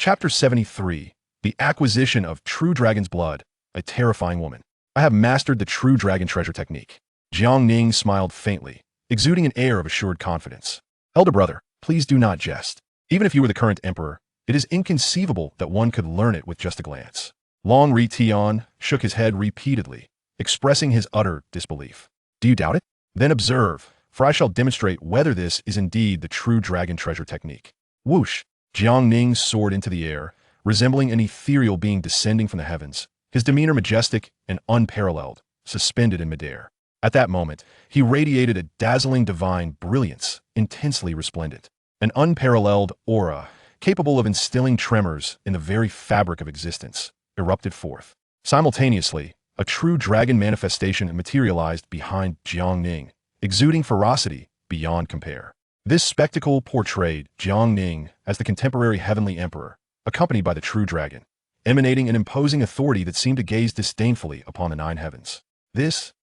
Chapter 73. The Acquisition of True Dragon's Blood, a Terrifying Woman. I have mastered the True Dragon Treasure Technique. Jiang Ning smiled faintly, exuding an air of assured confidence. Elder brother, please do not jest. Even if you were the current emperor, it is inconceivable that one could learn it with just a glance. Long Ri Tian shook his head repeatedly, expressing his utter disbelief. Do you doubt it? Then observe, for I shall demonstrate whether this is indeed the True Dragon Treasure Technique. Whoosh! Jiang Ning soared into the air, resembling an ethereal being descending from the heavens, his demeanor majestic and unparalleled, suspended in midair. At that moment, he radiated a dazzling divine brilliance, intensely resplendent. An unparalleled aura, capable of instilling tremors in the very fabric of existence, erupted forth. Simultaneously, a true dragon manifestation materialized behind Jiang Ning, exuding ferocity beyond compare. This spectacle portrayed Jiang Ning as the contemporary heavenly emperor, accompanied by the true dragon, emanating an imposing authority that seemed to gaze disdainfully upon the nine heavens.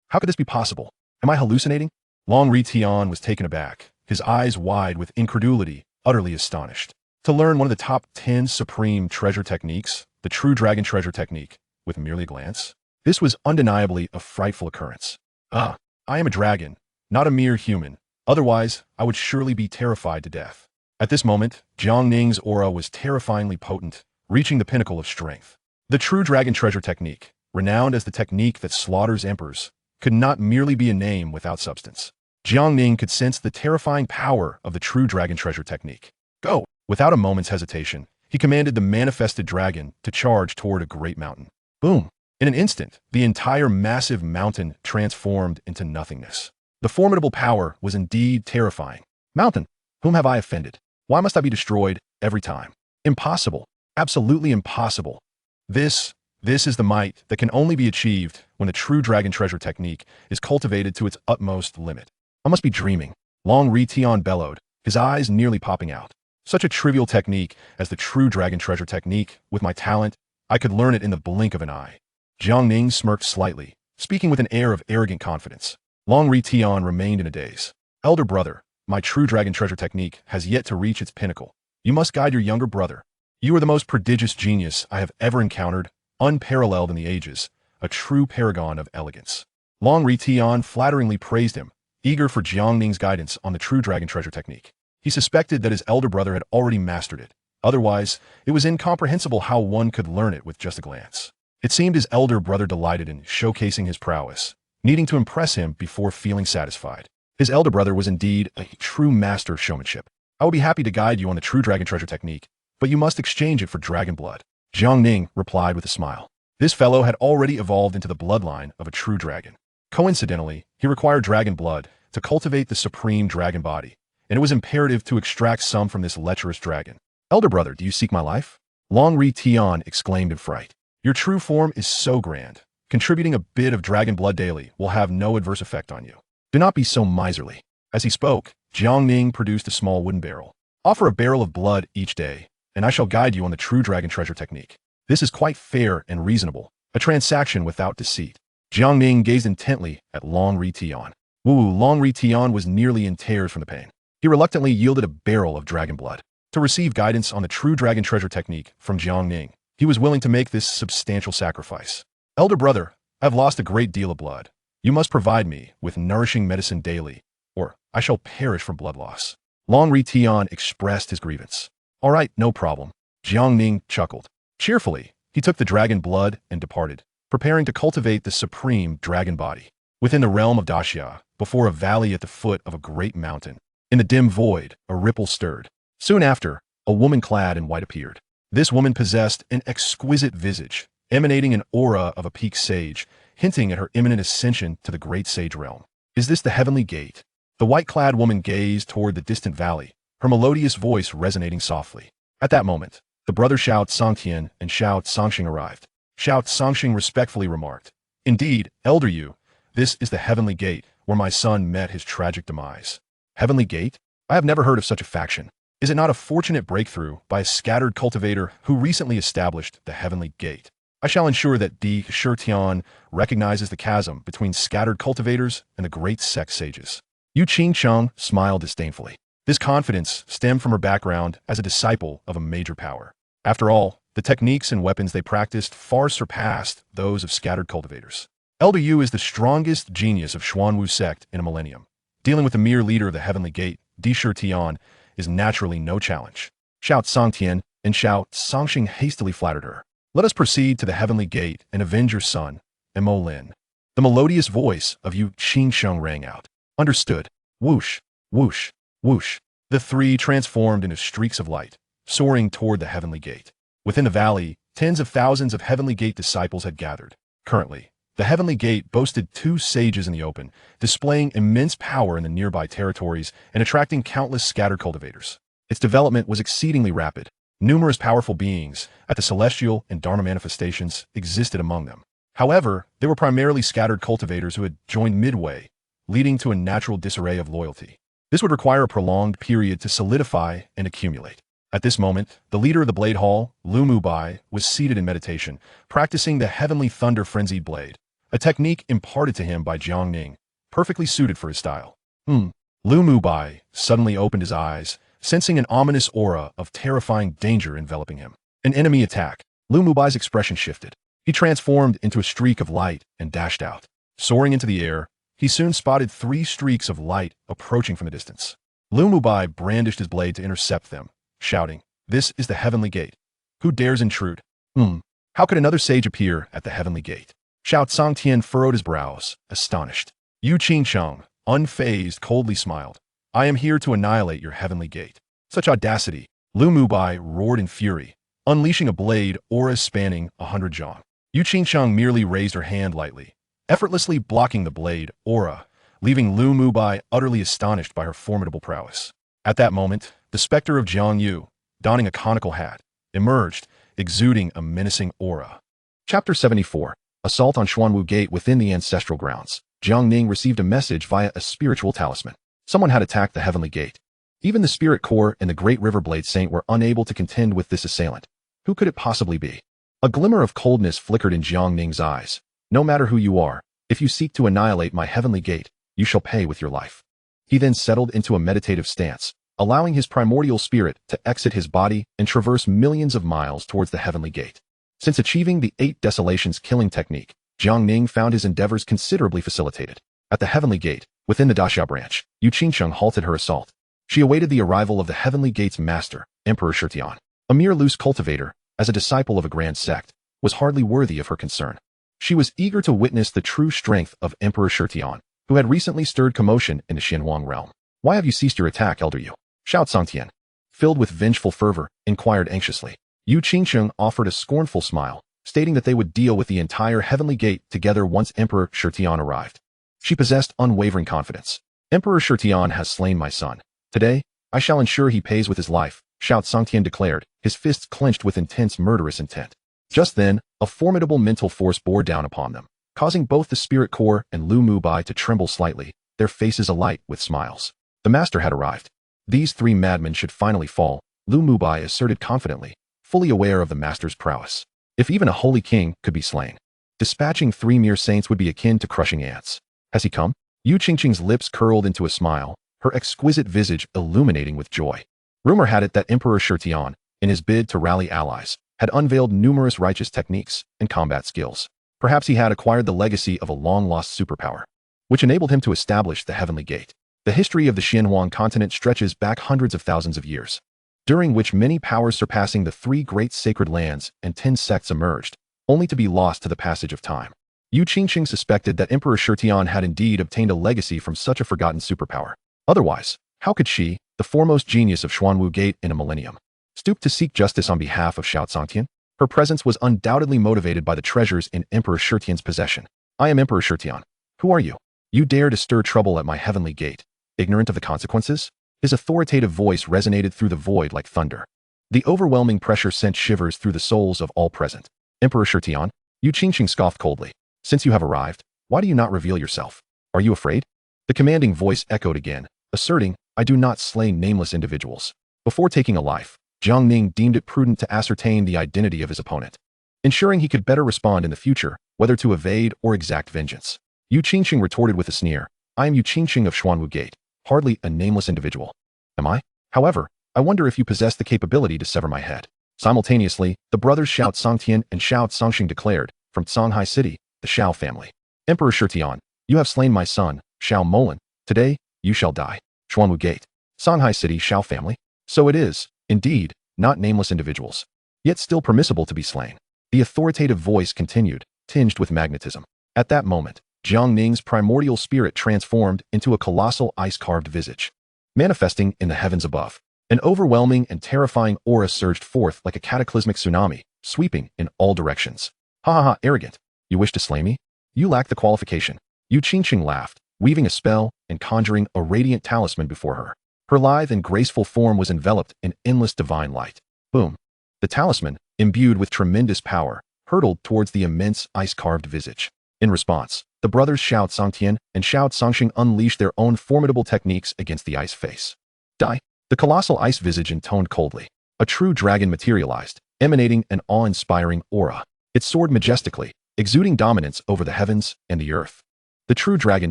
How could this be possible? Am I hallucinating? Long Ri Tian was taken aback, his eyes wide with incredulity, utterly astonished. To learn one of the top 10 supreme treasure techniques, the True Dragon Treasure Technique, with merely a glance? This was undeniably a frightful occurrence. I am a dragon, not a mere human. Otherwise, I would surely be terrified to death. At this moment, Jiang Ning's aura was terrifyingly potent, reaching the pinnacle of strength. The True Dragon Treasure Technique, renowned as the technique that slaughters emperors, could not merely be a name without substance. Jiang Ning could sense the terrifying power of the True Dragon Treasure Technique. Go! Without a moment's hesitation, he commanded the manifested dragon to charge toward a great mountain. Boom! In an instant, the entire massive mountain transformed into nothingness. The formidable power was indeed terrifying. Mountain, whom have I offended? Why must I be destroyed every time? Impossible. Absolutely impossible. This is the might that can only be achieved when the True Dragon Treasure Technique is cultivated to its utmost limit. I must be dreaming. Long Ri Tian bellowed, his eyes nearly popping out. Such a trivial technique as the True Dragon Treasure Technique, with my talent, I could learn it in the blink of an eye. Jiang Ning smirked slightly, speaking with an air of arrogant confidence. Long Ri Tian remained in a daze. Elder brother, my True Dragon Treasure Technique has yet to reach its pinnacle. You must guide your younger brother. You are the most prodigious genius I have ever encountered, unparalleled in the ages, a true paragon of elegance. Long Ri Tian flatteringly praised him, eager for Jiang Ning's guidance on the True Dragon Treasure Technique. He suspected that his elder brother had already mastered it. Otherwise, it was incomprehensible how one could learn it with just a glance. It seemed his elder brother delighted in showcasing his prowess, needing to impress him before feeling satisfied. His elder brother was indeed a true master of showmanship. I will be happy to guide you on the True Dragon Treasure Technique, but you must exchange it for dragon blood. Jiang Ning replied with a smile. This fellow had already evolved into the bloodline of a true dragon. Coincidentally, he required dragon blood to cultivate the supreme dragon body, and it was imperative to extract some from this lecherous dragon. Elder brother, do you seek my life? Long Ri Tian exclaimed in fright. Your true form is so grand. Contributing a bit of dragon blood daily will have no adverse effect on you. Do not be so miserly. As he spoke, Jiang Ning produced a small wooden barrel. Offer a barrel of blood each day, and I shall guide you on the True Dragon Treasure Technique. This is quite fair and reasonable, a transaction without deceit. Jiang Ning gazed intently at Long Ri Tian. Long Ri Tian was nearly in tears from the pain. He reluctantly yielded a barrel of dragon blood. To receive guidance on the True Dragon Treasure Technique from Jiang Ning, he was willing to make this substantial sacrifice. Elder brother, I have lost a great deal of blood. You must provide me with nourishing medicine daily, or I shall perish from blood loss. Long Ri Tian expressed his grievance. All right, no problem. Jiang Ning chuckled. Cheerfully, he took the dragon blood and departed, preparing to cultivate the supreme dragon body. Within the realm of Daxia, before a valley at the foot of a great mountain, in the dim void, a ripple stirred. Soon after, a woman clad in white appeared. This woman possessed an exquisite visage, emanating an aura of a peak sage, hinting at her imminent ascension to the great sage realm. Is this the heavenly gate? The white-clad woman gazed toward the distant valley, her melodious voice resonating softly. At that moment, the brother Xiao Songtian and Xiao Songxing arrived. Xiao Songxing respectfully remarked, Indeed, elder you, this is the heavenly gate where my son met his tragic demise. Heavenly gate? I have never heard of such a faction. Is it not a fortunate breakthrough by a scattered cultivator who recently established the heavenly gate? I shall ensure that Di Shirtian recognizes the chasm between scattered cultivators and the great sect sages. Yu Qingcheng smiled disdainfully. This confidence stemmed from her background as a disciple of a major power. After all, the techniques and weapons they practiced far surpassed those of scattered cultivators. Elder Yu is the strongest genius of Xuanwu sect in a millennium. Dealing with the mere leader of the Heavenly Gate, Di Shi Tian, is naturally no challenge. Xiao Sangtian and Xiao Songxing hastily flattered her. Let us proceed to the Heavenly Gate and avenge your son, Mo Lin. The melodious voice of Yu Qingsheng rang out. Understood. Whoosh, whoosh, whoosh. The three transformed into streaks of light, soaring toward the Heavenly Gate. Within the valley, tens of thousands of Heavenly Gate disciples had gathered. Currently, the Heavenly Gate boasted 2 sages in the open, displaying immense power in the nearby territories and attracting countless scattered cultivators. Its development was exceedingly rapid. Numerous powerful beings, at the celestial and Dharma manifestations, existed among them. However, they were primarily scattered cultivators who had joined midway, leading to a natural disarray of loyalty. This would require a prolonged period to solidify and accumulate. At this moment, the leader of the Blade Hall, Lu Mubai, was seated in meditation, practicing the Heavenly Thunder Frenzied Blade, a technique imparted to him by Jiang Ning, perfectly suited for his style. Lu Mubai suddenly opened his eyes, sensing an ominous aura of terrifying danger enveloping him. An enemy attack. Lu Mubai's expression shifted. He transformed into a streak of light and dashed out. Soaring into the air, he soon spotted 3 streaks of light approaching from the distance. Lu Mubai brandished his blade to intercept them, shouting, "This is the Heavenly Gate. Who dares intrude?" How could another sage appear at the Heavenly Gate? Xiao Sangtian furrowed his brows, astonished. Yu Qingsheng, unfazed, coldly smiled. "I am here to annihilate your Heavenly Gate." Such audacity! Lu Mubai roared in fury, unleashing a blade aura spanning 100 zhang. Yu Qingsheng merely raised her hand lightly, effortlessly blocking the blade aura, leaving Lu Mubai utterly astonished by her formidable prowess. At that moment, the specter of Jiang Yu, donning a conical hat, emerged, exuding a menacing aura. Chapter 74. Assault on Xuanwu Gate within the ancestral grounds. Jiang Ning received a message via a spiritual talisman. Someone had attacked the Heavenly Gate. Even the Spirit Core and the Great Riverblade Saint were unable to contend with this assailant. Who could it possibly be? A glimmer of coldness flickered in Jiang Ning's eyes. No matter who you are, if you seek to annihilate my Heavenly Gate, you shall pay with your life. He then settled into a meditative stance, allowing his primordial spirit to exit his body and traverse millions of miles towards the Heavenly Gate. Since achieving the 8 Desolations killing technique, Jiang Ning found his endeavors considerably facilitated. At the Heavenly Gate, within the Daxia branch, Yu Qingsheng halted her assault. She awaited the arrival of the Heavenly Gate's master, Emperor Shi Tian. A mere loose cultivator, as a disciple of a grand sect, was hardly worthy of her concern. She was eager to witness the true strength of Emperor Shi Tian, who had recently stirred commotion in the Xianhuang realm. "Why have you ceased your attack, Elder Yu?" Xiao Sangtian, filled with vengeful fervor, inquired anxiously. Yu Qingsheng offered a scornful smile, stating that they would deal with the entire Heavenly Gate together once Emperor Shi Tian arrived. She possessed unwavering confidence. "Emperor Shi Tian has slain my son. Today, I shall ensure he pays with his life," Xiao Sangtian declared, his fists clenched with intense murderous intent. Just then, a formidable mental force bore down upon them, causing both the Spirit Core and Lu Mubai to tremble slightly, their faces alight with smiles. The master had arrived. These 3 madmen should finally fall, Lu Mubai asserted confidently, fully aware of the master's prowess. If even a holy king could be slain, dispatching 3 mere saints would be akin to crushing ants. Has he come? Yu Qingqing's lips curled into a smile, her exquisite visage illuminating with joy. Rumor had it that Emperor Shi Tian, in his bid to rally allies, had unveiled numerous righteous techniques and combat skills. Perhaps he had acquired the legacy of a long-lost superpower, which enabled him to establish the Heavenly Gate. The history of the Xianhuang continent stretches back hundreds of thousands of years, during which many powers surpassing the 3 great sacred lands and 10 sects emerged, only to be lost to the passage of time. Yu Qingqing suspected that Emperor Shi Tian had indeed obtained a legacy from such a forgotten superpower. Otherwise, how could she, the foremost genius of Xuanwu Gate in a millennium, stoop to seek justice on behalf of Xiao Sangtian? Her presence was undoubtedly motivated by the treasures in Emperor Shi Tian's possession. "I am Emperor Shi Tian. Who are you? You dare to stir trouble at my Heavenly Gate, ignorant of the consequences?" His authoritative voice resonated through the void like thunder. The overwhelming pressure sent shivers through the souls of all present. "Emperor Shi Tian?" Yu Qingqing scoffed coldly. "Since you have arrived, why do you not reveal yourself? Are you afraid?" The commanding voice echoed again, asserting, "I do not slay nameless individuals." Before taking a life, Jiang Ning deemed it prudent to ascertain the identity of his opponent, ensuring he could better respond in the future, whether to evade or exact vengeance. Yu Qingqing retorted with a sneer, "I am Yu Qingqing of Xuanwu Gate, hardly a nameless individual. Am I? However, I wonder if you possess the capability to sever my head." Simultaneously, the brothers Xiao Songtian and Xiao Songxing declared, from Songhai City, the Xiao family. Emperor Shitian, you have slain my son, Xiao Molan. Today, you shall die. Xuanwu Gate. Songhai City Xiao family? So it is, indeed, not nameless individuals. Yet still permissible to be slain. The authoritative voice continued, tinged with magnetism. At that moment, Jiang Ning's primordial spirit transformed into a colossal ice-carved visage. Manifesting in the heavens above, an overwhelming and terrifying aura surged forth like a cataclysmic tsunami, sweeping in all directions. Ha ha ha, arrogant. You wish to slay me? You lack the qualification. Yu Qingqing laughed, weaving a spell and conjuring a radiant talisman before her. Her lithe and graceful form was enveloped in endless divine light. Boom. The talisman, imbued with tremendous power, hurtled towards the immense ice-carved visage. In response, the brothers Xiao Songtian and Xiao Songxing unleashed their own formidable techniques against the ice face. Die. The colossal ice visage intoned coldly. A true dragon materialized, emanating an awe-inspiring aura. It soared majestically, exuding dominance over the heavens and the earth. The true dragon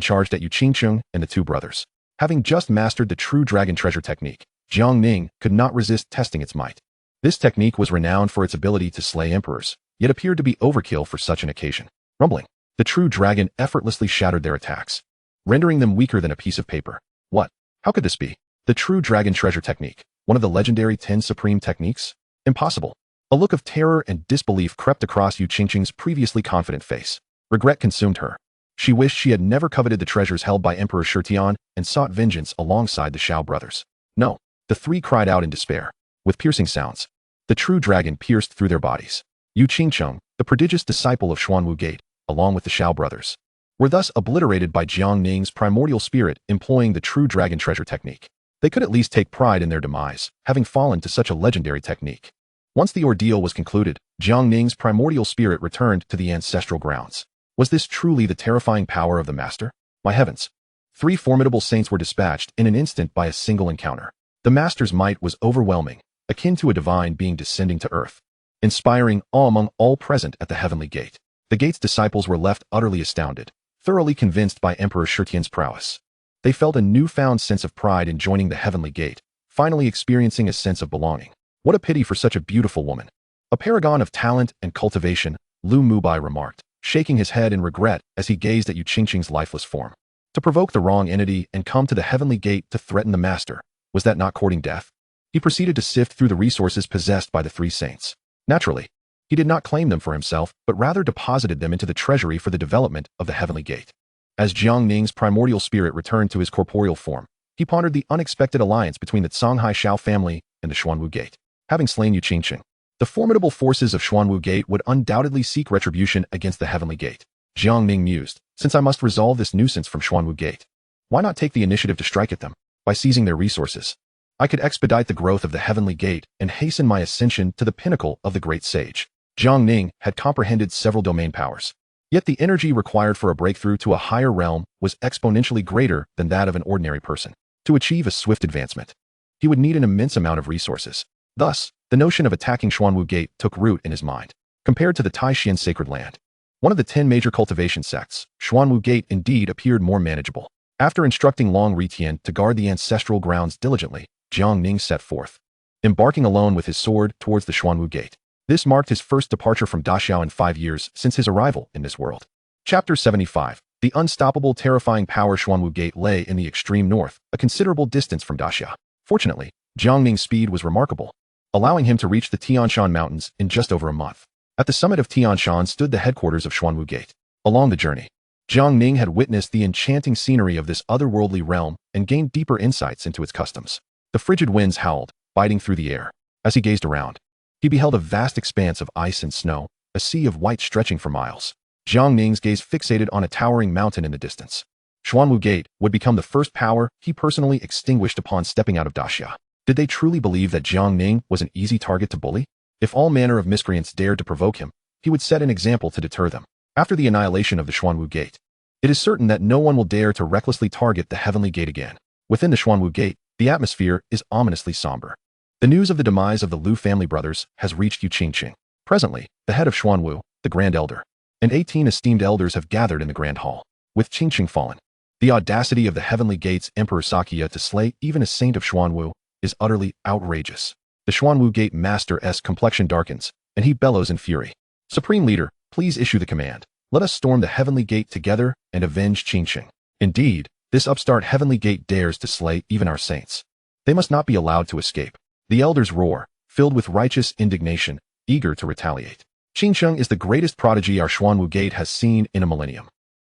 charged at Yu Qingqing and the two brothers. Having just mastered the true dragon treasure technique, Jiang Ning could not resist testing its might. This technique was renowned for its ability to slay emperors, yet appeared to be overkill for such an occasion. Rumbling, the true dragon effortlessly shattered their attacks, rendering them weaker than a piece of paper. What? How could this be? The true dragon treasure technique, one of the legendary 10 supreme techniques? Impossible. A look of terror and disbelief crept across Yu Qingqing's previously confident face. Regret consumed her. She wished she had never coveted the treasures held by Emperor Shitian and sought vengeance alongside the Xiao brothers. No. The three cried out in despair. With piercing sounds, the true dragon pierced through their bodies. Yu Qingqing, the prodigious disciple of Xuanwu Gate, along with the Xiao brothers, were thus obliterated by Jiang Ning's primordial spirit employing the true dragon treasure technique. They could at least take pride in their demise, having fallen to such a legendary technique. Once the ordeal was concluded, Jiang Ning's primordial spirit returned to the ancestral grounds. Was this truly the terrifying power of the master? My heavens! 3 formidable saints were dispatched in an instant by a single encounter. The master's might was overwhelming, akin to a divine being descending to earth, inspiring awe among all present at the heavenly gate. The gate's disciples were left utterly astounded, thoroughly convinced by Emperor Shitian's prowess. They felt a newfound sense of pride in joining the heavenly gate, finally experiencing a sense of belonging. What a pity for such a beautiful woman. A paragon of talent and cultivation, Lu Mubai remarked, shaking his head in regret as he gazed at Yu Qingqing's lifeless form. To provoke the wrong entity and come to the heavenly gate to threaten the master, was that not courting death? He proceeded to sift through the resources possessed by the 3 saints. Naturally, he did not claim them for himself, but rather deposited them into the treasury for the development of the heavenly gate. As Jiang Ning's primordial spirit returned to his corporeal form, he pondered the unexpected alliance between the Songhai Xiao family and the Xuanwu Gate. Having slain Yu Qingqing, the formidable forces of Xuanwu Gate would undoubtedly seek retribution against the heavenly gate. Jiang Ning mused, since I must resolve this nuisance from Xuanwu Gate, why not take the initiative to strike at them? By seizing their resources, I could expedite the growth of the heavenly gate and hasten my ascension to the pinnacle of the great sage. Jiang Ning had comprehended several domain powers. Yet the energy required for a breakthrough to a higher realm was exponentially greater than that of an ordinary person. To achieve a swift advancement, he would need an immense amount of resources. Thus, the notion of attacking Xuanwu Gate took root in his mind. Compared to the Taishan Sacred Land, one of the 10 major cultivation sects, Xuanwu Gate indeed appeared more manageable. After instructing Long Ritian to guard the ancestral grounds diligently, Jiang Ning set forth, embarking alone with his sword towards the Xuanwu Gate. This marked his first departure from Daxiao in 5 years since his arrival in this world. Chapter 75. The unstoppable terrifying power. Xuanwu Gate lay in the extreme north, a considerable distance from Daxia. Fortunately, Jiang Ning's speed was remarkable, allowing him to reach the Tianshan Mountains in just over a month. At the summit of Tianshan stood the headquarters of Xuanwu Gate. Along the journey, Jiang Ning had witnessed the enchanting scenery of this otherworldly realm and gained deeper insights into its customs. The frigid winds howled, biting through the air. As he gazed around, he beheld a vast expanse of ice and snow, a sea of white stretching for miles. Jiang Ning's gaze fixated on a towering mountain in the distance. Xuanwu Gate would become the first power he personally extinguished upon stepping out of Daxia. Did they truly believe that Jiang Ning was an easy target to bully? If all manner of miscreants dared to provoke him, he would set an example to deter them. After the annihilation of the Xuanwu Gate, it is certain that no one will dare to recklessly target the heavenly gate again. Within the Xuanwu Gate, the atmosphere is ominously somber. The news of the demise of the Lu family brothers has reached Yu Qingqing. Presently, the head of Xuanwu, the Grand Elder, and 18 esteemed elders have gathered in the Grand Hall. With Qingqing fallen, the audacity of the heavenly gate's Emperor Sakya to slay even a saint of Xuanwu is utterly outrageous. The Xuanwu Gate Master's complexion darkens, and he bellows in fury. Supreme Leader, please issue the command. Let us storm the Heavenly Gate together and avenge Qingqing. Indeed, this upstart Heavenly Gate dares to slay even our saints. They must not be allowed to escape. The elders roar, filled with righteous indignation, eager to retaliate. Qingqing is the greatest prodigy our Xuanwu Gate has seen in a millennium.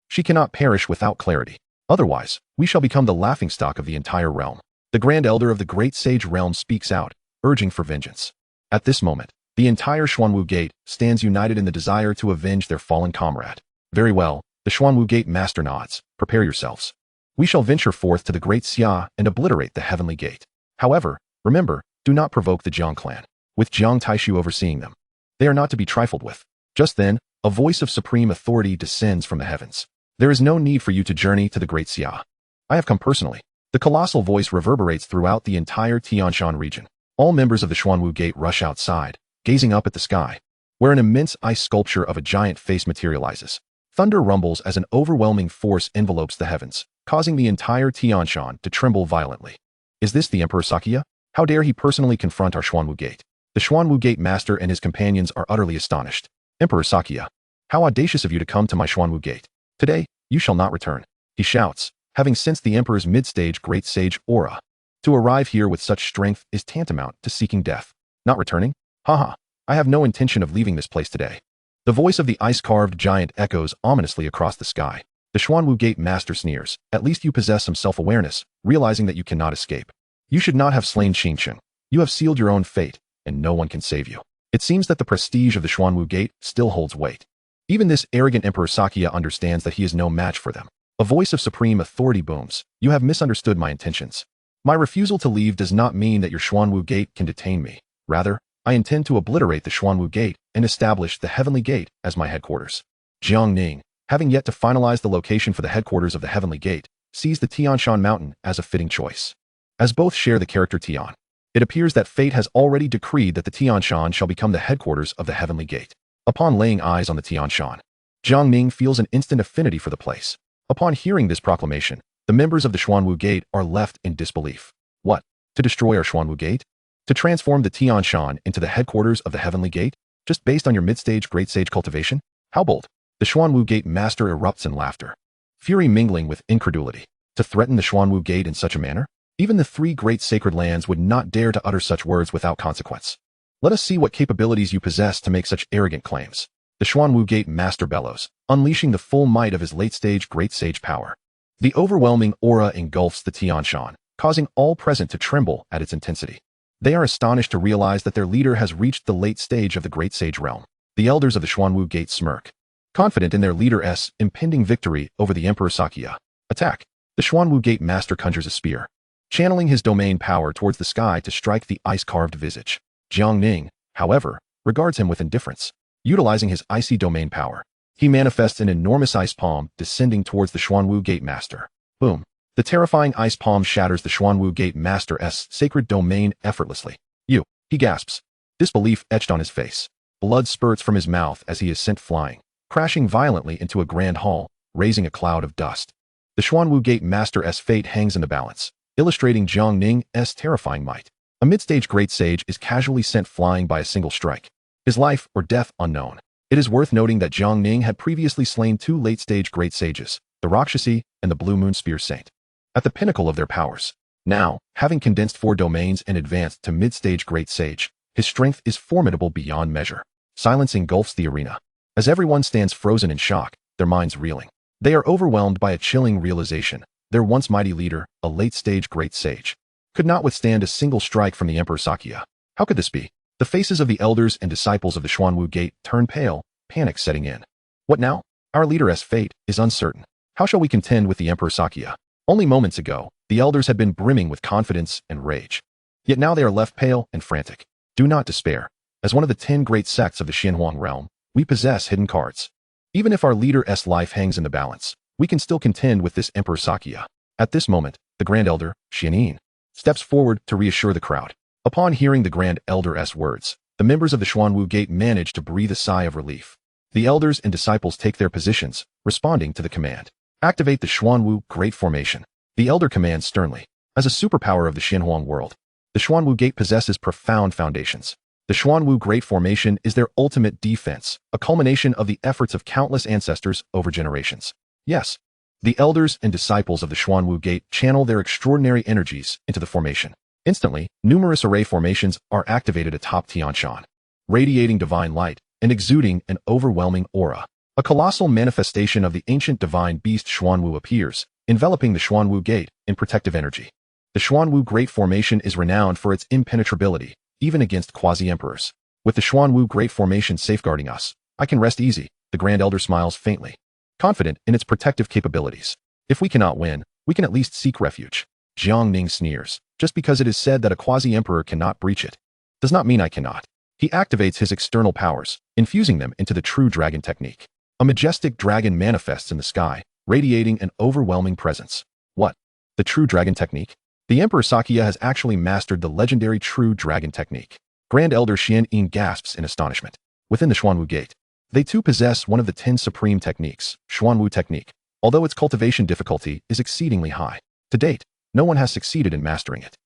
She cannot perish without clarity. Otherwise, we shall become the laughingstock of the entire realm. The Grand Elder of the Great Sage Realm speaks out, urging for vengeance. At this moment, the entire Xuanwu Gate stands united in the desire to avenge their fallen comrade. Very well, the Xuanwu Gate Master nods. Prepare yourselves. We shall venture forth to the Great Xia and obliterate the Heavenly Gate. However, remember, do not provoke the Jiang clan, with Jiang Taishu overseeing them. They are not to be trifled with. Just then, a voice of supreme authority descends from the heavens. There is no need for you to journey to the Great Xia. I have come personally. The colossal voice reverberates throughout the entire Tianshan region. All members of the Xuanwu Gate rush outside, gazing up at the sky, where an immense ice sculpture of a giant face materializes. Thunder rumbles as an overwhelming force envelopes the heavens, causing the entire Tianshan to tremble violently. Is this the Emperor Sakya? How dare he personally confront our Xuanwu Gate? The Xuanwu Gate Master and his companions are utterly astonished. Emperor Sakya, how audacious of you to come to my Xuanwu Gate. Today, you shall not return, he shouts, having sensed the Emperor's mid-stage Great Sage aura. To arrive here with such strength is tantamount to seeking death. Not returning? Haha, I have no intention of leaving this place today. The voice of the ice-carved giant echoes ominously across the sky. The Xuanwu Gate Master sneers. At least you possess some self-awareness, realizing that you cannot escape. You should not have slain Qingqing. You have sealed your own fate, and no one can save you. It seems that the prestige of the Xuanwu Gate still holds weight. Even this arrogant Emperor Sakya understands that he is no match for them. A voice of supreme authority booms. You have misunderstood my intentions. My refusal to leave does not mean that your Xuanwu Gate can detain me. Rather, I intend to obliterate the Xuanwu Gate and establish the Heavenly Gate as my headquarters. Jiang Ning, having yet to finalize the location for the headquarters of the Heavenly Gate, sees the Tianshan Mountain as a fitting choice. As both share the character Tian, it appears that fate has already decreed that the Tianshan shall become the headquarters of the Heavenly Gate. Upon laying eyes on the Tianshan, Jiang Ning feels an instant affinity for the place. Upon hearing this proclamation, the members of the Xuanwu Gate are left in disbelief. What? To destroy our Xuanwu Gate? To transform the Tianshan into the headquarters of the Heavenly Gate? Just based on your mid-stage Great Sage cultivation? How bold! The Xuanwu Gate Master erupts in laughter, fury mingling with incredulity. To threaten the Xuanwu Gate in such a manner? Even the three great sacred lands would not dare to utter such words without consequence. Let us see what capabilities you possess to make such arrogant claims. The Xuanwu Gate Master bellows, unleashing the full might of his late-stage Great Sage power. The overwhelming aura engulfs the Tianshan, causing all present to tremble at its intensity. They are astonished to realize that their leader has reached the late stage of the Great Sage realm. The elders of the Xuanwu Gate smirk, confident in their leader's impending victory over the Emperor Sakya. Attack! The Xuanwu Gate Master conjures a spear, channeling his domain power towards the sky to strike the ice-carved visage. Jiang Ning, however, regards him with indifference. Utilizing his icy domain power, he manifests an enormous ice palm descending towards the Xuanwu Gate Master. Boom! The terrifying ice palm shatters the Xuanwu Gate Master's sacred domain effortlessly. He gasps, disbelief etched on his face. Blood spurts from his mouth as he is sent flying, crashing violently into a grand hall, raising a cloud of dust. The Xuanwu Gate Master's fate hangs in the balance, illustrating Jiang Ning's terrifying might. A mid-stage Great Sage is casually sent flying by a single strike. His life or death unknown. It is worth noting that Jiang Ning had previously slain two late-stage Great Sages, the Rakshasi and the Blue Moon Spear Saint, at the pinnacle of their powers. Now, having condensed 4 domains and advanced to mid-stage Great Sage, his strength is formidable beyond measure. Silence engulfs the arena. As everyone stands frozen in shock, their minds reeling. They are overwhelmed by a chilling realization. Their once mighty leader, a late-stage Great Sage, could not withstand a single strike from the Emperor Sakya. How could this be? The faces of the elders and disciples of the Xuanwu Gate turn pale, panic setting in. What now? Our leader's fate is uncertain. How shall we contend with the Emperor Sakya? Only moments ago, the elders had been brimming with confidence and rage. Yet now they are left pale and frantic. Do not despair. As one of the 10 great sects of the Xinhuang realm, we possess hidden cards. Even if our leader's life hangs in the balance, we can still contend with this Emperor Sakya. At this moment, the Grand Elder, Xianin, steps forward to reassure the crowd. Upon hearing the Grand Elder's words, the members of the Xuanwu Gate manage to breathe a sigh of relief. The elders and disciples take their positions, responding to the command. Activate the Xuanwu Great Formation. The elder commands sternly. As a superpower of the Xinhuang world, The Xuanwu Gate possesses profound foundations. The Xuanwu Great Formation is their ultimate defense, a culmination of the efforts of countless ancestors over generations. Yes, the elders and disciples of the Xuanwu Gate channel their extraordinary energies into the formation. Instantly, numerous array formations are activated atop Tianshan, radiating divine light and exuding an overwhelming aura. A colossal manifestation of the ancient divine beast Xuanwu appears, enveloping the Xuanwu Gate in protective energy. The Xuanwu Great Formation is renowned for its impenetrability, even against quasi-emperors. With the Xuanwu Great Formation safeguarding us, I can rest easy, the Grand Elder smiles faintly, confident in its protective capabilities. If we cannot win, we can at least seek refuge. Jiang Ning sneers. Just because it is said that a quasi-emperor cannot breach it, does not mean I cannot. He activates his external powers, infusing them into the true dragon technique. A majestic dragon manifests in the sky, radiating an overwhelming presence. What? The true dragon technique? The Emperor Sakya has actually mastered the legendary true dragon technique. Grand Elder Xian Yin gasps in astonishment. Within the Xuanwu Gate, they too possess one of the 10 supreme techniques, Xuanwu technique, although its cultivation difficulty is exceedingly high. To date, no one has succeeded in mastering it.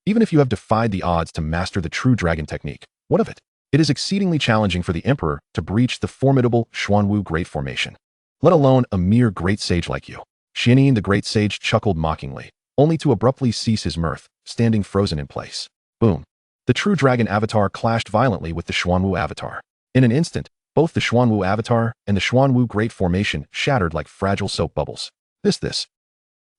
Even if you have defied the odds to master the true dragon technique, what of it? It is exceedingly challenging for the Emperor to breach the formidable Xuanwu Great Formation, let alone a mere great sage like you. Xianyin the Great Sage chuckled mockingly, only to abruptly cease his mirth, standing frozen in place. Boom. The true dragon avatar clashed violently with the Xuanwu avatar. In an instant, both the Xuanwu avatar and the Xuanwu Great Formation shattered like fragile soap bubbles. This.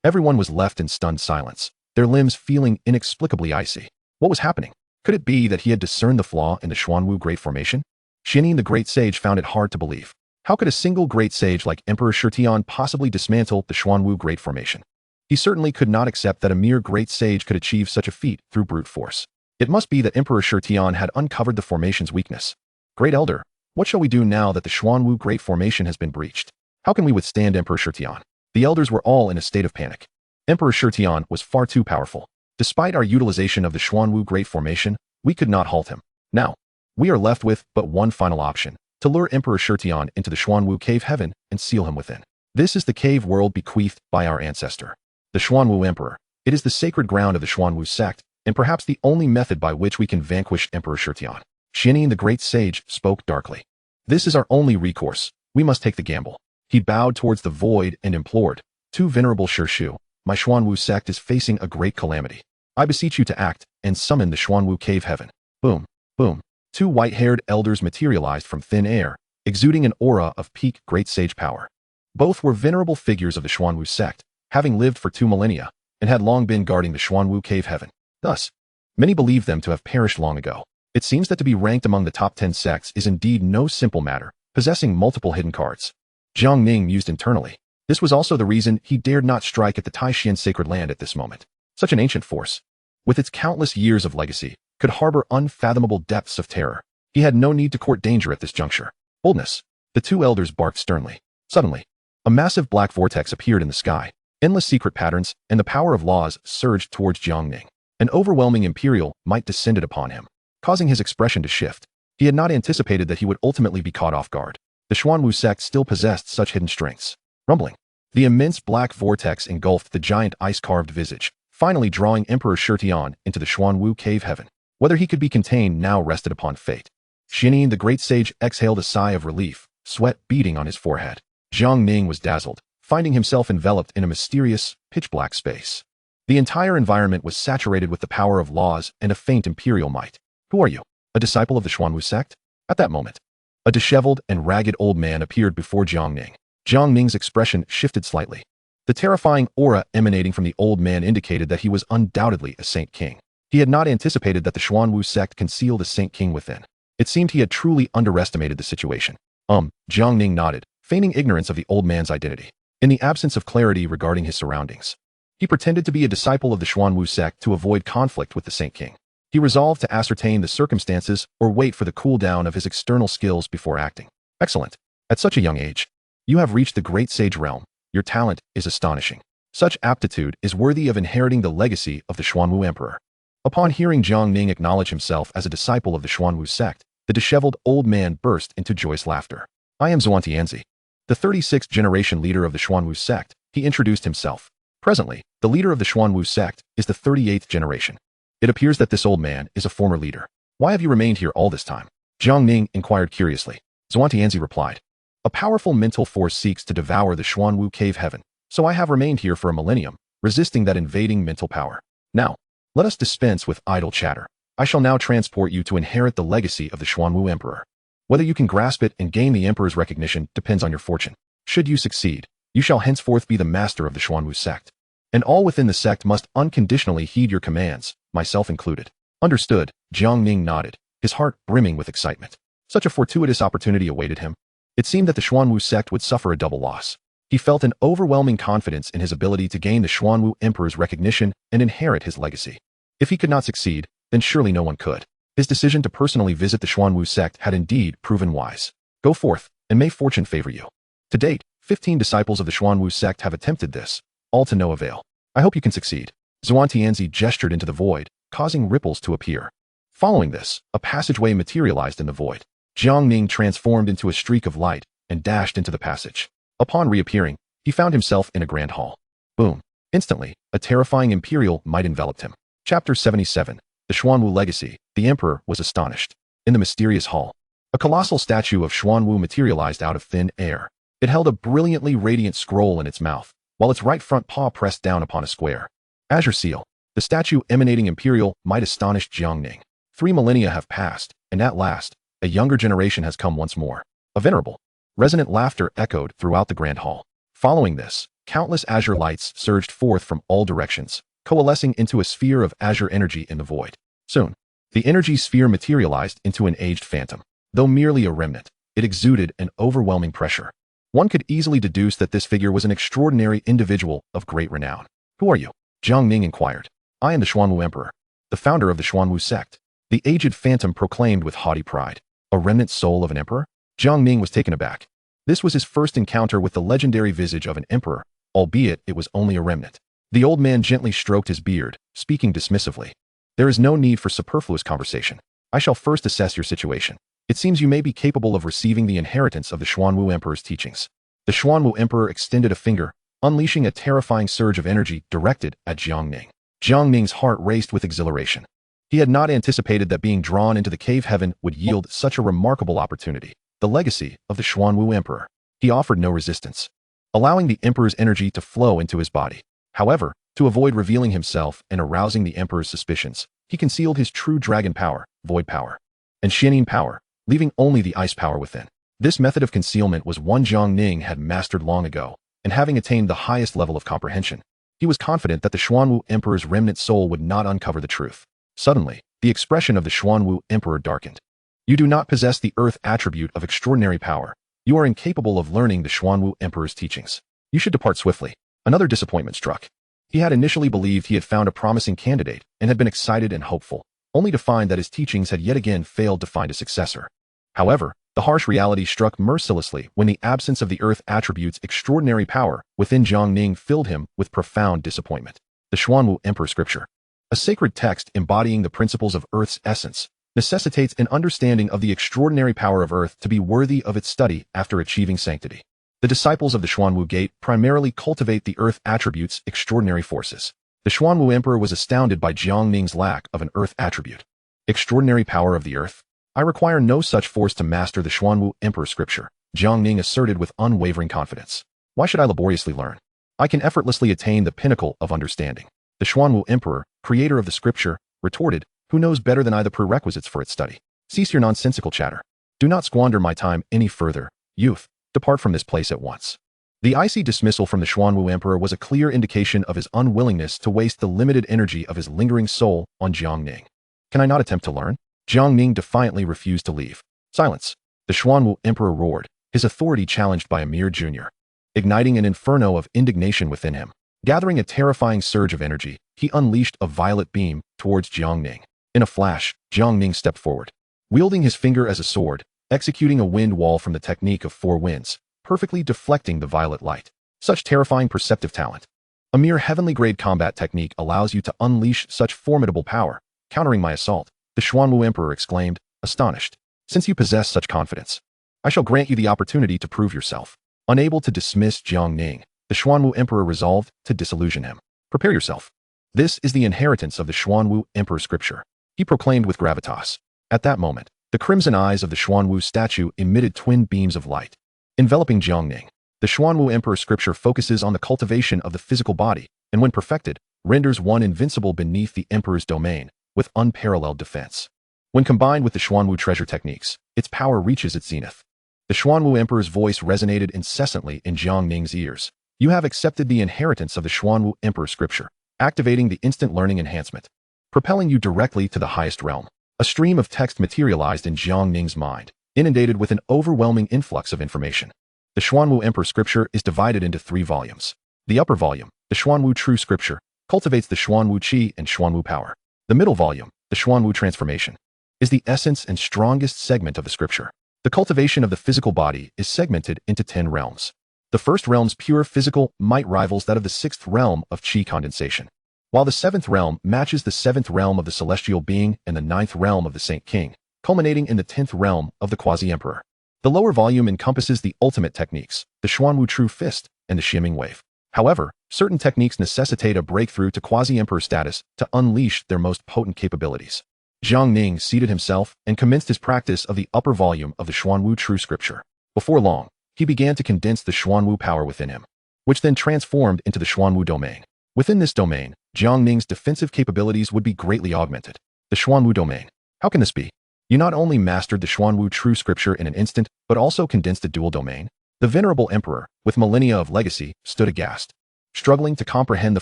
Everyone was left in stunned silence, their limbs feeling inexplicably icy. What was happening? Could it be that he had discerned the flaw in the Xuanwu Great Formation? Xianyin the Great Sage found it hard to believe. How could a single great sage like Emperor Shutian possibly dismantle the Xuanwu Great Formation? He certainly could not accept that a mere great sage could achieve such a feat through brute force. It must be that Emperor Shutian had uncovered the formation's weakness. Great Elder, what shall we do now that the Xuanwu Great Formation has been breached? How can we withstand Emperor Shutian? The elders were all in a state of panic. Emperor Shutian was far too powerful. Despite our utilization of the Xuanwu Great Formation, we could not halt him. Now, we are left with but one final option, to lure Emperor Shutian into the Xuanwu Cave Heaven and seal him within. This is the cave world bequeathed by our ancestor, the Xuanwu Emperor. It is the sacred ground of the Xuanwu sect, and perhaps the only method by which we can vanquish Emperor Shutian. Xianyin the Great Sage spoke darkly. This is our only recourse. We must take the gamble. He bowed towards the void and implored, "Too venerable Shirshu, my Xuanwu sect is facing a great calamity. I beseech you to act and summon the Xuanwu Cave Heaven." Boom, boom. Two white-haired elders materialized from thin air, exuding an aura of peak great sage power. Both were venerable figures of the Xuanwu sect, having lived for 2 millennia, and had long been guarding the Xuanwu Cave Heaven. Thus, many believe them to have perished long ago. It seems that to be ranked among the top 10 sects is indeed no simple matter, possessing multiple hidden cards. Jiang Ning mused internally. This was also the reason he dared not strike at the Taishan Sacred Land at this moment. Such an ancient force, with its countless years of legacy, could harbor unfathomable depths of terror. He had no need to court danger at this juncture. Boldness. The two elders barked sternly. Suddenly, a massive black vortex appeared in the sky. Endless secret patterns and the power of laws surged towards Jiang Ning. An overwhelming imperial might descended upon him, causing his expression to shift. He had not anticipated that he would ultimately be caught off guard. The Xuanwu sect still possessed such hidden strengths. Rumbling. The immense black vortex engulfed the giant ice-carved visage, finally drawing Emperor Shutian into the Xuanwu Cave Heaven. Whether he could be contained now rested upon fate. Xianyin the Great Sage exhaled a sigh of relief, sweat beading on his forehead. Jiang Ning was dazzled, finding himself enveloped in a mysterious, pitch-black space. The entire environment was saturated with the power of laws and a faint imperial might. Who are you? A disciple of the Xuanwu sect? At that moment, a disheveled and ragged old man appeared before Jiang Ning. Jiang Ning's expression shifted slightly. The terrifying aura emanating from the old man indicated that he was undoubtedly a Saint King. He had not anticipated that the Xuanwu sect concealed a Saint King within. It seemed he had truly underestimated the situation. Jiang Ning nodded, feigning ignorance of the old man's identity. In the absence of clarity regarding his surroundings, he pretended to be a disciple of the Xuanwu sect to avoid conflict with the Saint King. He resolved to ascertain the circumstances or wait for the cool down of his external skills before acting. Excellent. At such a young age, you have reached the great sage realm. Your talent is astonishing. Such aptitude is worthy of inheriting the legacy of the Xuanwu Emperor. Upon hearing Jiang Ning acknowledge himself as a disciple of the Xuanwu sect, the disheveled old man burst into joyous laughter. I am Zhuantianzi, the 36th generation leader of the Xuanwu sect. He introduced himself. Presently, the leader of the Xuanwu sect is the 38th generation. It appears that this old man is a former leader. Why have you remained here all this time? Jiang Ning inquired curiously. Xuantianzi replied, a powerful mental force seeks to devour the Xuanwu cave heaven, so I have remained here for a millennium, resisting that invading mental power. Now, let us dispense with idle chatter. I shall now transport you to inherit the legacy of the Xuanwu Emperor. Whether you can grasp it and gain the Emperor's recognition depends on your fortune. Should you succeed, you shall henceforth be the master of the Xuanwu sect. And all within the sect must unconditionally heed your commands, myself included. Understood, Jiang Ning nodded, his heart brimming with excitement. Such a fortuitous opportunity awaited him. It seemed that the Xuanwu sect would suffer a double loss. He felt an overwhelming confidence in his ability to gain the Xuanwu Emperor's recognition and inherit his legacy. If he could not succeed, then surely no one could. His decision to personally visit the Xuanwu sect had indeed proven wise. Go forth, and may fortune favor you. To date, 15 disciples of the Xuanwu sect have attempted this, all to no avail. I hope you can succeed. Xuantianzi gestured into the void, causing ripples to appear. Following this, a passageway materialized in the void. Jiang Ning transformed into a streak of light and dashed into the passage. Upon reappearing, he found himself in a grand hall. Boom. Instantly, a terrifying imperial might enveloped him. Chapter 77. The Xuanwu Legacy. The Emperor was astonished. In the mysterious hall, a colossal statue of Xuanwu materialized out of thin air. It held a brilliantly radiant scroll in its mouth, while its right front paw pressed down upon a square. Azure Seal. The statue emanating imperial might astonished Jiang Ning. 3 millennia have passed, and at last, a younger generation has come once more. A venerable, resonant laughter echoed throughout the grand hall. Following this, countless azure lights surged forth from all directions, coalescing into a sphere of azure energy in the void. Soon, the energy sphere materialized into an aged phantom. Though merely a remnant, it exuded an overwhelming pressure. One could easily deduce that this figure was an extraordinary individual of great renown. Who are you? Jiang Ning inquired. I am the Xuanwu Emperor, the founder of the Xuanwu sect. The aged phantom proclaimed with haughty pride. A remnant soul of an emperor? Jiang Ning was taken aback. This was his first encounter with the legendary visage of an emperor, albeit it was only a remnant. The old man gently stroked his beard, speaking dismissively. There is no need for superfluous conversation. I shall first assess your situation. It seems you may be capable of receiving the inheritance of the Xuanwu Emperor's teachings. The Xuanwu Emperor extended a finger, unleashing a terrifying surge of energy directed at Jiang Ning. Jiang Ning's heart raced with exhilaration. He had not anticipated that being drawn into the cave heaven would yield such a remarkable opportunity. The legacy of the Xuanwu Emperor. He offered no resistance, allowing the Emperor's energy to flow into his body. However, to avoid revealing himself and arousing the Emperor's suspicions, he concealed his true dragon power, void power, and Xianin power, leaving only the ice power within. This method of concealment was one Jiang Ning had mastered long ago, and having attained the highest level of comprehension, he was confident that the Xuanwu Emperor's remnant soul would not uncover the truth. Suddenly, the expression of the Xuanwu Emperor darkened. You do not possess the earth attribute of extraordinary power. You are incapable of learning the Xuanwu Emperor's teachings. You should depart swiftly. Another disappointment struck. He had initially believed he had found a promising candidate and had been excited and hopeful, only to find that his teachings had yet again failed to find a successor. However, the harsh reality struck mercilessly when the absence of the earth attribute's extraordinary power within Jiang Ning filled him with profound disappointment. The Xuanwu Emperor Scripture, a sacred text embodying the principles of Earth's essence, necessitates an understanding of the extraordinary power of Earth to be worthy of its study after achieving sanctity. The disciples of the Xuanwu Gate primarily cultivate the Earth attribute's extraordinary forces. The Xuanwu Emperor was astounded by Jiang Ning's lack of an Earth attribute. Extraordinary power of the Earth? I require no such force to master the Xuanwu Emperor Scripture, Jiang Ning asserted with unwavering confidence. Why should I laboriously learn? I can effortlessly attain the pinnacle of understanding. The Xuanwu Emperor, creator of the scripture, retorted, who knows better than I the prerequisites for its study? Cease your nonsensical chatter. Do not squander my time any further. Youth, depart from this place at once. The icy dismissal from the Xuanwu Emperor was a clear indication of his unwillingness to waste the limited energy of his lingering soul on Jiang Ning. Can I not attempt to learn? Jiang Ning defiantly refused to leave. Silence. The Xuanwu Emperor roared, his authority challenged by a mere junior, igniting an inferno of indignation within him. Gathering a terrifying surge of energy, he unleashed a violet beam towards Jiang Ning. In a flash, Jiang Ning stepped forward, wielding his finger as a sword, executing a wind wall from the technique of 4 winds, perfectly deflecting the violet light. Such terrifying perceptive talent. A mere heavenly grade combat technique allows you to unleash such formidable power, countering my assault, the Xuanwu Emperor exclaimed, astonished. Since you possess such confidence, I shall grant you the opportunity to prove yourself. Unable to dismiss Jiang Ning, the Xuanwu Emperor resolved to disillusion him. Prepare yourself. This is the inheritance of the Xuanwu Emperor scripture, he proclaimed with gravitas. At that moment, the crimson eyes of the Xuanwu statue emitted twin beams of light, enveloping Jiang Ning. The Xuanwu Emperor scripture focuses on the cultivation of the physical body, and when perfected, renders one invincible beneath the Emperor's domain, with unparalleled defense. When combined with the Xuanwu treasure techniques, its power reaches its zenith. The Xuanwu Emperor's voice resonated incessantly in Jiang Ning's ears. You have accepted the inheritance of the Xuanwu Emperor scripture, activating the instant learning enhancement, propelling you directly to the highest realm. A stream of text materialized in Jiang Ning's mind, inundated with an overwhelming influx of information. The Xuanwu Emperor scripture is divided into 3 volumes. The upper volume, the Xuanwu True Scripture, cultivates the Xuanwu Qi and Xuanwu power. The middle volume, the Xuanwu Transformation, is the essence and strongest segment of the scripture. The cultivation of the physical body is segmented into 10 realms. The first realm's pure physical might rivals that of the 6th realm of Qi condensation, while the 7th realm matches the 7th realm of the celestial being and the 9th realm of the Saint King, culminating in the 10th realm of the quasi-emperor. The lower volume encompasses the ultimate techniques, the Xuanwu True Fist and the Xiaming Wave. However, certain techniques necessitate a breakthrough to quasi-emperor status to unleash their most potent capabilities. Jiang Ning seated himself and commenced his practice of the upper volume of the Xuanwu True Scripture. Before long, he began to condense the Xuanwu power within him, which then transformed into the Xuanwu domain. Within this domain, Jiang Ning's defensive capabilities would be greatly augmented. The Xuanwu domain. How can this be? You not only mastered the Xuanwu True Scripture in an instant, but also condensed a dual domain? The venerable emperor, with millennia of legacy, stood aghast, struggling to comprehend the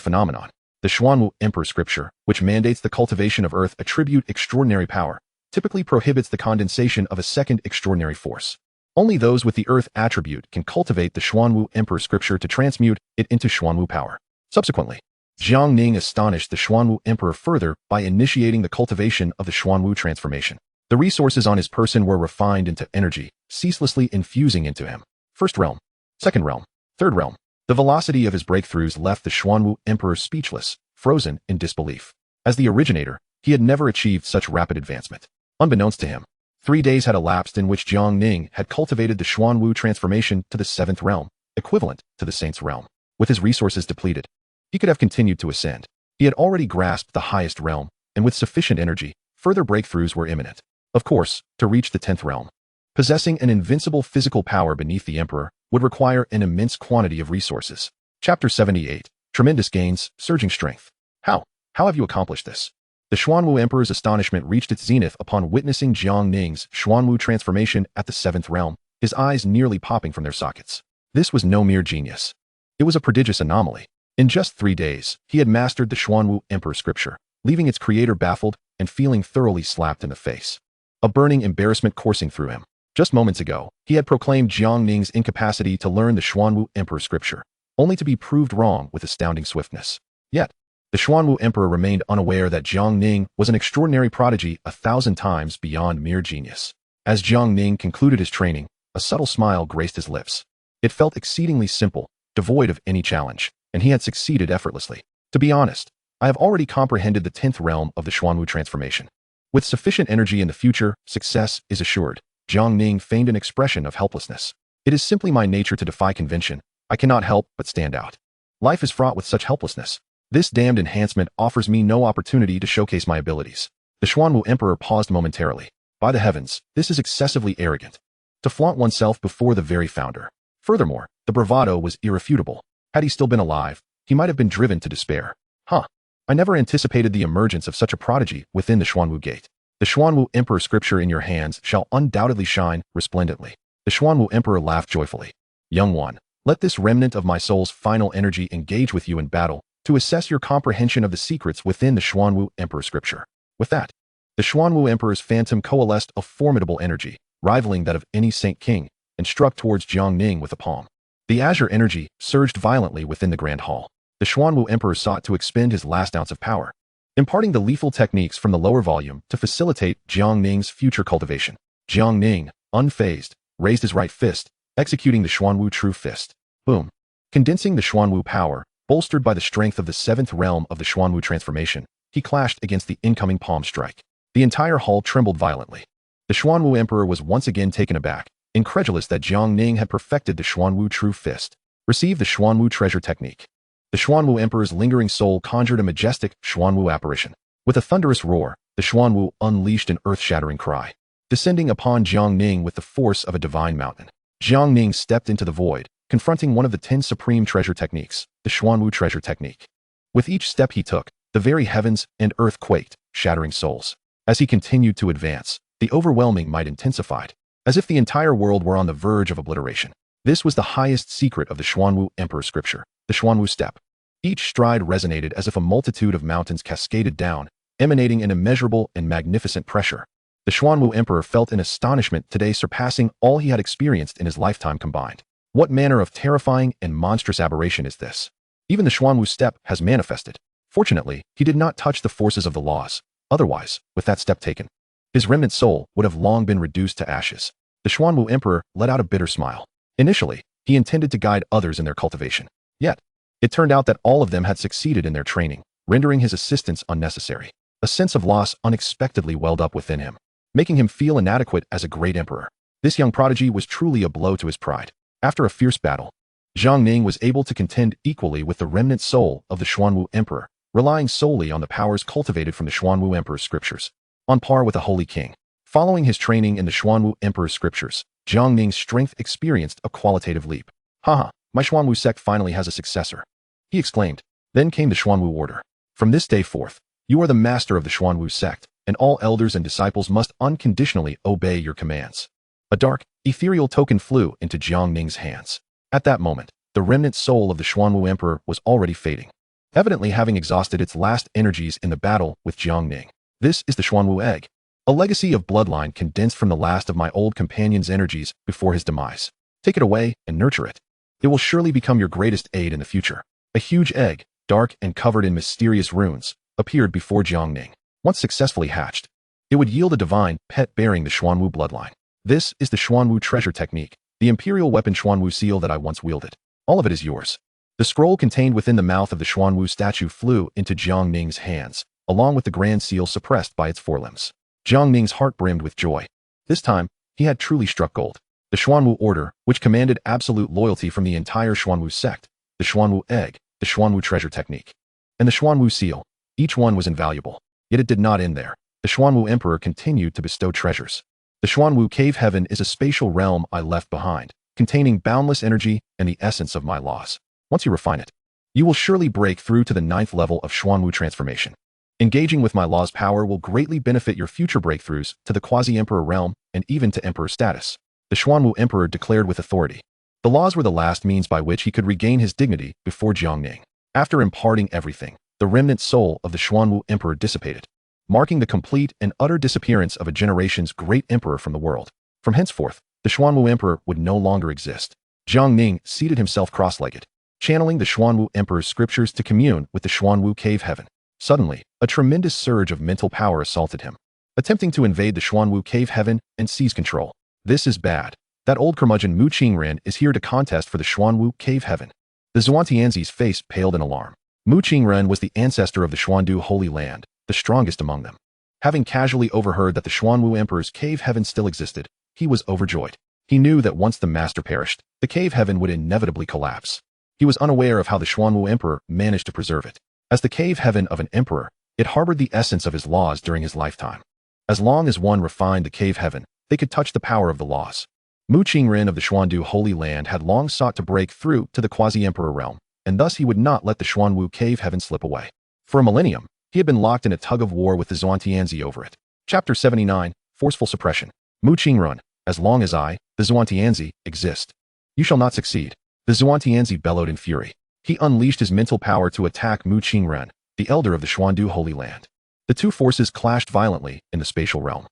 phenomenon. The Xuanwu Emperor scripture, which mandates the cultivation of earth attribute extraordinary power, typically prohibits the condensation of a second extraordinary force. Only those with the earth attribute can cultivate the Xuanwu Emperor scripture to transmute it into Xuanwu power. Subsequently, Jiang Ning astonished the Xuanwu Emperor further by initiating the cultivation of the Xuanwu transformation. The resources on his person were refined into energy, ceaselessly infusing into him. First realm, second realm, third realm. The velocity of his breakthroughs left the Xuanwu Emperor speechless, frozen in disbelief. As the originator, he had never achieved such rapid advancement. Unbeknownst to him, 3 days had elapsed in which Jiang Ning had cultivated the Xuanwu transformation to the 7th realm, equivalent to the Saint's realm. With his resources depleted, he could have continued to ascend. He had already grasped the highest realm, and with sufficient energy, further breakthroughs were imminent. Of course, to reach the 10th realm, possessing an invincible physical power beneath the Emperor would require an immense quantity of resources. Chapter 78. Tremendous gains, surging strength. How have you accomplished this? The Xuanwu Emperor's astonishment reached its zenith upon witnessing Jiang Ning's Xuanwu transformation at the 7th realm, his eyes nearly popping from their sockets. This was no mere genius. It was a prodigious anomaly. In just 3 days, he had mastered the Xuanwu Emperor scripture, leaving its creator baffled and feeling thoroughly slapped in the face. A burning embarrassment coursing through him. Just moments ago, he had proclaimed Jiang Ning's incapacity to learn the Xuanwu Emperor scripture, only to be proved wrong with astounding swiftness. Yet, the Xuanwu Emperor remained unaware that Jiang Ning was an extraordinary prodigy 1,000 times beyond mere genius. As Jiang Ning concluded his training, a subtle smile graced his lips. It felt exceedingly simple, devoid of any challenge, and he had succeeded effortlessly. To be honest, I have already comprehended the 10th realm of the Xuanwu transformation. With sufficient energy in the future, success is assured. Jiang Ning feigned an expression of helplessness. It is simply my nature to defy convention. I cannot help but stand out. Life is fraught with such helplessness. This damned enhancement offers me no opportunity to showcase my abilities. The Xuanwu Emperor paused momentarily. By the heavens, this is excessively arrogant. To flaunt oneself before the very founder. Furthermore, the bravado was irrefutable. Had he still been alive, he might have been driven to despair. I never anticipated the emergence of such a prodigy within the Xuanwu Gate. The Xuanwu Emperor scripture in your hands shall undoubtedly shine resplendently. The Xuanwu Emperor laughed joyfully. Young one, let this remnant of my soul's final energy engage with you in battle to assess your comprehension of the secrets within the Xuanwu Emperor scripture. With that, the Xuanwu Emperor's phantom coalesced a formidable energy, rivaling that of any Saint King, and struck towards Jiang Ning with a palm. The azure energy surged violently within the Grand Hall. The Xuanwu Emperor sought to expend his last ounce of power, imparting the lethal techniques from the lower volume to facilitate Jiang Ning's future cultivation. Jiang Ning, unfazed, raised his right fist, executing the Xuanwu True Fist. Boom. Condensing the Xuanwu power, bolstered by the strength of the 7th realm of the Xuanwu transformation, he clashed against the incoming palm strike. The entire hall trembled violently. The Xuanwu Emperor was once again taken aback, incredulous that Jiang Ning had perfected the Xuanwu True Fist. Receive the Xuanwu treasure technique. The Xuanwu Emperor's lingering soul conjured a majestic Xuanwu apparition. With a thunderous roar, the Xuanwu unleashed an earth-shattering cry, descending upon Jiang Ning with the force of a divine mountain. Jiang Ning stepped into the void, confronting one of the 10 supreme treasure techniques, the Xuanwu treasure technique. With each step he took, the very heavens and earth quaked, shattering souls. As he continued to advance, the overwhelming might intensified, as if the entire world were on the verge of obliteration. This was the highest secret of the Xuanwu Emperor scripture, the Xuanwu step. Each stride resonated as if a multitude of mountains cascaded down, emanating an immeasurable and magnificent pressure. The Xuanwu Emperor felt an astonishment today surpassing all he had experienced in his lifetime combined. What manner of terrifying and monstrous aberration is this? Even the Xuanwu step has manifested. Fortunately, he did not touch the forces of the laws. Otherwise, with that step taken, his remnant soul would have long been reduced to ashes. The Xuanwu Emperor let out a bitter smile. Initially, he intended to guide others in their cultivation. Yet, it turned out that all of them had succeeded in their training, rendering his assistance unnecessary. A sense of loss unexpectedly welled up within him, making him feel inadequate as a great emperor. This young prodigy was truly a blow to his pride. After a fierce battle, Jiang Ning was able to contend equally with the remnant soul of the Xuanwu Emperor, relying solely on the powers cultivated from the Xuanwu Emperor's scriptures. On par with a holy king. Following his training in the Xuanwu Emperor's scriptures, Jiang Ning's strength experienced a qualitative leap. Haha, my Xuanwu sect finally has a successor, he exclaimed. Then came the Xuanwu order. From this day forth, you are the master of the Xuanwu sect, and all elders and disciples must unconditionally obey your commands. A dark, ethereal token flew into Jiang Ning's hands. At that moment, the remnant soul of the Xuanwu Emperor was already fading, evidently having exhausted its last energies in the battle with Jiang Ning. This is the Xuanwu egg, a legacy of bloodline condensed from the last of my old companion's energies before his demise. Take it away and nurture it. It will surely become your greatest aid in the future. A huge egg, dark and covered in mysterious runes, appeared before Jiang Ning. Once successfully hatched, it would yield a divine pet bearing the Xuanwu bloodline. This is the Xuanwu treasure technique, the imperial weapon Xuanwu seal that I once wielded. All of it is yours. The scroll contained within the mouth of the Xuanwu statue flew into Jiang Ning's hands, along with the grand seal suppressed by its forelimbs. Jiang Ning's heart brimmed with joy. This time, he had truly struck gold. The Xuanwu order, which commanded absolute loyalty from the entire Xuanwu sect, the Xuanwu egg, the Xuanwu treasure technique, and the Xuanwu seal, each one was invaluable. Yet it did not end there. The Xuanwu Emperor continued to bestow treasures. The Xuanwu cave heaven is a spatial realm I left behind, containing boundless energy and the essence of my laws. Once you refine it, you will surely break through to the 9th level of Xuanwu transformation. Engaging with my law's power will greatly benefit your future breakthroughs to the quasi-emperor realm and even to emperor status. The Xuanwu Emperor declared with authority. The laws were the last means by which he could regain his dignity before Jiang Ning. After imparting everything, the remnant soul of the Xuanwu Emperor dissipated, marking the complete and utter disappearance of a generation's great emperor from the world. From henceforth, the Xuanwu Emperor would no longer exist. Jiang Ning seated himself cross-legged, channeling the Xuanwu Emperor's scriptures to commune with the Xuanwu cave heaven. Suddenly, a tremendous surge of mental power assaulted him, attempting to invade the Xuanwu cave heaven and seize control. This is bad. That old curmudgeon Mu Qingren is here to contest for the Xuanwu cave heaven. The Xuantianzi's face paled in alarm. Mu Qingren was the ancestor of the Xuandu Holy Land, the strongest among them. Having casually overheard that the Xuanwu Emperor's cave heaven still existed, he was overjoyed. He knew that once the master perished, the cave heaven would inevitably collapse. He was unaware of how the Xuanwu Emperor managed to preserve it. As the cave heaven of an emperor, it harbored the essence of his laws during his lifetime. As long as one refined the cave heaven, they could touch the power of the laws. Mu Qingren of the Xuandu Holy Land had long sought to break through to the quasi-emperor realm, and thus he would not let the Xuanwu cave heaven slip away. For a millennium, he had been locked in a tug-of-war with the Xuantianzi over it. Chapter 79, Forceful Suppression. Mu Qingren, as long as I, the Xuantianzi, exist, you shall not succeed. The Xuantianzi bellowed in fury. He unleashed his mental power to attack Mu Qingren, the elder of the Xuandu Holy Land. The two forces clashed violently in the spatial realm.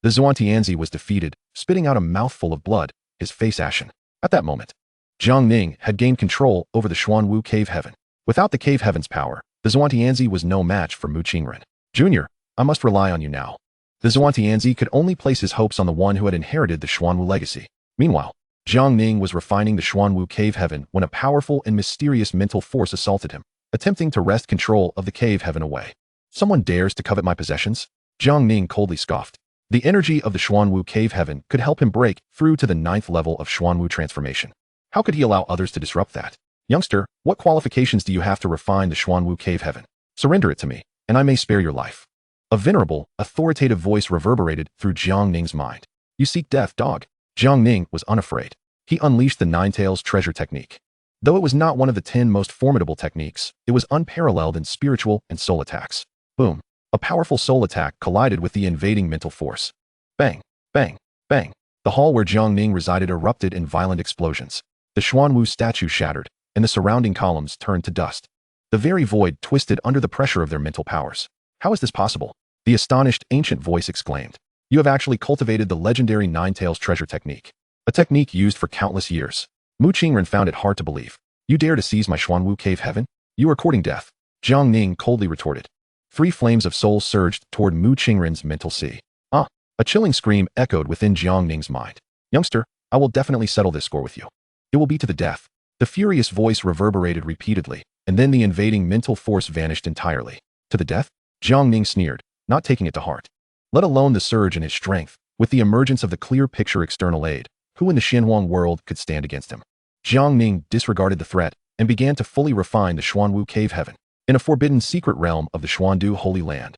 The Xuantianzi was defeated, spitting out a mouthful of blood, his face ashen. At that moment, Jiang Ning had gained control over the Xuanwu cave heaven. Without the cave heaven's power, the Xuantianzi was no match for Mu Qingren. Junior, I must rely on you now. The Xuantianzi could only place his hopes on the one who had inherited the Xuanwu legacy. Meanwhile, Jiang Ning was refining the Xuanwu cave heaven when a powerful and mysterious mental force assaulted him, attempting to wrest control of the cave heaven away. Someone dares to covet my possessions? Jiang Ning coldly scoffed. The energy of the Xuanwu cave heaven could help him break through to the 9th level of Xuanwu transformation. How could he allow others to disrupt that? Youngster, what qualifications do you have to refine the Xuanwu cave heaven? Surrender it to me, and I may spare your life. A venerable, authoritative voice reverberated through Jiang Ning's mind. You seek death, dog. Jiang Ning was unafraid. He unleashed the Nine-Tails treasure technique. Though it was not one of the 10 most formidable techniques, it was unparalleled in spiritual and soul attacks. Boom. A powerful soul attack collided with the invading mental force. Bang, bang, bang. The hall where Jiang Ning resided erupted in violent explosions. The Xuanwu statue shattered, and the surrounding columns turned to dust. The very void twisted under the pressure of their mental powers. How is this possible? The astonished ancient voice exclaimed. You have actually cultivated the legendary Nine-Tails treasure technique. A technique used for countless years. Mu Qingren found it hard to believe. You dare to seize my Xuanwu cave heaven? You are courting death. Jiang Ning coldly retorted. 3 flames of soul surged toward Mu Qingren's mental sea. Ah! A chilling scream echoed within Jiang Ning's mind. Youngster, I will definitely settle this score with you. It will be to the death. The furious voice reverberated repeatedly, and then the invading mental force vanished entirely. To the death? Jiang Ning sneered, not taking it to heart. Let alone the surge in his strength, with the emergence of the clear picture external aid, who in the Xinhuang world could stand against him? Jiang Ning disregarded the threat and began to fully refine the Xuanwu cave heaven in a forbidden secret realm of the Xuandu Holy Land.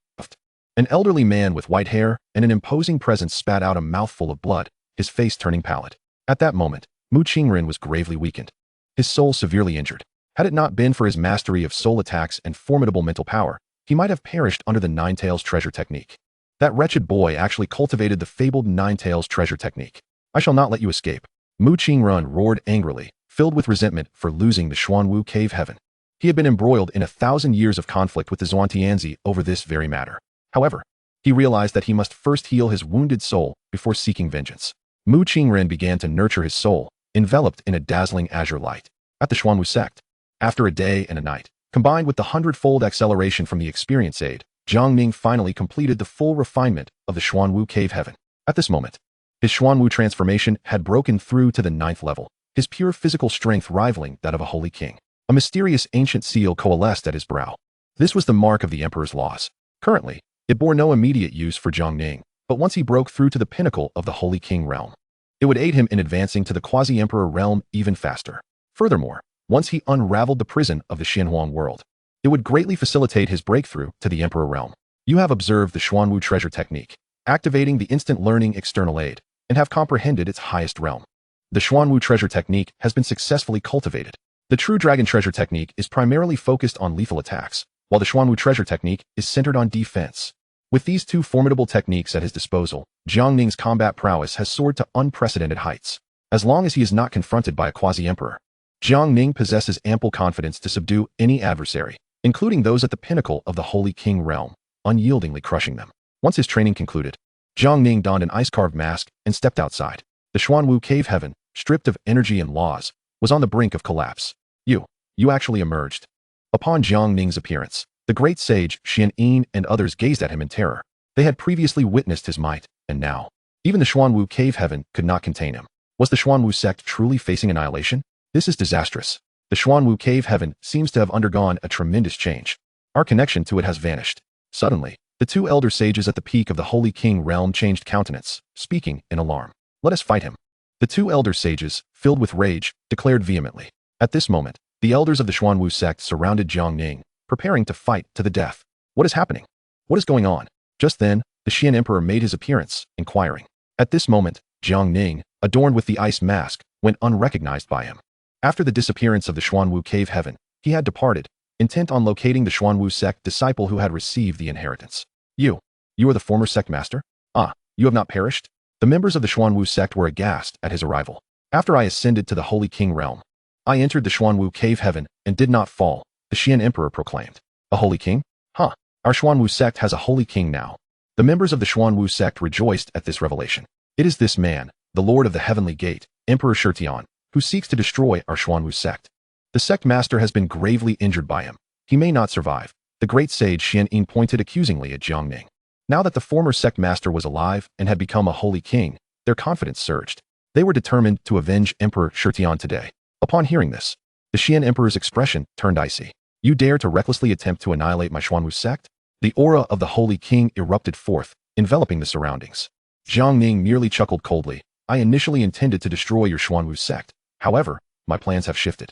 An elderly man with white hair and an imposing presence spat out a mouthful of blood, his face turning pallid. At that moment, Mu Qingren was gravely weakened, his soul severely injured. Had it not been for his mastery of soul attacks and formidable mental power, he might have perished under the Nine-Tails treasure technique. That wretched boy actually cultivated the fabled Nine-Tails treasure technique. I shall not let you escape. Mu Qingren roared angrily, filled with resentment for losing the Xuanwu cave heaven. He had been embroiled in 1,000 years of conflict with the Xuantianzi over this very matter. However, he realized that he must first heal his wounded soul before seeking vengeance. Mu Qingren began to nurture his soul, enveloped in a dazzling azure light. At the Xuanwu sect, after a day and a night, combined with the 100-fold acceleration from the experience aid, Jiang Ning finally completed the full refinement of the Xuanwu cave heaven. At this moment, his Xuanwu transformation had broken through to the 9th level, his pure physical strength rivaling that of a holy king. A mysterious ancient seal coalesced at his brow. This was the mark of the Emperor's laws. Currently, it bore no immediate use for Jiang Ning, but once he broke through to the pinnacle of the Holy King realm, it would aid him in advancing to the quasi-emperor realm even faster. Furthermore, once he unraveled the prison of the Xinhuang world, it would greatly facilitate his breakthrough to the emperor realm. You have observed the Xuanwu treasure technique, activating the instant learning external aid, and have comprehended its highest realm. The Xuanwu treasure technique has been successfully cultivated. The True Dragon treasure technique is primarily focused on lethal attacks, while the Xuanwu treasure technique is centered on defense. With these 2 formidable techniques at his disposal, Jiang Ning's combat prowess has soared to unprecedented heights. As long as he is not confronted by a quasi-emperor, Jiang Ning possesses ample confidence to subdue any adversary, including those at the pinnacle of the Holy King realm, unyieldingly crushing them. Once his training concluded, Jiang Ning donned an ice-carved mask and stepped outside. The Xuanwu cave heaven, stripped of energy and laws, was on the brink of collapse. You actually emerged. Upon Jiang Ning's appearance, the great sage Xian Yin and others gazed at him in terror. They had previously witnessed his might, and now, even the Xuanwu cave heaven could not contain him. Was the Xuanwu sect truly facing annihilation? This is disastrous. The Xuanwu cave heaven seems to have undergone a tremendous change. Our connection to it has vanished. Suddenly, the 2 elder sages at the peak of the Holy King realm changed countenance, speaking in alarm. Let us fight him. The 2 elder sages, filled with rage, declared vehemently. At this moment, the elders of the Xuanwu sect surrounded Jiang Ning, preparing to fight to the death. What is happening? What is going on? Just then, the Xian emperor made his appearance, inquiring. At this moment, Jiang Ning, adorned with the ice mask, went unrecognized by him. After the disappearance of the Xuanwu cave heaven, he had departed, intent on locating the Xuanwu sect disciple who had received the inheritance. You are the former sect master? Ah, you have not perished? The members of the Xuanwu sect were aghast at his arrival. After I ascended to the Holy King realm, I entered the Xuanwu cave heaven and did not fall, the Xian emperor proclaimed. A holy king? Huh. Our Xuanwu sect has a holy king now. The members of the Xuanwu sect rejoiced at this revelation. It is this man, the Lord of the Heavenly Gate, Emperor Shitian, who seeks to destroy our Xuanwu sect. The sect master has been gravely injured by him. He may not survive. The great sage Xian Yin pointed accusingly at Jiang Ning. Now that the former sect master was alive and had become a holy king, their confidence surged. They were determined to avenge Emperor Shitian today. Upon hearing this, the Xian emperor's expression turned icy. You dare to recklessly attempt to annihilate my Xuanwu sect? The aura of the holy king erupted forth, enveloping the surroundings. Jiang Ning merely chuckled coldly. I initially intended to destroy your Xuanwu sect. However, my plans have shifted.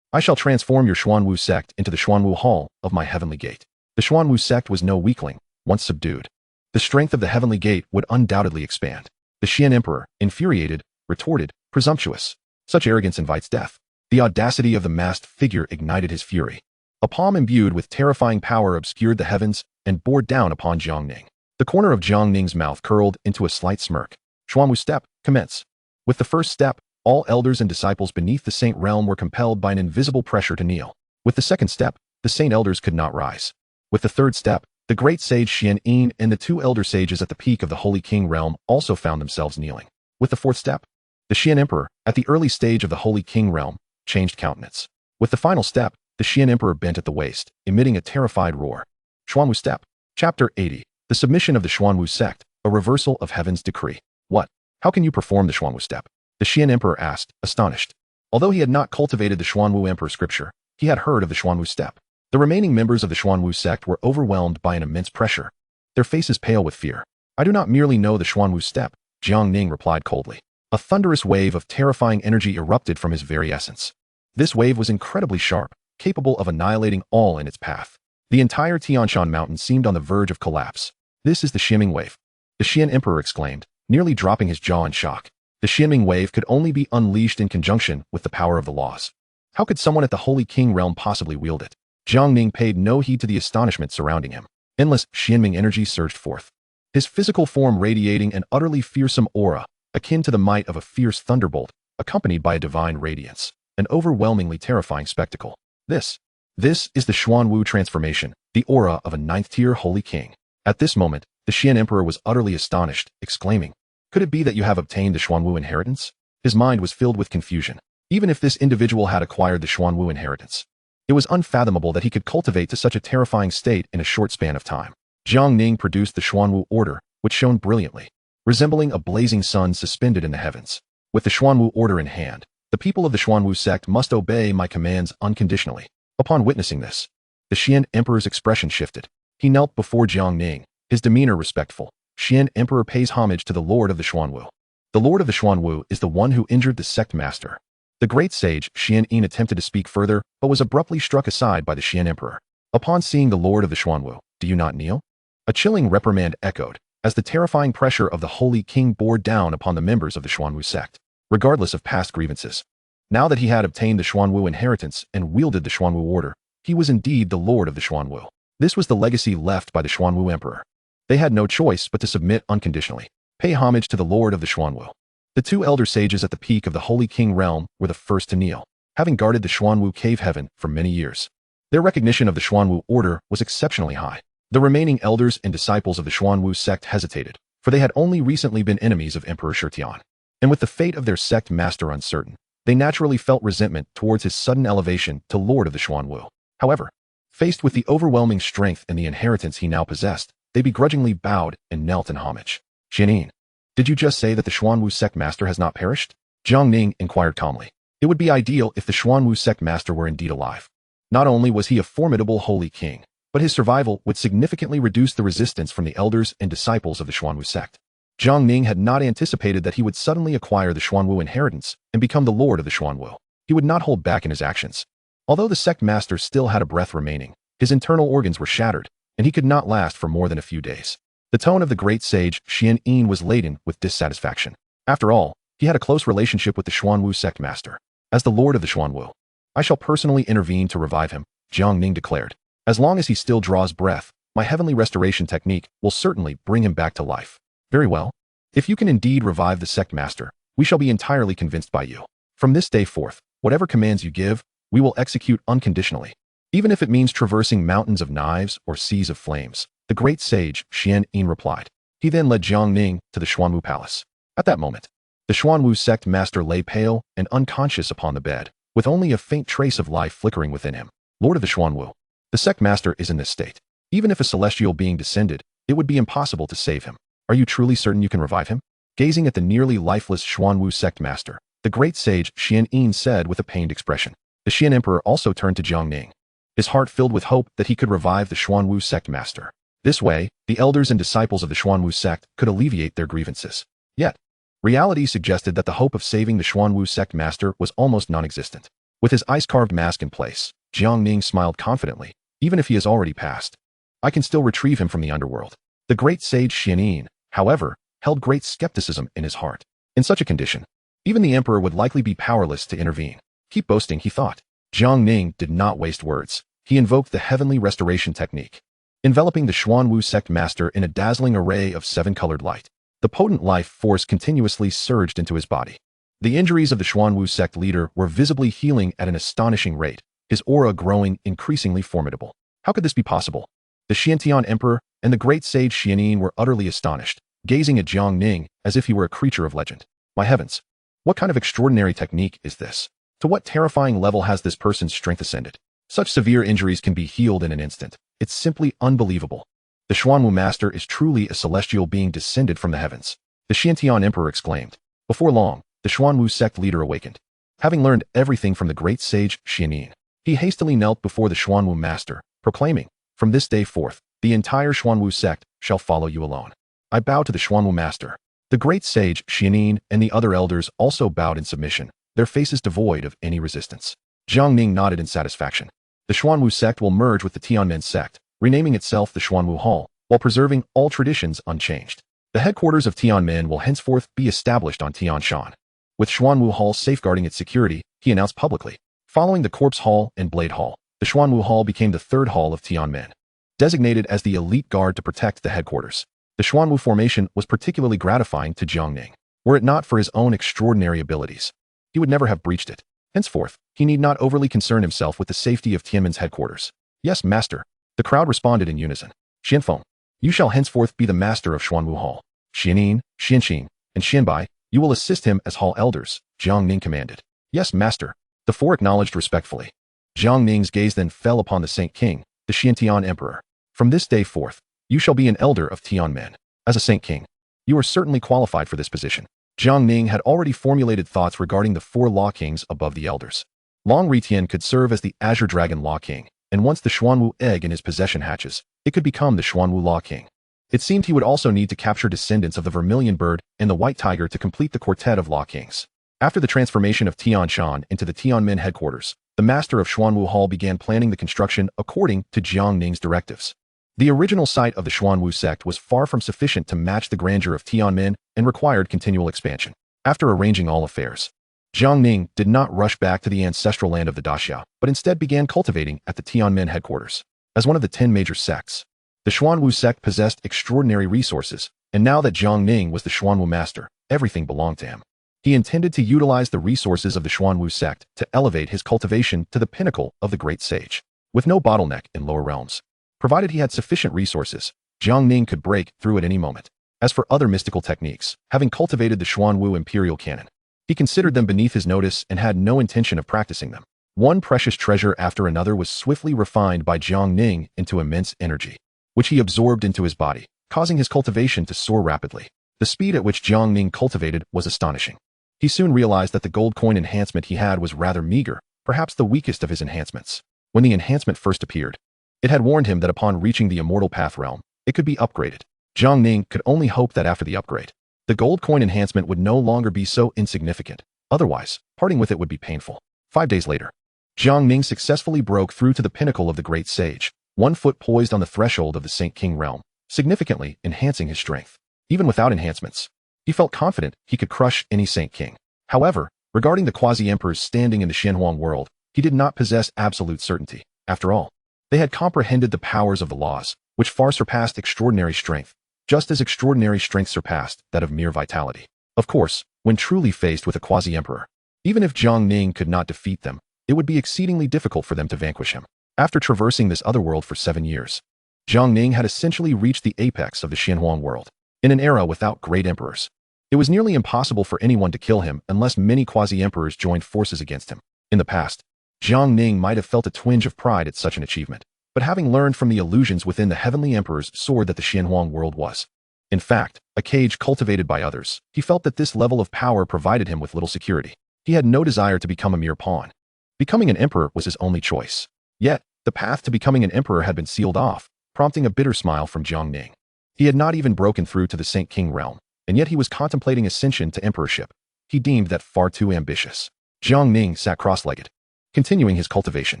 I shall transform your Xuanwu sect into the Xuanwu Hall of my heavenly gate. The Xuanwu sect was no weakling, once subdued. The strength of the heavenly gate would undoubtedly expand. The Xian Emperor, infuriated, retorted, presumptuous. Such arrogance invites death. The audacity of the masked figure ignited his fury. A palm imbued with terrifying power obscured the heavens and bore down upon Jiang Ning. The corner of Jiang Ning's mouth curled into a slight smirk. Xuanwu step, commence. With the first step, all elders and disciples beneath the saint realm were compelled by an invisible pressure to kneel. With the second step, the saint elders could not rise. With the third step, the great sage Jiang Ning and the two elder sages at the peak of the Holy King realm also found themselves kneeling. With the fourth step, the Xian Emperor, at the early stage of the Holy King realm, changed countenance. With the final step, the Xian Emperor bent at the waist, emitting a terrified roar. Xuanwu step. Chapter 80. The submission of the Xuanwu sect, a reversal of heaven's decree. What? How can you perform the Xuanwu step? The Xian Emperor asked, astonished. Although he had not cultivated the Xuanwu Emperor scripture, he had heard of the Xuanwu step. The remaining members of the Xuanwu sect were overwhelmed by an immense pressure. Their faces pale with fear. I do not merely know the Xuanwu step, Jiang Ning replied coldly. A thunderous wave of terrifying energy erupted from his very essence. This wave was incredibly sharp, capable of annihilating all in its path. The entire Tianshan mountain seemed on the verge of collapse. This is the Xianming wave. The Xian Emperor exclaimed, nearly dropping his jaw in shock. The Xianming wave could only be unleashed in conjunction with the power of the laws. How could someone at the Holy King realm possibly wield it? Jiang Ning paid no heed to the astonishment surrounding him. Endless Xianming energy surged forth. His physical form radiating an utterly fearsome aura, akin to the might of a fierce thunderbolt, accompanied by a divine radiance. An overwhelmingly terrifying spectacle. This is the Xuanwu transformation, the aura of a ninth-tier Holy King. At this moment, the Xian Emperor was utterly astonished, exclaiming, could it be that you have obtained the Xuanwu inheritance? His mind was filled with confusion. Even if this individual had acquired the Xuanwu inheritance, it was unfathomable that he could cultivate to such a terrifying state in a short span of time. Jiang Ning produced the Xuanwu order, which shone brilliantly, resembling a blazing sun suspended in the heavens. With the Xuanwu order in hand, the people of the Xuanwu sect must obey my commands unconditionally. Upon witnessing this, the Xian Emperor's expression shifted. He knelt before Jiang Ning, his demeanor respectful. Xian Emperor pays homage to the Lord of the Xuanwu. The Lord of the Xuanwu is the one who injured the sect master. The great sage Jiang Ning attempted to speak further, but was abruptly struck aside by the Xian Emperor. Upon seeing the Lord of the Xuanwu, do you not kneel? A chilling reprimand echoed, as the terrifying pressure of the Holy King bore down upon the members of the Xuanwu sect, regardless of past grievances. Now that he had obtained the Xuanwu inheritance and wielded the Xuanwu order, he was indeed the Lord of the Xuanwu. This was the legacy left by the Xuanwu Emperor. They had no choice but to submit unconditionally, pay homage to the Lord of the Xuanwu. The two elder sages at the peak of the Holy King realm were the first to kneel, having guarded the Xuanwu cave heaven for many years. Their recognition of the Xuanwu order was exceptionally high. The remaining elders and disciples of the Xuanwu sect hesitated, for they had only recently been enemies of Emperor Shitian. And with the fate of their sect master uncertain, they naturally felt resentment towards his sudden elevation to Lord of the Xuanwu. However, faced with the overwhelming strength and the inheritance he now possessed, they begrudgingly bowed and knelt in homage. Xianin, did you just say that the Xuanwu sect master has not perished? Jiang Ning inquired calmly. It would be ideal if the Xuanwu sect master were indeed alive. Not only was he a formidable Holy King, but his survival would significantly reduce the resistance from the elders and disciples of the Xuanwu sect. Jiang Ning had not anticipated that he would suddenly acquire the Xuanwu inheritance and become the Lord of the Xuanwu. He would not hold back in his actions. Although the sect master still had a breath remaining, his internal organs were shattered, and he could not last for more than a few days. The tone of the great sage Jiang Ning was laden with dissatisfaction. After all, he had a close relationship with the Xuanwu sect master. As the Lord of the Xuanwu, I shall personally intervene to revive him, Jiang Ning declared. As long as he still draws breath, my heavenly restoration technique will certainly bring him back to life. Very well. If you can indeed revive the sect master, we shall be entirely convinced by you. From this day forth, whatever commands you give, we will execute unconditionally. Even if it means traversing mountains of knives or seas of flames, the great sage Jiang Ning replied. He then led Jiang Ning to the Xuanwu palace. At that moment, the Xuanwu sect master lay pale and unconscious upon the bed, with only a faint trace of life flickering within him. Lord of the Xuanwu, the sect master is in this state. Even if a celestial being descended, it would be impossible to save him. Are you truly certain you can revive him? Gazing at the nearly lifeless Xuanwu sect master, the great sage Jiang Ning said with a pained expression. The Xian Emperor also turned to Jiang Ning, his heart filled with hope that he could revive the Xuanwu sect master. This way, the elders and disciples of the Xuanwu sect could alleviate their grievances. Yet, reality suggested that the hope of saving the Xuanwu sect master was almost non-existent. With his ice-carved mask in place, Jiang Ning smiled confidently. Even if he has already passed, I can still retrieve him from the underworld. The great sage Xianin, however, held great skepticism in his heart. In such a condition, even the emperor would likely be powerless to intervene. Keep boasting, he thought. Jiang Ning did not waste words. He invoked the heavenly restoration technique, enveloping the Xuanwu sect master in a dazzling array of 7-colored light. The potent life force continuously surged into his body. The injuries of the Xuanwu sect leader were visibly healing at an astonishing rate, his aura growing increasingly formidable. How could this be possible? The Xiantian emperor and the great sage Xianin were utterly astonished, gazing at Jiang Ning as if he were a creature of legend. My heavens! What kind of extraordinary technique is this? To what terrifying level has this person's strength ascended? Such severe injuries can be healed in an instant. It's simply unbelievable. The Xuanwu master is truly a celestial being descended from the heavens. The Xiantian emperor exclaimed. Before long, the Xuanwu sect leader awakened. Having learned everything from the great sage Xianin, he hastily knelt before the Xuanwu master, proclaiming, "From this day forth, the entire Xuanwu sect shall follow you alone." I bow to the Xuanwu master. The great sage Xianin and the other elders also bowed in submission, their faces devoid of any resistance. Jiang Ning nodded in satisfaction. The Xuanwu sect will merge with the Tianmen sect, renaming itself the Xuanwu Hall, while preserving all traditions unchanged. The headquarters of Tianmen will henceforth be established on Tianshan. With Xuanwu Hall safeguarding its security, he announced publicly. Following the Corpse Hall and Blade Hall, the Xuanwu Hall became the third hall of Tianmen, designated as the elite guard to protect the headquarters. The Xuanwu formation was particularly gratifying to Jiang Ning. Were it not for his own extraordinary abilities, he would never have breached it. Henceforth, he need not overly concern himself with the safety of Tianmen's headquarters. Yes, master. The crowd responded in unison. Xianfeng, you shall henceforth be the master of Xuanwu Hall. Xianin, Xianxin, and Xianbai, you will assist him as hall elders, Jiang Ning commanded. Yes, master. The four acknowledged respectfully. Jiang Ning's gaze then fell upon the Saint King, the Xiantian emperor. From this day forth, you shall be an elder of Tianmen. As a Saint King, you are certainly qualified for this position. Jiang Ning had already formulated thoughts regarding the 4 law kings above the elders. Long Ritian could serve as the Azure Dragon Law King, and once the Xuanwu egg in his possession hatches, it could become the Xuanwu Law King. It seemed he would also need to capture descendants of the Vermilion Bird and the White Tiger to complete the quartet of Law Kings. After the transformation of Tianshan into the Tianmen headquarters, the master of Xuanwu Hall began planning the construction according to Jiang Ning's directives. The original site of the Xuanwu sect was far from sufficient to match the grandeur of Tianmen and required continual expansion. After arranging all affairs, Jiang Ning did not rush back to the ancestral land of the Daxia, but instead began cultivating at the Tianmen headquarters. As one of the 10 major sects, the Xuanwu sect possessed extraordinary resources, and now that Jiang Ning was the Xuanwu master, everything belonged to him. He intended to utilize the resources of the Xuanwu sect to elevate his cultivation to the pinnacle of the great sage, with no bottleneck in lower realms. Provided he had sufficient resources, Jiang Ning could break through at any moment. As for other mystical techniques, having cultivated the Xuanwu imperial canon, he considered them beneath his notice and had no intention of practicing them. One precious treasure after another was swiftly refined by Jiang Ning into immense energy, which he absorbed into his body, causing his cultivation to soar rapidly. The speed at which Jiang Ning cultivated was astonishing. He soon realized that the gold coin enhancement he had was rather meager, perhaps the weakest of his enhancements. When the enhancement first appeared, it had warned him that upon reaching the immortal path realm, it could be upgraded. Jiang Ning could only hope that after the upgrade, the gold coin enhancement would no longer be so insignificant. Otherwise, parting with it would be painful. 5 days later, Jiang Ning successfully broke through to the pinnacle of the great sage, 1 foot poised on the threshold of the Saint King realm, significantly enhancing his strength. Even without enhancements, he felt confident he could crush any Saint King. However, regarding the quasi-emperors standing in the Shenhuang world, he did not possess absolute certainty. After all, they had comprehended the powers of the laws, which far surpassed extraordinary strength, just as extraordinary strength surpassed that of mere vitality. Of course, when truly faced with a quasi-emperor, even if Jiang Ning could not defeat them, it would be exceedingly difficult for them to vanquish him. After traversing this other world for 7 years, Jiang Ning had essentially reached the apex of the Shenhuang world. In an era without great emperors, it was nearly impossible for anyone to kill him unless many quasi-emperors joined forces against him. In the past, Jiang Ning might have felt a twinge of pride at such an achievement, but having learned from the illusions within the heavenly emperors soared that the Shenhuang world was, in fact, a cage cultivated by others, he felt that this level of power provided him with little security. He had no desire to become a mere pawn. Becoming an emperor was his only choice. Yet, the path to becoming an emperor had been sealed off, prompting a bitter smile from Jiang Ning. He had not even broken through to the Saint King realm, and yet he was contemplating ascension to emperorship. He deemed that far too ambitious. Jiang Ning sat cross-legged, Continuing his cultivation,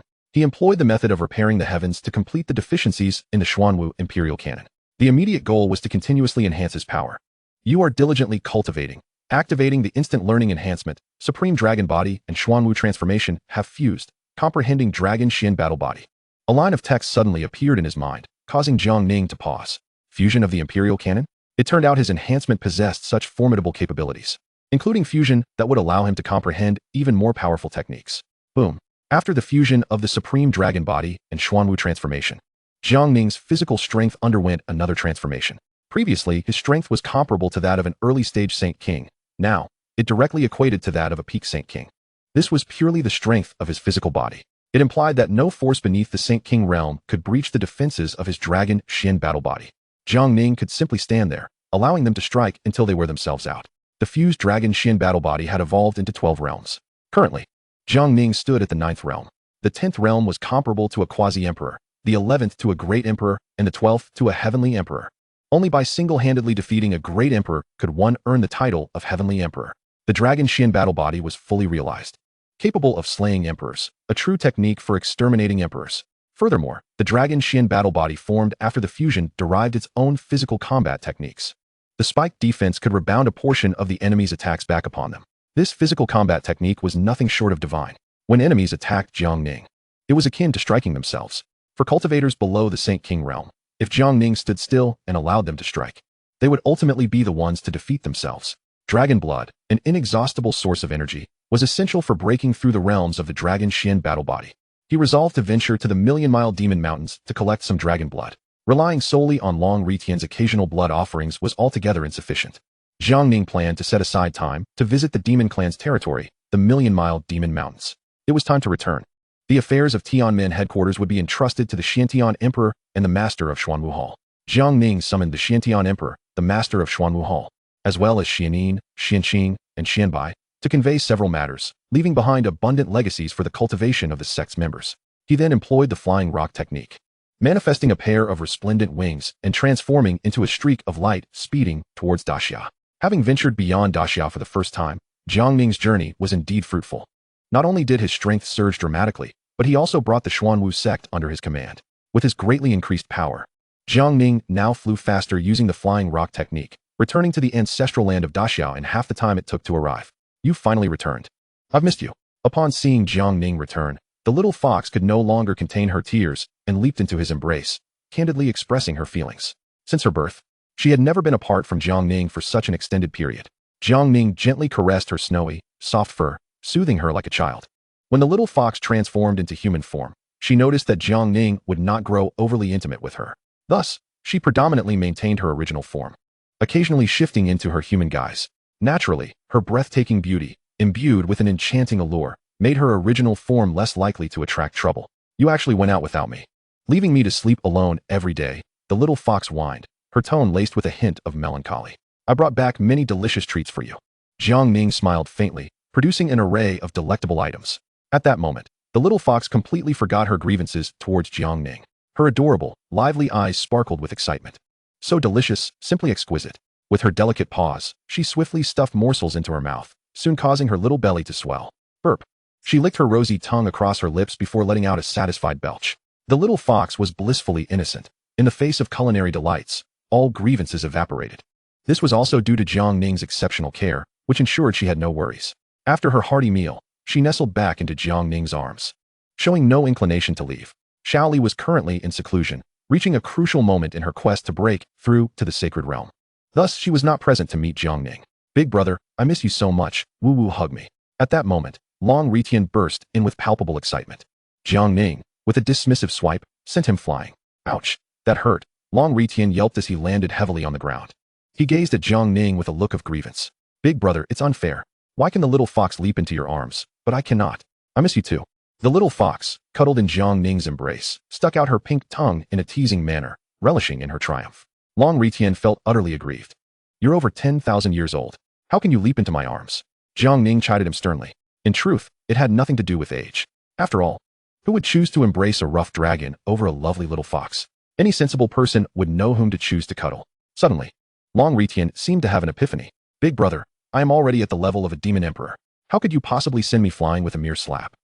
he employed the method of repairing the heavens to complete the deficiencies in the Xuanwu imperial canon. The immediate goal was to continuously enhance his power. You are diligently cultivating. Activating the instant learning enhancement, Supreme Dragon Body and Xuanwu transformation have fused, comprehending Dragon Xian Battle Body. A line of text suddenly appeared in his mind, causing Jiang Ning to pause. Fusion of the imperial canon? It turned out his enhancement possessed such formidable capabilities, including fusion that would allow him to comprehend even more powerful techniques. Boom. After the fusion of the Supreme Dragon Body and Xuanwu transformation, Jiang Ning's physical strength underwent another transformation. Previously, his strength was comparable to that of an early-stage Saint King. Now, it directly equated to that of a peak Saint King. This was purely the strength of his physical body. It implied that no force beneath the Saint King realm could breach the defenses of his Dragon Xian Battle Body. Jiang Ning could simply stand there, allowing them to strike until they wear themselves out. The fused Dragon Xian Battle Body had evolved into 12 realms. Currently, Jiang Ning stood at the 9th realm. The 10th realm was comparable to a quasi-emperor, the 11th to a great emperor, and the 12th to a heavenly emperor. Only by single-handedly defeating a great emperor could one earn the title of heavenly emperor. The Dragon Xian Battle Body was fully realized, capable of slaying emperors, a true technique for exterminating emperors. Furthermore, the Dragon Xian Battle Body formed after the fusion derived its own physical combat techniques. The spiked defense could rebound a portion of the enemy's attacks back upon them. This physical combat technique was nothing short of divine. When enemies attacked Jiang Ning, it was akin to striking themselves. For cultivators below the Saint King realm, if Jiang Ning stood still and allowed them to strike, they would ultimately be the ones to defeat themselves. Dragon blood, an inexhaustible source of energy, was essential for breaking through the realms of the Dragon Xian Battle Body. He resolved to venture to the million-mile demon mountains to collect some dragon blood. Relying solely on Long Retian's occasional blood offerings was altogether insufficient. Jiang Ning planned to set aside time to visit the demon clan's territory, the million-mile demon mountains. It was time to return. The affairs of Tianmen headquarters would be entrusted to the Xiantian Emperor and the Master of Xuanwu Hall. Jiang Ning summoned the Xiantian Emperor, the Master of Xuanwu Hall, as well as Xianin, Xianqing, and Xianbai, to convey several matters, leaving behind abundant legacies for the cultivation of the sect's members. He then employed the flying rock technique, manifesting a pair of resplendent wings and transforming into a streak of light speeding towards Daxia. Having ventured beyond Daxia for the first time, Jiang Ning's journey was indeed fruitful. Not only did his strength surge dramatically, but he also brought the Xuanwu sect under his command. With his greatly increased power, Jiang Ning now flew faster using the flying rock technique, returning to the ancestral land of Daxia in half the time it took to arrive. You finally returned. I've missed you. Upon seeing Jiang Ning return, the little fox could no longer contain her tears and leaped into his embrace, candidly expressing her feelings. Since her birth, she had never been apart from Jiang Ning for such an extended period. Jiang Ning gently caressed her snowy, soft fur, soothing her like a child. When the little fox transformed into human form, she noticed that Jiang Ning would not grow overly intimate with her. Thus, she predominantly maintained her original form, occasionally shifting into her human guise. Naturally, her breathtaking beauty, imbued with an enchanting allure, made her original form less likely to attract trouble. You actually went out without me, leaving me to sleep alone every day, the little fox whined, her tone laced with a hint of melancholy. I brought back many delicious treats for you. Jiang Ning smiled faintly, producing an array of delectable items. At that moment, the little fox completely forgot her grievances towards Jiang Ning. Her adorable, lively eyes sparkled with excitement. So delicious, simply exquisite. With her delicate paws, she swiftly stuffed morsels into her mouth, soon causing her little belly to swell. Burp. She licked her rosy tongue across her lips before letting out a satisfied belch. The little fox was blissfully innocent. In the face of culinary delights, all grievances evaporated. This was also due to Jiang Ning's exceptional care, which ensured she had no worries. After her hearty meal, she nestled back into Jiang Ning's arms. Showing no inclination to leave, Xiaoli was currently in seclusion, reaching a crucial moment in her quest to break through to the sacred realm. Thus, she was not present to meet Jiang Ning. Big brother, I miss you so much, Wu hugged me. At that moment, Long Retian burst in with palpable excitement. Jiang Ning, with a dismissive swipe, sent him flying. Ouch, that hurt. Long Retian yelped as he landed heavily on the ground. He gazed at Jiang Ning with a look of grievance. Big brother, it's unfair. Why can the little fox leap into your arms, but I cannot? I miss you too. The little fox, cuddled in Jiang Ning's embrace, stuck out her pink tongue in a teasing manner, relishing in her triumph. Long Retian felt utterly aggrieved. You're over 10,000 years old. How can you leap into my arms? Jiang Ning chided him sternly. In truth, it had nothing to do with age. After all, who would choose to embrace a rough dragon over a lovely little fox? Any sensible person would know whom to choose to cuddle. Suddenly, Long Retian seemed to have an epiphany. Big brother, I am already at the level of a demon emperor. How could you possibly send me flying with a mere slap?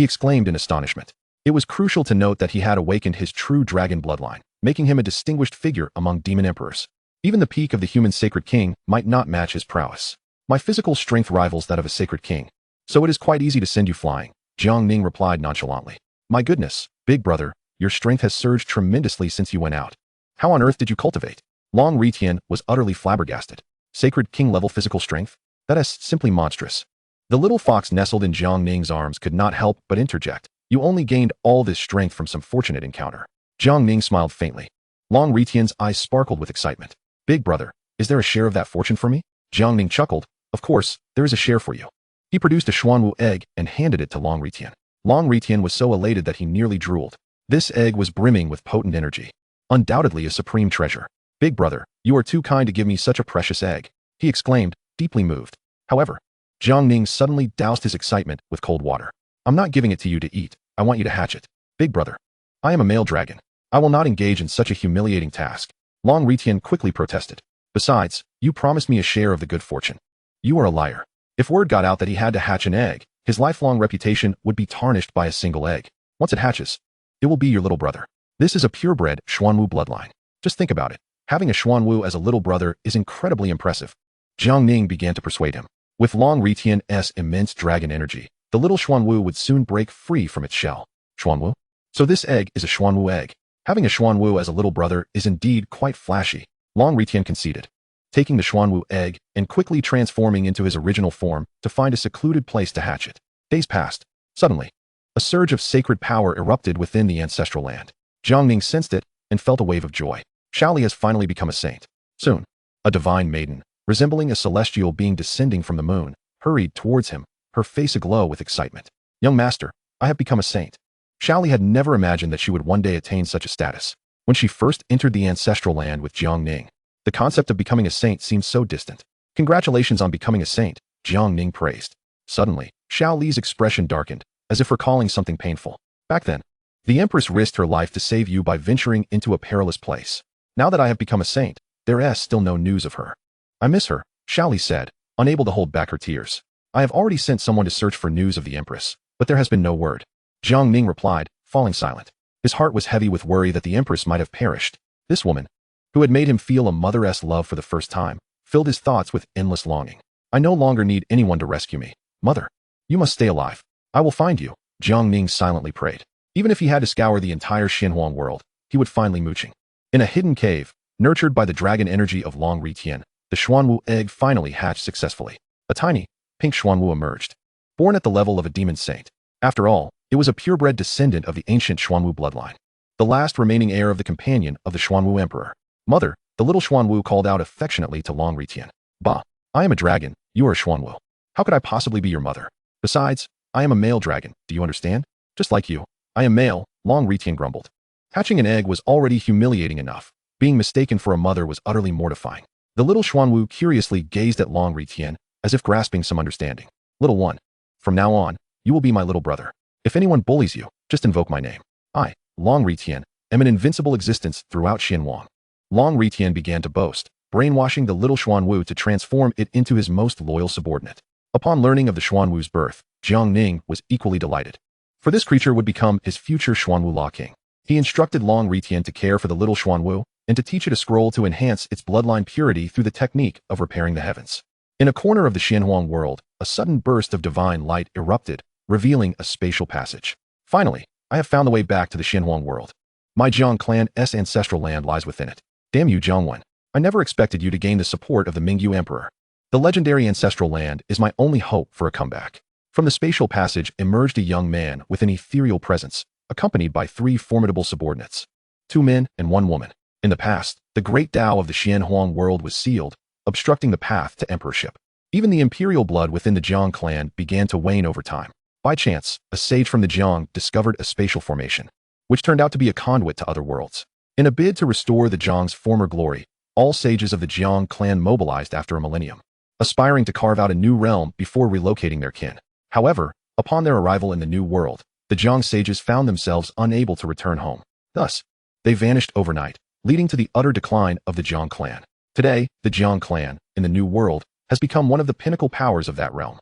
he exclaimed in astonishment. It was crucial to note that he had awakened his true dragon bloodline, making him a distinguished figure among demon emperors. Even the peak of the human sacred king might not match his prowess. My physical strength rivals that of a sacred king, so it is quite easy to send you flying, Jiang Ning replied nonchalantly. My goodness, big brother, your strength has surged tremendously since you went out. How on earth did you cultivate? Long Ritian was utterly flabbergasted. Sacred king-level physical strength? That is simply monstrous. The little fox nestled in Jiang Ning's arms could not help but interject. You only gained all this strength from some fortunate encounter. Jiang Ning smiled faintly. Long Ritian's eyes sparkled with excitement. Big brother, is there a share of that fortune for me? Jiang Ning chuckled. Of course, there is a share for you. He produced a Xuanwu egg and handed it to Long Ritian. Long Ritian was so elated that he nearly drooled. This egg was brimming with potent energy. Undoubtedly a supreme treasure. Big brother, you are too kind to give me such a precious egg, he exclaimed, deeply moved. However, Jiang Ning suddenly doused his excitement with cold water. I'm not giving it to you to eat, I want you to hatch it. Big brother, I am a male dragon. I will not engage in such a humiliating task. Long Ritian quickly protested. Besides, you promised me a share of the good fortune. You are a liar. If word got out that he had to hatch an egg, his lifelong reputation would be tarnished by a single egg. Once it hatches, it will be your little brother. This is a purebred Xuanwu bloodline. Just think about it. Having a Xuanwu as a little brother is incredibly impressive. Jiang Ning began to persuade him. With Long Ritian's immense dragon energy, the little Xuanwu would soon break free from its shell. Xuanwu? So this egg is a Xuanwu egg. Having a Xuanwu as a little brother is indeed quite flashy, Long Ritian conceded. Taking the Xuanwu egg and quickly transforming into his original form to find a secluded place to hatch it. Days passed. Suddenly, a surge of sacred power erupted within the ancestral land. Jiang Ning sensed it and felt a wave of joy. Xiaoli has finally become a saint. Soon, a divine maiden, resembling a celestial being descending from the moon, hurried towards him, her face aglow with excitement. Young master, I have become a saint. Xiaoli had never imagined that she would one day attain such a status. When she first entered the ancestral land with Jiang Ning, the concept of becoming a saint seemed so distant. Congratulations on becoming a saint, Jiang Ning praised. Suddenly, Xiaoli's expression darkened, as if recalling something painful. Back then, the empress risked her life to save you by venturing into a perilous place. Now that I have become a saint, there is still no news of her. I miss her, Xiaoli said, unable to hold back her tears. I have already sent someone to search for news of the empress, but there has been no word. Jiang Ning replied, falling silent. His heart was heavy with worry that the empress might have perished. This woman, who had made him feel a mother's love for the first time, filled his thoughts with endless longing. I no longer need anyone to rescue me. Mother, you must stay alive. I will find you, Jiang Ning silently prayed. Even if he had to scour the entire Xinhuang world, he would find Li Muqing. In a hidden cave, nurtured by the dragon energy of Long Ritian, the Xuanwu egg finally hatched successfully. A tiny, pink Xuanwu emerged. Born at the level of a demon saint. After all, it was a purebred descendant of the ancient Xuanwu bloodline. The last remaining heir of the companion of the Xuanwu emperor. Mother, the little Xuanwu called out affectionately to Long Ritian. Bah, I am a dragon, you are a Xuanwu. How could I possibly be your mother? Besides, I am a male dragon, do you understand? Just like you. I am male, Long Ritian grumbled. Hatching an egg was already humiliating enough. Being mistaken for a mother was utterly mortifying. The little Xuanwu curiously gazed at Long Ritian, as if grasping some understanding. Little one, from now on, you will be my little brother. If anyone bullies you, just invoke my name. I, Long Ritian, am an invincible existence throughout Xinhuang. Long Ritian began to boast, brainwashing the little Xuanwu to transform it into his most loyal subordinate. Upon learning of the Xuanwu's birth, Jiang Ning was equally delighted. For this creature would become his future Xuanwu Law King. He instructed Long Ritian to care for the little Xuanwu and to teach it a scroll to enhance its bloodline purity through the technique of repairing the heavens. In a corner of the Xinhuang world, a sudden burst of divine light erupted, revealing a spatial passage. Finally, I have found the way back to the Xinhuang world. My Jiang clan's ancestral land lies within it. Damn you, Jiangwen. I never expected you to gain the support of the Mingyu Emperor. The legendary ancestral land is my only hope for a comeback. From the spatial passage emerged a young man with an ethereal presence, accompanied by 3 formidable subordinates. 2 men and 1 woman. In the past, the great Tao of the Xinhuang world was sealed, obstructing the path to emperorship. Even the imperial blood within the Jiang clan began to wane over time. By chance, a sage from the Jiang discovered a spatial formation, which turned out to be a conduit to other worlds. In a bid to restore the Jiang's former glory, all sages of the Jiang clan mobilized after a millennium, aspiring to carve out a new realm before relocating their kin. However, upon their arrival in the new world, the Jiang sages found themselves unable to return home. Thus, they vanished overnight, leading to the utter decline of the Jiang clan. Today, the Jiang clan, in the new world, has become one of the pinnacle powers of that realm.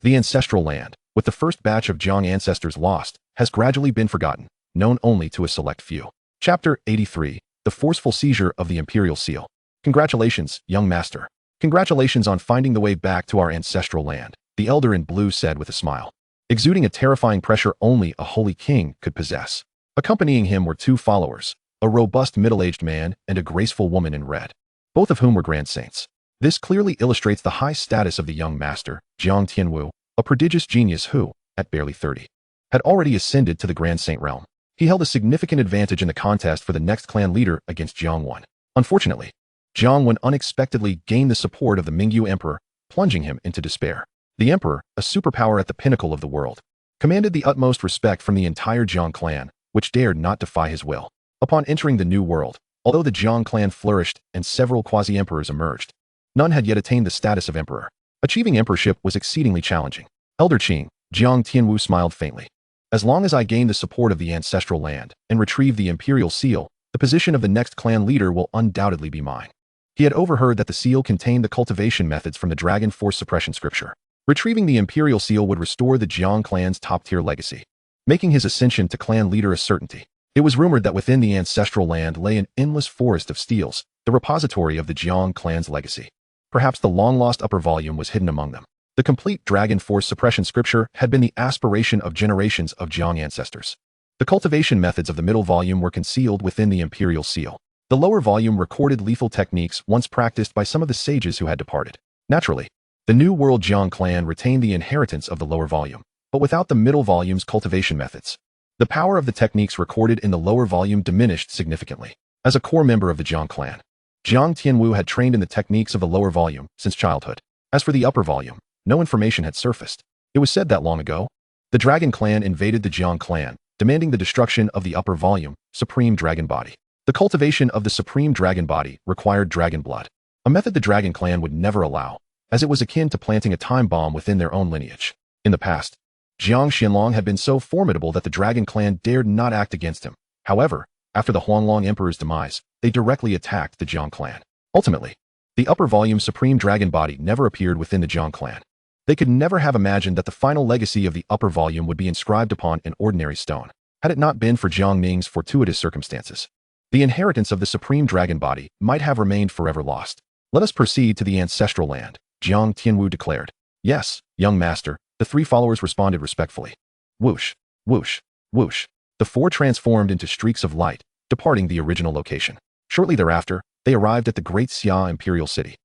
The ancestral land, with the first batch of Jiang ancestors lost, has gradually been forgotten, known only to a select few. Chapter 83. The Forceful Seizure of the Imperial Seal. Congratulations, young master. Congratulations on finding the way back to our ancestral land, the elder in blue said with a smile, exuding a terrifying pressure only a holy king could possess. Accompanying him were two followers, a robust middle-aged man and a graceful woman in red, both of whom were grand saints. This clearly illustrates the high status of the young master, Jiang Tianwu, a prodigious genius who, at barely 30, had already ascended to the grand saint realm. He held a significant advantage in the contest for the next clan leader against Jiang Wen. Unfortunately, Jiang Wen unexpectedly gained the support of the Mingyu Emperor, plunging him into despair. The Emperor, a superpower at the pinnacle of the world, commanded the utmost respect from the entire Jiang clan, which dared not defy his will. Upon entering the new world, although the Jiang clan flourished and several quasi-emperors emerged, none had yet attained the status of emperor. Achieving emperorship was exceedingly challenging. Elder Qing, Jiang Tianwu smiled faintly. As long as I gain the support of the ancestral land and retrieve the imperial seal, the position of the next clan leader will undoubtedly be mine. He had overheard that the seal contained the cultivation methods from the Dragon Force Suppression scripture. Retrieving the imperial seal would restore the Jiang clan's top-tier legacy, making his ascension to clan leader a certainty. It was rumored that within the ancestral land lay an endless forest of steels, the repository of the Jiang clan's legacy. Perhaps the long-lost upper volume was hidden among them. The complete Dragon Force Suppression scripture had been the aspiration of generations of Jiang ancestors. The cultivation methods of the middle volume were concealed within the imperial seal. The lower volume recorded lethal techniques once practiced by some of the sages who had departed. Naturally, the New World Jiang clan retained the inheritance of the lower volume, but without the middle volume's cultivation methods. The power of the techniques recorded in the lower volume diminished significantly. As a core member of the Jiang clan, Jiang Tianwu had trained in the techniques of the lower volume since childhood. As for the upper volume, no information had surfaced. It was said that long ago, the Dragon clan invaded the Jiang clan, demanding the destruction of the upper volume, Supreme Dragon Body. The cultivation of the Supreme Dragon Body required dragon blood, a method the Dragon clan would never allow, as it was akin to planting a time bomb within their own lineage. In the past, Jiang Xianlong had been so formidable that the Dragon clan dared not act against him. However, after the Huanglong Emperor's demise, they directly attacked the Jiang clan. Ultimately, the upper volume Supreme Dragon Body never appeared within the Jiang clan. They could never have imagined that the final legacy of the upper volume would be inscribed upon an ordinary stone, had it not been for Jiang Ning's fortuitous circumstances. The inheritance of the Supreme Dragon Body might have remained forever lost. Let us proceed to the ancestral land, Jiang Tianwu declared. Yes, young master, the three followers responded respectfully. Whoosh, whoosh, whoosh. The four transformed into streaks of light, departing the original location. Shortly thereafter, they arrived at the Great Xia Imperial City.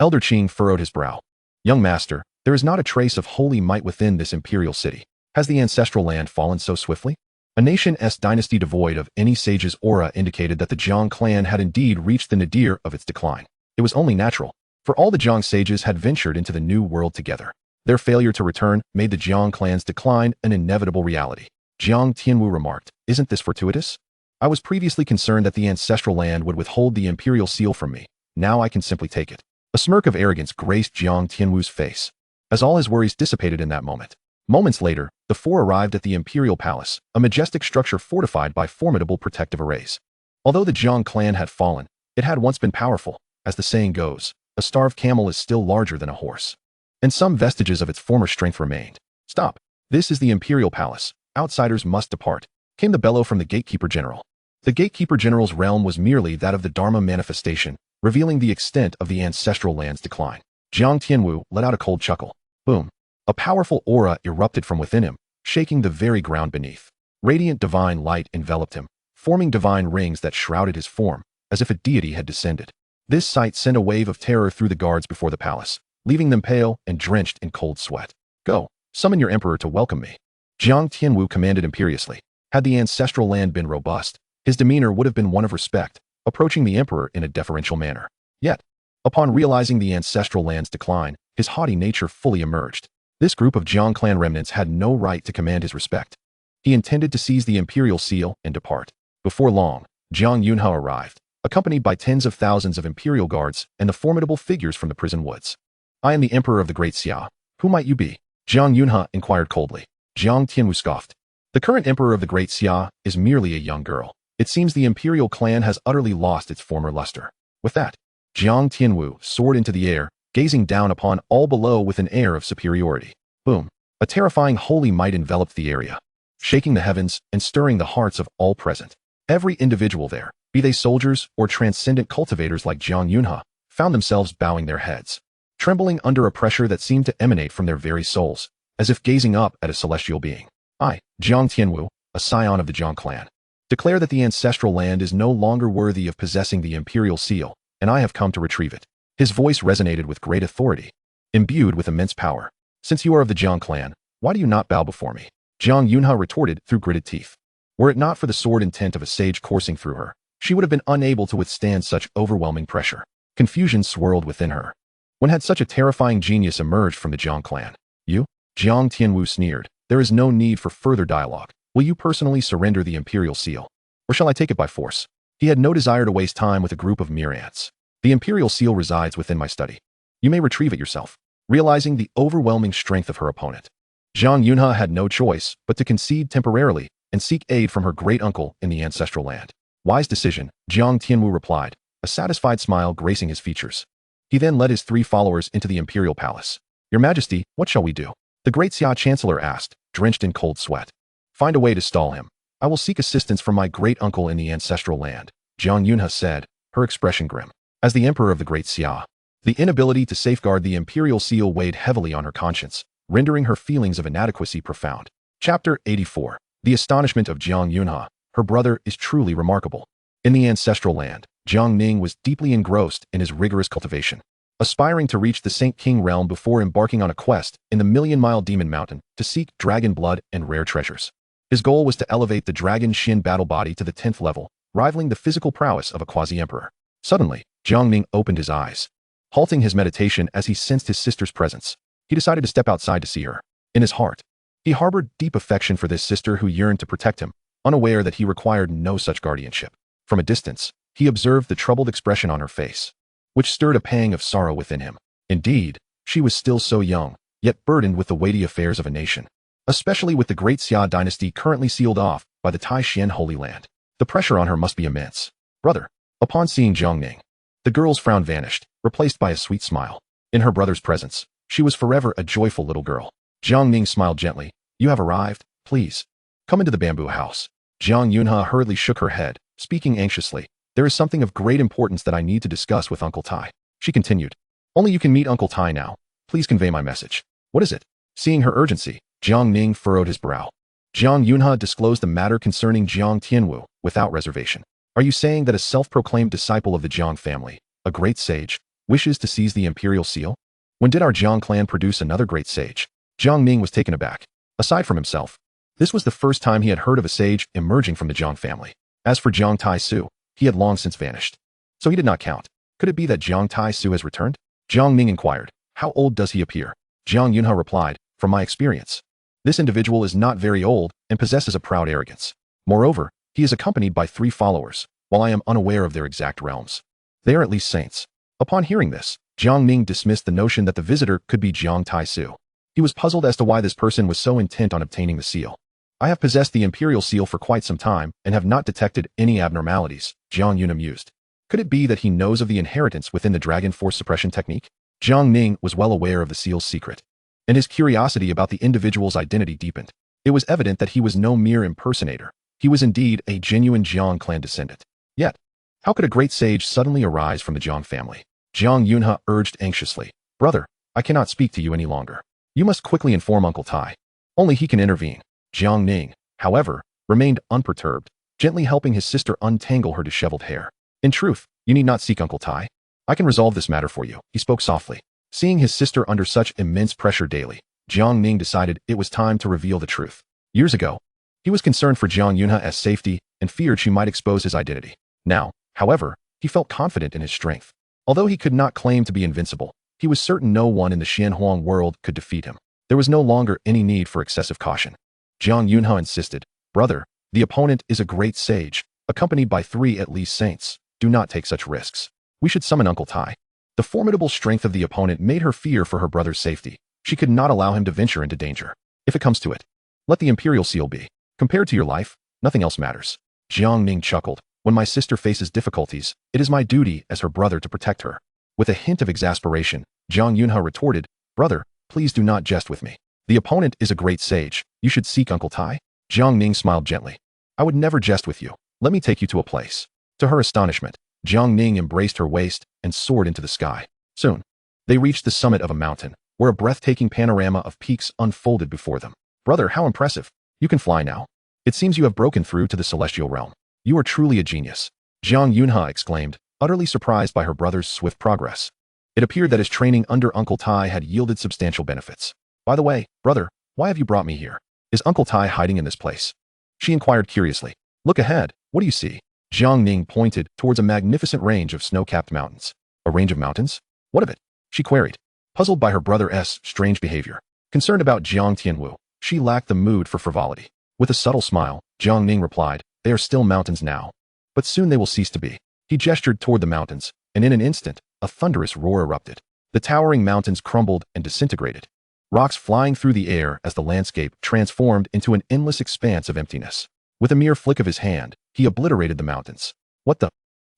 Elder Qing furrowed his brow. Young master, there is not a trace of holy might within this imperial city. Has the ancestral land fallen so swiftly? A nation's dynasty devoid of any sage's aura indicated that the Jiang clan had indeed reached the nadir of its decline. It was only natural, for all the Jiang sages had ventured into the new world together. Their failure to return made the Jiang clan's decline an inevitable reality. Jiang Tianwu remarked, "Isn't this fortuitous? I was previously concerned that the ancestral land would withhold the imperial seal from me. Now I can simply take it." A smirk of arrogance graced Jiang Tianwu's face, as all his worries dissipated in that moment. Moments later, the four arrived at the Imperial Palace, a majestic structure fortified by formidable protective arrays. Although the Jiang clan had fallen, it had once been powerful. As the saying goes, a starved camel is still larger than a horse. And some vestiges of its former strength remained. Stop. This is the Imperial Palace. Outsiders must depart, came the bellow from the gatekeeper general. The gatekeeper general's realm was merely that of the Dharma manifestation, revealing the extent of the ancestral land's decline. Jiang Tianwu let out a cold chuckle. Boom. A powerful aura erupted from within him, shaking the very ground beneath. Radiant divine light enveloped him, forming divine rings that shrouded his form, as if a deity had descended. This sight sent a wave of terror through the guards before the palace, leaving them pale and drenched in cold sweat. Go, summon your emperor to welcome me. Jiang Tianwu commanded imperiously. Had the ancestral land been robust, his demeanor would have been one of respect, approaching the emperor in a deferential manner. Yet, upon realizing the ancestral land's decline, his haughty nature fully emerged. This group of Jiang clan remnants had no right to command his respect. He intended to seize the imperial seal and depart. Before long, Jiang Yunhe arrived, accompanied by tens of thousands of imperial guards and the formidable figures from the prison woods. I am the emperor of the Great Xia. Who might you be? Jiang Yunhe inquired coldly. Jiang Tianwu scoffed. The current emperor of the Great Xia is merely a young girl. It seems the imperial clan has utterly lost its former luster. With that, Jiang Tianwu soared into the air, gazing down upon all below with an air of superiority. Boom. A terrifying holy might enveloped the area, shaking the heavens and stirring the hearts of all present. Every individual there, be they soldiers or transcendent cultivators like Jiang Ning, found themselves bowing their heads, trembling under a pressure that seemed to emanate from their very souls, as if gazing up at a celestial being. I, Jiang Tianwu, a scion of the Jiang clan, declare that the ancestral land is no longer worthy of possessing the imperial seal, and I have come to retrieve it. His voice resonated with great authority, imbued with immense power. Since you are of the Jiang clan, why do you not bow before me? Jiang Ning retorted through gritted teeth. Were it not for the sword intent of a sage coursing through her, she would have been unable to withstand such overwhelming pressure. Confusion swirled within her. When had such a terrifying genius emerged from the Jiang clan? You? Jiang Tianwu sneered. There is no need for further dialogue. Will you personally surrender the imperial seal? Or shall I take it by force? He had no desire to waste time with a group of mere ants. The imperial seal resides within my study. You may retrieve it yourself. Realizing the overwhelming strength of her opponent, Jiang Ning had no choice but to concede temporarily and seek aid from her great uncle in the ancestral land. Wise decision, Jiang Tianwu replied, a satisfied smile gracing his features. He then led his 3 followers into the imperial palace. Your Majesty, what shall we do? The Great Xia Chancellor asked, drenched in cold sweat. Find a way to stall him. I will seek assistance from my great uncle in the ancestral land, Jiang Ning said, her expression grim. As the emperor of the Great Xia, the inability to safeguard the imperial seal weighed heavily on her conscience, rendering her feelings of inadequacy profound. Chapter 84. The astonishment of Jiang Ning, her brother, is truly remarkable. In the ancestral land, Jiang Ning was deeply engrossed in his rigorous cultivation, aspiring to reach the Saint King realm before embarking on a quest in the million-mile demon mountain to seek dragon blood and rare treasures. His goal was to elevate the dragon Shin battle body to the 10th level, rivaling the physical prowess of a quasi-emperor. Suddenly, Jiang Ning opened his eyes, halting his meditation as he sensed his sister's presence. He decided to step outside to see her. In his heart, he harbored deep affection for this sister who yearned to protect him, unaware that he required no such guardianship. From a distance, he observed the troubled expression on her face, which stirred a pang of sorrow within him. Indeed, she was still so young, yet burdened with the weighty affairs of a nation, especially with the Great Xia Dynasty currently sealed off by the Tai-Xian Holy Land. The pressure on her must be immense. Brother. Upon seeing Jiang Ning, the girl's frown vanished, replaced by a sweet smile. In her brother's presence, she was forever a joyful little girl. Jiang Ning smiled gently. You have arrived, please. Come into the bamboo house. Jiang Ning hurriedly shook her head, speaking anxiously. There is something of great importance that I need to discuss with Uncle Tai. She continued. Only you can meet Uncle Tai now. Please convey my message. What is it? Seeing her urgency, Jiang Ning furrowed his brow. Jiang Ning disclosed the matter concerning Jiang Tianwu without reservation. Are you saying that a self-proclaimed disciple of the Jiang family, a great sage, wishes to seize the imperial seal? When did our Jiang clan produce another great sage? Jiang Ning was taken aback. Aside from himself, this was the first time he had heard of a sage emerging from the Jiang family. As for Jiang Tai-Su, he had long since vanished, so he did not count. Could it be that Jiang Tai-Su has returned? Jiang Ning inquired. How old does he appear? Jiang Ning replied, from my experience, this individual is not very old and possesses a proud arrogance. Moreover, he is accompanied by 3 followers, while I am unaware of their exact realms. They are at least saints. Upon hearing this, Jiang Ning dismissed the notion that the visitor could be Jiang Tai-Su. He was puzzled as to why this person was so intent on obtaining the seal. I have possessed the imperial seal for quite some time and have not detected any abnormalities, Jiang Ning mused. Could it be that he knows of the inheritance within the dragon force suppression technique? Jiang Ning was well aware of the seal's secret, and his curiosity about the individual's identity deepened. It was evident that he was no mere impersonator. He was indeed a genuine Jiang clan descendant. Yet, how could a great sage suddenly arise from the Jiang family? Jiang Ning urged anxiously. Brother, I cannot speak to you any longer. You must quickly inform Uncle Tai. Only he can intervene. Jiang Ning, however, remained unperturbed, gently helping his sister untangle her disheveled hair. In truth, you need not seek Uncle Tai. I can resolve this matter for you, he spoke softly. Seeing his sister under such immense pressure daily, Jiang Ning decided it was time to reveal the truth. Years ago, he was concerned for Jiang Yunha's safety and feared she might expose his identity. Now, however, he felt confident in his strength. Although he could not claim to be invincible, he was certain no one in the Xianhuang world could defeat him. There was no longer any need for excessive caution. Jiang Yunha insisted, Brother, the opponent is a great sage, accompanied by 3 at least saints. Do not take such risks. We should summon Uncle Tai. The formidable strength of the opponent made her fear for her brother's safety. She could not allow him to venture into danger. If it comes to it, let the imperial seal be. Compared to your life, nothing else matters. Jiang Ning chuckled. When my sister faces difficulties, it is my duty as her brother to protect her. With a hint of exasperation, Jiang Yunha retorted, Brother, please do not jest with me. The opponent is a great sage. You should seek Uncle Tai. Jiang Ning smiled gently. I would never jest with you. Let me take you to a place. To her astonishment, Jiang Ning embraced her waist and soared into the sky. Soon, they reached the summit of a mountain, where a breathtaking panorama of peaks unfolded before them. Brother, how impressive. You can fly now. It seems you have broken through to the celestial realm. You are truly a genius. Jiang Yunhe exclaimed, utterly surprised by her brother's swift progress. It appeared that his training under Uncle Tai had yielded substantial benefits. By the way, brother, why have you brought me here? Is Uncle Tai hiding in this place? She inquired curiously. Look ahead. What do you see? Jiang Ning pointed towards a magnificent range of snow-capped mountains. A range of mountains? What of it? She queried, puzzled by her brother's strange behavior. Concerned about Jiang Tianwu, she lacked the mood for frivolity. With a subtle smile, Jiang Ning replied, they are still mountains now. But soon they will cease to be. He gestured toward the mountains, and in an instant, a thunderous roar erupted. The towering mountains crumbled and disintegrated. Rocks flying through the air as the landscape transformed into an endless expanse of emptiness. With a mere flick of his hand, he obliterated the mountains. What the?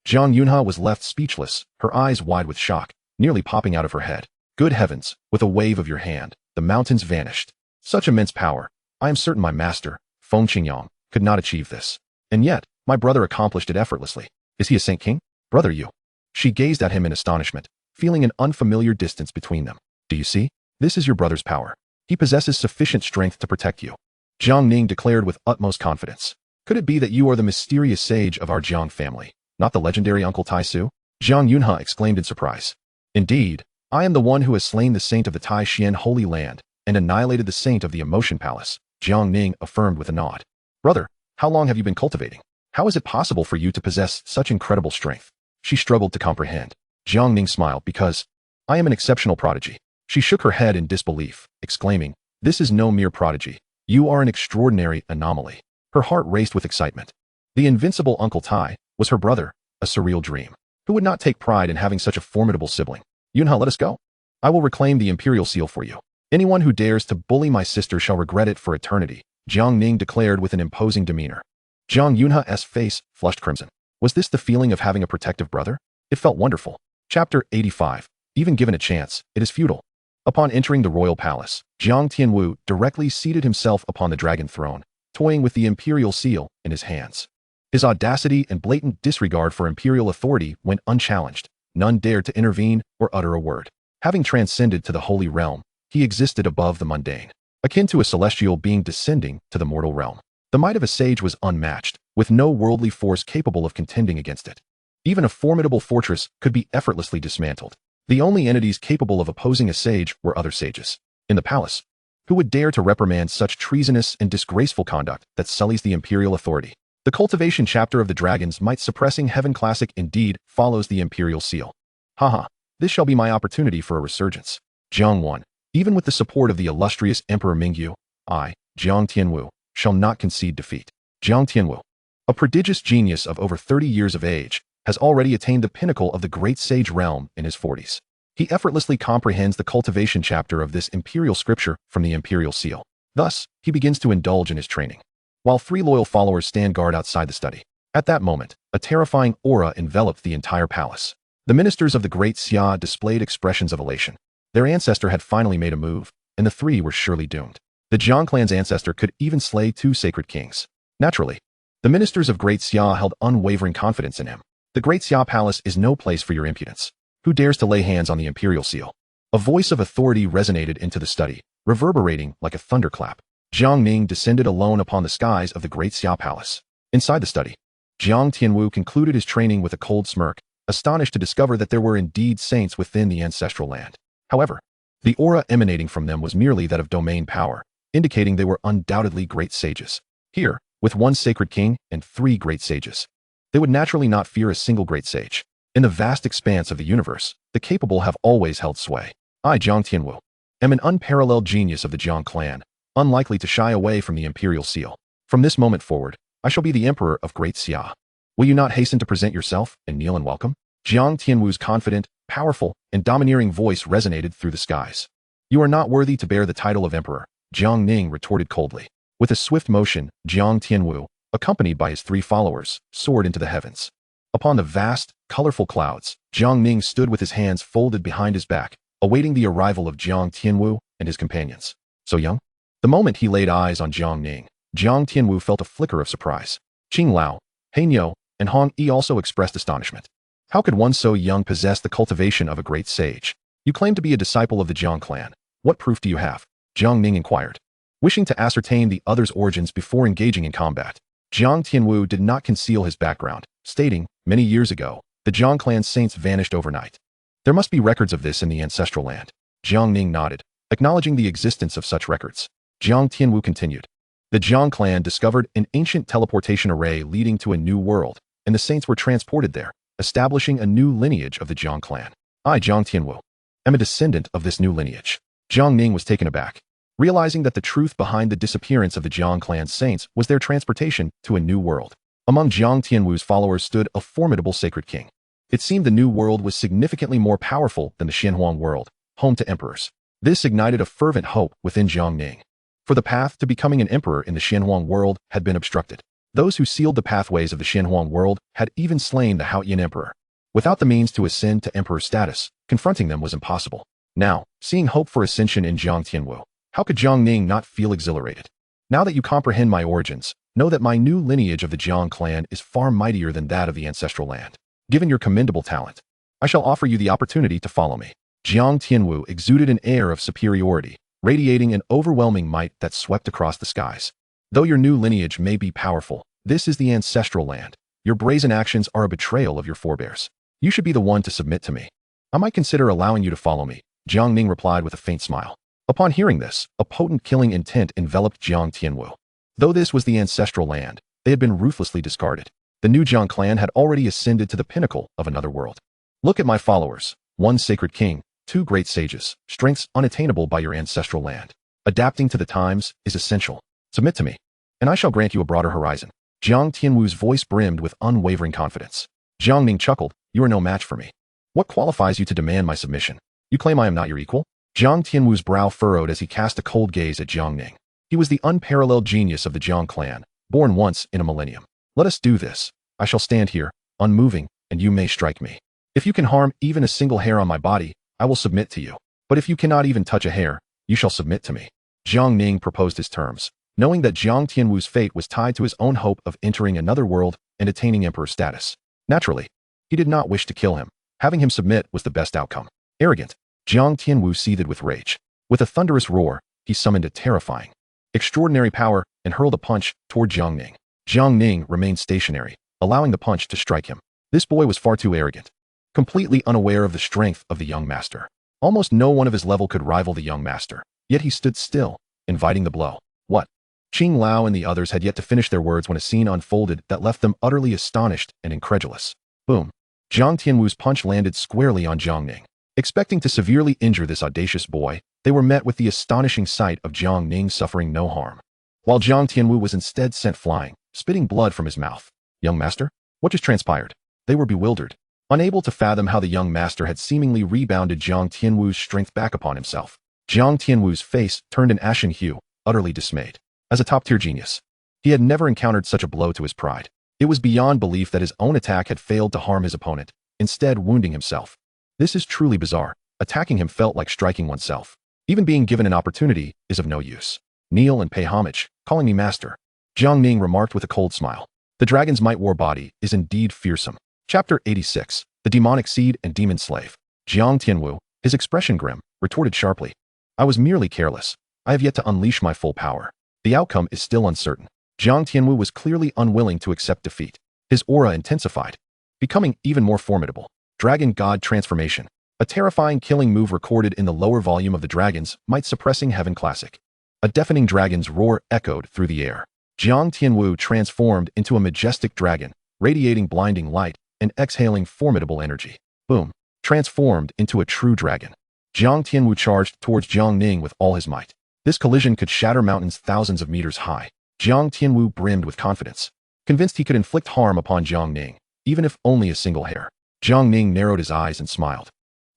Jiang Yunhe was left speechless, her eyes wide with shock, nearly popping out of her head. Good heavens, with a wave of your hand, the mountains vanished. Such immense power. I am certain my master, Feng Qingyang, could not achieve this. And yet, my brother accomplished it effortlessly. Is he a Saint King? Brother, you. She gazed at him in astonishment, feeling an unfamiliar distance between them. Do you see? This is your brother's power. He possesses sufficient strength to protect you. Jiang Ning declared with utmost confidence. Could it be that you are the mysterious sage of our Jiang family, not the legendary Uncle Tai Su? Jiang Yunhe exclaimed in surprise. Indeed, I am the one who has slain the saint of the Tai Xian Holy Land and annihilated the saint of the Emotion Palace, Jiang Ning affirmed with a nod. Brother, how long have you been cultivating? How is it possible for you to possess such incredible strength? She struggled to comprehend. Jiang Ning smiled because, I am an exceptional prodigy. She shook her head in disbelief, exclaiming, this is no mere prodigy. You are an extraordinary anomaly. Her heart raced with excitement. The invincible Uncle Tai was her brother, a surreal dream. Who would not take pride in having such a formidable sibling? Yunhe, let us go. I will reclaim the Imperial Seal for you. Anyone who dares to bully my sister shall regret it for eternity, Jiang Ning declared with an imposing demeanor. Jiang Yunhe's face flushed crimson. Was this the feeling of having a protective brother? It felt wonderful. Chapter 85. Even given a chance, it is futile. Upon entering the royal palace, Jiang Tianwu directly seated himself upon the dragon throne, toying with the imperial seal in his hands. His audacity and blatant disregard for imperial authority went unchallenged. None dared to intervene or utter a word. Having transcended to the holy realm, he existed above the mundane, akin to a celestial being descending to the mortal realm. The might of a sage was unmatched, with no worldly force capable of contending against it. Even a formidable fortress could be effortlessly dismantled. The only entities capable of opposing a sage were other sages. In the palace, who would dare to reprimand such treasonous and disgraceful conduct that sullies the imperial authority? The cultivation chapter of the Dragon's Might Suppressing Heaven Classic indeed follows the imperial seal. Haha, this shall be my opportunity for a resurgence. Jiang 1. Even with the support of the illustrious Emperor Mingyu, I, Jiang Tianwu, shall not concede defeat. Jiang Tianwu, a prodigious genius of over 30 years of age, has already attained the pinnacle of the great sage realm in his 40s. He effortlessly comprehends the cultivation chapter of this imperial scripture from the imperial seal. Thus, he begins to indulge in his training, while 3 loyal followers stand guard outside the study. At that moment, a terrifying aura enveloped the entire palace. The ministers of the Great Xia displayed expressions of elation. Their ancestor had finally made a move, and the 3 were surely doomed. The Jiang clan's ancestor could even slay 2 sacred kings. Naturally, the ministers of Great Xia held unwavering confidence in him. The Great Xia Palace is no place for your impudence. Who dares to lay hands on the imperial seal? A voice of authority resonated into the study, reverberating like a thunderclap. Jiang Ning descended alone upon the skies of the Great Xia Palace. Inside the study, Jiang Tianwu concluded his training with a cold smirk, astonished to discover that there were indeed saints within the ancestral land. However, the aura emanating from them was merely that of domain power, indicating they were undoubtedly great sages. Here, with 1 sacred king and 3 great sages, they would naturally not fear a single great sage. In the vast expanse of the universe, the capable have always held sway. I, Jiang Tianwu, am an unparalleled genius of the Jiang clan, unlikely to shy away from the imperial seal. From this moment forward, I shall be the emperor of Great Xia. Will you not hasten to present yourself and kneel in welcome? Jiang Tianwu's confident, powerful, and domineering voice resonated through the skies. You are not worthy to bear the title of emperor, Jiang Ning retorted coldly. With a swift motion, Jiang Tianwu, accompanied by his 3 followers, soared into the heavens. Upon the vast, colorful clouds, Jiang Ning stood with his hands folded behind his back, awaiting the arrival of Jiang Tianwu and his companions. So young? The moment he laid eyes on Jiang Ning, Jiang Tianwu felt a flicker of surprise. Qing Lao, Heinyo, and Hong Yi also expressed astonishment. How could one so young possess the cultivation of a great sage? You claim to be a disciple of the Jiang clan. What proof do you have? Jiang Ning inquired. Wishing to ascertain the other's origins before engaging in combat, Jiang Tianwu did not conceal his background, stating, many years ago, the Jiang clan's saints vanished overnight. There must be records of this in the Ancestral Land. Jiang Ning nodded, acknowledging the existence of such records. Jiang Tianwu continued. The Jiang clan discovered an ancient teleportation array leading to a new world, and the saints were transported there, establishing a new lineage of the Jiang clan. I, Jiang Tianwu, am a descendant of this new lineage. Jiang Ning was taken aback, realizing that the truth behind the disappearance of the Jiang clan's saints was their transportation to a new world. Among Jiang Tianwu's followers stood a formidable sacred king. It seemed the new world was significantly more powerful than the Xianhuang world, home to emperors. This ignited a fervent hope within Jiang Ning. For the path to becoming an emperor in the Xianhuang world had been obstructed. Those who sealed the pathways of the Xianhuang world had even slain the Haoyan emperor. Without the means to ascend to emperor status, confronting them was impossible. Now, seeing hope for ascension in Jiang Tianwu, how could Jiang Ning not feel exhilarated? Now that you comprehend my origins, know that my new lineage of the Jiang clan is far mightier than that of the Ancestral Land. Given your commendable talent, I shall offer you the opportunity to follow me. Jiang Tianwu exuded an air of superiority, radiating an overwhelming might that swept across the skies. Though your new lineage may be powerful, this is the Ancestral Land. Your brazen actions are a betrayal of your forebears. You should be the one to submit to me. I might consider allowing you to follow me, Jiang Ning replied with a faint smile. Upon hearing this, a potent killing intent enveloped Jiang Tianwu. Though this was the Ancestral Land, they had been ruthlessly discarded. The new Jiang clan had already ascended to the pinnacle of another world. Look at my followers, one sacred king, two great sages, strengths unattainable by your Ancestral Land. Adapting to the times is essential. Submit to me, and I shall grant you a broader horizon. Jiang Tianwu's voice brimmed with unwavering confidence. Jiang Ning chuckled, you are no match for me. What qualifies you to demand my submission? You claim I am not your equal? Jiang Tianwu's brow furrowed as he cast a cold gaze at Jiang Ning. He was the unparalleled genius of the Jiang clan, born once in a millennium. Let us do this. I shall stand here, unmoving, and you may strike me. If you can harm even a single hair on my body, I will submit to you. But if you cannot even touch a hair, you shall submit to me. Jiang Ning proposed his terms, knowing that Jiang Tianwu's fate was tied to his own hope of entering another world and attaining emperor status. Naturally, he did not wish to kill him. Having him submit was the best outcome. Arrogant, Jiang Tianwu seethed with rage. With a thunderous roar, he summoned a terrifying, extraordinary power and hurled a punch toward Jiang Ning. Jiang Ning remained stationary, allowing the punch to strike him. This boy was far too arrogant, completely unaware of the strength of the young master. Almost no one of his level could rival the young master, yet he stood still, inviting the blow. What? Qing Lao and the others had yet to finish their words when a scene unfolded that left them utterly astonished and incredulous. Boom. Jiang Tianwu's punch landed squarely on Jiang Ning. Expecting to severely injure this audacious boy, they were met with the astonishing sight of Jiang Ning suffering no harm, while Jiang Tianwu was instead sent flying, spitting blood from his mouth. Young master? What just transpired? They were bewildered, unable to fathom how the young master had seemingly rebounded Jiang Tianwu's strength back upon himself. Jiang Tianwu's face turned an ashen hue, utterly dismayed. As a top-tier genius, he had never encountered such a blow to his pride. It was beyond belief that his own attack had failed to harm his opponent, instead wounding himself. This is truly bizarre. Attacking him felt like striking oneself. Even being given an opportunity is of no use. Kneel and pay homage, calling me master. Jiang Ning remarked with a cold smile. The dragon's might war body is indeed fearsome. Chapter 86. The Demonic Seed and Demon Slave. Jiang Tianwu, his expression grim, retorted sharply. I was merely careless. I have yet to unleash my full power. The outcome is still uncertain. Jiang Tianwu was clearly unwilling to accept defeat. His aura intensified, becoming even more formidable. Dragon God Transformation. A terrifying killing move recorded in the lower volume of the Dragon's Might Suppressing Heaven Classic. A deafening dragon's roar echoed through the air. Jiang Tianwu transformed into a majestic dragon, radiating blinding light and exhaling formidable energy. Boom. Transformed into a true dragon. Jiang Tianwu charged towards Jiang Ning with all his might. This collision could shatter mountains thousands of meters high. Jiang Tianwu brimmed with confidence, convinced he could inflict harm upon Jiang Ning, even if only a single hair. Jiang Ning narrowed his eyes and smiled,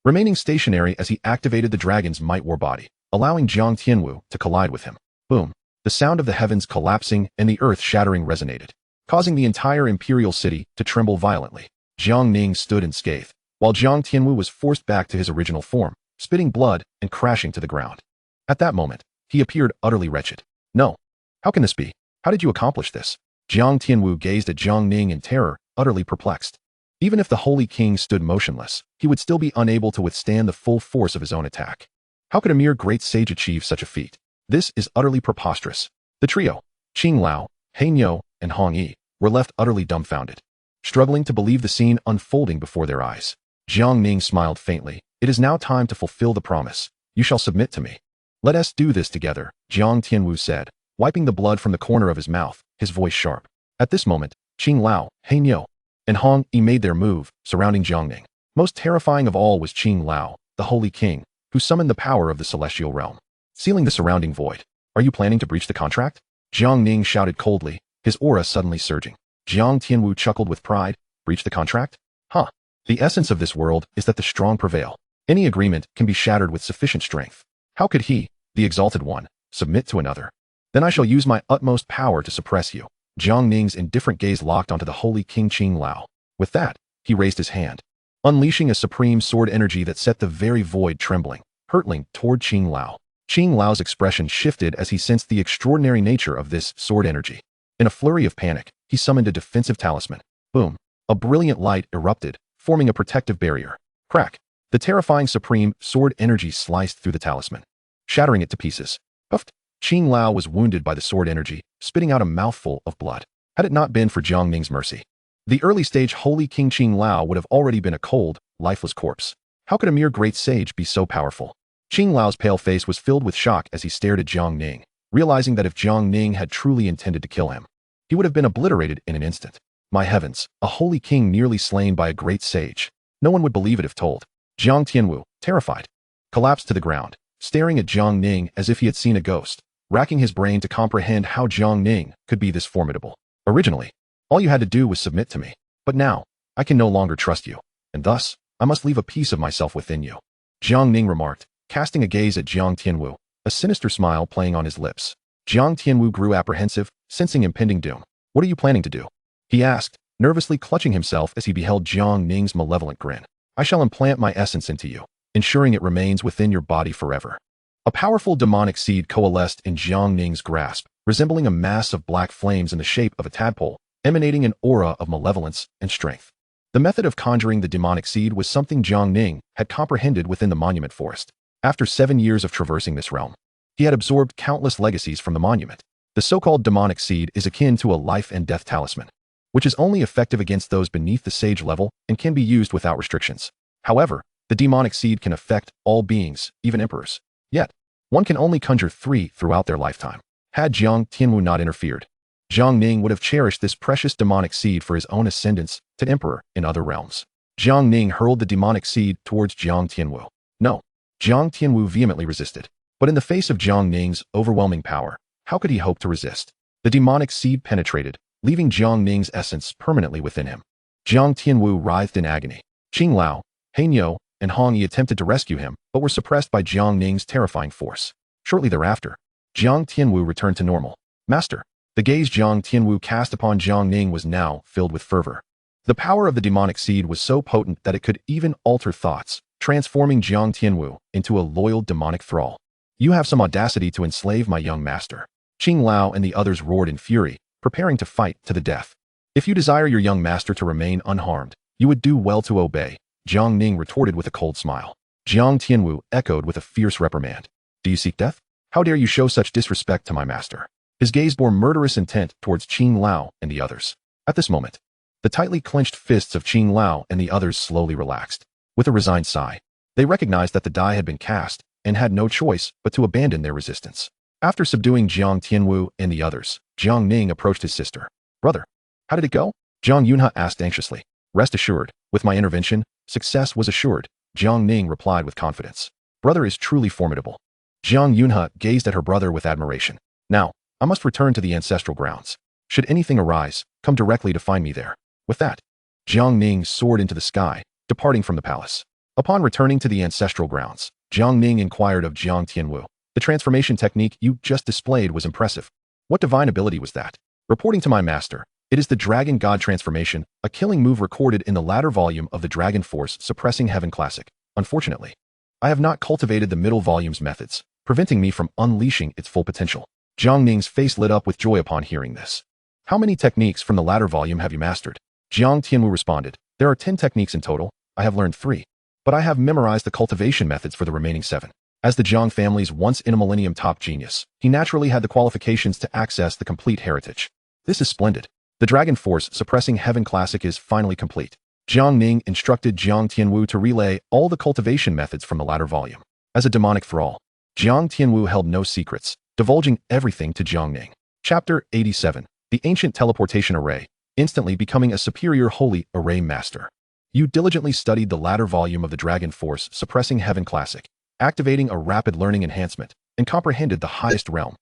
remaining stationary as he activated the dragon's might war body, allowing Jiang Tianwu to collide with him. Boom. The sound of the heavens collapsing and the earth shattering resonated, causing the entire imperial city to tremble violently. Jiang Ning stood unscathed, while Jiang Tianwu was forced back to his original form, spitting blood and crashing to the ground. At that moment, He appeared utterly wretched. No. How can this be? How did you accomplish this? Jiang Tianwu gazed at Jiang Ning in terror, utterly perplexed. Even if the Holy King stood motionless, he would still be unable to withstand the full force of his own attack. How could a mere great sage achieve such a feat? This is utterly preposterous. The trio, Qing Lao, Hein Yo, and Hong Yi, were left utterly dumbfounded, struggling to believe the scene unfolding before their eyes. Jiang Ning smiled faintly. It is now time to fulfill the promise. You shall submit to me. Let us do this together, Jiang Tianwu said, wiping the blood from the corner of his mouth, his voice sharp. At this moment, Qing Lao, Hein Yo, and Hong Yi made their move, surrounding Jiang Ning. Most terrifying of all was Qing Lao, the Holy King, who summoned the power of the celestial realm, sealing the surrounding void. Are you planning to breach the contract? Jiang Ning shouted coldly, his aura suddenly surging. Jiang Tianwu chuckled with pride. Breach the contract? Huh. The essence of this world is that the strong prevail. Any agreement can be shattered with sufficient strength. How could he, the exalted one, submit to another? Then I shall use my utmost power to suppress you. Jiang Ning's indifferent gaze locked onto the Holy King Qing Lao. With that, he raised his hand, unleashing a supreme sword energy that set the very void trembling, hurtling toward Qing Lao. Qing Lao's expression shifted as he sensed the extraordinary nature of this sword energy. In a flurry of panic, he summoned a defensive talisman. Boom. A brilliant light erupted, forming a protective barrier. Crack. The terrifying supreme sword energy sliced through the talisman, shattering it to pieces. Puffed. Qing Lao was wounded by the sword energy, spitting out a mouthful of blood. Had it not been for Jiang Ning's mercy, the early-stage Holy King Qing Lao would have already been a cold, lifeless corpse. How could a mere great sage be so powerful? Qing Lao's pale face was filled with shock as he stared at Jiang Ning, realizing that if Jiang Ning had truly intended to kill him, he would have been obliterated in an instant. My heavens, a holy king nearly slain by a great sage. No one would believe it if told. Jiang Tianwu, terrified, collapsed to the ground, staring at Jiang Ning as if he had seen a ghost, racking his brain to comprehend how Jiang Ning could be this formidable. Originally, all you had to do was submit to me. But now, I can no longer trust you, and thus, I must leave a piece of myself within you. Jiang Ning remarked, casting a gaze at Jiang Tianwu, a sinister smile playing on his lips. Jiang Tianwu grew apprehensive, sensing impending doom. What are you planning to do? He asked, nervously clutching himself as he beheld Jiang Ning's malevolent grin. I shall implant my essence into you, ensuring it remains within your body forever. A powerful demonic seed coalesced in Jiang Ning's grasp, resembling a mass of black flames in the shape of a tadpole, emanating an aura of malevolence and strength. The method of conjuring the demonic seed was something Jiang Ning had comprehended within the monument forest. After 7 years of traversing this realm, he had absorbed countless legacies from the monument. The so-called demonic seed is akin to a life and death talisman, which is only effective against those beneath the sage level and can be used without restrictions. However, the demonic seed can affect all beings, even emperors. Yet, one can only conjure 3 throughout their lifetime. Had Jiang Tianwu not interfered, Jiang Ning would have cherished this precious demonic seed for his own ascendance to emperor in other realms. Jiang Ning hurled the demonic seed towards Jiang Tianwu. No. Jiang Tianwu vehemently resisted. But in the face of Jiang Ning's overwhelming power, how could he hope to resist? The demonic seed penetrated, leaving Jiang Ning's essence permanently within him. Jiang Tianwu writhed in agony. Qing Lao, Hein Yo, and Hong Yi attempted to rescue him, but were suppressed by Jiang Ning's terrifying force. Shortly thereafter, Jiang Tianwu returned to normal. Master. The gaze Jiang Tianwu cast upon Jiang Ning was now filled with fervor. The power of the demonic seed was so potent that it could even alter thoughts, transforming Jiang Tianwu into a loyal demonic thrall. You have some audacity to enslave my young master. Qing Lao and the others roared in fury, preparing to fight to the death. If you desire your young master to remain unharmed, you would do well to obey, Jiang Ning retorted with a cold smile. Jiang Tianwu echoed with a fierce reprimand. Do you seek death? How dare you show such disrespect to my master? His gaze bore murderous intent towards Qing Lao and the others. At this moment, the tightly clenched fists of Qing Lao and the others slowly relaxed. With a resigned sigh, they recognized that the die had been cast and had no choice but to abandon their resistance. After subduing Jiang Tianwu and the others, Jiang Ning approached his sister. Brother, how did it go? Jiang Yunhe asked anxiously. Rest assured, with my intervention, success was assured, Jiang Ning replied with confidence. Brother is truly formidable. Jiang Yunhe gazed at her brother with admiration. Now, I must return to the ancestral grounds. Should anything arise, come directly to find me there. With that, Jiang Ning soared into the sky, departing from the palace. Upon returning to the ancestral grounds, Jiang Ning inquired of Jiang Tianwu. The transformation technique you just displayed was impressive. What divine ability was that? Reporting to my master, it is the Dragon God transformation, a killing move recorded in the latter volume of the Dragon Force Suppressing Heaven Classic. Unfortunately, I have not cultivated the middle volume's methods. preventing me from unleashing its full potential. Jiang Ning's face lit up with joy upon hearing this. How many techniques from the latter volume have you mastered? Jiang Tianwu responded, there are 10 techniques in total. I have learned 3. But I have memorized the cultivation methods for the remaining 7. As the Jiang family's once-in-a-millennium top genius, he naturally had the qualifications to access the complete heritage. This is splendid. The Dragon Force Suppressing Heaven Classic is finally complete. Jiang Ning instructed Jiang Tianwu to relay all the cultivation methods from the latter volume. As a demonic thrall, Jiang Tianwu held no secrets, divulging everything to Jiang Ning. Chapter 87. The Ancient Teleportation Array, instantly becoming a superior holy array master. You diligently studied the latter volume of the Dragon Force Suppressing Heaven Classic, activating a rapid learning enhancement, and comprehended the highest realm.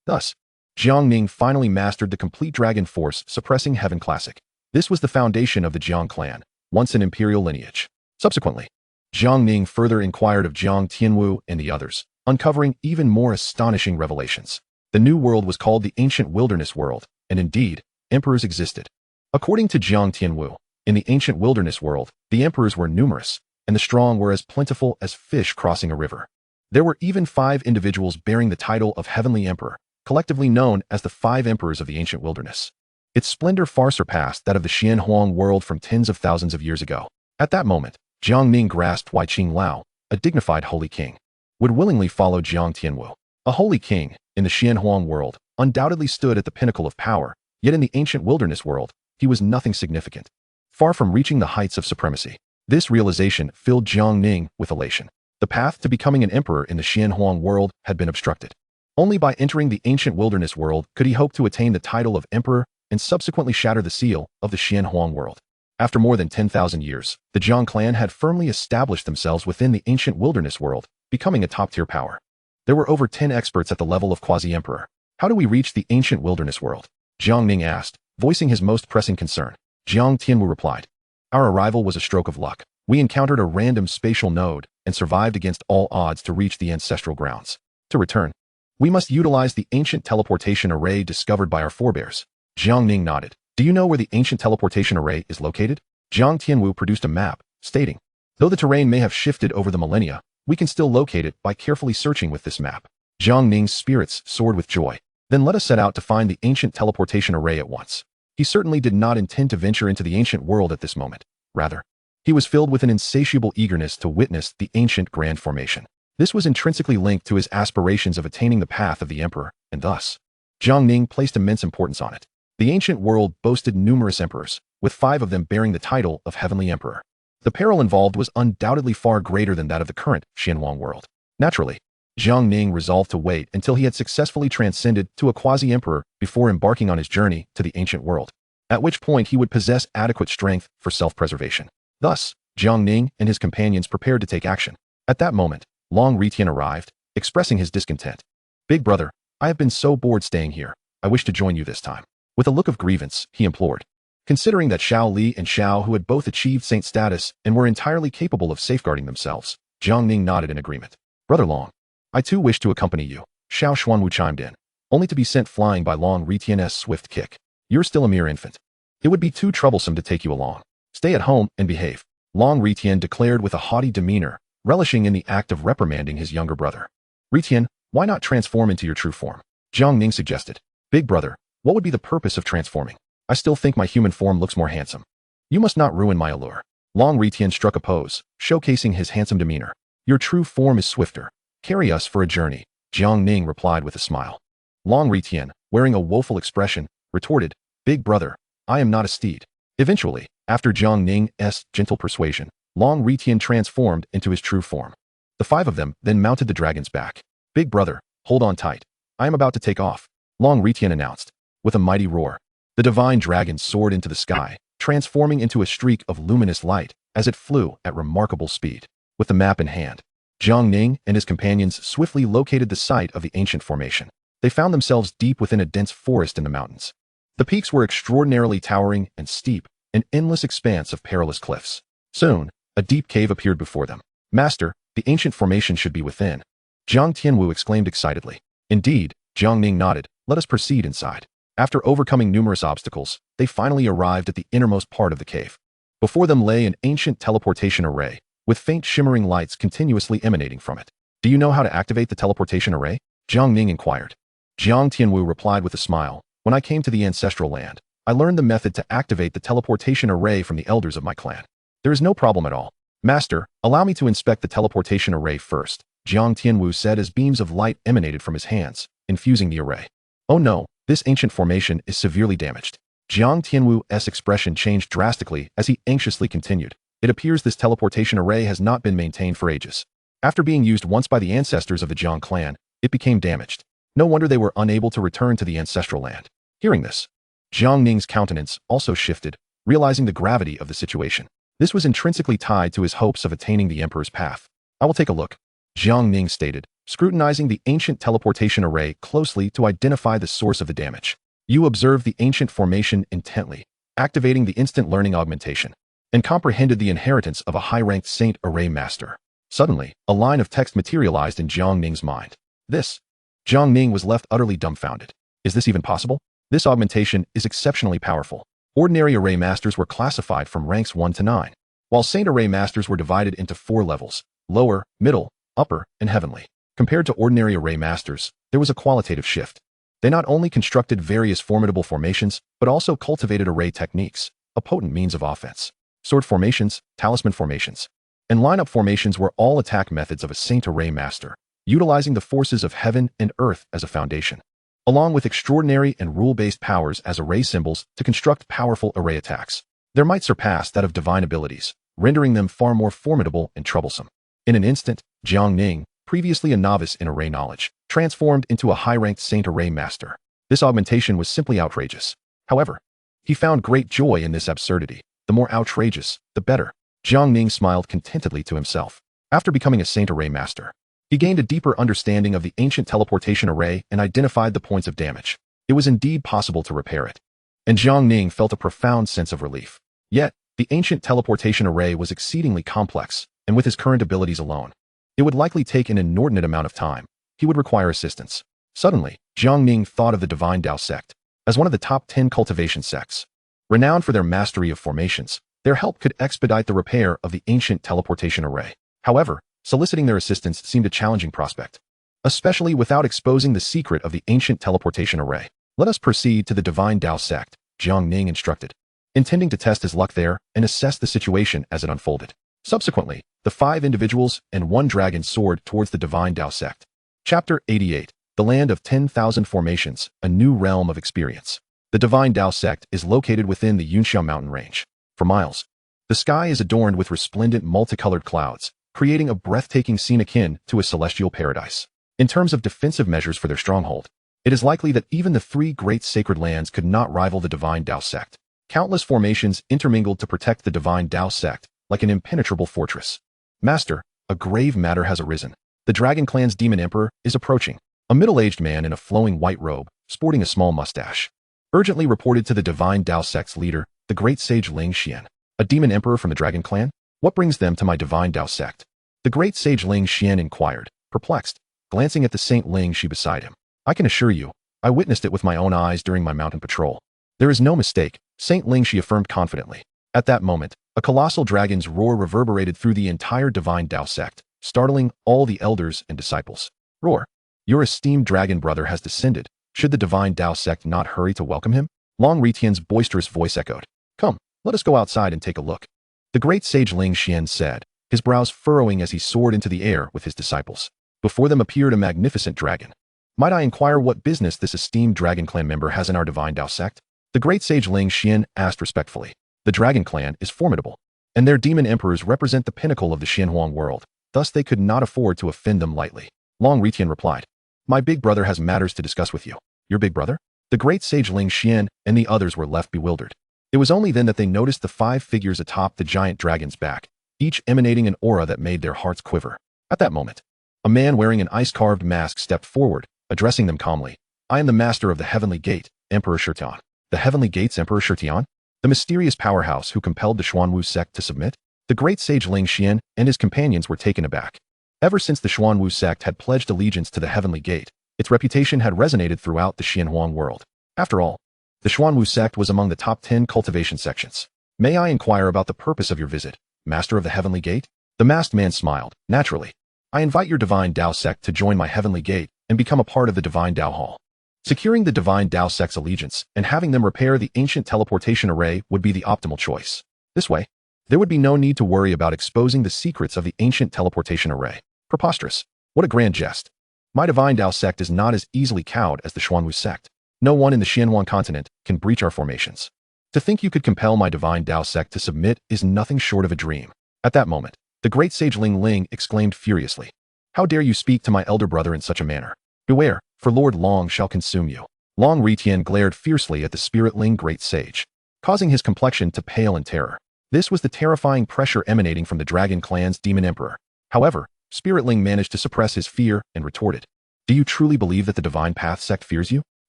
Thus, Jiang Ning finally mastered the complete Dragon Force Suppressing Heaven Classic. This was the foundation of the Jiang clan, once an imperial lineage. Subsequently, Jiang Ning further inquired of Jiang Tianwu and the others, uncovering even more astonishing revelations. The new world was called the Ancient Wilderness World, and indeed, emperors existed. According to Jiang Tianwu, in the Ancient Wilderness World, the emperors were numerous, and the strong were as plentiful as fish crossing a river. There were even 5 individuals bearing the title of Heavenly Emperor, collectively known as the 5 Emperors of the Ancient Wilderness. Its splendor far surpassed that of the Xianhuang world from tens of thousands of years ago. At that moment, Jiang Ning grasped why Qing Lao, a dignified holy king, would willingly follow Jiang Tianwu. A holy king, in the Xianhuang world, undoubtedly stood at the pinnacle of power, yet in the Ancient Wilderness world, he was nothing significant. Far from reaching the heights of supremacy. This realization filled Jiang Ning with elation. The path to becoming an emperor in the Xianhuang world had been obstructed. Only by entering the Ancient Wilderness world could he hope to attain the title of emperor and subsequently shatter the seal of the Xianhuang world. After more than 10,000 years, the Jiang clan had firmly established themselves within the Ancient Wilderness world, becoming a top-tier power. There were over 10 experts at the level of quasi-emperor. How do we reach the Ancient Wilderness world? Jiang Ning asked, voicing his most pressing concern. Jiang Tianwu replied, our arrival was a stroke of luck. We encountered a random spatial node and survived against all odds to reach the ancestral grounds. To return, we must utilize the ancient teleportation array discovered by our forebears. Jiang Ning nodded. Do you know where the ancient teleportation array is located? Jiang Tianwu produced a map, stating, though the terrain may have shifted over the millennia, we can still locate it by carefully searching with this map. Jiang Ning's spirits soared with joy. Then let us set out to find the ancient teleportation array at once. He certainly did not intend to venture into the ancient world at this moment. Rather, he was filled with an insatiable eagerness to witness the ancient grand formation. This was intrinsically linked to his aspirations of attaining the path of the emperor, and thus, Jiang Ning placed immense importance on it. The ancient world boasted numerous emperors, with 5 of them bearing the title of Heavenly Emperor. The peril involved was undoubtedly far greater than that of the current Xianhuang world. Naturally, Jiang Ning resolved to wait until he had successfully transcended to a quasi-emperor before embarking on his journey to the ancient world, at which point he would possess adequate strength for self-preservation. Thus, Jiang Ning and his companions prepared to take action. At that moment, Long Ritian arrived, expressing his discontent. Big brother, I have been so bored staying here. I wish to join you this time. With a look of grievance, he implored. Considering that Xiao Li and Xiao Hu had both achieved saint status and were entirely capable of safeguarding themselves, Jiang Ning nodded in agreement. Brother Long, I too wish to accompany you, Xiao Xuanwu chimed in, only to be sent flying by Long Ritian's swift kick. You're still a mere infant. It would be too troublesome to take you along. Stay at home and behave, Long Ritian declared with a haughty demeanor, relishing in the act of reprimanding his younger brother. Ritian, why not transform into your true form? Jiang Ning suggested. Big brother, what would be the purpose of transforming? I still think my human form looks more handsome. You must not ruin my allure. Long Ritian struck a pose, showcasing his handsome demeanor. Your true form is swifter. Carry us for a journey, Jiang Ning replied with a smile. Long Ritian, wearing a woeful expression, retorted, Big brother, I am not a steed. Eventually, after Jiang Ning's gentle persuasion, Long Ritian transformed into his true form. The 5 of them then mounted the dragon's back. Big brother, hold on tight. I am about to take off, Long Ritian announced. With a mighty roar, the divine dragon soared into the sky, transforming into a streak of luminous light as it flew at remarkable speed. With the map in hand, Jiang Ning and his companions swiftly located the site of the ancient formation. They found themselves deep within a dense forest in the mountains. The peaks were extraordinarily towering and steep, an endless expanse of perilous cliffs. Soon, a deep cave appeared before them. Master, the ancient formation should be within. Jiang Tianwu exclaimed excitedly. Indeed, Jiang Ning nodded. Let us proceed inside. After overcoming numerous obstacles, they finally arrived at the innermost part of the cave. Before them lay an ancient teleportation array, with faint shimmering lights continuously emanating from it. Do you know how to activate the teleportation array? Jiang Ning inquired. Jiang Tianwu replied with a smile. When I came to the Ancestral Land, I learned the method to activate the teleportation array from the elders of my clan. There is no problem at all. Master, allow me to inspect the teleportation array first, Jiang Tianwu said as beams of light emanated from his hands, infusing the array. Oh no, this ancient formation is severely damaged. Jiang Tianwu's expression changed drastically as he anxiously continued. It appears this teleportation array has not been maintained for ages. After being used once by the ancestors of the Jiang clan, it became damaged. No wonder they were unable to return to the Ancestral Land. Hearing this, Jiang Ning's countenance also shifted, realizing the gravity of the situation. This was intrinsically tied to his hopes of attaining the Emperor's path. I will take a look, Jiang Ning stated, scrutinizing the ancient teleportation array closely to identify the source of the damage. You observed the ancient formation intently, activating the instant learning augmentation, and comprehended the inheritance of a high-ranked Saint Array Master. Suddenly, a line of text materialized in Jiang Ning's mind. Jiang Ning was left utterly dumbfounded. Is this even possible? This augmentation is exceptionally powerful. Ordinary Array Masters were classified from ranks 1 to 9, while Saint Array Masters were divided into 4 levels: lower, middle, upper, and heavenly. Compared to ordinary Array Masters, there was a qualitative shift. They not only constructed various formidable formations, but also cultivated array techniques, a potent means of offense. Sword formations, talisman formations, and lineup formations were all attack methods of a Saint Array Master, utilizing the forces of heaven and earth as a foundation, along with extraordinary and rule-based powers as array symbols to construct powerful array attacks. Their might surpassed that of divine abilities, rendering them far more formidable and troublesome. In an instant, Jiang Ning, previously a novice in array knowledge, transformed into a high-ranked Saint Array Master. This augmentation was simply outrageous. However, he found great joy in this absurdity. The more outrageous, the better. Jiang Ning smiled contentedly to himself. After becoming a Saint Array Master, he gained a deeper understanding of the ancient teleportation array and identified the points of damage. It was indeed possible to repair it, and Jiang Ning felt a profound sense of relief. Yet, the ancient teleportation array was exceedingly complex, and with his current abilities alone, it would likely take an inordinate amount of time. He would require assistance. Suddenly, Jiang Ning thought of the Divine Dao sect as one of the top 10 cultivation sects. Renowned for their mastery of formations, their help could expedite the repair of the ancient teleportation array. However, soliciting their assistance seemed a challenging prospect, especially without exposing the secret of the ancient teleportation array. Let us proceed to the Divine Dao sect, Jiang Ning instructed, intending to test his luck there and assess the situation as it unfolded. Subsequently, the 5 individuals and 1 dragon soared towards the Divine Dao sect. Chapter 88, The Land of 10,000 Formations, A New Realm of Experience. The Divine Dao sect is located within the Yunxiao mountain range. For miles, the sky is adorned with resplendent multicolored clouds, creating a breathtaking scene akin to a celestial paradise. In terms of defensive measures for their stronghold, it is likely that even the 3 great sacred lands could not rival the Divine Dao sect. Countless formations intermingled to protect the Divine Dao sect like an impenetrable fortress. Master, a grave matter has arisen. The Dragon Clan's Demon Emperor is approaching. A middle-aged man in a flowing white robe, sporting a small mustache, urgently reported to the Divine Dao sect's leader, the great sage Ling Xian. A demon emperor from the Dragon Clan? What brings them to my Divine Dao sect? The great sage Ling Xian inquired, perplexed, glancing at the Saint Ling Shi beside him. I can assure you, I witnessed it with my own eyes during my mountain patrol. There is no mistake, Saint Ling Shi affirmed confidently. At that moment, a colossal dragon's roar reverberated through the entire Divine Dao sect, startling all the elders and disciples. Roar! Your esteemed dragon brother has descended. Should the Divine Dao sect not hurry to welcome him? Long Retian's boisterous voice echoed. Come, let us go outside and take a look. The great sage Ling Xian said, his brows furrowing as he soared into the air with his disciples. Before them appeared a magnificent dragon. Might I inquire what business this esteemed Dragon Clan member has in our Divine Dao sect? The great sage Ling Xian asked respectfully. The Dragon Clan is formidable, and their demon emperors represent the pinnacle of the Xianhuang world, thus they could not afford to offend them lightly. Long Retian replied, My big brother has matters to discuss with you. Your big brother? The great sage Ling Xian and the others were left bewildered. It was only then that they noticed the 5 figures atop the giant dragon's back, each emanating an aura that made their hearts quiver. At that moment, a man wearing an ice-carved mask stepped forward, addressing them calmly. I am the master of the Heavenly Gate, Emperor Shirtian. The Heavenly Gate's Emperor Shirtian? The mysterious powerhouse who compelled the Xuanwu sect to submit? The great sage Ling Xian and his companions were taken aback. Ever since the Xuanwu sect had pledged allegiance to the Heavenly Gate, its reputation had resonated throughout the Xianhuang world. After all, the Xuanwu sect was among the top 10 cultivation sections. May I inquire about the purpose of your visit, Master of the Heavenly Gate? The masked man smiled. Naturally. I invite your Divine Tao sect to join my heavenly gate and become a part of the Divine Tao Hall. Securing the Divine Tao sect's allegiance and having them repair the ancient teleportation array would be the optimal choice. This way, there would be no need to worry about exposing the secrets of the ancient teleportation array. Preposterous. What a grand jest. My Divine Tao sect is not as easily cowed as the Xuanwu sect. No one in the Xianhuan continent can breach our formations. To think you could compel my Divine Tao sect to submit is nothing short of a dream. At that moment, the great sage Ling Ling exclaimed furiously, "How dare you speak to my elder brother in such a manner? Beware, for Lord Long shall consume you." Long Ritian glared fiercely at the spirit Ling great sage, causing his complexion to pale in terror. This was the terrifying pressure emanating from the Dragon Clan's Demon Emperor. However, Spirit Ling managed to suppress his fear and retorted, "Do you truly believe that the Divine Path sect fears you?"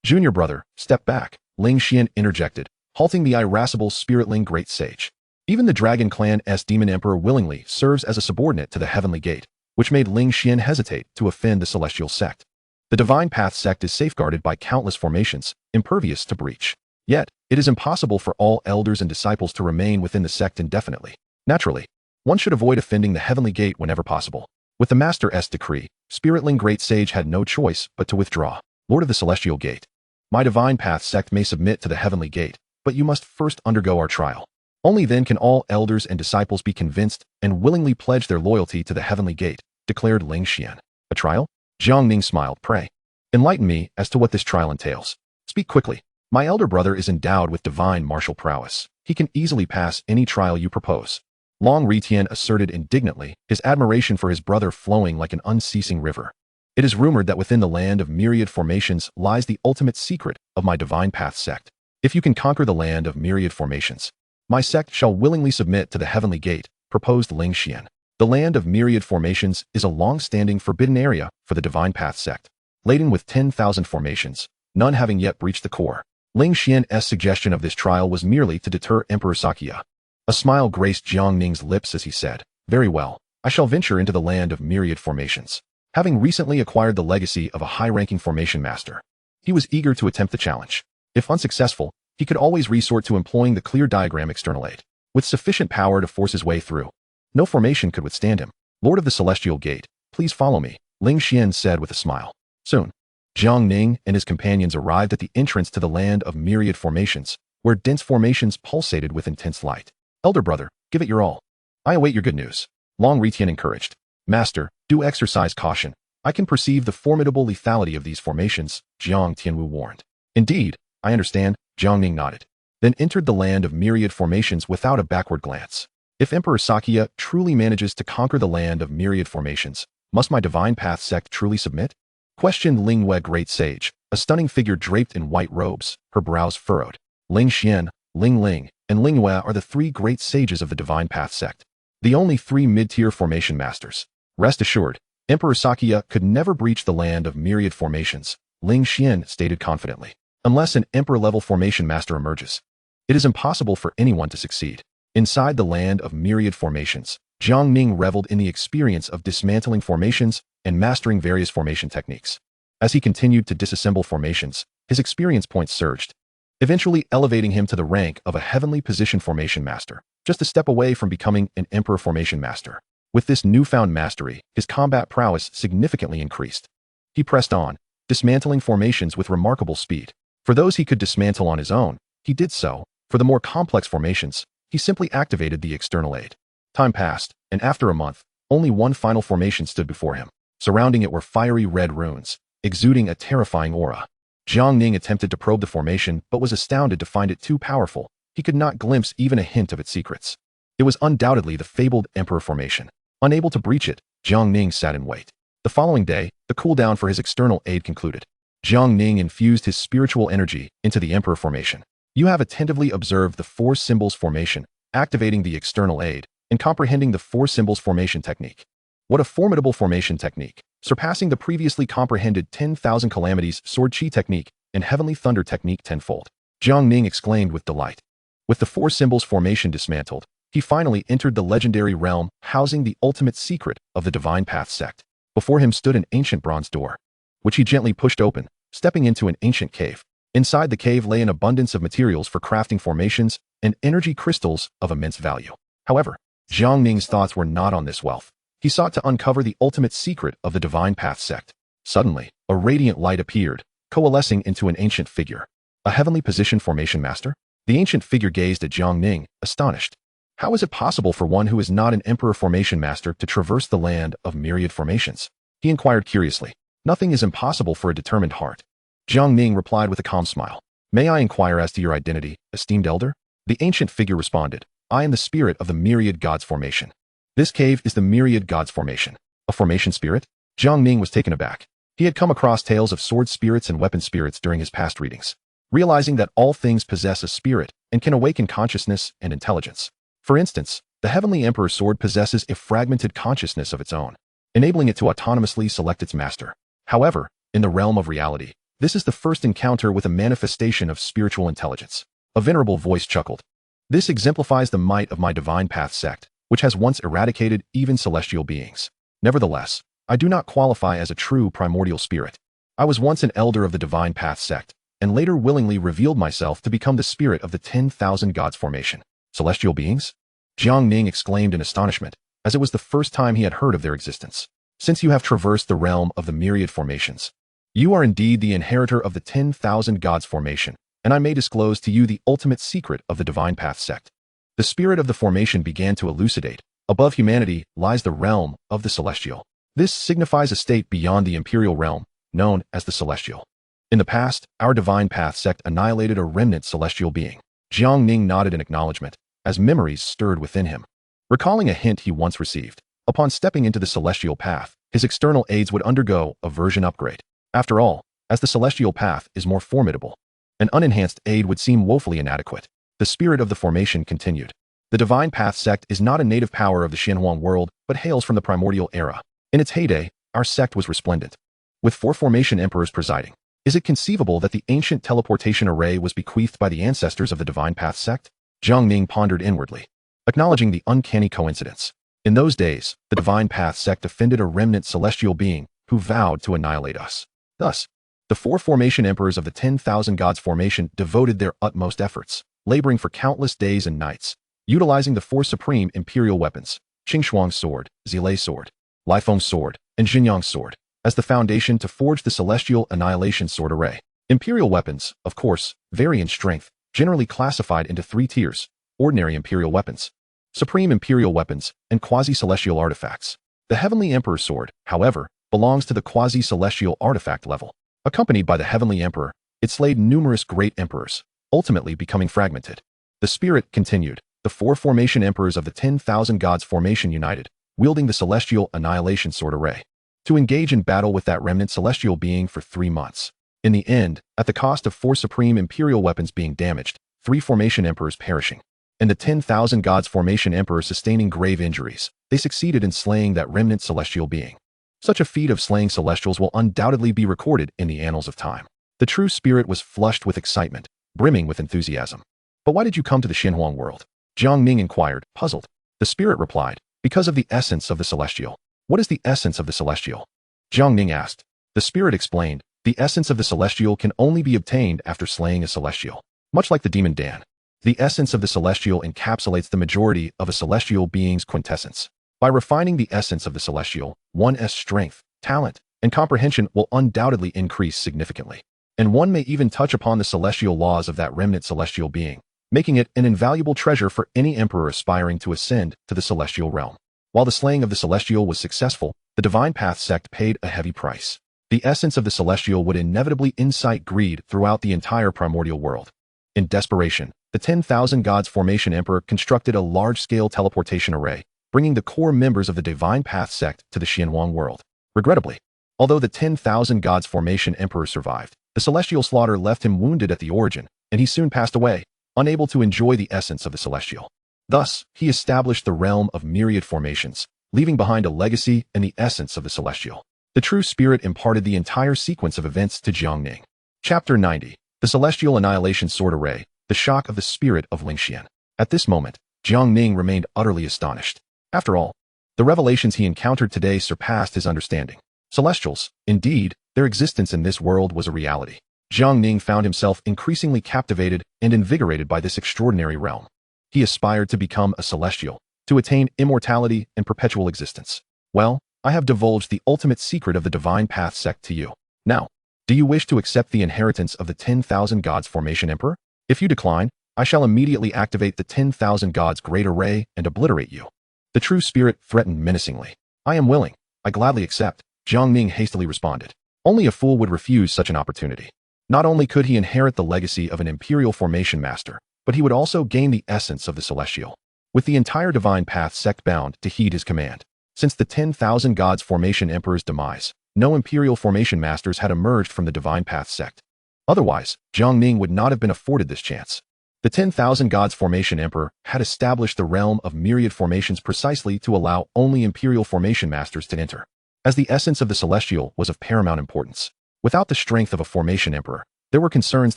"Junior brother, step back," Ling Xian interjected, halting the irascible Spirit Ling great sage. Even the Dragon Clan's Demon Emperor willingly serves as a subordinate to the Heavenly Gate, which made Ling Xian hesitate to offend the Celestial sect. The Divine Path sect is safeguarded by countless formations, impervious to breach. Yet, it is impossible for all elders and disciples to remain within the sect indefinitely. Naturally, one should avoid offending the Heavenly Gate whenever possible. With the Master's decree, Spirit Ling Great Sage had no choice but to withdraw. "Lord of the Celestial Gate, my Divine Path sect may submit to the Heavenly Gate, but you must first undergo our trial. Only then can all elders and disciples be convinced and willingly pledge their loyalty to the Heavenly Gate," declared Ling Xian. "A trial?" Jiang Ning smiled. "Pray, enlighten me as to what this trial entails." "Speak quickly. My elder brother is endowed with divine martial prowess. He can easily pass any trial you propose." Long Ritian asserted indignantly, his admiration for his brother flowing like an unceasing river. "It is rumored that within the land of myriad formations lies the ultimate secret of my Divine Path sect. If you can conquer the land of myriad formations, my sect shall willingly submit to the Heavenly Gate," proposed Ling Xian. The land of myriad formations is a long-standing forbidden area for the Divine Path sect, laden with 10,000 formations, none having yet breached the core. Ling Xian's suggestion of this trial was merely to deter Emperor Sakya. A smile graced Jiang Ning's lips as he said, "Very well, I shall venture into the land of myriad formations." Having recently acquired the legacy of a high-ranking formation master, he was eager to attempt the challenge. If unsuccessful, he could always resort to employing the clear diagram external aid. With sufficient power to force his way through, no formation could withstand him. "Lord of the Celestial Gate, please follow me," Ling Xian said with a smile. Soon, Jiang Ning and his companions arrived at the entrance to the land of myriad formations, where dense formations pulsated with intense light. "Elder brother, give it your all. I await your good news," Long Ritian encouraged. "Master, do exercise caution. I can perceive the formidable lethality of these formations," Jiang Tianwu warned. "Indeed, I understand," Jiang Ning nodded, then entered the land of myriad formations without a backward glance. "If Emperor Sakya truly manages to conquer the land of myriad formations, must my Divine Path sect truly submit?" questioned Ling Wei Great Sage, a stunning figure draped in white robes, her brows furrowed. Ling Xian, Ling Ling, and Ling Wei are the three great sages of the Divine Path sect, the only three mid-tier formation masters. Rest assured, Emperor Sakya could never breach the land of myriad formations, Ling Xian stated confidently. Unless an emperor-level formation master emerges, it is impossible for anyone to succeed. Inside the land of myriad formations, Jiang Ning reveled in the experience of dismantling formations and mastering various formation techniques. As he continued to disassemble formations, his experience points surged, eventually elevating him to the rank of a heavenly position formation master, just a step away from becoming an emperor formation master. With this newfound mastery, his combat prowess significantly increased. He pressed on, dismantling formations with remarkable speed. For those he could dismantle on his own, he did so. For the more complex formations, he simply activated the external aid. Time passed, and after a month, only one final formation stood before him. Surrounding it were fiery red runes, exuding a terrifying aura. Jiang Ning attempted to probe the formation but was astounded to find it too powerful. He could not glimpse even a hint of its secrets. It was undoubtedly the fabled Emperor formation. Unable to breach it, Jiang Ning sat in wait. The following day, the cooldown for his external aid concluded. Jiang Ning infused his spiritual energy into the Emperor formation. You have attentively observed the four symbols formation, activating the external aid, and comprehending the four symbols formation technique. What a formidable formation technique, surpassing the previously comprehended 10,000 calamities sword chi technique and heavenly thunder technique tenfold. Jiang Ning exclaimed with delight. With the four symbols formation dismantled, he finally entered the legendary realm housing the ultimate secret of the Divine Path sect. Before him stood an ancient bronze door, which he gently pushed open, stepping into an ancient cave. Inside the cave lay an abundance of materials for crafting formations and energy crystals of immense value. However, Jiang Ning's thoughts were not on this wealth. He sought to uncover the ultimate secret of the Divine Path sect. Suddenly, a radiant light appeared, coalescing into an ancient figure. A heavenly position formation master? The ancient figure gazed at Jiang Ning, astonished. How is it possible for one who is not an emperor formation master to traverse the land of myriad formations? He inquired curiously. Nothing is impossible for a determined heart. Jiang Ning replied with a calm smile. May I inquire as to your identity, esteemed elder? The ancient figure responded. I am the spirit of the myriad gods formation. This cave is the myriad gods formation. A formation spirit? Jiang Ning was taken aback. He had come across tales of sword spirits and weapon spirits during his past readings, realizing that all things possess a spirit and can awaken consciousness and intelligence. For instance, the Heavenly Emperor's sword possesses a fragmented consciousness of its own, enabling it to autonomously select its master. However, in the realm of reality, this is the first encounter with a manifestation of spiritual intelligence. A venerable voice chuckled. This exemplifies the might of my Divine Path sect, which has once eradicated even celestial beings. Nevertheless, I do not qualify as a true primordial spirit. I was once an elder of the Divine Path sect, and later willingly revealed myself to become the spirit of the 10,000 gods formation. Celestial beings? Jiang Ning exclaimed in astonishment, as it was the first time he had heard of their existence. Since you have traversed the realm of the myriad formations, you are indeed the inheritor of the 10,000 gods formation, and I may disclose to you the ultimate secret of the Divine Path sect. The spirit of the formation began to elucidate. Above humanity lies the realm of the celestial. This signifies a state beyond the imperial realm, known as the celestial. In the past, our Divine Path sect annihilated a remnant celestial being. Jiang Ning nodded in acknowledgement, as memories stirred within him. Recalling a hint he once received, upon stepping into the celestial path, his external aids would undergo a version upgrade. After all, as the celestial path is more formidable, an unenhanced aid would seem woefully inadequate. The spirit of the formation continued. The Divine Path sect is not a native power of the Xianhuang world, but hails from the primordial era. In its heyday, our sect was resplendent, with 4 formation emperors presiding. Is it conceivable that the ancient teleportation array was bequeathed by the ancestors of the Divine Path sect? Jiang Ning pondered inwardly, acknowledging the uncanny coincidence. In those days, the Divine Path sect offended a remnant celestial being who vowed to annihilate us. Thus, the 4 formation emperors of the 10,000 gods formation devoted their utmost efforts, laboring for countless days and nights, utilizing the 4 supreme imperial weapons, Qingshuang's sword, Zilei's sword, Lifeng's sword, and Xinyang's sword, as the foundation to forge the celestial annihilation sword array. Imperial weapons, of course, vary in strength, generally classified into 3 tiers: ordinary imperial weapons, supreme imperial weapons, and quasi-celestial artifacts. The Heavenly Emperor's sword, however, belongs to the quasi-celestial artifact level. Accompanied by the Heavenly Emperor, it slayed numerous great emperors, ultimately becoming fragmented. The spirit continued. The 4 formation emperors of the 10,000 gods formation united, wielding the celestial annihilation sword array, to engage in battle with that remnant celestial being for 3 months. In the end, at the cost of 4 supreme imperial weapons being damaged, 3 formation emperors perishing, and the 10,000 gods formation emperors sustaining grave injuries, they succeeded in slaying that remnant celestial being. Such a feat of slaying celestials will undoubtedly be recorded in the annals of time. The true spirit was flushed with excitement, brimming with enthusiasm. But why did you come to the Xianhuang world? Jiang Ning inquired, puzzled. The spirit replied, because of the essence of the celestial. What is the essence of the celestial? Jiang Ning asked. The spirit explained, the essence of the celestial can only be obtained after slaying a celestial. Much like the demon Dan, the essence of the celestial encapsulates the majority of a celestial being's quintessence. By refining the essence of the celestial, one's strength, talent, and comprehension will undoubtedly increase significantly. And one may even touch upon the celestial laws of that remnant celestial being, making it an invaluable treasure for any emperor aspiring to ascend to the celestial realm. While the slaying of the celestial was successful, the Divine Path sect paid a heavy price. The essence of the celestial would inevitably incite greed throughout the entire primordial world. In desperation, the 10,000 gods formation emperor constructed a large-scale teleportation array, bringing the core members of the Divine Path sect to the Xianhuang world. Regrettably, although the 10,000 gods formation emperor survived, the celestial slaughter left him wounded at the origin, and he soon passed away, unable to enjoy the essence of the celestial. Thus, he established the realm of myriad formations, leaving behind a legacy and the essence of the celestial. The true spirit imparted the entire sequence of events to Jiang Ning. Chapter 90. The Celestial Annihilation Sword Array, the shock of the spirit of Lingxian. At this moment, Jiang Ning remained utterly astonished. After all, the revelations he encountered today surpassed his understanding. Celestials, indeed, their existence in this world was a reality. Jiang Ning found himself increasingly captivated and invigorated by this extraordinary realm. He aspired to become a celestial, to attain immortality and perpetual existence. Well, I have divulged the ultimate secret of the Divine Path sect to you. Now, do you wish to accept the inheritance of the 10,000 Gods Formation Emperor? If you decline, I shall immediately activate the 10,000 Gods Great Array and obliterate you. The true spirit threatened menacingly. I am willing. I gladly accept, Jiang Ning hastily responded. Only a fool would refuse such an opportunity. Not only could he inherit the legacy of an Imperial Formation Master, but he would also gain the essence of the Celestial. With the entire Divine Path sect bound to heed his command. Since the 10,000 Gods Formation Emperor's demise, no Imperial Formation Masters had emerged from the Divine Path sect. Otherwise, Jiang Ning would not have been afforded this chance. The 10,000 Gods Formation Emperor had established the realm of myriad formations precisely to allow only Imperial Formation Masters to enter. As the essence of the Celestial was of paramount importance, without the strength of a Formation Emperor, there were concerns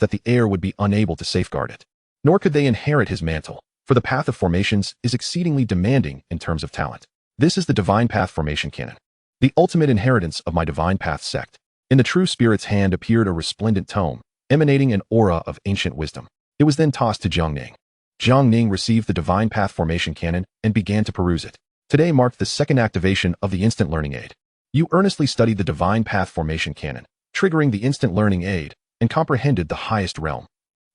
that the heir would be unable to safeguard it. Nor could they inherit his mantle, for the path of formations is exceedingly demanding in terms of talent. This is the Divine Path Formation Canon, the ultimate inheritance of my Divine Path sect. In the true spirit's hand appeared a resplendent tome, emanating an aura of ancient wisdom. It was then tossed to Jiang Ning. Jiang Ning received the Divine Path Formation Canon and began to peruse it. Today marked the second activation of the Instant Learning Aid. You earnestly studied the Divine Path Formation Canon, triggering the Instant Learning Aid, and comprehended the highest realm.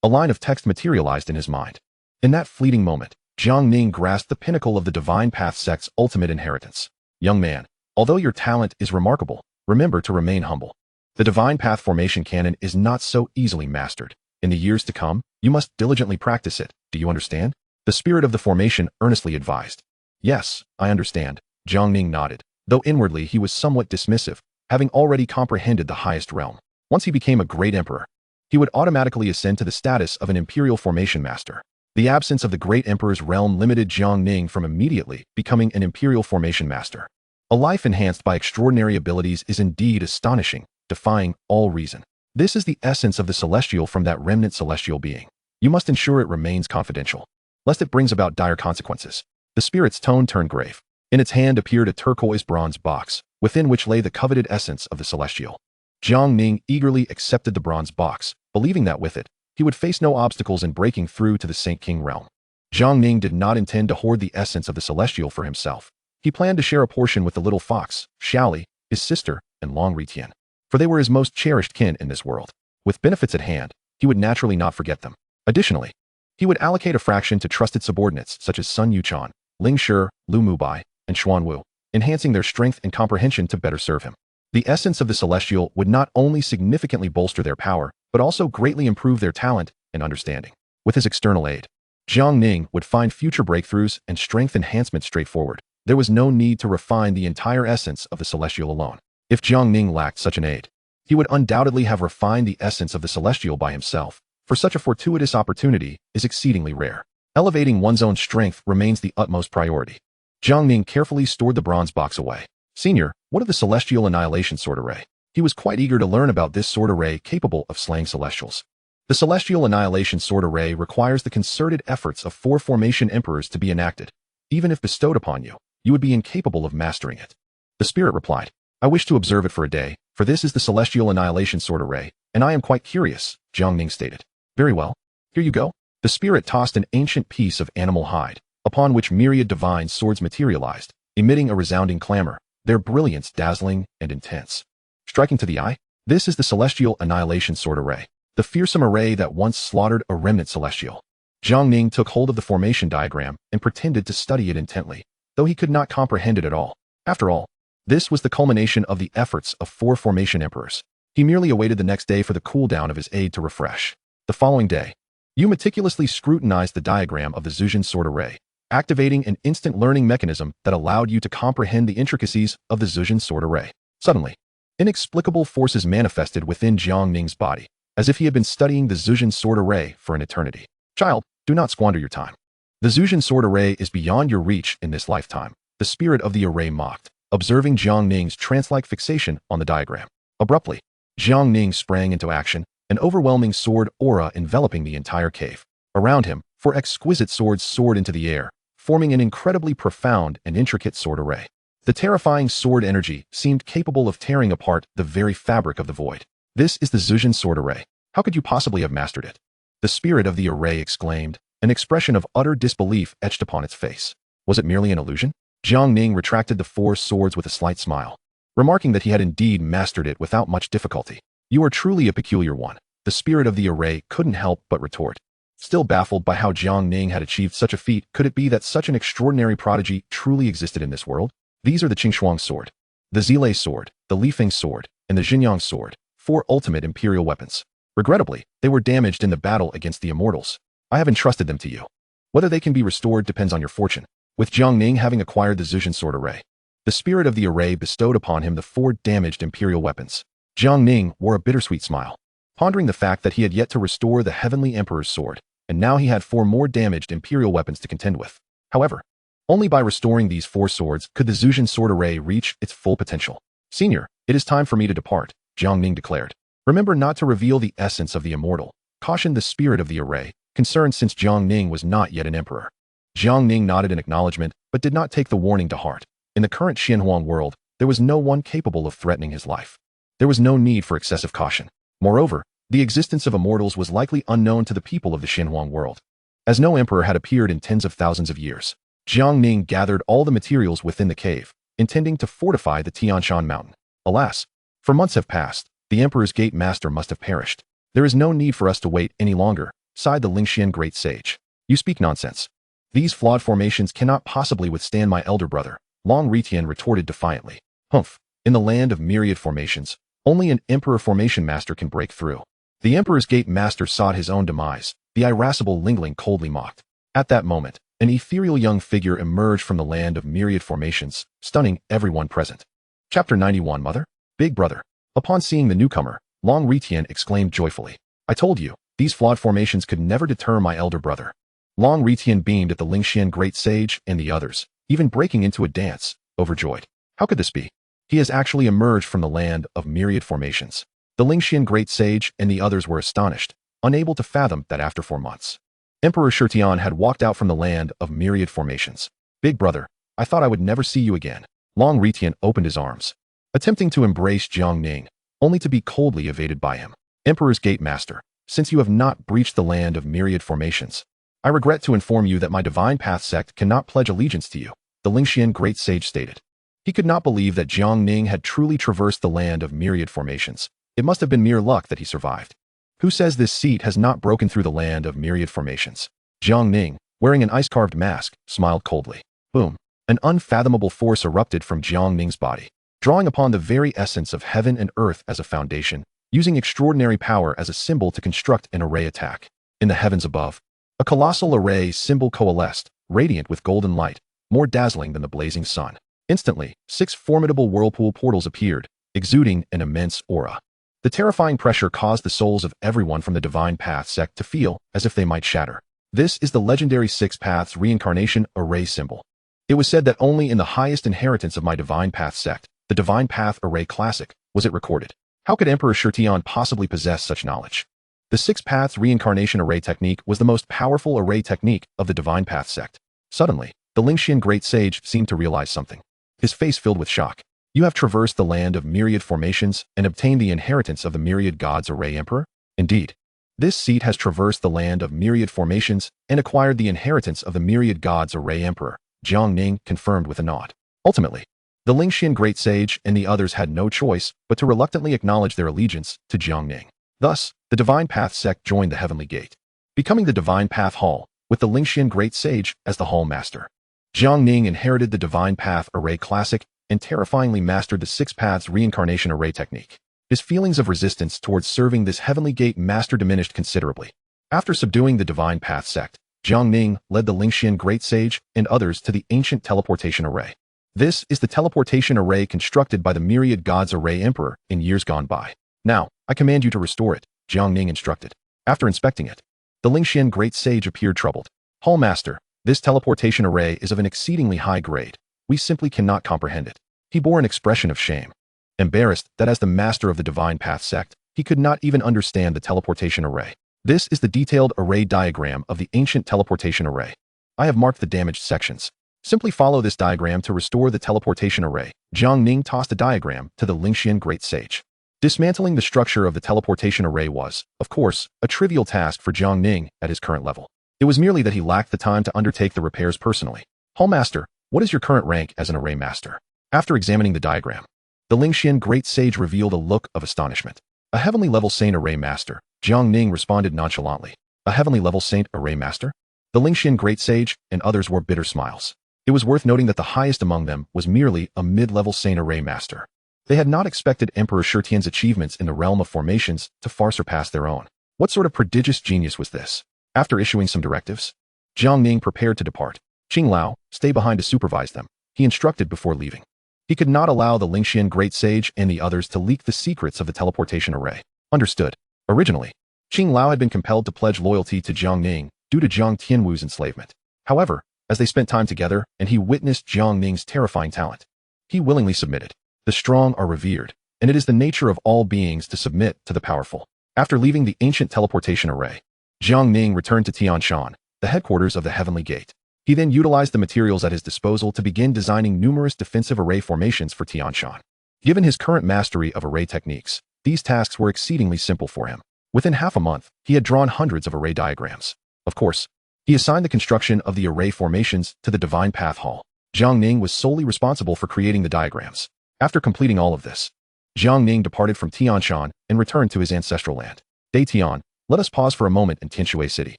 A line of text materialized in his mind. In that fleeting moment, Jiang Ning grasped the pinnacle of the Divine Path sect's ultimate inheritance. Young man, although your talent is remarkable, remember to remain humble. The Divine Path Formation Canon is not so easily mastered. In the years to come, you must diligently practice it. Do you understand? The spirit of the formation earnestly advised. Yes, I understand. Jiang Ning nodded, though inwardly he was somewhat dismissive, having already comprehended the highest realm. Once he became a great emperor, he would automatically ascend to the status of an Imperial Formation Master. The absence of the great emperor's realm limited Jiang Ning from immediately becoming an Imperial Formation Master. A life enhanced by extraordinary abilities is indeed astonishing, defying all reason. This is the essence of the Celestial from that remnant celestial being. You must ensure it remains confidential, lest it brings about dire consequences. The spirit's tone turned grave. In its hand appeared a turquoise bronze box, within which lay the coveted essence of the Celestial. Jiang Ning eagerly accepted the bronze box, believing that with it, he would face no obstacles in breaking through to the Saint King realm. Jiang Ning did not intend to hoard the essence of the Celestial for himself. He planned to share a portion with the little fox, Xiaoli, his sister, and Long Ritian, for they were his most cherished kin in this world. With benefits at hand, he would naturally not forget them. Additionally, he would allocate a fraction to trusted subordinates such as Sun Yuchan, Ling Shi, Lu Mubai, and Xuan Wu, enhancing their strength and comprehension to better serve him. The essence of the Celestial would not only significantly bolster their power, but also greatly improve their talent and understanding. With his external aid, Jiang Ning would find future breakthroughs and strength enhancement straightforward. There was no need to refine the entire essence of the Celestial alone. If Jiang Ning lacked such an aid, he would undoubtedly have refined the essence of the Celestial by himself, for such a fortuitous opportunity is exceedingly rare. Elevating one's own strength remains the utmost priority. Jiang Ning carefully stored the bronze box away. Senior, what of the Celestial Annihilation Sword Array? He was quite eager to learn about this sword array capable of slaying Celestials. The Celestial Annihilation Sword Array requires the concerted efforts of 4 Formation Emperors to be enacted. Even if bestowed upon you, you would be incapable of mastering it. The spirit replied, I wish to observe it for a day, for this is the Celestial Annihilation Sword Array, and I am quite curious, Jiang Ning stated. Very well. Here you go. The spirit tossed an ancient piece of animal hide, upon which myriad divine swords materialized, emitting a resounding clamor, their brilliance dazzling and intense. Striking to the eye, this is the Celestial Annihilation Sword Array, the fearsome array that once slaughtered a remnant Celestial. Jiang Ning took hold of the formation diagram and pretended to study it intently, though he could not comprehend it at all. After all, this was the culmination of the efforts of 4 Formation Emperors. He merely awaited the next day for the cooldown of his aid to refresh. The following day, you meticulously scrutinized the diagram of the Zhuzhen Sword Array, activating an instant learning mechanism that allowed you to comprehend the intricacies of the Zhuzhen Sword Array. Suddenly, inexplicable forces manifested within Jiang Ning's body, as if he had been studying the Zhuzhen Sword Array for an eternity. Child, do not squander your time. The Zhuzhen Sword Array is beyond your reach in this lifetime, the spirit of the array mocked, observing Jiang Ning's trance-like fixation on the diagram. Abruptly, Jiang Ning sprang into action, an overwhelming sword aura enveloping the entire cave. Around him, 4 exquisite swords soared into the air, forming an incredibly profound and intricate sword array. The terrifying sword energy seemed capable of tearing apart the very fabric of the void. This is the Zhuzhen Sword Array. How could you possibly have mastered it? The spirit of the array exclaimed, an expression of utter disbelief etched upon its face. Was it merely an illusion? Jiang Ning retracted the 4 swords with a slight smile, remarking that he had indeed mastered it without much difficulty. You are truly a peculiar one. The spirit of the array couldn't help but retort. Still baffled by how Jiang Ning had achieved such a feat, could it be that such an extraordinary prodigy truly existed in this world? These are the Qingxuang sword, the Zilei sword, the Lifeng sword, and the Xinjiang sword, 4 ultimate imperial weapons. Regrettably, they were damaged in the battle against the immortals. I have entrusted them to you. Whether they can be restored depends on your fortune. With Jiang Ning having acquired the Zhejian sword array, the spirit of the array bestowed upon him the 4 damaged imperial weapons. Jiang Ning wore a bittersweet smile, pondering the fact that he had yet to restore the Heavenly Emperor's sword, and now he had 4 more damaged imperial weapons to contend with. However, only by restoring these 4 swords could the Zhejian sword array reach its full potential. Senior, it is time for me to depart, Jiang Ning declared. Remember not to reveal the essence of the immortal, cautioned the spirit of the array, concerned since Jiang Ning was not yet an emperor. Jiang Ning nodded in acknowledgement, but did not take the warning to heart. In the current Xianhuang world, there was no one capable of threatening his life. There was no need for excessive caution. Moreover, the existence of immortals was likely unknown to the people of the Xianhuang world, as no emperor had appeared in tens of thousands of years. Jiang Ning gathered all the materials within the cave, intending to fortify the Tianshan mountain. Alas, for months have passed, the emperor's gate master must have perished. There is no need for us to wait any longer, sighed the Lingxian great sage. You speak nonsense. These flawed formations cannot possibly withstand my elder brother, Long Ritian retorted defiantly. Humph, in the land of myriad formations, only an emperor formation master can break through. The emperor's gate master sought his own demise, the irascible Lingling coldly mocked. At that moment, an ethereal young figure emerged from the land of myriad formations, stunning everyone present. Chapter 91 Mother? Big brother. Upon seeing the newcomer, Long Ritian exclaimed joyfully. I told you, these flawed formations could never deter my elder brother. Long Ritian beamed at the Lingxian great sage and the others, even breaking into a dance, overjoyed. How could this be? He has actually emerged from the land of myriad formations. The Lingxian great sage and the others were astonished, unable to fathom that after 4 months, Emperor Shutian had walked out from the land of myriad formations. Big brother, I thought I would never see you again. Long Ritian opened his arms, attempting to embrace Jiang Ning, only to be coldly evaded by him. Emperor's gate master, since you have not breached the land of myriad formations, I regret to inform you that my divine path sect cannot pledge allegiance to you, the Lingxian great sage stated. He could not believe that Jiang Ning had truly traversed the land of myriad formations. It must have been mere luck that he survived. Who says this seat has not broken through the land of myriad formations? Jiang Ning, wearing an ice-carved mask, smiled coldly. Boom. An unfathomable force erupted from Jiang Ning's body, drawing upon the very essence of heaven and earth as a foundation, using extraordinary power as a symbol to construct an array attack. In the heavens above, a colossal array symbol coalesced, radiant with golden light, more dazzling than the blazing sun. Instantly, 6 formidable whirlpool portals appeared, exuding an immense aura. The terrifying pressure caused the souls of everyone from the Divine Path sect to feel as if they might shatter. This is the legendary 6 Paths Reincarnation Array symbol. It was said that only in the highest inheritance of my Divine Path sect, the Divine Path Array Classic, was it recorded. How could Emperor Shutian possibly possess such knowledge? The 6 Paths Reincarnation Array technique was the most powerful array technique of the Divine Path sect. Suddenly, the Lingxian Great Sage seemed to realize something. His face filled with shock. You have traversed the land of myriad formations and obtained the inheritance of the myriad gods Array Emperor? Indeed. This seat has traversed the land of myriad formations and acquired the inheritance of the myriad gods Array Emperor, Jiang Ning confirmed with a nod. Ultimately, the Lingxian Great Sage and the others had no choice but to reluctantly acknowledge their allegiance to Jiang Ning. Thus, the Divine Path sect joined the Heavenly Gate, becoming the Divine Path Hall, with the Lingxian Great Sage as the Hall Master. Jiang Ning inherited the Divine Path Array Classic and terrifyingly mastered the 6 Paths Reincarnation Array technique. His feelings of resistance towards serving this Heavenly Gate Master diminished considerably. After subduing the Divine Path sect, Jiang Ning led the Lingxian Great Sage and others to the ancient teleportation array. This is the teleportation array constructed by the myriad gods Array Emperor in years gone by. Now, I command you to restore it, Jiang Ning instructed. After inspecting it, the Lingxian Great Sage appeared troubled. Hall Master, this teleportation array is of an exceedingly high grade. We simply cannot comprehend it. He bore an expression of shame, embarrassed that as the master of the Divine Path sect, he could not even understand the teleportation array. This is the detailed array diagram of the ancient teleportation array. I have marked the damaged sections. Simply follow this diagram to restore the teleportation array. Jiang Ning tossed a diagram to the Lingxian Great Sage. Dismantling the structure of the teleportation array was, of course, a trivial task for Jiang Ning at his current level. It was merely that he lacked the time to undertake the repairs personally. Hall Master, What is your current rank as an array master? After examining the diagram, the Lingxian Great Sage revealed a look of astonishment. A heavenly level saint array master, Jiang Ning responded nonchalantly. A heavenly level saint array master? The Lingxian Great Sage and others wore bitter smiles. It was worth noting that the highest among them was merely a mid-level saint array master. They had not expected Emperor Shi Tian's achievements in the realm of formations to far surpass their own. What sort of prodigious genius was this? After issuing some directives, Jiang Ning prepared to depart. Qing Lao, stay behind to supervise them, he instructed before leaving. He could not allow the Lingxian Great Sage and the others to leak the secrets of the teleportation array. Understood. Originally, Qing Lao had been compelled to pledge loyalty to Jiang Ning due to Jiang Tianwu's enslavement. However, as they spent time together and he witnessed Jiang Ning's terrifying talent, he willingly submitted. The strong are revered, and it is the nature of all beings to submit to the powerful. After leaving the ancient teleportation array, Jiang Ning returned to Tianshan, the headquarters of the Heavenly Gate. He then utilized the materials at his disposal to begin designing numerous defensive array formations for Tianshan. Given his current mastery of array techniques, these tasks were exceedingly simple for him. Within half a month, he had drawn hundreds of array diagrams. Of course, he assigned the construction of the array formations to the Divine Path Hall. Jiang Ning was solely responsible for creating the diagrams. After completing all of this, Jiang Ning departed from Tianshan and returned to his ancestral land. Day Tian, let us pause for a moment in Tianshui City.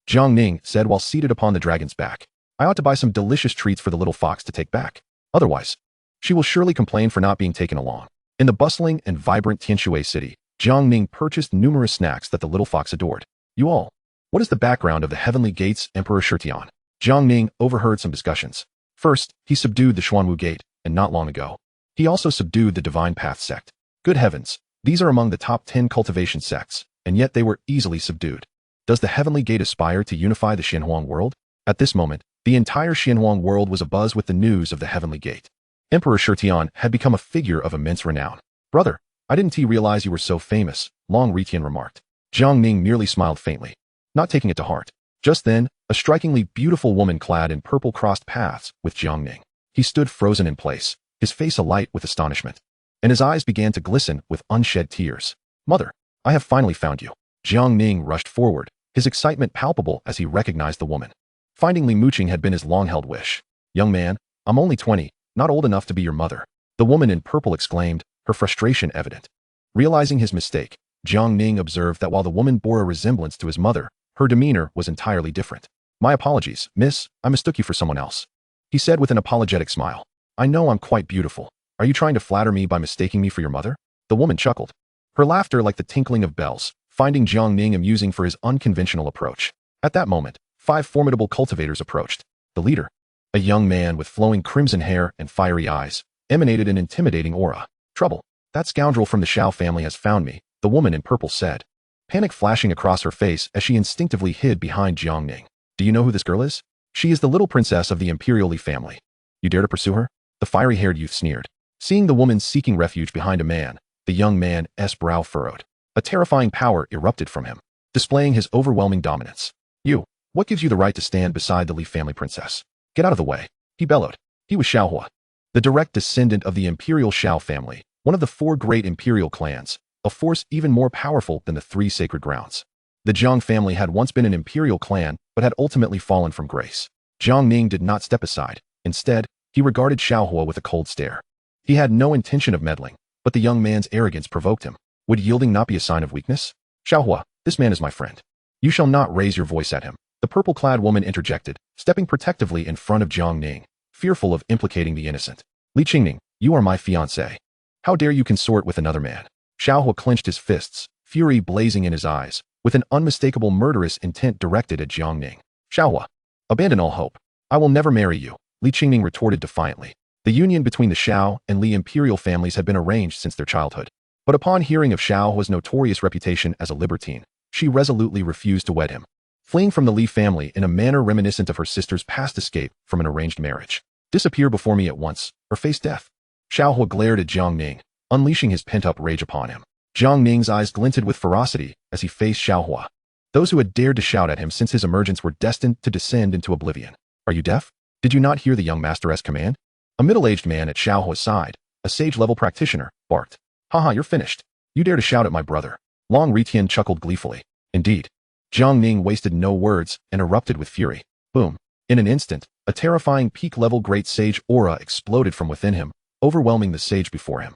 Jiang Ning said while seated upon the dragon's back. I ought to buy some delicious treats for the little fox to take back. Otherwise, she will surely complain for not being taken along. In the bustling and vibrant Tianshui City, Jiang Ning purchased numerous snacks that the little fox adored. You all, what is the background of the Heavenly Gate's Emperor Shi Tian? Jiang Ning overheard some discussions. First, he subdued the Xuanwu Gate, and not long ago, he also subdued the Divine Path sect. Good heavens, these are among the top 10 cultivation sects, and yet they were easily subdued. Does the Heavenly Gate aspire to unify the Xinhuang world? At this moment, the entire Xinhuang world was abuzz with the news of the Heavenly Gate. Emperor Shi Tian had become a figure of immense renown. Brother, I didn't realize you were so famous, Long Ritian remarked. Jiang Ning merely smiled faintly, not taking it to heart. Just then, a strikingly beautiful woman clad in purple crossed paths with Jiang Ning. He stood frozen in place, his face alight with astonishment, and his eyes began to glisten with unshed tears. Mother, I have finally found you. Jiang Ning rushed forward, his excitement palpable as he recognized the woman. Finding Li Muqing had been his long-held wish. Young man, I'm only 20, not old enough to be your mother. The woman in purple exclaimed, her frustration evident. Realizing his mistake, Jiang Ning observed that while the woman bore a resemblance to his mother, her demeanor was entirely different. My apologies, miss, I mistook you for someone else. He said with an apologetic smile. I know I'm quite beautiful. Are you trying to flatter me by mistaking me for your mother? The woman chuckled, her laughter like the tinkling of bells, finding Jiang Ning amusing for his unconventional approach. At that moment, 5 formidable cultivators approached. The leader, a young man with flowing crimson hair and fiery eyes, emanated an intimidating aura. Trouble. That scoundrel from the Shao family has found me, the woman in purple said, panic flashing across her face as she instinctively hid behind Jiang Ning. Do you know who this girl is? She is the little princess of the Imperial Li family. You dare to pursue her? The fiery-haired youth sneered. Seeing the woman seeking refuge behind a man, the young man's brow furrowed. A terrifying power erupted from him, displaying his overwhelming dominance. You. What gives you the right to stand beside the Li family princess? Get out of the way, he bellowed. He was Xiaohua, the direct descendant of the Imperial Shao family, one of the 4 great imperial clans, a force even more powerful than the 3 sacred grounds. The Jiang family had once been an imperial clan, but had ultimately fallen from grace. Jiang Ning did not step aside. Instead, he regarded Xiaohua with a cold stare. He had no intention of meddling, but the young man's arrogance provoked him. Would yielding not be a sign of weakness? Xiaohua, this man is my friend. You shall not raise your voice at him. The purple-clad woman interjected, stepping protectively in front of Jiang Ning, fearful of implicating the innocent. Li Qingning, you are my fiancé. How dare you consort with another man? Xiaohua clenched his fists, fury blazing in his eyes, with an unmistakable murderous intent directed at Jiang Ning. Xiaohua, abandon all hope. I will never marry you, Li Qingning retorted defiantly. The union between the Shao and Li imperial families had been arranged since their childhood. But upon hearing of Xiaohua's notorious reputation as a libertine, she resolutely refused to wed him, fleeing from the Li family in a manner reminiscent of her sister's past escape from an arranged marriage. Disappear before me at once, or face death. Xiaohua glared at Jiang Ning, unleashing his pent-up rage upon him. Jiang Ning's eyes glinted with ferocity as he faced Xiaohua. Those who had dared to shout at him since his emergence were destined to descend into oblivion. Are you deaf? Did you not hear the young master's command? A middle-aged man at Xiaohua's side, a sage-level practitioner, barked. Haha, you're finished. You dare to shout at my brother. Long Ritian chuckled gleefully. Indeed. Jiang Ning wasted no words and erupted with fury. Boom. In an instant, a terrifying peak-level Great Sage aura exploded from within him, overwhelming the sage before him.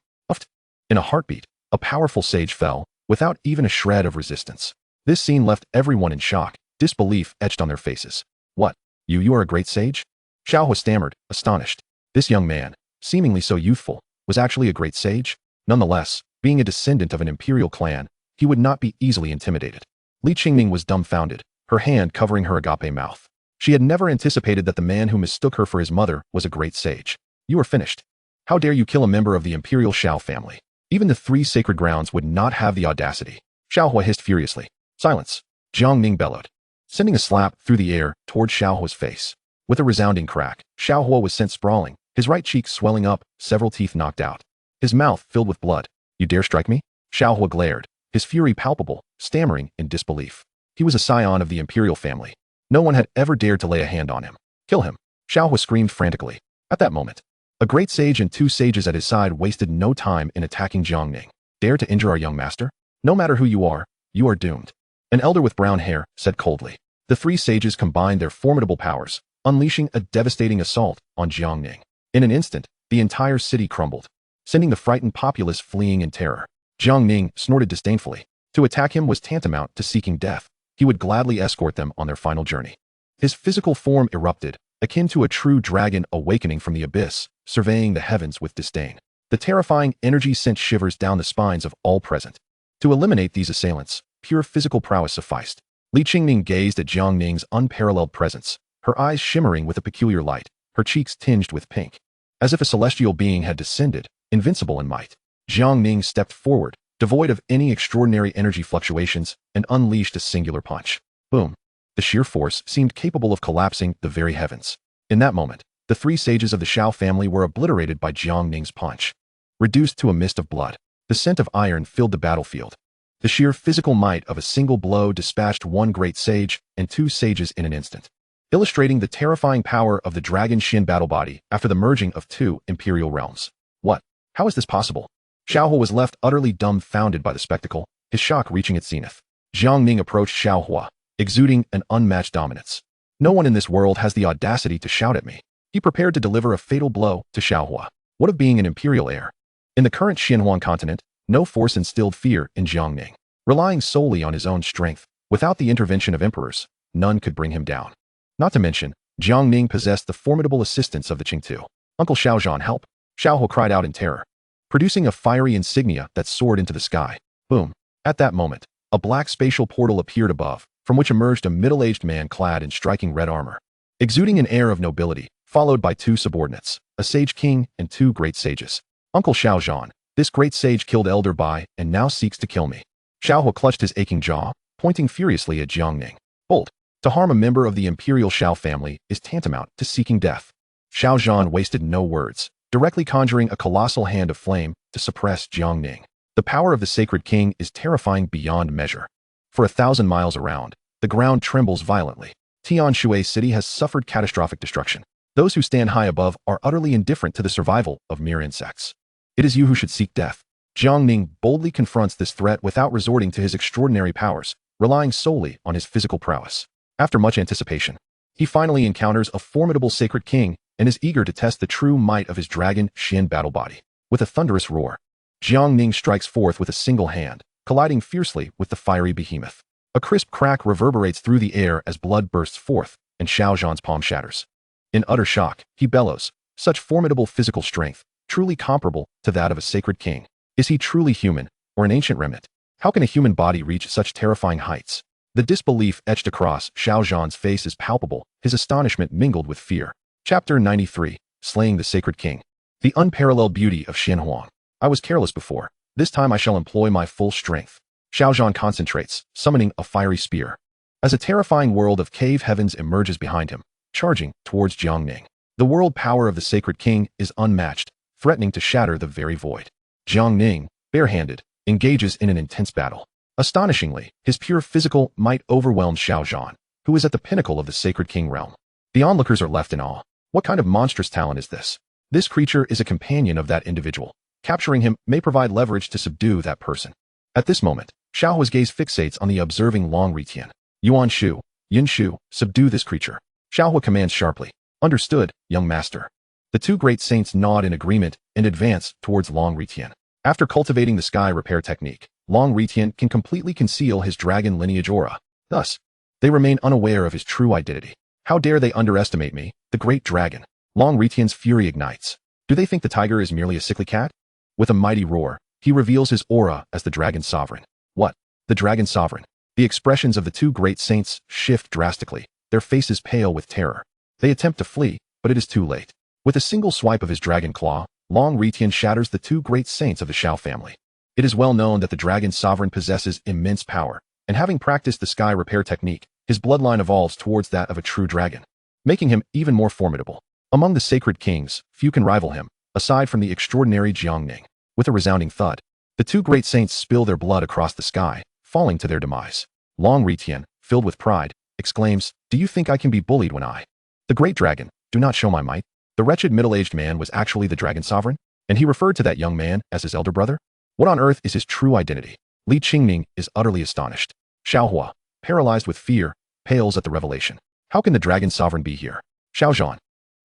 In a heartbeat, a powerful sage fell, without even a shred of resistance. This scene left everyone in shock, disbelief etched on their faces. What? You are a great sage? Xiaohua stammered, astonished. This young man, seemingly so youthful, was actually a great sage? Nonetheless, being a descendant of an imperial clan, he would not be easily intimidated. Li Qingning was dumbfounded, her hand covering her agape mouth. She had never anticipated that the man who mistook her for his mother was a great sage. You are finished. How dare you kill a member of the imperial Xiao family? Even the 3 sacred grounds would not have the audacity. Xiaohua hissed furiously. Silence. Jiang Ning bellowed, sending a slap through the air toward Xiaohua's face. With a resounding crack, Xiaohua was sent sprawling, his right cheek swelling up, several teeth knocked out. His mouth filled with blood. You dare strike me? Xiaohua glared, his fury palpable, stammering in disbelief. He was a scion of the imperial family. No one had ever dared to lay a hand on him. Kill him. Xiaohua screamed frantically. At that moment, a great sage and 2 sages at his side wasted no time in attacking Jiang Ning. Dare to injure our young master? No matter who you are doomed. An elder with brown hair said coldly. The 3 sages combined their formidable powers, unleashing a devastating assault on Jiang Ning. In an instant, the entire city crumbled, sending the frightened populace fleeing in terror. Jiang Ning snorted disdainfully. To attack him was tantamount to seeking death. He would gladly escort them on their final journey. His physical form erupted, akin to a true dragon awakening from the abyss, surveying the heavens with disdain. The terrifying energy sent shivers down the spines of all present. To eliminate these assailants, pure physical prowess sufficed. Li Qingning gazed at Jiang Ning's unparalleled presence, her eyes shimmering with a peculiar light, her cheeks tinged with pink. As if a celestial being had descended, invincible in might. Jiang Ning stepped forward, devoid of any extraordinary energy fluctuations, and unleashed a singular punch. Boom. The sheer force seemed capable of collapsing the very heavens. In that moment, the 3 sages of the Xiao family were obliterated by Jiang Ning's punch. Reduced to a mist of blood, the scent of iron filled the battlefield. The sheer physical might of a single blow dispatched 1 great sage and 2 sages in an instant, illustrating the terrifying power of the Dragon Shin battle body after the merging of 2 imperial realms. What? How is this possible? Xiaohua was left utterly dumbfounded by the spectacle, his shock reaching its zenith. Jiang Ning approached Xiaohua, exuding an unmatched dominance. No one in this world has the audacity to shout at me. He prepared to deliver a fatal blow to Xiaohua. What of being an imperial heir? In the current Xinhuang continent, no force instilled fear in Jiang Ning. Relying solely on his own strength, without the intervention of emperors, none could bring him down. Not to mention, Jiang Ning possessed the formidable assistance of the Qingtu. Uncle Xiaozhan, help! Xiaohua cried out in terror, producing a fiery insignia that soared into the sky. Boom. At that moment, a black spatial portal appeared above, from which emerged a middle-aged man clad in striking red armor, exuding an air of nobility, followed by 2 subordinates, a sage king and 2 great sages. Uncle Xiaozhan, this great sage killed Elder Bai and now seeks to kill me. Xiaohua clutched his aching jaw, pointing furiously at Jiang Ning. Bold. To harm a member of the imperial Xiao family is tantamount to seeking death. Xiaozhan wasted no words, directly conjuring a colossal hand of flame to suppress Jiang Ning. The power of the sacred king is terrifying beyond measure. For 1,000 miles around, the ground trembles violently. Tianshui City has suffered catastrophic destruction. Those who stand high above are utterly indifferent to the survival of mere insects. It is you who should seek death. Jiang Ning boldly confronts this threat without resorting to his extraordinary powers, relying solely on his physical prowess. After much anticipation, he finally encounters a formidable sacred king and is eager to test the true might of his dragon Shin battle body. With a thunderous roar, Jiang Ning strikes forth with a single hand, colliding fiercely with the fiery behemoth. A crisp crack reverberates through the air as blood bursts forth and Xiaozhan's palm shatters. In utter shock, he bellows, such formidable physical strength, truly comparable to that of a sacred king. Is he truly human, or an ancient remnant? How can a human body reach such terrifying heights? The disbelief etched across Xiaozhan's face is palpable, his astonishment mingled with fear. Chapter 93, Slaying the Sacred King. The unparalleled beauty of Xinhuang. I was careless before. This time I shall employ my full strength. Xiaozhan concentrates, summoning a fiery spear. As a terrifying world of cave heavens emerges behind him, charging towards Jiang Ning. The world power of the sacred king is unmatched, threatening to shatter the very void. Jiang Ning, barehanded, engages in an intense battle. Astonishingly, his pure physical might overwhelmed Xiaozhan, who is at the pinnacle of the sacred king realm. The onlookers are left in awe. What kind of monstrous talent is this? This creature is a companion of that individual. Capturing him may provide leverage to subdue that person. At this moment, Xiaohua's gaze fixates on the observing Long Ritian. Yuan Shu, Yin Shu, subdue this creature. Xiaohua commands sharply. Understood, young master. The two great saints nod in agreement and advance towards Long Ritian. After cultivating the sky repair technique, Long Ritian can completely conceal his dragon lineage aura. Thus, they remain unaware of his true identity. How dare they underestimate me, the great dragon? Long Ritian's fury ignites. Do they think the tiger is merely a sickly cat? With a mighty roar, he reveals his aura as the dragon sovereign. What? The dragon sovereign? The expressions of the two great saints shift drastically, their faces pale with terror. They attempt to flee, but it is too late. With a single swipe of his dragon claw, Long Ritian shatters the two great saints of the Xiao family. It is well known that the dragon sovereign possesses immense power, and having practiced the sky repair technique, his bloodline evolves towards that of a true dragon, making him even more formidable. Among the sacred kings, few can rival him, aside from the extraordinary Jiang Ning. With a resounding thud, the two great saints spill their blood across the sky, falling to their demise. Long Ritian, filled with pride, exclaims, "Do you think I can be bullied when I, the great dragon, do not show my might?" The wretched middle-aged man was actually the dragon sovereign, and he referred to that young man as his elder brother? What on earth is his true identity? Li Qingning is utterly astonished. Xiaohua, paralyzed with fear, pales at the revelation. How can the dragon sovereign be here? Xiaozhan,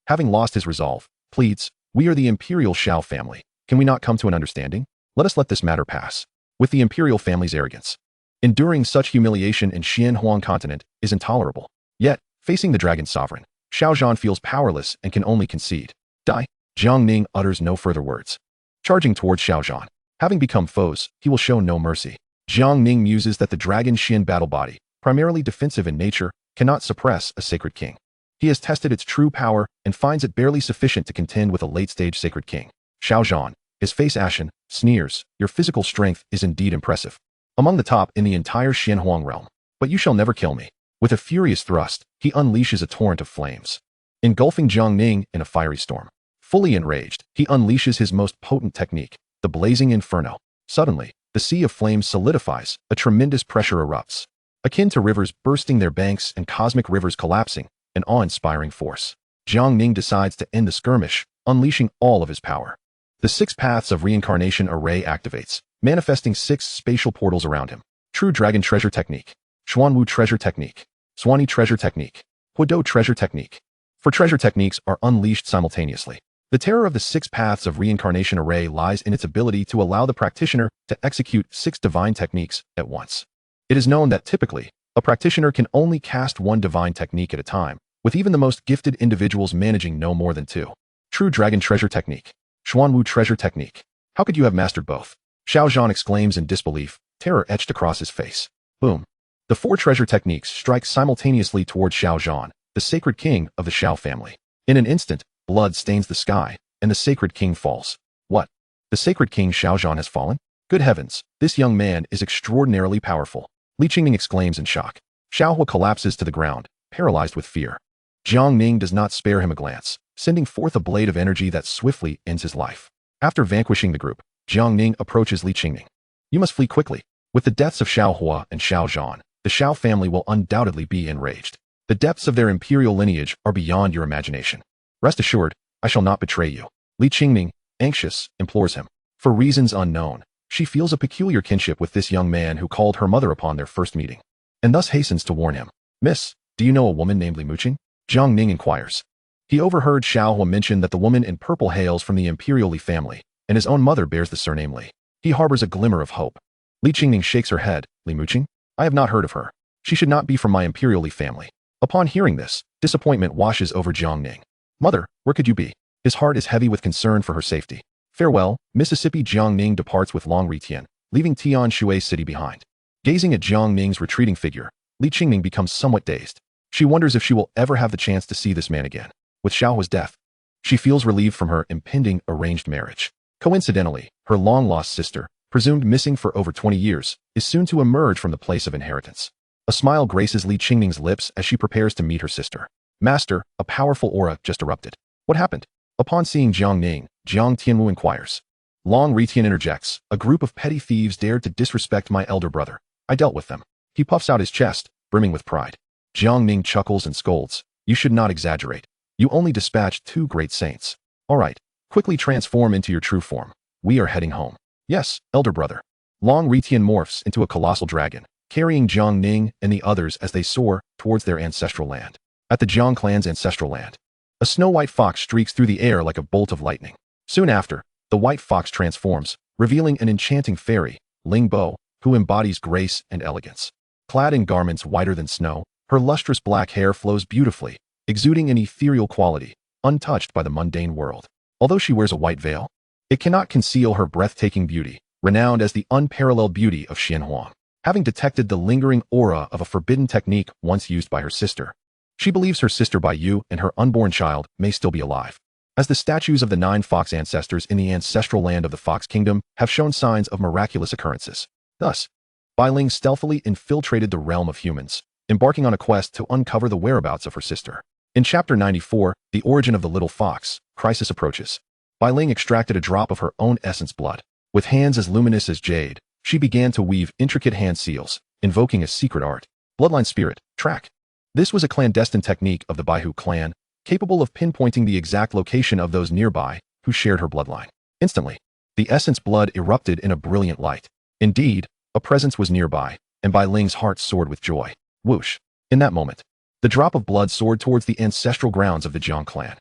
having lost his resolve, pleads, "We are the Imperial Xiao family. Can we not come to an understanding? Let this matter pass." With the Imperial family's arrogance, enduring such humiliation in Xianhuang continent is intolerable. Yet, facing the dragon sovereign, Xiaozhan feels powerless and can only concede. Die. Jiang Ning utters no further words. Charging towards Xiaozhan. Having become foes, he will show no mercy. Jiang Ning muses that the dragon Xian battle body, primarily defensive in nature, cannot suppress a sacred king. He has tested its true power and finds it barely sufficient to contend with a late-stage sacred king. Xiaozhan, his face ashen, sneers, "Your physical strength is indeed impressive. Among the top in the entire Xianhuang realm. But you shall never kill me." With a furious thrust, he unleashes a torrent of flames, engulfing Jiang Ning in a fiery storm. Fully enraged, he unleashes his most potent technique, the blazing inferno. Suddenly, the sea of flames solidifies, a tremendous pressure erupts, akin to rivers bursting their banks and cosmic rivers collapsing, an awe-inspiring force. Jiang Ning decides to end the skirmish, unleashing all of his power. The 6 paths of reincarnation array activates, manifesting 6 spatial portals around him. True Dragon Treasure Technique. Xuanwu Treasure Technique. Swanee Treasure Technique. Huodou Treasure Technique. 4 treasure techniques are unleashed simultaneously. The terror of the 6 paths of reincarnation array lies in its ability to allow the practitioner to execute 6 divine techniques at once. It is known that typically, a practitioner can only cast 1 divine technique at a time, with even the most gifted individuals managing no more than 2. True Dragon Treasure Technique. Xuanwu Treasure Technique. How could you have mastered both? Xiaozhan exclaims in disbelief, terror etched across his face. Boom. The 4 treasure techniques strike simultaneously towards Xiaozhan, the sacred king of the Xiao family. In an instant, blood stains the sky, and the sacred king falls. What? The sacred king Xiaozhan has fallen? Good heavens, this young man is extraordinarily powerful. Li Qingning exclaims in shock. Xiaohua collapses to the ground, paralyzed with fear. Jiang Ning does not spare him a glance, sending forth a blade of energy that swiftly ends his life. After vanquishing the group, Jiang Ning approaches Li Qingning. "You must flee quickly. With the deaths of Xiaohua and Xiaozhan, the Xiao family will undoubtedly be enraged. The depths of their imperial lineage are beyond your imagination. Rest assured, I shall not betray you." Li Qingning, anxious, implores him. For reasons unknown, she feels a peculiar kinship with this young man who called her mother upon their first meeting, and thus hastens to warn him. "Miss, do you know a woman named Li Muqing?" Jiang Ning inquires. He overheard Xiaohua mention that the woman in purple hails from the Imperial Li family, and his own mother bears the surname Li. He harbors a glimmer of hope. Li Qingning shakes her head. "Li Muqing? I have not heard of her. She should not be from my Imperial Li family." Upon hearing this, disappointment washes over Jiang Ning. "Mother, where could you be?" His heart is heavy with concern for her safety. Farewell, Mississippi. Jiang Ning departs with Long Ritian, leaving Tian Shui City behind. Gazing at Jiang Ning's retreating figure, Li Qingning becomes somewhat dazed. She wonders if she will ever have the chance to see this man again. With Xiaohua's death, she feels relieved from her impending arranged marriage. Coincidentally, her long-lost sister, presumed missing for over 20 years, is soon to emerge from the place of inheritance. A smile graces Li Qingning's lips as she prepares to meet her sister. "Master, a powerful aura just erupted. What happened?" Upon seeing Jiang Ning, Jiang Tianwu inquires. Long Ritian interjects, "A group of petty thieves dared to disrespect my elder brother. I dealt with them." He puffs out his chest, brimming with pride. Jiang Ning chuckles and scolds. "You should not exaggerate. You only dispatched 2 great saints. All right, quickly transform into your true form. We are heading home." "Yes, elder brother." Long Ritian morphs into a colossal dragon, carrying Jiang Ning and the others as they soar towards their ancestral land. At the Jiang clan's ancestral land, a snow-white fox streaks through the air like a bolt of lightning. Soon after, the white fox transforms, revealing an enchanting fairy, Ling Bo, who embodies grace and elegance. Clad in garments whiter than snow, her lustrous black hair flows beautifully, exuding an ethereal quality, untouched by the mundane world. Although she wears a white veil, it cannot conceal her breathtaking beauty, renowned as the unparalleled beauty of Xianhuang. Having detected the lingering aura of a forbidden technique once used by her sister, she believes her sister Bai Yu and her unborn child may still be alive, as the statues of the 9 fox ancestors in the ancestral land of the Fox Kingdom have shown signs of miraculous occurrences. Thus, Bai Ling stealthily infiltrated the realm of humans, embarking on a quest to uncover the whereabouts of her sister. In Chapter 94, The Origin of the Little Fox, crisis approaches. Bai Ling extracted a drop of her own essence blood. With hands as luminous as jade, she began to weave intricate hand seals, invoking a secret art. Bloodline Spirit, Track. This was a clandestine technique of the Baihu clan, capable of pinpointing the exact location of those nearby who shared her bloodline. Instantly, the essence blood erupted in a brilliant light. Indeed, a presence was nearby, and Bai Ling's heart soared with joy. Whoosh. In that moment, the drop of blood soared towards the ancestral grounds of the Jiang clan.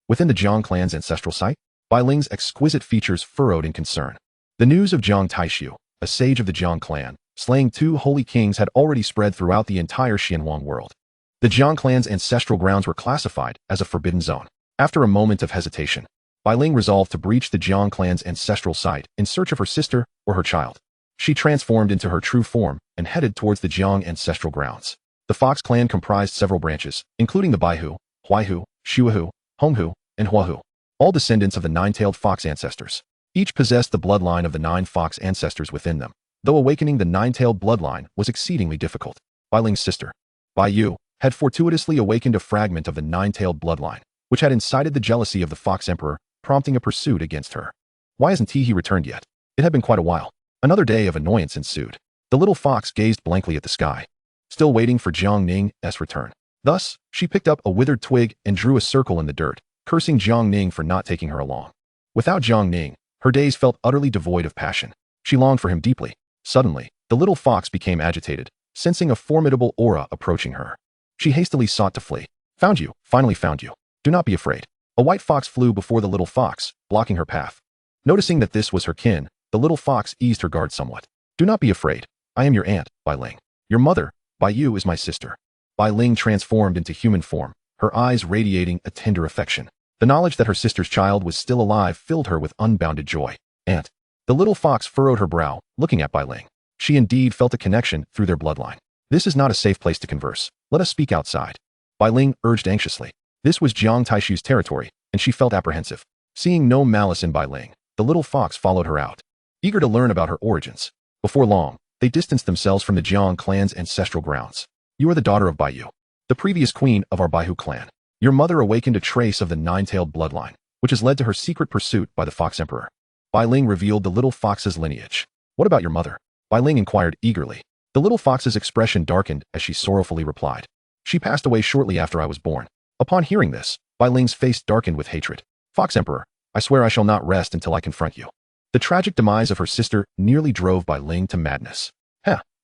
Within the Jiang clan's ancestral site, Bai Ling's exquisite features furrowed in concern. The news of Jiang Taishu, a sage of the Jiang clan, slaying 2 holy kings had already spread throughout the entire Xianhuang world. The Jiang clan's ancestral grounds were classified as a forbidden zone. After a moment of hesitation, Bai Ling resolved to breach the Jiang clan's ancestral site in search of her sister or her child. She transformed into her true form and headed towards the Jiang ancestral grounds. The Fox clan comprised several branches, including the Baihu, Huaihu, Shuahu, Honghu, and Huahu, all descendants of the 9-tailed fox ancestors. Each possessed the bloodline of the 9 fox ancestors within them, though awakening the 9-tailed bloodline was exceedingly difficult. Bai Ling's sister, Bai Yu, had fortuitously awakened a fragment of the 9-tailed bloodline, which had incited the jealousy of the Fox Emperor, prompting a pursuit against her. Why hasn't he returned yet? It had been quite a while. Another day of annoyance ensued. The little fox gazed blankly at the sky, still waiting for Jiang Ning's return. Thus, she picked up a withered twig and drew a circle in the dirt, cursing Jiang Ning for not taking her along. Without Jiang Ning, her days felt utterly devoid of passion. She longed for him deeply. Suddenly, the little fox became agitated, sensing a formidable aura approaching her. She hastily sought to flee. Found you, finally found you. Do not be afraid. A white fox flew before the little fox, blocking her path. Noticing that this was her kin, the little fox eased her guard somewhat. Do not be afraid. I am your aunt, Bai Ling. Your mother, Bai Yu, is my sister. Bai Ling transformed into human form, her eyes radiating a tender affection. The knowledge that her sister's child was still alive filled her with unbounded joy. Aunt. The little fox furrowed her brow, looking at Bai Ling. She indeed felt a connection through their bloodline. This is not a safe place to converse. Let us speak outside. Bai Ling urged anxiously. This was Jiang Taishu's territory, and she felt apprehensive. Seeing no malice in Bai Ling, the little fox followed her out, eager to learn about her origins. Before long, they distanced themselves from the Jiang clan's ancestral grounds. You are the daughter of Bai Yu, the previous queen of our Baihu clan. Your mother awakened a trace of the 9-tailed bloodline, which has led to her secret pursuit by the Fox Emperor. Bai Ling revealed the little fox's lineage. What about your mother? Bai Ling inquired eagerly. The little fox's expression darkened as she sorrowfully replied. She passed away shortly after I was born. Upon hearing this, Bai Ling's face darkened with hatred. Fox Emperor, I swear I shall not rest until I confront you. The tragic demise of her sister nearly drove Bai Ling to madness.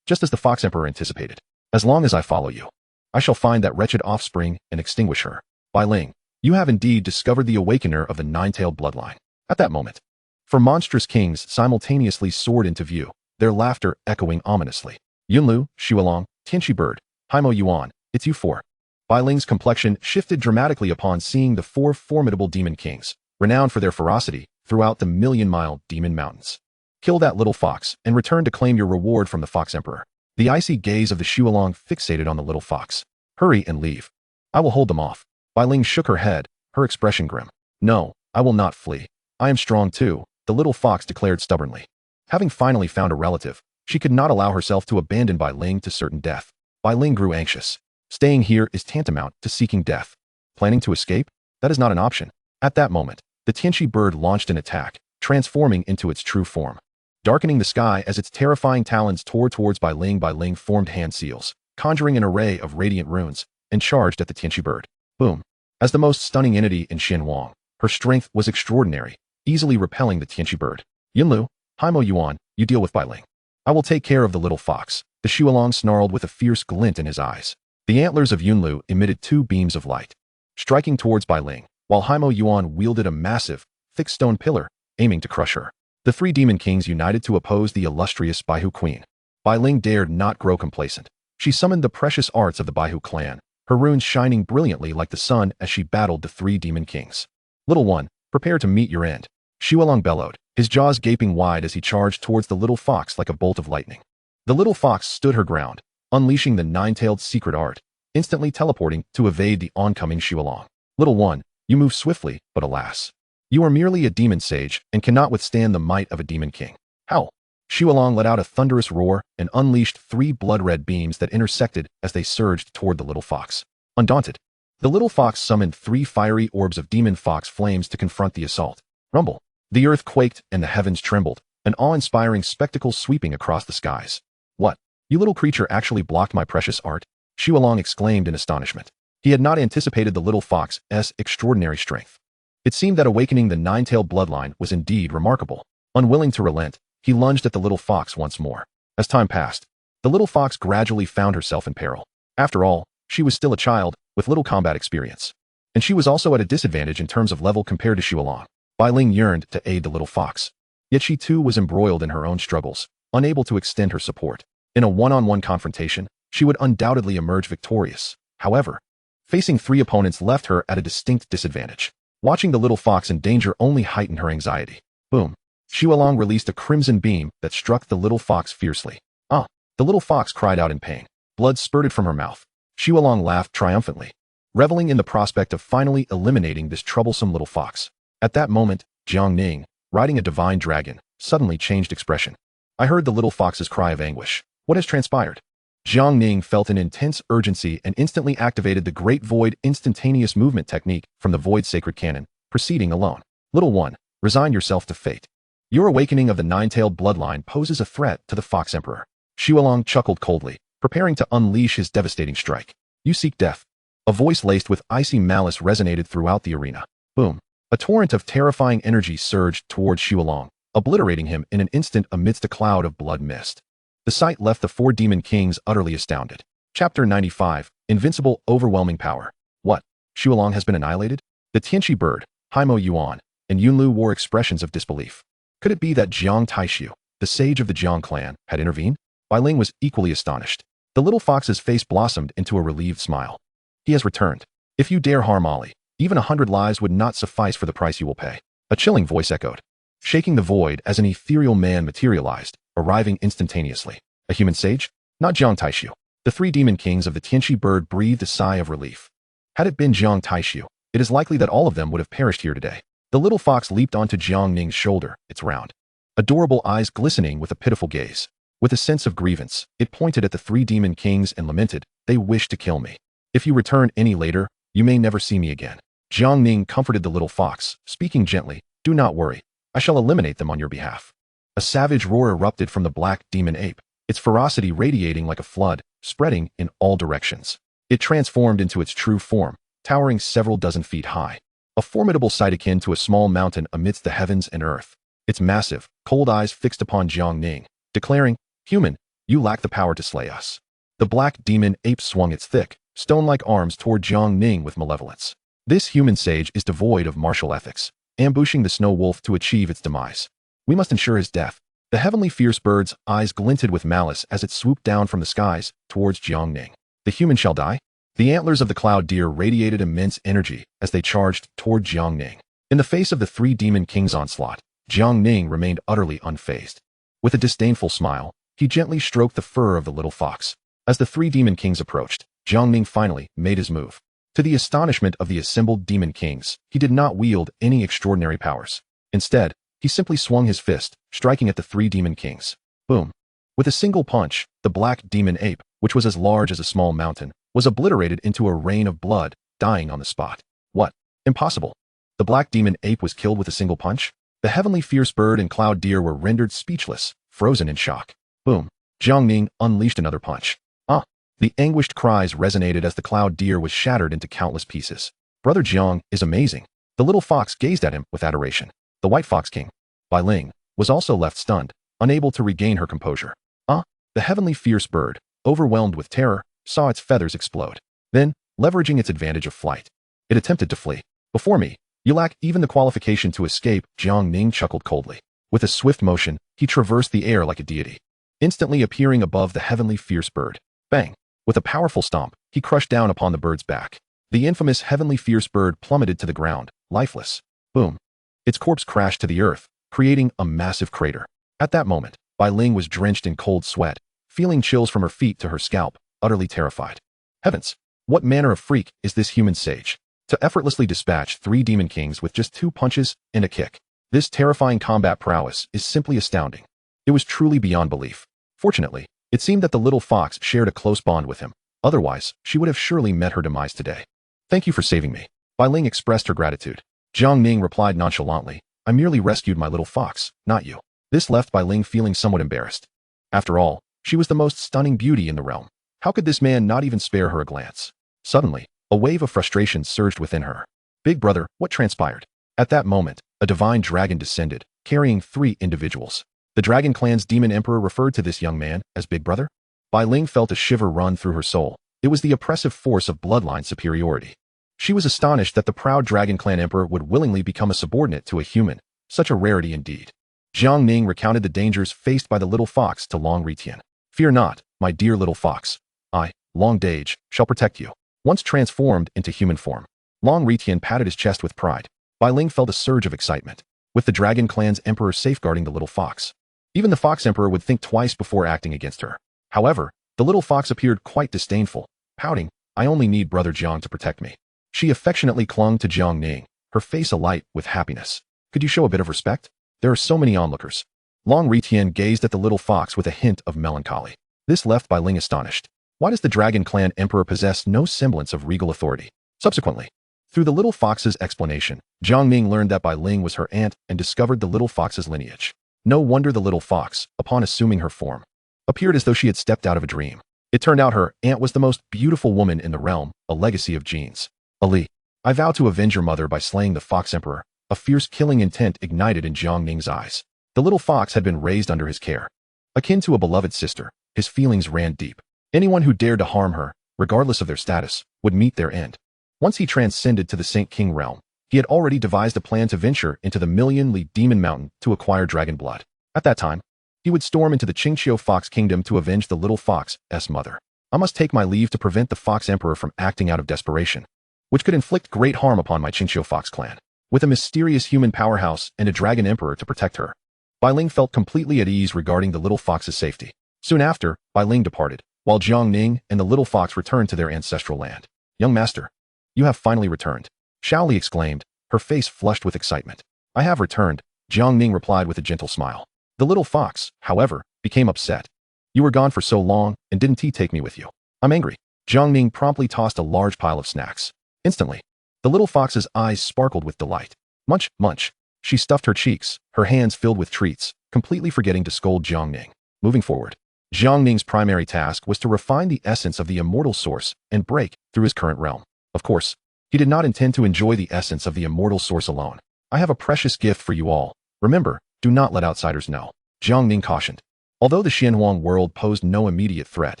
Just as the Fox Emperor anticipated. As long as I follow you, I shall find that wretched offspring and extinguish her. Bai Ling, you have indeed discovered the awakener of the 9-tailed bloodline. At that moment, 4 monstrous kings simultaneously soared into view, their laughter echoing ominously. Yunlu, Shualong, Tianqi Bird, Haimo Yuan, it's you 4. Bai Ling's complexion shifted dramatically upon seeing the 4 formidable demon kings, renowned for their ferocity throughout the million-mile demon mountains. Kill that little fox and return to claim your reward from the Fox Emperor. The icy gaze of the Shualong fixated on the little fox. Hurry and leave. I will hold them off. Bai Ling shook her head, her expression grim. No, I will not flee. I am strong too, the little fox declared stubbornly. Having finally found a relative, she could not allow herself to abandon Bai Ling to certain death. Bai Ling grew anxious. Staying here is tantamount to seeking death. Planning to escape? That is not an option. At that moment, the Tianqi bird launched an attack, transforming into its true form. Darkening the sky as its terrifying talons tore towards Bai Ling formed hand seals, conjuring an array of radiant runes, and charged at the Tianqi bird. Boom. As the most stunning entity in Xianhuang, her strength was extraordinary, easily repelling the Tianqi bird. Yunlu, Haimo Yuan, you deal with Bai Ling. I will take care of the little fox. The Shualong snarled with a fierce glint in his eyes. The antlers of Yunlu emitted two beams of light, striking towards Bai Ling, while Haimo Yuan wielded a massive, thick stone pillar, aiming to crush her. The three demon kings united to oppose the illustrious Baihu queen. Bai Ling dared not grow complacent. She summoned the precious arts of the Baihu clan, her runes shining brilliantly like the sun as she battled the three demon kings. Little one, prepare to meet your end. Xiaolong bellowed, his jaws gaping wide as he charged towards the little fox like a bolt of lightning. The little fox stood her ground, unleashing the nine-tailed secret art, instantly teleporting to evade the oncoming Xiaolong. Little one, you move swiftly, but alas. You are merely a demon sage and cannot withstand the might of a demon king. Howl! Xiaolong let out a thunderous roar and unleashed three blood-red beams that intersected as they surged toward the little fox. Undaunted, the little fox summoned three fiery orbs of demon fox flames to confront the assault. Rumble! The earth quaked and the heavens trembled, an awe-inspiring spectacle sweeping across the skies. What? You little creature actually blocked my precious art? Xiaolong exclaimed in astonishment. He had not anticipated the little fox's extraordinary strength. It seemed that awakening the nine-tailed bloodline was indeed remarkable. Unwilling to relent, he lunged at the little fox once more. As time passed, the little fox gradually found herself in peril. After all, she was still a child, with little combat experience. And she was also at a disadvantage in terms of level compared to Xiaolong. Bai Ling yearned to aid the little fox. Yet she too was embroiled in her own struggles, unable to extend her support. In a one-on-one confrontation, she would undoubtedly emerge victorious. However, facing three opponents left her at a distinct disadvantage. Watching the little fox in danger only heightened her anxiety. Boom! Xiaolong released a crimson beam that struck the little fox fiercely. Ah! The little fox cried out in pain. Blood spurted from her mouth. Xiaolong laughed triumphantly, reveling in the prospect of finally eliminating this troublesome little fox. At that moment, Jiang Ning, riding a divine dragon, suddenly changed expression. I heard the little fox's cry of anguish. What has transpired? Jiang Ning felt an intense urgency and instantly activated the Great Void instantaneous movement technique from the Void Sacred Canon, proceeding alone. Little one, resign yourself to fate. Your awakening of the nine-tailed bloodline poses a threat to the Fox Emperor. Xiaolong chuckled coldly, preparing to unleash his devastating strike. You seek death. A voice laced with icy malice resonated throughout the arena. Boom. A torrent of terrifying energy surged towards Xiaolong, obliterating him in an instant amidst a cloud of blood mist. The sight left the four demon kings utterly astounded. Chapter 95, Invincible Overwhelming Power. What? Xiaolong has been annihilated? The Tianqi bird, Haimo Yuan, and Yunlu wore expressions of disbelief. Could it be that Jiang Taishu, the sage of the Jiang clan, had intervened? Bai Ling was equally astonished. The little fox's face blossomed into a relieved smile. He has returned. If you dare harm Ali, even 100 lives would not suffice for the price you will pay. A chilling voice echoed, shaking the void as an ethereal man materialized, arriving instantaneously. A human sage? Not Jiang Taishu. The three demon kings of the Tianqi bird breathed a sigh of relief. Had it been Jiang Taishu, it is likely that all of them would have perished here today. The little fox leaped onto Jiang Ning's shoulder, its round, adorable eyes glistening with a pitiful gaze. With a sense of grievance, it pointed at the three demon kings and lamented, they wish to kill me. If you return any later, you may never see me again. Jiang Ning comforted the little fox, speaking gently, do not worry, I shall eliminate them on your behalf. A savage roar erupted from the black demon ape, its ferocity radiating like a flood, spreading in all directions. It transformed into its true form, towering several dozen feet high. A formidable sight akin to a small mountain amidst the heavens and earth. Its massive, cold eyes fixed upon Jiang Ning, declaring, human, you lack the power to slay us. The black demon ape swung its thick, stone-like arms toward Jiang Ning with malevolence. This human sage is devoid of martial ethics, ambushing the snow wolf to achieve its demise. We must ensure his death. The heavenly fierce bird's eyes glinted with malice as it swooped down from the skies towards Jiang Ning. The human shall die? The antlers of the cloud deer radiated immense energy as they charged toward Jiang Ning. In the face of the three demon kings' onslaught, Jiang Ning remained utterly unfazed. With a disdainful smile, he gently stroked the fur of the little fox. As the three demon kings approached, Jiang Ning finally made his move. To the astonishment of the assembled demon kings, he did not wield any extraordinary powers. Instead, he simply swung his fist, striking at the three demon kings. Boom. With a single punch, the black demon ape, which was as large as a small mountain, was obliterated into a rain of blood, dying on the spot. What? Impossible. The black demon ape was killed with a single punch? The heavenly fierce bird and cloud deer were rendered speechless, frozen in shock. Boom. Jiang Ning unleashed another punch. Ah! The anguished cries resonated as the cloud deer was shattered into countless pieces. Brother Jiang is amazing. The little fox gazed at him with adoration. The white fox king, Bai Ling, was also left stunned, unable to regain her composure. Ah! The heavenly fierce bird, overwhelmed with terror, saw its feathers explode. Then, leveraging its advantage of flight, it attempted to flee. Before me, you lack even the qualification to escape, Jiang Ning chuckled coldly. With a swift motion, he traversed the air like a deity, instantly appearing above the heavenly fierce bird. Bang! With a powerful stomp, he crushed down upon the bird's back. The infamous heavenly fierce bird plummeted to the ground, lifeless. Boom! Its corpse crashed to the earth, creating a massive crater. At that moment, Bai Ling was drenched in cold sweat, feeling chills from her feet to her scalp, utterly terrified. Heavens! What manner of freak is this human sage? To effortlessly dispatch 3 demon kings with just 2 punches and a kick. This terrifying combat prowess is simply astounding. It was truly beyond belief. Fortunately, it seemed that the little fox shared a close bond with him. Otherwise, she would have surely met her demise today. Thank you for saving me. Bai Ling expressed her gratitude. Jiang Ning replied nonchalantly, I merely rescued my little fox, not you. This left Bai Ling feeling somewhat embarrassed. After all, she was the most stunning beauty in the realm. How could this man not even spare her a glance? Suddenly, a wave of frustration surged within her. Big brother, what transpired? At that moment, a divine dragon descended, carrying 3 individuals. The Dragon Clan's demon emperor referred to this young man as Big Brother. Bai Ling felt a shiver run through her soul. It was the oppressive force of bloodline superiority. She was astonished that the proud Dragon Clan emperor would willingly become a subordinate to a human. Such a rarity indeed. Jiang Ning recounted the dangers faced by the little fox to Long Retian. Fear not, my dear little fox. I, Long Dage, shall protect you. Once transformed into human form, Long Retian patted his chest with pride. Bai Ling felt a surge of excitement. With the Dragon Clan's emperor safeguarding the little fox, even the fox emperor would think twice before acting against her. However, the little fox appeared quite disdainful, pouting, I only need brother Jiang to protect me. She affectionately clung to Jiang Ning, her face alight with happiness. Could you show a bit of respect? There are so many onlookers. Long Retian gazed at the little fox with a hint of melancholy. This left Bai Ling astonished. Why does the Dragon Clan emperor possess no semblance of regal authority? Subsequently, through the little fox's explanation, Jiang Ning learned that Bai Ling was her aunt and discovered the little fox's lineage. No wonder the little fox, upon assuming her form, appeared as though she had stepped out of a dream. It turned out her aunt was the most beautiful woman in the realm, a legacy of genes. Ali, I vow to avenge your mother by slaying the fox emperor. A fierce killing intent ignited in Jiang Ning's eyes. The little fox had been raised under his care. Akin to a beloved sister, his feelings ran deep. Anyone who dared to harm her, regardless of their status, would meet their end. Once he transcended to the Saint King realm, he had already devised a plan to venture into the million-li demon mountain to acquire dragon blood. At that time, he would storm into the Qingqiu Fox Kingdom to avenge the little fox's mother. I must take my leave to prevent the Fox Emperor from acting out of desperation, which could inflict great harm upon my Qingqiu Fox clan. With a mysterious human powerhouse and a dragon emperor to protect her, Bai Ling felt completely at ease regarding the little fox's safety. Soon after, Bai Ling departed, while Jiang Ning and the little fox returned to their ancestral land. Young master, you have finally returned. Xiao Li exclaimed, her face flushed with excitement. I have returned, Jiang Ning replied with a gentle smile. The little fox, however, became upset. You were gone for so long, and didn't he take me with you? I'm angry. Jiang Ning promptly tossed a large pile of snacks. Instantly, the little fox's eyes sparkled with delight. Munch, munch. She stuffed her cheeks, her hands filled with treats, completely forgetting to scold Jiang Ning. Moving forward, Jiang Ning's primary task was to refine the essence of the immortal source and break through his current realm. Of course, he did not intend to enjoy the essence of the immortal source alone. I have a precious gift for you all. Remember, do not let outsiders know, Jiang Ning cautioned. Although the Xianhuang world posed no immediate threat,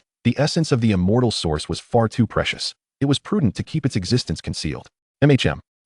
the essence of the immortal source was far too precious. It was prudent to keep its existence concealed.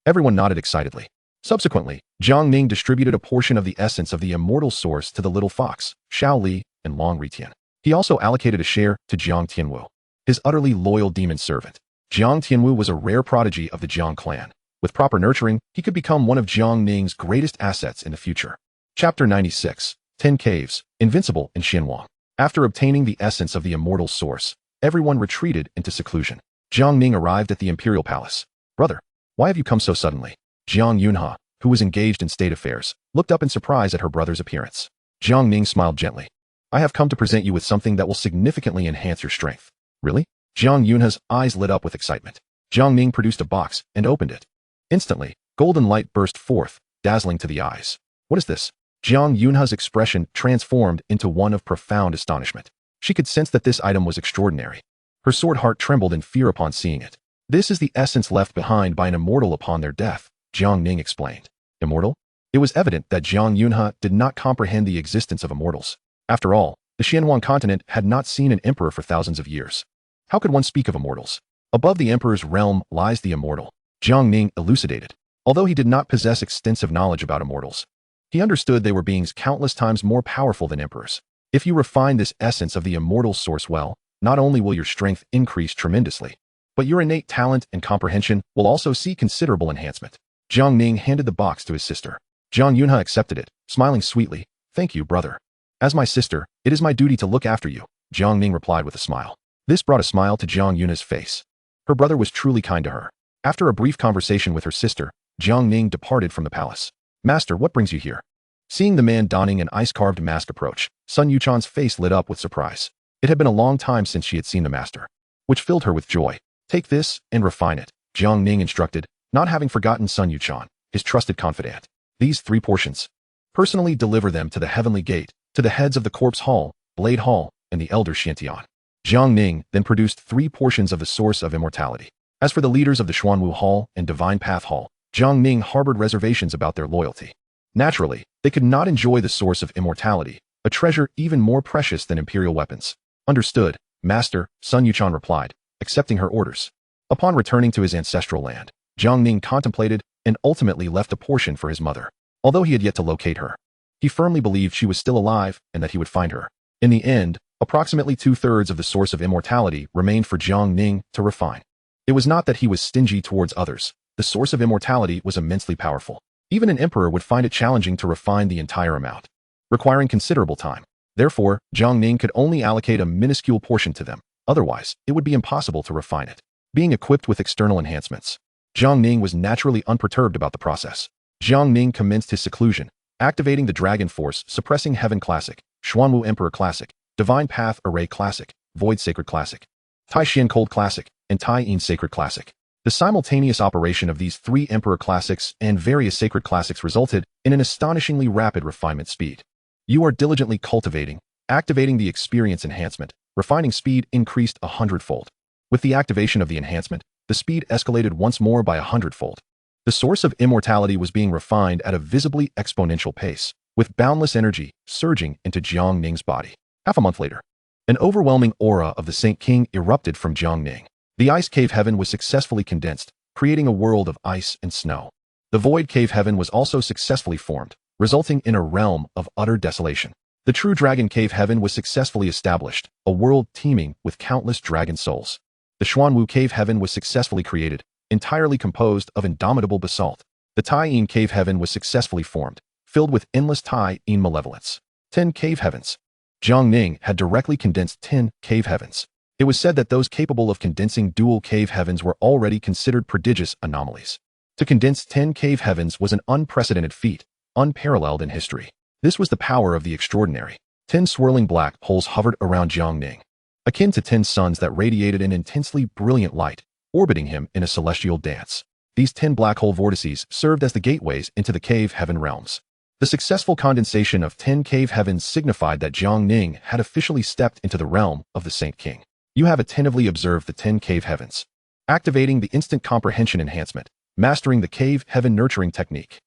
Everyone nodded excitedly. Subsequently, Jiang Ning distributed a portion of the essence of the immortal source to the little fox, Xiao Li, and Long Retian. He also allocated a share to Jiang Tianwu, his utterly loyal demon servant. Jiang Tianwu was a rare prodigy of the Jiang clan. With proper nurturing, he could become one of Jiang Ning's greatest assets in the future. Chapter 96, 10 Caves, Invincible in Xianhuang. After obtaining the essence of the immortal source, everyone retreated into seclusion. Jiang Ning arrived at the Imperial Palace. Brother, why have you come so suddenly? Jiang Yunhe, who was engaged in state affairs, looked up in surprise at her brother's appearance. Jiang Ning smiled gently. I have come to present you with something that will significantly enhance your strength. Really? Jiang Yunhe's eyes lit up with excitement. Jiang Ning produced a box and opened it. Instantly, golden light burst forth, dazzling to the eyes. What is this? Jiang Yunhe's expression transformed into one of profound astonishment. She could sense that this item was extraordinary. Her sword heart trembled in fear upon seeing it. This is the essence left behind by an immortal upon their death, Jiang Ning explained. Immortal? It was evident that Jiang Yunhe did not comprehend the existence of immortals. After all, the Xianhuang continent had not seen an emperor for thousands of years. How could one speak of immortals? Above the Emperor's realm lies the immortal, Jiang Ning elucidated. Although he did not possess extensive knowledge about immortals, he understood they were beings countless times more powerful than emperors. If you refine this essence of the immortal source well, not only will your strength increase tremendously, but your innate talent and comprehension will also see considerable enhancement. Jiang Ning handed the box to his sister. Jiang Yunhe accepted it, smiling sweetly. Thank you, brother. As my sister, it is my duty to look after you, Jiang Ning replied with a smile. This brought a smile to Jiang Yunhe's face. Her brother was truly kind to her. After a brief conversation with her sister, Jiang Ning departed from the palace. Master, what brings you here? Seeing the man donning an ice-carved mask approach, Sun Yuchan's face lit up with surprise. It had been a long time since she had seen the master, which filled her with joy. Take this and refine it, Jiang Ning instructed, not having forgotten Sun Yuchan, his trusted confidant. These 3 portions. Personally deliver them to the Heavenly Gate, to the heads of the Corpse Hall, Blade Hall, and the Elder Xiantian. Jiang Ning then produced 3 portions of the source of immortality. As for the leaders of the Xuanwu Hall and Divine Path Hall, Jiang Ning harbored reservations about their loyalty. Naturally, they could not enjoy the source of immortality, a treasure even more precious than imperial weapons. Understood, Master, Sun Yuchan replied, accepting her orders. Upon returning to his ancestral land, Jiang Ning contemplated and ultimately left a portion for his mother. Although he had yet to locate her, he firmly believed she was still alive and that he would find her. In the end, approximately 2/3 of the source of immortality remained for Jiang Ning to refine. It was not that he was stingy towards others. The source of immortality was immensely powerful. Even an emperor would find it challenging to refine the entire amount, requiring considerable time. Therefore, Jiang Ning could only allocate a minuscule portion to them. Otherwise, it would be impossible to refine it. Being equipped with external enhancements, Jiang Ning was naturally unperturbed about the process. Jiang Ning commenced his seclusion, activating the Dragon Force, suppressing Heaven Classic, Xuanwu Emperor Classic, Divine Path Array Classic, Void Sacred Classic, Tai Xian Cold Classic, and Tai Yin Sacred Classic. The simultaneous operation of these 3 Emperor Classics and various Sacred Classics resulted in an astonishingly rapid refinement speed. You are diligently cultivating, activating the experience enhancement. Refining speed increased 100-fold. With the activation of the enhancement, the speed escalated once more by 100-fold. The source of immortality was being refined at a visibly exponential pace, with boundless energy surging into Jiang Ning's body. Half a month later, an overwhelming aura of the Saint King erupted from Jiang Ning. The ice cave heaven was successfully condensed, creating a world of ice and snow. The void cave heaven was also successfully formed, resulting in a realm of utter desolation. The true dragon cave heaven was successfully established, a world teeming with countless dragon souls. The Xuanwu cave heaven was successfully created, entirely composed of indomitable basalt. The Tai Yin cave heaven was successfully formed, filled with endless Tai Yin malevolence. 10 cave heavens. Jiang Ning had directly condensed 10 cave heavens. It was said that those capable of condensing dual cave heavens were already considered prodigious anomalies. To condense 10 cave heavens was an unprecedented feat, unparalleled in history. This was the power of the extraordinary. 10 swirling black holes hovered around Jiang Ning, akin to 10 suns that radiated an intensely brilliant light, orbiting him in a celestial dance. These 10 black hole vortices served as the gateways into the cave heaven realms. The successful condensation of 10 cave heavens signified that Jiang Ning had officially stepped into the realm of the Saint King. You have attentively observed the 10 cave heavens, activating the instant comprehension enhancement, mastering the cave heaven nurturing technique.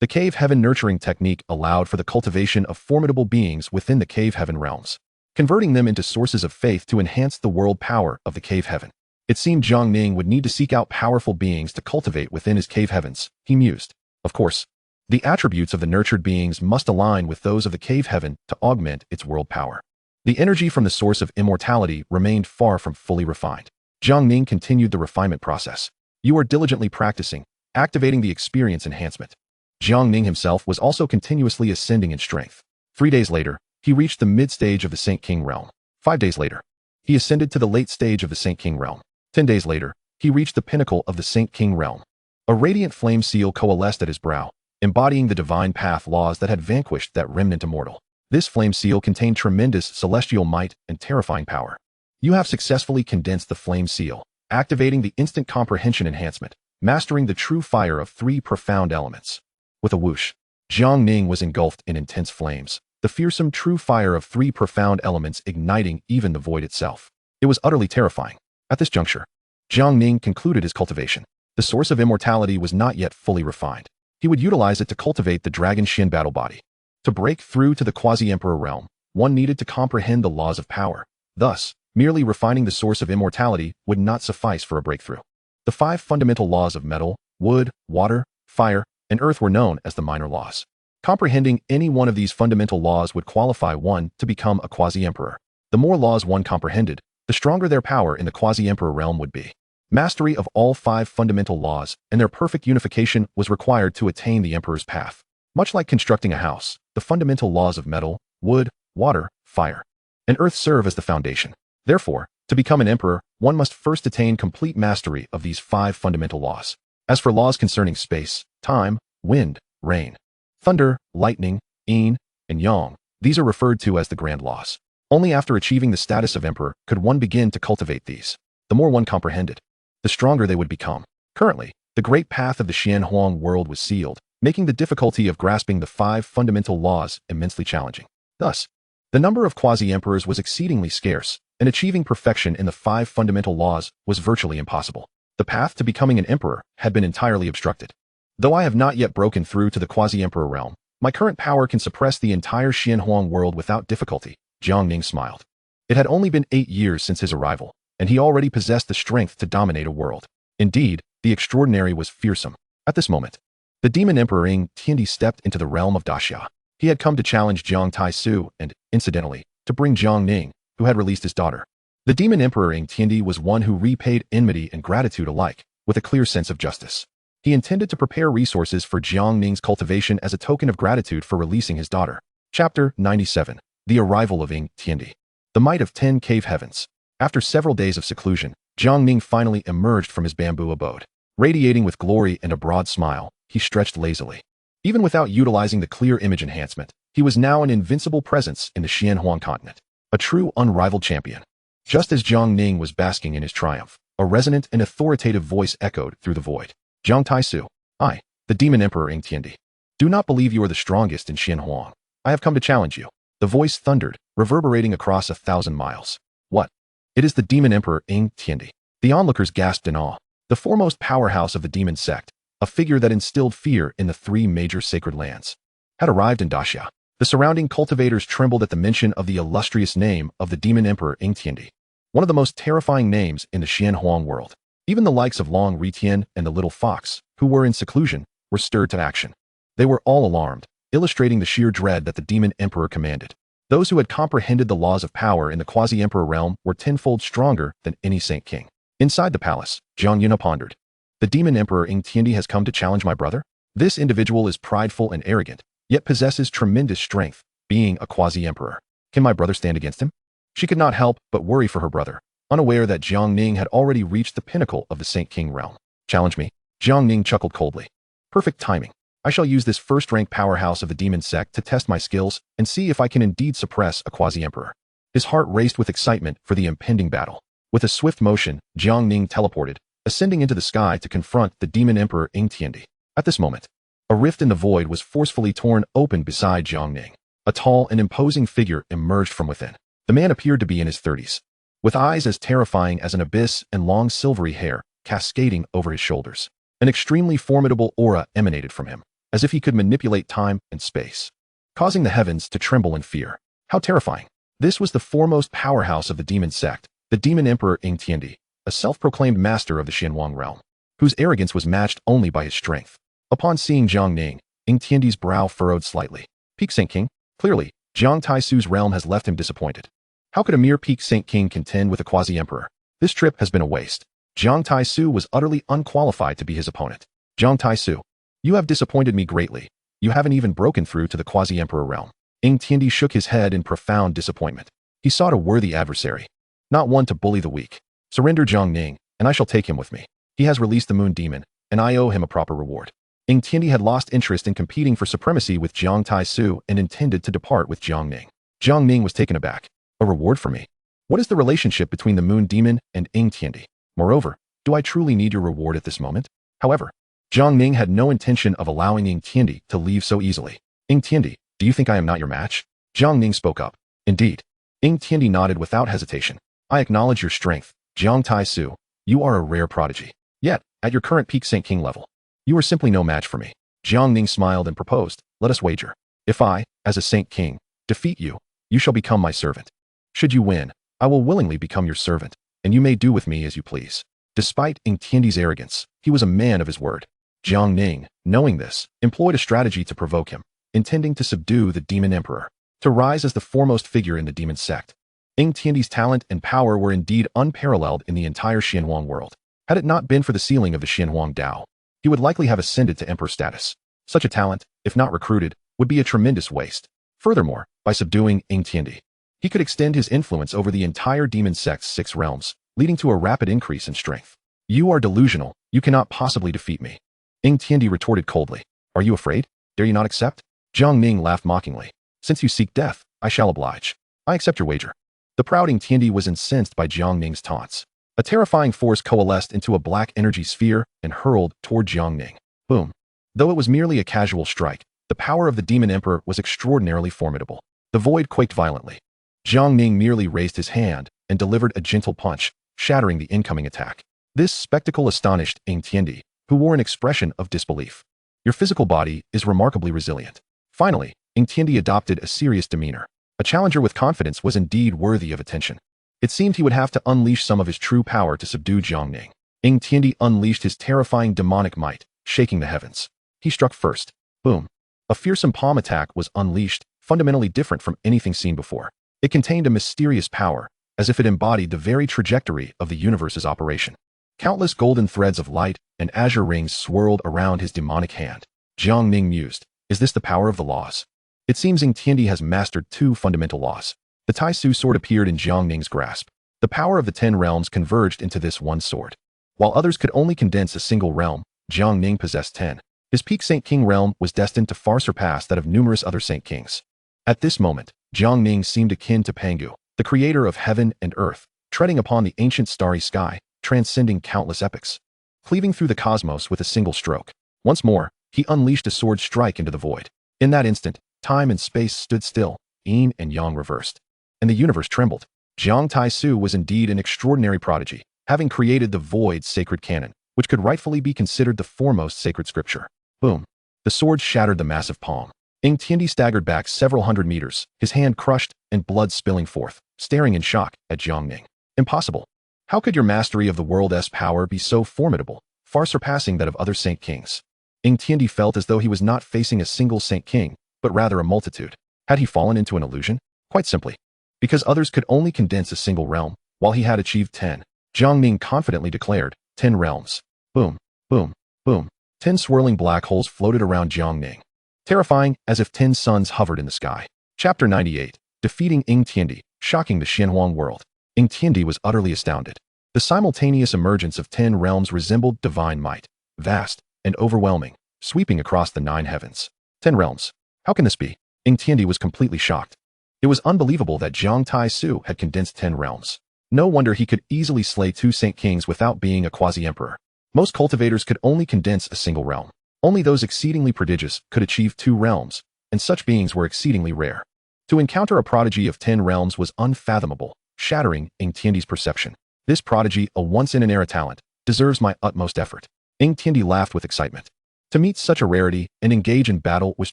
The cave heaven nurturing technique allowed for the cultivation of formidable beings within the cave heaven realms, converting them into sources of faith to enhance the world power of the cave heaven. It seemed Jiang Ning would need to seek out powerful beings to cultivate within his cave heavens, he mused. Of course, the attributes of the nurtured beings must align with those of the cave heaven to augment its world power. The energy from the source of immortality remained far from fully refined. Jiang Ning continued the refinement process. You are diligently practicing, activating the experience enhancement. Jiang Ning himself was also continuously ascending in strength. 3 days later, he reached the mid-stage of the Saint King realm. 5 days later, he ascended to the late stage of the Saint King realm. 10 days later, he reached the pinnacle of the Saint King realm. A radiant flame seal coalesced at his brow, embodying the divine path laws that had vanquished that remnant immortal. This flame seal contained tremendous celestial might and terrifying power. You have successfully condensed the flame seal, activating the instant comprehension enhancement, mastering the true fire of 3 profound elements. With a whoosh, Jiang Ning was engulfed in intense flames, the fearsome true fire of 3 profound elements igniting even the void itself. It was utterly terrifying. At this juncture, Jiang Ning concluded his cultivation. The source of immortality was not yet fully refined. He would utilize it to cultivate the Dragon Shin battle body. To break through to the quasi-emperor realm, one needed to comprehend the laws of power. Thus, merely refining the source of immortality would not suffice for a breakthrough. The 5 fundamental laws of metal, wood, water, fire, and earth were known as the minor laws. Comprehending any one of these fundamental laws would qualify one to become a quasi-emperor. The more laws one comprehended, the stronger their power in the quasi-emperor realm would be. Mastery of all 5 fundamental laws and their perfect unification was required to attain the emperor's path. Much like constructing a house, the fundamental laws of metal, wood, water, fire, and earth serve as the foundation. Therefore, to become an emperor, one must first attain complete mastery of these 5 fundamental laws. As for laws concerning space, time, wind, rain, thunder, lightning, yin, and yang, these are referred to as the grand laws. Only after achieving the status of emperor could one begin to cultivate these. The more one comprehended, the stronger they would become. Currently, the great path of the Xianhuang world was sealed, making the difficulty of grasping the 5 fundamental laws immensely challenging. Thus, the number of quasi-emperors was exceedingly scarce, and achieving perfection in the 5 fundamental laws was virtually impossible. The path to becoming an emperor had been entirely obstructed. Though I have not yet broken through to the quasi-emperor realm, my current power can suppress the entire Xianhuang world without difficulty. Jiang Ning smiled. It had only been 8 years since his arrival, and he already possessed the strength to dominate a world. Indeed, the extraordinary was fearsome. At this moment, the demon emperor Ing Tiandi stepped into the realm of Daxia. He had come to challenge Jiang Taisu and, incidentally, to bring Jiang Ning, who had released his daughter. The demon emperor Ing Tiandi was one who repaid enmity and gratitude alike, with a clear sense of justice. He intended to prepare resources for Jiang Ning's cultivation as a token of gratitude for releasing his daughter. Chapter 97. The Arrival of Ing Tiandi. The Might of 10 Cave Heavens. After several days of seclusion, Jiang Ning finally emerged from his bamboo abode. Radiating with glory and a broad smile, he stretched lazily. Even without utilizing the clear image enhancement, he was now an invincible presence in the Xianhuang continent. A true unrivaled champion. Just as Jiang Ning was basking in his triumph, a resonant and authoritative voice echoed through the void. Jiang Taisu, I, the demon emperor Ing Tiandi, do not believe you are the strongest in Xianhuang. I have come to challenge you. The voice thundered, reverberating across 1,000 miles. What? It is the demon emperor Ing Tiandi. The onlookers gasped in awe. The foremost powerhouse of the demon sect, a figure that instilled fear in the 3 major sacred lands, had arrived in Daxia. The surrounding cultivators trembled at the mention of the illustrious name of the demon emperor Ing Tiandi, one of the most terrifying names in the Xianhuang world. Even the likes of Long Ritian and the little fox, who were in seclusion, were stirred to action. They were all alarmed, illustrating the sheer dread that the demon emperor commanded. Those who had comprehended the laws of power in the quasi-emperor realm were tenfold stronger than any saint king. Inside the palace, Jiang Yuna pondered. The demon emperor Ing Tiandi has come to challenge my brother? This individual is prideful and arrogant, yet possesses tremendous strength, being a quasi-emperor. Can my brother stand against him? She could not help but worry for her brother, unaware that Jiang Ning had already reached the pinnacle of the Saint King realm. Challenge me? Jiang Ning chuckled coldly. Perfect timing. I shall use this first-rank powerhouse of the demon sect to test my skills and see if I can indeed suppress a quasi-emperor. His heart raced with excitement for the impending battle. With a swift motion, Jiang Ning teleported, ascending into the sky to confront the demon emperor Ing Tiandi. At this moment, a rift in the void was forcefully torn open beside Jiang Ning. A tall and imposing figure emerged from within. The man appeared to be in his 30s, with eyes as terrifying as an abyss and long silvery hair cascading over his shoulders. An extremely formidable aura emanated from him, as if he could manipulate time and space, causing the heavens to tremble in fear. How terrifying! This was the foremost powerhouse of the demon sect, the demon emperor Ing Tiandi, a self-proclaimed master of the Xianhuang realm, whose arrogance was matched only by his strength. Upon seeing Jiang Ning, Ing Tiandi's brow furrowed slightly. Peak Saint King? Clearly, Jiang Taisu's realm has left him disappointed. How could a mere Peak Saint King contend with a quasi-emperor? This trip has been a waste. Jiang Taisu was utterly unqualified to be his opponent. Jiang Taisu, you have disappointed me greatly. You haven't even broken through to the quasi-emperor realm. Ing Tiandi shook his head in profound disappointment. He sought a worthy adversary, not one to bully the weak. Surrender Jiang Ning, and I shall take him with me. He has released the moon demon, and I owe him a proper reward. Ing Tiandi had lost interest in competing for supremacy with Jiang Taisu and intended to depart with Jiang Ning. Jiang Ning was taken aback. A reward for me? What is the relationship between the moon demon and Ing Tiandi? Moreover, do I truly need your reward at this moment? However, Jiang Ning had no intention of allowing Ing Tiandi to leave so easily. Ing Tiandi, do you think I am not your match? Jiang Ning spoke up. Indeed. Ing Tiandi nodded without hesitation. I acknowledge your strength, Jiang Taisu. You are a rare prodigy. Yet, at your current Peak Saint King level, you are simply no match for me. Jiang Ning smiled and proposed, let us wager. If I, as a Saint King, defeat you, you shall become my servant. Should you win, I will willingly become your servant, and you may do with me as you please. Despite Ing Tiandi's arrogance, he was a man of his word. Jiang Ning, knowing this, employed a strategy to provoke him, intending to subdue the demon emperor, to rise as the foremost figure in the demon sect. Ing Tiandi's talent and power were indeed unparalleled in the entire Xianhuang world. Had it not been for the sealing of the Xianhuang Dao, he would likely have ascended to emperor status. Such a talent, if not recruited, would be a tremendous waste. Furthermore, by subduing Ing Tiandi, he could extend his influence over the entire demon sect's 6 realms, leading to a rapid increase in strength. You are delusional. You cannot possibly defeat me. Ing Tiandi retorted coldly. Are you afraid? Dare you not accept? Jiang Ning laughed mockingly. Since you seek death, I shall oblige. I accept your wager. The proud Ing Tiandi was incensed by Jiang Ning's taunts. A terrifying force coalesced into a black energy sphere and hurled toward Jiang Ning. Boom. Though it was merely a casual strike, the power of the demon emperor was extraordinarily formidable. The void quaked violently. Jiang Ning merely raised his hand and delivered a gentle punch, shattering the incoming attack. This spectacle astonished Ing Tiandi, who wore an expression of disbelief. Your physical body is remarkably resilient. Finally, Ing Tiandi adopted a serious demeanor. A challenger with confidence was indeed worthy of attention. It seemed he would have to unleash some of his true power to subdue Jiang Ning. Ing Tiandi unleashed his terrifying demonic might, shaking the heavens. He struck first. Boom. A fearsome palm attack was unleashed, fundamentally different from anything seen before. It contained a mysterious power, as if it embodied the very trajectory of the universe's operation. Countless golden threads of light and azure rings swirled around his demonic hand. Jiang Ning mused, is this the power of the laws? It seems Ing Tiandi has mastered 2 fundamental laws. The Tai Su sword appeared in Jiang Ning's grasp. The power of the 10 realms converged into this one sword. While others could only condense a single realm, Jiang Ning possessed 10. His peak Saint King realm was destined to far surpass that of numerous other Saint Kings. At this moment, Jiang Ning seemed akin to Pangu, the creator of heaven and earth, treading upon the ancient starry sky, transcending countless epochs, cleaving through the cosmos with a single stroke. Once more, he unleashed a sword strike into the void. In that instant, time and space stood still, yin and yang reversed, and the universe trembled. Jiang Tai-Su was indeed an extraordinary prodigy, having created the void's sacred canon, which could rightfully be considered the foremost sacred scripture. Boom. The sword shattered the massive palm. Ing Tiandi staggered back several hundred meters, his hand crushed and blood spilling forth, staring in shock at Jiang Ning. Impossible. How could your mastery of the world's power be so formidable, far surpassing that of other Saint Kings? Ing Tiandi felt as though he was not facing a single Saint King, but rather a multitude. Had he fallen into an illusion? Quite simply. Because others could only condense a single realm, while he had achieved 10. Jiang Ning confidently declared, 10 realms. Boom, boom, boom. 10 swirling black holes floated around Jiang Ning, terrifying as if 10 suns hovered in the sky. Chapter 98. Defeating Ing Tiandi, shocking the Xianhuang world. Ing Tiandi was utterly astounded. The simultaneous emergence of 10 realms resembled divine might, vast and overwhelming, sweeping across the 9 heavens. 10 realms. How can this be? Ing Tiandi was completely shocked. It was unbelievable that Jiang Tai-Su had condensed 10 realms. No wonder he could easily slay 2 Saint Kings without being a quasi-emperor. Most cultivators could only condense a single realm. Only those exceedingly prodigious could achieve 2 realms, and such beings were exceedingly rare. To encounter a prodigy of 10 realms was unfathomable, shattering Ing Tiandi's perception. This prodigy, a once-in-an-era talent, deserves my utmost effort. Ing Tiandi laughed with excitement. To meet such a rarity and engage in battle was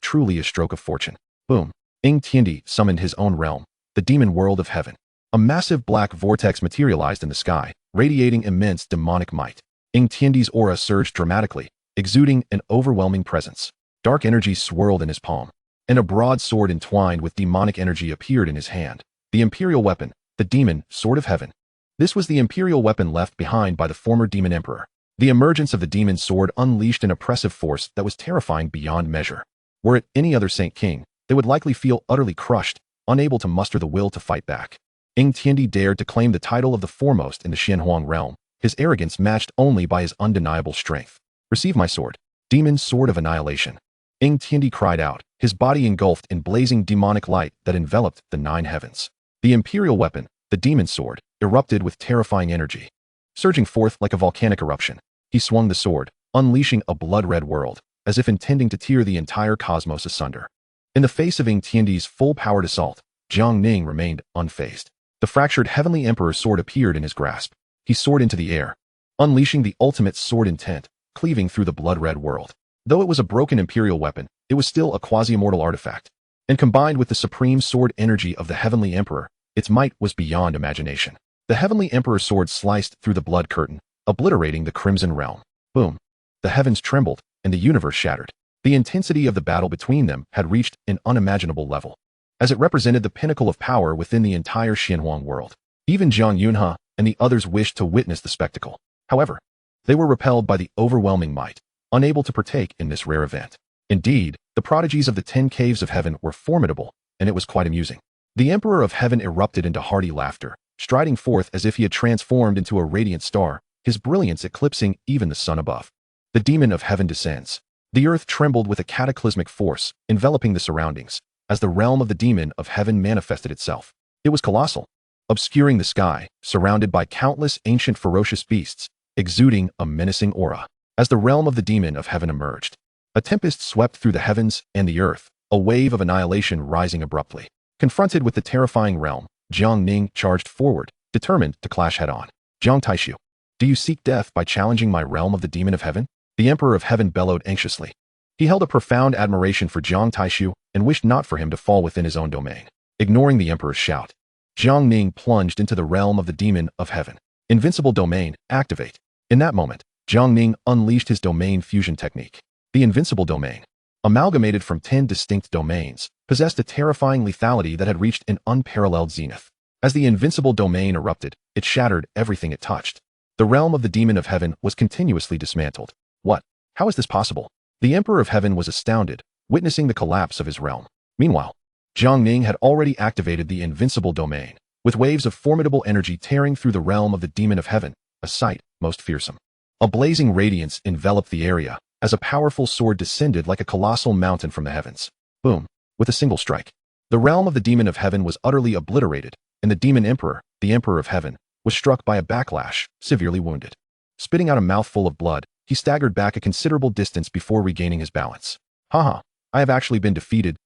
truly a stroke of fortune. Boom. Ing Tiandi summoned his own realm, the demon world of heaven. A massive black vortex materialized in the sky, radiating immense demonic might. Ing Tiandi's aura surged dramatically, exuding an overwhelming presence. Dark energy swirled in his palm, and a broad sword entwined with demonic energy appeared in his hand. The imperial weapon, the demon sword of heaven. This was the imperial weapon left behind by the former demon emperor. The emergence of the demon sword unleashed an oppressive force that was terrifying beyond measure. Were it any other Saint King, they would likely feel utterly crushed, unable to muster the will to fight back. Ing Tiandi dared to claim the title of the foremost in the Xianhuang realm, his arrogance matched only by his undeniable strength. Receive my sword, demon sword of annihilation. Ing Tiandi cried out, his body engulfed in blazing demonic light that enveloped the 9 heavens. The imperial weapon, the demon sword, erupted with terrifying energy. Surging forth like a volcanic eruption, he swung the sword, unleashing a blood-red world, as if intending to tear the entire cosmos asunder. In the face of Ing Tiandi's full-powered assault, Jiang Ning remained unfazed. The fractured heavenly emperor's sword appeared in his grasp. He soared into the air, unleashing the ultimate sword intent, cleaving through the blood-red world. Though it was a broken imperial weapon, it was still a quasi-immortal artifact, and combined with the supreme sword energy of the heavenly emperor, Its might was beyond imagination. The Heavenly Emperor's sword sliced through the blood curtain, obliterating the Crimson Realm. Boom. The heavens trembled, and the universe shattered. The intensity of the battle between them had reached an unimaginable level, as it represented the pinnacle of power within the entire Xinhuang world. Even Jiang Yunhe and the others wished to witness the spectacle. However, they were repelled by the overwhelming might, unable to partake in this rare event. Indeed, the prodigies of the 10 Caves of Heaven were formidable, and it was quite amusing. The Emperor of Heaven erupted into hearty laughter, striding forth as if he had transformed into a radiant star, his brilliance eclipsing even the sun above. The Demon of Heaven descends. The earth trembled with a cataclysmic force, enveloping the surroundings, as the realm of the Demon of Heaven manifested itself. It was colossal, obscuring the sky, surrounded by countless ancient ferocious beasts, exuding a menacing aura. As the realm of the Demon of Heaven emerged, a tempest swept through the heavens and the earth, a wave of annihilation rising abruptly. Confronted with the terrifying realm, Jiang Ning charged forward, determined to clash head-on. Jiang Taishu, do you seek death by challenging my realm of the Demon of Heaven? The Emperor of Heaven bellowed anxiously. He held a profound admiration for Jiang Taishu and wished not for him to fall within his own domain. Ignoring the Emperor's shout, Jiang Ning plunged into the realm of the Demon of Heaven. Invincible domain, activate. In that moment, Jiang Ning unleashed his domain fusion technique. The Invincible domain, amalgamated from 10 distinct domains, possessed a terrifying lethality that had reached an unparalleled zenith. As the Invincible domain erupted, it shattered everything it touched. The realm of the Demon of Heaven was continuously dismantled. What? How is this possible? The Emperor of Heaven was astounded, witnessing the collapse of his realm. Meanwhile, Jiang Ning had already activated the Invincible domain, with waves of formidable energy tearing through the realm of the Demon of Heaven, a sight most fearsome. A blazing radiance enveloped the area, as a powerful sword descended like a colossal mountain from the heavens. Boom. With a single strike, the realm of the Demon of Heaven was utterly obliterated, and the Demon Emperor, the Emperor of Heaven, was struck by a backlash, severely wounded. Spitting out a mouthful of blood, he staggered back a considerable distance before regaining his balance. Haha, I have actually been defeated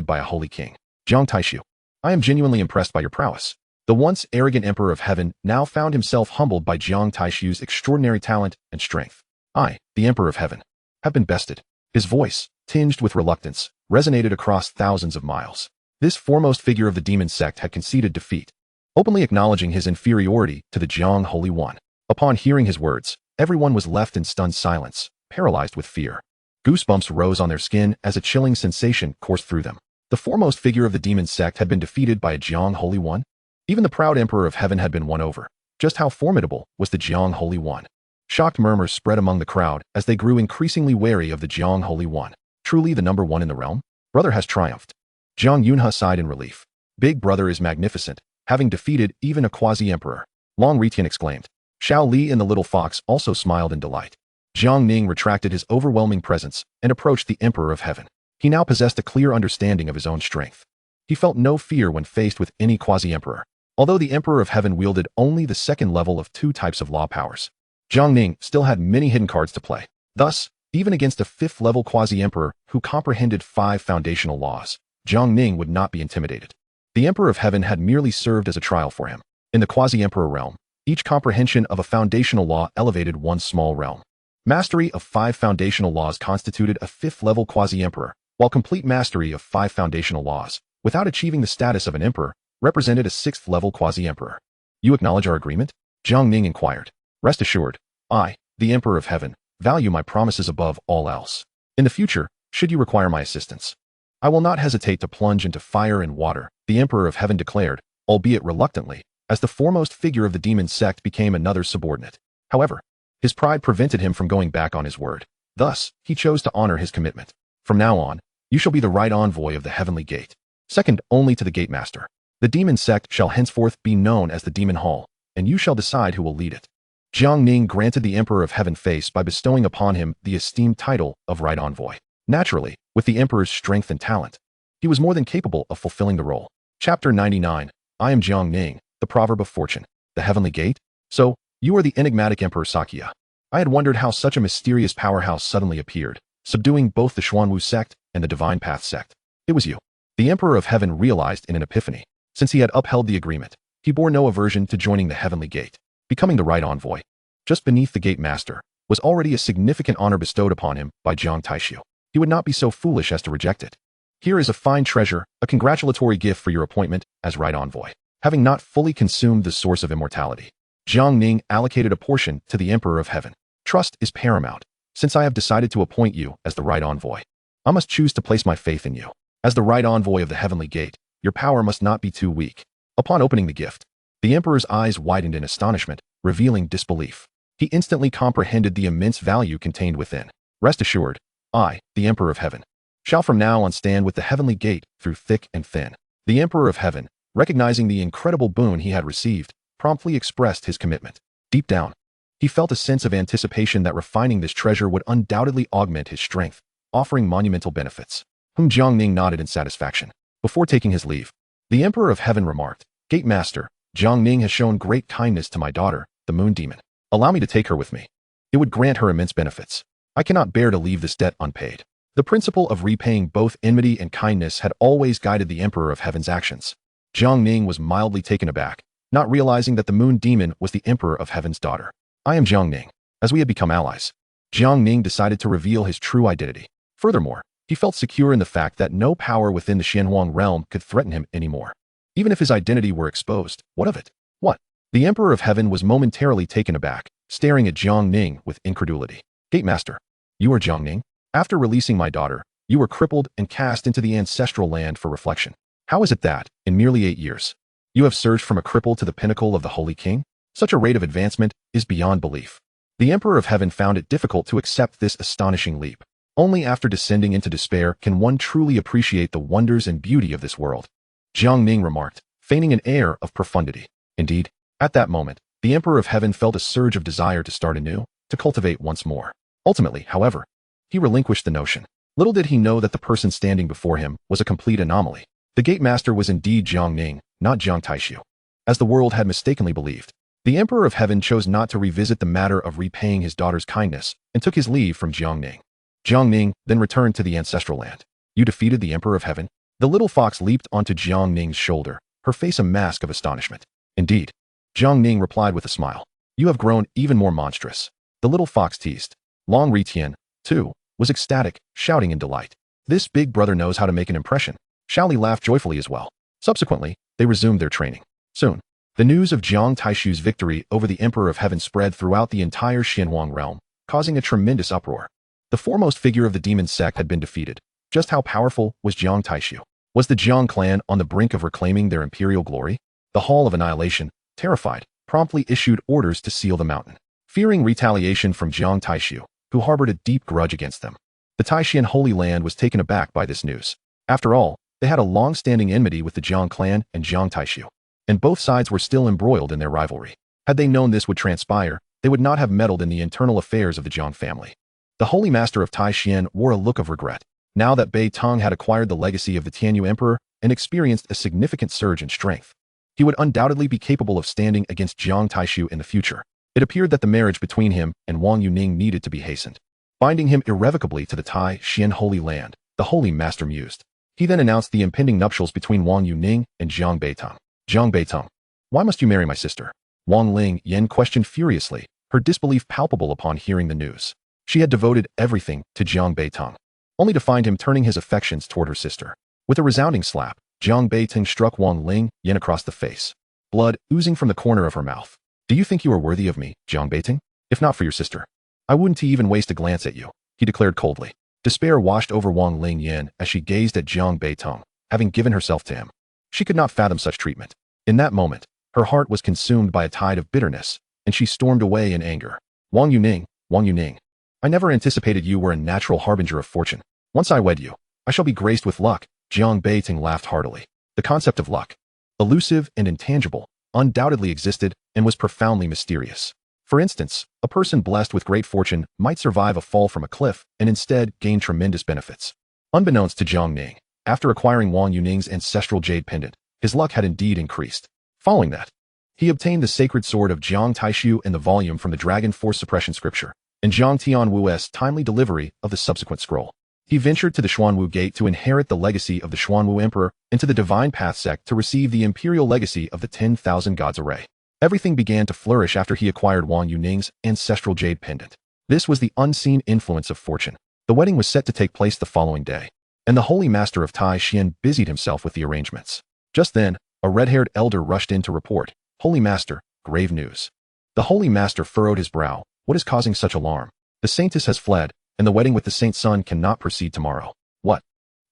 by a holy king. Jiang Taishu, I am genuinely impressed by your prowess. The once arrogant Emperor of Heaven now found himself humbled by Jiang Taishu's extraordinary talent and strength. I, the Emperor of Heaven, have been bested. His voice, tinged with reluctance, resonated across thousands of miles. This foremost figure of the demon sect had conceded defeat, openly acknowledging his inferiority to the Jiang Holy One. Upon hearing his words, everyone was left in stunned silence, paralyzed with fear. Goosebumps rose on their skin as a chilling sensation coursed through them. The foremost figure of the demon sect had been defeated by a Jiang Holy One? Even the proud Emperor of Heaven had been won over. Just how formidable was the Jiang Holy One? Shocked murmurs spread among the crowd as they grew increasingly wary of the Jiang Holy One. Truly the number one in the realm? Brother has triumphed. Jiang Yunhe sighed in relief. Big brother is magnificent, having defeated even a quasi-emperor. Long Ritian exclaimed. Xiao Li and the little fox also smiled in delight. Jiang Ning retracted his overwhelming presence and approached the Emperor of Heaven. He now possessed a clear understanding of his own strength. He felt no fear when faced with any quasi-emperor, although the Emperor of Heaven wielded only the second level of 2 types of law powers. Jiang Ning still had many hidden cards to play. Thus, even against a 5th-level quasi-emperor who comprehended 5 foundational laws, Jiang Ning would not be intimidated. The Emperor of Heaven had merely served as a trial for him. In the quasi-emperor realm, each comprehension of a foundational law elevated one small realm. Mastery of 5 foundational laws constituted a 5th-level quasi-emperor, while complete mastery of 5 foundational laws, without achieving the status of an emperor, represented a 6th-level quasi-emperor. You acknowledge our agreement? Jiang Ning inquired. Rest assured, I, the Emperor of Heaven, value my promises above all else. In the future, should you require my assistance, I will not hesitate to plunge into fire and water, the Emperor of Heaven declared, albeit reluctantly, as the foremost figure of the demon sect became another subordinate. However, his pride prevented him from going back on his word. Thus, he chose to honor his commitment. From now on, you shall be the right envoy of the Heavenly Gate, second only to the Gate Master. The demon sect shall henceforth be known as the Demon Hall, and you shall decide who will lead it. Jiang Ning granted the Emperor of Heaven face by bestowing upon him the esteemed title of Right Envoy. Naturally, with the Emperor's strength and talent, he was more than capable of fulfilling the role. Chapter 99. I am Jiang Ning, the Proverb of Fortune. The Heavenly Gate? So, you are the enigmatic Emperor Sakya. I had wondered how such a mysterious powerhouse suddenly appeared, subduing both the Xuanwu sect and the Divine Path sect. It was you. The Emperor of Heaven realized in an epiphany. Since he had upheld the agreement, he bore no aversion to joining the Heavenly Gate. Becoming the right envoy, just beneath the Gate Master, was already a significant honor bestowed upon him by Jiang Taishu. He would not be so foolish as to reject it. Here is a fine treasure, a congratulatory gift for your appointment as right envoy. Having not fully consumed the source of immortality, Jiang Ning allocated a portion to the Emperor of Heaven. Trust is paramount. Since I have decided to appoint you as the right envoy, I must choose to place my faith in you. As the right envoy of the Heavenly Gate, your power must not be too weak. Upon opening the gift, the Emperor's eyes widened in astonishment, revealing disbelief. He instantly comprehended the immense value contained within. Rest assured, I, the Emperor of Heaven, shall from now on stand with the Heavenly Gate through thick and thin. The Emperor of Heaven, recognizing the incredible boon he had received, promptly expressed his commitment. Deep down, he felt a sense of anticipation that refining this treasure would undoubtedly augment his strength, offering monumental benefits. Jiang Ning nodded in satisfaction. Before taking his leave, the Emperor of Heaven remarked, Gate Master, Jiang Ning has shown great kindness to my daughter, the Moon Demon. Allow me to take her with me. It would grant her immense benefits. I cannot bear to leave this debt unpaid. The principle of repaying both enmity and kindness had always guided the Emperor of Heaven's actions. Jiang Ning was mildly taken aback, not realizing that the Moon Demon was the Emperor of Heaven's daughter. I am Jiang Ning. As we had become allies, Jiang Ning decided to reveal his true identity. Furthermore, he felt secure in the fact that no power within the Xianhuang realm could threaten him anymore. Even if his identity were exposed, what of it? What? The Emperor of Heaven was momentarily taken aback, staring at Jiang Ning with incredulity. Gate Master, you are Jiang Ning? After releasing my daughter, you were crippled and cast into the Ancestral Land for reflection. How is it that, in merely 8 years, you have surged from a cripple to the pinnacle of the Holy King? Such a rate of advancement is beyond belief. The Emperor of Heaven found it difficult to accept this astonishing leap. Only after descending into despair can one truly appreciate the wonders and beauty of this world. Jiang Ning remarked, feigning an air of profundity. Indeed, at that moment, the Emperor of Heaven felt a surge of desire to start anew, to cultivate once more. Ultimately, however, he relinquished the notion. Little did he know that the person standing before him was a complete anomaly. The Gate Master was indeed Jiang Ning, not Jiang Taishu, as the world had mistakenly believed. The Emperor of Heaven chose not to revisit the matter of repaying his daughter's kindness and took his leave from Jiang Ning. Jiang Ning then returned to the Ancestral Land. You defeated the Emperor of Heaven? The little fox leaped onto Jiang Ning's shoulder, her face a mask of astonishment. Indeed, Jiang Ning replied with a smile. You have grown even more monstrous. The little fox teased. Long Ritian, too, was ecstatic, shouting in delight. This big brother knows how to make an impression. Shaoli laughed joyfully as well. Subsequently, they resumed their training. Soon, the news of Jiang Taishu's victory over the Emperor of Heaven spread throughout the entire Xianhuang realm, causing a tremendous uproar. The foremost figure of the demon sect had been defeated. Just how powerful was Jiang Taishu? Was the Jiang clan on the brink of reclaiming their imperial glory? The Hall of Annihilation, terrified, promptly issued orders to seal the mountain, fearing retaliation from Jiang Taishu, who harbored a deep grudge against them. The Taishan Holy Land was taken aback by this news. After all, they had a long-standing enmity with the Jiang clan and Jiang Taishu, and both sides were still embroiled in their rivalry. Had they known this would transpire, they would not have meddled in the internal affairs of the Jiang family. The Holy Master of Taishan wore a look of regret, now that Bei Tong had acquired the legacy of the Tianyu Emperor and experienced a significant surge in strength. He would undoubtedly be capable of standing against Jiang Taishu in the future. It appeared that the marriage between him and Wang Yuning needed to be hastened, binding him irrevocably to the Taishan Holy Land, the Holy Master mused. He then announced the impending nuptials between Wang Yuning and Jiang Beitong. Jiang Beitong, why must you marry my sister? Wang Ling Yan questioned furiously, her disbelief palpable upon hearing the news. She had devoted everything to Jiang Beitong, only to find him turning his affections toward her sister. With a resounding slap, Jiang Beitong struck Wang Ling Yan across the face, blood oozing from the corner of her mouth. Do you think you are worthy of me, Jiang Beitong? If not for your sister, I wouldn't even waste a glance at you, he declared coldly. Despair washed over Wang Ling Yan as she gazed at Jiang Beitong, having given herself to him. She could not fathom such treatment. In that moment, her heart was consumed by a tide of bitterness, and she stormed away in anger. Wang Yuning, I never anticipated you were a natural harbinger of fortune. Once I wed you, I shall be graced with luck. Jiang Beitong laughed heartily. The concept of luck, elusive and intangible, undoubtedly existed and was profoundly mysterious. For instance, a person blessed with great fortune might survive a fall from a cliff and instead gain tremendous benefits. Unbeknownst to Jiang Ning, after acquiring Wang Yuning's ancestral jade pendant, his luck had indeed increased. Following that, he obtained the sacred sword of Jiang Taishu and the volume from the Dragon Force Suppression Scripture, and Jiang Tianwu's timely delivery of the subsequent scroll. He ventured to the Xuanwu Gate to inherit the legacy of the Xuanwu Emperor and to the Divine Path sect to receive the imperial legacy of the 10,000 Gods array. Everything began to flourish after he acquired Wang Yuning's ancestral jade pendant. This was the unseen influence of fortune. The wedding was set to take place the following day, and the Holy Master of Tai Xian busied himself with the arrangements. Just then, A red-haired elder rushed in to report, "Holy Master, grave news." The Holy Master furrowed his brow. "What is causing such alarm? The Saintess has fled, and the wedding with the Saint's son cannot proceed tomorrow." "What?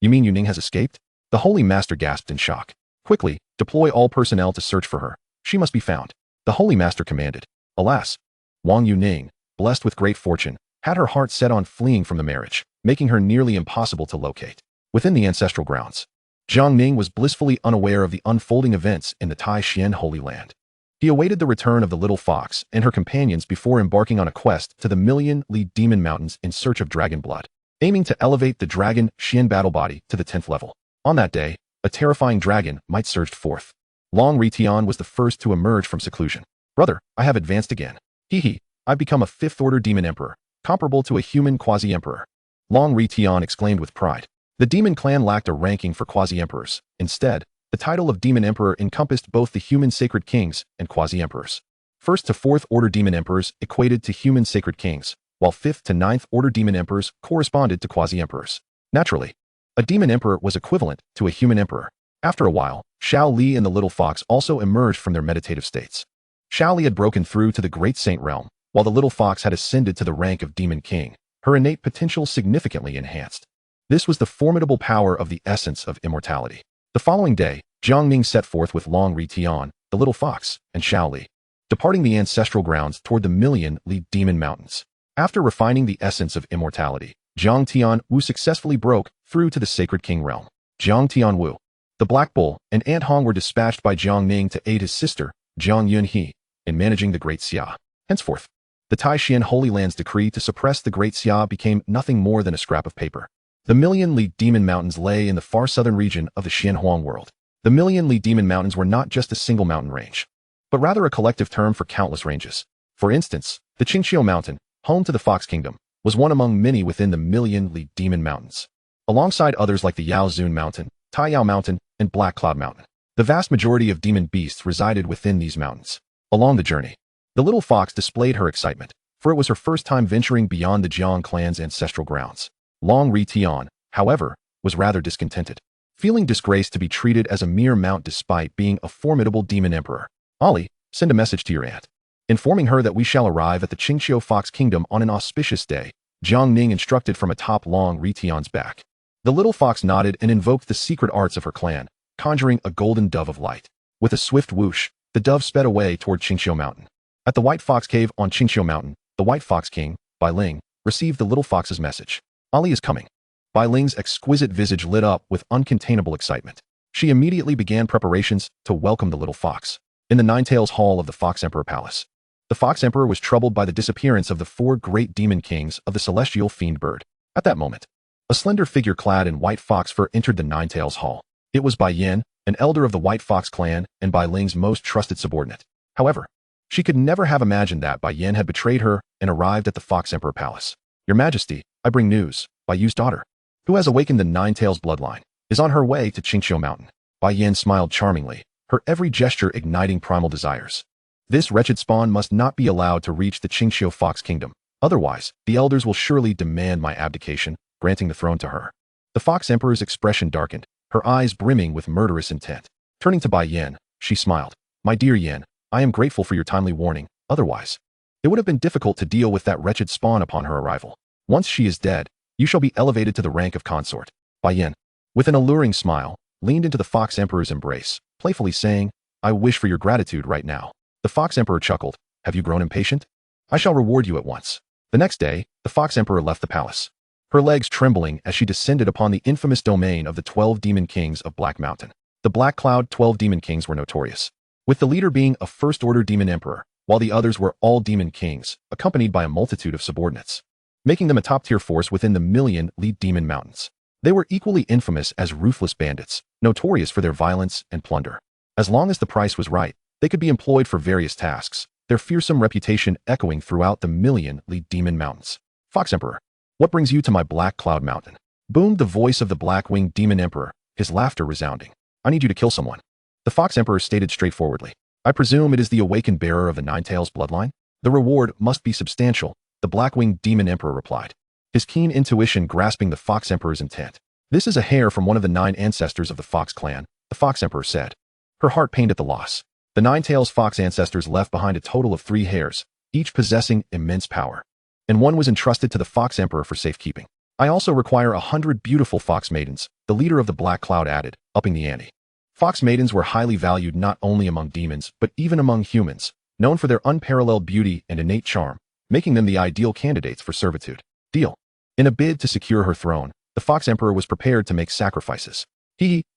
You mean Ning has escaped?" The Holy Master gasped in shock. "Quickly, deploy all personnel to search for her. She must be found," the Holy Master commanded. Alas, Wang Yuning, blessed with great fortune, had her heart set on fleeing from the marriage, making her nearly impossible to locate. Within the ancestral grounds, Jiang Ning was blissfully unaware of the unfolding events in the Tai Xian Holy Land. He awaited the return of the little fox and her companions before embarking on a quest to the million-li demon mountains in search of dragon blood, aiming to elevate the dragon Xian battle body to the 10th level. On that day, a terrifying dragon might surged forth. Long Ritian was the first to emerge from seclusion. "Brother, I have advanced again. Hee, I've become a 5th-order demon emperor, comparable to a human quasi-emperor." Long Ritian exclaimed with pride. The demon clan lacked a ranking for quasi-emperors. Instead, the title of demon emperor encompassed both the human sacred kings and quasi-emperors. 1st to 4th-order demon emperors equated to human sacred kings, while 5th to 9th-order demon emperors corresponded to quasi-emperors. Naturally, a demon emperor was equivalent to a human emperor. After a while, Xiao Li and the little fox also emerged from their meditative states. Xiao Li had broken through to the Great Saint realm, while the little fox had ascended to the rank of demon king, her innate potential significantly enhanced. This was the formidable power of the essence of immortality. The following day, Jiang Ning set forth with Long Ritian, the little fox, and Xiao Li, departing the ancestral grounds toward the million-li demon mountains. After refining the essence of immortality, Jiang Tianwu successfully broke through to the sacred king realm. Jiang Tianwu, the Black Bull, and Ant Hong were dispatched by Jiang Ning to aid his sister, Jiang Yunhe, in managing the Great Xia. Henceforth, the Tai Xian Holy Land's decree to suppress the Great Xia became nothing more than a scrap of paper. The million-li demon mountains lay in the far southern region of the Xianhuang world. The million-li demon mountains were not just a single mountain range, but rather a collective term for countless ranges. For instance, the Qingqiu Mountain, home to the Fox Kingdom, was one among many within the million-li demon mountains, alongside others like the Yao Zun Mountain, Tai Yao Mountain, and Black Cloud Mountain. The vast majority of demon beasts resided within these mountains. Along the journey, the little fox displayed her excitement, for it was her first time venturing beyond the Jiang clan's ancestral grounds. Long Ritian, however, was rather discontented, feeling disgraced to be treated as a mere mount despite being a formidable demon emperor. "Ali, send a message to your aunt, informing her that we shall arrive at the Qingqiu Fox Kingdom on an auspicious day," Jiang Ning instructed from atop Long Ritian's back. The little fox nodded and invoked the secret arts of her clan, conjuring a golden dove of light. With a swift whoosh, the dove sped away toward Qingqiu Mountain. At the White Fox Cave on Qingqiu Mountain, the White Fox King, Bai Ling, received the little fox's message. "Ali is coming." Bai Ling's exquisite visage lit up with uncontainable excitement. She immediately began preparations to welcome the little fox. In the Nine-Tails Hall of the Fox Emperor Palace, the Fox Emperor was troubled by the disappearance of the 4 great demon kings of the celestial fiend bird. At that moment, a slender figure clad in white fox fur entered the Nine-Tails Hall. It was Bai Yin, an elder of the White Fox clan and Bai Ling's most trusted subordinate. However, she could never have imagined that Bai Yin had betrayed her and arrived at the Fox Emperor Palace. "Your Majesty, I bring news. Bai Yu's daughter, who has awakened the Nine-Tails bloodline, is on her way to Qingqiu Mountain." Bai Yin smiled charmingly, her every gesture igniting primal desires. "This wretched spawn must not be allowed to reach the Qingqiu Fox Kingdom. Otherwise, the elders will surely demand my abdication, granting the throne to her." The Fox Emperor's expression darkened, her eyes brimming with murderous intent. Turning to Bai Yin, she smiled. "My dear Yin, I am grateful for your timely warning. Otherwise, it would have been difficult to deal with that wretched spawn upon her arrival. Once she is dead, you shall be elevated to the rank of consort." Bai Yin, with an alluring smile, leaned into the Fox Emperor's embrace, playfully saying, "I wish for your gratitude right now." The Fox Emperor chuckled. "Have you grown impatient? I shall reward you at once." The next day, the Fox Emperor left the palace, her legs trembling as she descended upon the infamous domain of the 12 demon kings of Black Mountain. The Black Cloud 12 demon kings were notorious, with the leader being a first-order demon emperor, while the others were all demon kings, accompanied by a multitude of subordinates, making them a top-tier force within the million-li demon mountains. They were equally infamous as ruthless bandits, notorious for their violence and plunder. As long as the price was right, they could be employed for various tasks, their fearsome reputation echoing throughout the million-li demon mountains. "Fox Emperor, what brings you to my Black Cloud Mountain?" boomed the voice of the black-winged demon emperor, his laughter resounding. "I need you to kill someone." The Fox Emperor stated straightforwardly. "I presume it is the awakened bearer of the Nine-Tails bloodline? The reward must be substantial," the black-winged demon emperor replied, his keen intuition grasping the Fox Emperor's intent. "This is a hair from one of the 9 ancestors of the Fox clan," the Fox Emperor said. Her heart pained at the loss. The nine-tails fox ancestors left behind a total of 3 hairs, each possessing immense power. And one was entrusted to the Fox Emperor for safekeeping. I also require 100 beautiful fox maidens, the leader of the Black Cloud added, upping the ante. Fox maidens were highly valued not only among demons, but even among humans, known for their unparalleled beauty and innate charm, making them the ideal candidates for servitude. Deal. In a bid to secure her throne, the Fox Emperor was prepared to make sacrifices.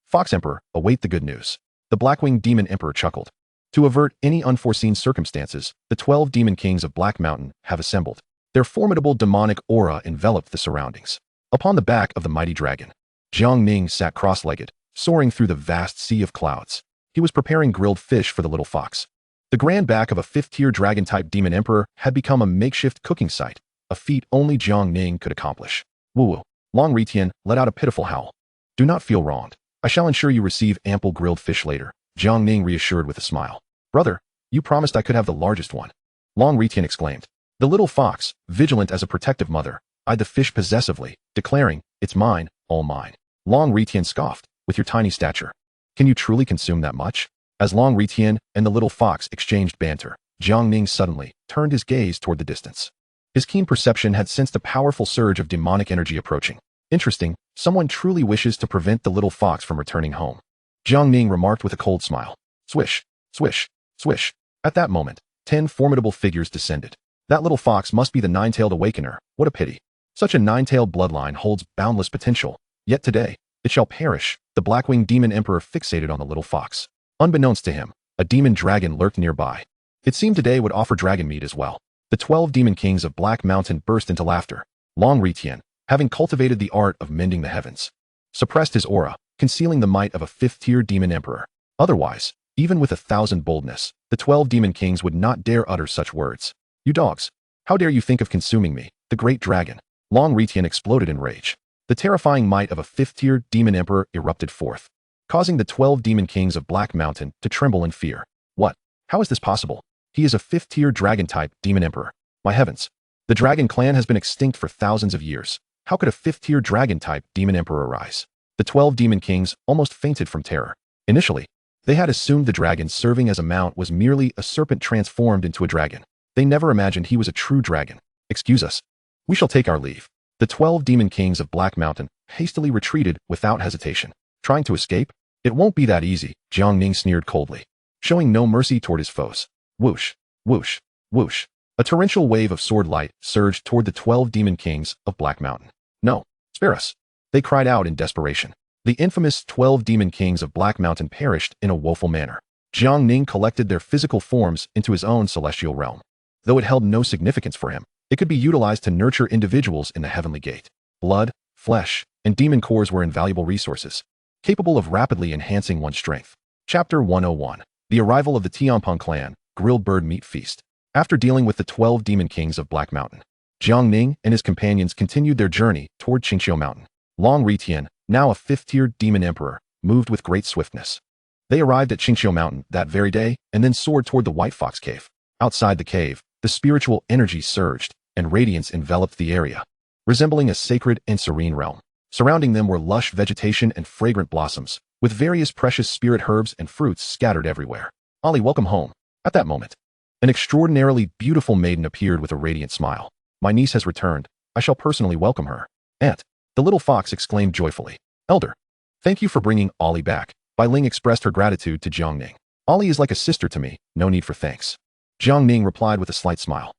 Fox Emperor, await the good news. The Blackwing Demon Emperor chuckled. To avert any unforeseen circumstances, the 12 demon kings of Black Mountain have assembled. Their formidable demonic aura enveloped the surroundings. Upon the back of the mighty dragon, Jiang Ning sat cross-legged, soaring through the vast sea of clouds. He was preparing grilled fish for the little fox. The grand back of a 5th-tier dragon-type demon emperor had become a makeshift cooking site, a feat only Jiang Ning could accomplish. Woo-woo. Long Ritian let out a pitiful howl. Do not feel wronged. I shall ensure you receive ample grilled fish later, Jiang Ning reassured with a smile. Brother, you promised I could have the largest one. Long Ritian exclaimed. The little fox, vigilant as a protective mother, eyed the fish possessively, declaring, it's mine, all mine. Long Ritian scoffed, with your tiny stature. Can you truly consume that much? As Long Ritian and the little fox exchanged banter, Jiang Ning suddenly turned his gaze toward the distance. His keen perception had sensed a powerful surge of demonic energy approaching. Interesting, someone truly wishes to prevent the little fox from returning home. Jiang Ning remarked with a cold smile. Swish, swish, swish. At that moment, 10 formidable figures descended. That little fox must be the nine-tailed awakener. What a pity. Such a nine-tailed bloodline holds boundless potential. Yet today, it shall perish. The Blackwing Demon Emperor fixated on the little fox. Unbeknownst to him, a demon dragon lurked nearby. It seemed today would offer dragon meat as well. The 12 demon kings of Black Mountain burst into laughter. Long Ritian, having cultivated the art of mending the heavens, suppressed his aura, concealing the might of a 5th-tier demon emperor. Otherwise, even with 1,000 boldness, the 12 demon kings would not dare utter such words. You dogs! How dare you think of consuming me, the great dragon? Long Ritian exploded in rage. The terrifying might of a 5th-tier demon emperor erupted forth, causing the 12 demon kings of Black Mountain to tremble in fear. What? How is this possible? He is a 5th-tier dragon-type demon emperor. My heavens! The dragon clan has been extinct for thousands of years. How could a 5th-tier dragon-type demon emperor arise? The 12 demon kings almost fainted from terror. Initially, they had assumed the dragon serving as a mount was merely a serpent transformed into a dragon. They never imagined he was a true dragon. Excuse us. We shall take our leave. The 12 demon kings of Black Mountain hastily retreated without hesitation. Trying to escape? It won't be that easy, Jiang Ning sneered coldly, showing no mercy toward his foes. Whoosh, whoosh, whoosh. A torrential wave of sword light surged toward the 12 demon kings of Black Mountain. No, spare us. They cried out in desperation. The infamous 12 demon kings of Black Mountain perished in a woeful manner. Jiang Ning collected their physical forms into his own celestial realm. Though it held no significance for him, it could be utilized to nurture individuals in the heavenly gate. Blood, flesh, and demon cores were invaluable resources, capable of rapidly enhancing one's strength. Chapter 101. The arrival of the Tianpeng clan, grilled bird meat feast. After dealing with the 12 demon kings of Black Mountain, Jiang Ning and his companions continued their journey toward Qingqiu Mountain. Long Ritian, now a 5th-tier demon emperor, moved with great swiftness. They arrived at Qingqiu Mountain that very day and then soared toward the White Fox Cave. Outside the cave, the spiritual energy surged, and radiance enveloped the area, resembling a sacred and serene realm. Surrounding them were lush vegetation and fragrant blossoms, with various precious spirit herbs and fruits scattered everywhere. Ali, welcome home. At that moment, an extraordinarily beautiful maiden appeared with a radiant smile. My niece has returned. I shall personally welcome her. Aunt, the little fox exclaimed joyfully. Elder, thank you for bringing Ollie back. Bai Ling expressed her gratitude to Jiang Ning. Ollie is like a sister to me, no need for thanks. Jiang Ning replied with a slight smile.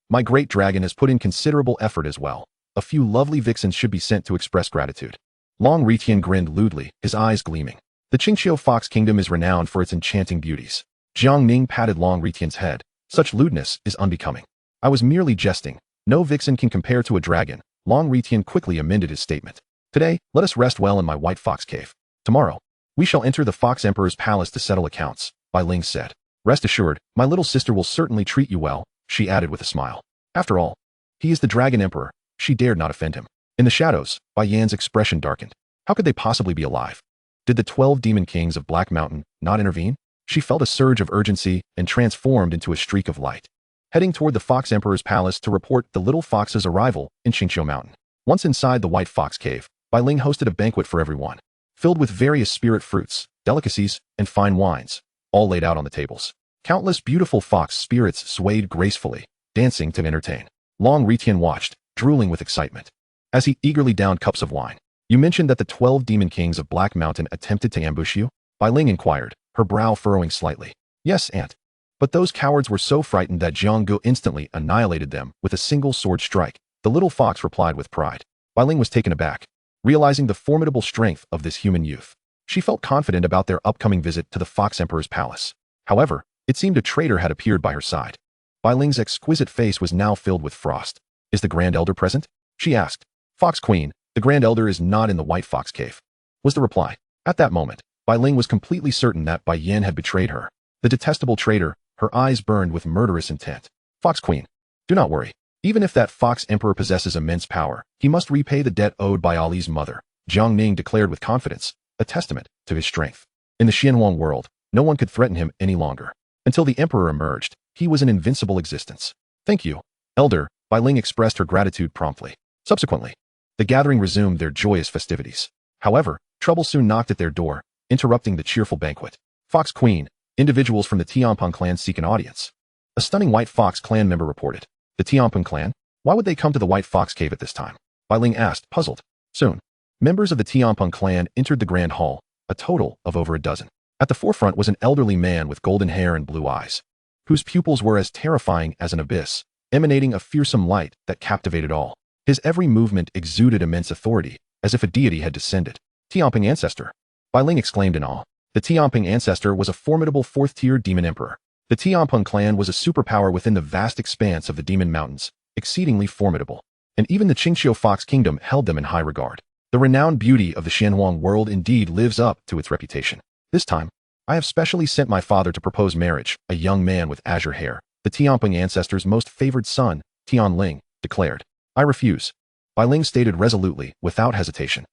My great dragon has put in considerable effort as well. A few lovely vixens should be sent to express gratitude. Long Ritian grinned lewdly, his eyes gleaming. The Qingqiu Fox Kingdom is renowned for its enchanting beauties. Jiang Ning patted Long Ritian's head. Such lewdness is unbecoming. I was merely jesting. No vixen can compare to a dragon. Long Ritian quickly amended his statement. Today, let us rest well in my White Fox Cave. Tomorrow, we shall enter the Fox Emperor's palace to settle accounts, Bai Ling said. Rest assured, my little sister will certainly treat you well, she added with a smile. After all, he is the Dragon Emperor. She dared not offend him. In the shadows, Bai Yan's expression darkened. How could they possibly be alive? Did the 12 demon kings of Black Mountain not intervene? She felt a surge of urgency and transformed into a streak of light, heading toward the Fox Emperor's palace to report the little fox's arrival in Qingqiu Mountain. Once inside the White Fox Cave, Bai Ling hosted a banquet for everyone. filled with various spirit fruits, delicacies, and fine wines, all laid out on the tables. Countless beautiful fox spirits swayed gracefully, dancing to entertain. Long Ritian watched, drooling with excitement, as he eagerly downed cups of wine. You mentioned that the 12 demon kings of Black Mountain attempted to ambush you? Bai Ling inquired, her brow furrowing slightly. Yes, Aunt. But those cowards were so frightened that Jiang Gu instantly annihilated them with a single sword strike, the little fox replied with pride. Bai Ling was taken aback, realizing the formidable strength of this human youth. She felt confident about their upcoming visit to the Fox Emperor's palace. However, it seemed a traitor had appeared by her side. Bai Ling's exquisite face was now filled with frost. Is the Grand Elder present? She asked. Fox Queen, the Grand Elder is not in the White Fox Cave, was the reply. At that moment, Bai Ling was completely certain that Bai Yan had betrayed her. The detestable traitor, her eyes burned with murderous intent. Fox Queen, do not worry. Even if that Fox Emperor possesses immense power, he must repay the debt owed by Ali's mother, Jiang Ning declared with confidence, a testament to his strength. In the Xianhuang world, no one could threaten him any longer. Until the Emperor emerged, he was an invincible existence. Thank you, Elder, Bai Ling expressed her gratitude promptly. Subsequently, the gathering resumed their joyous festivities. However, trouble soon knocked at their door, interrupting the cheerful banquet. Fox Queen, individuals from the Tianpeng clan seek an audience. A stunning White Fox clan member reported. The Tianpeng clan? Why would they come to the White Fox Cave at this time? Bai Ling asked, puzzled. Soon, members of the Tianpeng clan entered the grand hall, a total of over a dozen. At the forefront was an elderly man with golden hair and blue eyes, whose pupils were as terrifying as an abyss, emanating a fearsome light that captivated all. His every movement exuded immense authority, as if a deity had descended. Tianpeng Ancestor, Bai Ling exclaimed in awe. The Tianpeng Ancestor was a formidable fourth-tier demon emperor. The Tianpeng clan was a superpower within the vast expanse of the Demon Mountains, exceedingly formidable. And even the Qingqiu Fox Kingdom held them in high regard. The renowned beauty of the Xianhuang world indeed lives up to its reputation. This time, I have specially sent my father to propose marriage, a young man with azure hair, the Tianpeng Ancestor's most favored son, Tian Ling, declared. I refuse. Bai Ling stated resolutely, without hesitation.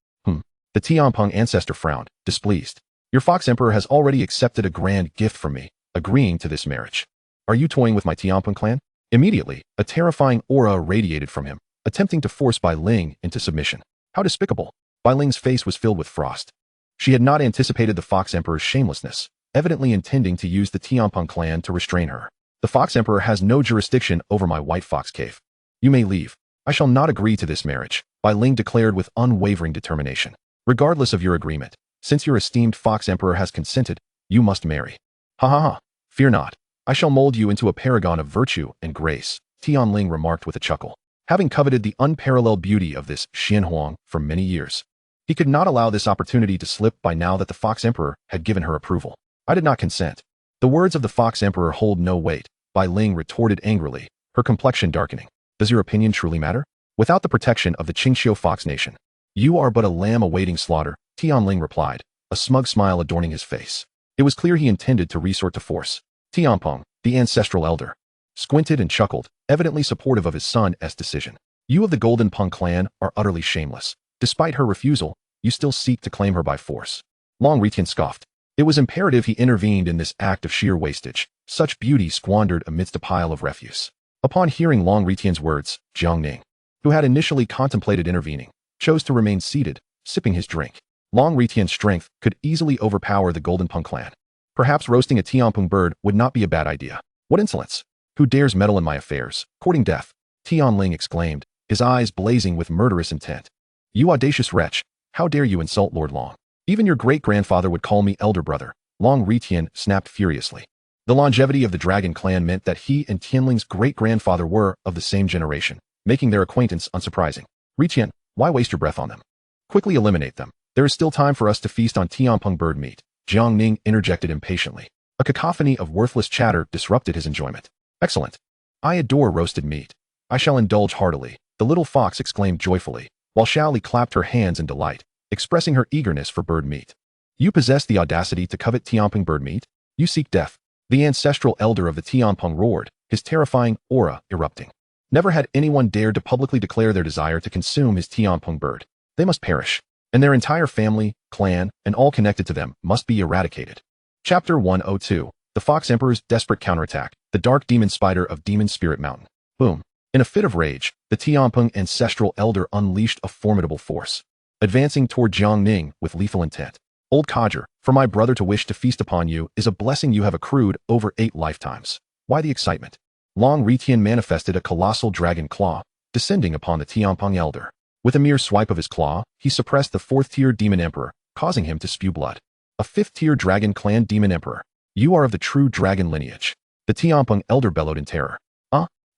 The Tianpeng Ancestor frowned, displeased. Your Fox Emperor has already accepted a grand gift from me, agreeing to this marriage. Are you toying with my Tianpeng clan? Immediately, a terrifying aura radiated from him, attempting to force Bai Ling into submission. How despicable. Bai Ling's face was filled with frost. She had not anticipated the Fox Emperor's shamelessness, evidently intending to use the Tianpeng clan to restrain her. The Fox Emperor has no jurisdiction over my White Fox Cave. You may leave. I shall not agree to this marriage, Bai Ling declared with unwavering determination. Regardless of your agreement, since your esteemed Fox Emperor has consented, you must marry. Ha ha ha. Fear not. I shall mold you into a paragon of virtue and grace, Tian Ling remarked with a chuckle. Having coveted the unparalleled beauty of this Xianhuang for many years, he could not allow this opportunity to slip by now that the Fox Emperor had given her approval. I did not consent. The words of the Fox Emperor hold no weight, Bai Ling retorted angrily, her complexion darkening. Does your opinion truly matter? Without the protection of the Qingqiu Fox Nation, you are but a lamb awaiting slaughter, Tian Ling replied, a smug smile adorning his face. It was clear he intended to resort to force. Tianpeng, the ancestral elder, squinted and chuckled, evidently supportive of his son's decision. You of the Golden Peng clan are utterly shameless. Despite her refusal, you still seek to claim her by force. Long Ritian scoffed. It was imperative he intervened in this act of sheer wastage, such beauty squandered amidst a pile of refuse. Upon hearing Long Ritian's words, Jiang Ning, who had initially contemplated intervening, chose to remain seated, sipping his drink. Long Ritian's strength could easily overpower the Golden Peng clan. Perhaps roasting a Tianpeng bird would not be a bad idea. What insolence! Who dares meddle in my affairs, courting death? Tian Ling exclaimed, his eyes blazing with murderous intent. You audacious wretch, how dare you insult Lord Long? Even your great-grandfather would call me elder brother, Long Ritian snapped furiously. The longevity of the Dragon clan meant that he and Tianling's great-grandfather were of the same generation, making their acquaintance unsurprising. Ritian, why waste your breath on them? Quickly eliminate them. There is still time for us to feast on Tianpeng bird meat, Jiang Ning interjected impatiently. A cacophony of worthless chatter disrupted his enjoyment. Excellent. I adore roasted meat. I shall indulge heartily, the little fox exclaimed joyfully, while Xiaoli clapped her hands in delight, expressing her eagerness for bird meat. You possess the audacity to covet Tianpeng bird meat? You seek death. The ancestral elder of the Tianpeng roared, his terrifying aura erupting. Never had anyone dared to publicly declare their desire to consume his Tianpeng bird. They must perish, and their entire family, clan, and all connected to them must be eradicated. Chapter 102, The Fox Emperor's Desperate Counterattack, the Dark Demon Spider of Demon Spirit Mountain. Boom. In a fit of rage, the Tianpeng ancestral elder unleashed a formidable force. advancing toward Jiang Ning with lethal intent. Old codger, for my brother to wish to feast upon you is a blessing you have accrued over 8 lifetimes. Why the excitement? Long Retian manifested a colossal dragon claw, descending upon the Tianpeng elder. With a mere swipe of his claw, he suppressed the 4th-tier demon emperor, causing him to spew blood. A 5th-tier dragon clan demon emperor. You are of the true dragon lineage. The Tianpeng elder bellowed in terror.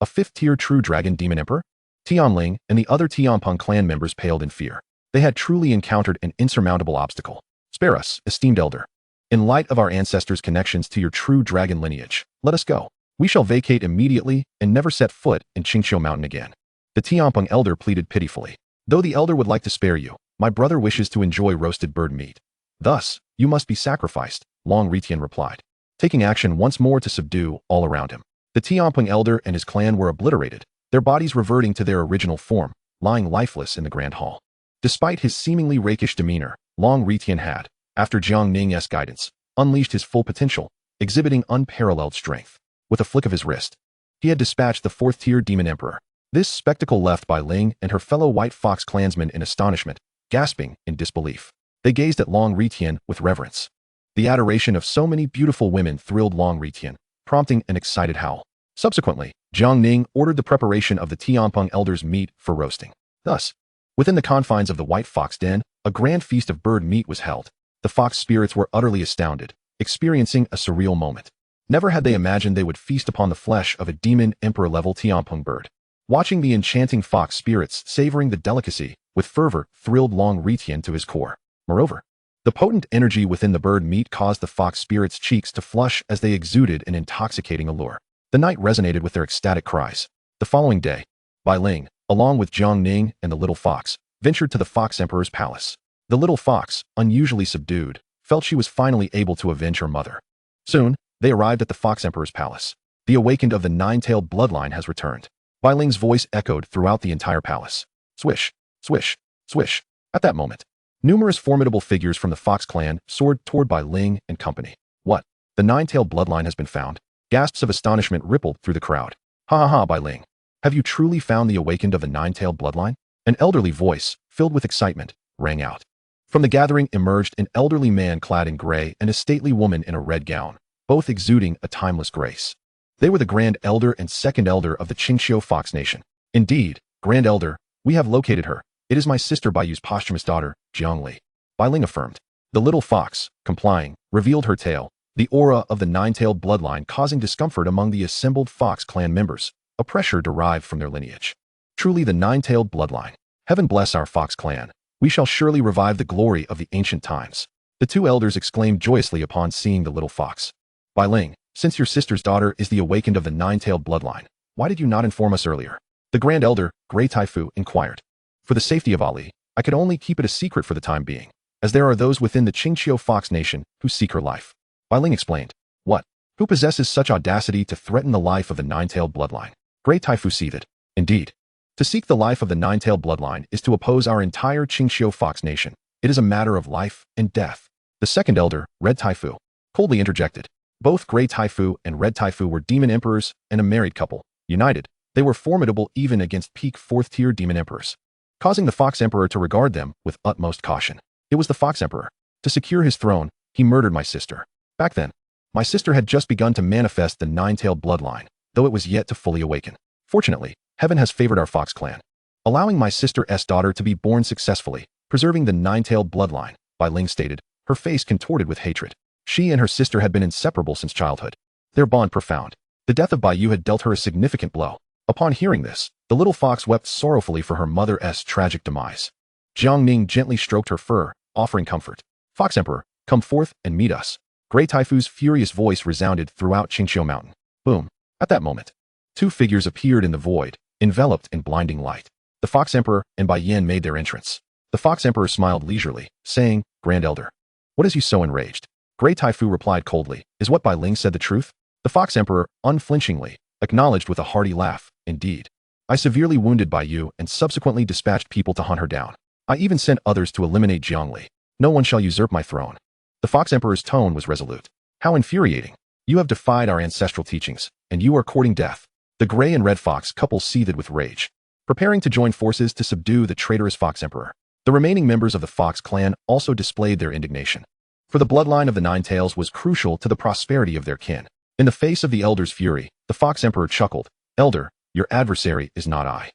A 5th-tier true dragon demon emperor? Tianling and the other Tianpeng clan members paled in fear. They had truly encountered an insurmountable obstacle. Spare us, esteemed elder. In light of our ancestors' connections to your true dragon lineage, let us go. We shall vacate immediately and never set foot in Qingqiu Mountain again. The Tianpeng elder pleaded pitifully. Though the elder would like to spare you, my brother wishes to enjoy roasted bird meat. Thus, you must be sacrificed, Long Retian replied, taking action once more to subdue all around him. The Tianpeng elder and his clan were obliterated, their bodies reverting to their original form, lying lifeless in the grand hall. Despite his seemingly rakish demeanor, Long Retian had, after Jiang Ning's guidance, unleashed his full potential, exhibiting unparalleled strength. With a flick of his wrist, he had dispatched the 4th-tier demon emperor. This spectacle left Bai Ling and her fellow White Fox clansmen in astonishment, gasping in disbelief. They gazed at Long Retian with reverence. The adoration of so many beautiful women thrilled Long Retian, prompting an excited howl. Subsequently, Jiang Ning ordered the preparation of the Tianpeng elder's meat for roasting. Thus, within the confines of the White Fox Den, a grand feast of bird meat was held. The fox spirits were utterly astounded, experiencing a surreal moment. Never had they imagined they would feast upon the flesh of a demon emperor-level Tianpeng bird. Watching the enchanting fox spirits savoring the delicacy with fervor thrilled Long Retian to his core. Moreover, the potent energy within the bird meat caused the fox spirits' cheeks to flush as they exuded an intoxicating allure. The night resonated with their ecstatic cries. The following day, Bai Ling, along with Jiang Ning and the little fox, ventured to the Fox Emperor's palace. The little fox, unusually subdued, felt she was finally able to avenge her mother. Soon, they arrived at the Fox Emperor's palace. The awakened of the 9-tailed bloodline has returned. Bai Ling's voice echoed throughout the entire palace. Swish, swish, swish. At that moment, numerous formidable figures from the Fox clan soared toward Bai Ling and company. What? The 9-tailed bloodline has been found? Gasps of astonishment rippled through the crowd. Ha ha ha, Bai Ling. Have you truly found the awakened of the 9-tailed bloodline? An elderly voice, filled with excitement, rang out. From the gathering emerged an elderly man clad in gray and a stately woman in a red gown, both exuding a timeless grace. They were the Grand Elder and Second Elder of the Qingqiu Fox Nation. Indeed, Grand Elder, we have located her. It is my sister Baiyu's posthumous daughter, Jiang Li. Bai Ling affirmed. The little fox, complying, revealed her tail, the aura of the 9-tailed bloodline causing discomfort among the assembled Fox clan members, a pressure derived from their lineage. Truly the 9-tailed bloodline. Heaven bless our Fox clan. We shall surely revive the glory of the ancient times. The 2 elders exclaimed joyously upon seeing the little fox. Bai Ling, since your sister's daughter is the awakened of the 9-tailed bloodline, why did you not inform us earlier? The Grand Elder, Great Taifu, inquired. For the safety of Ali, I could only keep it a secret for the time being, as there are those within the Qingqiu Fox Nation who seek her life. Bai Ling explained. What? Who possesses such audacity to threaten the life of the 9-tailed bloodline? Great Taifu seethed. Indeed. To seek the life of the 9-tailed bloodline is to oppose our entire Qingqiu Fox Nation. It is a matter of life and death. The Second Elder, Red Taifu, coldly interjected. Both Grey Taifu and Red Taifu were demon emperors and a married couple. United, they were formidable even against peak 4th-tier demon emperors, causing the Fox Emperor to regard them with utmost caution. It was the Fox Emperor. To secure his throne, he murdered my sister. Back then, my sister had just begun to manifest the 9-tailed bloodline, though it was yet to fully awaken. Fortunately, heaven has favored our Fox clan, allowing my sister's daughter to be born successfully, preserving the 9-tailed bloodline, Bai Ling stated, her face contorted with hatred. She and her sister had been inseparable since childhood. Their bond profound. The death of Baiyu had dealt her a significant blow. Upon hearing this, the little fox wept sorrowfully for her mother's tragic demise. Jiang Ning gently stroked her fur, offering comfort. Fox Emperor, come forth and meet us. Grey Taifu's furious voice resounded throughout Qingqiu Mountain. Boom. At that moment, 2 figures appeared in the void, enveloped in blinding light. The Fox Emperor and Bai Yan made their entrance. The Fox Emperor smiled leisurely, saying, Grand Elder, what has you so enraged? Grey Taifu replied coldly, is what Bai Ling said the truth? The Fox Emperor, unflinchingly, acknowledged with a hearty laugh, indeed. I severely wounded Baiyu and subsequently dispatched people to hunt her down. I even sent others to eliminate Jiangli. No one shall usurp my throne. The Fox Emperor's tone was resolute. How infuriating. You have defied our ancestral teachings, and you are courting death. The Grey and Red Fox couple seethed with rage, preparing to join forces to subdue the traitorous Fox Emperor. The remaining members of the Fox clan also displayed their indignation. For the bloodline of the Nine Tails was crucial to the prosperity of their kin. In the face of the Elder's fury, the Fox Emperor chuckled. Elder, your adversary is not I.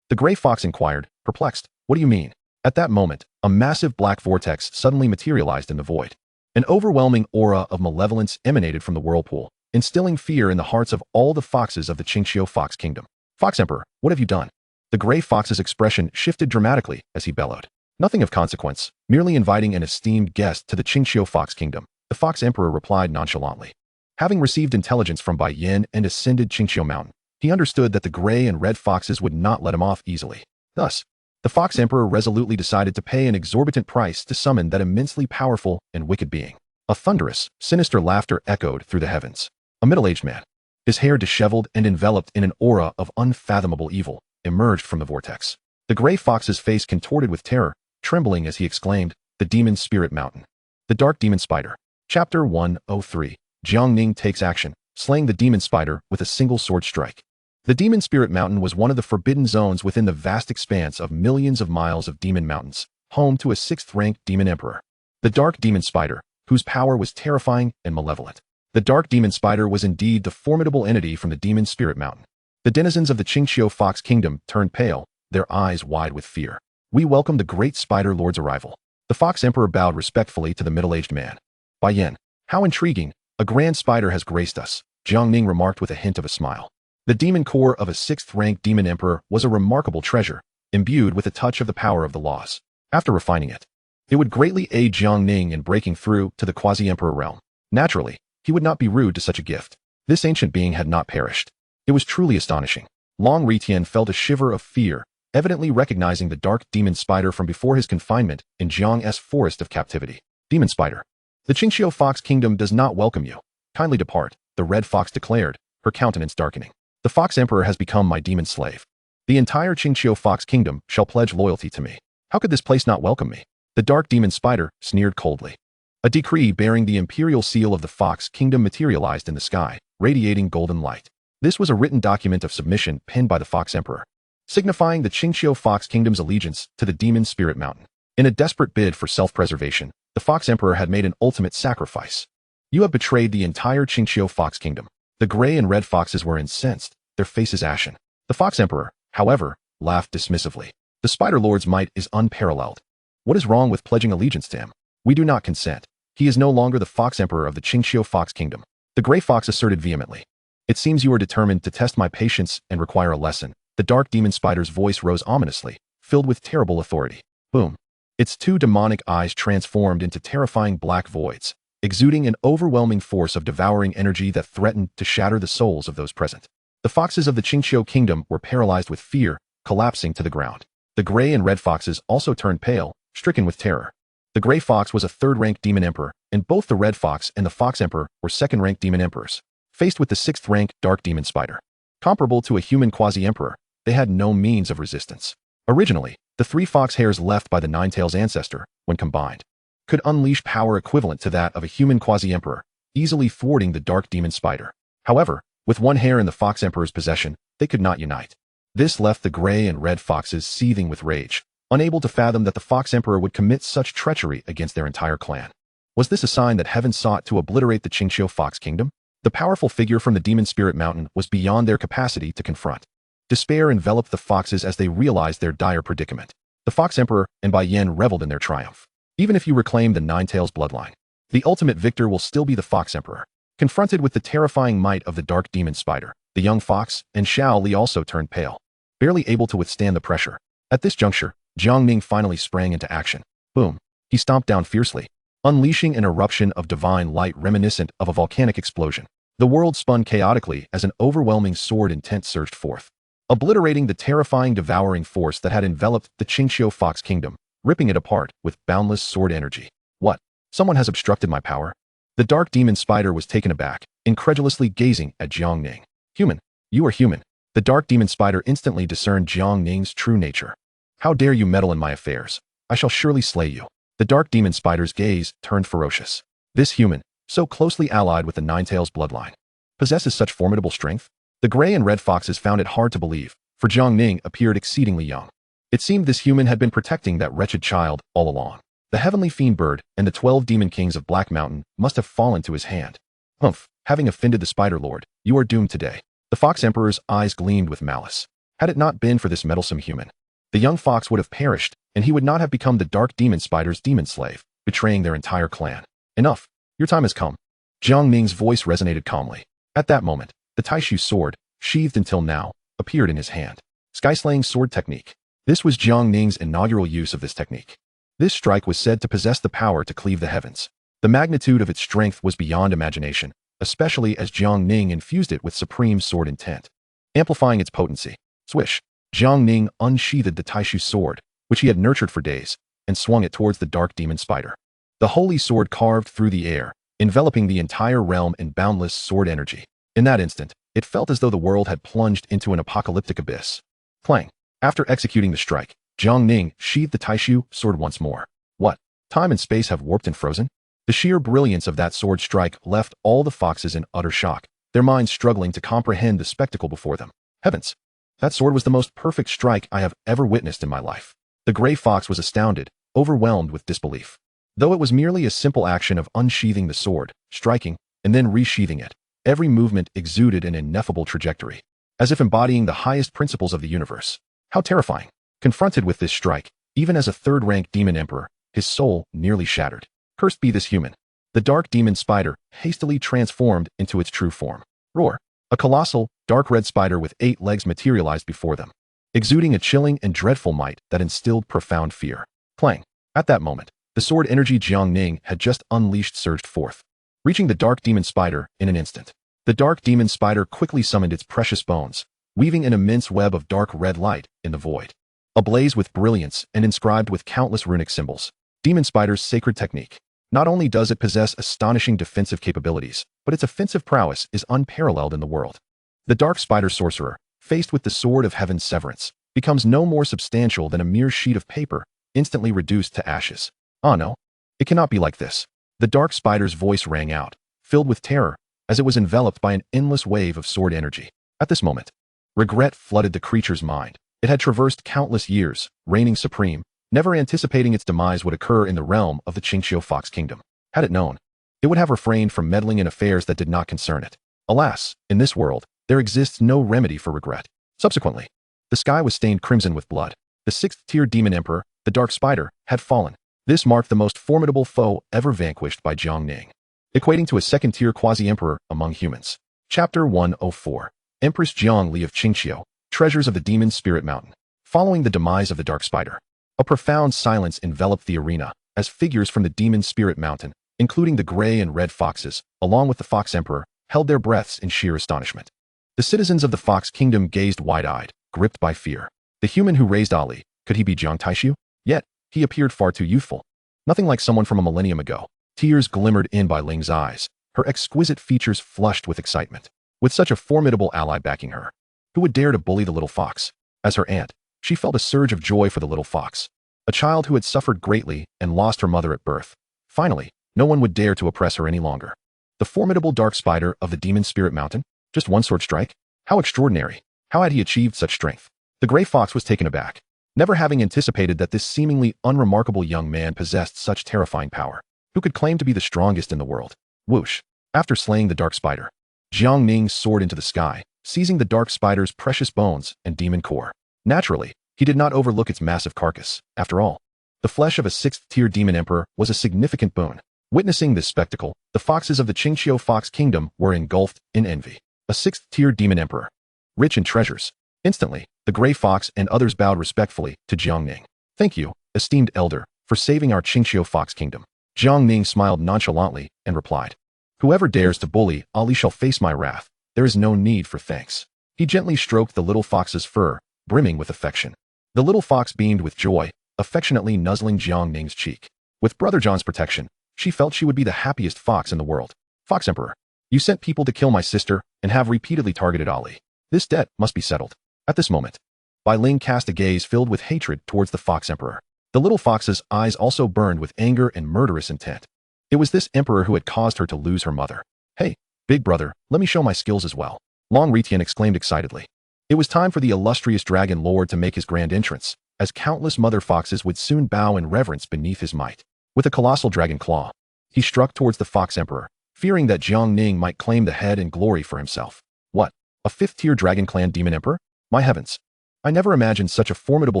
The Gray Fox inquired, perplexed. What do you mean? At that moment, a massive black vortex suddenly materialized in the void. An overwhelming aura of malevolence emanated from the whirlpool, instilling fear in the hearts of all the foxes of the Qingxiu Fox Kingdom. Fox Emperor, what have you done? The Gray Fox's expression shifted dramatically as he bellowed. Nothing of consequence, merely inviting an esteemed guest to the Qingxiu Fox Kingdom. The Fox Emperor replied nonchalantly. Having received intelligence from Bai Yin and ascended Qingxiu Mountain, he understood that the gray and red foxes would not let him off easily. Thus, the Fox Emperor resolutely decided to pay an exorbitant price to summon that immensely powerful and wicked being. A thunderous, sinister laughter echoed through the heavens. A middle-aged man, his hair disheveled and enveloped in an aura of unfathomable evil, emerged from the vortex. The Gray Fox's face contorted with terror, trembling as he exclaimed, "The Demon Spirit Mountain." The Dark Demon Spider. Chapter 103. Jiang Ning takes action, slaying the demon spider with a single sword strike. The Demon Spirit Mountain was one of the forbidden zones within the vast expanse of millions of miles of demon mountains, home to a 6th-ranked demon emperor. The Dark Demon Spider, whose power was terrifying and malevolent. The Dark Demon Spider was indeed the formidable entity from the Demon Spirit Mountain. The denizens of the Qingxiu Fox Kingdom turned pale, their eyes wide with fear. We welcome the Great Spider Lord's arrival. The Fox Emperor bowed respectfully to the middle-aged man. Bai Yin, how intriguing, a grand spider has graced us, Jiang Ning remarked with a hint of a smile. The demon core of a 6th-ranked demon emperor was a remarkable treasure, imbued with a touch of the power of the laws. After refining it, it would greatly aid Jiang Ning in breaking through to the quasi-emperor realm. Naturally, he would not be rude to such a gift. This ancient being had not perished. It was truly astonishing. Long Ritian felt a shiver of fear, evidently recognizing the dark demon spider from before his confinement in Jiang's forest of captivity. Demon Spider. The Qingxiu Fox Kingdom does not welcome you. Kindly depart, the Red Fox declared, her countenance darkening. The Fox Emperor has become my demon slave. The entire Qingxiu Fox Kingdom shall pledge loyalty to me. How could this place not welcome me? The dark demon spider sneered coldly. A decree bearing the imperial seal of the Fox Kingdom materialized in the sky, radiating golden light. This was a written document of submission penned by the Fox Emperor, signifying the Qingxiu Fox Kingdom's allegiance to the Demon Spirit Mountain. In a desperate bid for self-preservation, the Fox Emperor had made an ultimate sacrifice. You have betrayed the entire Qingxiu Fox Kingdom. The gray and red foxes were incensed, their faces ashen. The Fox Emperor, however, laughed dismissively. The Spider Lord's might is unparalleled. What is wrong with pledging allegiance to him? We do not consent. He is no longer the Fox Emperor of the Qingxiu Fox Kingdom. The Gray Fox asserted vehemently. It seems you are determined to test my patience and require a lesson. The dark demon spider's voice rose ominously, filled with terrible authority. Boom. Its two demonic eyes transformed into terrifying black voids, exuding an overwhelming force of devouring energy that threatened to shatter the souls of those present. The foxes of the Qingxiu Kingdom were paralyzed with fear, collapsing to the ground. The gray and red foxes also turned pale, stricken with terror. The Gray Fox was a 3rd-ranked demon emperor, and both the Red Fox and the Fox Emperor were 2nd-ranked demon emperors, faced with the 6th-ranked dark demon spider. Comparable to a human quasi-emperor, they had no means of resistance. Originally, the 3 fox hairs left by the Nine-Tails ancestor, when combined, could unleash power equivalent to that of a human quasi-emperor, easily thwarting the dark demon spider. However, with 1 hair in the Fox Emperor's possession, they could not unite. This left the gray and red foxes seething with rage, unable to fathom that the Fox Emperor would commit such treachery against their entire clan. Was this a sign that heaven sought to obliterate the Qingxiu Fox Kingdom? The powerful figure from the Demon Spirit Mountain was beyond their capacity to confront. Despair enveloped the foxes as they realized their dire predicament. The Fox Emperor and Bai Yin reveled in their triumph. Even if you reclaim the Nine-Tails bloodline, the ultimate victor will still be the Fox Emperor. Confronted with the terrifying might of the dark demon spider, the young fox and Xiao Li also turned pale, barely able to withstand the pressure. At this juncture, Jiang Ning finally sprang into action. Boom. He stomped down fiercely, unleashing an eruption of divine light reminiscent of a volcanic explosion. The world spun chaotically as an overwhelming sword intent surged forth, obliterating the terrifying devouring force that had enveloped the Qingxiu Fox Kingdom, ripping it apart with boundless sword energy. What? Someone has obstructed my power? The dark demon spider was taken aback, incredulously gazing at Jiang Ning. Human. You are human. The dark demon spider instantly discerned Jiang Ning's true nature. How dare you meddle in my affairs? I shall surely slay you. The dark demon spider's gaze turned ferocious. This human, so closely allied with the Nine-Tails bloodline, possesses such formidable strength? The gray and red foxes found it hard to believe, for Jiang Ning appeared exceedingly young. It seemed this human had been protecting that wretched child all along. The heavenly fiend bird and the 12 demon kings of Black Mountain must have fallen to his hand. Humph, having offended the Spider Lord, you are doomed today. The Fox Emperor's eyes gleamed with malice. Had it not been for this meddlesome human, the young fox would have perished, and he would not have become the dark demon spider's demon slave, betraying their entire clan. Enough. Your time has come. Jiang Ning's voice resonated calmly. At that moment, the Taishu sword, sheathed until now, appeared in his hand. Sky-slaying sword technique. This was Jiang Ning's inaugural use of this technique. This strike was said to possess the power to cleave the heavens. The magnitude of its strength was beyond imagination, especially as Jiang Ning infused it with supreme sword intent, amplifying its potency. Swish! Jiang Ning unsheathed the Taishu sword, which he had nurtured for days, and swung it towards the dark demon spider. The holy sword carved through the air, enveloping the entire realm in boundless sword energy. In that instant, it felt as though the world had plunged into an apocalyptic abyss. Clang! After executing the strike, Jiang Ning sheathed the Taishu sword once more. What? Time and space have warped and frozen? The sheer brilliance of that sword strike left all the foxes in utter shock, their minds struggling to comprehend the spectacle before them. Heavens! That sword was the most perfect strike I have ever witnessed in my life. The gray fox was astounded, overwhelmed with disbelief. Though it was merely a simple action of unsheathing the sword, striking, and then resheathing it, every movement exuded an ineffable trajectory, as if embodying the highest principles of the universe. How terrifying! Confronted with this strike, even as a third-rank demon emperor, his soul nearly shattered. Cursed be this human. The dark demon spider hastily transformed into its true form. Roar! A colossal, dark red spider with 8 legs materialized before them, exuding a chilling and dreadful might that instilled profound fear. Clang! At that moment, the sword energy Jiang Ning had just unleashed surged forth, reaching the dark demon spider in an instant. The dark demon spider quickly summoned its precious bones, weaving an immense web of dark red light in the void. Ablaze with brilliance and inscribed with countless runic symbols, Demon Spider's sacred technique. Not only does it possess astonishing defensive capabilities, but its offensive prowess is unparalleled in the world. The dark spider sorcerer, faced with the sword of heaven's severance, becomes no more substantial than a mere sheet of paper, instantly reduced to ashes. Ah no, it cannot be like this. The dark spider's voice rang out, filled with terror, as it was enveloped by an endless wave of sword energy. At this moment, regret flooded the creature's mind. It had traversed countless years, reigning supreme, never anticipating its demise would occur in the realm of the Qingqiu Fox Kingdom. Had it known, it would have refrained from meddling in affairs that did not concern it. Alas, in this world, there exists no remedy for regret. Subsequently, the sky was stained crimson with blood. The 6th-tier demon emperor, the dark spider, had fallen. This marked the most formidable foe ever vanquished by Jiang Ning, equating to a 2nd-tier quasi-emperor among humans. Chapter 104. Empress Jiang Li of Qingqiu, Treasures of the Demon Spirit Mountain. Following the demise of the dark spider, a profound silence enveloped the arena, as figures from the Demon Spirit Mountain, including the gray and red foxes, along with the Fox Emperor, held their breaths in sheer astonishment. The citizens of the Fox Kingdom gazed wide-eyed, gripped by fear. The human who raised Ali, could he be Jiang Taishu? Yet, he appeared far too youthful. Nothing like someone from a millennium ago. Tears glimmered in Bai Ling's eyes, her exquisite features flushed with excitement. With such a formidable ally backing her, who would dare to bully the little fox? As her aunt, she felt a surge of joy for the little fox, a child who had suffered greatly and lost her mother at birth. Finally, no one would dare to oppress her any longer. The formidable dark spider of the Demon Spirit Mountain? Just one sword strike? How extraordinary! How had he achieved such strength? The gray fox was taken aback, never having anticipated that this seemingly unremarkable young man possessed such terrifying power. Who could claim to be the strongest in the world? Whoosh! After slaying the dark spider, Jiang Ning soared into the sky, seizing the dark spider's precious bones and demon core. Naturally, he did not overlook its massive carcass. After all, the flesh of a 6th-tier demon emperor was a significant boon. Witnessing this spectacle, the foxes of the Qingqiu Fox Kingdom were engulfed in envy. A 6th-tier demon emperor, rich in treasures. Instantly, the gray fox and others bowed respectfully to Jiang Ning. Thank you, esteemed elder, for saving our Qingqiu Fox Kingdom. Jiang Ning smiled nonchalantly and replied, Whoever dares to bully Ali shall face my wrath. There is no need for thanks. He gently stroked the little fox's fur, brimming with affection. The little fox beamed with joy, affectionately nuzzling Jiang Ning's cheek. With Brother John's protection, she felt she would be the happiest fox in the world. Fox Emperor, you sent people to kill my sister and have repeatedly targeted Ali. This debt must be settled. At this moment, Bai Ling cast a gaze filled with hatred towards the Fox Emperor. The little fox's eyes also burned with anger and murderous intent. It was this emperor who had caused her to lose her mother. Hey, big brother, let me show my skills as well. Long Ritian exclaimed excitedly. It was time for the illustrious dragon lord to make his grand entrance, as countless mother foxes would soon bow in reverence beneath his might. With a colossal dragon claw, he struck towards the Fox Emperor, fearing that Jiang Ning might claim the head and glory for himself. What? A fifth-tier Dragon Clan Demon Emperor? My heavens! I never imagined such a formidable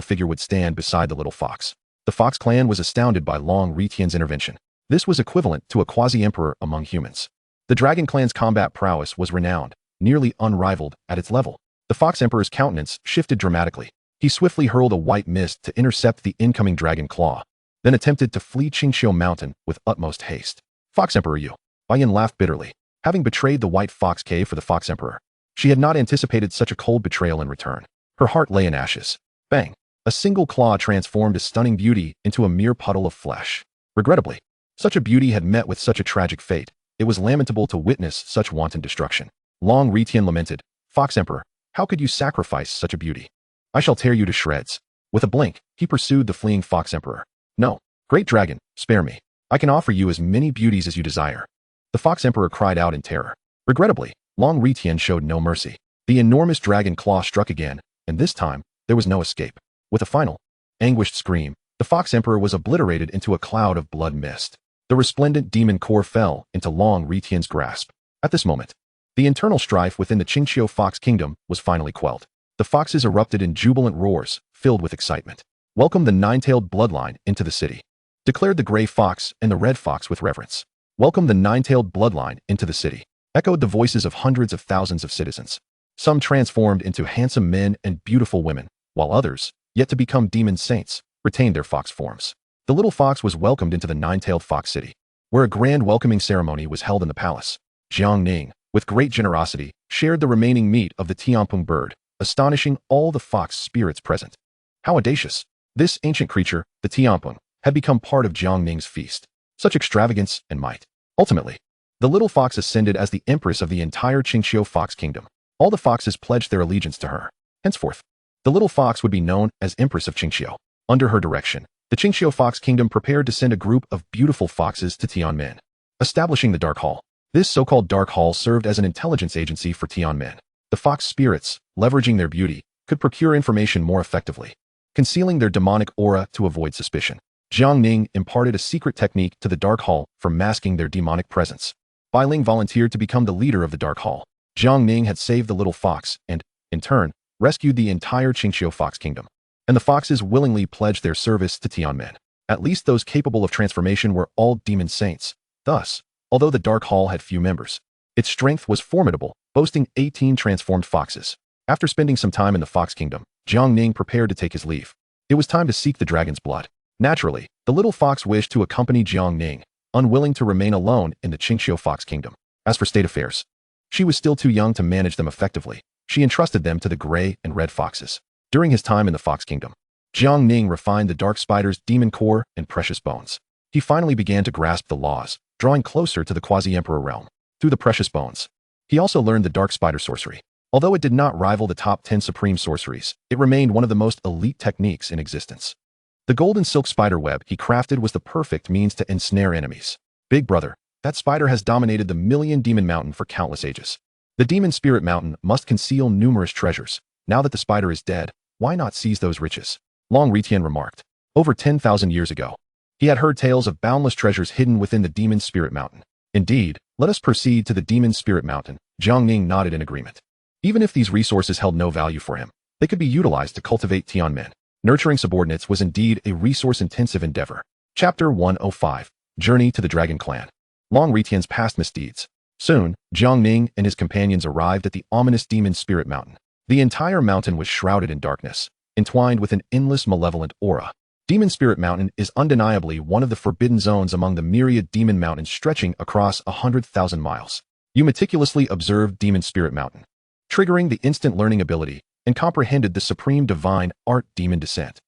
figure would stand beside the little fox. The Fox clan was astounded by Long Retian's intervention. This was equivalent to a quasi-emperor among humans. The Dragon Clan's combat prowess was renowned, nearly unrivaled at its level. The Fox Emperor's countenance shifted dramatically. He swiftly hurled a white mist to intercept the incoming dragon claw, then attempted to flee Qingxiu Mountain with utmost haste. Fox Emperor Yu. Bai laughed bitterly. Having betrayed the White Fox cave for the Fox Emperor, she had not anticipated such a cold betrayal in return. Her heart lay in ashes. Bang! A single claw transformed a stunning beauty into a mere puddle of flesh. Regrettably, such a beauty had met with such a tragic fate. It was lamentable to witness such wanton destruction. Long Retian lamented, Fox Emperor, how could you sacrifice such a beauty? I shall tear you to shreds. With a blink, he pursued the fleeing Fox Emperor. No, great dragon, spare me. I can offer you as many beauties as you desire. The Fox Emperor cried out in terror. Regrettably, Long Retian showed no mercy. The enormous dragon claw struck again, and this time, there was no escape. With a final, anguished scream, the Fox Emperor was obliterated into a cloud of blood mist. The resplendent demon core fell into Long Retian's grasp. At this moment, the internal strife within the Qingxiu Fox Kingdom was finally quelled. The foxes erupted in jubilant roars, filled with excitement. Welcome the nine-tailed bloodline into the city, declared the gray fox and the red fox with reverence. Welcome the nine-tailed bloodline into the city, echoed the voices of hundreds of thousands of citizens. Some transformed into handsome men and beautiful women, while others, yet to become demon saints, retained their fox forms. The little fox was welcomed into the nine-tailed fox city, where a grand welcoming ceremony was held in the palace. Jiang Ning, with great generosity, shared the remaining meat of the Tianpeng bird, astonishing all the fox spirits present. How audacious! This ancient creature, the Tianpeng, had become part of Jiang Ning's feast. Such extravagance and might. Ultimately, the little fox ascended as the empress of the entire Qingxiu Fox Kingdom. All the foxes pledged their allegiance to her. Henceforth, the little fox would be known as Empress of Qingxiu. Under her direction, the Qingxiu Fox Kingdom prepared to send a group of beautiful foxes to Tianmen, establishing the Dark Hall. This so-called Dark Hall served as an intelligence agency for Tianmen. The fox spirits, leveraging their beauty, could procure information more effectively, concealing their demonic aura to avoid suspicion. Jiang Ning imparted a secret technique to the Dark Hall for masking their demonic presence. Bai Ling volunteered to become the leader of the Dark Hall. Jiang Ning had saved the little fox and, in turn, rescued the entire Qingxiu Fox Kingdom. And the foxes willingly pledged their service to Tianmen. At least those capable of transformation were all demon saints. Thus, although the Dark Hall had few members, its strength was formidable, boasting 18 transformed foxes. After spending some time in the Fox Kingdom, Jiang Ning prepared to take his leave. It was time to seek the dragon's blood. Naturally, the little fox wished to accompany Jiang Ning, unwilling to remain alone in the Qingxiu Fox Kingdom. As for state affairs, she was still too young to manage them effectively. She entrusted them to the gray and red foxes. During his time in the Fox Kingdom, Jiang Ning refined the dark spider's demon core and precious bones. He finally began to grasp the laws, drawing closer to the quasi-emperor realm. Through the precious bones, he also learned the dark spider sorcery. Although it did not rival the top 10 supreme sorceries, it remained one of the most elite techniques in existence. The golden silk spider web he crafted was the perfect means to ensnare enemies. Big brother, that spider has dominated the Million Demon Mountain for countless ages. The Demon Spirit Mountain must conceal numerous treasures. Now that the spider is dead, why not seize those riches? Long Retian remarked. Over 10,000 years ago, he had heard tales of boundless treasures hidden within the Demon Spirit Mountain. Indeed, let us proceed to the Demon Spirit Mountain. Jiang Ning nodded in agreement. Even if these resources held no value for him, they could be utilized to cultivate Tianmen. Nurturing subordinates was indeed a resource-intensive endeavor. Chapter 105. Journey to the Dragon Clan. Long Retian's past misdeeds. Soon, Jiang Ning and his companions arrived at the ominous Demon Spirit Mountain. The entire mountain was shrouded in darkness, entwined with an endless malevolent aura. Demon Spirit Mountain is undeniably one of the forbidden zones among the myriad demon mountains stretching across 100,000 miles. You meticulously observed Demon Spirit Mountain, triggering the instant learning ability, and comprehended the supreme divine art demon descent.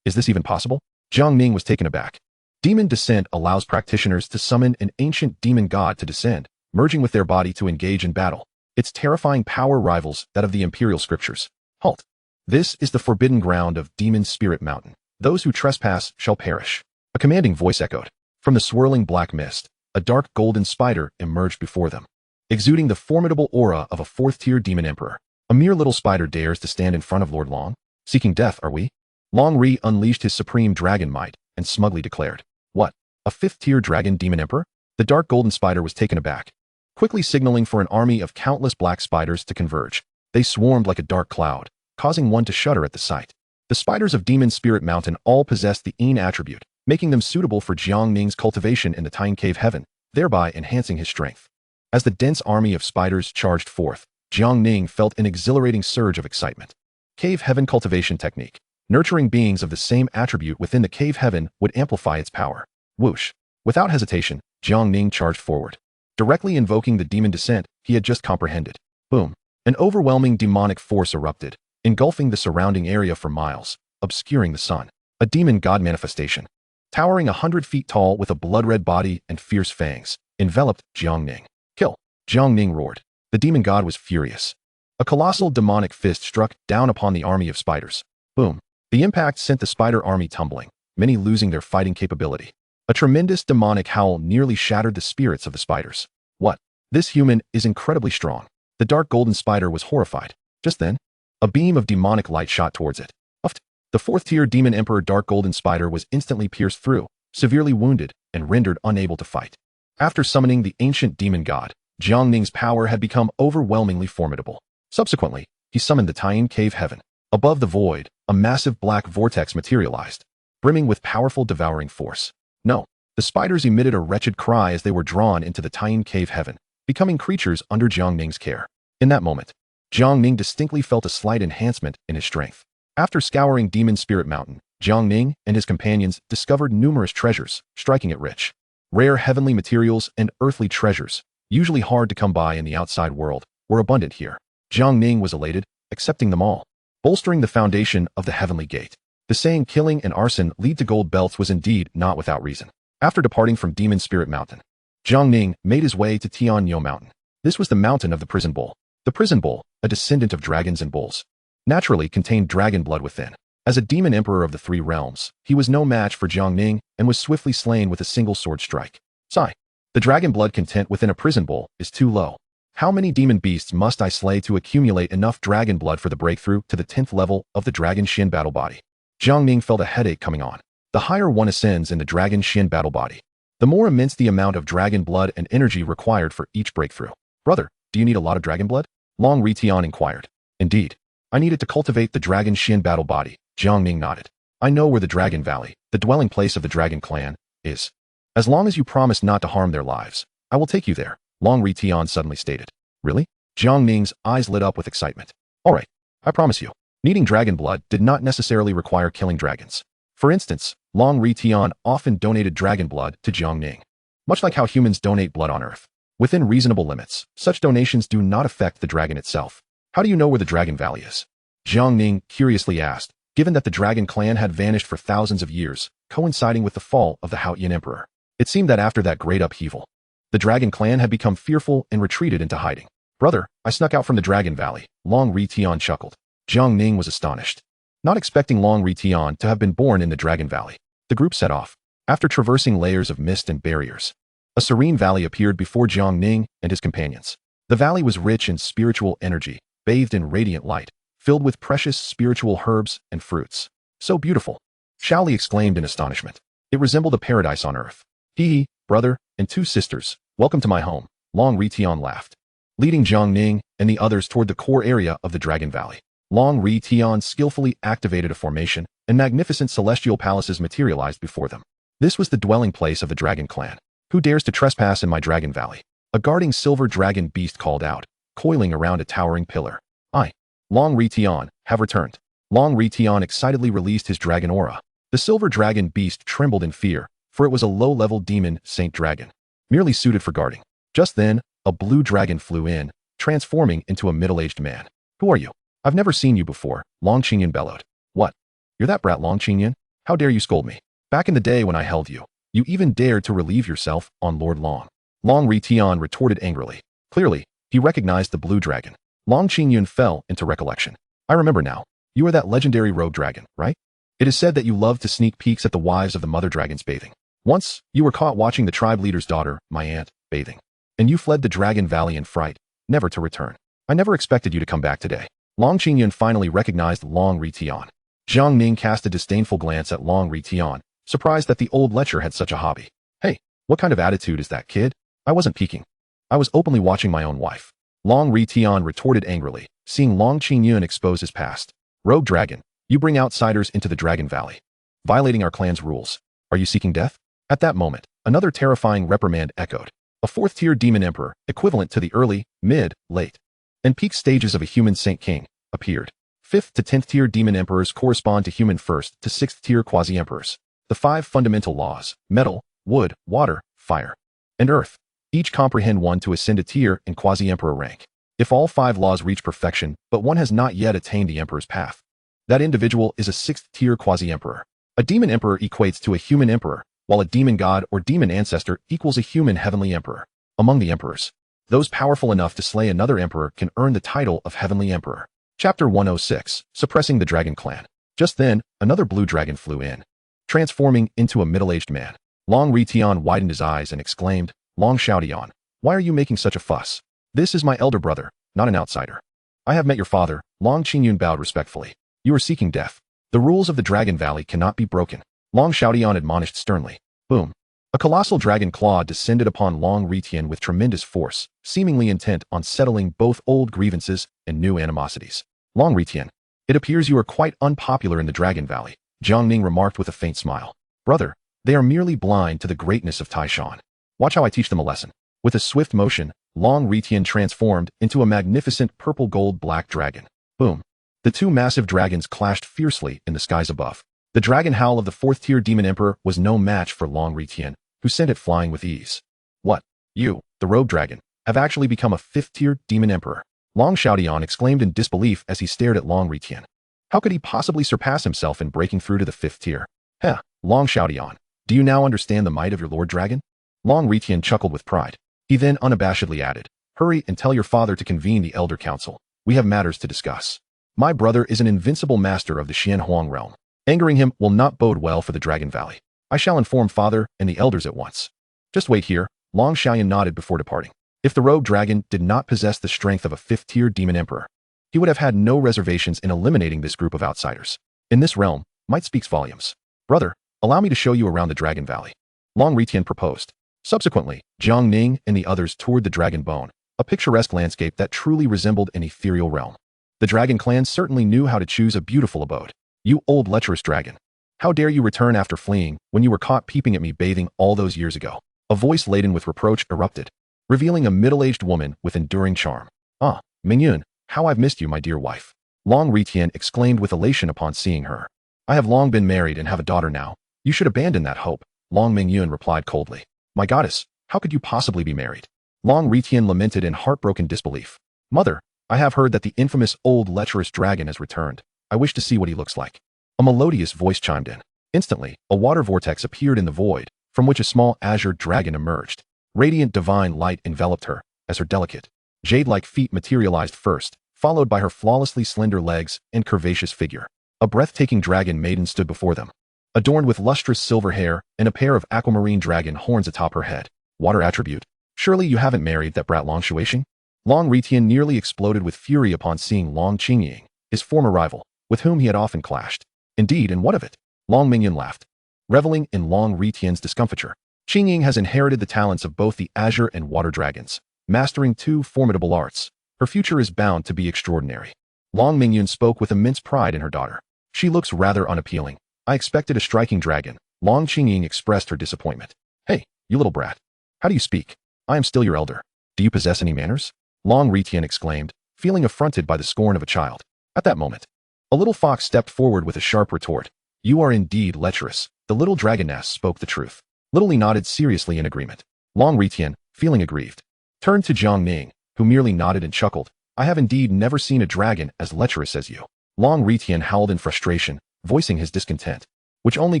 Is this even possible? Jiang Ning was taken aback. Demon descent allows practitioners to summon an ancient demon god to descend, merging with their body to engage in battle. Its terrifying power rivals that of the Imperial scriptures. Halt! This is the forbidden ground of Demon Spirit Mountain. Those who trespass shall perish. A commanding voice echoed. From the swirling black mist, a dark golden spider emerged before them, exuding the formidable aura of a fourth-tier demon emperor. A mere little spider dares to stand in front of Lord Long? Seeking death, are we? Long Ri unleashed his supreme dragon might and smugly declared, "What? A fifth-tier dragon demon emperor?" The dark golden spider was taken aback, quickly signaling for an army of countless black spiders to converge. They swarmed like a dark cloud, causing one to shudder at the sight. The spiders of Demon Spirit Mountain all possessed the Een attribute, making them suitable for Jiang Ning's cultivation in the Tine Cave Heaven, thereby enhancing his strength. As the dense army of spiders charged forth, Jiang Ning felt an exhilarating surge of excitement. Cave Heaven Cultivation Technique. Nurturing beings of the same attribute within the Cave Heaven would amplify its power. Whoosh. Without hesitation, Jiang Ning charged forward, directly invoking the demon descent he had just comprehended. Boom. An overwhelming demonic force erupted, engulfing the surrounding area for miles, obscuring the sun. A demon god manifestation. Towering 100 feet tall with a blood-red body and fierce fangs, enveloped Jiang Ning. Kill! Jiang Ning roared. The demon god was furious. A colossal demonic fist struck down upon the army of spiders. Boom. The impact sent the spider army tumbling, many losing their fighting capability. A tremendous demonic howl nearly shattered the spirits of the spiders. What? This human is incredibly strong. The dark golden spider was horrified. Just then, a beam of demonic light shot towards it. Uft. The fourth-tier demon emperor dark golden spider was instantly pierced through, severely wounded, and rendered unable to fight. After summoning the ancient demon god, Jiang Ning's power had become overwhelmingly formidable. Subsequently, he summoned the Tine Cave Heaven. Above the void, a massive black vortex materialized, brimming with powerful devouring force. No, the spiders emitted a wretched cry as they were drawn into the Tine Cave Heaven, becoming creatures under Jiang Ning's care. In that moment, Jiang Ning distinctly felt a slight enhancement in his strength. After scouring Demon Spirit Mountain, Jiang Ning and his companions discovered numerous treasures, striking it rich. Rare heavenly materials and earthly treasures, usually hard to come by in the outside world, were abundant here. Jiang Ning was elated, accepting them all. Bolstering the foundation of the heavenly gate. The saying killing and arson lead to gold belts was indeed not without reason. After departing from Demon Spirit Mountain, Jiang Ning made his way to Tianyo Mountain. This was the mountain of the prison bull. The prison bull, a descendant of dragons and bulls, naturally contained dragon blood within. As a demon emperor of the three realms, he was no match for Jiang Ning and was swiftly slain with a single sword strike. Sigh. The dragon blood content within a prison bull is too low. How many demon beasts must I slay to accumulate enough dragon blood for the breakthrough to the 10th level of the Dragon Shin battle body? Jiang Ning felt a headache coming on. The higher one ascends in the Dragon Shin battle body, the more immense the amount of dragon blood and energy required for each breakthrough. Brother, do you need a lot of dragon blood? Long Ritian inquired. Indeed. I need it to cultivate the Dragon Shin battle body. Jiang Ning nodded. I know where the Dragon Valley, the dwelling place of the Dragon Clan, is. As long as you promise not to harm their lives, I will take you there. Long Ritian suddenly stated. Really? Jiang Ning's eyes lit up with excitement. All right, I promise you. Needing dragon blood did not necessarily require killing dragons. For instance, Long Ritian often donated dragon blood to Jiang Ning. Much like how humans donate blood on Earth. Within reasonable limits, such donations do not affect the dragon itself. How do you know where the Dragon Valley is? Jiang Ning curiously asked, given that the Dragon Clan had vanished for thousands of years, coinciding with the fall of the Haotian Emperor. It seemed that after that great upheaval, the Dragon Clan had become fearful and retreated into hiding. Brother, I snuck out from the Dragon Valley. Long Ritian chuckled. Jiang Ning was astonished. Not expecting Long Ritian to have been born in the Dragon Valley, the group set off. After traversing layers of mist and barriers, a serene valley appeared before Jiang Ning and his companions. The valley was rich in spiritual energy, bathed in radiant light, filled with precious spiritual herbs and fruits. So beautiful. Shaoli exclaimed in astonishment. It resembled a paradise on earth. Hee, brother, and two sisters, welcome to my home. Long Ritian laughed, leading Jiang Ning and the others toward the core area of the Dragon Valley. Long Ritian skillfully activated a formation, and magnificent celestial palaces materialized before them. This was the dwelling place of the Dragon Clan. Who dares to trespass in my Dragon Valley? A guarding silver dragon beast called out, coiling around a towering pillar. I, Long Ritian, have returned. Long Ritian excitedly released his dragon aura. The silver dragon beast trembled in fear, for it was a low-level demon saint dragon, merely suited for guarding. Just then, a blue dragon flew in, transforming into a middle-aged man. Who are you? I've never seen you before, Long Qingyan bellowed. What? You're that brat Long Qingyan? How dare you scold me? Back in the day when I held you, you even dared to relieve yourself on Lord Long. Long Ritian retorted angrily. Clearly, he recognized the blue dragon. Long Qingyun fell into recollection. I remember now. You are that legendary rogue dragon, right? It is said that you loved to sneak peeks at the wives of the mother dragons bathing. Once, you were caught watching the tribe leader's daughter, my aunt, bathing. And you fled the Dragon Valley in fright, never to return. I never expected you to come back today. Long Qingyun finally recognized Long Ritian. Jiang Ning cast a disdainful glance at Long Ritian, surprised that the old lecher had such a hobby. Hey, what kind of attitude is that, kid? I wasn't peeking. I was openly watching my own wife. Long Ritian retorted angrily, seeing Long Qingyun expose his past. Rogue dragon, you bring outsiders into the Dragon Valley, violating our clan's rules. Are you seeking death? At that moment, another terrifying reprimand echoed. A fourth-tier demon emperor, equivalent to the early, mid, late, and peak stages of a human Saint King, appeared. 5th to 10th tier demon emperors correspond to human 1st to 6th tier quasi-emperors. The 5 fundamental laws, metal, wood, water, fire, and earth, each comprehend one to ascend a tier in quasi-emperor rank. If all 5 laws reach perfection, but one has not yet attained the emperor's path, that individual is a 6th tier quasi-emperor. A demon emperor equates to a human emperor, while a demon god or demon ancestor equals a human heavenly emperor. Among the emperors, those powerful enough to slay another emperor can earn the title of heavenly emperor. Chapter 106, Suppressing the Dragon Clan. Just then, another blue dragon flew in, transforming into a middle-aged man. Long Ritian widened his eyes and exclaimed, Long Xiaodian, why are you making such a fuss? This is my elder brother, not an outsider. I have met your father. Long Qingyun bowed respectfully. You are seeking death. The rules of the Dragon Valley cannot be broken. Long Xiaodian admonished sternly. Boom. A colossal dragon claw descended upon Long Ritian with tremendous force, seemingly intent on settling both old grievances and new animosities. Long Ritian, it appears you are quite unpopular in the Dragon Valley, Jiang Ning remarked with a faint smile. Brother, they are merely blind to the greatness of Taishan. Watch how I teach them a lesson. With a swift motion, Long Ritian transformed into a magnificent purple-gold-black dragon. Boom. The 2 massive dragons clashed fiercely in the skies above. The dragon howl of the 4th-tier demon emperor was no match for Long Ritian, who sent it flying with ease. What? You, the rogue dragon, have actually become a 5th-tier demon emperor. Long Xiaodian exclaimed in disbelief as he stared at Long Ritian. How could he possibly surpass himself in breaking through to the 5th tier? Heh, Long Xiaodian, do you now understand the might of your lord dragon? Long Ritian chuckled with pride. He then unabashedly added, Hurry and tell your father to convene the Elder Council. We have matters to discuss. My brother is an invincible master of the Xianhuang realm. Angering him will not bode well for the Dragon Valley. I shall inform father and the elders at once. Just wait here. Long Xiaoyan nodded before departing. If the rogue dragon did not possess the strength of a 5th-tier demon emperor, he would have had no reservations in eliminating this group of outsiders. In this realm, might speaks volumes. Brother, allow me to show you around the Dragon Valley. Long Ritian proposed. Subsequently, Jiang Ning and the others toured the Dragon Bone, a picturesque landscape that truly resembled an ethereal realm. The Dragon Clan certainly knew how to choose a beautiful abode. You old lecherous dragon. How dare you return after fleeing when you were caught peeping at me bathing all those years ago? A voice laden with reproach erupted, revealing a middle-aged woman with enduring charm. Ah, Mingyun, how I've missed you, my dear wife. Long Ritian exclaimed with elation upon seeing her. I have long been married and have a daughter now. You should abandon that hope, Long Mingyun replied coldly. My goddess, how could you possibly be married? Long Ritian lamented in heartbroken disbelief. Mother, I have heard that the infamous old lecherous dragon has returned. I wish to see what he looks like. A melodious voice chimed in. Instantly, a water vortex appeared in the void, from which a small azure dragon emerged. Radiant divine light enveloped her, as her delicate, jade-like feet materialized first, followed by her flawlessly slender legs and curvaceous figure. A breathtaking dragon maiden stood before them, adorned with lustrous silver hair and a pair of aquamarine dragon horns atop her head. Water attribute. Surely you haven't married that brat Long Shuixing? Long Ritian nearly exploded with fury upon seeing Long Qingying, his former rival, with whom he had often clashed. Indeed, and what of it? Long Mingyun laughed, reveling in Long Ritian's discomfiture. Qingying has inherited the talents of both the azure and water dragons, mastering 2 formidable arts. Her future is bound to be extraordinary. Long Mingyun spoke with immense pride in her daughter. She looks rather unappealing. I expected a striking dragon. Long Qingying expressed her disappointment. Hey, you little brat. How do you speak? I am still your elder. Do you possess any manners? Long Ritian exclaimed, feeling affronted by the scorn of a child. At that moment, a little fox stepped forward with a sharp retort. You are indeed lecherous. The little dragoness spoke the truth. Little Li nodded seriously in agreement. Long Ritian, feeling aggrieved, turned to Jiang Ning, who merely nodded and chuckled. I have indeed never seen a dragon as lecherous as you. Long Ritian howled in frustration, voicing his discontent, which only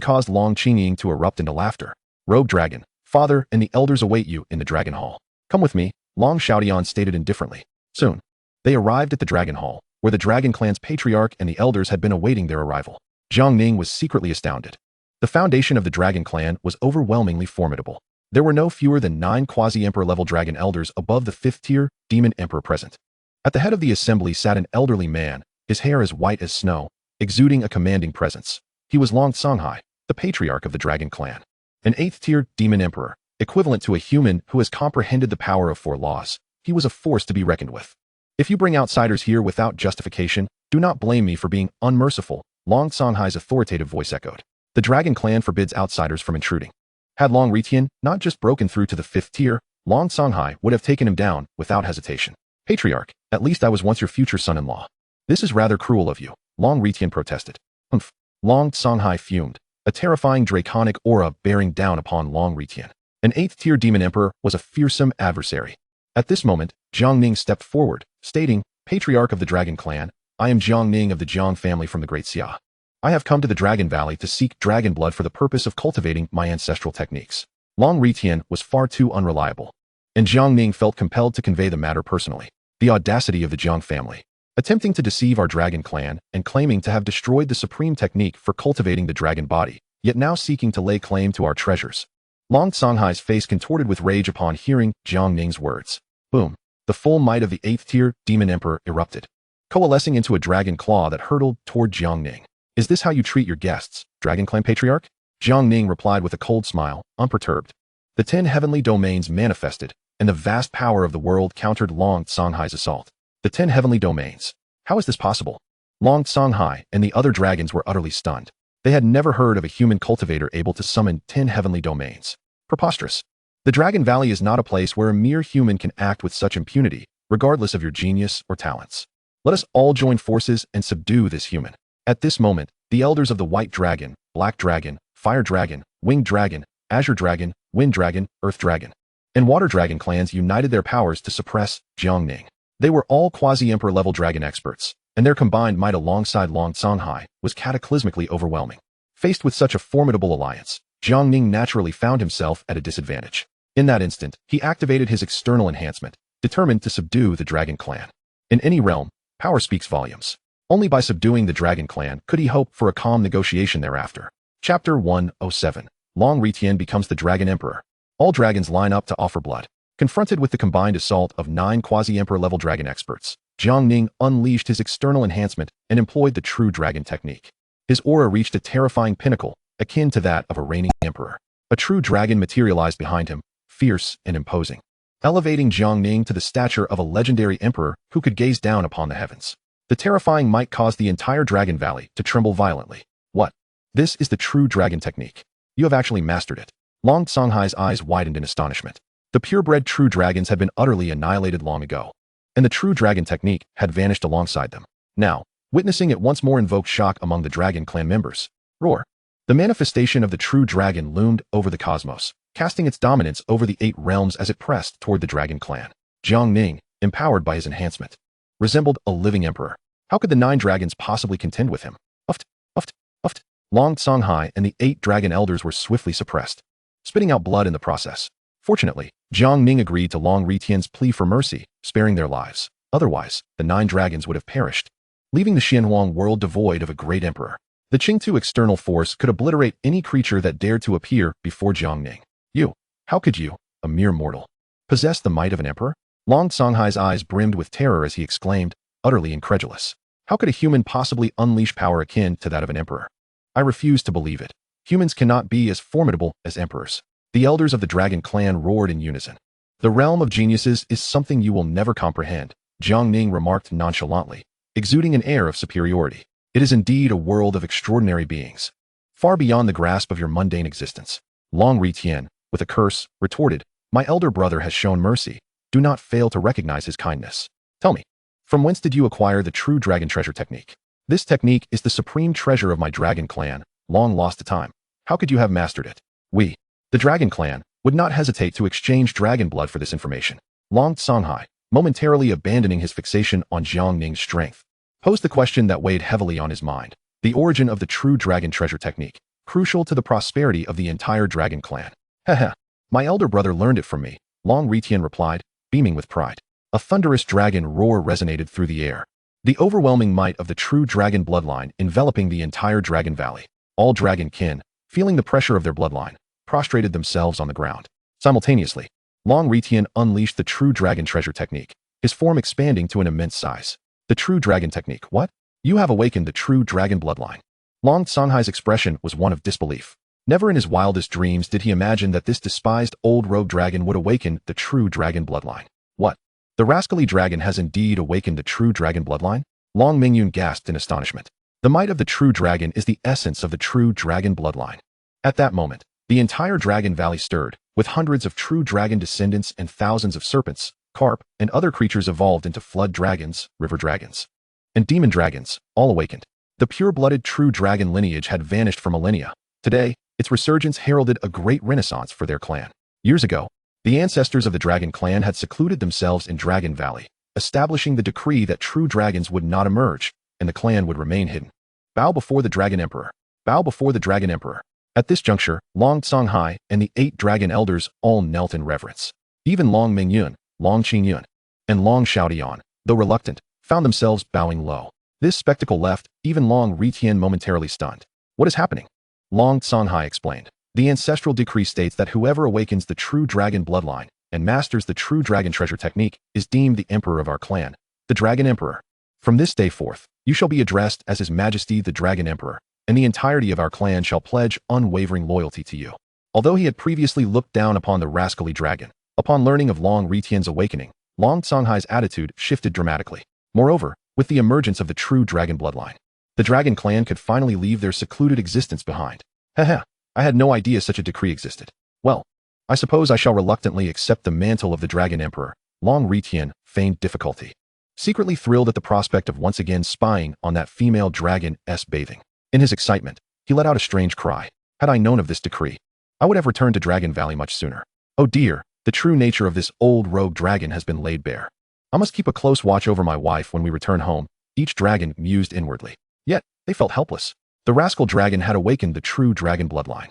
caused Long Qingying to erupt into laughter. Rogue dragon, father and the elders await you in the Dragon Hall. Come with me, Long Xiaodian stated indifferently. Soon, they arrived at the Dragon Hall, where the Dragon Clan's patriarch and the elders had been awaiting their arrival. Jiang Ning was secretly astounded. The foundation of the Dragon Clan was overwhelmingly formidable. There were no fewer than 9 quasi-emperor level dragon elders above the 5th tier demon emperor present. At the head of the assembly sat an elderly man, his hair as white as snow, exuding a commanding presence. He was Long Songhai, the patriarch of the Dragon Clan. An 8th-tier demon emperor, equivalent to a human who has comprehended the power of 4 laws. He was a force to be reckoned with. If you bring outsiders here without justification, do not blame me for being unmerciful, Long Songhai's authoritative voice echoed. The Dragon Clan forbids outsiders from intruding. Had Long Retian not just broken through to the 5th tier, Long Songhai would have taken him down without hesitation. Patriarch, at least I was once your future son-in-law. This is rather cruel of you, Long Retian protested. Humph. Long Songhai fumed, a terrifying draconic aura bearing down upon Long Retian. An 8th-tier demon emperor was a fearsome adversary. At this moment, Jiang Ning stepped forward, stating, Patriarch of the Dragon Clan, I am Jiang Ning of the Jiang family from the Great Xia. I have come to the Dragon Valley to seek dragon blood for the purpose of cultivating my ancestral techniques. Long Retian was far too unreliable, and Jiang Ning felt compelled to convey the matter personally. The audacity of the Jiang family, attempting to deceive our Dragon Clan and claiming to have destroyed the supreme technique for cultivating the dragon body, yet now seeking to lay claim to our treasures. Long Songhai's face contorted with rage upon hearing Jiang Ning's words. Boom. The full might of the 8th-tier demon emperor erupted, coalescing into a dragon claw that hurtled toward Jiang Ning. Is this how you treat your guests, Dragon Clan Patriarch? Jiang Ning replied with a cold smile, unperturbed. The 10 heavenly domains manifested, and the vast power of the world countered Long Songhai's assault. The 10 heavenly domains. How is this possible? Long Songhai and the other dragons were utterly stunned. They had never heard of a human cultivator able to summon 10 heavenly domains. Preposterous. The Dragon Valley is not a place where a mere human can act with such impunity, regardless of your genius or talents. Let us all join forces and subdue this human. At this moment, the elders of the White Dragon, Black Dragon, Fire Dragon, Winged Dragon, Azure Dragon, Wind Dragon, Earth Dragon, and Water Dragon clans united their powers to suppress Jiang Ning. They were all quasi-emperor level dragon experts, and their combined might alongside Long Songhai was cataclysmically overwhelming. Faced with such a formidable alliance, Jiang Ning naturally found himself at a disadvantage. In that instant, he activated his external enhancement, determined to subdue the Dragon Clan. In any realm, power speaks volumes. Only by subduing the Dragon Clan could he hope for a calm negotiation thereafter. Chapter 107. Long Retian becomes the Dragon Emperor. All dragons line up to offer blood. Confronted with the combined assault of 9 quasi-emperor level dragon experts, Jiang Ning unleashed his external enhancement and employed the true dragon technique. His aura reached a terrifying pinnacle, akin to that of a reigning emperor. A true dragon materialized behind him, fierce and imposing, elevating Jiang Ning to the stature of a legendary emperor who could gaze down upon the heavens. The terrifying might caused the entire Dragon Valley to tremble violently. What? This is the true dragon technique. You have actually mastered it. Long Songhai's eyes widened in astonishment. The purebred true dragons had been utterly annihilated long ago, and the true dragon technique had vanished alongside them. Now, witnessing it once more invoked shock among the Dragon Clan members. Roar. The manifestation of the true dragon loomed over the cosmos, casting its dominance over the 8 realms as it pressed toward the Dragon Clan. Jiang Ning, empowered by his enhancement, resembled a living emperor. How could the 9 dragons possibly contend with him? Uft, uft, uft. Long Songhai and the 8 dragon elders were swiftly suppressed, spitting out blood in the process. Fortunately, Jiang Ning agreed to Long Retian's plea for mercy, sparing their lives. Otherwise, the 9 dragons would have perished, leaving the Xianhuang world devoid of a great emperor. The Qingtu external force could obliterate any creature that dared to appear before Jiang Ning. You, how could you, a mere mortal, possess the might of an emperor? Long Songhai's eyes brimmed with terror as he exclaimed, utterly incredulous. How could a human possibly unleash power akin to that of an emperor? I refuse to believe it. Humans cannot be as formidable as emperors. The elders of the Dragon Clan roared in unison. The realm of geniuses is something you will never comprehend, Jiang Ning remarked nonchalantly, exuding an air of superiority. It is indeed a world of extraordinary beings, far beyond the grasp of your mundane existence. Long Retian, with a curse, retorted, My elder brother has shown mercy. Do not fail to recognize his kindness. Tell me, from whence did you acquire the true dragon treasure technique? This technique is the supreme treasure of my Dragon Clan, long lost to time. How could you have mastered it? We, the Dragon Clan, would not hesitate to exchange dragon blood for this information. Long Songhai, momentarily abandoning his fixation on Jiang Ning's strength, posed the question that weighed heavily on his mind. The origin of the true dragon treasure technique, crucial to the prosperity of the entire Dragon Clan. Haha, my elder brother learned it from me, Long Retian replied, beaming with pride. A thunderous dragon roar resonated through the air, the overwhelming might of the true dragon bloodline enveloping the entire Dragon Valley. All dragon kin, feeling the pressure of their bloodline, prostrated themselves on the ground. Simultaneously, Long Retian unleashed the true dragon treasure technique, his form expanding to an immense size. The true dragon technique, what? You have awakened the true dragon bloodline. Long Songhai's expression was one of disbelief. Never in his wildest dreams did he imagine that this despised old rogue dragon would awaken the true dragon bloodline. What? The rascally dragon has indeed awakened the true dragon bloodline? Long Mingyun gasped in astonishment. The might of the true dragon is the essence of the true dragon bloodline. At that moment, the entire Dragon Valley stirred, with hundreds of true dragon descendants and thousands of serpents, carp, and other creatures evolved into flood dragons, river dragons, and demon dragons, all awakened. The pure-blooded true dragon lineage had vanished for millennia. Today, its resurgence heralded a great renaissance for their clan. Years ago, the ancestors of the dragon clan had secluded themselves in Dragon Valley, establishing the decree that true dragons would not emerge, and the clan would remain hidden. Bow before the Dragon Emperor. Bow before the Dragon Emperor. At this juncture, Long Songhai and the 8 dragon elders all knelt in reverence. Even Long Mingyun, Long Qingyun, and Long Xiaodian, though reluctant, found themselves bowing low. This spectacle left even Long Ritian momentarily stunned. What is happening? Long Songhai explained. The ancestral decree states that whoever awakens the true dragon bloodline and masters the true dragon treasure technique is deemed the emperor of our clan, the Dragon Emperor. From this day forth, you shall be addressed as His Majesty the Dragon Emperor, and the entirety of our clan shall pledge unwavering loyalty to you. Although he had previously looked down upon the rascally dragon, upon learning of Long Ritian's awakening, Long Songhai's attitude shifted dramatically. Moreover, with the emergence of the true dragon bloodline, the dragon clan could finally leave their secluded existence behind. Haha, I had no idea such a decree existed. Well, I suppose I shall reluctantly accept the mantle of the Dragon Emperor. Long Ritian feigned difficulty, secretly thrilled at the prospect of once again spying on that female dragon-s bathing. In his excitement, he let out a strange cry. Had I known of this decree, I would have returned to Dragon Valley much sooner. Oh dear, the true nature of this old rogue dragon has been laid bare. I must keep a close watch over my wife when we return home, each dragon mused inwardly. Yet, they felt helpless. The rascal dragon had awakened the true dragon bloodline.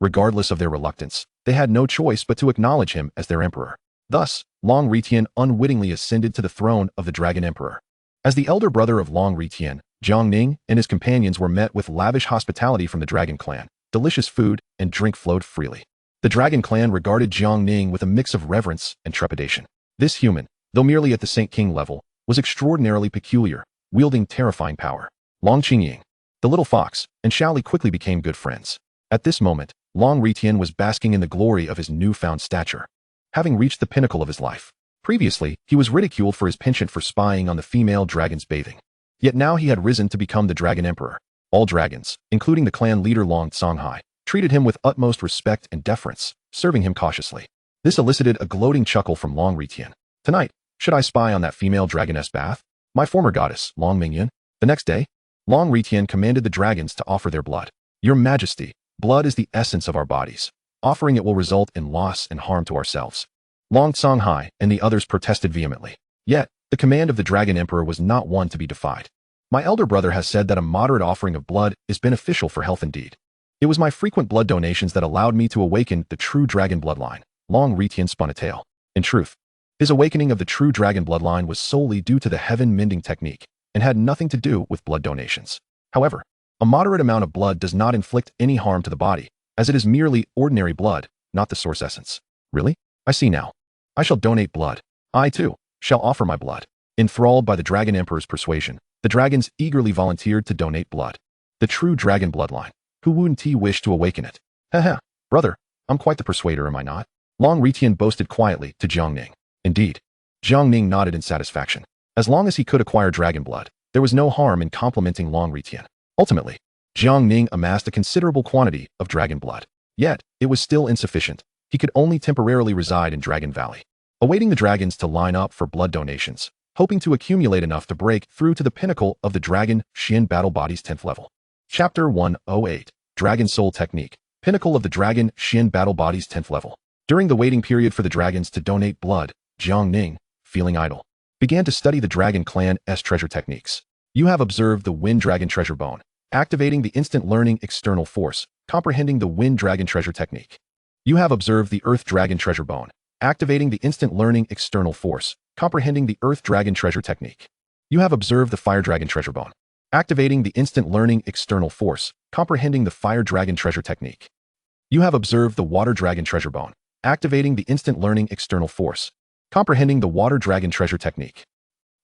Regardless of their reluctance, they had no choice but to acknowledge him as their emperor. Thus, Long Ritian unwittingly ascended to the throne of the Dragon Emperor. As the elder brother of Long Ritian, Jiang Ning and his companions were met with lavish hospitality from the dragon clan. Delicious food and drink flowed freely. The dragon clan regarded Jiang Ning with a mix of reverence and trepidation. This human, though merely at the Saint King level, was extraordinarily peculiar, wielding terrifying power. Long Qingying, the little fox, and Shaoli quickly became good friends. At this moment, Long Ritian was basking in the glory of his newfound stature, having reached the pinnacle of his life. Previously, he was ridiculed for his penchant for spying on the female dragons bathing. Yet now he had risen to become the Dragon Emperor. All dragons, including the clan leader Long Songhai, treated him with utmost respect and deference, serving him cautiously. This elicited a gloating chuckle from Long Ritian. Tonight, should I spy on that female dragoness bath? My former goddess, Long Mingyun. The next day, Long Ritian commanded the dragons to offer their blood. Your Majesty, blood is the essence of our bodies. Offering it will result in loss and harm to ourselves. Long Songhai and the others protested vehemently. Yet, the command of the Dragon Emperor was not one to be defied. My elder brother has said that a moderate offering of blood is beneficial for health indeed. It was my frequent blood donations that allowed me to awaken the true dragon bloodline. Long Ritian spun a tale. In truth, his awakening of the true dragon bloodline was solely due to the heaven mending technique and had nothing to do with blood donations. However, a moderate amount of blood does not inflict any harm to the body, as it is merely ordinary blood, not the source essence. Really? I see now. I shall donate blood. I, too, shall offer my blood. Enthralled by the Dragon Emperor's persuasion, the dragons eagerly volunteered to donate blood. The true dragon bloodline. Who wouldn't wish to awaken it? Haha, brother, I'm quite the persuader, am I not? Long Ritian boasted quietly to Jiang Ning. Indeed. Jiang Ning nodded in satisfaction. As long as he could acquire dragon blood, there was no harm in complimenting Long Ritian. Ultimately, Jiang Ning amassed a considerable quantity of dragon blood. Yet, it was still insufficient. He could only temporarily reside in Dragon Valley, awaiting the dragons to line up for blood donations, hoping to accumulate enough to break through to the pinnacle of the Dragon Xian Battle Body's 10th level. Chapter 108, Dragon Soul Technique, Pinnacle of the Dragon Xian Battle Body's 10th level. During the waiting period for the dragons to donate blood, Jiang Ning, feeling idle, began to study the Dragon Clan's treasure techniques. You have observed the Wind Dragon Treasure Bone, activating the instant learning external force, comprehending the Wind Dragon Treasure Technique. You have observed the Earth Dragon Treasure Bone, activating the instant learning external force, comprehending the Earth Dragon Treasure Technique. You have observed the Fire Dragon Treasure Bone, activating the instant learning external force, comprehending the Fire Dragon Treasure Technique. You have observed the Water Dragon Treasure Bone, activating the instant learning external force, comprehending the Water Dragon Treasure Technique.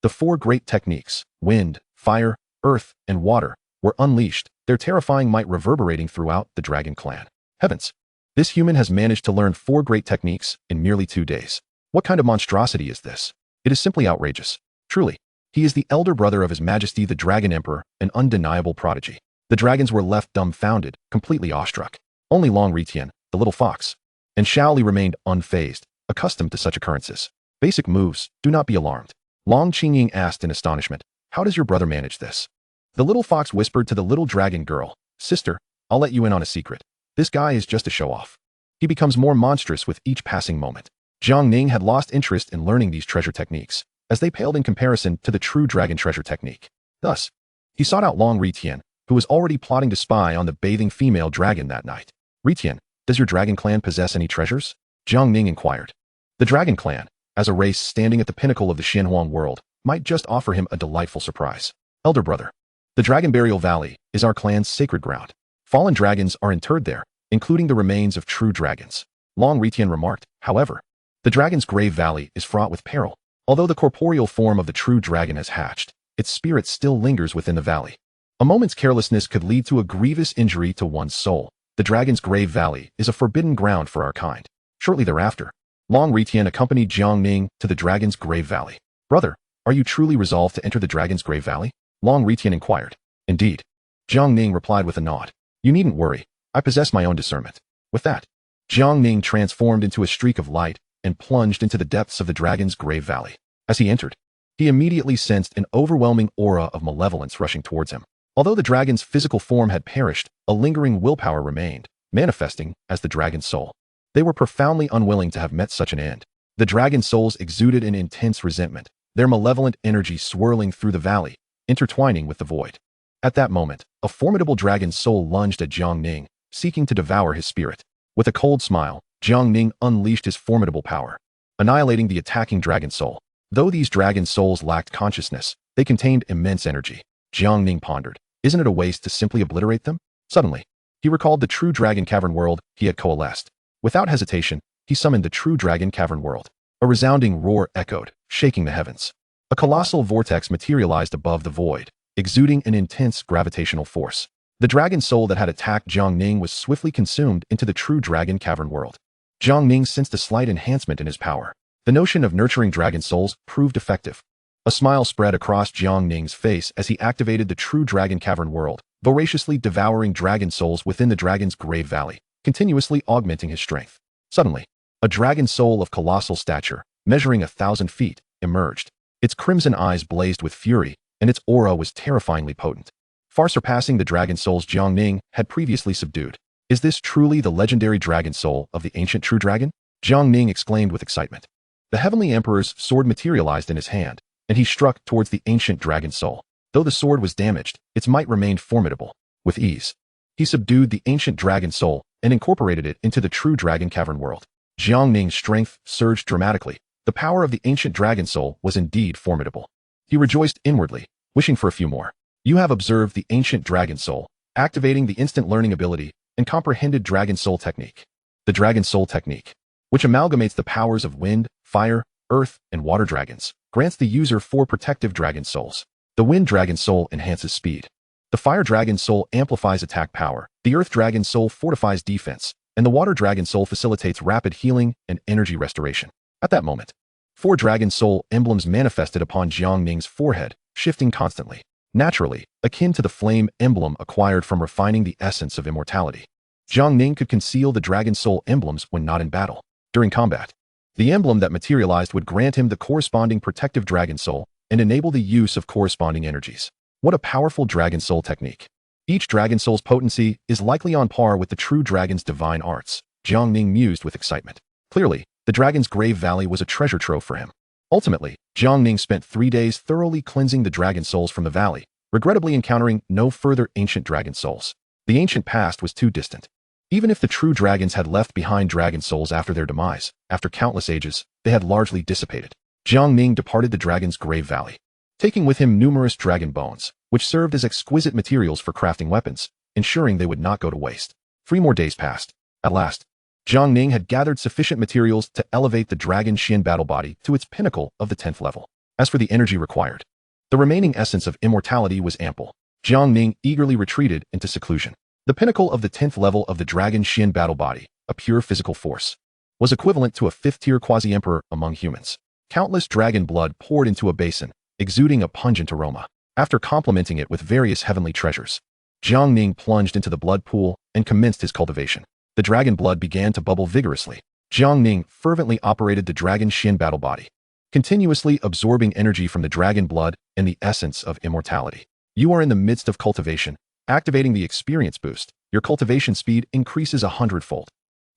The four great techniques, wind, fire, earth, and water, were unleashed, their terrifying might reverberating throughout the dragon clan. Heavens! This human has managed to learn 4 great techniques in merely 2 days. What kind of monstrosity is this? It is simply outrageous. Truly, he is the elder brother of His Majesty the Dragon Emperor, an undeniable prodigy. The dragons were left dumbfounded, completely awestruck. Only Long Ritian, the little fox, and Shaoli remained unfazed, accustomed to such occurrences. Basic moves, do not be alarmed. Long Qingying asked in astonishment, how does your brother manage this? The little fox whispered to the little dragon girl, sister, I'll let you in on a secret. This guy is just a show-off. He becomes more monstrous with each passing moment. Jiang Ning had lost interest in learning these treasure techniques, as they paled in comparison to the true dragon treasure technique. Thus, he sought out Long Ritian, who was already plotting to spy on the bathing female dragon that night. Ritian, does your dragon clan possess any treasures? Jiang Ning inquired. The dragon clan, as a race standing at the pinnacle of the Xianhuang world, might just offer him a delightful surprise. Elder brother, the Dragon Burial Valley is our clan's sacred ground. Fallen dragons are interred there, including the remains of true dragons. Long Ritian remarked, however, the dragon's grave valley is fraught with peril. Although the corporeal form of the true dragon has hatched, its spirit still lingers within the valley. A moment's carelessness could lead to a grievous injury to one's soul. The dragon's grave valley is a forbidden ground for our kind. Shortly thereafter, Long Ritian accompanied Jiang Ning to the dragon's grave valley. Brother, are you truly resolved to enter the dragon's grave valley? Long Ritian inquired. Indeed. Jiang Ning replied with a nod. You needn't worry. I possess my own discernment. With that, Jiang Ning transformed into a streak of light and plunged into the depths of the dragon's grave valley. As he entered, he immediately sensed an overwhelming aura of malevolence rushing towards him. Although the dragon's physical form had perished, a lingering willpower remained, manifesting as the dragon's soul. They were profoundly unwilling to have met such an end. The dragon souls exuded an intense resentment, their malevolent energy swirling through the valley, intertwining with the void. At that moment, a formidable dragon soul lunged at Jiang Ning, seeking to devour his spirit. With a cold smile, Jiang Ning unleashed his formidable power, annihilating the attacking dragon soul. Though these dragon souls lacked consciousness, they contained immense energy. Jiang Ning pondered, isn't it a waste to simply obliterate them? Suddenly, he recalled the true dragon cavern world he had coalesced. Without hesitation, he summoned the true dragon cavern world. A resounding roar echoed, shaking the heavens. A colossal vortex materialized above the void, exuding an intense gravitational force. The dragon soul that had attacked Jiang Ning was swiftly consumed into the true dragon cavern world. Jiang Ning sensed a slight enhancement in his power. The notion of nurturing dragon souls proved effective. A smile spread across Jiang Ning's face as he activated the true dragon cavern world, voraciously devouring dragon souls within the dragon's grave valley, continuously augmenting his strength. Suddenly, a dragon soul of colossal stature, measuring 1,000 feet, emerged. Its crimson eyes blazed with fury, and its aura was terrifyingly potent, far surpassing the dragon souls Jiang Ning had previously subdued. Is this truly the legendary dragon soul of the ancient true dragon? Jiang Ning exclaimed with excitement. The Heavenly Emperor's sword materialized in his hand, and he struck towards the ancient dragon soul. Though the sword was damaged, its might remained formidable. With ease, he subdued the ancient dragon soul and incorporated it into the true dragon cavern world. Jiang Ning's strength surged dramatically. The power of the ancient dragon soul was indeed formidable. He rejoiced inwardly, wishing for a few more. You have observed the ancient dragon soul, activating the instant learning ability and comprehended dragon soul technique. The dragon soul technique, which amalgamates the powers of wind, fire, earth, and water dragons, grants the user 4 protective dragon souls. The wind dragon soul enhances speed. The fire dragon soul amplifies attack power. The earth dragon soul fortifies defense, and the water dragon soul facilitates rapid healing and energy restoration. At that moment, 4 dragon soul emblems manifested upon Jiang Ning's forehead, shifting constantly, naturally, akin to the flame emblem acquired from refining the essence of immortality. Jiang Ning could conceal the dragon soul emblems when not in battle. During combat, the emblem that materialized would grant him the corresponding protective dragon soul and enable the use of corresponding energies. What a powerful dragon soul technique. Each dragon soul's potency is likely on par with the true dragon's divine arts. Jiang Ning mused with excitement. Clearly, the dragon's grave valley was a treasure trove for him. Ultimately, Jiang Ning spent 3 days thoroughly cleansing the dragon souls from the valley, regrettably encountering no further ancient dragon souls. The ancient past was too distant. Even if the true dragons had left behind dragon souls after their demise, after countless ages, they had largely dissipated. Jiang Ning departed the dragon's grave valley, taking with him numerous dragon bones, which served as exquisite materials for crafting weapons, ensuring they would not go to waste. 3 more days passed. At last, Jiang Ning had gathered sufficient materials to elevate the dragon Xian battle body to its pinnacle of the 10th level. As for the energy required, The remaining essence of immortality was ample. Jiang Ning eagerly retreated into seclusion. The pinnacle of the 10th level of the Dragon Xian battle body, a pure physical force, was equivalent to a 5th-tier quasi-emperor among humans. Countless dragon blood poured into a basin, exuding a pungent aroma. After complementing it with various heavenly treasures, Jiang Ning plunged into the blood pool and commenced his cultivation. The dragon blood began to bubble vigorously. Jiang Ning fervently operated the Dragon Xian battle body, continuously absorbing energy from the dragon blood and the essence of immortality. You are in the midst of cultivation. Activating the experience boost, your cultivation speed increases 100-fold.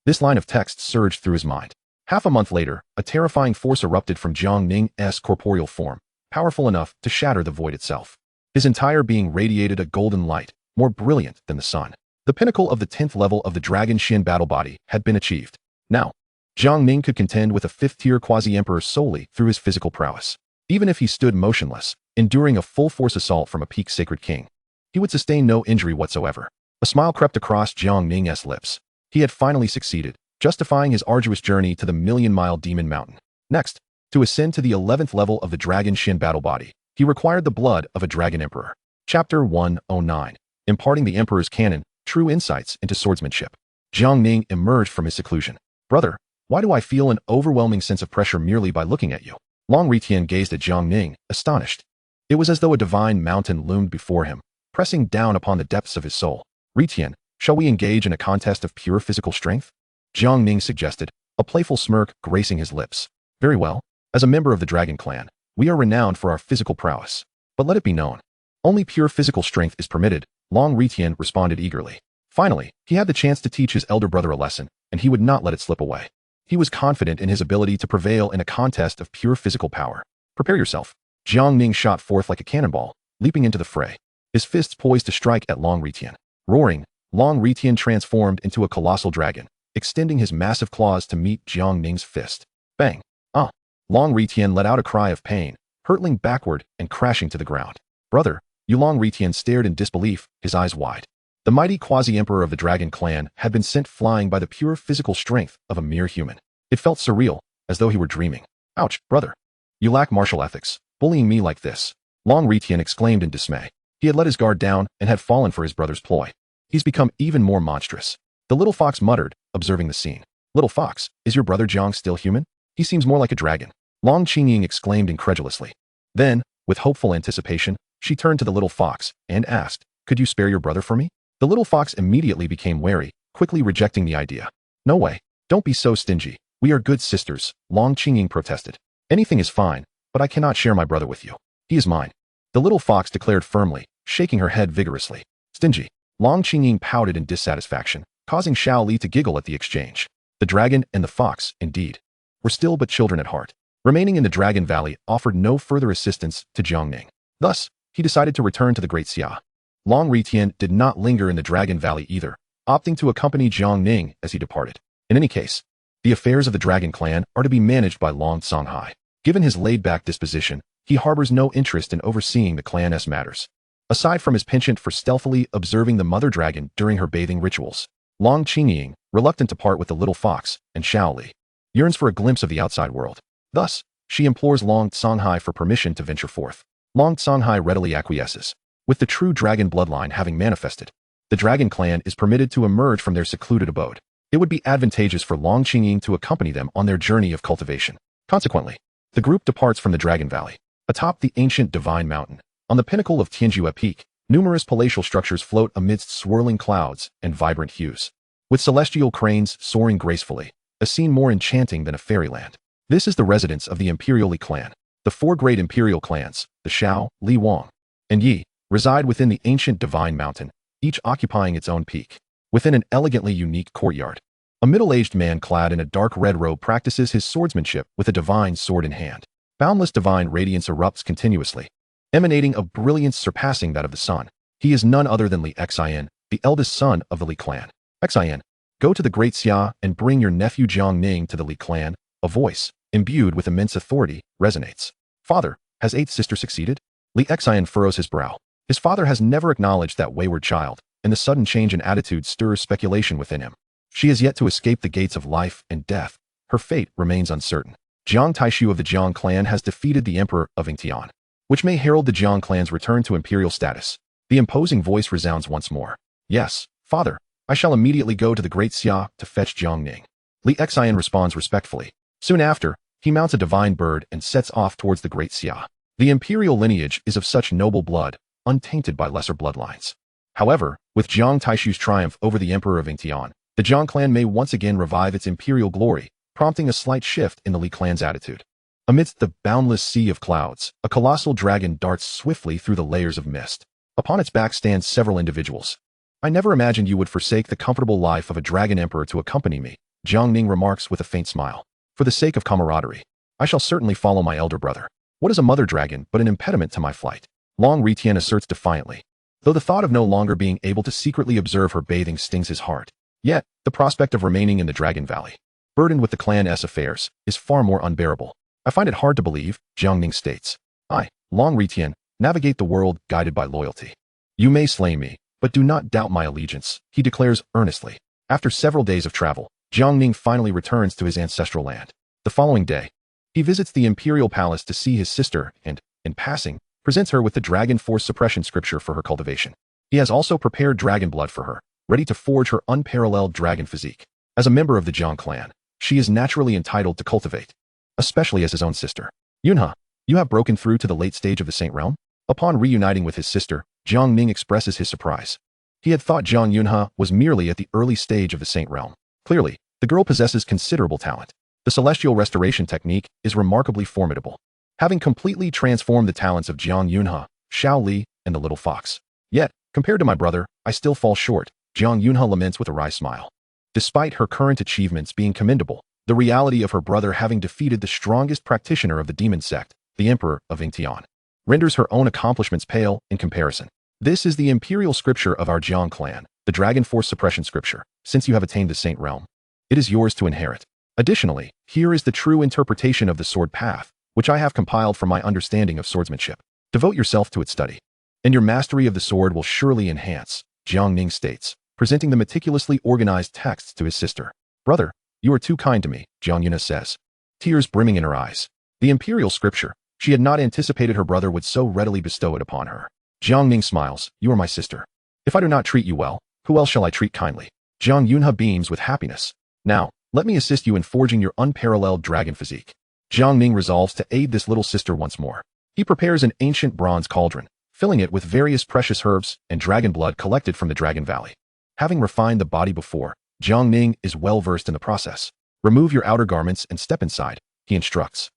This line of text surged through his mind. Half a month later, a terrifying force erupted from Jiang Ning's corporeal form, powerful enough to shatter the void itself. His entire being radiated a golden light, more brilliant than the sun. The pinnacle of the 10th level of the Dragon Xian battle body had been achieved. Now, Jiang Ning could contend with a 5th-tier quasi-emperor solely through his physical prowess. Even if he stood motionless, enduring a full-force assault from a peak sacred king, he would sustain no injury whatsoever. A smile crept across Jiang Ning's lips. He had finally succeeded, justifying his arduous journey to the million-mile demon mountain. Next, to ascend to the 11th level of the Dragon Xian battle body, he required the blood of a dragon emperor. Chapter 109. Imparting the emperor's canon, true insights into swordsmanship. Jiang Ning emerged from his seclusion. Brother, why do I feel an overwhelming sense of pressure merely by looking at you? Long Ritian gazed at Jiang Ning, astonished. It was as though a divine mountain loomed before him, pressing down upon the depths of his soul. Ritian, shall we engage in a contest of pure physical strength? Jiang Ning suggested, a playful smirk gracing his lips. Very well. As a member of the Dragon Clan, we are renowned for our physical prowess. But let it be known, only pure physical strength is permitted, Long Ritian responded eagerly. Finally, he had the chance to teach his elder brother a lesson, and he would not let it slip away. He was confident in his ability to prevail in a contest of pure physical power. Prepare yourself. Jiang Ning shot forth like a cannonball, leaping into the fray, his fists poised to strike at Long Ritian. Roaring, Long Ritian transformed into a colossal dragon, extending his massive claws to meet Jiang Ning's fist. Bang! Ah! Long Ritian let out a cry of pain, hurtling backward and crashing to the ground. Brother, Long Ritian stared in disbelief, his eyes wide. The mighty quasi-emperor of the Dragon Clan had been sent flying by the pure physical strength of a mere human. It felt surreal, as though he were dreaming. Ouch, brother. You lack martial ethics, bullying me like this. Long Ritian exclaimed in dismay. He had let his guard down and had fallen for his brother's ploy. He's become even more monstrous. The little fox muttered, observing the scene. Little fox, is your brother Jiang still human? He seems more like a dragon. Long Qingying exclaimed incredulously. Then, with hopeful anticipation, she turned to the little fox and asked, could you spare your brother for me? The little fox immediately became wary, quickly rejecting the idea. No way. Don't be so stingy. We are good sisters, Long Qingying protested. Anything is fine, but I cannot share my brother with you. He is mine. The little fox declared firmly, shaking her head vigorously. Stingy. Long Qingying pouted in dissatisfaction, causing Xiao Li to giggle at the exchange. The dragon and the fox, indeed, were still but children at heart. Remaining in the Dragon Valley offered no further assistance to Jiang Ning. Thus, he decided to return to the Great Xia. Long Ritian did not linger in the Dragon Valley either, opting to accompany Jiang Ning as he departed. In any case, the affairs of the Dragon Clan are to be managed by Long Songhai. Given his laid-back disposition, he harbors no interest in overseeing the clan's matters. Aside from his penchant for stealthily observing the mother dragon during her bathing rituals, Long Qingying, reluctant to part with the little fox, and Xiao Li, yearns for a glimpse of the outside world. Thus, she implores Long Songhai for permission to venture forth. Long Songhai readily acquiesces. With the true dragon bloodline having manifested, the Dragon Clan is permitted to emerge from their secluded abode. It would be advantageous for Long Qingying to accompany them on their journey of cultivation. Consequently, the group departs from the Dragon Valley. Atop the ancient Divine Mountain, on the pinnacle of Tianjue Peak, numerous palatial structures float amidst swirling clouds and vibrant hues. With celestial cranes soaring gracefully, a scene more enchanting than a fairyland. This is the residence of the Imperial clan. The four great imperial clans, the Shao, Li Wang, and Yi, reside within the ancient Divine Mountain, each occupying its own peak. Within an elegantly unique courtyard, a middle-aged man clad in a dark red robe practices his swordsmanship with a divine sword in hand. Boundless divine radiance erupts continuously, emanating a brilliance surpassing that of the sun. He is none other than Li Xian, the eldest son of the Li clan. Xian, go to the Great Xia and bring your nephew Jiang Ning to the Li clan. A voice, imbued with immense authority, resonates. Father, has eighth sister succeeded? Li Xian furrows his brow. His father has never acknowledged that wayward child, and the sudden change in attitude stirs speculation within him. She has yet to escape the gates of life and death. Her fate remains uncertain. Jiang Taishu of the Jiang clan has defeated the Emperor of Yingtian. which may herald the Jiang clan's return to imperial status. The imposing voice resounds once more. Yes, father, I shall immediately go to the Great Xia to fetch Jiang Ning. Li Xian responds respectfully. Soon after, he mounts a divine bird and sets off towards the Great Xia. The imperial lineage is of such noble blood, untainted by lesser bloodlines. However, with Jiang Taishu's triumph over the Emperor of Ingtian, the Jiang clan may once again revive its imperial glory, prompting a slight shift in the Li clan's attitude. Amidst the boundless sea of clouds, a colossal dragon darts swiftly through the layers of mist. Upon its back stand several individuals. I never imagined you would forsake the comfortable life of a dragon emperor to accompany me, Jiang Ning remarks with a faint smile. For the sake of camaraderie, I shall certainly follow my elder brother. What is a mother dragon but an impediment to my flight? Long Ritian asserts defiantly. Though the thought of no longer being able to secretly observe her bathing stings his heart, yet the prospect of remaining in the Dragon Valley, burdened with the clan's affairs, is far more unbearable. I find it hard to believe, Jiang Ning states. I, Long Ritian, navigate the world guided by loyalty. You may slay me, but do not doubt my allegiance, he declares earnestly. After several days of travel, Jiang Ning finally returns to his ancestral land. The following day, he visits the imperial palace to see his sister and, in passing, presents her with the dragon force suppression scripture for her cultivation. He has also prepared dragon blood for her, ready to forge her unparalleled dragon physique. As a member of the Jiang clan, she is naturally entitled to cultivate, especially as his own sister. Yunhe, you have broken through to the late stage of the Saint Realm? Upon reuniting with his sister, Jiang Ning expresses his surprise. He had thought Jiang Yunhe was merely at the early stage of the Saint Realm. Clearly, the girl possesses considerable talent. The celestial restoration technique is remarkably formidable, having completely transformed the talents of Jiang Yunhe, Xiao Li, and the little fox. Yet, compared to my brother, I still fall short, Jiang Yunhe laments with a wry smile. Despite her current achievements being commendable, the reality of her brother having defeated the strongest practitioner of the demon sect, the Emperor of Ingtian, renders her own accomplishments pale in comparison. This is the imperial scripture of our Jiang clan, the Dragon Force Suppression Scripture. Since you have attained the Saint Realm, it is yours to inherit. Additionally, here is the true interpretation of the sword path, which I have compiled from my understanding of swordsmanship. Devote yourself to its study, and your mastery of the sword will surely enhance, Jiang Ning states, presenting the meticulously organized texts to his sister. Brother, you are too kind to me, Jiang Yunhe says, tears brimming in her eyes. The imperial scripture, she had not anticipated her brother would so readily bestow it upon her. Jiang Ning smiles, you are my sister. If I do not treat you well, who else shall I treat kindly? Jiang Yunhe beams with happiness. Now, let me assist you in forging your unparalleled dragon physique. Jiang Ning resolves to aid this little sister once more. He prepares an ancient bronze cauldron, filling it with various precious herbs and dragon blood collected from the Dragon Valley. Having refined the body before, Jiang Ning is well versed in the process. Remove your outer garments and step inside, he instructs.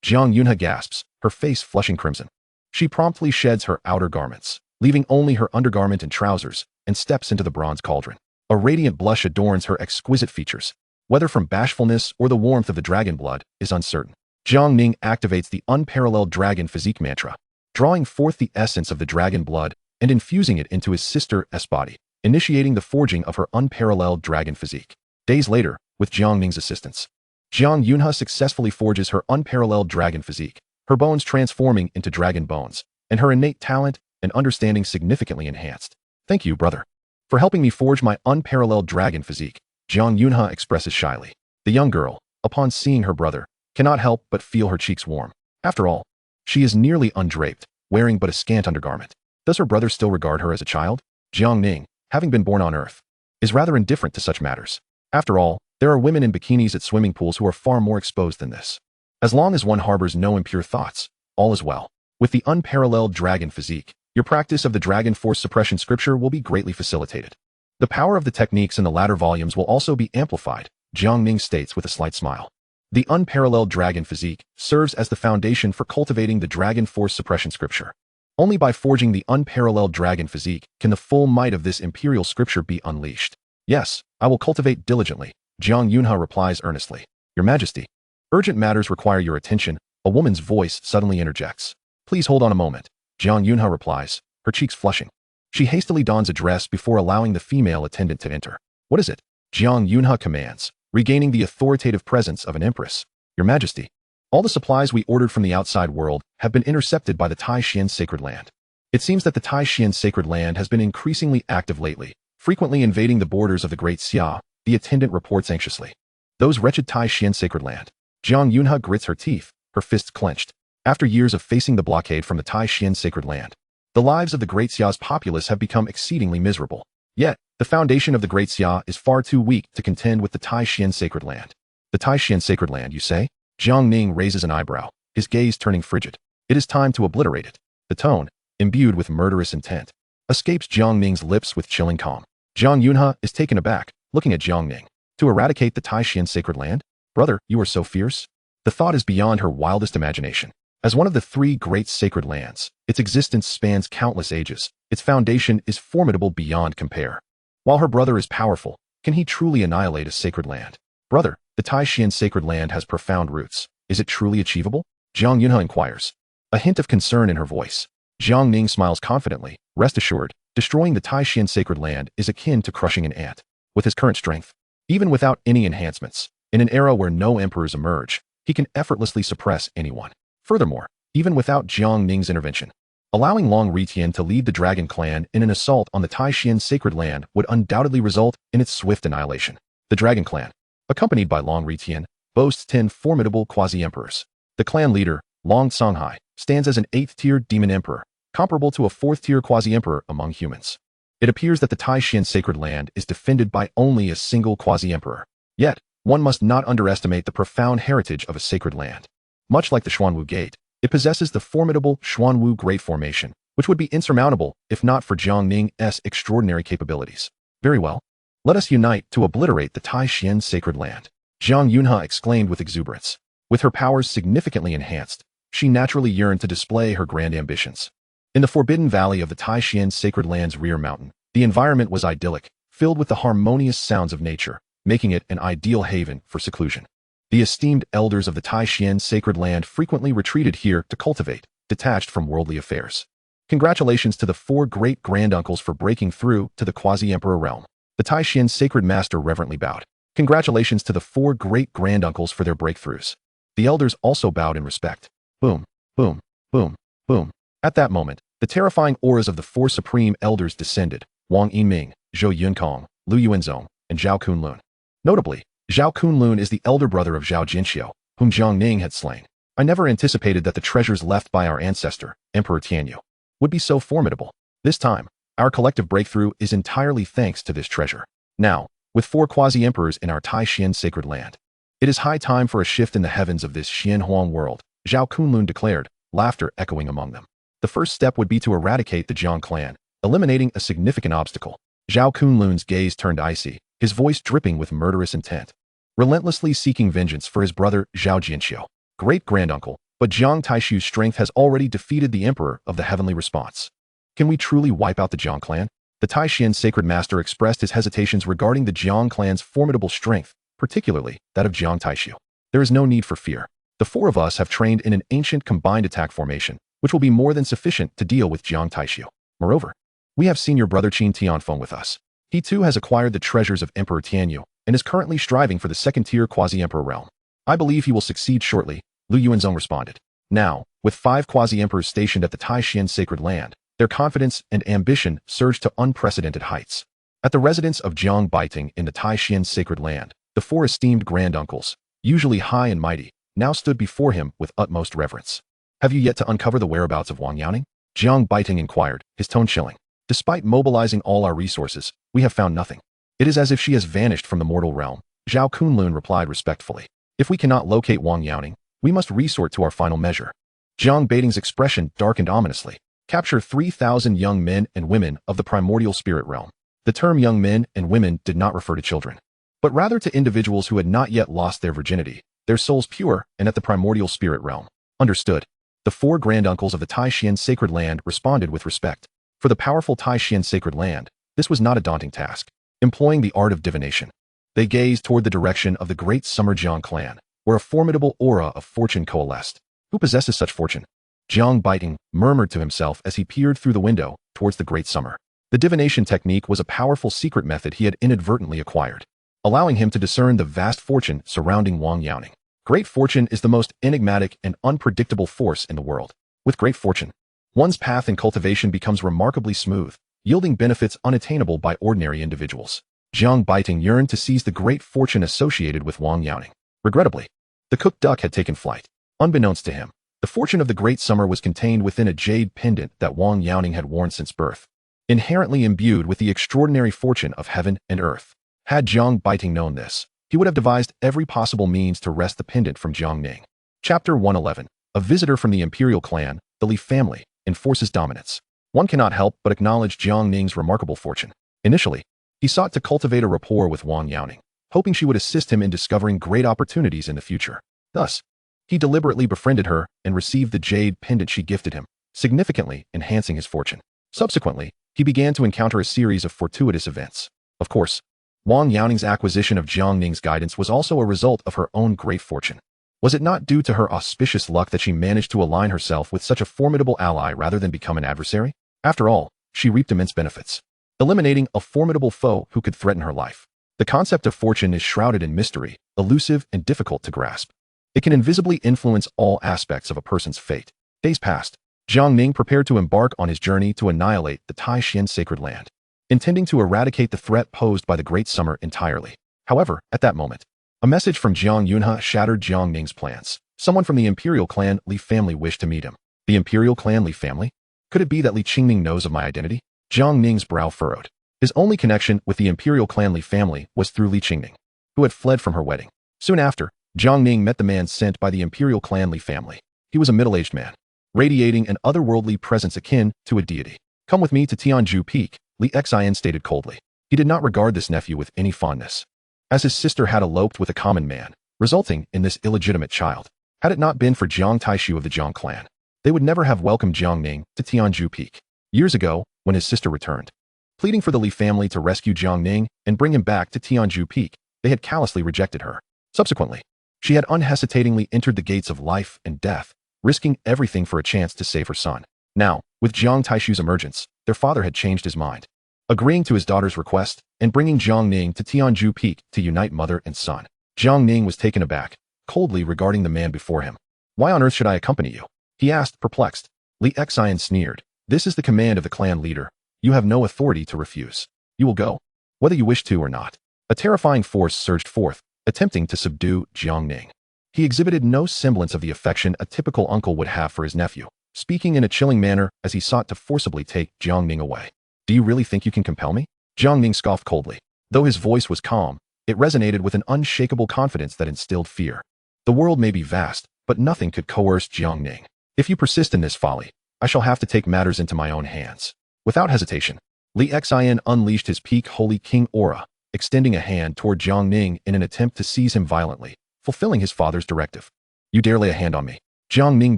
Jiang Yunhe gasps, her face flushing crimson. She promptly sheds her outer garments, leaving only her undergarment and trousers, and steps into the bronze cauldron. A radiant blush adorns her exquisite features. Whether from bashfulness or the warmth of the dragon blood is uncertain. Jiang Ning activates the unparalleled dragon physique mantra, drawing forth the essence of the dragon blood and infusing it into his sister's body, initiating the forging of her unparalleled dragon physique. Days later, with Jiang Ning's assistance, Jiang Yunhe successfully forges her unparalleled dragon physique, her bones transforming into dragon bones, and her innate talent and understanding significantly enhanced. Thank you, brother, for helping me forge my unparalleled dragon physique, Jiang Yunhe expresses shyly. The young girl, upon seeing her brother, cannot help but feel her cheeks warm. After all, she is nearly undraped, wearing but a scant undergarment. Does her brother still regard her as a child? Jiang Ning, having been born on Earth, is rather indifferent to such matters. After all, there are women in bikinis at swimming pools who are far more exposed than this. As long as one harbors no impure thoughts, all is well. With the unparalleled dragon physique, your practice of the Dragon Force Suppression Scripture will be greatly facilitated. The power of the techniques in the latter volumes will also be amplified, Jiang Ning states with a slight smile. The unparalleled dragon physique serves as the foundation for cultivating the Dragon Force Suppression Scripture. Only by forging the unparalleled dragon physique can the full might of this imperial scripture be unleashed. Yes, I will cultivate diligently, Jiang Yunhe replies earnestly. Your Majesty, urgent matters require your attention, a woman's voice suddenly interjects. Please hold on a moment, Jiang Yunhe replies, her cheeks flushing. She hastily dons a dress before allowing the female attendant to enter. What is it? Jiang Yunhe commands, regaining the authoritative presence of an empress. Your Majesty, all the supplies we ordered from the outside world have been intercepted by the Taishian Sacred Land. It seems that the Taishian Sacred Land has been increasingly active lately, frequently invading the borders of the Great Xia, the attendant reports anxiously. Those wretched Taishian Sacred Land. Jiang Yunhe grits her teeth, her fists clenched. After years of facing the blockade from the Tai-Xian Sacred Land, the lives of the Great Xia's populace have become exceedingly miserable. Yet, the foundation of the Great Xia is far too weak to contend with the Tai-Xian Sacred Land. The Tai-Xian Sacred Land, you say? Jiang Ning raises an eyebrow, his gaze turning frigid. It is time to obliterate it. The tone, imbued with murderous intent, escapes Jiang Ning's lips with chilling calm. Jiang Yunhe is taken aback, looking at Jiang Ning. To eradicate the Tai-Xian Sacred Land? Brother, you are so fierce? The thought is beyond her wildest imagination. As one of the three great sacred lands, its existence spans countless ages. Its foundation is formidable beyond compare. While her brother is powerful, can he truly annihilate a sacred land? Brother, the Tai-Xian Sacred Land has profound roots. Is it truly achievable? Jiang Yunhe inquires, a hint of concern in her voice. Jiang Ning smiles confidently. Rest assured, destroying the Tai-Xian Sacred Land is akin to crushing an ant. With his current strength, even without any enhancements, in an era where no emperors emerge, he can effortlessly suppress anyone. Furthermore, even without Jiang Ning's intervention, allowing Long Ritian to lead the Dragon Clan in an assault on the Tai-Xian Sacred Land would undoubtedly result in its swift annihilation. The Dragon Clan, accompanied by Long Ritian, boasts 10 formidable quasi-emperors. The clan leader, Long Songhai, stands as an 8th-tier demon emperor, comparable to a 4th-tier quasi-emperor among humans. It appears that the Tai-Xian Sacred Land is defended by only a single quasi-emperor. Yet, one must not underestimate the profound heritage of a sacred land. Much like the Xuanwu Gate, it possesses the formidable Xuanwu Great Formation, which would be insurmountable if not for Jiang Ning's extraordinary capabilities. Very well. Let us unite to obliterate the Tai-Xian Sacred Land. Jiang Yunhe exclaimed with exuberance. With her powers significantly enhanced, she naturally yearned to display her grand ambitions. In the forbidden valley of the Tai-Xian Sacred Land's rear mountain, the environment was idyllic, filled with the harmonious sounds of nature, making it an ideal haven for seclusion. The esteemed elders of the Tai-Xian Sacred Land frequently retreated here to cultivate, detached from worldly affairs. Congratulations to the 4 great-granduncles for breaking through to the quasi-emperor realm. The Tai-Xian Sacred Master reverently bowed. Congratulations to the 4 great-granduncles for their breakthroughs. The elders also bowed in respect. Boom, boom, boom, boom. At that moment, the terrifying auras of the 4 supreme elders descended: Wang Yiming, Zhou Yunkong, Lu Yuanzong, and Zhao Kunlun. Notably, Zhao Kunlun is the elder brother of Zhao Jinxiu, whom Jiang Ning had slain. I never anticipated that the treasures left by our ancestor, Emperor Tianyu, would be so formidable. This time, our collective breakthrough is entirely thanks to this treasure. Now, with 4 quasi-emperors in our Tai-Xian Sacred Land, it is high time for a shift in the heavens of this Xianhuang world, Zhao Kunlun declared, laughter echoing among them. The first step would be to eradicate the Jiang clan, eliminating a significant obstacle. Zhao Kunlun's gaze turned icy, his voice dripping with murderous intent. Relentlessly seeking vengeance for his brother Zhao Jinxiu, great-granduncle, but Jiang Taishu's strength has already defeated the emperor of the heavenly response. Can we truly wipe out the Jiang clan? The Tai-Xian Sacred Master expressed his hesitations regarding the Jiang clan's formidable strength, particularly that of Jiang Taishu. There is no need for fear. The 4 of us have trained in an ancient combined attack formation, which will be more than sufficient to deal with Jiang Taishu. Moreover, we have seen your brother Qin Tianfeng with us. He too has acquired the treasures of Emperor Tianyu and is currently striving for the 2nd-tier quasi-emperor realm. I believe he will succeed shortly, Lu Yuanzong responded. Now, with 5 quasi-emperors stationed at the Tai-Xian Sacred Land, their confidence and ambition surged to unprecedented heights. At the residence of Jiang Baiting in the Tai-Xian Sacred Land, the 4 esteemed granduncles, usually high and mighty, now stood before him with utmost reverence. Have you yet to uncover the whereabouts of Wang Yaoning? Jiang Baiting inquired, his tone chilling. Despite mobilizing all our resources, we have found nothing. It is as if she has vanished from the mortal realm, Zhao Kunlun replied respectfully. If we cannot locate Wang Yaoning, we must resort to our final measure. Jiang Baiting's expression darkened ominously. Capture 3,000 young men and women of the primordial spirit realm. The term young men and women did not refer to children, but rather to individuals who had not yet lost their virginity, their souls pure and at the primordial spirit realm. Understood. The 4 granduncles of the Tai-Xian Sacred Land responded with respect. For the powerful Tai-Xian Sacred Land, this was not a daunting task. Employing the art of divination, they gazed toward the direction of the great Summer Jiang clan, where a formidable aura of fortune coalesced. Who possesses such fortune? Jiang Baiting murmured to himself as he peered through the window towards the great summer. The divination technique was a powerful secret method he had inadvertently acquired, allowing him to discern the vast fortune surrounding Wang Yaoning. Great fortune is the most enigmatic and unpredictable force in the world. With great fortune, one's path in cultivation becomes remarkably smooth, yielding benefits unattainable by ordinary individuals. Jiang Baiting yearned to seize the great fortune associated with Wang Yaoning. Regrettably, the cooked duck had taken flight. Unbeknownst to him, The fortune of the Great Summer was contained within a jade pendant that Wang Yaoning had worn since birth, inherently imbued with the extraordinary fortune of heaven and earth. Had Jiang Biting known this, he would have devised every possible means to wrest the pendant from Jiang Ning. Chapter 111. A visitor from the Imperial clan, the Li family, enforces dominance. One cannot help but acknowledge Jiang Ning's remarkable fortune. Initially, he sought to cultivate a rapport with Wang Yaoning, hoping she would assist him in discovering great opportunities in the future. Thus, he deliberately befriended her and received the jade pendant she gifted him, significantly enhancing his fortune. Subsequently, he began to encounter a series of fortuitous events. Of course, Wang Yaoning's acquisition of Jiang Ning's guidance was also a result of her own great fortune. Was it not due to her auspicious luck that she managed to align herself with such a formidable ally rather than become an adversary? After all, she reaped immense benefits, eliminating a formidable foe who could threaten her life. The concept of fortune is shrouded in mystery, elusive and difficult to grasp. It can invisibly influence all aspects of a person's fate. Days passed. Jiang Ning prepared to embark on his journey to annihilate the Taishan sacred land, intending to eradicate the threat posed by the Great Summer entirely. However, at that moment, a message from Jiang Yunhe shattered Jiang Ning's plans. Someone from the Imperial clan Li family wished to meet him. The Imperial clan Li family? Could it be that Li Qingning knows of my identity? Jiang Ning's brow furrowed. His only connection with the Imperial clan Li family was through Li Qingning, who had fled from her wedding. Soon after, Jiang Ning met the man sent by the Imperial clan Li family. He was a middle-aged man, radiating an otherworldly presence akin to a deity. Come with me to Tianju Peak, Li Xian stated coldly. He did not regard this nephew with any fondness, as his sister had eloped with a common man, resulting in this illegitimate child. Had it not been for Jiang Taishu of the Jiang clan, they would never have welcomed Jiang Ning to Tianju Peak. Years ago, when his sister returned, pleading for the Li family to rescue Jiang Ning and bring him back to Tianju Peak, they had callously rejected her. Subsequently, she had unhesitatingly entered the gates of life and death, risking everything for a chance to save her son. Now, with Jiang Taishu's emergence, their father had changed his mind, agreeing to his daughter's request and bringing Jiang Ning to Tianju Peak to unite mother and son. Jiang Ning was taken aback, coldly regarding the man before him. Why on earth should I accompany you? He asked, perplexed. Li Xian sneered. This is the command of the clan leader. You have no authority to refuse. You will go, whether you wish to or not. A terrifying force surged forth, attempting to subdue Jiang Ning. He exhibited no semblance of the affection a typical uncle would have for his nephew, speaking in a chilling manner as he sought to forcibly take Jiang Ning away. Do you really think you can compel me? Jiang Ning scoffed coldly. Though his voice was calm, it resonated with an unshakable confidence that instilled fear. The world may be vast, but nothing could coerce Jiang Ning. If you persist in this folly, I shall have to take matters into my own hands. Without hesitation, Li Xian unleashed his peak Holy King aura, extending a hand toward Jiang Ning in an attempt to seize him violently, fulfilling his father's directive. You dare lay a hand on me? Jiang Ning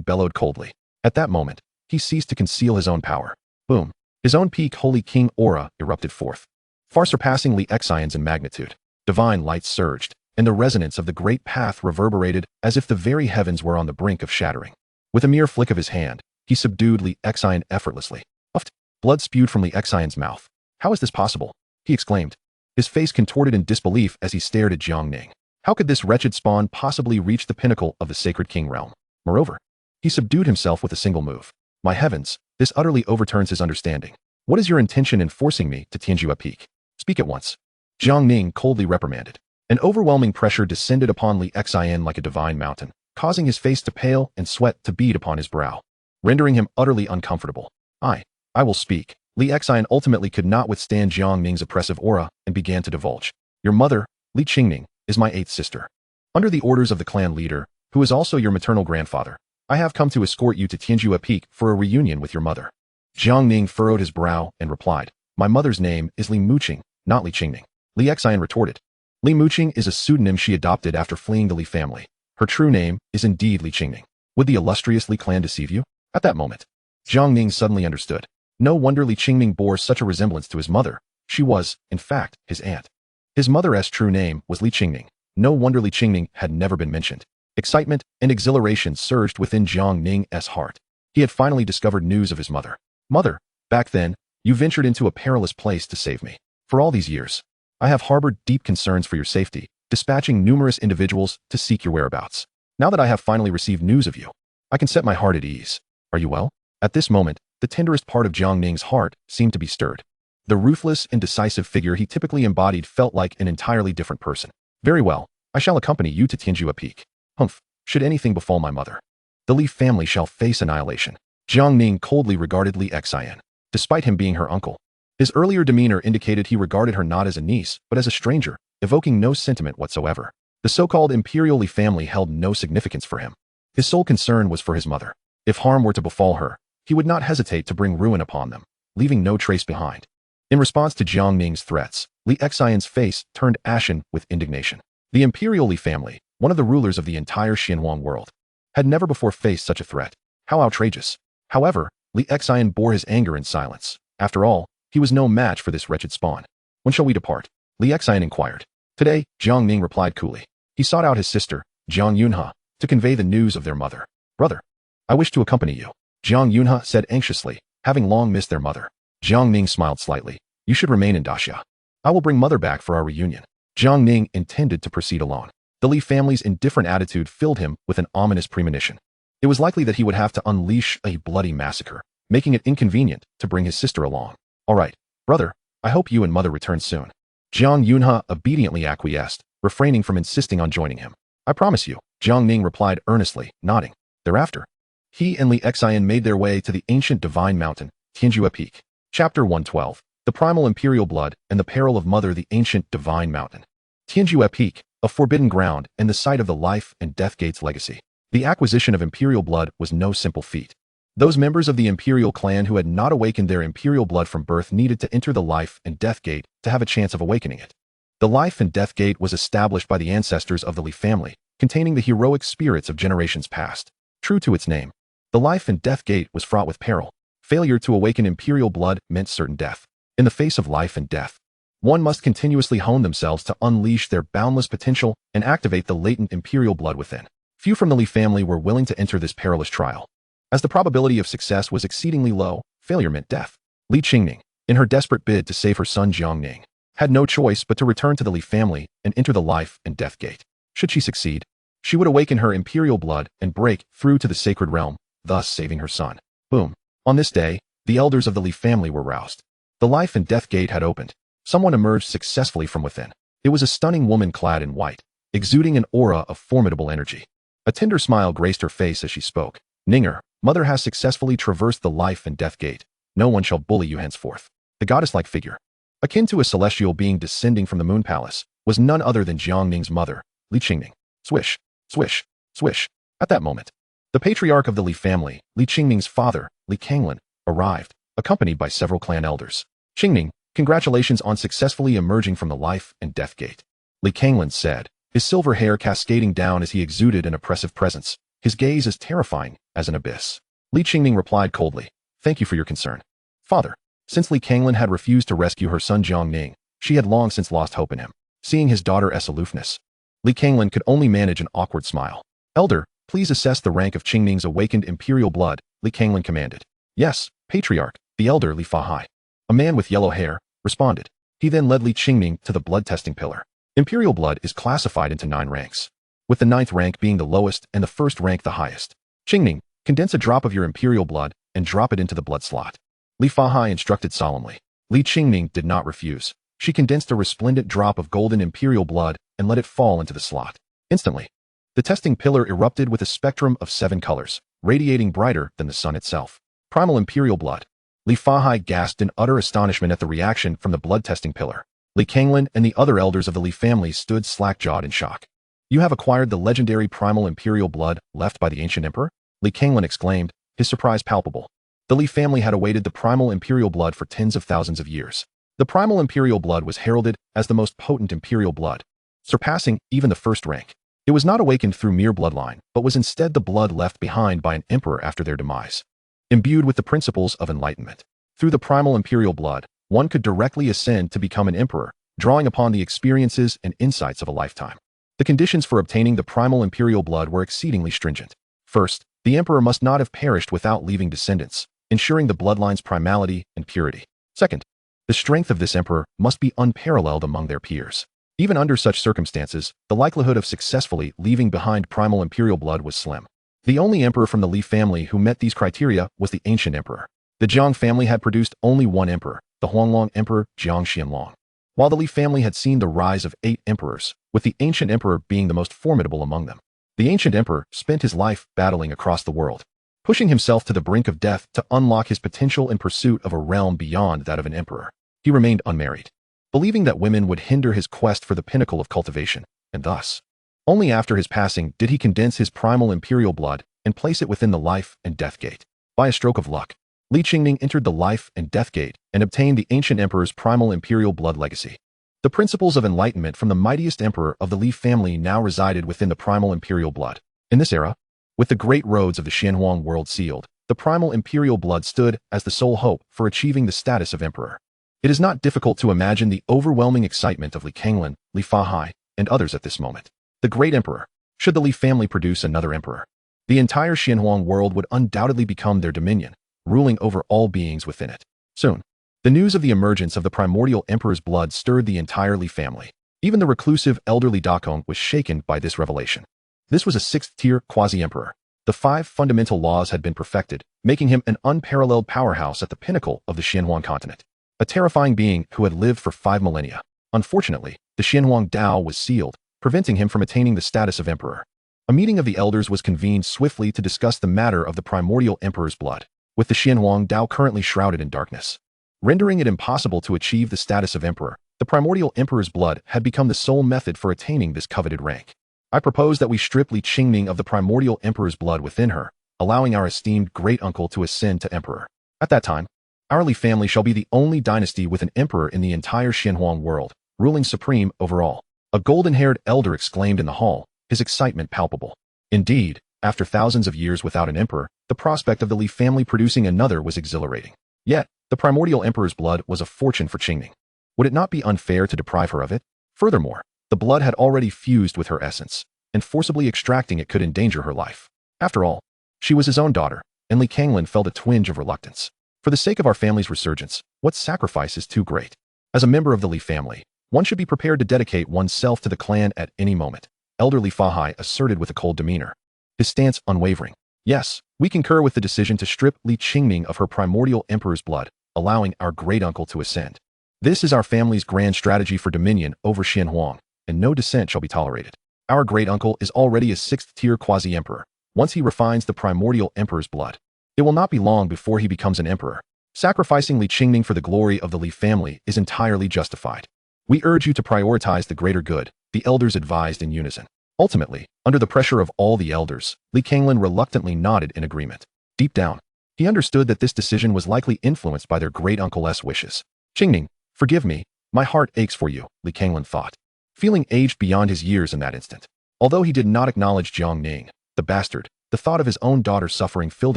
bellowed coldly. At that moment, he ceased to conceal his own power. Boom. His own peak Holy King aura erupted forth, far surpassing Li Xian's in magnitude. Divine light surged, and the resonance of the great path reverberated as if the very heavens were on the brink of shattering. With a mere flick of his hand, he subdued Li Xian effortlessly. Uffed. Blood spewed from Li Xian's mouth. How is this possible? He exclaimed, his face contorted in disbelief as he stared at Jiang Ning. How could this wretched spawn possibly reach the pinnacle of the sacred king realm? Moreover, he subdued himself with a single move. My heavens, this utterly overturns his understanding. What is your intention in forcing me to Tianjua Peak? Speak at once. Jiang Ning coldly reprimanded. An overwhelming pressure descended upon Li Xian like a divine mountain, causing his face to pale and sweat to bead upon his brow, rendering him utterly uncomfortable. I will speak. Li Xian ultimately could not withstand Jiang Ning's oppressive aura and began to divulge. Your mother, Li Qingning, is my 8th sister. Under the orders of the clan leader, who is also your maternal grandfather, I have come to escort you to Tianjua Peak for a reunion with your mother. Jiang Ning furrowed his brow and replied, my mother's name is Li Muqing, not Li Qingning. Li Xian retorted. Li Muqing is a pseudonym she adopted after fleeing the Li family. Her true name is indeed Li Qingning. Would the illustrious Li clan deceive you? At that moment, Jiang Ning suddenly understood. No wonder Li Qingning bore such a resemblance to his mother. She was, in fact, his aunt. His mother's true name was Li Qingning. No wonder Li Qingning had never been mentioned. Excitement and exhilaration surged within Jiang Ning's heart. He had finally discovered news of his mother. Mother, back then, you ventured into a perilous place to save me. For all these years, I have harbored deep concerns for your safety, dispatching numerous individuals to seek your whereabouts. Now that I have finally received news of you, I can set my heart at ease. Are you well? At this moment, the tenderest part of Jiang Ning's heart seemed to be stirred. The ruthless and decisive figure he typically embodied felt like an entirely different person. Very well, I shall accompany you to Tianjua Peak. Humph, should anything befall my mother, The Li family shall face annihilation. Jiang Ning coldly regarded Li Xian, despite him being her uncle. His earlier demeanor indicated he regarded her not as a niece, but as a stranger, evoking no sentiment whatsoever. The so-called Imperial Li family held no significance for him. His sole concern was for his mother. If harm were to befall her, he would not hesitate to bring ruin upon them, leaving no trace behind. In response to Jiang Ning's threats, Li Xian's face turned ashen with indignation. The Imperial Li family, one of the rulers of the entire Xianhuang world, had never before faced such a threat. How outrageous. However, Li Xian bore his anger in silence. After all, he was no match for this wretched spawn. When shall we depart? Li Xian inquired. Today, Jiang Ning replied coolly. He sought out his sister, Jiang Yunhe, to convey the news of their mother. Brother, I wish to accompany you, Jiang Yunhe said anxiously, having long missed their mother. Jiang Ning smiled slightly. You should remain in Daxia. I will bring mother back for our reunion. Jiang Ning intended to proceed alone. The Li family's indifferent attitude filled him with an ominous premonition. It was likely that he would have to unleash a bloody massacre, making it inconvenient to bring his sister along. All right, brother, I hope you and mother return soon. Jiang Yunhe obediently acquiesced, refraining from insisting on joining him. I promise you, Jiang Ning replied earnestly, nodding. Thereafter, he and Li Xian made their way to the ancient divine mountain, Tianjue Peak. Chapter 112. The Primal Imperial Blood and the Peril of Mother. The ancient divine mountain. Tianjue Peak, a forbidden ground and the site of the life and death gate's legacy. The acquisition of imperial blood was no simple feat. Those members of the imperial clan who had not awakened their imperial blood from birth needed to enter the life and death gate to have a chance of awakening it. The life and death gate was established by the ancestors of the Li family, containing the heroic spirits of generations past. True to its name, the life and death gate was fraught with peril. Failure to awaken imperial blood meant certain death. In the face of life and death, one must continuously hone themselves to unleash their boundless potential and activate the latent imperial blood within. Few from the Li family were willing to enter this perilous trial. As the probability of success was exceedingly low, failure meant death. Li Qingning, in her desperate bid to save her son Jiang Ning, had no choice but to return to the Li family and enter the life and death gate. Should she succeed, she would awaken her imperial blood and break through to the sacred realm, thus saving her son. Boom. On this day, the elders of the Li family were roused. The life and death gate had opened. Someone emerged successfully from within. It was a stunning woman clad in white, exuding an aura of formidable energy. A tender smile graced her face as she spoke. Ninger, mother has successfully traversed the life and death gate. No one shall bully you henceforth. The goddess-like figure, akin to a celestial being descending from the moon palace, was none other than Jiang Ning's mother, Li Qingning. Swish, swish, swish. At that moment, the patriarch of the Li family, Li Qingning's father, Li Kanglan, arrived, accompanied by several clan elders. Qingning, congratulations on successfully emerging from the life and death gate, Li Kanglan said, his silver hair cascading down as he exuded an oppressive presence, his gaze as terrifying as an abyss. Li Qingning replied coldly, thank you for your concern, father. Since Li Kanglan had refused to rescue her son Jiang Ning, she had long since lost hope in him. Seeing his daughter's aloofness, Li Kanglan could only manage an awkward smile. Elder, please assess the rank of Qingning's awakened imperial blood, Li Kanglan commanded. Yes, patriarch, the elder Li Fahai, a man with yellow hair, responded. He then led Li Qingning to the blood testing pillar. Imperial blood is classified into 9 ranks, with the 9th rank being the lowest and the 1st rank the highest. Qingning, condense a drop of your imperial blood and drop it into the blood slot, Li Fahai instructed solemnly. Li Qingning did not refuse. She condensed a resplendent drop of golden imperial blood and let it fall into the slot. Instantly, the testing pillar erupted with a spectrum of 7 colors, radiating brighter than the sun itself. Primal imperial blood. Li Fahai gasped in utter astonishment at the reaction from the blood testing pillar. Li Kanglan and the other elders of the Li family stood slack-jawed in shock. You have acquired the legendary primal imperial blood left by the ancient emperor? Li Kanglan exclaimed, his surprise palpable. The Li family had awaited the primal imperial blood for tens of thousands of years. The primal imperial blood was heralded as the most potent imperial blood, surpassing even the 1st rank. It was not awakened through mere bloodline, but was instead the blood left behind by an emperor after their demise. Imbued with the principles of enlightenment, through the primal imperial blood, one could directly ascend to become an emperor, drawing upon the experiences and insights of a lifetime. The conditions for obtaining the primal imperial blood were exceedingly stringent. First, the emperor must not have perished without leaving descendants, ensuring the bloodline's primality and purity. Second, the strength of this emperor must be unparalleled among their peers. Even under such circumstances, the likelihood of successfully leaving behind primal imperial blood was slim. The only emperor from the Li family who met these criteria was the ancient emperor. The Jiang family had produced only one emperor, the Huanglong Emperor Jiang Xianlong, while the Li family had seen the rise of 8 emperors, with the ancient emperor being the most formidable among them. The ancient emperor spent his life battling across the world, pushing himself to the brink of death to unlock his potential in pursuit of a realm beyond that of an emperor. He remained unmarried, believing that women would hinder his quest for the pinnacle of cultivation, and thus, only after his passing did he condense his primal imperial blood and place it within the life and death gate. By a stroke of luck, Li Qingning entered the life and death gate and obtained the ancient emperor's primal imperial blood legacy. The principles of enlightenment from the mightiest emperor of the Li family now resided within the primal imperial blood. In this era, with the great roads of the Xianhuang world sealed, the primal imperial blood stood as the sole hope for achieving the status of emperor. It is not difficult to imagine the overwhelming excitement of Li Kanglan, Li Fahai, and others at this moment. The great emperor, should the Li family produce another emperor, the entire Xianhuang world would undoubtedly become their dominion, ruling over all beings within it. Soon, the news of the emergence of the primordial emperor's blood stirred the entire Li family. Even the reclusive elderly Dakong was shaken by this revelation. This was a sixth-tier quasi-emperor. The 5 fundamental laws had been perfected, making him an unparalleled powerhouse at the pinnacle of the Xianhuang continent. A terrifying being who had lived for 5 millennia. Unfortunately, the Xianhuang Dao was sealed, preventing him from attaining the status of emperor. A meeting of the elders was convened swiftly to discuss the matter of the primordial emperor's blood, with the Xianhuang Dao currently shrouded in darkness, rendering it impossible to achieve the status of emperor. The primordial emperor's blood had become the sole method for attaining this coveted rank. I propose that we strip Li Qingning of the primordial emperor's blood within her, allowing our esteemed great-uncle to ascend to emperor. At that time, our Li family shall be the only dynasty with an emperor in the entire Xianhuang world, ruling supreme over all. A golden-haired elder exclaimed in the hall, his excitement palpable. Indeed, after thousands of years without an emperor, the prospect of the Li family producing another was exhilarating. Yet, the primordial emperor's blood was a fortune for Qingning. Would it not be unfair to deprive her of it? Furthermore, the blood had already fused with her essence, and forcibly extracting it could endanger her life. After all, she was his own daughter, and Li Kanglan felt a twinge of reluctance. For the sake of our family's resurgence, what sacrifice is too great? As a member of the Li family, one should be prepared to dedicate oneself to the clan at any moment, Elder Li Fahai asserted with a cold demeanor, his stance unwavering. Yes, we concur with the decision to strip Li Qingning of her primordial emperor's blood, allowing our great-uncle to ascend. This is our family's grand strategy for dominion over Xianhuang, and no dissent shall be tolerated. Our great-uncle is already a 6th-tier quasi-emperor. Once he refines the primordial emperor's blood, it will not be long before he becomes an emperor. Sacrificing Li Qingning for the glory of the Li family is entirely justified. We urge you to prioritize the greater good, the elders advised in unison. Ultimately, under the pressure of all the elders, Li Kanglan reluctantly nodded in agreement. Deep down, he understood that this decision was likely influenced by their great-uncle's wishes. Qingning, forgive me, my heart aches for you, Li Kanglan thought, feeling aged beyond his years in that instant. Although he did not acknowledge Jiang Ning, the bastard, the thought of his own daughter's suffering filled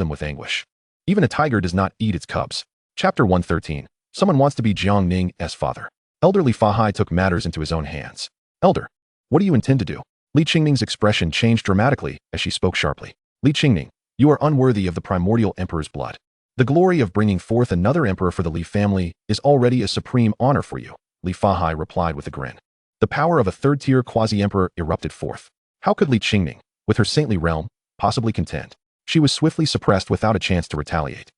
him with anguish. Even a tiger does not eat its cubs. Chapter 113. Someone wants to be Jiang Ning's father. Elder Li Fahai took matters into his own hands. Elder, what do you intend to do? Li Qingning's expression changed dramatically as she spoke sharply. Li Qingning, you are unworthy of the primordial emperor's blood. The glory of bringing forth another emperor for the Li family is already a supreme honor for you, Li Fahai replied with a grin. The power of a 3rd-tier quasi-emperor erupted forth. How could Li Qingning, with her saintly realm, possibly contend? She was swiftly suppressed without a chance to retaliate.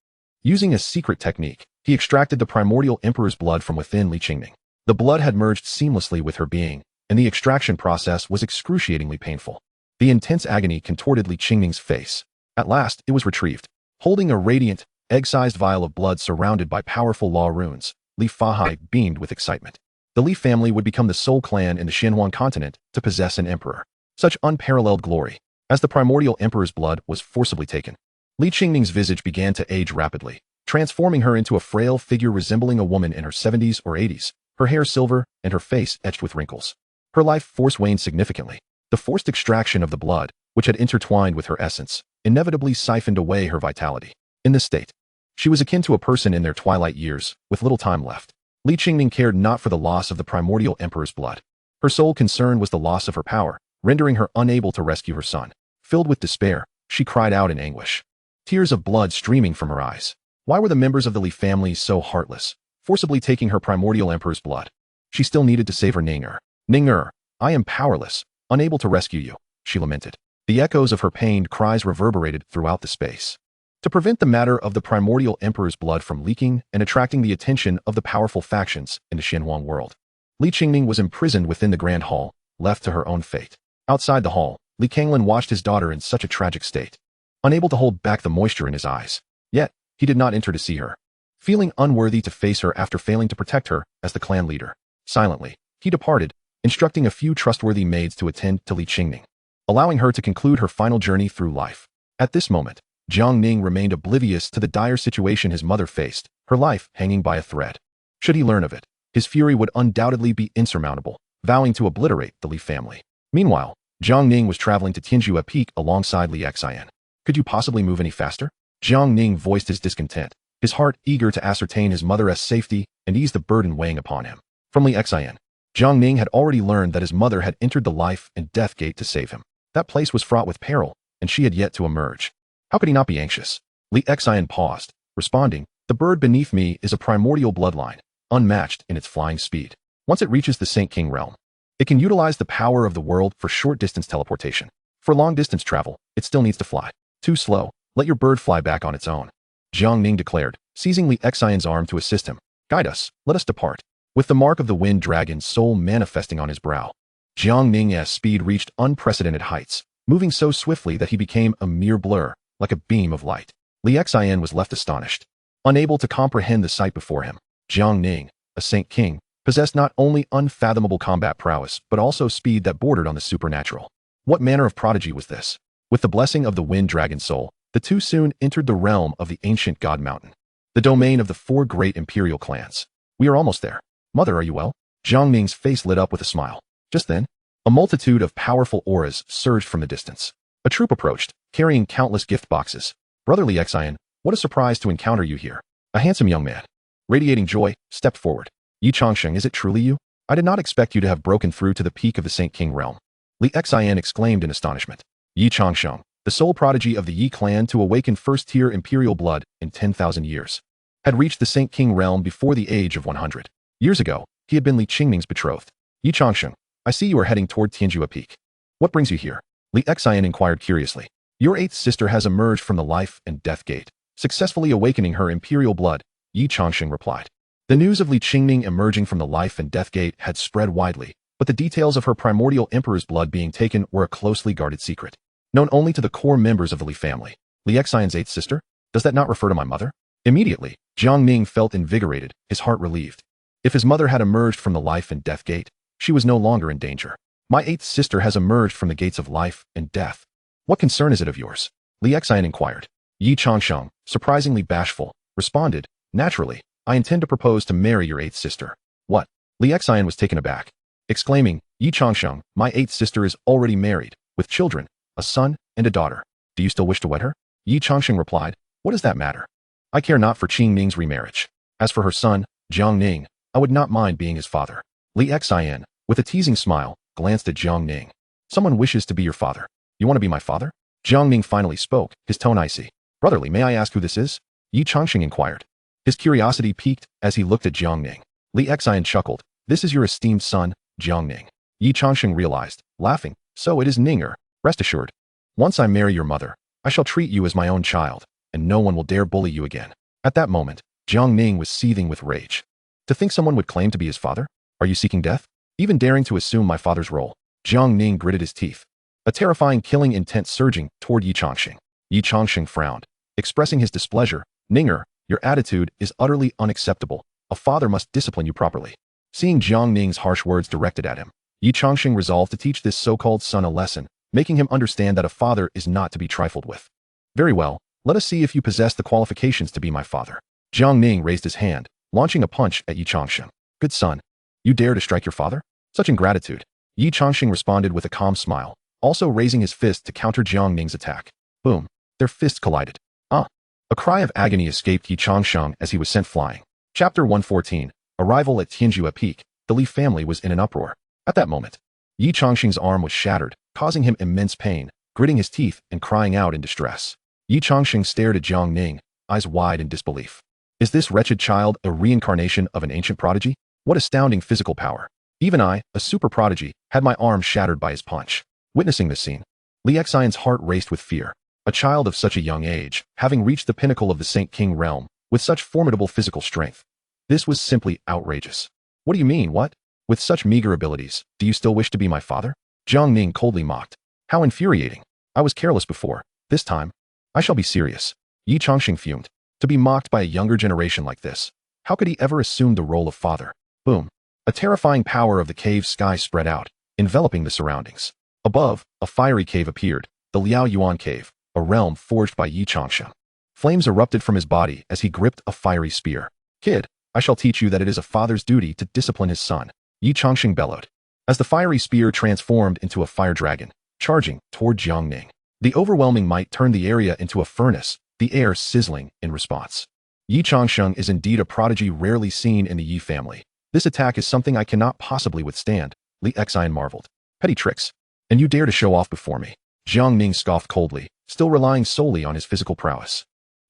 Using a secret technique, he extracted the primordial emperor's blood from within Li Qingning. The blood had merged seamlessly with her being, and the extraction process was excruciatingly painful. The intense agony contorted Li Qingning's face. At last, it was retrieved. Holding a radiant, egg-sized vial of blood surrounded by powerful law runes, Li Fahai beamed with excitement. The Li family would become the sole clan in the Xianhuang continent to possess an emperor. Such unparalleled glory. As the primordial emperor's blood was forcibly taken, Li Qingning's visage began to age rapidly, transforming her into a frail figure resembling a woman in her 70s or 80s, her hair silver and her face etched with wrinkles. Her life force waned significantly. The forced extraction of the blood, which had intertwined with her essence, inevitably siphoned away her vitality. In this state, she was akin to a person in their twilight years, with little time left. Li Qingning cared not for the loss of the primordial emperor's blood. Her sole concern was the loss of her power, rendering her unable to rescue her son. Filled with despair, she cried out in anguish, tears of blood streaming from her eyes. Why were the members of the Li family so heartless, forcibly taking her primordial emperor's blood? She still needed to save her Ninger. Ninger, I am powerless, unable to rescue you, she lamented. The echoes of her pained cries reverberated throughout the space. To prevent the matter of the primordial emperor's blood from leaking and attracting the attention of the powerful factions in the Xianhuang world, Li Qingning was imprisoned within the Grand Hall, left to her own fate. Outside the hall, Li Kanglin watched his daughter in such a tragic state, unable to hold back the moisture in his eyes. Yet, he did not enter to see her. Feeling unworthy to face her after failing to protect her as the clan leader, silently, he departed, instructing a few trustworthy maids to attend to Li Qingning, allowing her to conclude her final journey through life. At this moment, Jiang Ning remained oblivious to the dire situation his mother faced, her life hanging by a thread. Should he learn of it, his fury would undoubtedly be insurmountable, vowing to obliterate the Li family. Meanwhile, Jiang Ning was traveling to Tianjua Peak alongside Li Xian. Could you possibly move any faster? Jiang Ning voiced his discontent, his heart eager to ascertain his mother's safety and ease the burden weighing upon him. From Li Xian, Jiang Ning had already learned that his mother had entered the life and death gate to save him. That place was fraught with peril, and she had yet to emerge. How could he not be anxious? Li Xian paused, responding, "The bird beneath me is a primordial bloodline, unmatched in its flying speed. Once it reaches the Saint King realm, it can utilize the power of the world for short-distance teleportation. For long-distance travel, it still needs to fly. Too slow, let your bird fly back on its own," Jiang Ning declared, seizing Li Xian's arm to assist him. "Guide us, let us depart." With the mark of the wind dragon's soul manifesting on his brow, Jiang Ning's speed reached unprecedented heights, moving so swiftly that he became a mere blur, like a beam of light. Li Xian was left astonished, unable to comprehend the sight before him. Jiang Ning, a Saint King, possessed not only unfathomable combat prowess, but also speed that bordered on the supernatural. What manner of prodigy was this? With the blessing of the wind dragon's soul, the two soon entered the realm of the ancient God Mountain, the domain of the 4 great imperial clans. "We are almost there. Mother, are you well?" Jiang Ning's face lit up with a smile. Just then, a multitude of powerful auras surged from the distance. A troop approached, carrying countless gift boxes. "Brother Li Xian, what a surprise to encounter you here." A handsome young man, radiating joy, stepped forward. "Yi Changsheng, is it truly you? I did not expect you to have broken through to the peak of the Saint King realm." Li Xian exclaimed in astonishment. Yi Changsheng, the sole prodigy of the Yi clan to awaken first-tier imperial blood in 10,000 years, had reached the Saint King realm before the age of 100. Years ago, he had been Li Qingning's betrothed. "Yi Changsheng, I see you are heading toward Tianjua Peak. What brings you here?" Li Xian inquired curiously. "Your 8th sister has emerged from the life and death gate, successfully awakening her imperial blood," Yi Changsheng replied. The news of Li Qingning emerging from the life and death gate had spread widely, but the details of her primordial emperor's blood being taken were a closely guarded secret, known only to the core members of the Li family. "Li Xian's 8th sister? Does that not refer to my mother?" Immediately, Jiang Ning felt invigorated, his heart relieved. If his mother had emerged from the life and death gate, she was no longer in danger. "My 8th sister has emerged from the gates of life and death. What concern is it of yours?" Li Xian inquired. Yi Changsheng, surprisingly bashful, responded, "Naturally, I intend to propose to marry your 8th sister." "What?" Li Xian was taken aback, exclaiming, "Yi Changsheng, my 8th sister is already married, with children, a son and a daughter. Do you still wish to wed her?" Yi Changsheng replied, "What does that matter? I care not for Qing Ning's remarriage. As for her son, Jiang Ning, I would not mind being his father." Li Xian, with a teasing smile, glanced at Jiang Ning. "Someone wishes to be your father. You want to be my father?" Jiang Ning finally spoke, his tone icy. "Brotherly, may I ask who this is?" Yi Changsheng inquired. His curiosity piqued as he looked at Jiang Ning. Li Xian chuckled. "This is your esteemed son, Jiang Ning." Yi Changsheng realized, laughing, "So it is Ninger. Rest assured, once I marry your mother, I shall treat you as my own child, and no one will dare bully you again." At that moment, Jiang Ning was seething with rage. To think someone would claim to be his father? Are you seeking death? Even daring to assume my father's role? Jiang Ning gritted his teeth, a terrifying killing intent surging toward Yi Changsheng. Yi Changsheng frowned, expressing his displeasure. "Ninger, your attitude is utterly unacceptable. A father must discipline you properly." Seeing Jiang Ning's harsh words directed at him, Yi Changsheng resolved to teach this so-called son a lesson, making him understand that a father is not to be trifled with. "Very well, let us see if you possess the qualifications to be my father." Jiang Ning raised his hand, launching a punch at Yi Changsheng. "Good son, you dare to strike your father? Such ingratitude." Yi Changsheng responded with a calm smile, also raising his fist to counter Jiang Ning's attack. Boom! Their fists collided. "Ah!" A cry of agony escaped Yi Changsheng as he was sent flying. Chapter 114. Arrival at Tianjua Peak. The Li family was in an uproar. At that moment, Yi Changsheng's arm was shattered, causing him immense pain, gritting his teeth and crying out in distress. Yi Changsheng stared at Jiang Ning, eyes wide in disbelief. Is this wretched child a reincarnation of an ancient prodigy? What astounding physical power! Even I, a super prodigy, had my arm shattered by his punch. Witnessing this scene, Li Xian's heart raced with fear. A child of such a young age, having reached the pinnacle of the Saint King realm, with such formidable physical strength. This was simply outrageous. "What do you mean, what? With such meager abilities, do you still wish to be my father?" Jiang Ning coldly mocked. How infuriating. I was careless before. This time, I shall be serious. Yi Changxing fumed. To be mocked by a younger generation like this. How could he ever assume the role of father? Boom. A terrifying power of the cave's sky spread out, enveloping the surroundings. Above, a fiery cave appeared, the Liao Yuan Cave, a realm forged by Yi Changxing. Flames erupted from his body as he gripped a fiery spear. Kid, I shall teach you that it is a father's duty to discipline his son, Yi Changxing bellowed. As the fiery spear transformed into a fire dragon, charging toward Jiang Ning. The overwhelming might turned the area into a furnace, the air sizzling in response. Yi Changxing is indeed a prodigy rarely seen in the Yi family. This attack is something I cannot possibly withstand, Li Xian marveled. Petty tricks. And you dare to show off before me. Jiang Ning scoffed coldly, still relying solely on his physical prowess.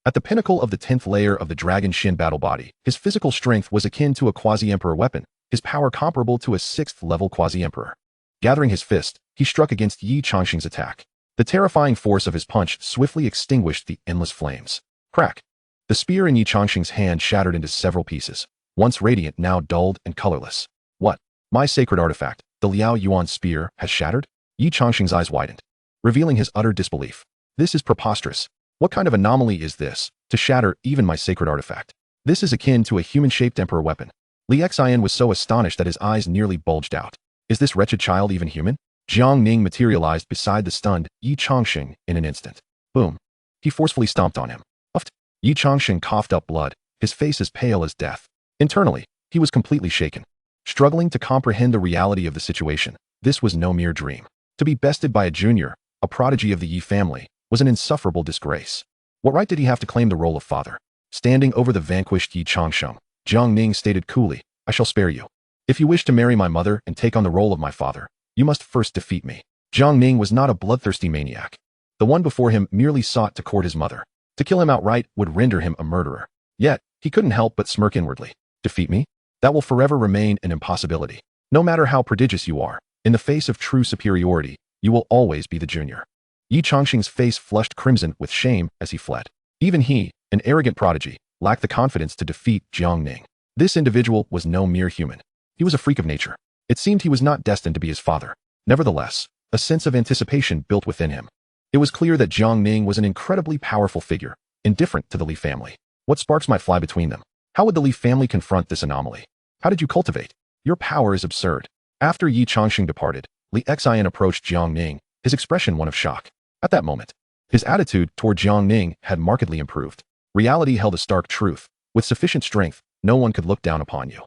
At the pinnacle of the 10th layer of the Dragon Shin battle body, his physical strength was akin to a quasi-emperor weapon, his power comparable to a 6th-level quasi-emperor. Gathering his fist, he struck against Yi Changxing's attack. The terrifying force of his punch swiftly extinguished the endless flames. Crack! The spear in Yi Changxing's hand shattered into several pieces, once radiant now dulled and colorless. What? My sacred artifact, the Liao Yuan spear, has shattered? Yi Changxing's eyes widened, revealing his utter disbelief. This is preposterous. What kind of anomaly is this, to shatter even my sacred artifact? This is akin to a human-shaped emperor weapon. Li Xian was so astonished that his eyes nearly bulged out. Is this wretched child even human? Jiang Ning materialized beside the stunned Yi Changxing in an instant. Boom. He forcefully stomped on him. Uffed. Yi Changxing coughed up blood, his face as pale as death. Internally, he was completely shaken. Struggling to comprehend the reality of the situation, this was no mere dream. To be bested by a junior, a prodigy of the Yi family, was an insufferable disgrace. What right did he have to claim the role of father? Standing over the vanquished Yi Changxing, Jiang Ning stated coolly, I shall spare you. If you wish to marry my mother and take on the role of my father, you must first defeat me. Jiang Ning was not a bloodthirsty maniac. The one before him merely sought to court his mother. To kill him outright would render him a murderer. Yet, he couldn't help but smirk inwardly. Defeat me? That will forever remain an impossibility. No matter how prodigious you are, in the face of true superiority, you will always be the junior. Yi Changxing's face flushed crimson with shame as he fled. Even he, an arrogant prodigy, lacked the confidence to defeat Jiang Ning. This individual was no mere human. He was a freak of nature. It seemed he was not destined to be his father. Nevertheless, a sense of anticipation built within him. It was clear that Jiang Ning was an incredibly powerful figure, indifferent to the Li family. What sparks might fly between them? How would the Li family confront this anomaly? How did you cultivate? Your power is absurd. After Yi Changxing departed, Li Xian approached Jiang Ning, his expression one of shock. At that moment, his attitude toward Jiang Ning had markedly improved. Reality held a stark truth. With sufficient strength, no one could look down upon you.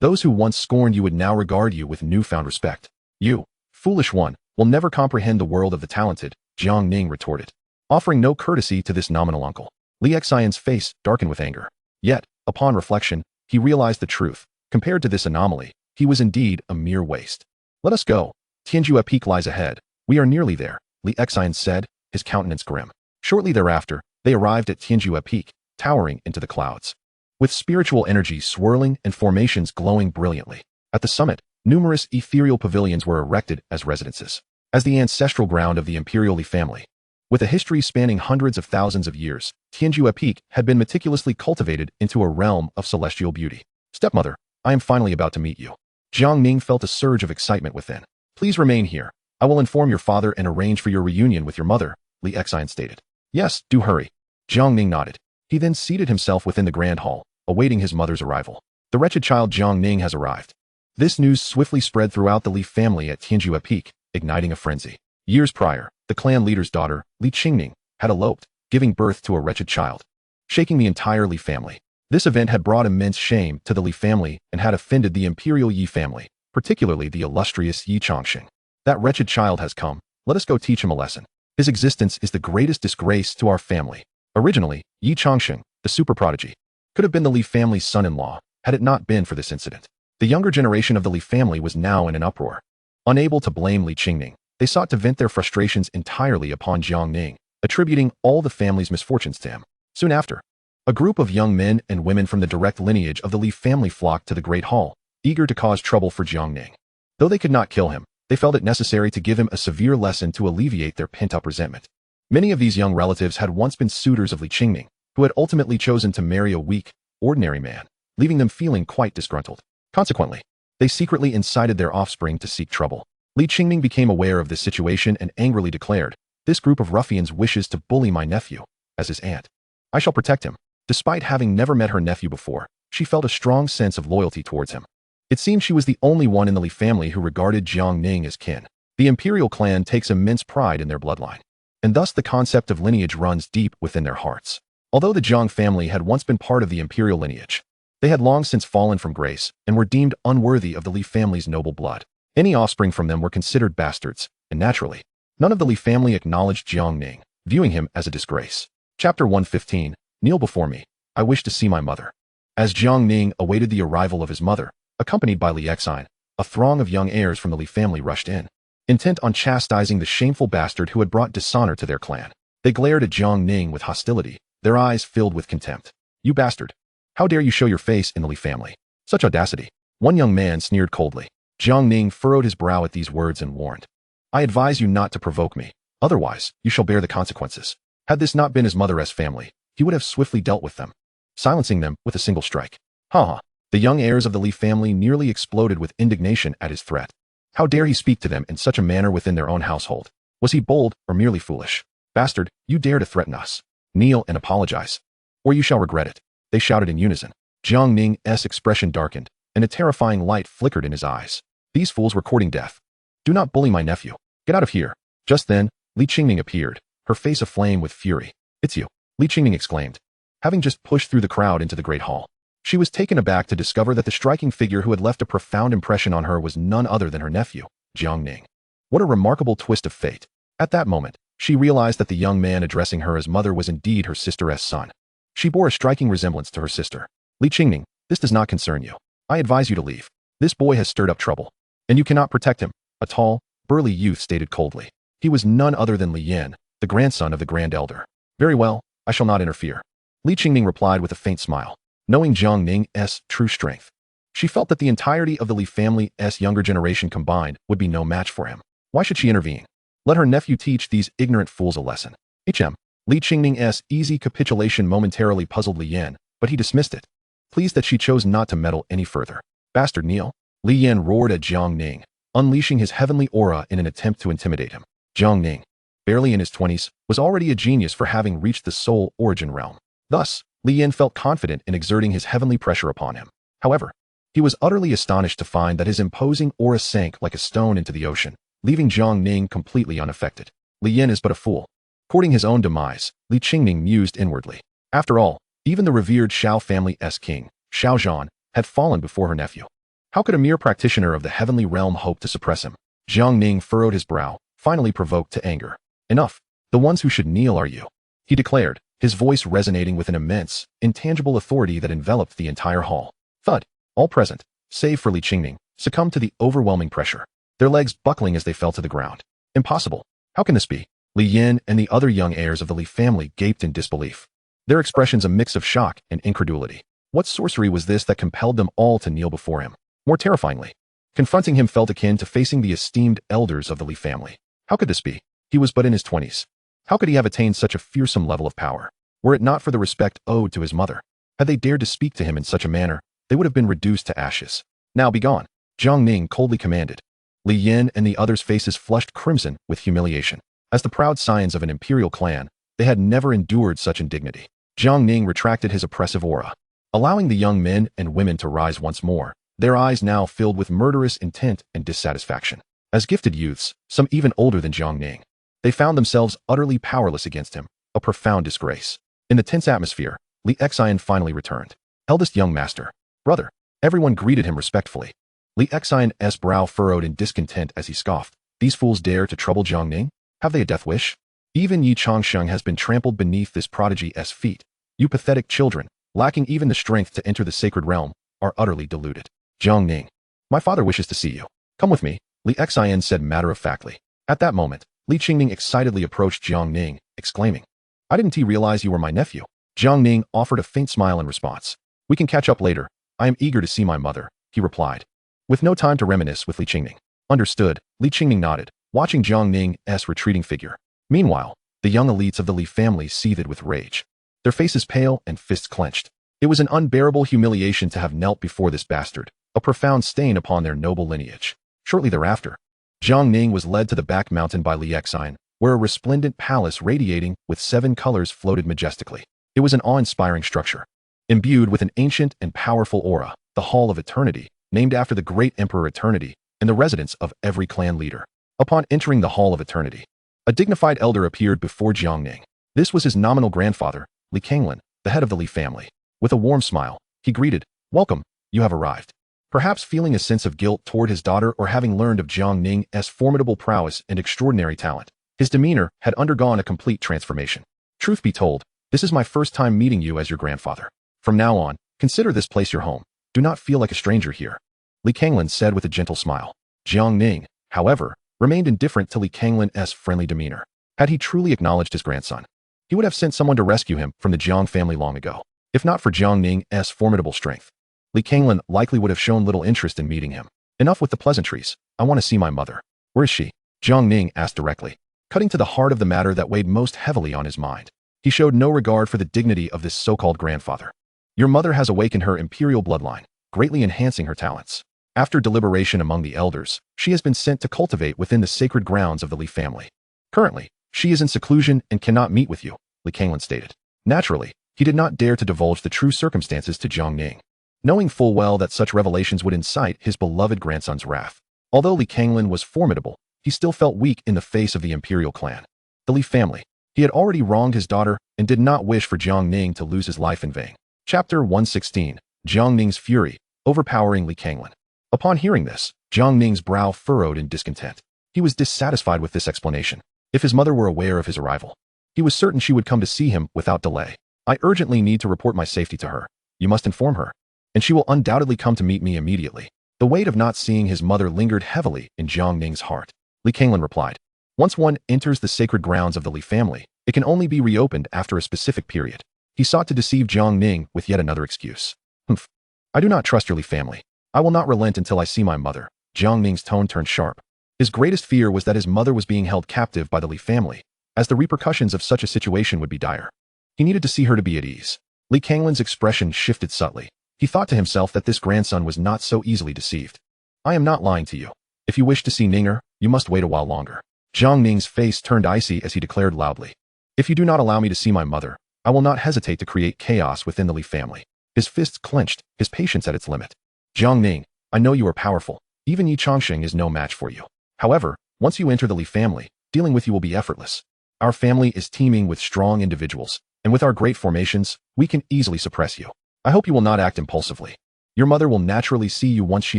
Those who once scorned you would now regard you with newfound respect. You, foolish one, will never comprehend the world of the talented, Jiang Ning retorted, offering no courtesy to this nominal uncle. Li Xian's face darkened with anger. Yet, upon reflection, he realized the truth. Compared to this anomaly, he was indeed a mere waste. Let us go. Tianjue Peak lies ahead. We are nearly there, Li Xian said, his countenance grim. Shortly thereafter, they arrived at Tianjue Peak, towering into the clouds. With spiritual energy swirling and formations glowing brilliantly. At the summit, numerous ethereal pavilions were erected as residences. As the ancestral ground of the Imperial Li family. With a history spanning hundreds of thousands of years, Tianjue Peak had been meticulously cultivated into a realm of celestial beauty. Stepmother, I am finally about to meet you. Jiang Ning felt a surge of excitement within. Please remain here. I will inform your father and arrange for your reunion with your mother, Li Xian stated. Yes, do hurry. Jiang Ning nodded. He then seated himself within the grand hall, awaiting his mother's arrival. The wretched child Jiang Ning has arrived. This news swiftly spread throughout the Li family at Tianjue Peak, igniting a frenzy. Years prior, the clan leader's daughter, Li Qingning, had eloped, giving birth to a wretched child, shaking the entire Li family. This event had brought immense shame to the Li family and had offended the Imperial Yi family, particularly the illustrious Yi Changxing. That wretched child has come. Let us go teach him a lesson. His existence is the greatest disgrace to our family. Originally, Yi Changxing, the super prodigy, could have been the Li family's son-in-law, had it not been for this incident. The younger generation of the Li family was now in an uproar. Unable to blame Li Qingning, they sought to vent their frustrations entirely upon Jiang Ning, attributing all the family's misfortunes to him. Soon after, a group of young men and women from the direct lineage of the Li family flocked to the Great Hall, eager to cause trouble for Jiang Ning. Though they could not kill him, they felt it necessary to give him a severe lesson to alleviate their pent-up resentment. Many of these young relatives had once been suitors of Li Qingning, who had ultimately chosen to marry a weak, ordinary man, leaving them feeling quite disgruntled. Consequently, they secretly incited their offspring to seek trouble. Li Qingning became aware of this situation and angrily declared, "This group of ruffians wishes to bully my nephew as his aunt. I shall protect him." Despite having never met her nephew before, she felt a strong sense of loyalty towards him. It seemed she was the only one in the Li family who regarded Jiang Ning as kin. The Imperial clan takes immense pride in their bloodline, and thus the concept of lineage runs deep within their hearts. Although the Jiang family had once been part of the Imperial lineage, they had long since fallen from grace and were deemed unworthy of the Li family's noble blood. Any offspring from them were considered bastards, and naturally, none of the Li family acknowledged Jiang Ning, viewing him as a disgrace. Chapter 115, Kneel before me. I wish to see my mother. As Jiang Ning awaited the arrival of his mother, accompanied by Li Xia, a throng of young heirs from the Li family rushed in, intent on chastising the shameful bastard who had brought dishonor to their clan. They glared at Jiang Ning with hostility, their eyes filled with contempt. "You bastard! How dare you show your face in the Li family? Such audacity!" One young man sneered coldly. Jiang Ning furrowed his brow at these words and warned, "I advise you not to provoke me, otherwise you shall bear the consequences." Had this not been his mother's family, he would have swiftly dealt with them, silencing them with a single strike. Ha! The young heirs of the Li family nearly exploded with indignation at his threat. How dare he speak to them in such a manner within their own household? Was he bold or merely foolish? "Bastard, you dare to threaten us. Kneel and apologize, or you shall regret it," they shouted in unison. Jiang Ning's expression darkened, and a terrifying light flickered in his eyes. These fools were courting death. "Do not bully my nephew. Get out of here." Just then, Li Qingning appeared, her face aflame with fury. "It's you," Li Qingning exclaimed, having just pushed through the crowd into the great hall. She was taken aback to discover that the striking figure who had left a profound impression on her was none other than her nephew, Jiang Ning. What a remarkable twist of fate. At that moment, she realized that the young man addressing her as mother was indeed her sister's son. She bore a striking resemblance to her sister. "Li Qingning, this does not concern you. I advise you to leave. This boy has stirred up trouble, and you cannot protect him," a tall, burly youth stated coldly. He was none other than Li Yan, the grandson of the Grand Elder. "Very well, I shall not interfere," Li Qingning replied with a faint smile. Knowing Jiang Ning's true strength, she felt that the entirety of the Li family's younger generation combined would be no match for him. Why should she intervene? Let her nephew teach these ignorant fools a lesson. Li Qingning's easy capitulation momentarily puzzled Li Yan, but he dismissed it, pleased that she chose not to meddle any further. "Bastard, kneel!" Li Yan roared at Jiang Ning, unleashing his heavenly aura in an attempt to intimidate him. Jiang Ning, barely in his 20s, was already a genius for having reached the soul origin realm. Thus, Li Yan felt confident in exerting his heavenly pressure upon him. However, he was utterly astonished to find that his imposing aura sank like a stone into the ocean, leaving Jiang Ning completely unaffected. Li Yan is but a fool. Courting his own demise, Li Qingning mused inwardly. After all, even the revered Shao family's king, Shao Zhan, had fallen before her nephew. How could a mere practitioner of the heavenly realm hope to suppress him? Jiang Ning furrowed his brow, finally provoked to anger. "Enough. The ones who should kneel are you," he declared, his voice resonating with an immense, intangible authority that enveloped the entire hall. Thud. All present, save for Li Qingning, succumbed to the overwhelming pressure, their legs buckling as they fell to the ground. "Impossible. How can this be?" Li Yan and the other young heirs of the Li family gaped in disbelief, their expressions a mix of shock and incredulity. What sorcery was this that compelled them all to kneel before him? More terrifyingly, confronting him felt akin to facing the esteemed elders of the Li family. How could this be? He was but in his 20s. How could he have attained such a fearsome level of power? Were it not for the respect owed to his mother, had they dared to speak to him in such a manner, they would have been reduced to ashes. "Now be gone," Jiang Ning coldly commanded. Li Yan and the others' faces flushed crimson with humiliation. As the proud scions of an imperial clan, they had never endured such indignity. Jiang Ning retracted his oppressive aura, allowing the young men and women to rise once more, their eyes now filled with murderous intent and dissatisfaction. As gifted youths, some even older than Jiang Ning, they found themselves utterly powerless against him, a profound disgrace. In the tense atmosphere, Li Xia finally returned. "Eldest young master, brother." Everyone greeted him respectfully. Li Xia's brow furrowed in discontent as he scoffed. "These fools dare to trouble Jiang Ning? Have they a death wish? Even Yi Changsheng has been trampled beneath this prodigy's feet. You pathetic children, lacking even the strength to enter the sacred realm, are utterly deluded." "Jiang Ning, my father wishes to see you. Come with me," Li Xia said matter-of-factly. At that moment, Li Qingning excitedly approached Jiang Ning, exclaiming, "I didn't realize you were my nephew." Jiang Ning offered a faint smile in response. "We can catch up later. I am eager to see my mother," he replied, with no time to reminisce with Li Qingning. "Understood," Li Qingning nodded, watching Jiang Ning's retreating figure. Meanwhile, the young elites of the Li family seethed with rage, their faces pale and fists clenched. It was an unbearable humiliation to have knelt before this bastard, a profound stain upon their noble lineage. Shortly thereafter, Jiang Ning was led to the back mountain by Li Xia, where a resplendent palace radiating with 7 colors floated majestically. It was an awe-inspiring structure, imbued with an ancient and powerful aura, the Hall of Eternity, named after the great Emperor Eternity, and the residence of every clan leader. Upon entering the Hall of Eternity, a dignified elder appeared before Jiang Ning. This was his nominal grandfather, Li Kanglan, the head of the Li family. With a warm smile, he greeted, "Welcome, you have arrived." Perhaps feeling a sense of guilt toward his daughter or having learned of Jiang Ning's formidable prowess and extraordinary talent, his demeanor had undergone a complete transformation. "Truth be told, this is my first time meeting you as your grandfather. From now on, consider this place your home. Do not feel like a stranger here," Li Kanglan said with a gentle smile. Jiang Ning, however, remained indifferent to Li Kanglan's friendly demeanor. Had he truly acknowledged his grandson, he would have sent someone to rescue him from the Jiang family long ago. If not for Jiang Ning's formidable strength, Li Kanglan likely would have shown little interest in meeting him. "Enough with the pleasantries. I want to see my mother." "Where is she?" Jiang Ning asked directly, cutting to the heart of the matter that weighed most heavily on his mind. He showed no regard for the dignity of this so-called grandfather. "Your mother has awakened her imperial bloodline, greatly enhancing her talents. After deliberation among the elders, she has been sent to cultivate within the sacred grounds of the Li family. Currently, she is in seclusion and cannot meet with you," Li Kanglan stated. Naturally, he did not dare to divulge the true circumstances to Jiang Ning, knowing full well that such revelations would incite his beloved grandson's wrath. Although Li Kanglan was formidable, he still felt weak in the face of the imperial clan, the Li family. He had already wronged his daughter and did not wish for Jiang Ning to lose his life in vain. Chapter 116, Jiang Ning's Fury, Overpowering Li Kanglan. Upon hearing this, Jiang Ning's brow furrowed in discontent. He was dissatisfied with this explanation. If his mother were aware of his arrival, he was certain she would come to see him without delay. "I urgently need to report my safety to her. You must inform her, and she will undoubtedly come to meet me immediately." The weight of not seeing his mother lingered heavily in Jiang Ning's heart. Li Kanglan replied, "Once one enters the sacred grounds of the Li family, it can only be reopened after a specific period." He sought to deceive Jiang Ning with yet another excuse. "Humph. I do not trust your Li family. I will not relent until I see my mother." Jiang Ning's tone turned sharp. His greatest fear was that his mother was being held captive by the Li family, as the repercussions of such a situation would be dire. He needed to see her to be at ease. Li Kanglan's expression shifted subtly. He thought to himself that this grandson was not so easily deceived. "I am not lying to you. If you wish to see Ninger, you must wait a while longer." Jiang Ning's face turned icy as he declared loudly, "If you do not allow me to see my mother, I will not hesitate to create chaos within the Li family." His fists clenched, his patience at its limit. "Jiang Ning, I know you are powerful. Even Yi Changxing is no match for you. However, once you enter the Li family, dealing with you will be effortless. Our family is teeming with strong individuals, and with our great formations, we can easily suppress you. I hope you will not act impulsively. Your mother will naturally see you once she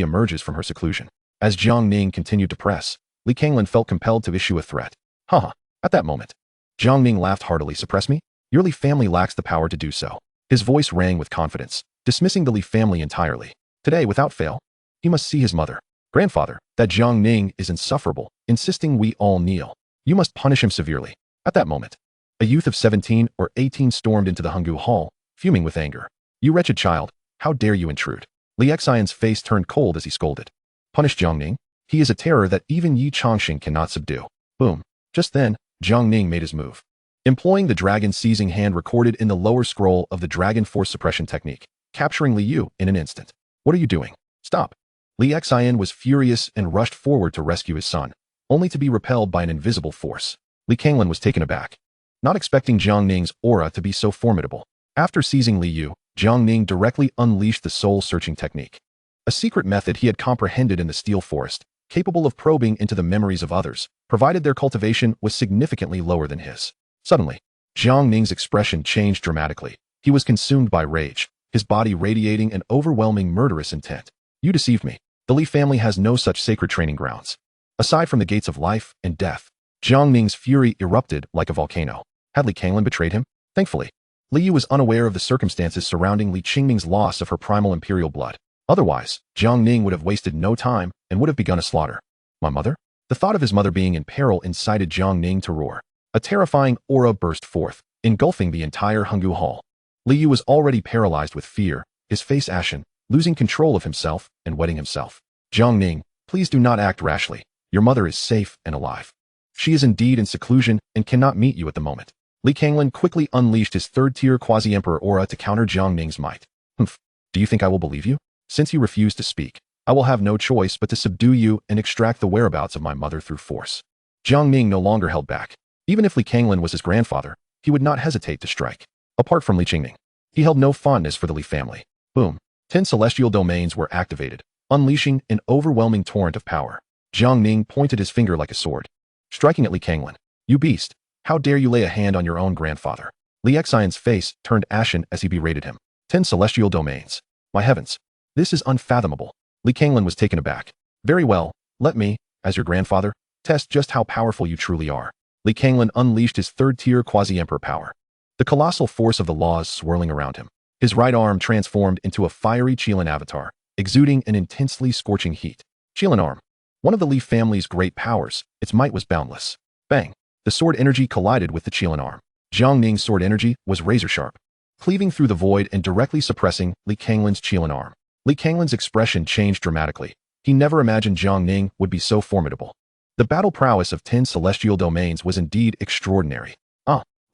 emerges from her seclusion." As Jiang Ning continued to press, Li Kanglan felt compelled to issue a threat. Haha. At that moment, Jiang Ning laughed heartily. "Suppress me? Your Li family lacks the power to do so." His voice rang with confidence, dismissing the Li family entirely. Today, without fail, he must see his mother. "Grandfather, that Jiang Ning is insufferable, insisting we all kneel. You must punish him severely." At that moment, a youth of 17 or 18 stormed into the Hanggu Hall, fuming with anger. "You wretched child, how dare you intrude?" Li Xian's face turned cold as he scolded. "Punish Jiang Ning? He is a terror that even Yi Changxing cannot subdue." Boom. Just then, Jiang Ning made his move, employing the dragon seizing hand recorded in the lower scroll of the dragon force suppression technique, capturing Li Yu in an instant. "What are you doing? Stop!" Li Xian was furious and rushed forward to rescue his son, only to be repelled by an invisible force. Li Kanglan was taken aback, not expecting Jiang Ning's aura to be so formidable. After seizing Li Yu, Jiang Ning directly unleashed the soul-searching technique, a secret method he had comprehended in the Steel Forest, capable of probing into the memories of others, provided their cultivation was significantly lower than his. Suddenly, Jiang Ning's expression changed dramatically. He was consumed by rage, his body radiating an overwhelming murderous intent. "You deceived me. The Li family has no such sacred training grounds. Aside from the gates of life and death." Jiang Ning's fury erupted like a volcano. Had Li Kanglan betrayed him? Thankfully, Li Yu was unaware of the circumstances surrounding Li Qingming's loss of her primal imperial blood. Otherwise, Jiang Ning would have wasted no time and would have begun a slaughter. "My mother?" The thought of his mother being in peril incited Jiang Ning to roar. A terrifying aura burst forth, engulfing the entire Hanggu Hall. Li Yu was already paralyzed with fear, his face ashen, losing control of himself and wetting himself. "Jiang Ning, please do not act rashly. Your mother is safe and alive. She is indeed in seclusion and cannot meet you at the moment." Li Kanglan quickly unleashed his third-tier quasi-emperor aura to counter Jiang Ning's might. "Humph. Do you think I will believe you? Since you refuse to speak, I will have no choice but to subdue you and extract the whereabouts of my mother through force. Jiang Ning no longer held back. Even if Li Kanglan was his grandfather, he would not hesitate to strike. Apart from Li Qingning, he held no fondness for the Li family. Boom. 10 celestial domains were activated, unleashing an overwhelming torrent of power. Jiang Ning pointed his finger like a sword, striking at Li Kanglan. You beast! How dare you lay a hand on your own grandfather? Li Xian's face turned ashen as he berated him. 10 celestial domains. My heavens! This is unfathomable. Li Kanglan was taken aback. Very well, let me, as your grandfather, test just how powerful you truly are. Li Kanglan unleashed his third-tier quasi-emperor power. The colossal force of the laws swirling around him. His right arm transformed into a fiery Qilin avatar, exuding an intensely scorching heat. Qilin arm. One of the Li family's great powers, its might was boundless. Bang! The sword energy collided with the Qilin arm. Jiang Ning's sword energy was razor-sharp, cleaving through the void and directly suppressing Li Kanglan's Qilin arm. Li Kanglan's expression changed dramatically. He never imagined Jiang Ning would be so formidable. The battle prowess of 10 celestial domains was indeed extraordinary.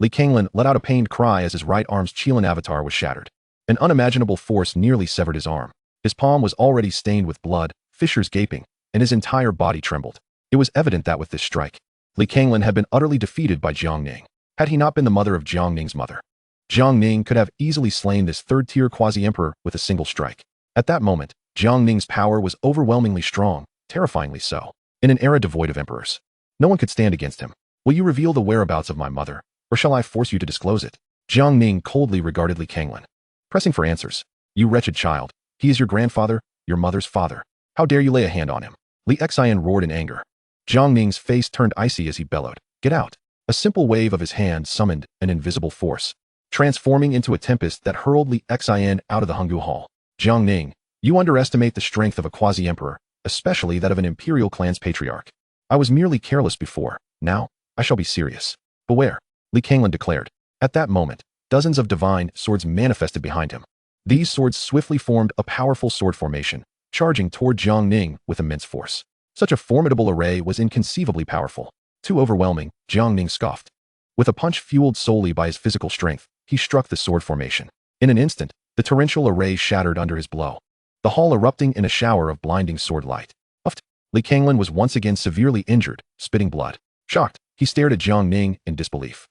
Li Kanglan let out a pained cry as his right arm's Qilin avatar was shattered. An unimaginable force nearly severed his arm. His palm was already stained with blood, fissures gaping, and his entire body trembled. It was evident that with this strike, Li Kanglan had been utterly defeated by Jiang Ning. Had he not been the mother of Jiang Ning's mother, Jiang Ning could have easily slain this third-tier quasi-emperor with a single strike. At that moment, Jiang Ning's power was overwhelmingly strong, terrifyingly so. In an era devoid of emperors, no one could stand against him. Will you reveal the whereabouts of my mother, or shall I force you to disclose it? Jiang Ning coldly regarded Li Kanglan, pressing for answers. You wretched child, he is your grandfather, your mother's father. How dare you lay a hand on him? Li Xian roared in anger. Jiang Ning's face turned icy as he bellowed. Get out. A simple wave of his hand summoned an invisible force, transforming into a tempest that hurled Li Xian out of the Honggu Hall. Jiang Ning, you underestimate the strength of a quasi-emperor, especially that of an imperial clan's patriarch. I was merely careless before. Now, I shall be serious. Beware, Li Kanglan declared. At that moment, dozens of divine swords manifested behind him. These swords swiftly formed a powerful sword formation, charging toward Jiang Ning with immense force. Such a formidable array was inconceivably powerful. Too overwhelming, Jiang Ning scoffed. With a punch fueled solely by his physical strength, he struck the sword formation. In an instant, the torrential array shattered under his blow, the hall erupting in a shower of blinding sword light. Li Kanglan was once again severely injured, spitting blood. Shocked, he stared at Jiang Ning in disbelief.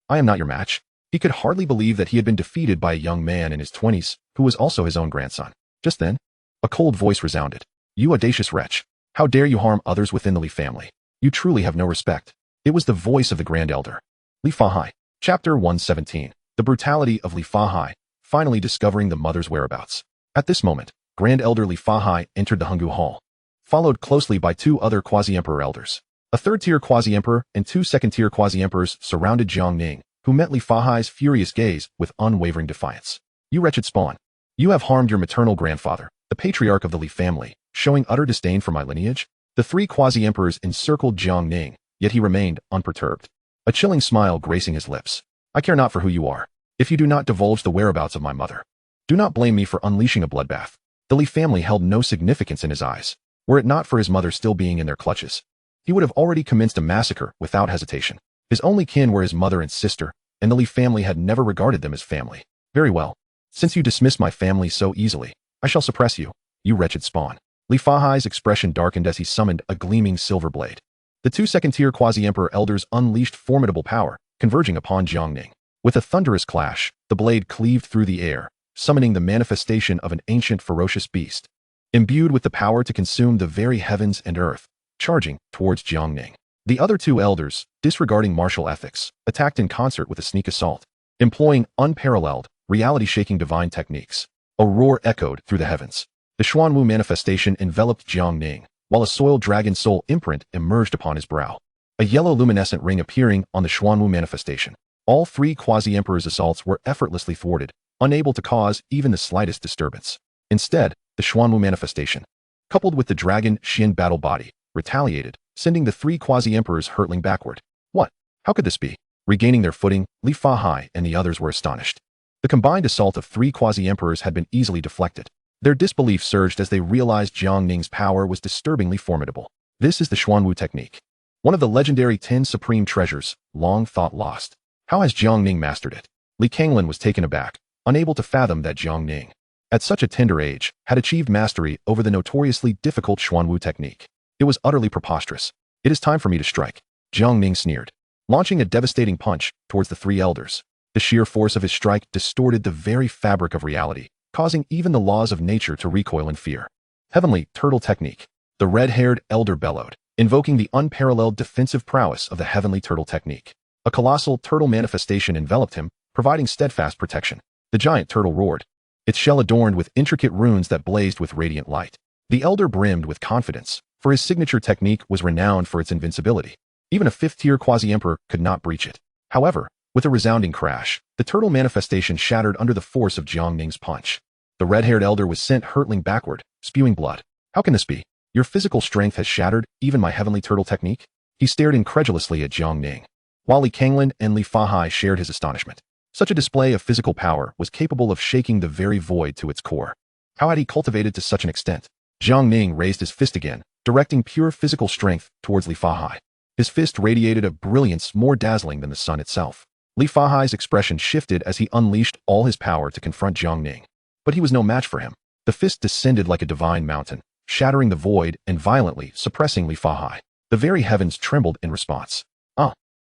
I am not your match. He could hardly believe that he had been defeated by a young man in his 20s, who was also his own grandson. Just then, a cold voice resounded. You audacious wretch! How dare you harm others within the Li family? You truly have no respect. It was the voice of the Grand Elder. Li Fahai. Chapter 117. The brutality of Li Fahai, finally discovering the mother's whereabouts. At this moment, Grand Elder Li Fahai entered the Honggu Hall, followed closely by two other quasi-emperor elders. A third-tier quasi-emperor and two second-tier quasi-emperors surrounded Jiang Ning, who met Li Fahai's furious gaze with unwavering defiance. You wretched spawn! You have harmed your maternal grandfather, the patriarch of the Li family, showing utter disdain for my lineage? The three quasi-emperors encircled Jiang Ning, yet he remained unperturbed, a chilling smile gracing his lips. I care not for who you are, if you do not divulge the whereabouts of my mother. Do not blame me for unleashing a bloodbath. The Li family held no significance in his eyes. Were it not for his mother still being in their clutches, he would have already commenced a massacre without hesitation. His only kin were his mother and sister, and the Li family had never regarded them as family. Very well. Since you dismiss my family so easily, I shall suppress you, you wretched spawn. Li Fahai's expression darkened as he summoned a gleaming silver blade. The two second-tier quasi-emperor elders unleashed formidable power, converging upon Jiang Ning. With a thunderous clash, the blade cleaved through the air, summoning the manifestation of an ancient ferocious beast, imbued with the power to consume the very heavens and earth, charging towards Jiang Ning. The other two elders, disregarding martial ethics, attacked in concert with a sneak assault, employing unparalleled, reality-shaking divine techniques. A roar echoed through the heavens. The Xuanwu manifestation enveloped Jiang Ning, while a soiled dragon soul imprint emerged upon his brow. A yellow luminescent ring appearing on the Xuanwu manifestation. All three quasi-emperors' assaults were effortlessly thwarted, unable to cause even the slightest disturbance. Instead, the Xuanwu manifestation, coupled with the dragon Xin battle body, retaliated, sending the three quasi-emperors hurtling backward. What? How could this be? Regaining their footing, Li Fahai and the others were astonished. The combined assault of three quasi-emperors had been easily deflected. Their disbelief surged as they realized Jiang Ning's power was disturbingly formidable. This is the Xuanwu technique, one of the legendary 10 supreme treasures, long thought lost. How has Jiang Ning mastered it? Li Kanglan was taken aback, unable to fathom that Jiang Ning, at such a tender age, had achieved mastery over the notoriously difficult Xuanwu technique. It was utterly preposterous. It is time for me to strike. Jiang Ning sneered, launching a devastating punch towards the three elders. The sheer force of his strike distorted the very fabric of reality, causing even the laws of nature to recoil in fear. Heavenly Turtle Technique. The red-haired elder bellowed, invoking the unparalleled defensive prowess of the Heavenly Turtle Technique. A colossal turtle manifestation enveloped him, providing steadfast protection. The giant turtle roared, its shell adorned with intricate runes that blazed with radiant light. The elder brimmed with confidence, for his signature technique was renowned for its invincibility. Even a fifth-tier quasi-emperor could not breach it. However, with a resounding crash, the turtle manifestation shattered under the force of Jiang Ning's punch. The red-haired elder was sent hurtling backward, spewing blood. How can this be? Your physical strength has shattered even my heavenly turtle technique? He stared incredulously at Jiang Ning, while Li Kanglan and Li Fahai shared his astonishment. Such a display of physical power was capable of shaking the very void to its core. How had he cultivated to such an extent? Jiang Ning raised his fist again, directing pure physical strength towards Li Fahai. His fist radiated a brilliance more dazzling than the sun itself. Li Fahai's expression shifted as he unleashed all his power to confront Jiang Ning. But he was no match for him. The fist descended like a divine mountain, shattering the void and violently suppressing Li Fahai. The very heavens trembled in response.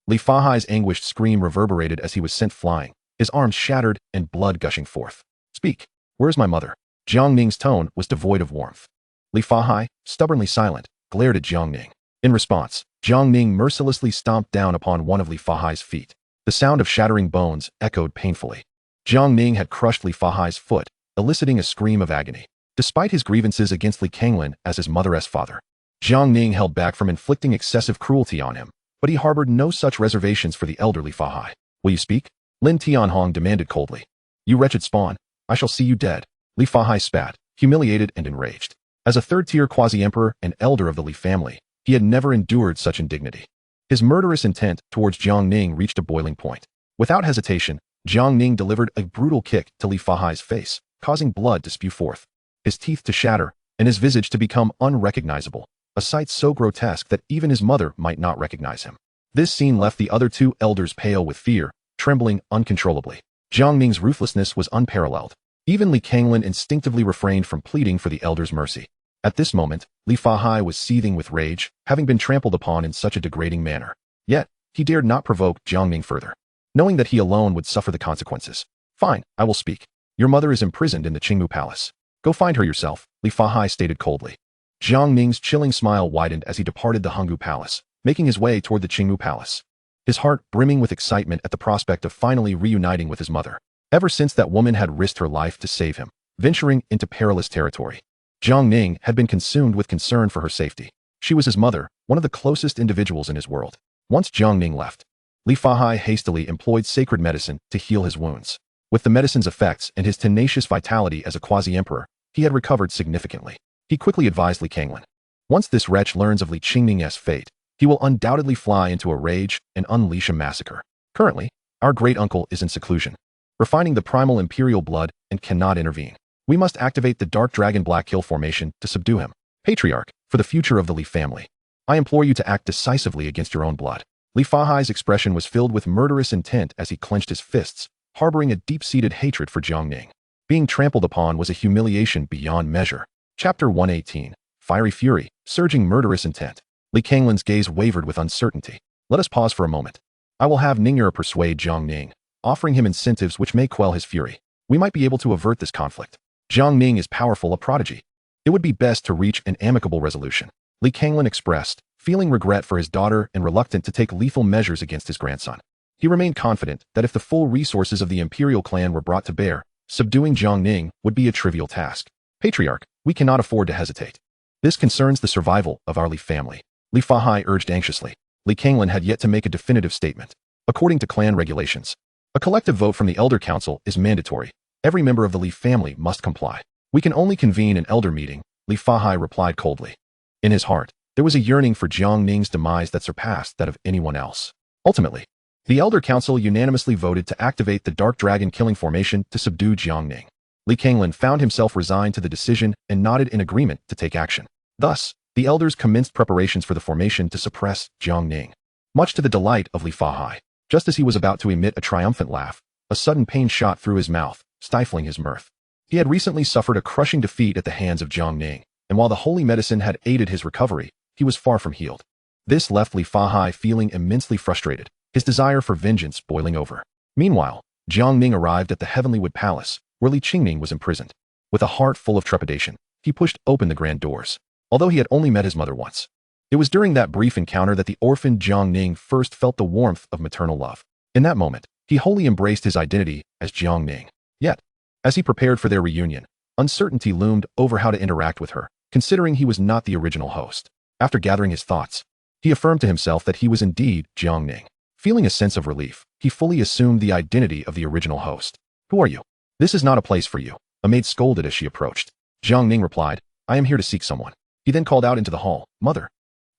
Li Fahai's anguished scream reverberated as he was sent flying, his arms shattered and blood gushing forth. Speak. Where's my mother? Jiang Ning's tone was devoid of warmth. Li Fahai, stubbornly silent, glared at Jiang Ning. In response, Jiang Ning mercilessly stomped down upon one of Li Fahai's feet. The sound of shattering bones echoed painfully. Jiang Ning had crushed Li Fahai's foot, eliciting a scream of agony. Despite his grievances against Li Kanglan as his mother's father, Jiang Ning held back from inflicting excessive cruelty on him, but he harbored no such reservations for the elder Li Fahai. Will you speak? Lin Tianhong demanded coldly. You wretched spawn, I shall see you dead. Li Fahai spat, humiliated and enraged. As a third-tier quasi-emperor and elder of the Li family, he had never endured such indignity. His murderous intent towards Jiang Ning reached a boiling point. Without hesitation, Jiang Ning delivered a brutal kick to Li Fahai's face, causing blood to spew forth, his teeth to shatter, and his visage to become unrecognizable, a sight so grotesque that even his mother might not recognize him. This scene left the other two elders pale with fear, trembling uncontrollably. Jiang Ning's ruthlessness was unparalleled. Even Li Kanglan instinctively refrained from pleading for the elder's mercy. At this moment, Li Fahai was seething with rage, having been trampled upon in such a degrading manner. Yet, he dared not provoke Jiang Ning further, knowing that he alone would suffer the consequences. Fine, I will speak. Your mother is imprisoned in the Qingmu Palace. Go find her yourself, Li Fahai stated coldly. Jiang Ning's chilling smile widened as he departed the Honggu Palace, making his way toward the Qingmu Palace, his heart brimming with excitement at the prospect of finally reuniting with his mother. Ever since that woman had risked her life to save him, venturing into perilous territory, Jiang Ning had been consumed with concern for her safety. She was his mother, one of the closest individuals in his world. Once Jiang Ning left, Li Fahai hastily employed sacred medicine to heal his wounds. With the medicine's effects and his tenacious vitality as a quasi-emperor, he had recovered significantly. He quickly advised Li Kanglan. Once this wretch learns of Li Qingning's fate, he will undoubtedly fly into a rage and unleash a massacre. Currently, our great uncle is in seclusion, refining the primal imperial blood and cannot intervene. We must activate the Dark Dragon Black Hill formation to subdue him. Patriarch, for the future of the Li family, I implore you to act decisively against your own blood. Li Fahai's expression was filled with murderous intent as he clenched his fists, harboring a deep-seated hatred for Jiang Ning. Being trampled upon was a humiliation beyond measure. Chapter 118. Fiery Fury, Surging Murderous Intent. Li Kanglan's gaze wavered with uncertainty. Let us pause for a moment. I will have Ning'er persuade Jiang Ning, offering him incentives which may quell his fury. We might be able to avert this conflict. Jiang Ning is powerful, a prodigy. It would be best to reach an amicable resolution. Li Kanglan expressed, feeling regret for his daughter and reluctant to take lethal measures against his grandson. He remained confident that if the full resources of the imperial clan were brought to bear, subduing Jiang Ning would be a trivial task. Patriarch, we cannot afford to hesitate. This concerns the survival of our Li family. Li Fahai urged anxiously. Li Kanglan had yet to make a definitive statement. According to clan regulations, a collective vote from the Elder Council is mandatory. Every member of the Li family must comply. We can only convene an elder meeting, Li Fahai replied coldly. In his heart, there was a yearning for Jiang Ning's demise that surpassed that of anyone else. Ultimately, the Elder Council unanimously voted to activate the Dark Dragon killing formation to subdue Jiang Ning. Li Kanglan found himself resigned to the decision and nodded in agreement to take action. Thus, the elders commenced preparations for the formation to suppress Jiang Ning. Much to the delight of Li Fahai, just as he was about to emit a triumphant laugh, a sudden pain shot through his mouth, stifling his mirth. He had recently suffered a crushing defeat at the hands of Jiang Ning, and while the holy medicine had aided his recovery, he was far from healed. This left Li Fahai feeling immensely frustrated, his desire for vengeance boiling over. Meanwhile, Jiang Ning arrived at the Heavenlywood Palace, where Li Qingning was imprisoned. With a heart full of trepidation, he pushed open the grand doors. Although he had only met his mother once, it was during that brief encounter that the orphaned Jiang Ning first felt the warmth of maternal love. In that moment, he wholly embraced his identity as Jiang Ning. Yet, as he prepared for their reunion, uncertainty loomed over how to interact with her, considering he was not the original host. After gathering his thoughts, he affirmed to himself that he was indeed Jiang Ning. Feeling a sense of relief, he fully assumed the identity of the original host. "Who are you? This is not a place for you," a maid scolded as she approached. Jiang Ning replied, "I am here to seek someone." He then called out into the hall, "Mother,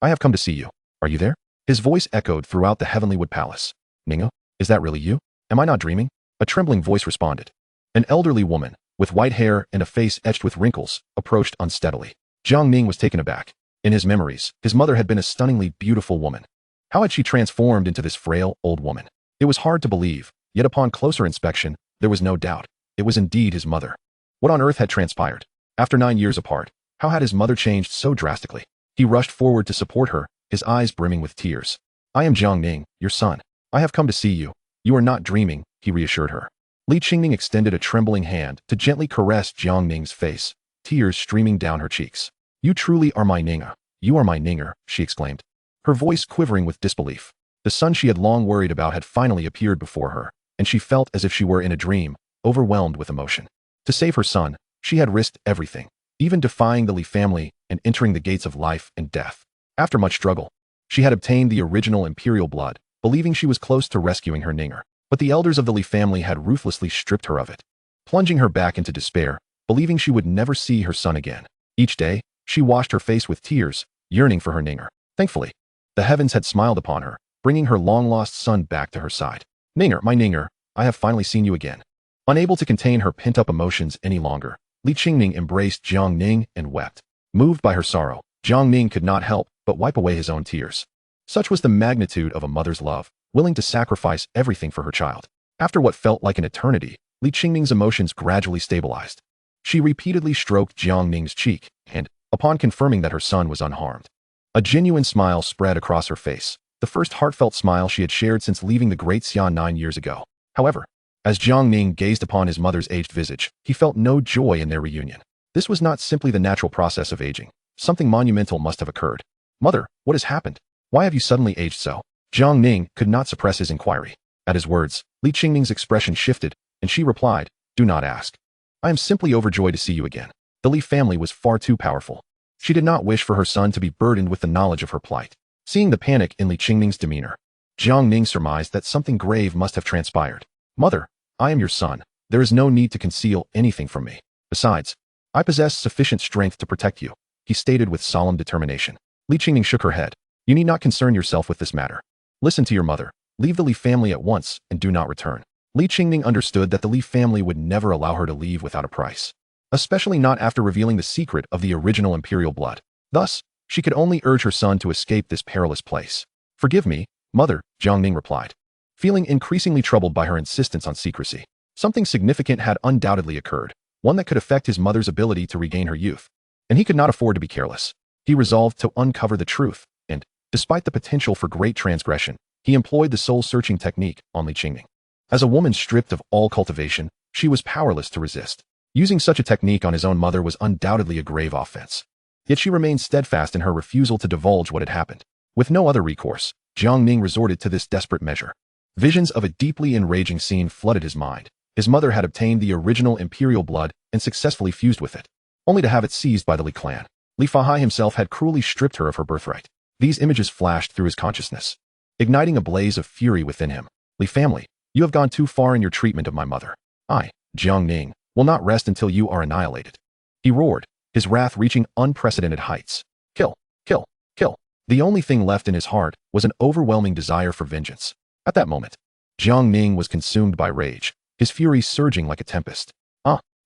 I have come to see you. Are you there?" His voice echoed throughout the Heavenlywood Palace. "Ningo, is that really you? Am I not dreaming?" A trembling voice responded. An elderly woman, with white hair and a face etched with wrinkles, approached unsteadily. Jiang Ning was taken aback. In his memories, his mother had been a stunningly beautiful woman. How had she transformed into this frail, old woman? It was hard to believe, yet upon closer inspection, there was no doubt. It was indeed his mother. What on earth had transpired? After 9 years apart, how had his mother changed so drastically? He rushed forward to support her, his eyes brimming with tears. "I am Jiang Ning, your son. I have come to see you. You are not dreaming," he reassured her. Li Qingning extended a trembling hand to gently caress Jiang Ning's face, tears streaming down her cheeks. "You truly are my Ninga. You are my Ninger," she exclaimed, her voice quivering with disbelief. The son she had long worried about had finally appeared before her, and she felt as if she were in a dream, overwhelmed with emotion. To save her son, she had risked everything, even defying the Li family and entering the gates of life and death. After much struggle, she had obtained the original imperial blood, believing she was close to rescuing her Ninger. But the elders of the Li family had ruthlessly stripped her of it, plunging her back into despair, believing she would never see her son again. Each day, she washed her face with tears, yearning for her Ninger. Thankfully, the heavens had smiled upon her, bringing her long-lost son back to her side. "Ninger, my Ninger, I have finally seen you again." Unable to contain her pent-up emotions any longer, Li Qingning embraced Jiang Ning and wept. Moved by her sorrow, Jiang Ning could not help but wipe away his own tears. Such was the magnitude of a mother's love, willing to sacrifice everything for her child. After what felt like an eternity, Li Qingning's emotions gradually stabilized. She repeatedly stroked Jiang Ning's cheek, and, upon confirming that her son was unharmed, a genuine smile spread across her face, the first heartfelt smile she had shared since leaving the Great Xia 9 years ago. However, as Jiang Ning gazed upon his mother's aged visage, he felt no joy in their reunion. This was not simply the natural process of aging. Something monumental must have occurred. "Mother, what has happened? Why have you suddenly aged so?" Jiang Ning could not suppress his inquiry. At his words, Li Qingning's expression shifted, and she replied, "Do not ask. I am simply overjoyed to see you again." The Li family was far too powerful. She did not wish for her son to be burdened with the knowledge of her plight. Seeing the panic in Li Qingning's demeanor, Jiang Ning surmised that something grave must have transpired. "Mother, I am your son. There is no need to conceal anything from me. Besides, I possess sufficient strength to protect you," he stated with solemn determination. Li Qingning shook her head. "You need not concern yourself with this matter. Listen to your mother. Leave the Li family at once and do not return." Li Qingning understood that the Li family would never allow her to leave without a price, especially not after revealing the secret of the original imperial blood. Thus, she could only urge her son to escape this perilous place. "Forgive me, mother," Jiang Ning replied, feeling increasingly troubled by her insistence on secrecy. Something significant had undoubtedly occurred, one that could affect his mother's ability to regain her youth, and he could not afford to be careless. He resolved to uncover the truth, and, despite the potential for great transgression, he employed the soul-searching technique on Li Qingning. As a woman stripped of all cultivation, she was powerless to resist. Using such a technique on his own mother was undoubtedly a grave offense. Yet she remained steadfast in her refusal to divulge what had happened. With no other recourse, Jiang Ning resorted to this desperate measure. Visions of a deeply enraging scene flooded his mind. His mother had obtained the original imperial blood and successfully fused with it, only to have it seized by the Li clan. Li Fahai himself had cruelly stripped her of her birthright. These images flashed through his consciousness, igniting a blaze of fury within him. "Li family, you have gone too far in your treatment of my mother. I, Jiang Ning, will not rest until you are annihilated." He roared, his wrath reaching unprecedented heights. Kill, kill, kill. The only thing left in his heart was an overwhelming desire for vengeance. At that moment, Jiang Ning was consumed by rage, his fury surging like a tempest.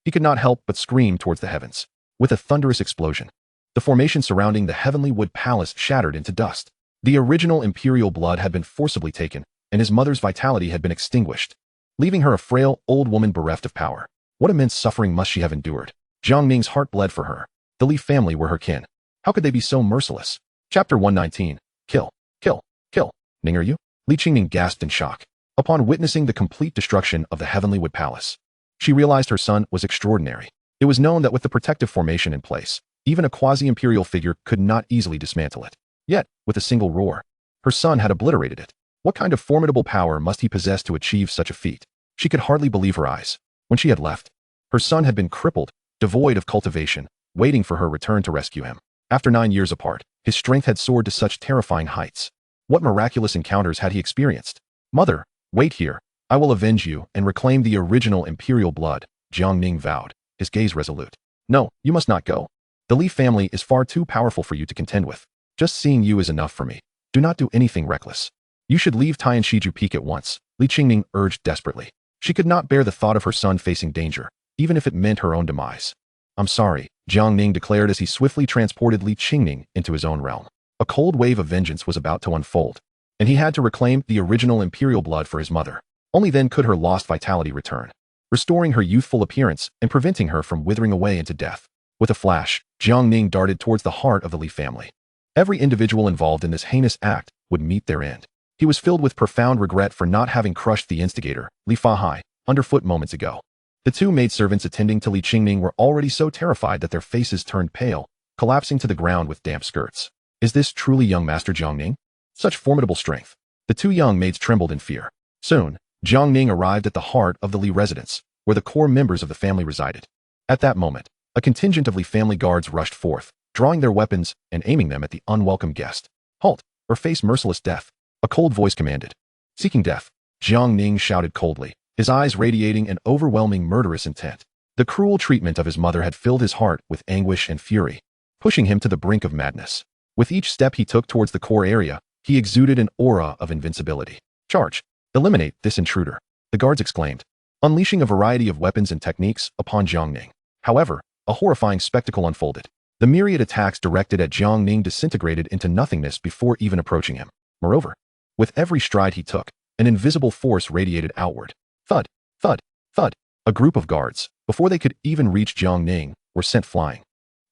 He could not help but scream towards the heavens. With a thunderous explosion, the formation surrounding the Heavenlywood Palace shattered into dust. The original imperial blood had been forcibly taken, and his mother's vitality had been extinguished, leaving her a frail, old woman bereft of power. What immense suffering must she have endured? Jiang Ning's heart bled for her. The Li family were her kin. How could they be so merciless? Chapter 119. Kill. Kill. Kill. Ning, are you? Li Qingning gasped in shock. Upon witnessing the complete destruction of the Heavenly Wood Palace, she realized her son was extraordinary. It was known that with the protective formation in place, even a quasi-imperial figure could not easily dismantle it. Yet, with a single roar, her son had obliterated it. What kind of formidable power must he possess to achieve such a feat? She could hardly believe her eyes. When she had left, her son had been crippled, devoid of cultivation, waiting for her return to rescue him. After 9 years apart, his strength had soared to such terrifying heights. What miraculous encounters had he experienced? Mother, wait here. I will avenge you and reclaim the original imperial blood, Jiang Ning vowed, his gaze resolute. No, you must not go. The Li family is far too powerful for you to contend with. Just seeing you is enough for me. Do not do anything reckless. You should leave Tianshiju Peak at once, Li Qingning urged desperately. She could not bear the thought of her son facing danger, even if it meant her own demise. I'm sorry, Jiang Ning declared as he swiftly transported Li Qingning into his own realm. A cold wave of vengeance was about to unfold, and he had to reclaim the original imperial blood for his mother. Only then could her lost vitality return, restoring her youthful appearance and preventing her from withering away into death. With a flash, Jiang Ning darted towards the heart of the Li family. Every individual involved in this heinous act would meet their end. He was filled with profound regret for not having crushed the instigator, Li Fahai, underfoot moments ago. The two maidservants attending to Li Qingning were already so terrified that their faces turned pale, collapsing to the ground with damp skirts. Is this truly young Master Jiang Ning? Such formidable strength. The two young maids trembled in fear. Soon, Jiang Ning arrived at the heart of the Li residence, where the core members of the family resided. At that moment, a contingent of Li family guards rushed forth, drawing their weapons and aiming them at the unwelcome guest. Halt, or face merciless death, a cold voice commanded. Seeking death, Jiang Ning shouted coldly, his eyes radiating an overwhelming murderous intent. The cruel treatment of his mother had filled his heart with anguish and fury, pushing him to the brink of madness. With each step he took towards the core area, he exuded an aura of invincibility. Charge! Eliminate this intruder, the guards exclaimed, unleashing a variety of weapons and techniques upon Jiang Ning. However, a horrifying spectacle unfolded. The myriad attacks directed at Jiang Ning disintegrated into nothingness before even approaching him. Moreover, with every stride he took, an invisible force radiated outward. Thud, thud, thud. A group of guards, before they could even reach Jiang Ning, were sent flying,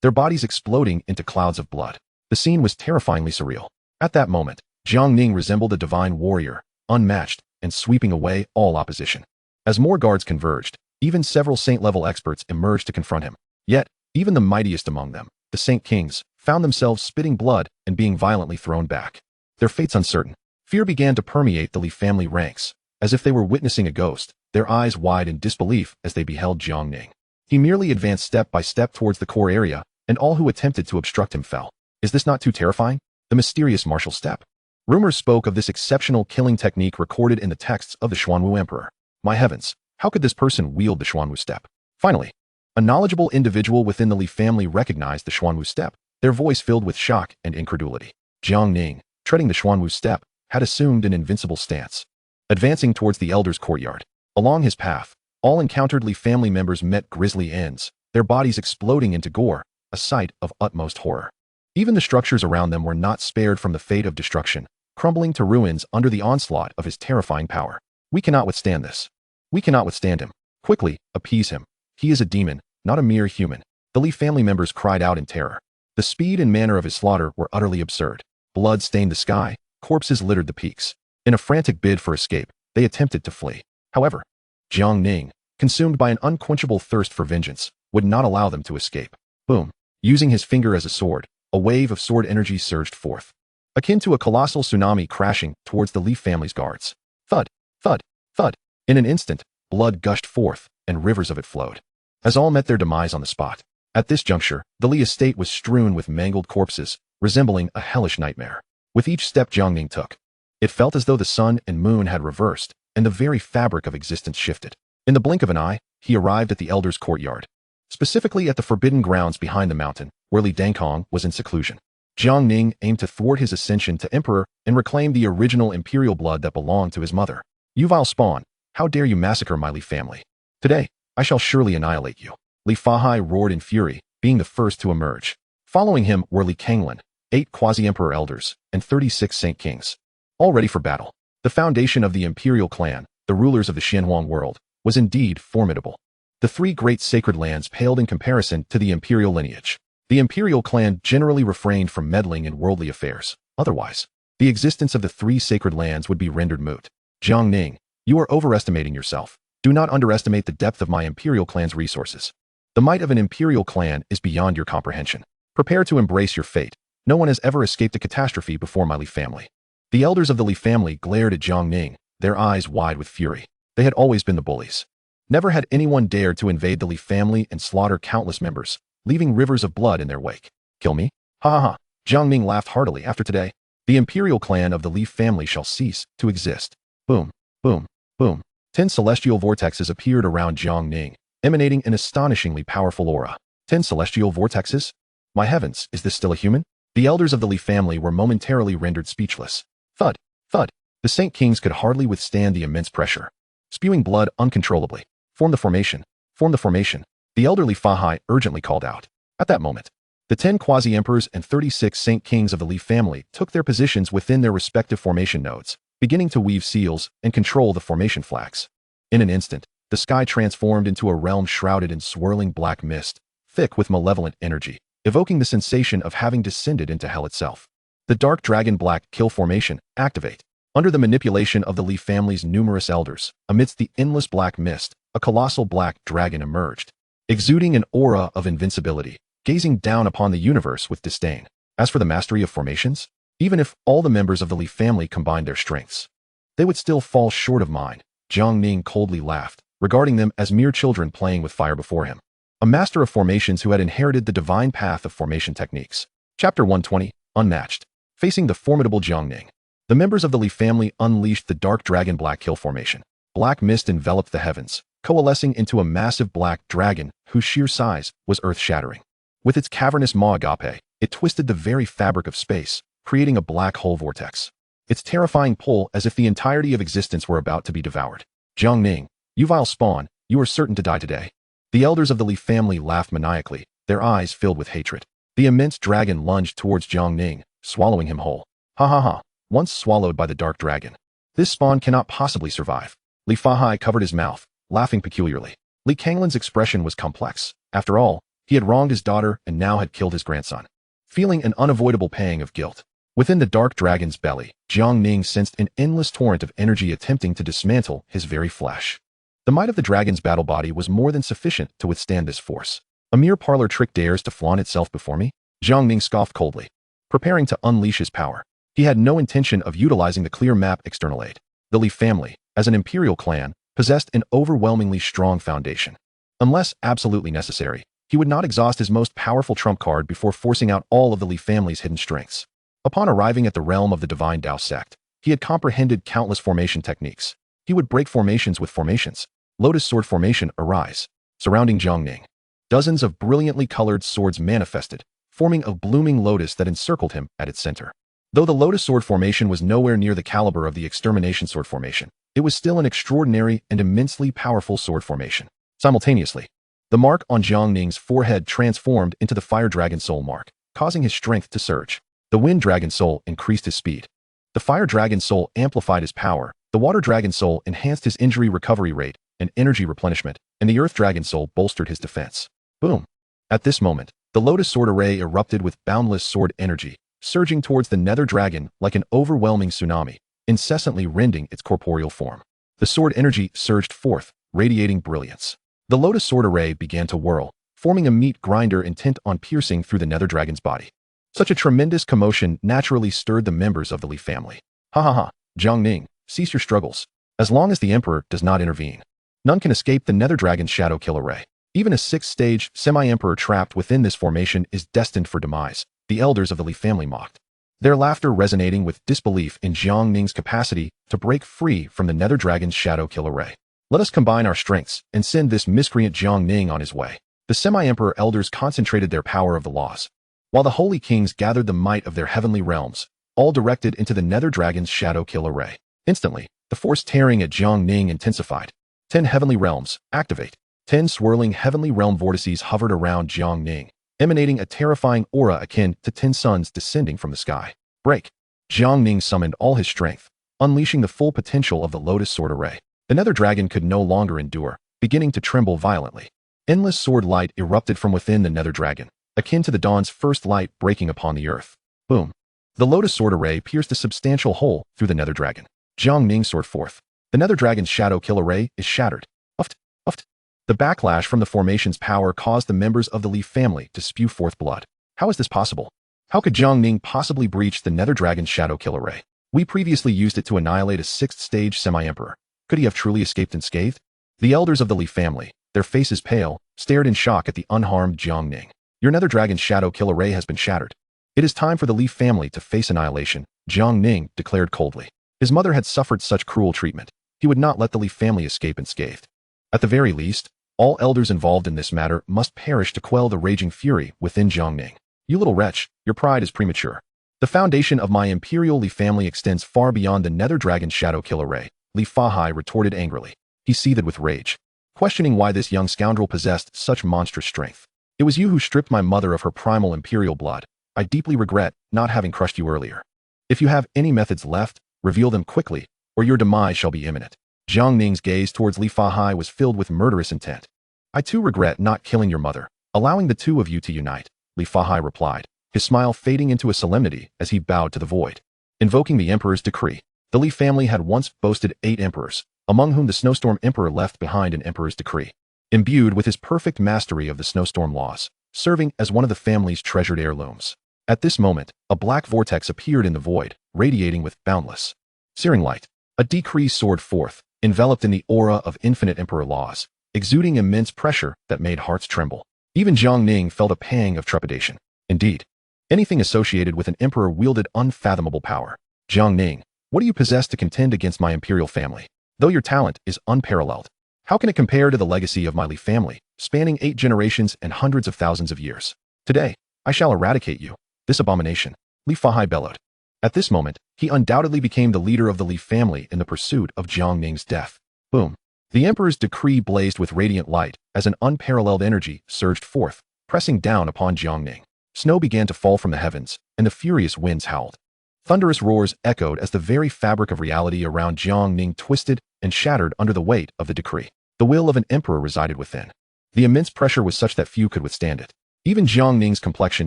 their bodies exploding into clouds of blood. The scene was terrifyingly surreal. At that moment, Jiang Ning resembled a divine warrior, unmatched, and sweeping away all opposition. As more guards converged, even several saint-level experts emerged to confront him. Yet, even the mightiest among them, the Saint Kings, found themselves spitting blood and being violently thrown back. Their fates uncertain. Fear began to permeate the Li family ranks. As if they were witnessing a ghost, their eyes wide in disbelief as they beheld Jiang Ning. He merely advanced step by step towards the core area, and all who attempted to obstruct him fell. Is this not too terrifying? The mysterious martial step. Rumors spoke of this exceptional killing technique recorded in the texts of the Xuanwu Emperor. My heavens, how could this person wield the Xuanwu step? Finally, a knowledgeable individual within the Li family recognized the Xuanwu step, their voice filled with shock and incredulity. Jiang Ning, treading the Xuanwu step, had assumed an invincible stance. Advancing towards the elder's courtyard. Along his path, all encountered Li family members met grisly ends, their bodies exploding into gore, a sight of utmost horror. Even the structures around them were not spared from the fate of destruction, crumbling to ruins under the onslaught of his terrifying power. We cannot withstand this. We cannot withstand him. Quickly, appease him. He is a demon, not a mere human. The Li family members cried out in terror. The speed and manner of his slaughter were utterly absurd. Blood stained the sky, corpses littered the peaks. In a frantic bid for escape, they attempted to flee. However, Jiang Ning, consumed by an unquenchable thirst for vengeance, would not allow them to escape. Boom. Using his finger as a sword, a wave of sword energy surged forth, akin to a colossal tsunami crashing towards the Li family's guards. Thud, thud, thud. In an instant, blood gushed forth, and rivers of it flowed. As all met their demise on the spot. At this juncture, the Li estate was strewn with mangled corpses, resembling a hellish nightmare. With each step Jiang Ning took, it felt as though the sun and moon had reversed, and the very fabric of existence shifted. In the blink of an eye, he arrived at the elder's courtyard, specifically at the forbidden grounds behind the mountain, where Li Dangkong was in seclusion. Jiang Ning aimed to thwart his ascension to emperor and reclaim the original imperial blood that belonged to his mother. You vile spawn, how dare you massacre my Li family? Today, I shall surely annihilate you. Li Fahai roared in fury, being the first to emerge. Following him were Li Kanglan, 8 quasi-emperor elders, and 36 Saint Kings, all ready for battle. The foundation of the imperial clan, the rulers of the Xianhuang world, was indeed formidable. The three great sacred lands paled in comparison to the imperial lineage. The imperial clan generally refrained from meddling in worldly affairs. Otherwise, the existence of the three sacred lands would be rendered moot. Jiang Ning, you are overestimating yourself. Do not underestimate the depth of my imperial clan's resources. The might of an imperial clan is beyond your comprehension. Prepare to embrace your fate. No one has ever escaped a catastrophe before my Li family. The elders of the Li family glared at Jiang Ning, their eyes wide with fury. They had always been the bullies. Never had anyone dared to invade the Li family and slaughter countless members, leaving rivers of blood in their wake. Kill me? Ha ha ha. Jiang Ning laughed heartily. After today, the imperial clan of the Li family shall cease to exist. Boom, boom, boom. 10 celestial vortexes appeared around Jiang Ning, emanating an astonishingly powerful aura. 10 celestial vortexes? My heavens, is this still a human? The elders of the Li family were momentarily rendered speechless. Thud, thud. The Saint Kings could hardly withstand the immense pressure. Spewing blood uncontrollably. Form the formation. Form the formation. The elderly Fahai urgently called out. At that moment, the 10 quasi-emperors and 36 Saint Kings of the Li family took their positions within their respective formation nodes, beginning to weave seals and control the formation flags. In an instant, the sky transformed into a realm shrouded in swirling black mist, thick with malevolent energy, evoking the sensation of having descended into hell itself. The dark dragon black kill formation, activate. Under the manipulation of the Li family's numerous elders, amidst the endless black mist, a colossal black dragon emerged, exuding an aura of invincibility, gazing down upon the universe with disdain. As for the mastery of formations, even if all the members of the Li family combined their strengths, they would still fall short of mine. Jiang Ning coldly laughed, regarding them as mere children playing with fire before him. A master of formations who had inherited the divine path of formation techniques. Chapter 120, Unmatched. Facing the formidable Jiang Ning, the members of the Li family unleashed the dark dragon black kill formation. Black mist enveloped the heavens, coalescing into a massive black dragon whose sheer size was earth-shattering. With its cavernous maw agape, it twisted the very fabric of space, creating a black hole vortex. Its terrifying pull as if the entirety of existence were about to be devoured. Jiang Ning, you vile spawn, you are certain to die today. The elders of the Li family laughed maniacally, their eyes filled with hatred. The immense dragon lunged towards Jiang Ning, swallowing him whole. Ha ha ha, once swallowed by the dark dragon. This spawn cannot possibly survive. Li Fahai covered his mouth, laughing peculiarly. Li Kanglin's expression was complex. After all, he had wronged his daughter and now had killed his grandson. Feeling an unavoidable pang of guilt, within the dark dragon's belly, Jiang Ning sensed an endless torrent of energy attempting to dismantle his very flesh. The might of the dragon's battle body was more than sufficient to withstand this force. A mere parlor trick dares to flaunt itself before me? Jiang Ning scoffed coldly, preparing to unleash his power. He had no intention of utilizing the clear map external aid. The Li family, as an imperial clan, possessed an overwhelmingly strong foundation. Unless absolutely necessary, he would not exhaust his most powerful trump card before forcing out all of the Li family's hidden strengths. Upon arriving at the realm of the divine Dao sect, he had comprehended countless formation techniques. He would break formations with formations. Lotus sword formation arise. Surrounding Jiang Ning, dozens of brilliantly colored swords manifested, forming a blooming lotus that encircled him at its center. Though the lotus sword formation was nowhere near the caliber of the extermination sword formation, it was still an extraordinary and immensely powerful sword formation. Simultaneously, the mark on Jiang Ning's forehead transformed into the fire dragon soul mark, causing his strength to surge. The wind dragon soul increased his speed. The fire dragon soul amplified his power. The water dragon soul enhanced his injury recovery rate and energy replenishment, and the earth dragon soul bolstered his defense. Boom! At this moment, the lotus sword array erupted with boundless sword energy, surging towards the nether dragon like an overwhelming tsunami, incessantly rending its corporeal form. The sword energy surged forth, radiating brilliance. The lotus sword array began to whirl, forming a meat grinder intent on piercing through the nether dragon's body. Such a tremendous commotion naturally stirred the members of the Li family. Ha ha ha, Jiang Ning, cease your struggles. As long as the emperor does not intervene, none can escape the nether dragon's shadow kill array. Even a 6th-stage semi-emperor trapped within this formation is destined for demise, the elders of the Li family mocked, their laughter resonating with disbelief in Jiang Ning's capacity to break free from the nether dragon's shadow kill array. Let us combine our strengths and send this miscreant Jiang Ning on his way. The semi-emperor elders concentrated their power of the laws, while the holy kings gathered the might of their heavenly realms, all directed into the nether dragon's shadow kill array. Instantly, the force tearing at Jiang Ning intensified. 10 heavenly realms, activate. 10 swirling heavenly realm vortices hovered around Jiang Ning, emanating a terrifying aura akin to 10 suns descending from the sky. Break! Jiang Ning summoned all his strength, unleashing the full potential of the lotus sword array. The nether dragon could no longer endure. beginning to tremble violently. Endless sword light erupted from within the nether dragon, akin to the dawn's first light breaking upon the earth. Boom. The lotus sword array pierced a substantial hole through the nether dragon. Jiang Ning soared forth. The nether dragon's shadow kill array is shattered. Uft, uft. The backlash from the formation's power caused the members of the Leaf family to spew forth blood. How is this possible? How could Jiang Ning possibly breach the nether dragon's shadow kill array? We previously used it to annihilate a 6th-stage semi-emperor. Could he have truly escaped unscathed? The elders of the Leaf family, their faces pale, stared in shock at the unharmed Jiang Ning. Your nether dragon's shadow kill array has been shattered. It is time for the Leaf family to face annihilation, Jiang Ning declared coldly. His mother had suffered such cruel treatment. He would not let the Leaf family escape unscathed. At the very least, all elders involved in this matter must perish to quell the raging fury within Jiang Ning. You little wretch, your pride is premature. The foundation of my Imperial Leaf family extends far beyond the nether dragon's shadow kill array, Li Fahai retorted angrily. He seethed with rage, questioning why this young scoundrel possessed such monstrous strength. It was you who stripped my mother of her primal imperial blood. I deeply regret not having crushed you earlier. If you have any methods left, reveal them quickly, or your demise shall be imminent. Jiang Ning's gaze towards Li Fahai was filled with murderous intent. I too regret not killing your mother, allowing the two of you to unite, Li Fahai replied, his smile fading into a solemnity as he bowed to the void. Invoking the Emperor's decree. The Li family had once boasted 8 emperors, among whom the Snowstorm Emperor left behind an Emperor's decree. Imbued with his perfect mastery of the snowstorm laws, serving as one of the family's treasured heirlooms. At this moment, a black vortex appeared in the void, radiating with boundless, searing light. A decree soared forth, enveloped in the aura of infinite Emperor laws, exuding immense pressure that made hearts tremble. Even Jiang Ning felt a pang of trepidation. Indeed, anything associated with an emperor wielded unfathomable power. Jiang Ning, what do you possess to contend against my imperial family? Though your talent is unparalleled, how can it compare to the legacy of my Li family, spanning 8 generations and hundreds of thousands of years? Today, I shall eradicate you, this abomination, Li Fahai bellowed. At this moment, he undoubtedly became the leader of the Li family in the pursuit of Jiang Ning's death. Boom. The Emperor's decree blazed with radiant light as an unparalleled energy surged forth, pressing down upon Jiang Ning. Snow began to fall from the heavens, and the furious winds howled. Thunderous roars echoed as the very fabric of reality around Jiang Ning twisted and shattered under the weight of the decree. The will of an emperor resided within. The immense pressure was such that few could withstand it. Even Jiang Ning's complexion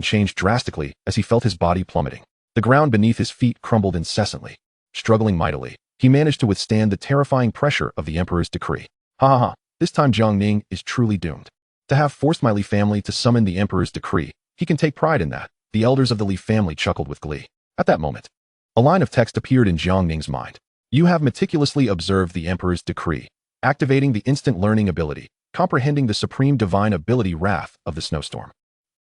changed drastically as he felt his body plummeting. The ground beneath his feet crumbled incessantly. Struggling mightily, he managed to withstand the terrifying pressure of the Emperor's decree. Ha ha ha, this time Jiang Ning is truly doomed. To have forced my Li family to summon the Emperor's decree, he can take pride in that. The elders of the Li family chuckled with glee. At that moment, a line of text appeared in Jiang Ning's mind. You have meticulously observed the Emperor's decree, activating the instant learning ability, comprehending the supreme divine ability Wrath of the Snowstorm.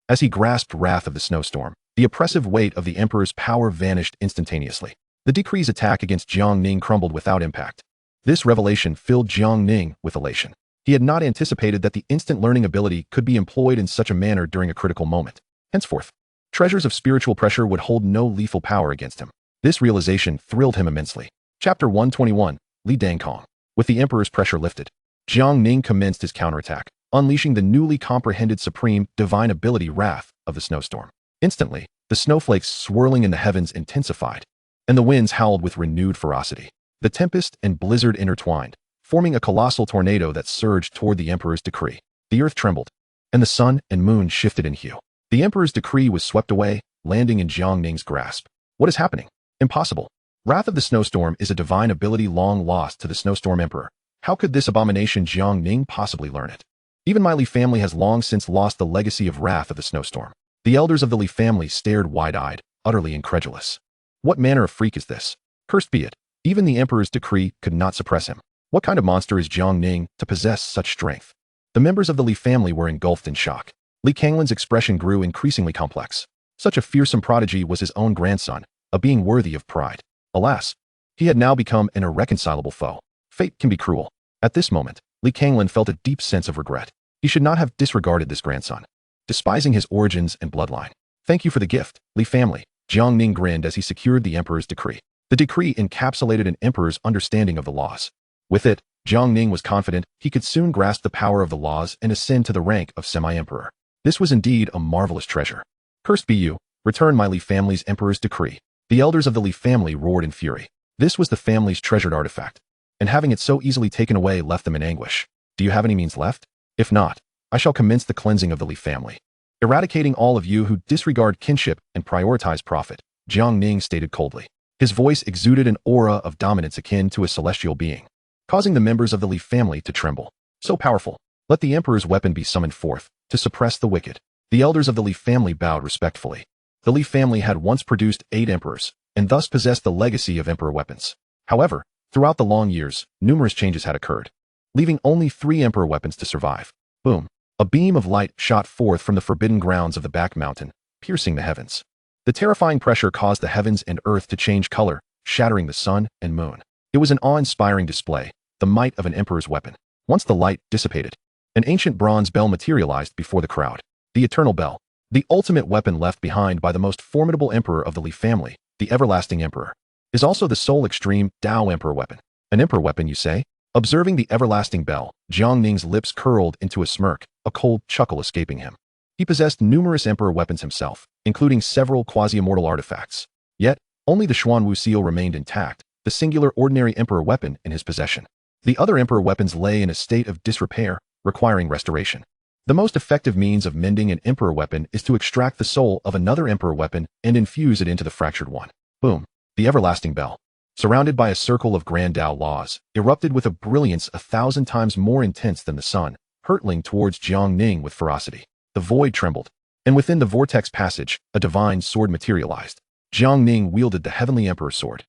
As he grasped Wrath of the Snowstorm, the oppressive weight of the Emperor's power vanished instantaneously. The decree's attack against Jiang Ning crumbled without impact. This revelation filled Jiang Ning with elation. He had not anticipated that the instant learning ability could be employed in such a manner during a critical moment. Henceforth, treasures of spiritual pressure would hold no lethal power against him. This realization thrilled him immensely. Chapter 121, Li Dangkong. With the Emperor's pressure lifted, Jiang Ning commenced his counterattack, unleashing the newly comprehended supreme divine ability Wrath of the Snowstorm. Instantly, the snowflakes swirling in the heavens intensified, and the winds howled with renewed ferocity. The tempest and blizzard intertwined, forming a colossal tornado that surged toward the Emperor's decree. The earth trembled, and the sun and moon shifted in hue. The Emperor's decree was swept away, landing in Jiang Ning's grasp. What is happening? Impossible. Wrath of the Snowstorm is a divine ability long lost to the Snowstorm Emperor. How could this abomination Jiang Ning possibly learn it? Even my Li family has long since lost the legacy of Wrath of the Snowstorm. The elders of the Li family stared wide-eyed, utterly incredulous. What manner of freak is this? Cursed be it. Even the Emperor's decree could not suppress him. What kind of monster is Jiang Ning to possess such strength? The members of the Li family were engulfed in shock. Li Kanglin's expression grew increasingly complex. Such a fearsome prodigy was his own grandson, a being worthy of pride. Alas, he had now become an irreconcilable foe. Fate can be cruel. At this moment, Li Kanglin felt a deep sense of regret. He should not have disregarded this grandson, despising his origins and bloodline. Thank you for the gift, Li family. Jiang Ning grinned as he secured the Emperor's decree. The decree encapsulated an emperor's understanding of the laws. With it, Jiang Ning was confident he could soon grasp the power of the laws and ascend to the rank of semi-emperor. This was indeed a marvelous treasure. Cursed be you, return my Li family's Emperor's decree. The elders of the Li family roared in fury. This was the family's treasured artifact, and having it so easily taken away left them in anguish. Do you have any means left? If not, I shall commence the cleansing of the Li family. Eradicating all of you who disregard kinship and prioritize profit, Jiang Ning stated coldly. His voice exuded an aura of dominance akin to a celestial being, causing the members of the Li family to tremble. So powerful. Let the emperor's weapon be summoned forth to suppress the wicked. The elders of the Li family bowed respectfully. The Li family had once produced 8 emperors, and thus possessed the legacy of emperor weapons. However, throughout the long years, numerous changes had occurred, leaving only 3 emperor weapons to survive. Boom. A beam of light shot forth from the forbidden grounds of the back mountain, piercing the heavens. The terrifying pressure caused the heavens and earth to change color, shattering the sun and moon. It was an awe-inspiring display, the might of an emperor's weapon. Once the light dissipated, an ancient bronze bell materialized before the crowd. The eternal bell, the ultimate weapon left behind by the most formidable emperor of the Li family, the everlasting emperor, is also the sole extreme Tao emperor weapon. An emperor weapon, you say? Observing the everlasting bell, Jiang Ning's lips curled into a smirk, a cold chuckle escaping him. He possessed numerous emperor weapons himself, including several quasi-immortal artifacts. Yet, only the Xuanwu seal remained intact, the singular ordinary emperor weapon in his possession. The other emperor weapons lay in a state of disrepair, requiring restoration. The most effective means of mending an emperor weapon is to extract the soul of another emperor weapon and infuse it into the fractured one. Boom. The everlasting bell, surrounded by a circle of grand Tao laws, erupted with a brilliance 1,000 times more intense than the sun, hurtling towards Jiang Ning with ferocity. The void trembled, and within the vortex passage, a divine sword materialized. Jiang Ning wielded the Heavenly Emperor sword,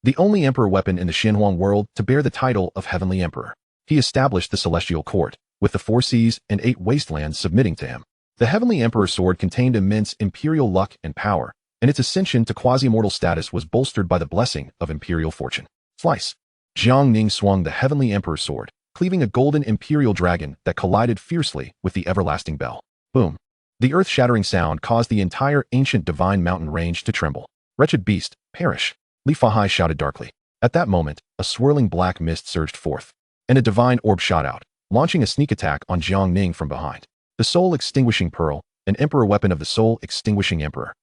the only emperor weapon in the Xinhuang world to bear the title of Heavenly Emperor. He established the celestial court, with the 4 seas and 8 wastelands submitting to him. The Heavenly Emperor sword contained immense imperial luck and power, and its ascension to quasi-immortal status was bolstered by the blessing of imperial fortune. Slice. Jiang Ning swung the Heavenly Emperor sword, cleaving a golden imperial dragon that collided fiercely with the everlasting bell. Boom. The earth-shattering sound caused the entire ancient divine mountain range to tremble. Wretched beast, perish! Li Fahai shouted darkly. At that moment, a swirling black mist surged forth, and a divine orb shot out, launching a sneak attack on Jiang Ning from behind. The soul-extinguishing pearl, an emperor weapon of the soul-extinguishing emperor.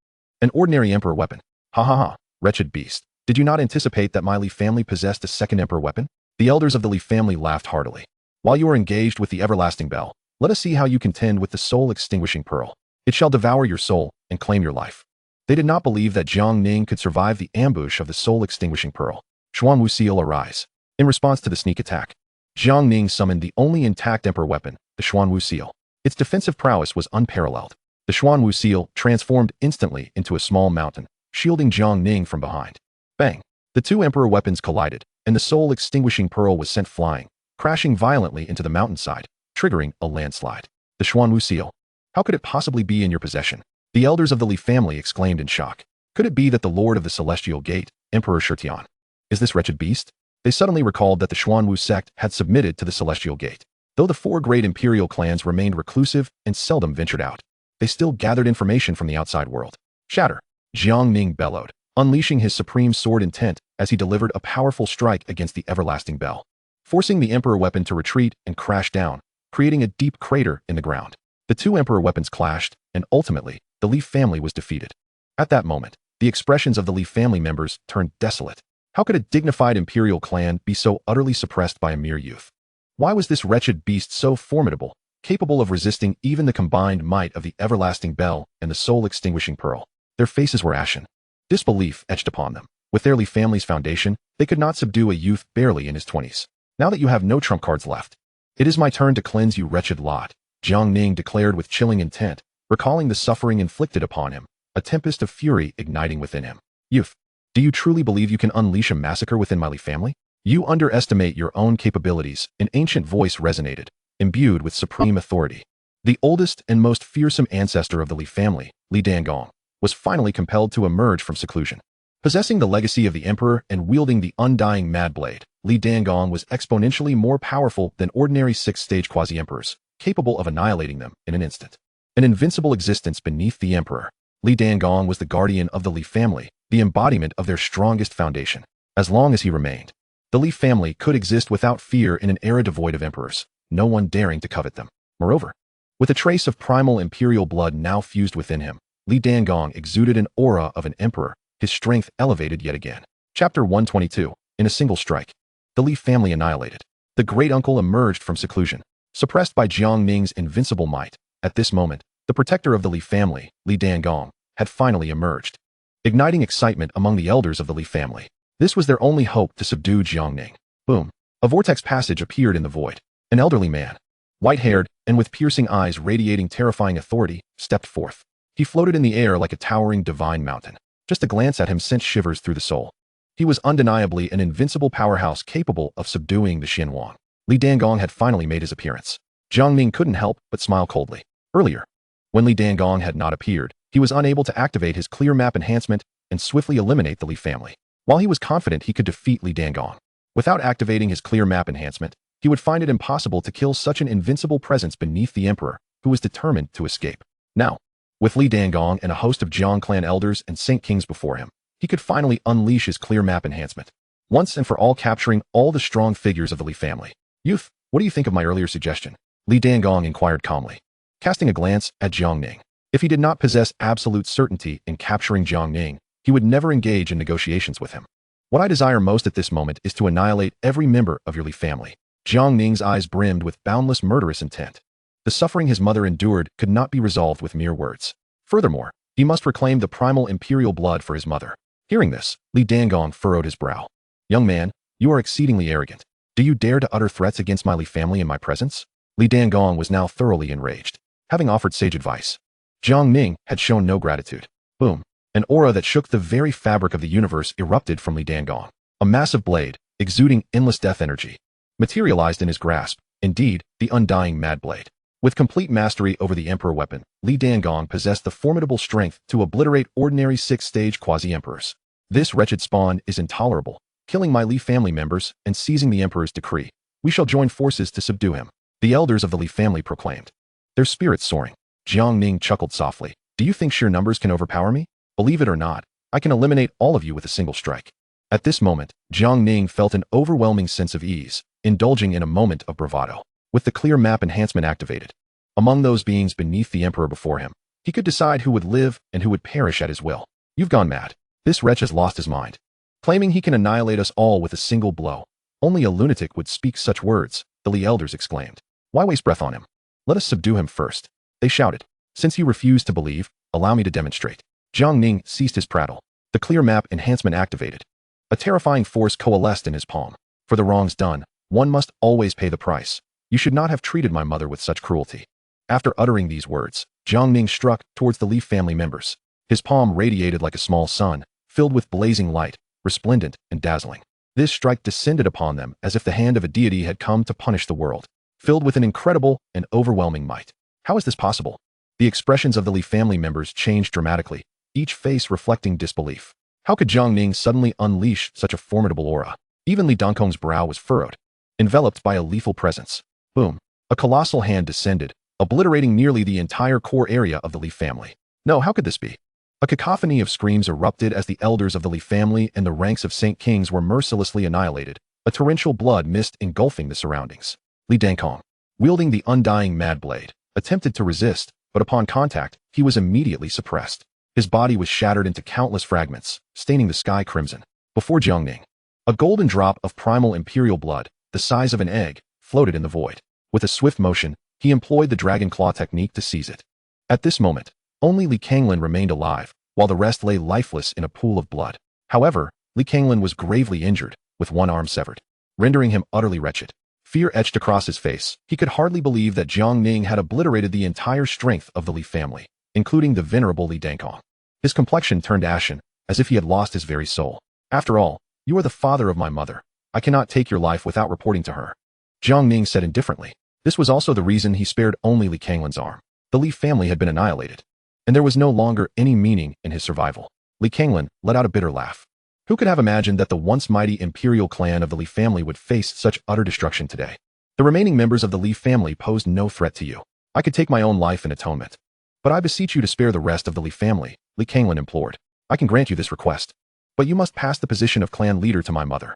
An ordinary emperor weapon. Ha ha ha, wretched beast. Did you not anticipate that my Li family possessed a second emperor weapon? The elders of the Li family laughed heartily. While you are engaged with the everlasting bell, let us see how you contend with the soul-extinguishing pearl. It shall devour your soul and claim your life. They did not believe that Jiang Ning could survive the ambush of the soul-extinguishing pearl. Xuanwu seal arise. In response to the sneak attack, Jiang Ning summoned the only intact emperor weapon, the Xuanwu seal. Its defensive prowess was unparalleled. The Xuanwu seal transformed instantly into a small mountain, shielding Jiang Ning from behind. Bang! The 2 emperor weapons collided, and the soul-extinguishing pearl was sent flying, crashing violently into the mountainside, triggering a landslide. The Xuanwu seal. How could it possibly be in your possession? The elders of the Li family exclaimed in shock. Could it be that the Lord of the Celestial Gate, Emperor Shitian, is this wretched beast? They suddenly recalled that the Xuanwu sect had submitted to the Celestial Gate. Though the 4 great imperial clans remained reclusive and seldom ventured out, they still gathered information from the outside world. Shatter! Jiang Ning bellowed, unleashing his supreme sword intent as he delivered a powerful strike against the everlasting bell, forcing the emperor weapon to retreat and crash down, creating a deep crater in the ground. The 2 emperor weapons clashed, and ultimately, the Li family was defeated. At that moment, the expressions of the Li family members turned desolate. How could a dignified imperial clan be so utterly suppressed by a mere youth? Why was this wretched beast so formidable, capable of resisting even the combined might of the everlasting bell and the soul-extinguishing pearl? Their faces were ashen. Disbelief etched upon them. With their Li family's foundation, they could not subdue a youth barely in his 20s. Now that you have no trump cards left, it is my turn to cleanse you, wretched lot, Jiang Ning declared with chilling intent, recalling the suffering inflicted upon him, a tempest of fury igniting within him. Youth, do you truly believe you can unleash a massacre within my Li family? You underestimate your own capabilities, an ancient voice resonated, imbued with supreme authority. The oldest and most fearsome ancestor of the Li family, Li Dangong, was finally compelled to emerge from seclusion. Possessing the legacy of the emperor and wielding the undying mad blade, Li Dangong was exponentially more powerful than ordinary 6th-stage quasi-emperors, capable of annihilating them in an instant. An invincible existence beneath the emperor, Li Dangong was the guardian of the Li family, the embodiment of their strongest foundation. As long as he remained, the Li family could exist without fear in an era devoid of emperors, no one daring to covet them. Moreover, with a trace of primal imperial blood now fused within him, Li Dangong exuded an aura of an emperor, his strength elevated yet again. Chapter 122. In a single strike, the Li family annihilated. The great uncle emerged from seclusion, suppressed by Jiang Ning's invincible might. At this moment, the protector of the Li family, Li Dangong, had finally emerged, igniting excitement among the elders of the Li family. This was their only hope to subdue Jiang Ning. Boom. A vortex passage appeared in the void. An elderly man, white-haired and with piercing eyes radiating terrifying authority, stepped forth. He floated in the air like a towering divine mountain. Just a glance at him sent shivers through the soul. He was undeniably an invincible powerhouse capable of subduing the Xianwang. Li Dangong had finally made his appearance. Jiang Ning couldn't help but smile coldly. Earlier, when Li Dangong had not appeared, he was unable to activate his clear map enhancement and swiftly eliminate the Li family. While he was confident he could defeat Li Dangong, without activating his clear map enhancement, he would find it impossible to kill such an invincible presence beneath the emperor, who was determined to escape. Now, with Li Dangong and a host of Jiang clan elders and Saint Kings before him, he could finally unleash his clear map enhancement, once and for all capturing all the strong figures of the Li family. Youth, what do you think of my earlier suggestion? Li Dangong inquired calmly, casting a glance at Jiang Ning. If he did not possess absolute certainty in capturing Jiang Ning, he would never engage in negotiations with him. What I desire most at this moment is to annihilate every member of your Li family. Jiang Ning's eyes brimmed with boundless murderous intent. The suffering his mother endured could not be resolved with mere words. Furthermore, he must reclaim the primal imperial blood for his mother. Hearing this, Li Dangong furrowed his brow. Young man, you are exceedingly arrogant. Do you dare to utter threats against my Li family in my presence? Li Dangong was now thoroughly enraged. Having offered sage advice, Jiang Ning had shown no gratitude. Boom. An aura that shook the very fabric of the universe erupted from Li Dangong. A massive blade, exuding endless death energy, materialized in his grasp, indeed, the undying Mad Blade. With complete mastery over the Emperor weapon, Li Dangong possessed the formidable strength to obliterate ordinary sixth-stage quasi-emperors. This wretched spawn is intolerable, killing my Li family members and seizing the Emperor's decree. We shall join forces to subdue him, the elders of the Li family proclaimed, their spirits soaring. Jiang Ning chuckled softly. Do you think sheer numbers can overpower me? Believe it or not, I can eliminate all of you with a single strike. At this moment, Jiang Ning felt an overwhelming sense of ease, indulging in a moment of bravado. With the clear map enhancement activated, among those beings beneath the Emperor before him, he could decide who would live and who would perish at his will. You've gone mad. This wretch has lost his mind, claiming he can annihilate us all with a single blow. Only a lunatic would speak such words, the Li elders exclaimed. Why waste breath on him? Let us subdue him first, they shouted. Since he refused to believe, allow me to demonstrate. Jiang Ning ceased his prattle. The clear map enhancement activated. A terrifying force coalesced in his palm. For the wrongs done, one must always pay the price. You should not have treated my mother with such cruelty. After uttering these words, Jiang Ning struck towards the Li family members. His palm radiated like a small sun, filled with blazing light, resplendent and dazzling. This strike descended upon them as if the hand of a deity had come to punish the world, filled with an incredible and overwhelming might. How is this possible? The expressions of the Li family members changed dramatically, each face reflecting disbelief. How could Jiang Ning suddenly unleash such a formidable aura? Even Li Dangong's brow was furrowed, enveloped by a lethal presence. Boom. A colossal hand descended, obliterating nearly the entire core area of the Li family. No, how could this be? A cacophony of screams erupted as the elders of the Li family and the ranks of Saint Kings were mercilessly annihilated, a torrential blood mist engulfing the surroundings. Li Dangong, wielding the undying Mad Blade, attempted to resist, but upon contact, he was immediately suppressed. His body was shattered into countless fragments, staining the sky crimson. Before Jiang Ning, a golden drop of primal imperial blood, the size of an egg, floated in the void. With a swift motion, he employed the dragon claw technique to seize it. At this moment, only Li Kanglin remained alive, while the rest lay lifeless in a pool of blood. However, Li Kanglin was gravely injured, with one arm severed, rendering him utterly wretched. Fear etched across his face. He could hardly believe that Jiang Ning had obliterated the entire strength of the Li family, including the venerable Li Dangong. His complexion turned ashen, as if he had lost his very soul. After all, you are the father of my mother. I cannot take your life without reporting to her. Jiang Ning said indifferently. This was also the reason he spared only Li Kanglin's arm. The Li family had been annihilated, and there was no longer any meaning in his survival. Li Kanglin let out a bitter laugh. Who could have imagined that the once mighty imperial clan of the Li family would face such utter destruction today? The remaining members of the Li family posed no threat to you. I could take my own life in atonement. But I beseech you to spare the rest of the Li family, Li Kanglin implored. I can grant you this request, but you must pass the position of clan leader to my mother.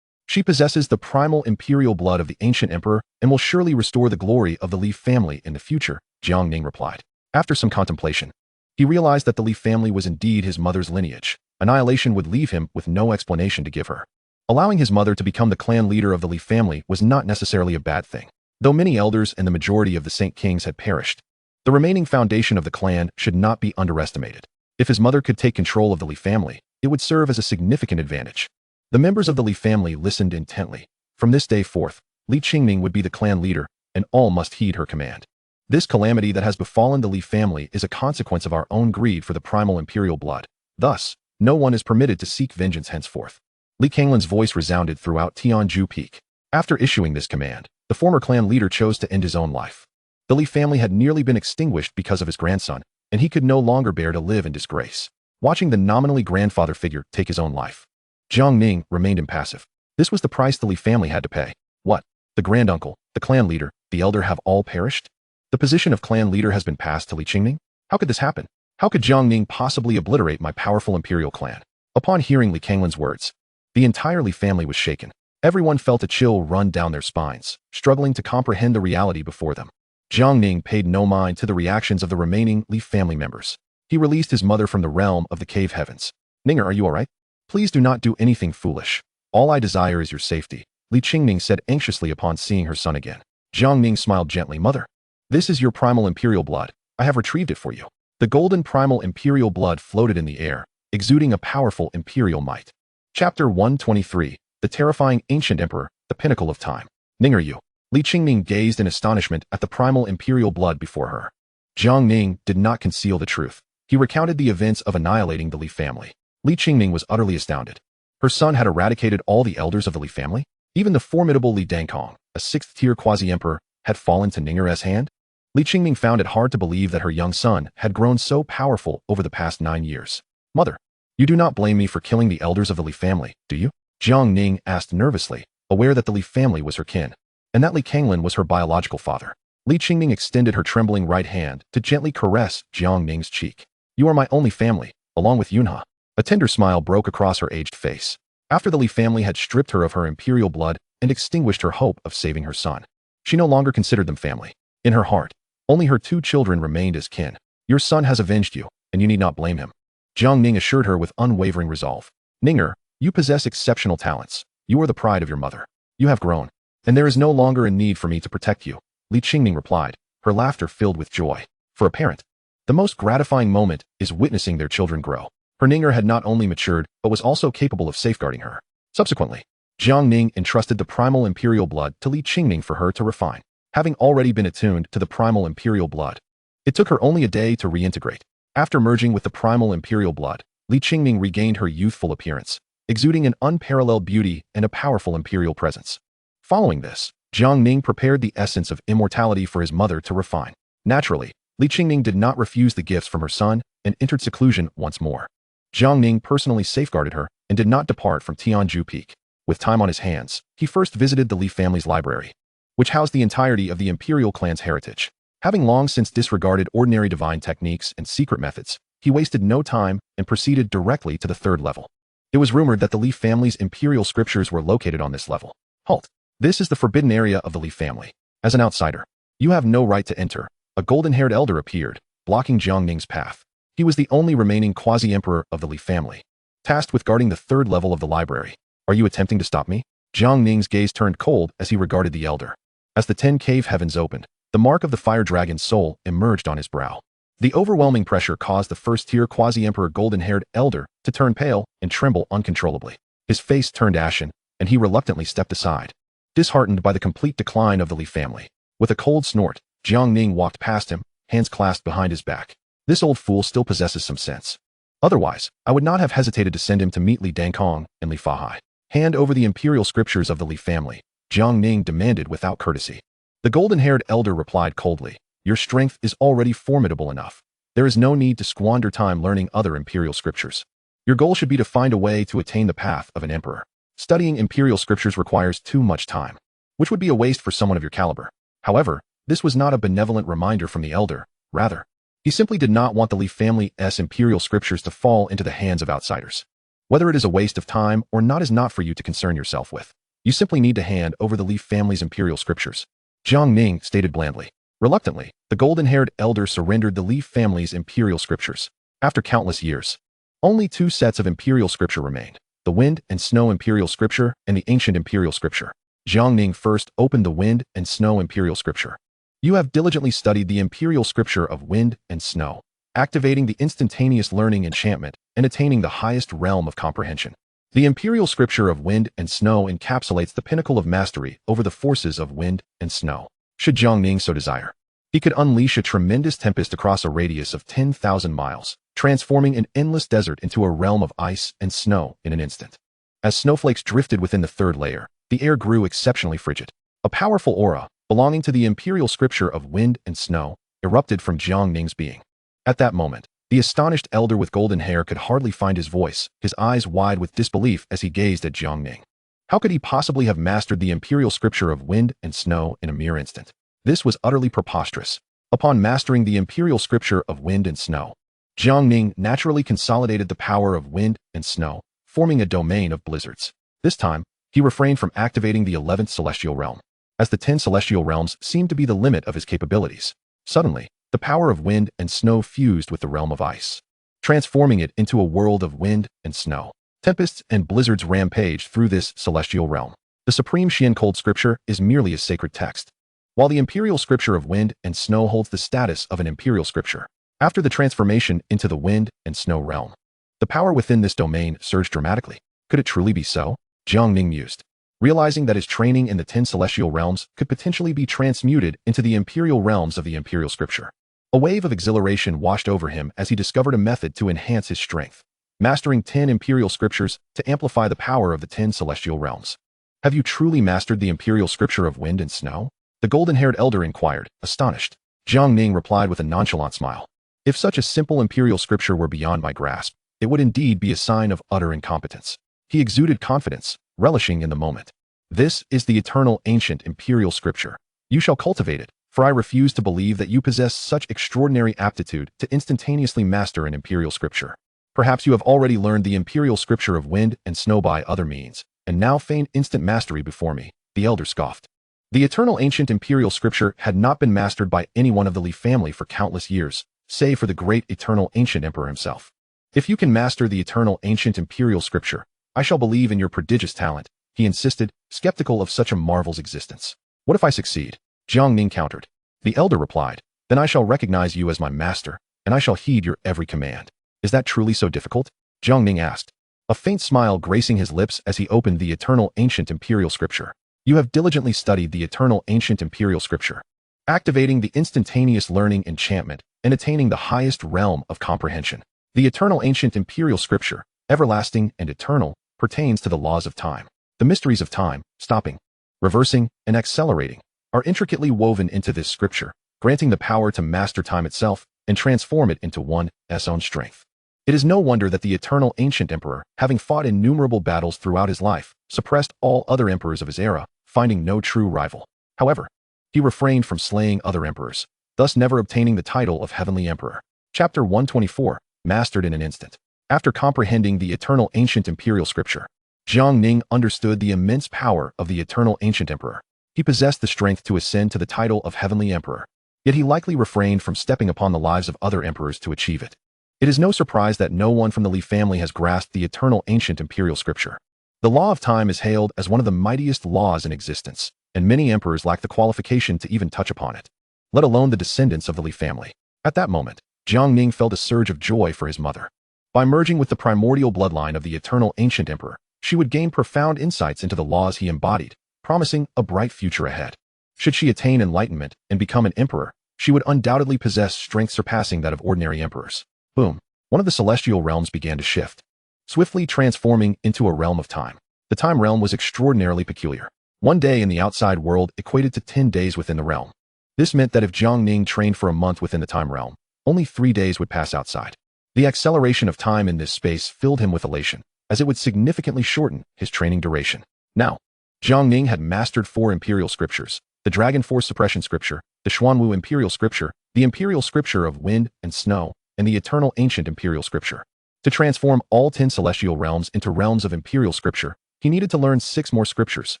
She possesses the primal imperial blood of the ancient emperor and will surely restore the glory of the Li family in the future, Jiang Ning replied. After some contemplation, he realized that the Li family was indeed his mother's lineage. Annihilation would leave him with no explanation to give her. Allowing his mother to become the clan leader of the Li family was not necessarily a bad thing. Though many elders and the majority of the Saint Kings had perished, the remaining foundation of the clan should not be underestimated. If his mother could take control of the Li family, it would serve as a significant advantage. The members of the Li family listened intently. From this day forth, Li Qingning would be the clan leader, and all must heed her command. This calamity that has befallen the Li family is a consequence of our own greed for the primal imperial blood. Thus, no one is permitted to seek vengeance henceforth. Li Kanglin's voice resounded throughout Tianju Peak. After issuing this command, the former clan leader chose to end his own life. The Li family had nearly been extinguished because of his grandson, and he could no longer bear to live in disgrace. Watching the nominally grandfather figure take his own life, Jiang Ning remained impassive. This was the price the Li family had to pay. What? The granduncle, the clan leader, the elder have all perished? The position of clan leader has been passed to Li Qingning? How could this happen? How could Jiang Ning possibly obliterate my powerful imperial clan? Upon hearing Li Kanglin's words, the entire Li family was shaken. Everyone felt a chill run down their spines, struggling to comprehend the reality before them. Jiang Ning paid no mind to the reactions of the remaining Li family members. He released his mother from the realm of the cave heavens. Ninger, are you all right? Please do not do anything foolish. All I desire is your safety, Li Qingning said anxiously upon seeing her son again. Jiang Ning smiled gently. Mother, this is your primal imperial blood. I have retrieved it for you. The golden primal imperial blood floated in the air, exuding a powerful imperial might. Chapter 123, The Terrifying Ancient Emperor, the Pinnacle of Time. Ninger, you. Li Qingning gazed in astonishment at the primal imperial blood before her. Jiang Ning did not conceal the truth. He recounted the events of annihilating the Li family. Li Qingning was utterly astounded. Her son had eradicated all the elders of the Li family? Even the formidable Li Dangkong, a sixth-tier quasi-emperor, had fallen to Ninger's hand? Li Qingning found it hard to believe that her young son had grown so powerful over the past 9 years. Mother, you do not blame me for killing the elders of the Li family, do you? Jiang Ning asked nervously, aware that the Li family was her kin, and that Li Kanglin was her biological father. Li Qingning extended her trembling right hand to gently caress Jiang Ning's cheek. You are my only family, along with Yunhe. A tender smile broke across her aged face. After the Li family had stripped her of her imperial blood and extinguished her hope of saving her son, she no longer considered them family. In her heart, only her 2 children remained as kin. Your son has avenged you, and you need not blame him, Jiang Ning assured her with unwavering resolve. Ninger, you possess exceptional talents. You are the pride of your mother. You have grown, and there is no longer a need for me to protect you, Li Qingning replied, her laughter filled with joy. For a parent, the most gratifying moment is witnessing their children grow. Her Ninger had not only matured, but was also capable of safeguarding her. Subsequently, Jiang Ning entrusted the primal imperial blood to Li Qingning for her to refine. Having already been attuned to the primal imperial blood, it took her only a day to reintegrate. After merging with the primal imperial blood, Li Qingning regained her youthful appearance, exuding an unparalleled beauty and a powerful imperial presence. Following this, Jiang Ning prepared the essence of immortality for his mother to refine. Naturally, Li Qingning did not refuse the gifts from her son and entered seclusion once more. Jiang Ning personally safeguarded her and did not depart from Tianju Peak. With time on his hands, he first visited the Li family's library, which housed the entirety of the imperial clan's heritage. Having long since disregarded ordinary divine techniques and secret methods, he wasted no time and proceeded directly to the 3rd level. It was rumored that the Li family's imperial scriptures were located on this level. Halt! This is the forbidden area of the Li family. As an outsider, you have no right to enter. A golden-haired elder appeared, blocking Jiang Ning's path. He was the only remaining quasi-emperor of the Li family, tasked with guarding the 3rd level of the library. Are you attempting to stop me? Jiang Ning's gaze turned cold as he regarded the elder. As the 10 cave heavens opened, the mark of the fire dragon's soul emerged on his brow. The overwhelming pressure caused the 1st-tier quasi-emperor golden-haired elder to turn pale and tremble uncontrollably. His face turned ashen, and he reluctantly stepped aside, disheartened by the complete decline of the Li family. With a cold snort, Jiang Ning walked past him, hands clasped behind his back. This old fool still possesses some sense. Otherwise, I would not have hesitated to send him to meet Li Dangkong and Li Fahai. Hand over the imperial scriptures of the Li family, Jiang Ning demanded without courtesy. The golden-haired elder replied coldly, your strength is already formidable enough. There is no need to squander time learning other imperial scriptures. Your goal should be to find a way to attain the path of an emperor. Studying imperial scriptures requires too much time, which would be a waste for someone of your caliber. However, this was not a benevolent reminder from the elder. Rather, he simply did not want the Li family's imperial scriptures to fall into the hands of outsiders. Whether it is a waste of time or not is not for you to concern yourself with. You simply need to hand over the Li family's imperial scriptures, Jiang Ning stated blandly. Reluctantly, the golden-haired elder surrendered the Li family's imperial scriptures. After countless years, only 2 sets of imperial scripture remained, the Wind and Snow imperial scripture and the Ancient imperial scripture. Jiang Ning first opened the Wind and Snow Imperial Scripture. You have diligently studied the Imperial Scripture of Wind and Snow, activating the instantaneous learning enchantment and attaining the highest realm of comprehension. The Imperial Scripture of Wind and Snow encapsulates the pinnacle of mastery over the forces of wind and snow. Should Jiang Ning so desire, he could unleash a tremendous tempest across a radius of 10,000 miles, transforming an endless desert into a realm of ice and snow in an instant. As snowflakes drifted within the third layer, the air grew exceptionally frigid. A powerful aura, belonging to the Imperial Scripture of Wind and Snow, erupted from Jiang Ning's being. At that moment, the astonished elder with golden hair could hardly find his voice, his eyes wide with disbelief as he gazed at Jiang Ning. How could he possibly have mastered the Imperial Scripture of Wind and Snow in a mere instant? This was utterly preposterous. Upon mastering the Imperial Scripture of Wind and Snow, Jiang Ning naturally consolidated the power of wind and snow, forming a domain of blizzards. This time, he refrained from activating the 11th celestial realm, as the 10 celestial realms seemed to be the limit of his capabilities. Suddenly, the power of wind and snow fused with the realm of ice, transforming it into a world of wind and snow. Tempests and blizzards rampaged through this celestial realm. The supreme Xian Cold Scripture is merely a sacred text, while the Imperial Scripture of Wind and Snow holds the status of an Imperial Scripture. After the transformation into the wind and snow realm, the power within this domain surged dramatically. Could it truly be so? Jiang Ning mused, realizing that his training in the 10 celestial realms could potentially be transmuted into the imperial realms of the Imperial Scripture. A wave of exhilaration washed over him as he discovered a method to enhance his strength, mastering 10 Imperial Scriptures to amplify the power of the 10 celestial realms. Have you truly mastered the Imperial Scripture of Wind and Snow? The golden-haired elder inquired, astonished. Jiang Ning replied with a nonchalant smile. If such a simple Imperial Scripture were beyond my grasp, it would indeed be a sign of utter incompetence. He exuded confidence, relishing in the moment. This is the eternal ancient Imperial Scripture. You shall cultivate it, for I refuse to believe that you possess such extraordinary aptitude to instantaneously master an Imperial Scripture. Perhaps you have already learned the Imperial Scripture of Wind and Snow by other means, and now feign instant mastery before me, the elder scoffed. The eternal ancient Imperial Scripture had not been mastered by anyone of the Li family for countless years, save for the great eternal ancient emperor himself. If you can master the eternal ancient Imperial Scripture, I shall believe in your prodigious talent, he insisted, skeptical of such a marvel's existence. What if I succeed? Jiang Ning countered. The elder replied, then I shall recognize you as my master, and I shall heed your every command. Is that truly so difficult? Jiang Ning asked, a faint smile gracing his lips as he opened the eternal ancient Imperial Scripture. You have diligently studied the eternal ancient Imperial Scripture, activating the instantaneous learning enchantment and attaining the highest realm of comprehension. The eternal ancient Imperial Scripture, everlasting and eternal, pertains to the laws of time. The mysteries of time, stopping, reversing, and accelerating, are intricately woven into this scripture, granting the power to master time itself and transform it into one's own strength. It is no wonder that the eternal ancient emperor, having fought innumerable battles throughout his life, suppressed all other emperors of his era, finding no true rival. However, he refrained from slaying other emperors, thus never obtaining the title of Heavenly Emperor. Chapter 124, Mastered in an Instant. After comprehending the eternal ancient Imperial Scripture, Jiang Ning understood the immense power of the eternal ancient emperor. He possessed the strength to ascend to the title of Heavenly Emperor, yet he likely refrained from stepping upon the lives of other emperors to achieve it. It is no surprise that no one from the Li family has grasped the eternal ancient Imperial Scripture. The law of time is hailed as one of the mightiest laws in existence, and many emperors lack the qualification to even touch upon it, let alone the descendants of the Li family. At that moment, Jiang Ning felt a surge of joy for his mother. By merging with the primordial bloodline of the eternal ancient emperor, she would gain profound insights into the laws he embodied, promising a bright future ahead. Should she attain enlightenment and become an emperor, she would undoubtedly possess strength surpassing that of ordinary emperors. Boom! One of the celestial realms began to shift, swiftly transforming into a realm of time. The time realm was extraordinarily peculiar. One day in the outside world equated to 10 days within the realm. This meant that if Jiang Ning trained for a month within the time realm, only 3 days would pass outside. The acceleration of time in this space filled him with elation, as it would significantly shorten his training duration. Now, Jiang Ning had mastered 4 Imperial Scriptures, the Dragon Force Suppression Scripture, the Xuanwu Imperial Scripture, the Imperial Scripture of Wind and Snow, and the Eternal Ancient Imperial Scripture. To transform all 10 celestial realms into realms of Imperial Scripture, he needed to learn 6 more scriptures,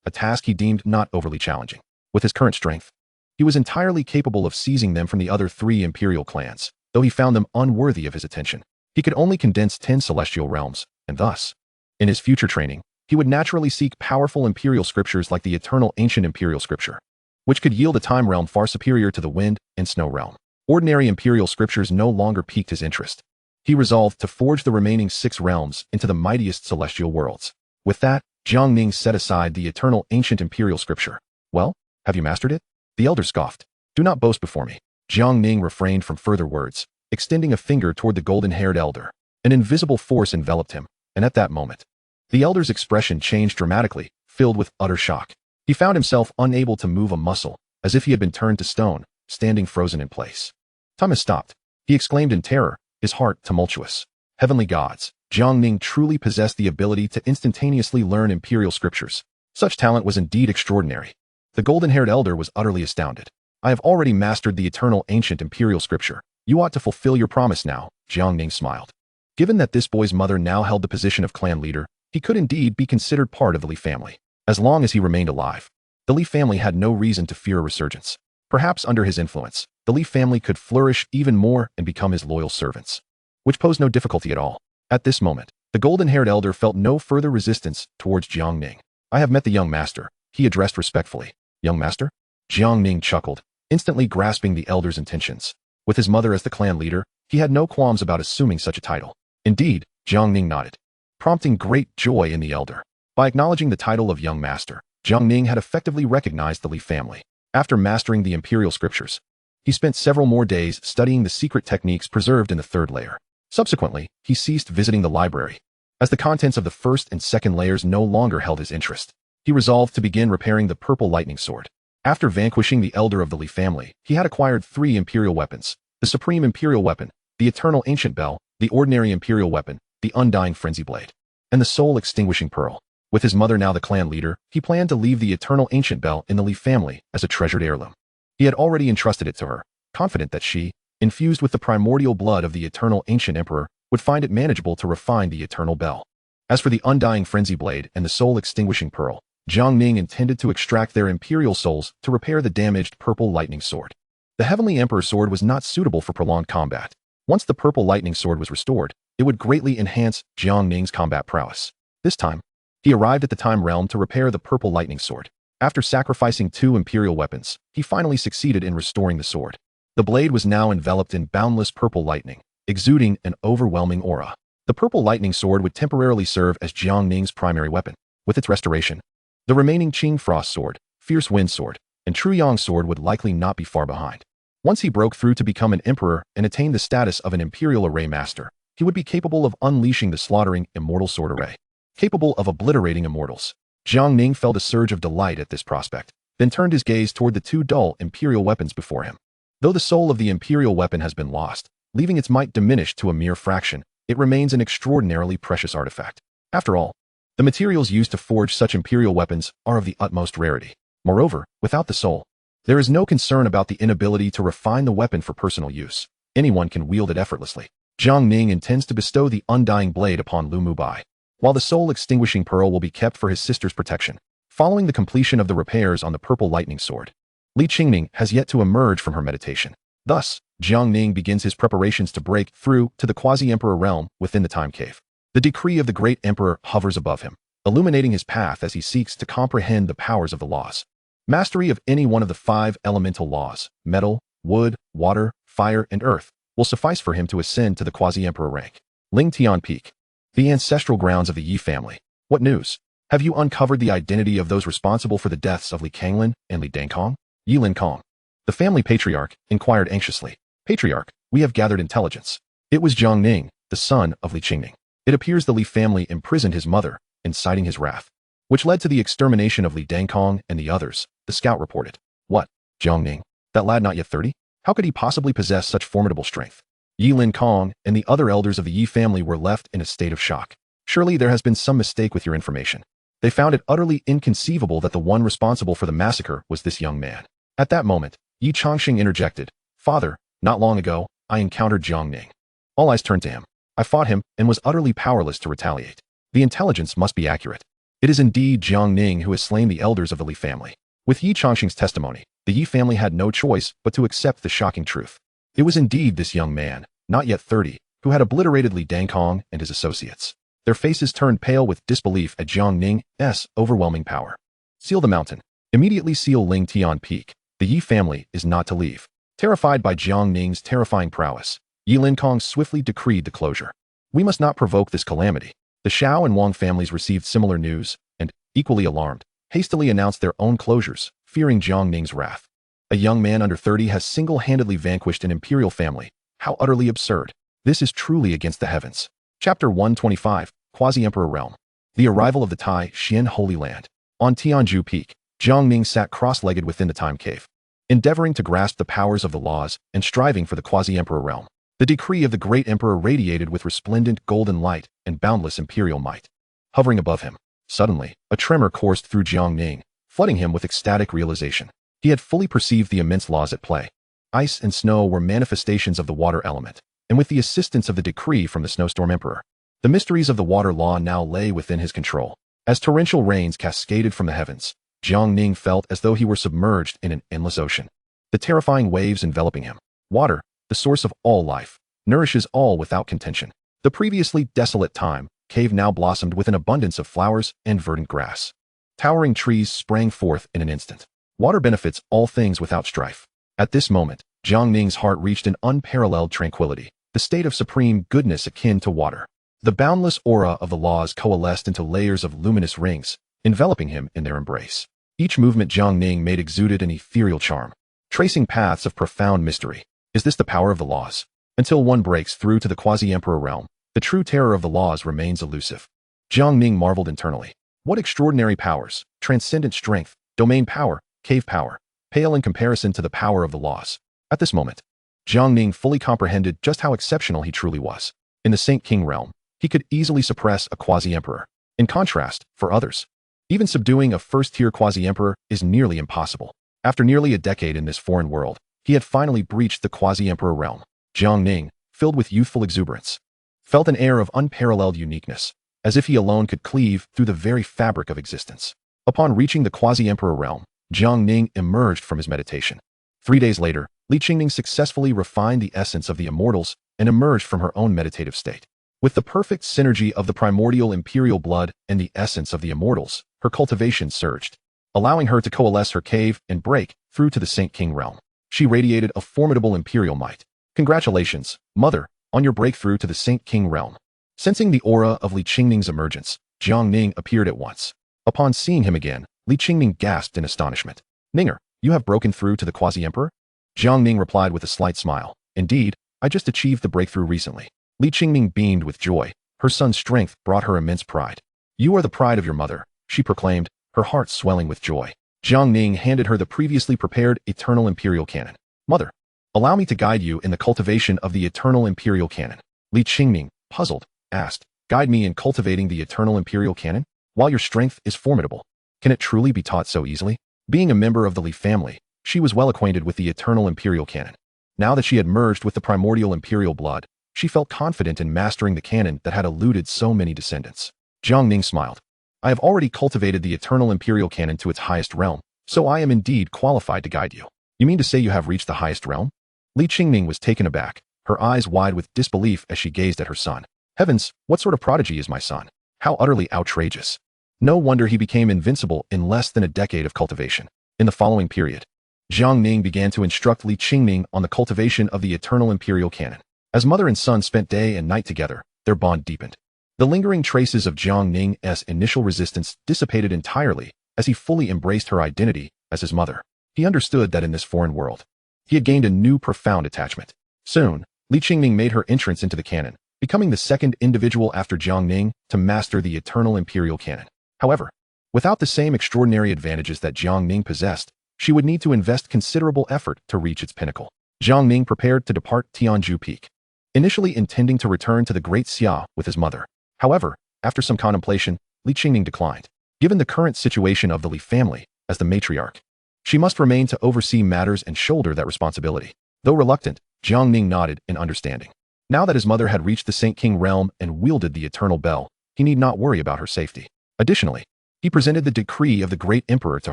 a task he deemed not overly challenging. With his current strength, he was entirely capable of seizing them from the other 3 Imperial clans, though he found them unworthy of his attention. He could only condense 10 celestial realms, and thus, in his future training, he would naturally seek powerful imperial scriptures like the eternal ancient imperial scripture, which could yield a time realm far superior to the wind and snow realm. Ordinary imperial scriptures no longer piqued his interest. He resolved to forge the remaining 6 realms into the mightiest celestial worlds. With that, Jiang Ning set aside the eternal ancient imperial scripture. Well, have you mastered it? The elder scoffed. Do not boast before me. Jiang Ning refrained from further words, extending a finger toward the golden-haired elder. An invisible force enveloped him, and at that moment, the elder's expression changed dramatically, filled with utter shock. He found himself unable to move a muscle, as if he had been turned to stone, standing frozen in place. Time has stopped, he exclaimed in terror, his heart tumultuous. Heavenly gods, Jiang Ning truly possessed the ability to instantaneously learn imperial scriptures. Such talent was indeed extraordinary. The golden-haired elder was utterly astounded. I have already mastered the eternal ancient imperial scripture. You ought to fulfill your promise now, Jiang Ning smiled. Given that this boy's mother now held the position of clan leader, he could indeed be considered part of the Li family. As long as he remained alive, the Li family had no reason to fear a resurgence. Perhaps under his influence, the Li family could flourish even more and become his loyal servants, which posed no difficulty at all. At this moment, the golden-haired elder felt no further resistance towards Jiang Ning. I have met the young master, he addressed respectfully. Young master? Jiang Ning chuckled, instantly grasping the elder's intentions. With his mother as the clan leader, he had no qualms about assuming such a title. Indeed, Jiang Ning nodded, prompting great joy in the elder. By acknowledging the title of young master, Jiang Ning had effectively recognized the Li family. After mastering the imperial scriptures, he spent several more days studying the secret techniques preserved in the 3rd layer. Subsequently, he ceased visiting the library. As the contents of the 1st and 2nd layers no longer held his interest, he resolved to begin repairing the purple lightning sword. After vanquishing the elder of the Li family, he had acquired 3 imperial weapons: the supreme imperial weapon, the eternal ancient bell, the ordinary imperial weapon, the undying frenzy blade, and the soul extinguishing pearl. With his mother now the clan leader, he planned to leave the eternal ancient bell in the Li family as a treasured heirloom. He had already entrusted it to her, confident that she, infused with the primordial blood of the eternal ancient emperor, would find it manageable to refine the eternal bell. As for the undying frenzy blade and the soul extinguishing pearl, Jiang Ning intended to extract their imperial souls to repair the damaged purple lightning sword. The heavenly emperor's sword was not suitable for prolonged combat. Once the purple lightning sword was restored, it would greatly enhance Jiang Ning's combat prowess. This time, he arrived at the time realm to repair the purple lightning sword. After sacrificing 2 imperial weapons, he finally succeeded in restoring the sword. The blade was now enveloped in boundless purple lightning, exuding an overwhelming aura. The purple lightning sword would temporarily serve as Jiang Ning's primary weapon. With its restoration, the remaining Qing Frost sword, Fierce Wind sword, and True Yang sword would likely not be far behind. Once he broke through to become an emperor and attained the status of an imperial array master, he would be capable of unleashing the slaughtering immortal sword array, capable of obliterating immortals. Jiang Ning felt a surge of delight at this prospect, then turned his gaze toward the 2 dull imperial weapons before him. Though the soul of the imperial weapon has been lost, leaving its might diminished to a mere fraction, it remains an extraordinarily precious artifact. After all, the materials used to forge such imperial weapons are of the utmost rarity. Moreover, without the soul, there is no concern about the inability to refine the weapon for personal use. Anyone can wield it effortlessly. Jiang Ning intends to bestow the undying blade upon Lu Mubai, while the soul-extinguishing pearl will be kept for his sister's protection. Following the completion of the repairs on the purple lightning sword, Li Qingning has yet to emerge from her meditation. Thus, Jiang Ning begins his preparations to break through to the quasi-emperor realm within the time cave. The decree of the great emperor hovers above him, illuminating his path as he seeks to comprehend the powers of the laws. Mastery of any one of the 5 elemental laws, metal, wood, water, fire, and earth, will suffice for him to ascend to the quasi-emperor rank. Ling Tian Peak. The ancestral grounds of the Yi family. What news? Have you uncovered the identity of those responsible for the deaths of Li Kanglin and Li Dangkong? Yi Lin Kong, the family patriarch, inquired anxiously. Patriarch, we have gathered intelligence. It was Jiang Ning, the son of Li Qingning. It appears the Li family imprisoned his mother, inciting his wrath, which led to the extermination of Li Dangkong and the others, the scout reported. What? Jiang Ning? That lad not yet 30? How could he possibly possess such formidable strength? Yi Lin Kong and the other elders of the Yi family were left in a state of shock. Surely there has been some mistake with your information. They found it utterly inconceivable that the one responsible for the massacre was this young man. At that moment, Yi Changxing interjected. Father, not long ago, I encountered Jiang Ning. All eyes turned to him. I fought him and was utterly powerless to retaliate. The intelligence must be accurate. It is indeed Jiang Ning who has slain the elders of the Li family. With Yi Changxing's testimony, the Yi family had no choice but to accept the shocking truth. It was indeed this young man, not yet 30, who had obliterated Li Dangkong and his associates. Their faces turned pale with disbelief at Jiang Ning's overwhelming power. Seal the mountain. Immediately seal Ling Tian Peak. The Yi family is not to leave. Terrified by Jiang Ning's terrifying prowess, Yi Linkong swiftly decreed the closure. We must not provoke this calamity. The Shao and Wang families received similar news, and, equally alarmed, hastily announced their own closures, fearing Jiang Ning's wrath. A young man under 30 has single-handedly vanquished an imperial family. How utterly absurd. This is truly against the heavens. Chapter 125, Quasi-Emperor Realm. The arrival of the Tai Xian Holy Land. On Tianzhu Peak, Jiang Ning sat cross-legged within the time cave, endeavoring to grasp the powers of the laws and striving for the Quasi-Emperor Realm. The decree of the great emperor radiated with resplendent golden light and boundless imperial might. Hovering above him, suddenly, a tremor coursed through Jiang Ning, flooding him with ecstatic realization. He had fully perceived the immense laws at play. Ice and snow were manifestations of the water element, and with the assistance of the decree from the Snowstorm Emperor, the mysteries of the water law now lay within his control. As torrential rains cascaded from the heavens, Jiang Ning felt as though he were submerged in an endless ocean. The terrifying waves enveloping him. Water, the source of all life, nourishes all without contention. The previously desolate time cave now blossomed with an abundance of flowers and verdant grass. Towering trees sprang forth in an instant. Water benefits all things without strife. At this moment, Jiang Ning's heart reached an unparalleled tranquility, the state of supreme goodness akin to water. The boundless aura of the laws coalesced into layers of luminous rings, enveloping him in their embrace. Each movement Jiang Ning made exuded an ethereal charm, tracing paths of profound mystery. Is this the power of the laws? Until one breaks through to the quasi-emperor realm, the true terror of the laws remains elusive. Jiang Ning marveled internally. What extraordinary powers, transcendent strength, domain power, cave power, pale in comparison to the power of the laws. At this moment, Jiang Ning fully comprehended just how exceptional he truly was. In the Saint King realm, he could easily suppress a quasi-emperor. In contrast, for others, even subduing a first-tier quasi-emperor is nearly impossible. After nearly a decade in this foreign world, he had finally breached the quasi-emperor realm. Jiang Ning, filled with youthful exuberance, felt an air of unparalleled uniqueness, as if he alone could cleave through the very fabric of existence. Upon reaching the quasi-emperor realm, Jiang Ning emerged from his meditation. 3 days later, Li Qingning successfully refined the essence of the immortals and emerged from her own meditative state. With the perfect synergy of the primordial imperial blood and the essence of the immortals, her cultivation surged, allowing her to coalesce her cave and break through to the Saint King realm. She radiated a formidable imperial might. Congratulations, Mother, on your breakthrough to the Saint King realm. Sensing the aura of Li Qingning's emergence, Jiang Ning appeared at once. Upon seeing him again, Li Qingning gasped in astonishment. Ninger, you have broken through to the quasi-emperor? Jiang Ning replied with a slight smile. Indeed, I just achieved the breakthrough recently. Li Qingning beamed with joy. Her son's strength brought her immense pride. You are the pride of your mother, she proclaimed, her heart swelling with joy. Jiang Ning handed her the previously prepared Eternal Imperial Canon. Mother, allow me to guide you in the cultivation of the Eternal Imperial Canon. Li Qingning, puzzled, asked, Guide me in cultivating the Eternal Imperial Canon? While your strength is formidable, can it truly be taught so easily? Being a member of the Li family, she was well acquainted with the Eternal Imperial Canon. Now that she had merged with the primordial imperial blood, she felt confident in mastering the canon that had eluded so many descendants. Jiang Ning smiled. I have already cultivated the Eternal Imperial Canon to its highest realm, so I am indeed qualified to guide you. You mean to say you have reached the highest realm? Li Qingning was taken aback, her eyes wide with disbelief as she gazed at her son. Heavens, what sort of prodigy is my son? How utterly outrageous. No wonder he became invincible in less than a decade of cultivation. In the following period, Jiang Ning began to instruct Li Qingning on the cultivation of the Eternal Imperial Canon. As mother and son spent day and night together, their bond deepened. The lingering traces of Jiang Ning's initial resistance dissipated entirely as he fully embraced her identity as his mother. He understood that in this foreign world, he had gained a new profound attachment. Soon, Li Qingning made her entrance into the canon, becoming the second individual after Jiang Ning to master the Eternal Imperial Canon. However, without the same extraordinary advantages that Jiang Ning possessed, she would need to invest considerable effort to reach its pinnacle. Jiang Ning prepared to depart Tianzhu Peak, initially intending to return to the Great Xia with his mother. However, after some contemplation, Li Qingning declined. Given the current situation of the Li family, as the matriarch, she must remain to oversee matters and shoulder that responsibility. Though reluctant, Jiang Ning nodded in understanding. Now that his mother had reached the Saint King realm and wielded the Eternal Bell, he need not worry about her safety. Additionally, he presented the decree of the Great Emperor to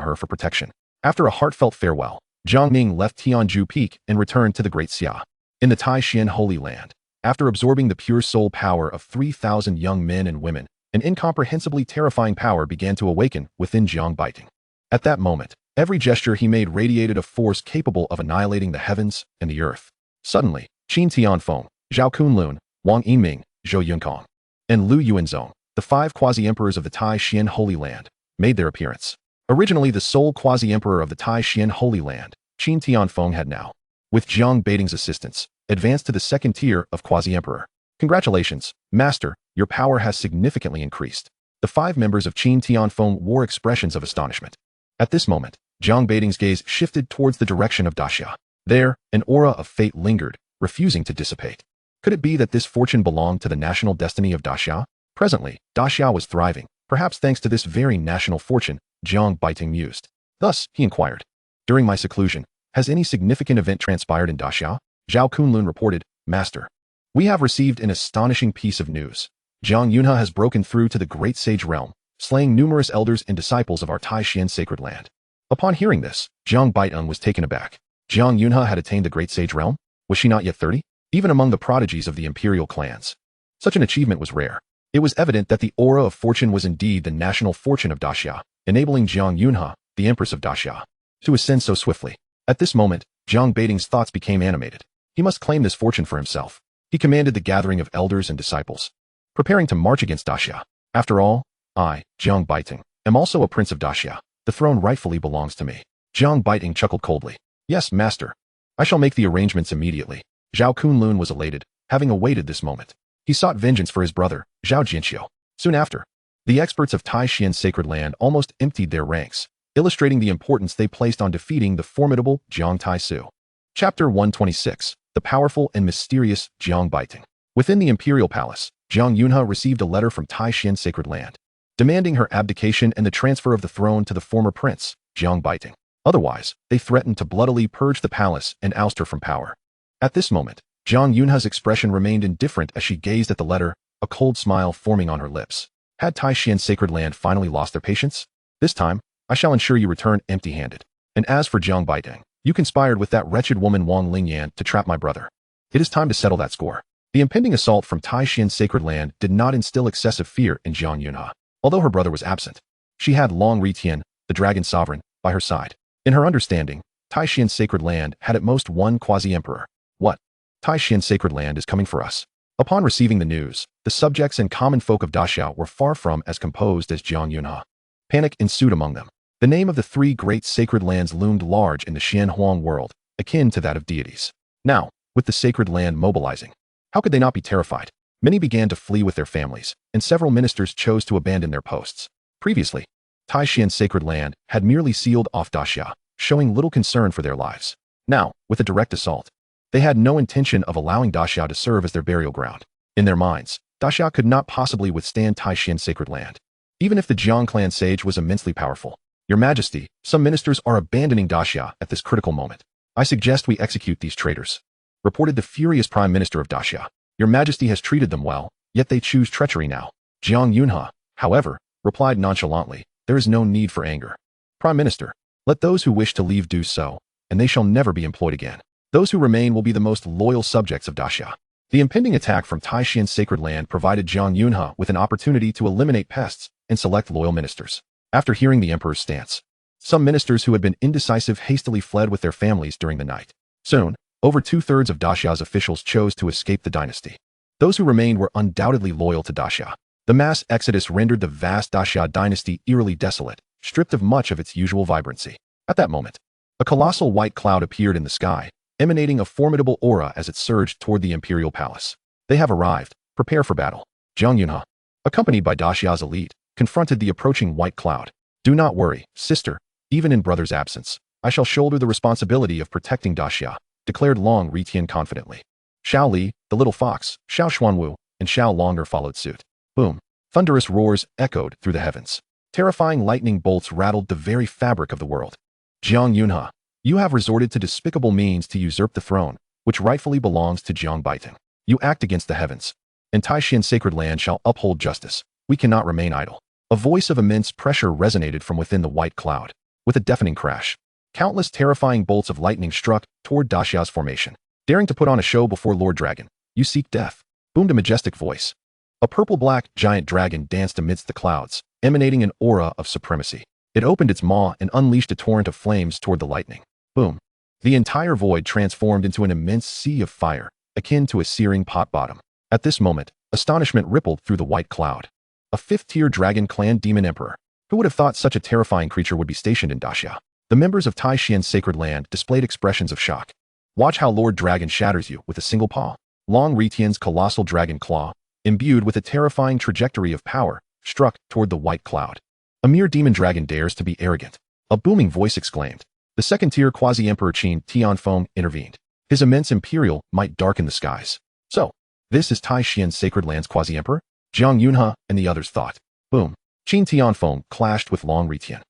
her for protection. After a heartfelt farewell, Jiang Ning left Tianzhu Peak and returned to the Great Xia. In the Tai Xian Holy Land, After absorbing the pure soul power of 3,000 young men and women, an incomprehensibly terrifying power began to awaken within Jiang Ning. At that moment, every gesture he made radiated a force capable of annihilating the heavens and the earth. Suddenly, Qin Tianfeng, Zhao Kunlun, Wang Yinming, Zhou Yunkong, and Lu Yuanzong, the 5 quasi-emperors of the Tai Xian Holy Land, made their appearance. Originally the sole quasi-emperor of the Tai Xian Holy Land, Qin Tianfeng had now, with Jiang Ning's assistance, advanced to the second tier of quasi-emperor. Congratulations, Master, your power has significantly increased. The 5 members of Qin Tianfeng wore expressions of astonishment. At this moment, Jiang Ning's gaze shifted towards the direction of Daxia. There, an aura of fate lingered, refusing to dissipate. Could it be that this fortune belonged to the national destiny of Daxia? Presently, Daxia was thriving, perhaps thanks to this very national fortune, Jiang Ning mused. Thus, he inquired. During my seclusion, has any significant event transpired in Daxia? Zhao Kunlun reported, Master. We have received an astonishing piece of news. Jiang Yunhe has broken through to the Great Sage Realm, slaying numerous elders and disciples of our Tai Xian sacred land. Upon hearing this, Jiang Ning was taken aback. Jiang Yunhe had attained the Great Sage Realm? Was she not yet 30? Even among the prodigies of the imperial clans, such an achievement was rare. It was evident that the aura of fortune was indeed the national fortune of Daxia, enabling Jiang Yunhe, the empress of Daxia, to ascend so swiftly. At this moment, Jiang Ning's thoughts became animated. He must claim this fortune for himself. He commanded the gathering of elders and disciples, preparing to march against Daxia. After all, I, Jiang Ning, am also a prince of Daxia. The throne rightfully belongs to me. Jiang Ning chuckled coldly. Yes, master. I shall make the arrangements immediately. Zhao Kunlun was elated, having awaited this moment. He sought vengeance for his brother, Zhao Jianxiu. Soon after, the experts of Tai Xian sacred land almost emptied their ranks, illustrating the importance they placed on defeating the formidable Jiang Taisu. Chapter 126, The Powerful and Mysterious Jiang Ning. Within the imperial palace, Jiang Yunhe received a letter from Tai Xian sacred land, demanding her abdication and the transfer of the throne to the former prince, Jiang Ning. Otherwise, they threatened to bloodily purge the palace and oust her from power. At this moment, Jiang Yunhe's expression remained indifferent as she gazed at the letter, a cold smile forming on her lips. Had Tai Xian sacred land finally lost their patience? This time, I shall ensure you return empty-handed. And as for Jiang Ning, you conspired with that wretched woman Wang Lingyan to trap my brother. It is time to settle that score. The impending assault from Tai Xian sacred land did not instill excessive fear in Jiang Yunhe. Although her brother was absent, she had Long Ritian, the dragon sovereign, by her side. In her understanding, Tai Xian sacred land had at most one quasi-emperor. What? Tai Xian sacred land is coming for us. Upon receiving the news, the subjects and common folk of Daxia were far from as composed as Jiang Yunhe. Panic ensued among them. The name of the 3 great sacred lands loomed large in the Xianhuang world, akin to that of deities. Now, with the sacred land mobilizing, how could they not be terrified? Many began to flee with their families, and several ministers chose to abandon their posts. Previously, Tai Xian sacred land had merely sealed off Daxia, showing little concern for their lives. Now, with a direct assault, they had no intention of allowing Daxia to serve as their burial ground. In their minds, Daxia could not possibly withstand Tai Xian sacred land. Even if the Jiang clan sage was immensely powerful. Your Majesty, some ministers are abandoning Daxia at this critical moment. I suggest we execute these traitors, reported the furious Prime Minister of Daxia. Your Majesty has treated them well, yet they choose treachery now. Jiang Yunhe, however, replied nonchalantly, there is no need for anger. Prime Minister, let those who wish to leave do so, and they shall never be employed again. Those who remain will be the most loyal subjects of Daxia. The impending attack from Tai Xian sacred land provided Jiang Yunhe with an opportunity to eliminate pests and select loyal ministers. After hearing the emperor's stance, some ministers who had been indecisive hastily fled with their families during the night. Soon, over 2/3 of Daxia's officials chose to escape the dynasty. Those who remained were undoubtedly loyal to Daxia. The mass exodus rendered the vast Xia Dynasty eerily desolate, stripped of much of its usual vibrancy. At that moment, a colossal white cloud appeared in the sky, emanating a formidable aura as it surged toward the imperial palace. They have arrived. Prepare for battle. Jiang Yunhe, accompanied by Daxia's elite, confronted the approaching white cloud. Do not worry, sister. Even in brother's absence, I shall shoulder the responsibility of protecting Daxia, declared Long Ritian confidently. Xiao Li, the little fox, Xiao Xuanwu, and Xiao Longer followed suit. Boom. Thunderous roars echoed through the heavens. Terrifying lightning bolts rattled the very fabric of the world. Jiang Yunhe, you have resorted to despicable means to usurp the throne, which rightfully belongs to Jiang Ning. You act against the heavens, and Tai Xian sacred land shall uphold justice. We cannot remain idle. A voice of immense pressure resonated from within the white cloud. With a deafening crash, countless terrifying bolts of lightning struck toward Daxia's formation. Daring to put on a show before Lord Dragon, You seek death, boomed a majestic voice. A purple-black giant dragon danced amidst the clouds, emanating an aura of supremacy. It opened its maw and unleashed a torrent of flames toward the lightning. Boom. The entire void transformed into an immense sea of fire, akin to a searing pot bottom. At this moment, astonishment rippled through the white cloud. A fifth-tier dragon clan demon emperor. Who would have thought such a terrifying creature would be stationed in Daxia? The members of Tai Xian's sacred land displayed expressions of shock. Watch how Lord Dragon shatters you with a single paw. Long Retian's colossal dragon claw, imbued with a terrifying trajectory of power, struck toward the white cloud. A mere demon dragon dares to be arrogant. A booming voice exclaimed. The second-tier quasi-emperor Qin Tianfeng intervened. His immense imperial might darken the skies. So, this is Tai Xian's sacred land's quasi-emperor? Jiang Yunhe and the others thought. Boom. Qin Tianfeng clashed with Long Retian.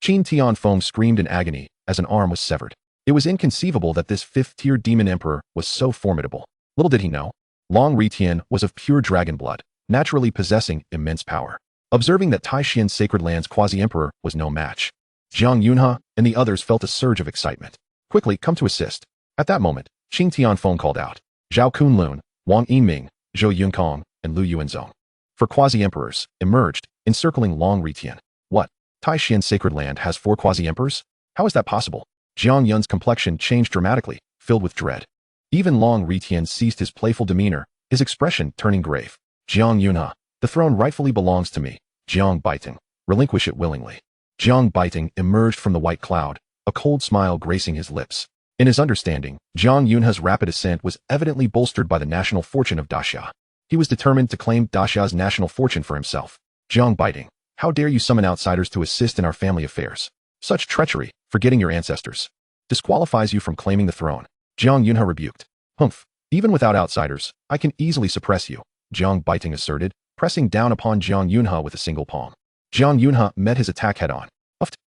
Qin Tianfeng screamed in agony as an arm was severed. It was inconceivable that this fifth-tier demon emperor was so formidable. Little did he know, Long Retian was of pure dragon blood, naturally possessing immense power. Observing that Tai Xian's sacred land's quasi-emperor was no match, Jiang Yunhe and the others felt a surge of excitement. Quickly, come to assist. At that moment, Qin Tianfeng called out. Zhao Kunlun, Wang Yiming, Zhou Yunkong, and Lu Yuanzong. For quasi-emperors, emerged, encircling Long Retian. What? Tai Xian's sacred land has 4 quasi-emperors? How is that possible? Jiang Yun's complexion changed dramatically, filled with dread. Even Long Retian ceased his playful demeanor, his expression turning grave. Jiang Yunhe, the throne rightfully belongs to me. Jiang Baiting, relinquish it willingly. Jiang Baiting emerged from the white cloud, a cold smile gracing his lips. In his understanding, Jiang Yunhe's rapid ascent was evidently bolstered by the national fortune of Daxia. He was determined to claim Daxia's national fortune for himself. Jiang Baiting, how dare you summon outsiders to assist in our family affairs? Such treachery, forgetting your ancestors, disqualifies you from claiming the throne. Jiang Yunhe rebuked. Humph, even without outsiders, I can easily suppress you, Jiang Baiting asserted, pressing down upon Jiang Yunhe with a single palm. Jiang Yunhe met his attack head-on.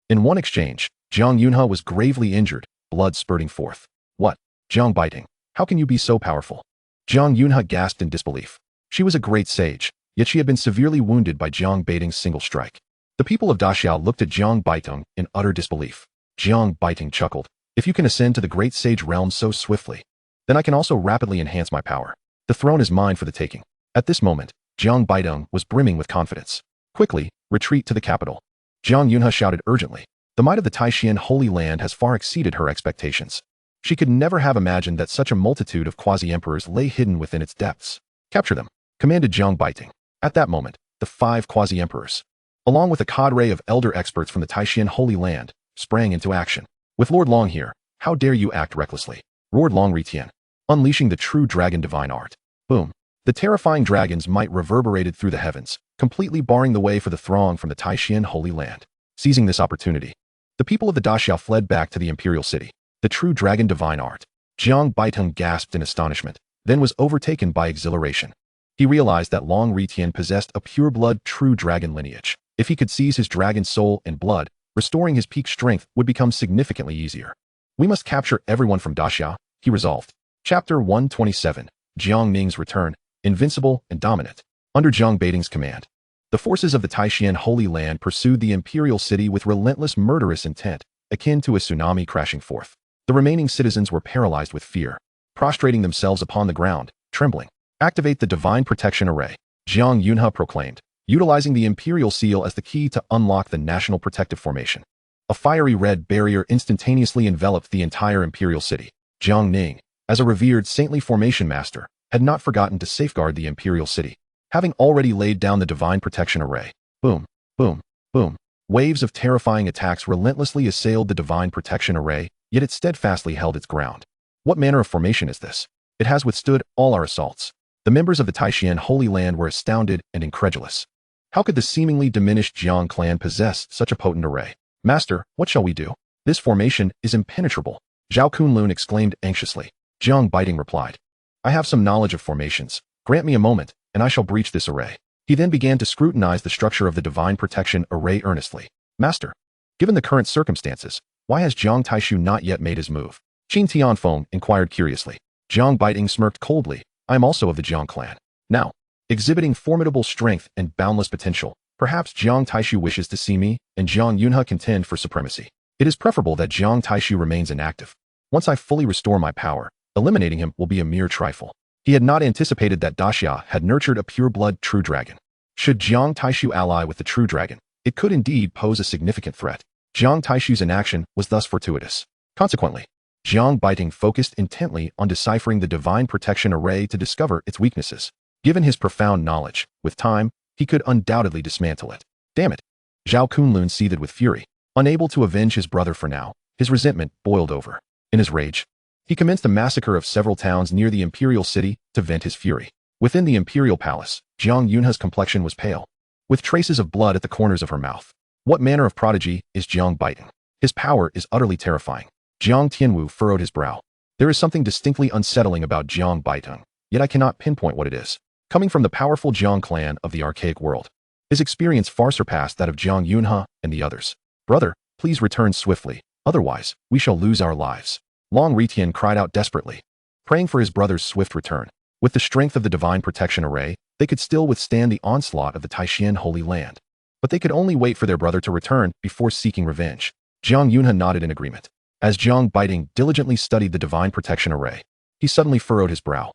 In one exchange, Jiang Yunhe was gravely injured, blood spurting forth. What? Jiang Baiting, how can you be so powerful? Jiang Yunhe gasped in disbelief. She was a great sage, yet she had been severely wounded by Jiang Baiting's single strike. The people of Daxia looked at Jiang Baiting in utter disbelief. Jiang Baiting chuckled. If you can ascend to the great sage realm so swiftly, then I can also rapidly enhance my power. The throne is mine for the taking. At this moment, Jiang Baiting was brimming with confidence. Quickly, retreat to the capital. Jiang Yunhe shouted urgently. The might of the Tai Xian Holy Land has far exceeded her expectations. She could never have imagined that such a multitude of quasi-emperors lay hidden within its depths. Capture them, commanded Jiang Baiting. At that moment, the 5 quasi-emperors, along with a cadre of elder experts from the Tai Xian Holy Land, sprang into action. With Lord Long here, how dare you act recklessly? Roared Long Retian, unleashing the true dragon divine art. Boom. The terrifying dragon's might reverberated through the heavens, completely barring the way for the throng from the Tai Xian Holy Land. Seizing this opportunity, the people of the Daxia fled back to the imperial city. The true dragon divine art. Jiang Baiting gasped in astonishment, then was overtaken by exhilaration. He realized that Long Retian possessed a pure-blood true dragon lineage. If he could seize his dragon soul and blood, restoring his peak strength would become significantly easier. We must capture everyone from Daxia, he resolved. Chapter 127, Jiang Ning's Return, Invincible and Dominant. Under Jiang Baiting's command, the forces of the Tai Xian Holy Land pursued the imperial city with relentless murderous intent, akin to a tsunami crashing forth. The remaining citizens were paralyzed with fear, prostrating themselves upon the ground, trembling. Activate the Divine Protection Array, Jiang Yunhe proclaimed, utilizing the Imperial Seal as the key to unlock the National Protective Formation. A fiery red barrier instantaneously enveloped the entire Imperial City. Jiang Ning, as a revered saintly formation master, had not forgotten to safeguard the Imperial City. Having already laid down the Divine Protection Array, boom, boom, boom, waves of terrifying attacks relentlessly assailed the Divine Protection Array, yet it steadfastly held its ground. What manner of formation is this? It has withstood all our assaults. The members of the Tai Xian Holy Land were astounded and incredulous. How could the seemingly diminished Jiang clan possess such a potent array? Master, what shall we do? This formation is impenetrable, Zhao Kunlun exclaimed anxiously. Jiang Baiting replied. I have some knowledge of formations. Grant me a moment, and I shall breach this array. He then began to scrutinize the structure of the Divine Protection Array earnestly. Master, given the current circumstances, why has Jiang Taishu not yet made his move? Qin Tianfeng inquired curiously. Jiang Baiting smirked coldly. I am also of the Jiang clan. Now, exhibiting formidable strength and boundless potential, perhaps Jiang Taishu wishes to see me and Jiang Yunhe contend for supremacy. It is preferable that Jiang Taishu remains inactive. Once I fully restore my power, eliminating him will be a mere trifle. He had not anticipated that Daxia had nurtured a pure-blood true dragon. Should Jiang Taishu ally with the true dragon, it could indeed pose a significant threat. Jiang Taishu's inaction was thus fortuitous. Consequently, Jiang Baiting focused intently on deciphering the divine protection array to discover its weaknesses. Given his profound knowledge, with time, he could undoubtedly dismantle it. Damn it! Zhao Kunlun seethed with fury. Unable to avenge his brother for now, his resentment boiled over. In his rage, he commenced a massacre of several towns near the imperial city to vent his fury. Within the imperial palace, Jiang Yunhe's complexion was pale, with traces of blood at the corners of her mouth. What manner of prodigy is Jiang Baiting? His power is utterly terrifying. Jiang Tianwu furrowed his brow. There is something distinctly unsettling about Jiang Baiting, yet I cannot pinpoint what it is. Coming from the powerful Jiang clan of the archaic world, his experience far surpassed that of Jiang Yunhe and the others. Brother, please return swiftly, otherwise, we shall lose our lives. Long Ritian cried out desperately, praying for his brother's swift return. With the strength of the divine protection array, they could still withstand the onslaught of the Taishan Holy Land. But they could only wait for their brother to return before seeking revenge. Jiang Yunhe nodded in agreement. As Jiang Baiting diligently studied the divine protection array, he suddenly furrowed his brow.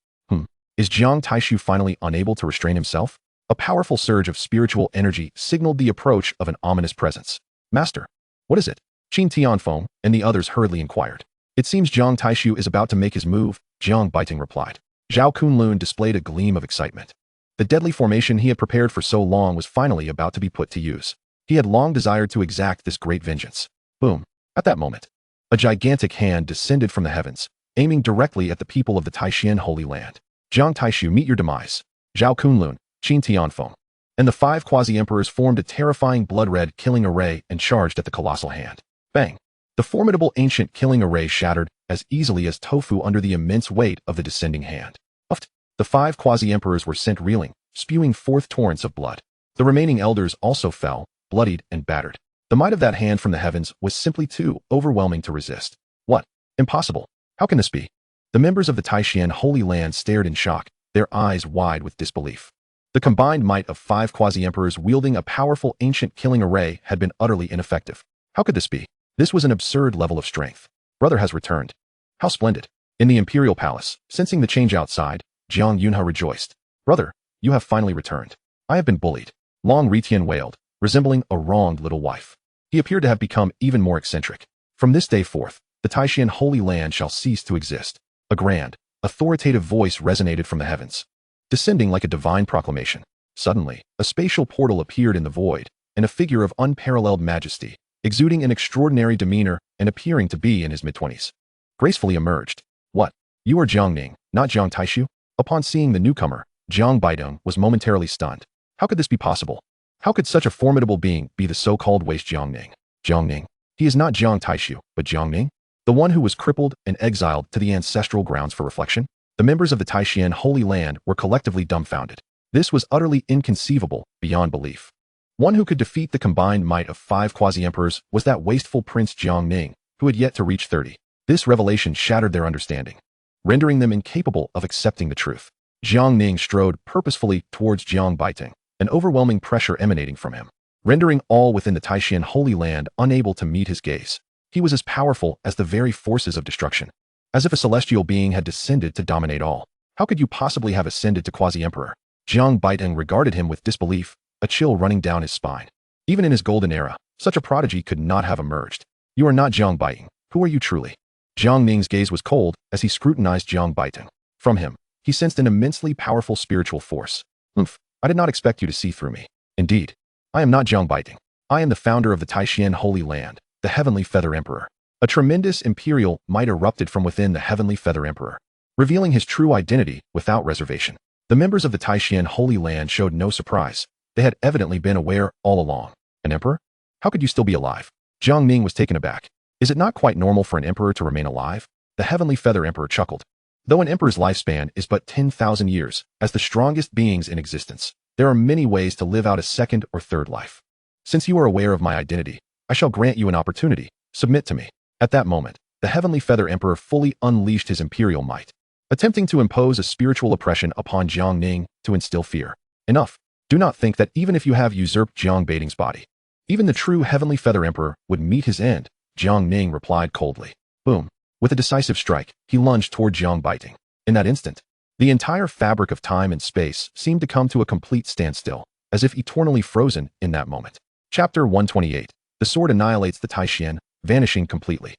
Is Jiang Taishu finally unable to restrain himself? A powerful surge of spiritual energy signaled the approach of an ominous presence. Master, what is it? Qin Tianfeng and the others hurriedly inquired. It seems Jiang Taishu is about to make his move, Jiang Baiting replied. Zhao Kunlun displayed a gleam of excitement. The deadly formation he had prepared for so long was finally about to be put to use. He had long desired to exact this great vengeance. Boom. At that moment, a gigantic hand descended from the heavens, aiming directly at the people of the Taishan Holy Land. Jiang Taishu, meet your demise. Zhao Kunlun, Qin Tianfeng, and the 5 quasi-emperors formed a terrifying blood-red killing array and charged at the colossal hand. Bang! The formidable ancient killing array shattered as easily as tofu under the immense weight of the descending hand. Uft! The 5 quasi-emperors were sent reeling, spewing forth torrents of blood. The remaining elders also fell, bloodied and battered. The might of that hand from the heavens was simply too overwhelming to resist. What? Impossible. How can this be? The members of the Taishan Holy Land stared in shock, their eyes wide with disbelief. The combined might of 5 quasi-emperors wielding a powerful ancient killing array had been utterly ineffective. How could this be? This was an absurd level of strength. Brother has returned. How splendid. In the imperial palace, sensing the change outside, Jiang Yunhe rejoiced. Brother, you have finally returned. I have been bullied. Long Ritian wailed, resembling a wronged little wife. He appeared to have become even more eccentric. From this day forth, the Taishan Holy Land shall cease to exist. A grand, authoritative voice resonated from the heavens, descending like a divine proclamation. Suddenly, a spatial portal appeared in the void, and a figure of unparalleled majesty, exuding an extraordinary demeanor and appearing to be in his mid-20s, gracefully emerged. What? You are Jiang Ning, not Jiang Taishu? Upon seeing the newcomer, Jiang Baiting was momentarily stunned. How could this be possible? How could such a formidable being be the so-called waste Jiang Ning? Jiang Ning? He is not Jiang Taishu, but Jiang Ning? The one who was crippled and exiled to the ancestral grounds for reflection? The members of the Taishan Holy Land were collectively dumbfounded. This was utterly inconceivable, beyond belief. One who could defeat the combined might of 5 quasi-emperors was that wasteful Prince Jiang Ning, who had yet to reach 30. This revelation shattered their understanding, rendering them incapable of accepting the truth. Jiang Ning strode purposefully towards Jiang Baiting, an overwhelming pressure emanating from him, rendering all within the Taishan Holy Land unable to meet his gaze. He was as powerful as the very forces of destruction, as if a celestial being had descended to dominate all. How could you possibly have ascended to quasi-emperor? Jiang Baiting regarded him with disbelief, a chill running down his spine. Even in his golden era, such a prodigy could not have emerged. You are not Jiang Baiting. Who are you truly? Jiang Ning's gaze was cold as he scrutinized Jiang Baiting. From him, he sensed an immensely powerful spiritual force. I did not expect you to see through me. Indeed, I am not Jiang Baiting. I am the founder of the Taishan Holy Land, the Heavenly Feather Emperor. A tremendous imperial might erupted from within the Heavenly Feather Emperor, revealing his true identity without reservation. The members of the Taishan Holy Land showed no surprise. They had evidently been aware all along. An emperor? How could you still be alive? Jiang Ning was taken aback. Is it not quite normal for an emperor to remain alive? The Heavenly Feather Emperor chuckled. Though an emperor's lifespan is but 10,000 years, as the strongest beings in existence, there are many ways to live out a second or third life. Since you are aware of my identity, I shall grant you an opportunity. Submit to me. At that moment, the Heavenly Feather Emperor fully unleashed his imperial might, attempting to impose a spiritual oppression upon Jiang Ning to instill fear. Enough. Do not think that even if you have usurped Jiang Baiting's body, even the true Heavenly Feather Emperor would meet his end, Jiang Ning replied coldly. Boom. With a decisive strike, he lunged toward Jiang Baiting. In that instant, The entire fabric of time and space seemed to come to a complete standstill, as if eternally frozen in that moment. Chapter 128. The sword annihilates the Taishan, vanishing completely.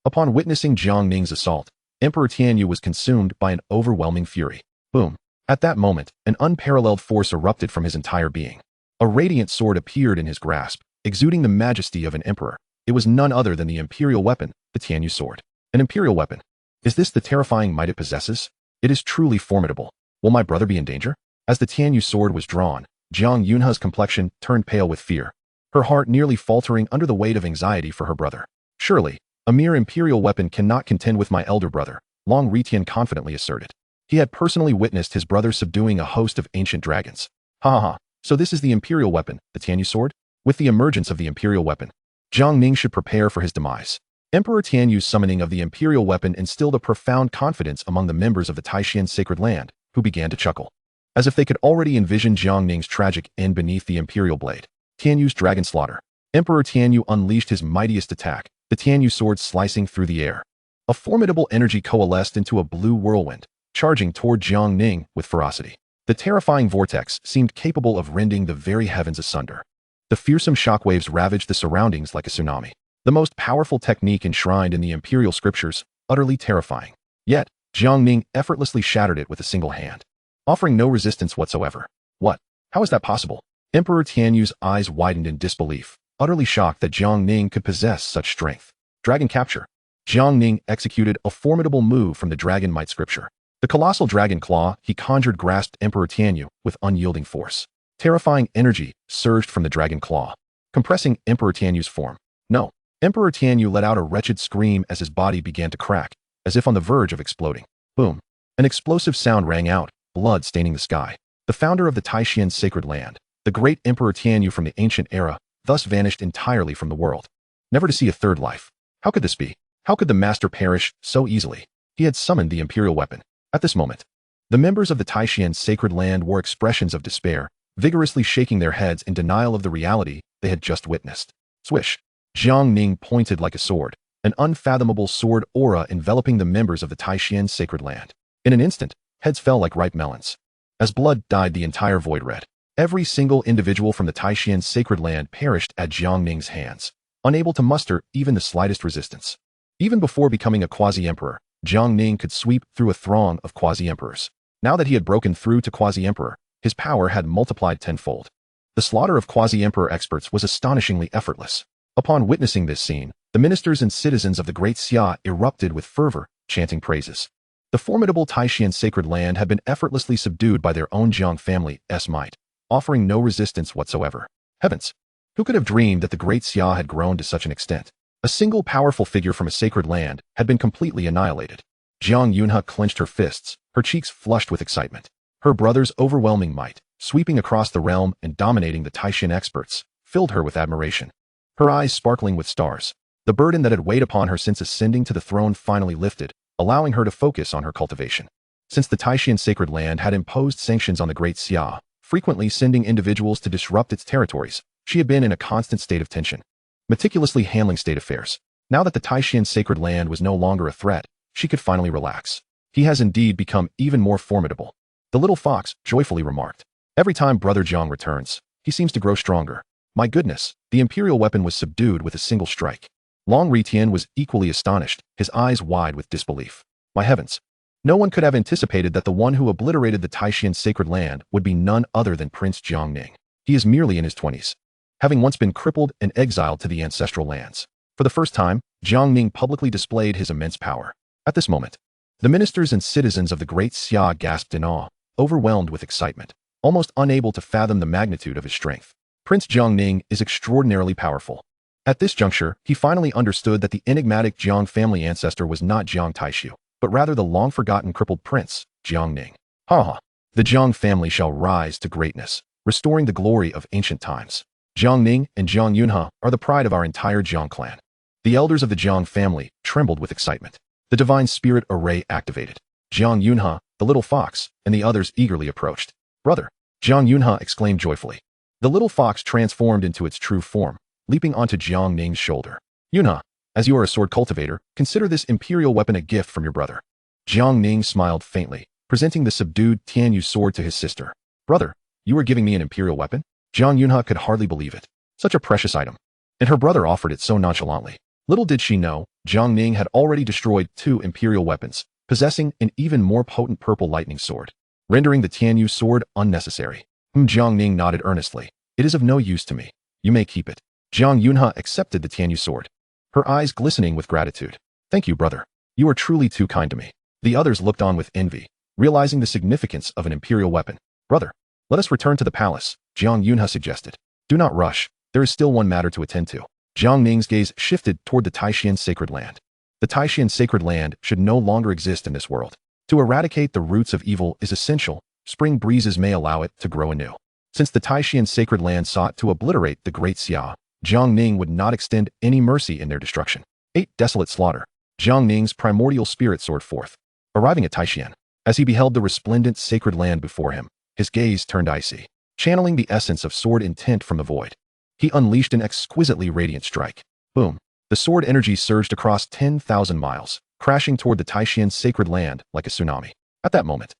Upon witnessing Jiang Ning's assault, Emperor Tianyu was consumed by an overwhelming fury. Boom. At that moment, an unparalleled force erupted from his entire being. A radiant sword appeared in his grasp, exuding the majesty of an emperor. It was none other than the imperial weapon, the Tianyu sword. An imperial weapon. Is this the terrifying might it possesses? It is truly formidable. Will my brother be in danger? As the Tianyu sword was drawn, Jiang Yunhe's complexion turned pale with fear, her heart nearly faltering under the weight of anxiety for her brother. Surely, a mere imperial weapon cannot contend with my elder brother, Long Ritian confidently asserted. He had personally witnessed his brother subduing a host of ancient dragons. So this is the imperial weapon, the Tianyu sword? With the emergence of the imperial weapon, Jiang Ning should prepare for his demise. Emperor Tianyu's summoning of the imperial weapon instilled a profound confidence among the members of the Taishan Sacred Land, who began to chuckle, as if they could already envision Jiang Ning's tragic end beneath the imperial blade. Tianyu's dragon slaughter. Emperor Tianyu unleashed his mightiest attack, the Tianyu sword slicing through the air. A formidable energy coalesced into a blue whirlwind, charging toward Jiang Ning with ferocity. The terrifying vortex seemed capable of rending the very heavens asunder. The fearsome shockwaves ravaged the surroundings like a tsunami. The most powerful technique enshrined in the imperial scriptures, utterly terrifying. Yet, Jiang Ning effortlessly shattered it with a single hand, offering no resistance whatsoever. What? How is that possible? Emperor Tianyu's eyes widened in disbelief, utterly shocked that Jiang Ning could possess such strength. Dragon capture. Jiang Ning executed a formidable move from the dragon might scripture. The colossal dragon claw he conjured grasped Emperor Tianyu with unyielding force. Terrifying energy surged from the dragon claw, compressing Emperor Tianyu's form. No. Emperor Tianyu let out a wretched scream as his body began to crack, as if on the verge of exploding. Boom. An explosive sound rang out, blood staining the sky. The founder of the Taishan Sacred Land, the great Emperor Tianyu from the ancient era, thus vanished entirely from the world, never to see a third life. How could this be? How could the master perish so easily? He had summoned the imperial weapon. At this moment, the members of the Taishan Sacred Land wore expressions of despair, vigorously shaking their heads in denial of the reality they had just witnessed. Swish. Jiang Ning pointed like a sword, an unfathomable sword aura enveloping the members of the Taishan Sacred Land. In an instant, heads fell like ripe melons. As blood dyed the entire void red, every single individual from the Taishan Sacred Land perished at Jiang Ning's hands, unable to muster even the slightest resistance. Even before becoming a quasi-emperor, Jiang Ning could sweep through a throng of quasi-emperors. Now that he had broken through to quasi-emperor, his power had multiplied tenfold. The slaughter of quasi-emperor experts was astonishingly effortless. Upon witnessing this scene, the ministers and citizens of the Great Xia erupted with fervor, chanting praises. The formidable Taishan Sacred Land had been effortlessly subdued by their own Jiang family's might, offering no resistance whatsoever. Heavens! Who could have dreamed that the Great Xia had grown to such an extent? A single powerful figure from a sacred land had been completely annihilated. Jiang Yunhe clenched her fists, her cheeks flushed with excitement. Her brother's overwhelming might, sweeping across the realm and dominating the Taishan experts, filled her with admiration. Her eyes sparkling with stars. The burden that had weighed upon her since ascending to the throne finally lifted, allowing her to focus on her cultivation. Since the Taishan Sacred Land had imposed sanctions on the Great Xia, frequently sending individuals to disrupt its territories, she had been in a constant state of tension, meticulously handling state affairs. Now that the Taishan Sacred Land was no longer a threat, she could finally relax. He has indeed become even more formidable, the little fox joyfully remarked. Every time Brother Jiang returns, he seems to grow stronger. My goodness, the imperial weapon was subdued with a single strike. Long Ritian was equally astonished, his eyes wide with disbelief. My heavens! No one could have anticipated that the one who obliterated the Taishan Sacred Land would be none other than Prince Jiang Ning. He is merely in his 20s, having once been crippled and exiled to the ancestral lands. For the first time, Jiang Ning publicly displayed his immense power. At this moment, the ministers and citizens of the Great Xia gasped in awe, overwhelmed with excitement, almost unable to fathom the magnitude of his strength. Prince Jiang Ning is extraordinarily powerful. At this juncture, he finally understood that the enigmatic Jiang family ancestor was not Jiang Taishu, but rather the long-forgotten crippled prince, Jiang Ning. The Jiang family shall rise to greatness, restoring the glory of ancient times. Jiang Ning and Jiang Yunhe are the pride of our entire Jiang clan. The elders of the Jiang family trembled with excitement. The divine spirit array activated. Jiang Yunhe, the little fox, and the others eagerly approached. Brother! Jiang Yunhe exclaimed joyfully. The little fox transformed into its true form, leaping onto Jiang Ning's shoulder. Yunhe, as you are a sword cultivator, consider this imperial weapon a gift from your brother. Jiang Ning smiled faintly, presenting the subdued Tianyu sword to his sister. Brother, you are giving me an imperial weapon? Jiang Yunhe could hardly believe it. Such a precious item. And her brother offered it so nonchalantly. Little did she know, Jiang Ning had already destroyed 2 imperial weapons, possessing an even more potent purple lightning sword, rendering the Tianyu sword unnecessary. Jiang Ning nodded earnestly. It is of no use to me. You may keep it. Jiang Yunhe accepted the Tianyu sword, her eyes glistening with gratitude. Thank you, brother. You are truly too kind to me. The others looked on with envy, realizing the significance of an imperial weapon. Brother, let us return to the palace, Jiang Yunhe suggested. Do not rush. There is still one matter to attend to. Jiang Ning's gaze shifted toward the Taishan Sacred Land. The Taishan Sacred Land should no longer exist in this world. To eradicate the roots of evil is essential. Spring breezes may allow it to grow anew. Since the Taishan Sacred Land sought to obliterate the Great Xia, Jiang Ning would not extend any mercy in their destruction. 8 Desolate slaughter. Jiang Ning's primordial spirit soared forth. Arriving at Taishan, as he beheld the resplendent sacred land before him, his gaze turned icy. Channeling the essence of sword intent from the void, he unleashed an exquisitely radiant strike. Boom. The sword energy surged across 10,000 miles, crashing toward the Taishan Sacred Land like a tsunami. At that moment,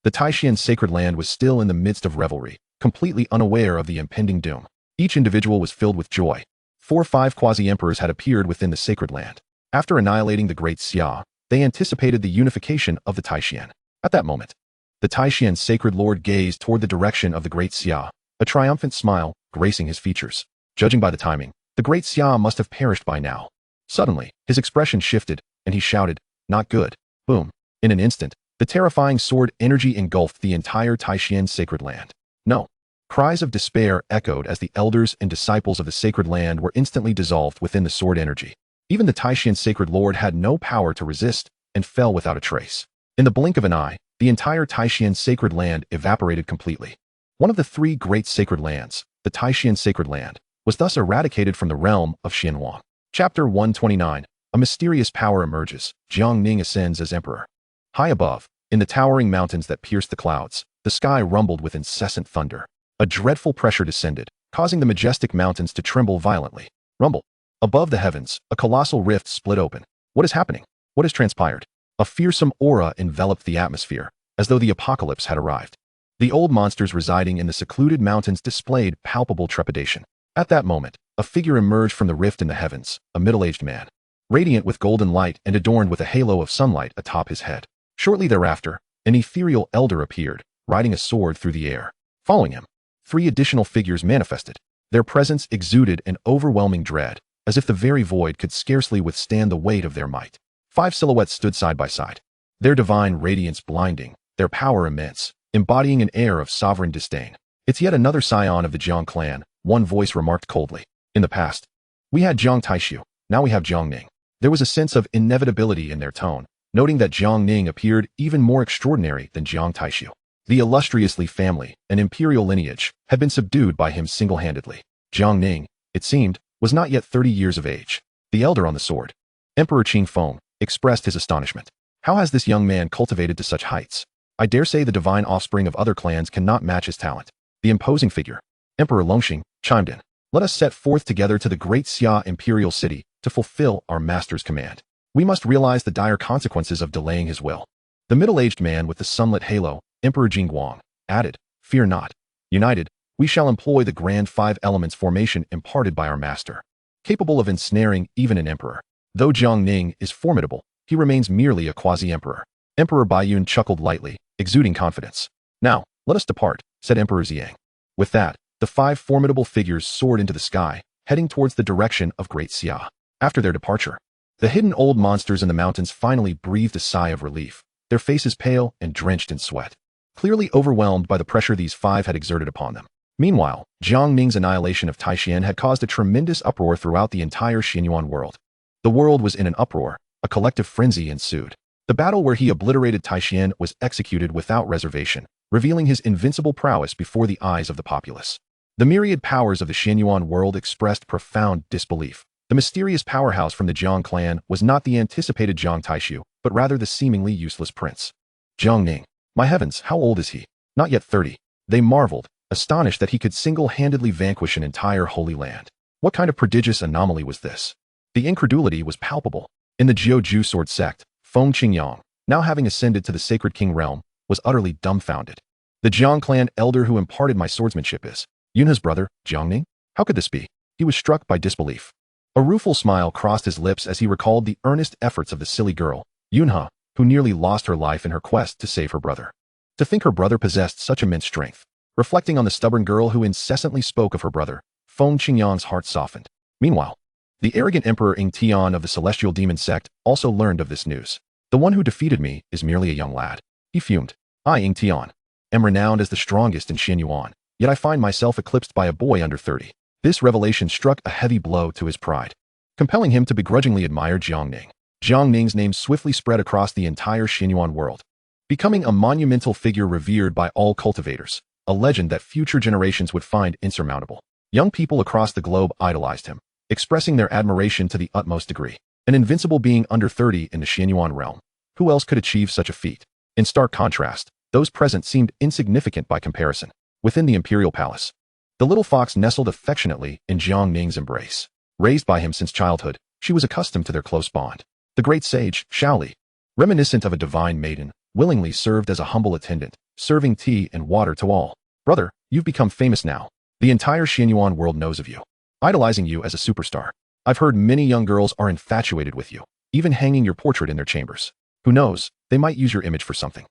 the Taishan Sacred Land was still in the midst of revelry, completely unaware of the impending doom. Each individual was filled with joy. 4 or 5 quasi-emperors had appeared within the Sacred Land. After annihilating the Great Xia, they anticipated the unification of the Taishan. At that moment, the Taishan Sacred Lord gazed toward the direction of the Great Xia, a triumphant smile gracing his features. Judging by the timing, the Great Xia must have perished by now. Suddenly, his expression shifted, and he shouted, "Not good." Boom. In an instant, the terrifying sword energy engulfed the entire Taishan Sacred Land. No. Cries of despair echoed as the elders and disciples of the Sacred Land were instantly dissolved within the sword energy. Even the Taishan Sacred Lord had no power to resist and fell without a trace. In the blink of an eye, the entire Taishan Sacred Land evaporated completely. One of the 3 great sacred lands, the Taishan Sacred Land, was thus eradicated from the realm of Xianwang. Chapter 129. A mysterious power emerges. Jiang Ning ascends as emperor. High above, in the towering mountains that pierced the clouds, the sky rumbled with incessant thunder. A dreadful pressure descended, causing the majestic mountains to tremble violently. Rumble. Above the heavens, a colossal rift split open. What is happening? What has transpired? A fearsome aura enveloped the atmosphere, as though the apocalypse had arrived. The old monsters residing in the secluded mountains displayed palpable trepidation. At that moment, a figure emerged from the rift in the heavens, a middle-aged man, radiant with golden light and adorned with a halo of sunlight atop his head. Shortly thereafter, an ethereal elder appeared, riding a sword through the air. Following him, 3 additional figures manifested. Their presence exuded an overwhelming dread, as if the very void could scarcely withstand the weight of their might. 5 silhouettes stood side by side, their divine radiance blinding, their power immense, embodying an air of sovereign disdain. It's yet another scion of the Jiang clan, one voice remarked coldly. In the past, we had Jiang Taishu, now we have Jiang Ning. There was a sense of inevitability in their tone, noting that Jiang Ning appeared even more extraordinary than Jiang Taishu. The illustrious Li family, an imperial lineage, had been subdued by him single-handedly. Jiang Ning, it seemed, was not yet 30 years of age. The elder on the sword, Emperor Qing Feng, expressed his astonishment. How has this young man cultivated to such heights? I dare say the divine offspring of other clans cannot match his talent. The imposing figure, Emperor Longxing, chimed in. Let us set forth together to the Great Xia imperial city to fulfill our master's command. We must realize the dire consequences of delaying his will. The middle-aged man with the sunlit halo, Emperor Jingguang, added, Fear not. United, we shall employ the grand 5 elements formation imparted by our master, capable of ensnaring even an emperor. Though Jiang Ning is formidable, he remains merely a quasi-emperor. Emperor Baiyun chuckled lightly, exuding confidence. Now, let us depart, said Emperor Xiang. With that, the 5 formidable figures soared into the sky, heading towards the direction of Great Xia. After their departure, the hidden old monsters in the mountains finally breathed a sigh of relief, their faces pale and drenched in sweat, clearly overwhelmed by the pressure these 5 had exerted upon them. Meanwhile, Jiang Ning's annihilation of Taishan had caused a tremendous uproar throughout the entire Xianyuan world. The world was in an uproar, a collective frenzy ensued. The battle where he obliterated Taishan was executed without reservation, revealing his invincible prowess before the eyes of the populace. The myriad powers of the Xianyuan world expressed profound disbelief. The mysterious powerhouse from the Jiang clan was not the anticipated Jiang Taishu, but rather the seemingly useless prince. Jiang Ning. My heavens, how old is he? Not yet 30. They marveled, astonished that he could single-handedly vanquish an entire holy land. What kind of prodigious anomaly was this? The incredulity was palpable. In the Jiuju sword sect, Feng Qingyang, now having ascended to the sacred king realm, was utterly dumbfounded. The Jiang clan elder who imparted my swordsmanship is Yunha's brother, Jiang Ning? How could this be? He was struck by disbelief. A rueful smile crossed his lips as he recalled the earnest efforts of the silly girl, Yunha, who nearly lost her life in her quest to save her brother. To think her brother possessed such immense strength. Reflecting on the stubborn girl who incessantly spoke of her brother, Feng Qingyang's heart softened. Meanwhile, the arrogant Emperor Ing Tian of the Celestial Demon sect also learned of this news. The one who defeated me is merely a young lad. He fumed. I, Ing Tian, am renowned as the strongest in Xianyuan, yet I find myself eclipsed by a boy under 30. This revelation struck a heavy blow to his pride, compelling him to begrudgingly admire Jiang Ning. Jiang Ning's name swiftly spread across the entire Xianyuan world, becoming a monumental figure revered by all cultivators, a legend that future generations would find insurmountable. Young people across the globe idolized him, expressing their admiration to the utmost degree. An invincible being under 30 in the Xianyuan realm. Who else could achieve such a feat? In stark contrast, those present seemed insignificant by comparison. Within the imperial palace, the little fox nestled affectionately in Jiang Ning's embrace. Raised by him since childhood, she was accustomed to their close bond. The great sage, Shaoli, reminiscent of a divine maiden, willingly served as a humble attendant, serving tea and water to all. Brother, you've become famous now. The entire Xianyuan world knows of you, idolizing you as a superstar. I've heard many young girls are infatuated with you, even hanging your portrait in their chambers. Who knows, they might use your image for something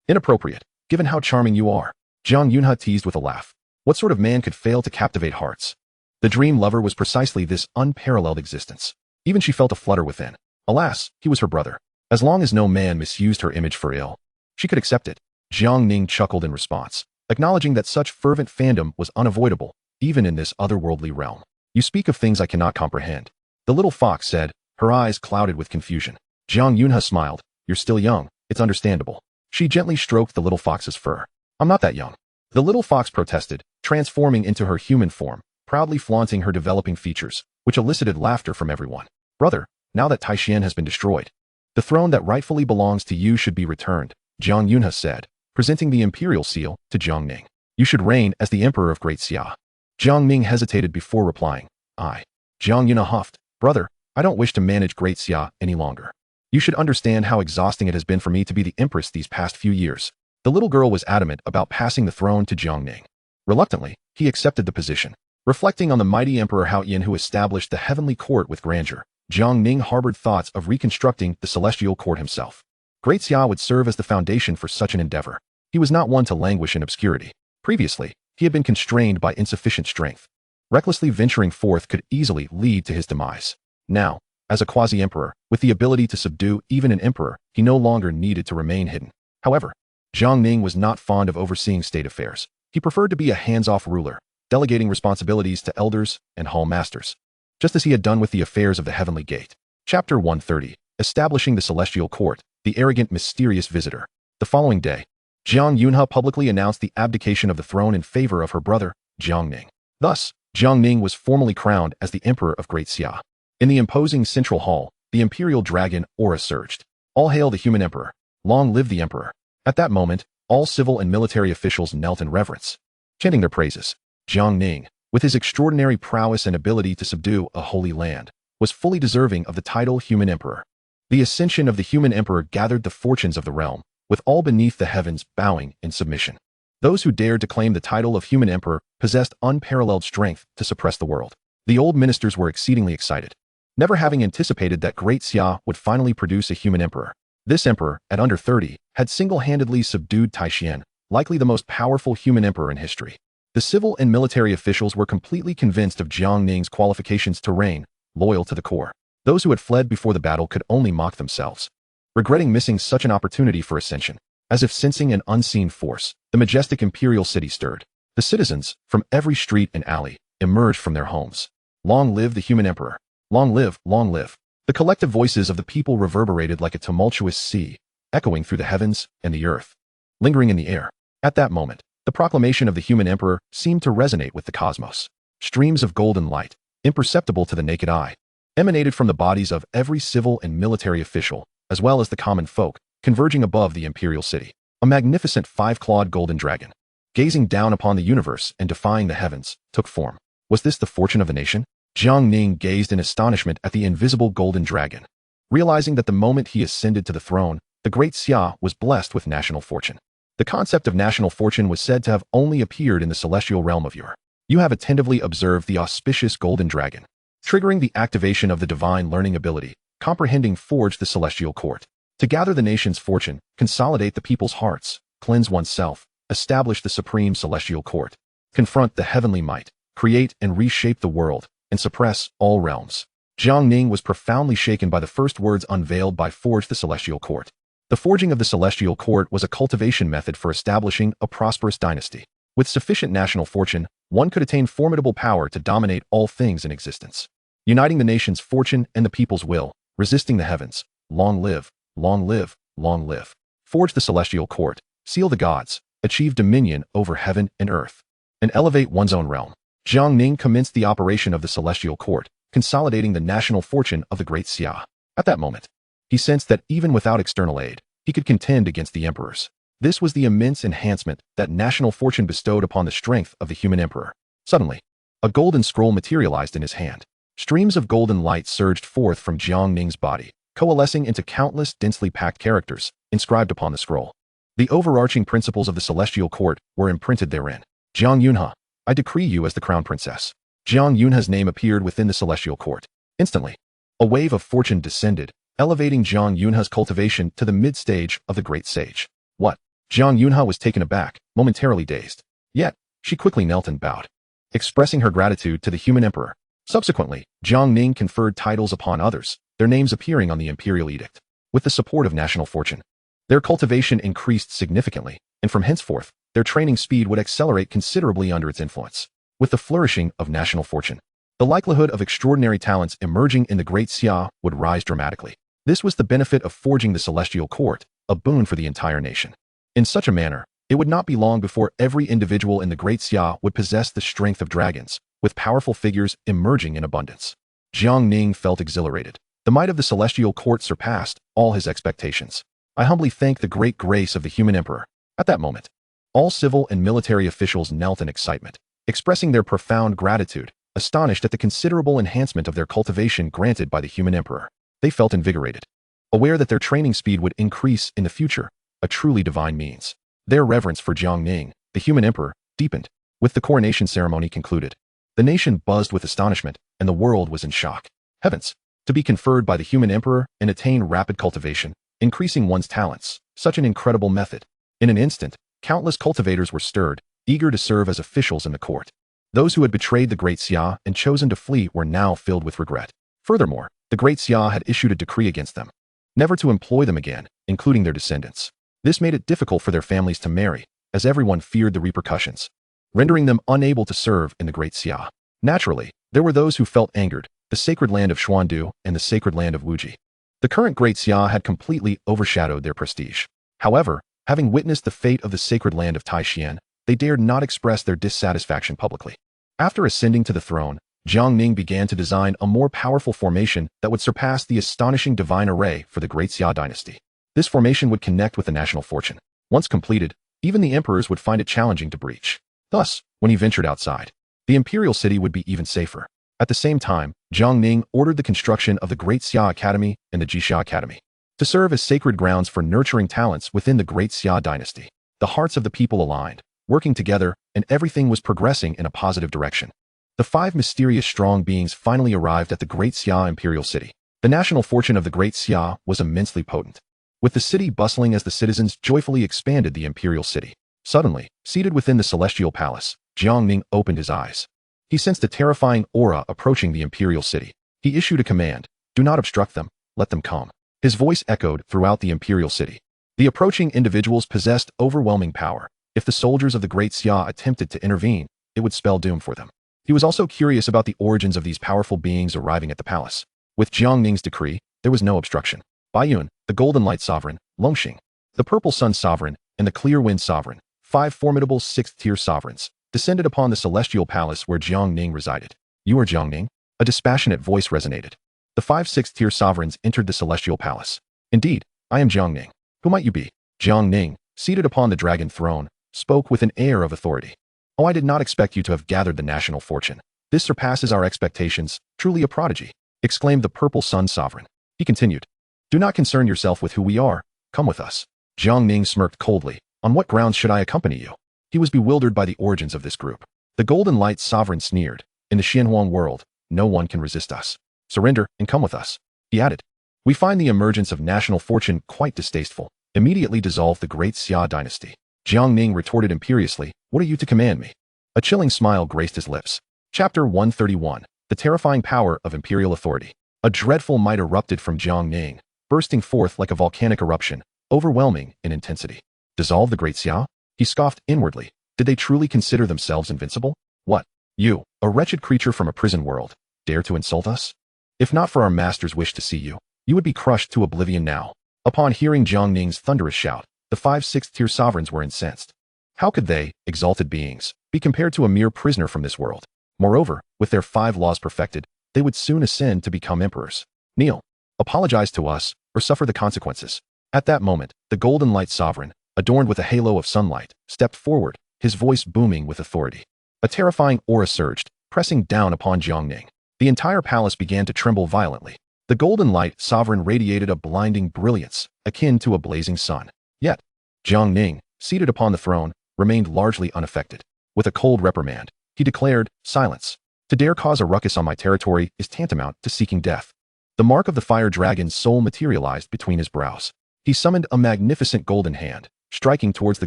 inappropriate, given how charming you are. Jiang Yunha teased with a laugh. What sort of man could fail to captivate hearts? The dream lover was precisely this unparalleled existence. Even she felt a flutter within. Alas, he was her brother. As long as no man misused her image for ill, she could accept it. Jiang Ning chuckled in response, acknowledging that such fervent fandom was unavoidable, even in this otherworldly realm. You speak of things I cannot comprehend. The little fox said, her eyes clouded with confusion. Jiang Yunha smiled. You're still young, it's understandable. She gently stroked the little fox's fur. I'm not that young. The little fox protested, transforming into her human form, proudly flaunting her developing features, which elicited laughter from everyone. Brother, now that Taishan has been destroyed, the throne that rightfully belongs to you should be returned, Jiang Yunha said, presenting the imperial seal to Jiang Ning. You should reign as the emperor of Great Xia. Jiang Ning hesitated before replying. Jiang Yunha huffed. Brother, I don't wish to manage Great Xia any longer. You should understand how exhausting it has been for me to be the empress these past few years. The little girl was adamant about passing the throne to Jiang Ning. Reluctantly, he accepted the position. Reflecting on the mighty Emperor Haoyan who established the heavenly court with grandeur, Jiang Ning harbored thoughts of reconstructing the celestial court himself. Great Xia would serve as the foundation for such an endeavor. He was not one to languish in obscurity. Previously, he had been constrained by insufficient strength. Recklessly venturing forth could easily lead to his demise. Now, as a quasi-emperor, with the ability to subdue even an emperor, he no longer needed to remain hidden. However, Jiang Ning was not fond of overseeing state affairs. He preferred to be a hands-off ruler, delegating responsibilities to elders and hall masters, just as he had done with the affairs of the Heavenly Gate. Chapter 130, Establishing the Celestial Court, the Arrogant Mysterious Visitor. The following day, Jiang Yunha publicly announced the abdication of the throne in favor of her brother, Jiang Ning. Thus, Jiang Ning was formally crowned as the Emperor of Great Xia. In the imposing central hall, the imperial dragon aura surged. All hail the human emperor. Long live the emperor. At that moment, all civil and military officials knelt in reverence, chanting their praises. Jiang Ning, with his extraordinary prowess and ability to subdue a holy land, was fully deserving of the title human emperor. The ascension of the human emperor gathered the fortunes of the realm, with all beneath the heavens bowing in submission. Those who dared to claim the title of human emperor possessed unparalleled strength to suppress the world. The old ministers were exceedingly excited, never having anticipated that Great Xia would finally produce a human emperor. This emperor, at under 30, had single-handedly subdued Taishan, likely the most powerful human emperor in history. The civil and military officials were completely convinced of Jiang Ning's qualifications to reign, loyal to the core. Those who had fled before the battle could only mock themselves, regretting missing such an opportunity for ascension. As if sensing an unseen force, the majestic imperial city stirred. The citizens, from every street and alley, emerged from their homes. Long live the human emperor. Long live, long live. The collective voices of the people reverberated like a tumultuous sea, echoing through the heavens and the earth, lingering in the air. At that moment, the proclamation of the human emperor seemed to resonate with the cosmos. Streams of golden light, imperceptible to the naked eye, emanated from the bodies of every civil and military official, as well as the common folk, converging above the imperial city. A magnificent five-clawed golden dragon, gazing down upon the universe and defying the heavens, took form. Was this the fortune of the nation? Jiang Ning gazed in astonishment at the invisible golden dragon. Realizing that the moment he ascended to the throne, the Great Xia was blessed with national fortune. The concept of national fortune was said to have only appeared in the celestial realm of yore. You have attentively observed the auspicious golden dragon, triggering the activation of the divine learning ability, comprehending forge the celestial court. To gather the nation's fortune, consolidate the people's hearts, cleanse oneself, establish the supreme celestial court, confront the heavenly might, create and reshape the world, and suppress all realms. Jiang Ning was profoundly shaken by the first words unveiled by Forge the Celestial Court. The forging of the Celestial Court was a cultivation method for establishing a prosperous dynasty. With sufficient national fortune, one could attain formidable power to dominate all things in existence. Uniting the nation's fortune and the people's will, resisting the heavens, long live, long live, long live. Forge the Celestial Court, seal the gods, achieve dominion over heaven and earth, and elevate one's own realm. Jiang Ning commenced the operation of the Celestial Court, consolidating the national fortune of the Great Xia. At that moment, he sensed that even without external aid, he could contend against the emperors. This was the immense enhancement that national fortune bestowed upon the strength of the human emperor. Suddenly, a golden scroll materialized in his hand. Streams of golden light surged forth from Jiang Ning's body, coalescing into countless densely packed characters inscribed upon the scroll. The overarching principles of the Celestial Court were imprinted therein. Jiang Yunhe, I decree you as the crown princess. Jiang Yunhe's name appeared within the Celestial Court. Instantly, a wave of fortune descended, elevating Jiang Yunhe's cultivation to the mid-stage of the Great Sage. What? Jiang Yunhe was taken aback, momentarily dazed. Yet, she quickly knelt and bowed, expressing her gratitude to the human emperor. Subsequently, Jiang Ning conferred titles upon others, their names appearing on the Imperial Edict. With the support of national fortune, their cultivation increased significantly, and from henceforth, their training speed would accelerate considerably under its influence. With the flourishing of national fortune, the likelihood of extraordinary talents emerging in the Great Xia would rise dramatically. This was the benefit of forging the Celestial Court, a boon for the entire nation. In such a manner, it would not be long before every individual in the Great Xia would possess the strength of dragons, with powerful figures emerging in abundance. Jiang Ning felt exhilarated. The might of the Celestial Court surpassed all his expectations. I humbly thank the great grace of the human emperor. At that moment, all civil and military officials knelt in excitement, expressing their profound gratitude, astonished at the considerable enhancement of their cultivation granted by the human emperor. They felt invigorated, aware that their training speed would increase in the future, a truly divine means. Their reverence for Jiang Ning, the human emperor, deepened. With the coronation ceremony concluded, the nation buzzed with astonishment, and the world was in shock. Heavens! To be conferred by the human emperor and attain rapid cultivation, increasing one's talents, such an incredible method. In an instant, countless cultivators were stirred, eager to serve as officials in the court. Those who had betrayed the Great Xia and chosen to flee were now filled with regret. Furthermore, the Great Xia had issued a decree against them, never to employ them again, including their descendants. This made it difficult for their families to marry, as everyone feared the repercussions, rendering them unable to serve in the Great Xia. Naturally, there were those who felt angered, the sacred land of Xuandu and the sacred land of Wuji. The current Great Xia had completely overshadowed their prestige. However, having witnessed the fate of the sacred land of Taishan, they dared not express their dissatisfaction publicly. After ascending to the throne, Jiang Ning began to design a more powerful formation that would surpass the astonishing divine array for the Great Xia Dynasty. This formation would connect with the national fortune. Once completed, even the emperors would find it challenging to breach. Thus, when he ventured outside, the imperial city would be even safer. At the same time, Jiang Ning ordered the construction of the Great Xia Academy and the Jixia Academy to serve as sacred grounds for nurturing talents within the Great Xia Dynasty. The hearts of the people aligned, working together, and everything was progressing in a positive direction. The 5 mysterious strong beings finally arrived at the Great Xia Imperial City. The national fortune of the Great Xia was immensely potent, with the city bustling as the citizens joyfully expanded the imperial city. Suddenly, seated within the celestial palace, Jiang Ning opened his eyes. He sensed a terrifying aura approaching the imperial city. He issued a command, "Do not obstruct them, let them come." His voice echoed throughout the imperial city. The approaching individuals possessed overwhelming power. If the soldiers of the Great Xia attempted to intervene, it would spell doom for them. He was also curious about the origins of these powerful beings arriving at the palace. With Jiang Ning's decree, there was no obstruction. Baiyun, the Golden Light Sovereign, Longxing, the Purple Sun Sovereign, and the Clear Wind Sovereign, 5 formidable 6th-tier sovereigns, descended upon the celestial palace where Jiang Ning resided. "You are Jiang Ning?" A dispassionate voice resonated. The 5 6th-tier sovereigns entered the celestial palace. "Indeed, I am Jiang Ning. Who might you be?" Jiang Ning, seated upon the dragon throne, spoke with an air of authority. "Oh, I did not expect you to have gathered the national fortune. This surpasses our expectations, truly a prodigy," exclaimed the Purple Sun Sovereign. He continued, "Do not concern yourself with who we are. come with us. Jiang Ning smirked coldly. On what grounds should I accompany you? He was bewildered by the origins of this group. The Golden Light Sovereign sneered. In the Xianhuang world, no one can resist us. Surrender and come with us. He added. We find the emergence of national fortune quite distasteful. Immediately dissolve the Great Xia Dynasty. Jiang Ning retorted imperiously. What are you to command me? A chilling smile graced his lips. Chapter 131. The terrifying power of imperial authority. A dreadful might erupted from Jiang Ning, bursting forth like a volcanic eruption, overwhelming in intensity. Dissolve the Great Xia? He scoffed inwardly. Did they truly consider themselves invincible? What? You, a wretched creature from a prison world, dare to insult us? If not for our master's wish to see you, you would be crushed to oblivion now. Upon hearing Jiang Ning's thunderous shout, the 5 6th-tier sovereigns were incensed. How could they, exalted beings, be compared to a mere prisoner from this world? Moreover, with their 5 laws perfected, they would soon ascend to become emperors. Kneel, apologize to us, or suffer the consequences. At that moment, the Golden Light Sovereign, adorned with a halo of sunlight, stepped forward, his voice booming with authority. A terrifying aura surged, pressing down upon Jiang Ning. The entire palace began to tremble violently. The Golden Light Sovereign radiated a blinding brilliance, akin to a blazing sun. Yet, Jiang Ning, seated upon the throne, remained largely unaffected. With a cold reprimand, he declared, Silence. To dare cause a ruckus on my territory is tantamount to seeking death. The mark of the fire dragon's soul materialized between his brows. He summoned a magnificent golden hand, striking towards the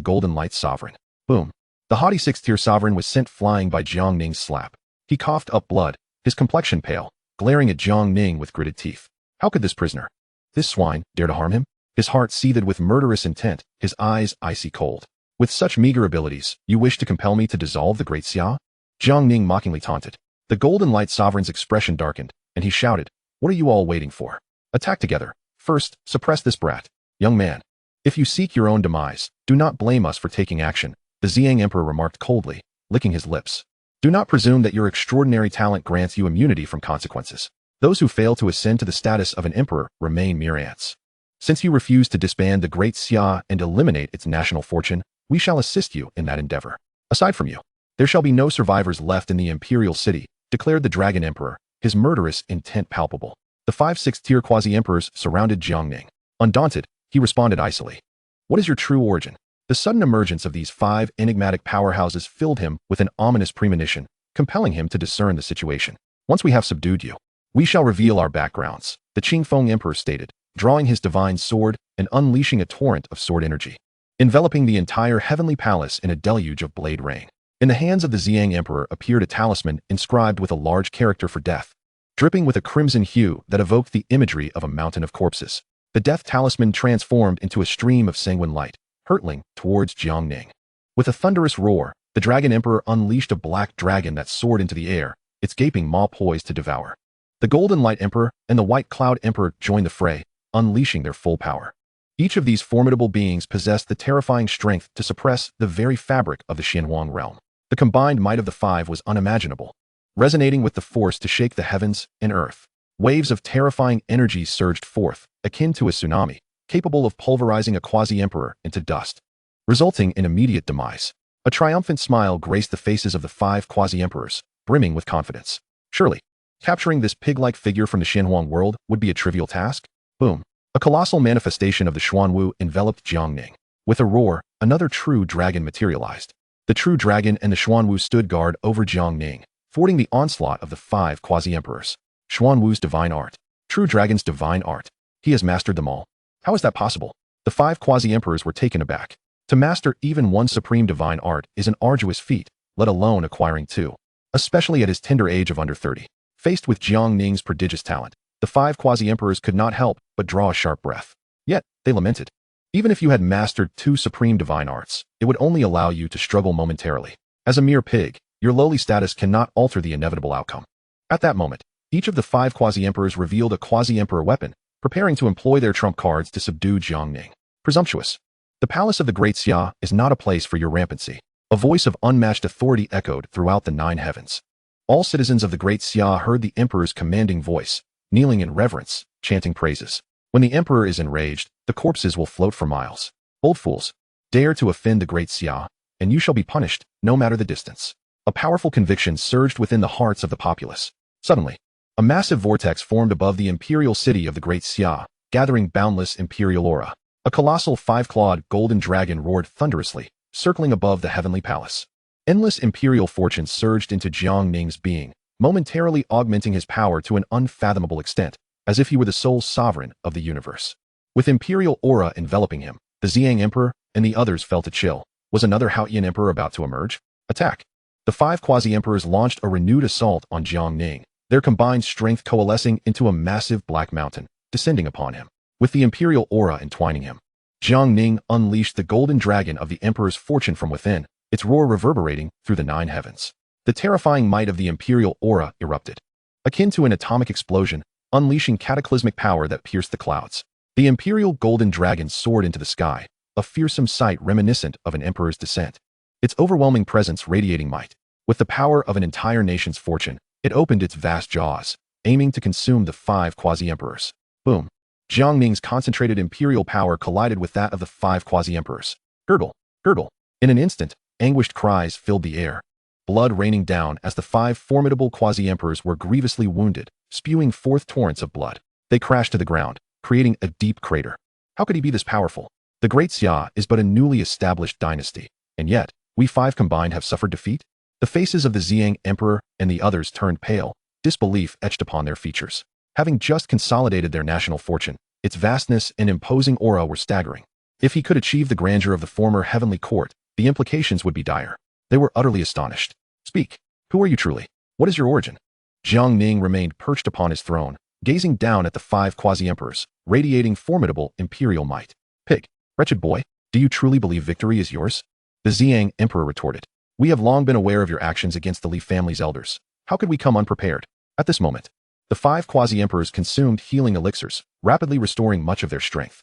Golden Light Sovereign. Boom. The haughty 6th-tier sovereign was sent flying by Jiang Ning's slap. He coughed up blood, his complexion pale, glaring at Jiang Ning with gritted teeth. How could this prisoner, this swine, dare to harm him? His heart seethed with murderous intent, his eyes icy cold. With such meager abilities, you wish to compel me to dissolve the Great Xia? Jiang Ning mockingly taunted. The Golden Light Sovereign's expression darkened, and he shouted, What are you all waiting for? Attack together. First, suppress this brat. Young man, if you seek your own demise, do not blame us for taking action, the Xiang Emperor remarked coldly, licking his lips. Do not presume that your extraordinary talent grants you immunity from consequences. Those who fail to ascend to the status of an emperor remain mere ants. Since you refuse to disband the Great Xia and eliminate its national fortune, we shall assist you in that endeavor. Aside from you, there shall be no survivors left in the imperial city, declared the Dragon Emperor, his murderous intent palpable. The 5 6th-tier quasi-emperors surrounded Jiang Ning. Undaunted, he responded icily. What is your true origin? The sudden emergence of these 5 enigmatic powerhouses filled him with an ominous premonition, compelling him to discern the situation. Once we have subdued you, we shall reveal our backgrounds, the Qingfeng Emperor stated, drawing his divine sword and unleashing a torrent of sword energy, enveloping the entire heavenly palace in a deluge of blade rain. In the hands of the Xiang Emperor appeared a talisman inscribed with a large character for death, dripping with a crimson hue that evoked the imagery of a mountain of corpses. The death talisman transformed into a stream of sanguine light, hurtling towards Jiang Ning. With a thunderous roar, the Dragon Emperor unleashed a black dragon that soared into the air, its gaping maw poised to devour. The Golden Light Emperor and the White Cloud Emperor joined the fray, unleashing their full power. Each of these formidable beings possessed the terrifying strength to suppress the very fabric of the Xianhuang realm. The combined might of the 5 was unimaginable, resonating with the force to shake the heavens and earth. Waves of terrifying energy surged forth, akin to a tsunami, capable of pulverizing a quasi-emperor into dust, resulting in immediate demise. A triumphant smile graced the faces of the 5 quasi-emperors, brimming with confidence. Surely, capturing this pig-like figure from the Xianhuang world would be a trivial task? Boom. A colossal manifestation of the Xuanwu enveloped Jiang Ning. With a roar, another true dragon materialized. The true dragon and the Xuanwu stood guard over Jiang Ning, thwarting the onslaught of the 5 quasi-emperors. Xuanwu's divine art. True dragon's divine art. He has mastered them all. How is that possible? The 5 quasi-emperors were taken aback. To master even one supreme divine art is an arduous feat, let alone acquiring 2. Especially at his tender age of under 30. Faced with Jiang Ning's prodigious talent, the 5 quasi-emperors could not help but draw a sharp breath. Yet, they lamented. Even if you had mastered 2 supreme divine arts, it would only allow you to struggle momentarily. As a mere pig, your lowly status cannot alter the inevitable outcome. At that moment, each of the 5 quasi-emperors revealed a quasi-emperor weapon, preparing to employ their trump cards to subdue Jiang Ning. Presumptuous. The palace of the Great Xia is not a place for your rampancy. A voice of unmatched authority echoed throughout the 9 heavens. All citizens of the Great Xia heard the emperor's commanding voice, kneeling in reverence, chanting praises. When the emperor is enraged, the corpses will float for miles. Old fools, dare to offend the Great Xia, and you shall be punished, no matter the distance. A powerful conviction surged within the hearts of the populace. Suddenly, a massive vortex formed above the imperial city of the Great Xia, gathering boundless imperial aura. A colossal five-clawed golden dragon roared thunderously, circling above the heavenly palace. Endless imperial fortune surged into Jiang Ning's being, momentarily augmenting his power to an unfathomable extent, as if he were the sole sovereign of the universe. With imperial aura enveloping him, the Xiang Emperor and the others felt a chill. Was another Haotian Emperor about to emerge? Attack! The five quasi-emperors launched a renewed assault on Jiang Ning, their combined strength coalescing into a massive black mountain, descending upon him. With the imperial aura entwining him, Jiang Ning unleashed the golden dragon of the emperor's fortune from within, its roar reverberating through the nine heavens. The terrifying might of the imperial aura erupted, akin to an atomic explosion, unleashing cataclysmic power that pierced the clouds. The imperial golden dragon soared into the sky, a fearsome sight reminiscent of an emperor's descent. Its overwhelming presence radiating might. With the power of an entire nation's fortune, it opened its vast jaws, aiming to consume the five quasi-emperors. Boom! Jiang Ning's concentrated imperial power collided with that of the five quasi-emperors. Gurgle! Gurgle! In an instant, anguished cries filled the air, blood raining down as the five formidable quasi-emperors were grievously wounded, spewing forth torrents of blood. They crashed to the ground, creating a deep crater. How could he be this powerful? The Great Xia is but a newly established dynasty, and yet, we five combined have suffered defeat? The faces of the Xiang Emperor and the others turned pale, disbelief etched upon their features. Having just consolidated their national fortune, its vastness and imposing aura were staggering. If he could achieve the grandeur of the former heavenly court, the implications would be dire. They were utterly astonished. Speak. Who are you truly? What is your origin? Jiang Ning remained perched upon his throne, gazing down at the five quasi-emperors, radiating formidable imperial might. Pig. Wretched boy, do you truly believe victory is yours? The Xiang Emperor retorted. We have long been aware of your actions against the Li family's elders. How could we come unprepared? At this moment, the five quasi-emperors consumed healing elixirs, rapidly restoring much of their strength.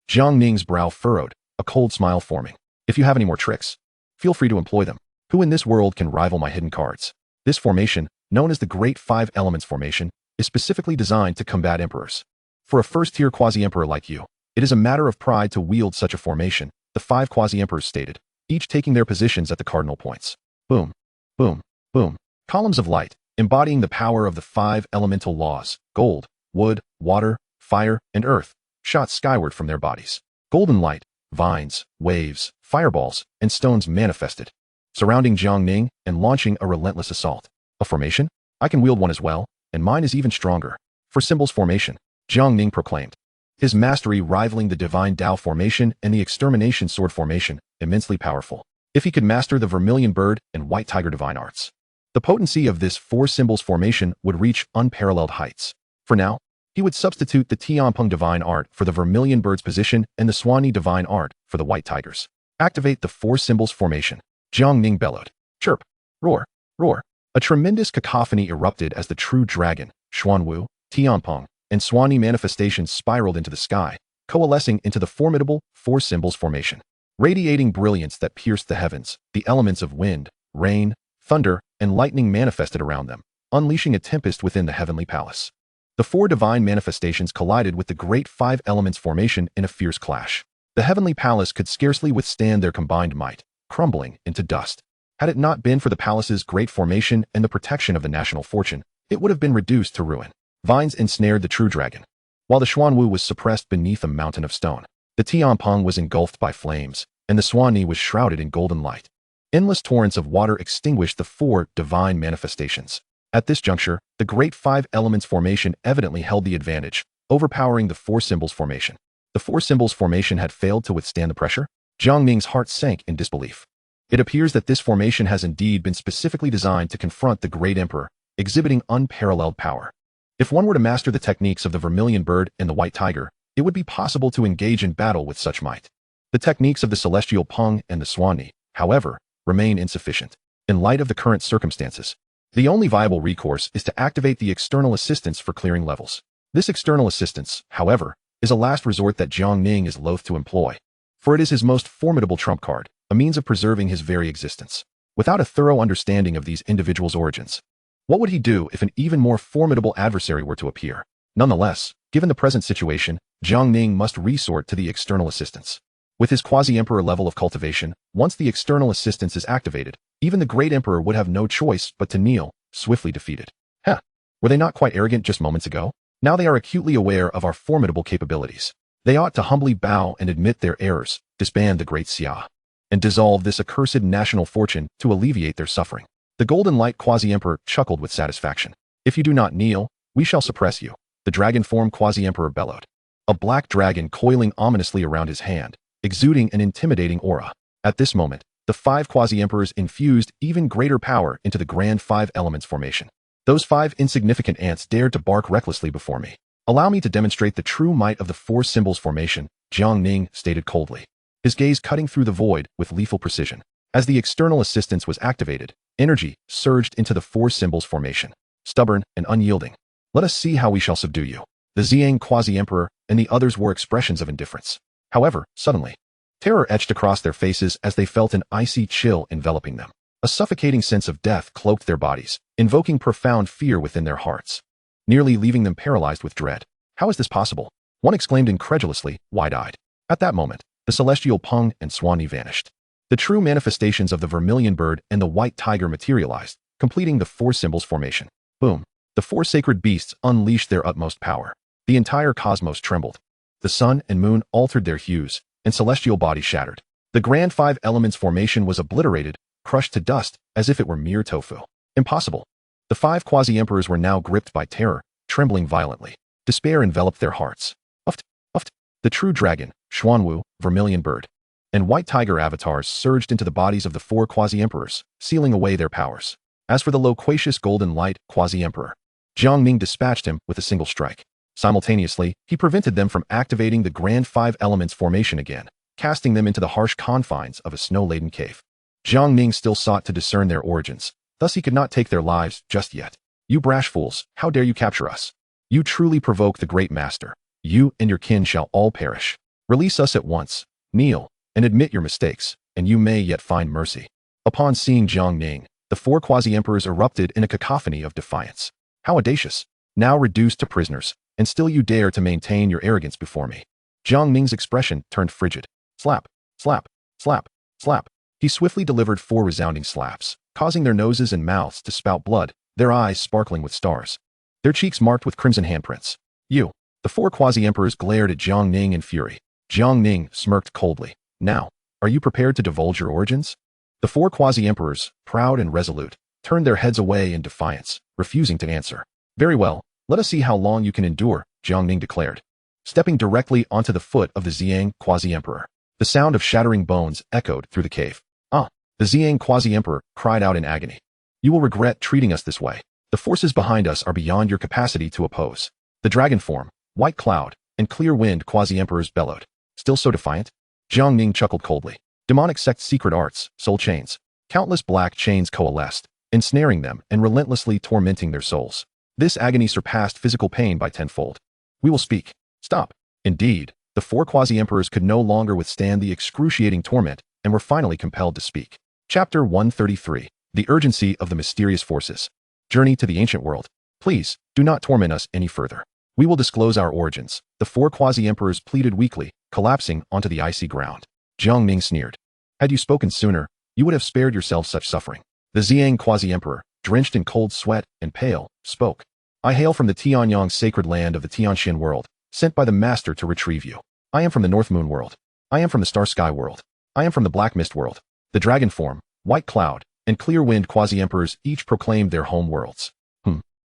Jiang Ning's brow furrowed, a cold smile forming. If you have any more tricks, feel free to employ them. Who in this world can rival my hidden cards? This formation, known as the Great Five Elements Formation, is specifically designed to combat emperors. For a first-tier quasi-emperor like you, it is a matter of pride to wield such a formation, the five quasi-emperors stated, each taking their positions at the cardinal points. Boom, boom, boom. Columns of light, embodying the power of the five elemental laws, gold, wood, water, fire, and earth, shot skyward from their bodies. Golden light, vines, waves, fireballs, and stones manifested, surrounding Jiang Ning and launching a relentless assault. A formation? I can wield one as well, and mine is even stronger. For symbols formation, Jiang Ning proclaimed, his mastery rivaling the divine Tao formation and the extermination sword formation, immensely powerful. If he could master the vermilion bird and white tiger divine arts, the potency of this four symbols formation would reach unparalleled heights. For now, he would substitute the Tianpeng divine art for the vermilion bird's position and the Swanee divine art for the white tigers. Activate the four symbols formation. Jiang Ning bellowed. Chirp. Roar. Roar. A tremendous cacophony erupted as the true dragon, Xuanwu, Tianpeng, and Swanee manifestations spiraled into the sky, coalescing into the formidable four symbols formation. Radiating brilliance that pierced the heavens, the elements of wind, rain, thunder, and lightning manifested around them, unleashing a tempest within the heavenly palace. The four divine manifestations collided with the Great Five Elements formation in a fierce clash. The heavenly palace could scarcely withstand their combined might, crumbling into dust. Had it not been for the palace's great formation and the protection of the national fortune, it would have been reduced to ruin. Vines ensnared the true dragon, while the Xuanwu was suppressed beneath a mountain of stone. The Tianpeng was engulfed by flames, and the Swanee was shrouded in golden light. Endless torrents of water extinguished the four divine manifestations. At this juncture, the Great Five Elements formation evidently held the advantage, overpowering the four symbols formation. The four symbols formation had failed to withstand the pressure? Jiang Ning's heart sank in disbelief. It appears that this formation has indeed been specifically designed to confront the Great Emperor, exhibiting unparalleled power. If one were to master the techniques of the vermilion bird and the white tiger, it would be possible to engage in battle with such might. The techniques of the celestial Peng and the Swanee, however, remain insufficient. In light of the current circumstances, the only viable recourse is to activate the external assistance for clearing levels. This external assistance, however, is a last resort that Jiang Ning is loath to employ, for it is his most formidable trump card, a means of preserving his very existence. Without a thorough understanding of these individuals' origins, what would he do if an even more formidable adversary were to appear? Nonetheless, given the present situation, Jiang Ning must resort to the external assistance. With his quasi-emperor level of cultivation, once the external assistance is activated, even the great emperor would have no choice but to kneel, swiftly defeated. Were they not quite arrogant just moments ago? Now they are acutely aware of our formidable capabilities. They ought to humbly bow and admit their errors, disband the Great Xia, and dissolve this accursed national fortune to alleviate their suffering. The Golden Light Quasi-Emperor chuckled with satisfaction. If you do not kneel, we shall suppress you, the dragon form Quasi-Emperor bellowed. A black dragon coiling ominously around his hand, exuding an intimidating aura. At this moment, the 5 Quasi-Emperors infused even greater power into the Grand 5 Elements formation. Those 5 insignificant ants dared to bark recklessly before me. Allow me to demonstrate the true might of the 4 symbols formation, Jiang Ning stated coldly, his gaze cutting through the void with lethal precision. As the external assistance was activated, energy surged into the 4 symbols formation. Stubborn and unyielding. Let us see how we shall subdue you. The Xiang Quasi-Emperor and the others wore expressions of indifference. However, suddenly, terror etched across their faces as they felt an icy chill enveloping them. A suffocating sense of death cloaked their bodies, invoking profound fear within their hearts, nearly leaving them paralyzed with dread. How is this possible? One exclaimed incredulously, wide-eyed. At that moment, the celestial Peng and Swanee vanished. The true manifestations of the vermilion bird and the white tiger materialized, completing the 4 symbols formation. Boom. The 4 sacred beasts unleashed their utmost power. The entire cosmos trembled. The sun and moon altered their hues, and celestial bodies shattered. The Grand 5 Elements formation was obliterated, crushed to dust, as if it were mere tofu. Impossible. The 5 Quasi-Emperors were now gripped by terror, trembling violently. Despair enveloped their hearts. Uft, uft. The true dragon, Xuanwu, vermilion bird, and white tiger avatars surged into the bodies of the 4 Quasi-Emperors, sealing away their powers. As for the loquacious golden light Quasi-Emperor, Jiang Ning dispatched him with a single strike. Simultaneously, he prevented them from activating the Grand 5 Elements formation again, casting them into the harsh confines of a snow-laden cave. Jiang Ning still sought to discern their origins, thus he could not take their lives just yet. You brash fools, how dare you capture us? You truly provoke the great master. You and your kin shall all perish. Release us at once, kneel, and admit your mistakes, and you may yet find mercy. Upon seeing Jiang Ning, the 4 Quasi-Emperors erupted in a cacophony of defiance. How audacious! Now reduced to prisoners, and still you dare to maintain your arrogance before me. Jiang Ning's expression turned frigid. Slap, slap, slap, slap. He swiftly delivered 4 resounding slaps, causing their noses and mouths to spout blood, their eyes sparkling with stars, their cheeks marked with crimson handprints. You! The 4 Quasi-Emperors glared at Jiang Ning in fury. Jiang Ning smirked coldly. Now, are you prepared to divulge your origins? The 4 Quasi-Emperors, proud and resolute, turned their heads away in defiance, refusing to answer. Very well, let us see how long you can endure, Jiang Ning declared, stepping directly onto the foot of the Xiang Quasi-Emperor. The sound of shattering bones echoed through the cave. Ah! The Xiang Quasi-Emperor cried out in agony. You will regret treating us this way. The forces behind us are beyond your capacity to oppose. The dragon form, white cloud, and clear wind Quasi-Emperors bellowed. Still so defiant? Jiang Ning chuckled coldly. Demonic sect secret arts, soul chains. Countless black chains coalesced, ensnaring them and relentlessly tormenting their souls. This agony surpassed physical pain by tenfold. We will speak. Stop. Indeed, the 4 Quasi-Emperors could no longer withstand the excruciating torment and were finally compelled to speak. Chapter 133. The Urgency of the Mysterious Forces. Journey to the Ancient World. Please, do not torment us any further. We will disclose our origins, the 4 Quasi-Emperors pleaded weakly, collapsing onto the icy ground. Jiang Ning sneered. Had you spoken sooner, you would have spared yourselves such suffering. The Xiang Quasi-Emperor, drenched in cold sweat and pale, spoke. I hail from the Tianyang sacred land of the Tianxian world, sent by the Master to retrieve you. I am from the North Moon world. I am from the Star Sky world. I am from the Black Mist world. The dragon form, white cloud, and clear wind Quasi-Emperors each proclaimed their home worlds.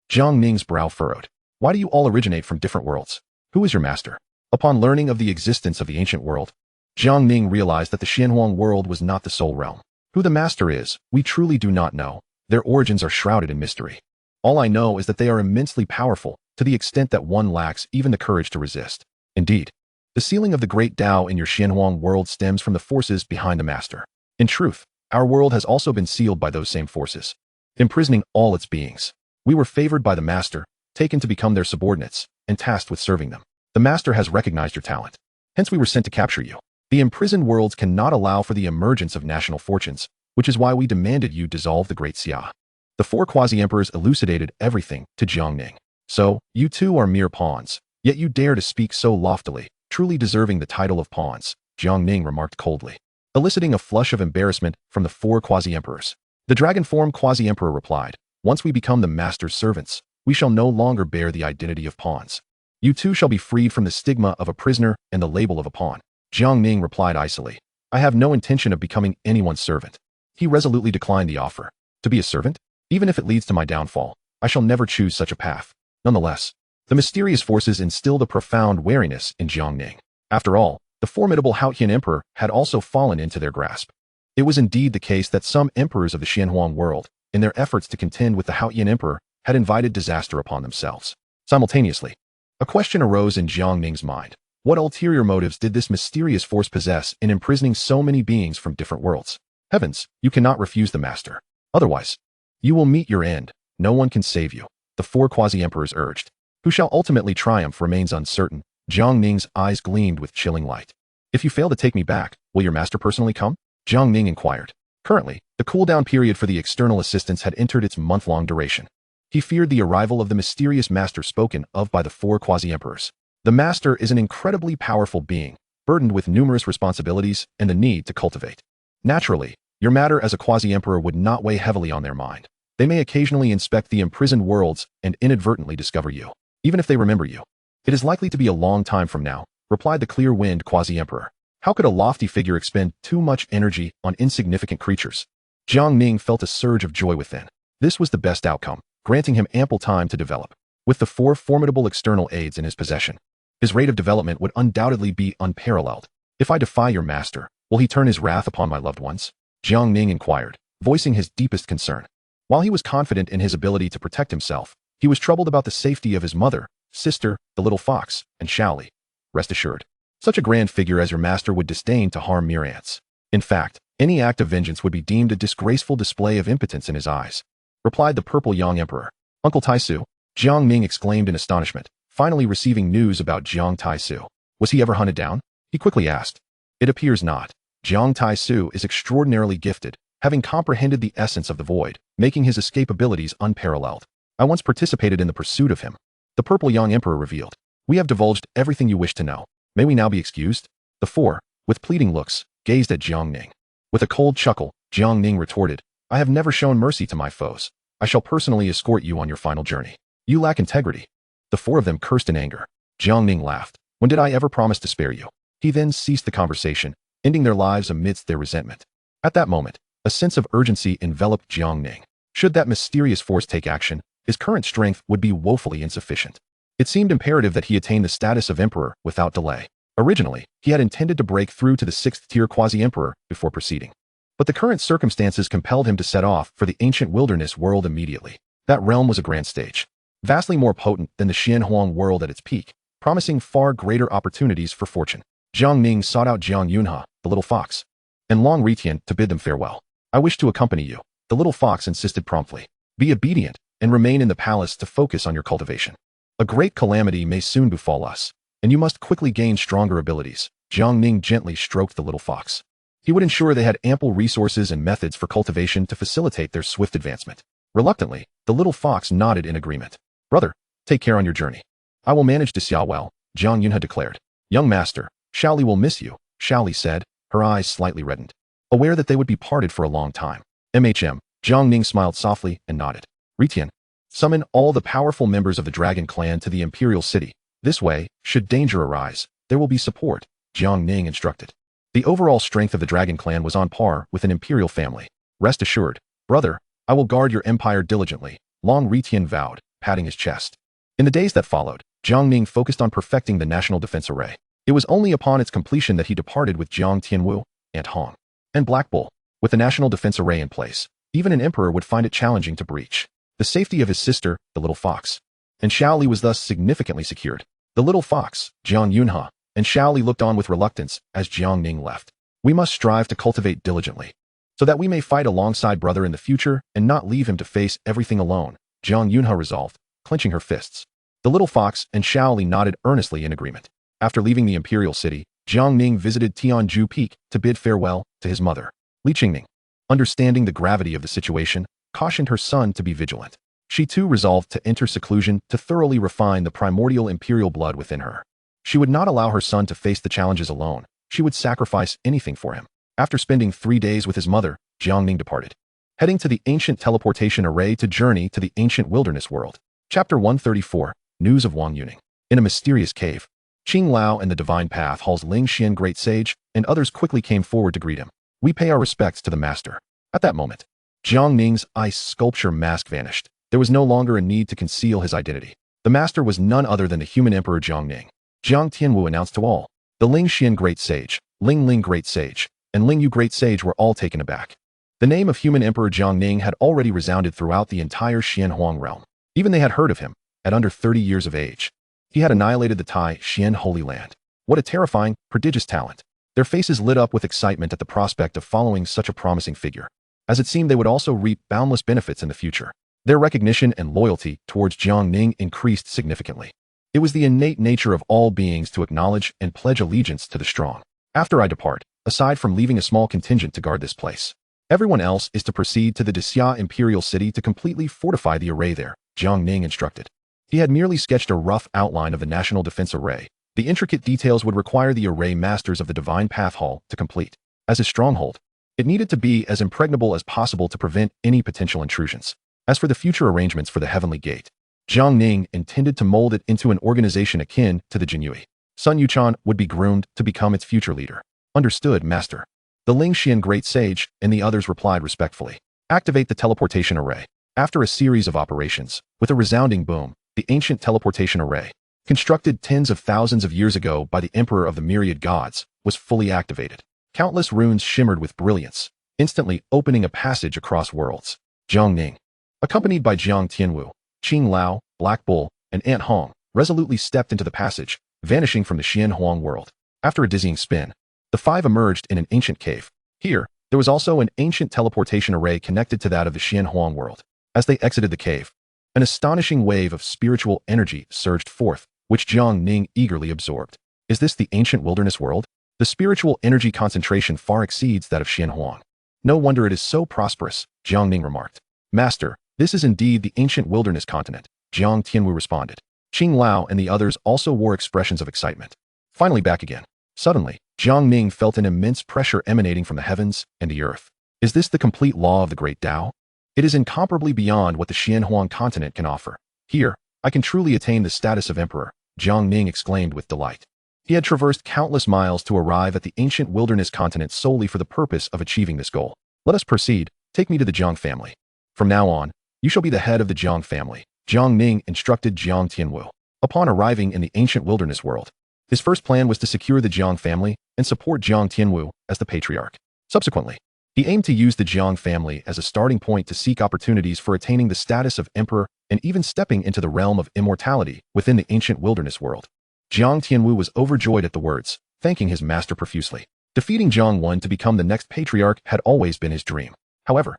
Jiang Ning's brow furrowed. Why do you all originate from different worlds? Who is your master? Upon learning of the existence of the ancient world, Jiang Ning realized that the Xianhuang world was not the sole realm. Who the master is, we truly do not know. Their origins are shrouded in mystery. All I know is that they are immensely powerful, to the extent that one lacks even the courage to resist. Indeed, the sealing of the great Tao in your Xianhuang world stems from the forces behind the master. In truth, our world has also been sealed by those same forces, imprisoning all its beings. We were favored by the master, taken to become their subordinates, and tasked with serving them. The master has recognized your talent. Hence we were sent to capture you. The imprisoned worlds cannot allow for the emergence of national fortunes, which is why we demanded you dissolve the Great Xia. The 4 Quasi-Emperors elucidated everything to Jiang Ning. So, you too are mere pawns, yet you dare to speak so loftily, truly deserving the title of pawns, Jiang Ning remarked coldly, eliciting a flush of embarrassment from the 4 Quasi-Emperors. The dragon form Quasi-Emperor replied, once we become the master's servants, we shall no longer bear the identity of pawns. You too shall be freed from the stigma of a prisoner and the label of a pawn. Jiang Ning replied icily. I have no intention of becoming anyone's servant. He resolutely declined the offer. To be a servant? Even if it leads to my downfall, I shall never choose such a path. Nonetheless, the mysterious forces instilled a profound wariness in Jiang Ning. After all, the formidable Haotian emperor had also fallen into their grasp. It was indeed the case that some emperors of the Xianhuang world, in their efforts to contend with the Haotian emperor, had invited disaster upon themselves. Simultaneously, a question arose in Jiang Ning's mind. What ulterior motives did this mysterious force possess in imprisoning so many beings from different worlds? Heavens, you cannot refuse the master. Otherwise, you will meet your end. No one can save you, the four quasi-emperors urged. Who shall ultimately triumph remains uncertain. Jiang Ning's eyes gleamed with chilling light. If you fail to take me back, will your master personally come? Jiang Ning inquired. Currently, the cooldown period for the external assistance had entered its month-long duration. He feared the arrival of the mysterious master spoken of by the four quasi-emperors. The master is an incredibly powerful being, burdened with numerous responsibilities and the need to cultivate. Naturally, your matter as a quasi-emperor would not weigh heavily on their mind. They may occasionally inspect the imprisoned worlds and inadvertently discover you. Even if they remember you, it is likely to be a long time from now, replied the clear-wind quasi-emperor. How could a lofty figure expend too much energy on insignificant creatures? Jiang Ning felt a surge of joy within. This was the best outcome, granting him ample time to develop. With the four formidable external aids in his possession, his rate of development would undoubtedly be unparalleled. If I defy your master, will he turn his wrath upon my loved ones? Jiang Ning inquired, voicing his deepest concern. While he was confident in his ability to protect himself, he was troubled about the safety of his mother, sister, the little fox, and Shaoli. Rest assured, such a grand figure as your master would disdain to harm mere ants. In fact, any act of vengeance would be deemed a disgraceful display of impotence in his eyes, replied the purple Yang Emperor. Uncle Taisu, Jiang Ning exclaimed in astonishment, finally receiving news about Jiang Taisu. Was he ever hunted down? He quickly asked. It appears not. Jiang Taisu is extraordinarily gifted, having comprehended the essence of the void, making his escape abilities unparalleled. I once participated in the pursuit of him. The purple young emperor revealed. We have divulged everything you wish to know. May we now be excused? The four, with pleading looks, gazed at Jiang Ning. With a cold chuckle, Jiang Ning retorted, I have never shown mercy to my foes. I shall personally escort you on your final journey. You lack integrity. The four of them cursed in anger. Jiang Ning laughed. When did I ever promise to spare you? He then ceased the conversation, ending their lives amidst their resentment. At that moment, a sense of urgency enveloped Jiang Ning. Should that mysterious force take action, his current strength would be woefully insufficient. It seemed imperative that he attain the status of emperor without delay. Originally, he had intended to break through to the 6th-tier quasi-emperor before proceeding. But the current circumstances compelled him to set off for the ancient wilderness world immediately. That realm was a grand stage, vastly more potent than the Xianhuang world at its peak, promising far greater opportunities for fortune. Jiang Ning sought out Jiang Yunhe, the little fox, and Long Ritian to bid them farewell. I wish to accompany you, the little fox insisted promptly. Be obedient and remain in the palace to focus on your cultivation. A great calamity may soon befall us, and you must quickly gain stronger abilities. Jiang Ning gently stroked the little fox. He would ensure they had ample resources and methods for cultivation to facilitate their swift advancement. Reluctantly, the little fox nodded in agreement. Brother, take care on your journey. I will manage to Xia well, Jiang Yunhe declared. Young master, Shaoli will miss you, Shaoli said, her eyes slightly reddened, aware that they would be parted for a long time. Jiang Ning smiled softly and nodded. Ritian, summon all the powerful members of the dragon clan to the imperial city. This way, should danger arise, there will be support, Jiang Ning instructed. The overall strength of the dragon clan was on par with an imperial family. Rest assured, brother, I will guard your empire diligently, Long Ritian vowed, patting his chest. In the days that followed, Jiang Ning focused on perfecting the national defense array. It was only upon its completion that he departed with Jiang Tianwu, Ant Hong, and Black Bull. With the national defense array in place, even an emperor would find it challenging to breach. The safety of his sister, the little fox, and Shaoli was thus significantly secured. The little fox, Jiang Yunhe, and Shaoli looked on with reluctance as Jiang Ning left. We must strive to cultivate diligently, so that we may fight alongside brother in the future and not leave him to face everything alone, Jiang Yunhe resolved, clenching her fists. The little fox and Shaoli nodded earnestly in agreement. After leaving the imperial city, Jiang Ning visited Tianju Peak to bid farewell to his mother. Li Qingning, understanding the gravity of the situation, cautioned her son to be vigilant. She too resolved to enter seclusion to thoroughly refine the primordial imperial blood within her. She would not allow her son to face the challenges alone. She would sacrifice anything for him. After spending 3 days with his mother, Jiang Ning departed, heading to the ancient teleportation array to journey to the ancient wilderness world. Chapter 134, News of Wang Yuning. In a mysterious cave, Qing Lao and the Divine Path Hall's Ling Xian Great Sage and others quickly came forward to greet him. We pay our respects to the master. At that moment, Jiang Ning's ice sculpture mask vanished. There was no longer a need to conceal his identity. The master was none other than the human emperor Jiang Ning. Jiang Tianwu announced to all. The Ling Xian Great Sage, Ling Ling Great Sage, and Ling Yu Great Sage were all taken aback. The name of human emperor Jiang Ning had already resounded throughout the entire Xianhuang realm. Even they had heard of him, at under 30 years of age. He had annihilated the Tai Xian Holy Land. What a terrifying, prodigious talent. Their faces lit up with excitement at the prospect of following such a promising figure, as it seemed they would also reap boundless benefits in the future. Their recognition and loyalty towards Jiang Ning increased significantly. It was the innate nature of all beings to acknowledge and pledge allegiance to the strong. After I depart, aside from leaving a small contingent to guard this place, everyone else is to proceed to the Xia Imperial City to completely fortify the array there, Jiang Ning instructed. He had merely sketched a rough outline of the National Defense Array. The intricate details would require the array masters of the Divine Path Hall to complete. As his stronghold, it needed to be as impregnable as possible to prevent any potential intrusions. As for the future arrangements for the Heavenly Gate, Jiang Ning intended to mold it into an organization akin to the Jinyue. Sun Yuchan would be groomed to become its future leader. Understood, Master. The Ling Xian Great Sage and the others replied respectfully. Activate the teleportation array. After a series of operations, with a resounding boom, the ancient teleportation array, constructed tens of thousands of years ago by the Emperor of the Myriad Gods, was fully activated. Countless runes shimmered with brilliance, instantly opening a passage across worlds. Jiang Ning, accompanied by Jiang Tianwu, Qing Lao, Black Bull, and Ant Hong, resolutely stepped into the passage, vanishing from the Xianhuang world. After a dizzying spin, the five emerged in an ancient cave. Here, there was also an ancient teleportation array connected to that of the Xianhuang world. As they exited the cave, an astonishing wave of spiritual energy surged forth, which Jiang Ning eagerly absorbed. Is this the ancient wilderness world? The spiritual energy concentration far exceeds that of Xianhuang. No wonder it is so prosperous, Jiang Ning remarked. Master, this is indeed the ancient wilderness continent, Jiang Tianwu responded. Qing Lao and the others also wore expressions of excitement. Finally back again. Suddenly, Jiang Ning felt an immense pressure emanating from the heavens and the earth. Is this the complete law of the Great Tao? It is incomparably beyond what the Xianhuang continent can offer. Here, I can truly attain the status of emperor, Jiang Ning exclaimed with delight. He had traversed countless miles to arrive at the ancient wilderness continent solely for the purpose of achieving this goal. Let us proceed. Take me to the Jiang family. From now on, you shall be the head of the Jiang family, Jiang Ning instructed Jiang Tianwu. Upon arriving in the ancient wilderness world, his first plan was to secure the Jiang family and support Jiang Tianwu as the patriarch. Subsequently, he aimed to use the Jiang family as a starting point to seek opportunities for attaining the status of emperor and even stepping into the realm of immortality within the ancient wilderness world. Jiang Tianwu was overjoyed at the words, thanking his master profusely. Defeating Jiang Wan to become the next patriarch had always been his dream. However,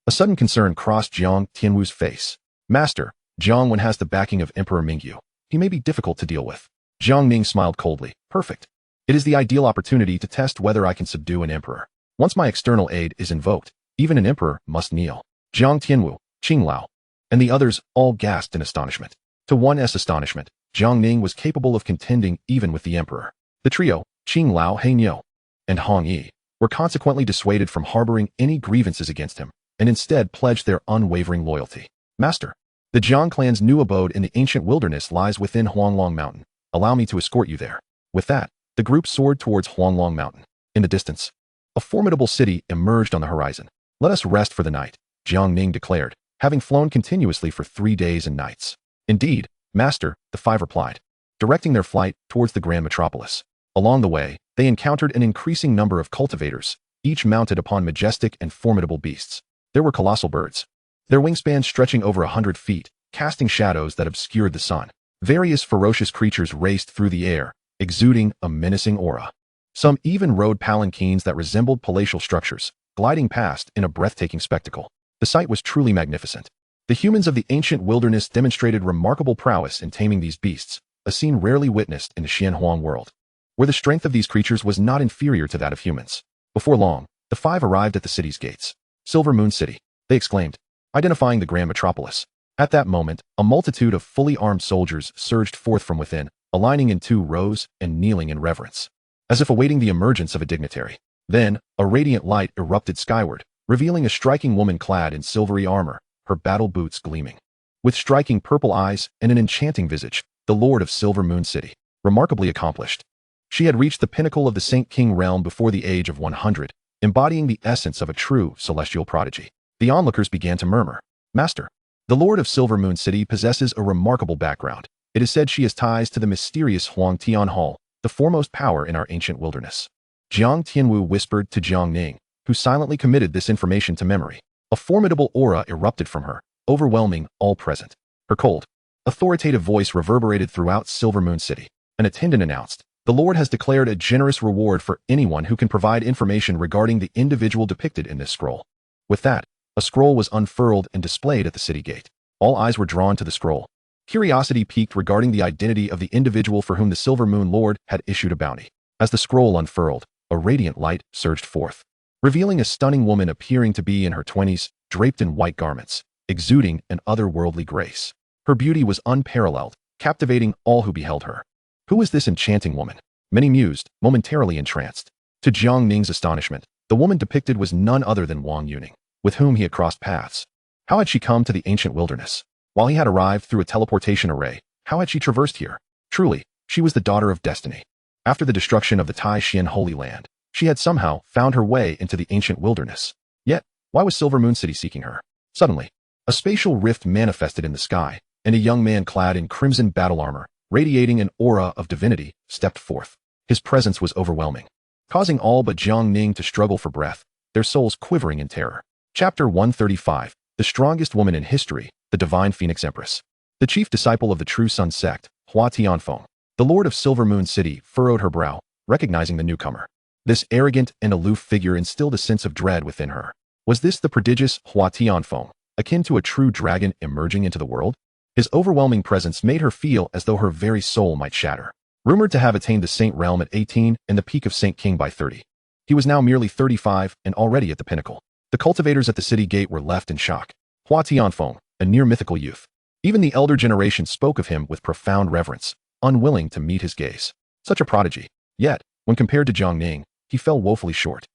a sudden concern crossed Jiang Tianwu's face. Master, Jiang Wan has the backing of Emperor Mingyu. He may be difficult to deal with. Jiang Ning smiled coldly. Perfect. It is the ideal opportunity to test whether I can subdue an emperor. Once my external aid is invoked, even an emperor must kneel. Jiang Tianwu, Qing Lao, and the others all gasped in astonishment. To one's astonishment, Jiang Ning was capable of contending even with the emperor. The trio, Qing Lao, He Niu, and Hong Yi, were consequently dissuaded from harboring any grievances against him, and instead pledged their unwavering loyalty. Master, the Jiang clan's new abode in the ancient wilderness lies within Huanglong Mountain. Allow me to escort you there. With that, the group soared towards Huanglong Mountain. In the distance, a formidable city emerged on the horizon. Let us rest for the night, Jiang Ning declared, having flown continuously for 3 days and nights. Indeed, Master, the five replied, directing their flight towards the grand metropolis. Along the way, they encountered an increasing number of cultivators, each mounted upon majestic and formidable beasts. There were colossal birds, their wingspans stretching over 100 feet, casting shadows that obscured the sun. Various ferocious creatures raced through the air, exuding a menacing aura. Some even rode palanquins that resembled palatial structures, gliding past in a breathtaking spectacle. The sight was truly magnificent. The humans of the ancient wilderness demonstrated remarkable prowess in taming these beasts, a scene rarely witnessed in the Xianhuang world, where the strength of these creatures was not inferior to that of humans. Before long, the five arrived at the city's gates. Silver Moon City, they exclaimed, identifying the grand metropolis. At that moment, a multitude of fully armed soldiers surged forth from within, aligning in 2 rows and kneeling in reverence, as if awaiting the emergence of a dignitary. Then, a radiant light erupted skyward, revealing a striking woman clad in silvery armor, her battle boots gleaming. With striking purple eyes and an enchanting visage, the Lord of Silver Moon City, remarkably accomplished. She had reached the pinnacle of the Saint King realm before the age of 100, embodying the essence of a true celestial prodigy. The onlookers began to murmur, "Master, the Lord of Silver Moon City possesses a remarkable background. It is said she has ties to the mysterious Huang Tian Hall, the foremost power in our ancient wilderness." Jiang Tianwu whispered to Jiang Ning, who silently committed this information to memory. A formidable aura erupted from her, overwhelming all present. Her cold, authoritative voice reverberated throughout Silver Moon City. An attendant announced, "The Lord has declared a generous reward for anyone who can provide information regarding the individual depicted in this scroll." With that, a scroll was unfurled and displayed at the city gate. All eyes were drawn to the scroll. Curiosity piqued regarding the identity of the individual for whom the Silver Moon Lord had issued a bounty. As the scroll unfurled, a radiant light surged forth, revealing a stunning woman appearing to be in her 20s, draped in white garments, exuding an otherworldly grace. Her beauty was unparalleled, captivating all who beheld her. Who was this enchanting woman? Many mused, momentarily entranced. To Jiang Ning's astonishment, the woman depicted was none other than Wang Yuning, with whom he had crossed paths. How had she come to the ancient wilderness? While he had arrived through a teleportation array, how had she traversed here? Truly, she was the daughter of destiny. After the destruction of the Tai Xian Holy Land, she had somehow found her way into the ancient wilderness. Yet, why was Silver Moon City seeking her? Suddenly, a spatial rift manifested in the sky, and a young man clad in crimson battle armor, radiating an aura of divinity, stepped forth. His presence was overwhelming, causing all but Jiang Ning to struggle for breath, their souls quivering in terror. Chapter 135, The Strongest Woman in History, the Divine Phoenix Empress. The chief disciple of the True Sun sect, Hua Tianfeng, the Lord of Silver Moon City, furrowed her brow, recognizing the newcomer. This arrogant and aloof figure instilled a sense of dread within her. Was this the prodigious Hua Tianfeng, akin to a true dragon emerging into the world? His overwhelming presence made her feel as though her very soul might shatter. Rumored to have attained the Saint Realm at 18 and the peak of Saint King by 30, he was now merely 35 and already at the pinnacle. The cultivators at the city gate were left in shock. Hua Tianfeng, a near-mythical youth. Even the elder generation spoke of him with profound reverence, unwilling to meet his gaze. Such a prodigy. Yet, when compared to Jiang Ning, he fell woefully short.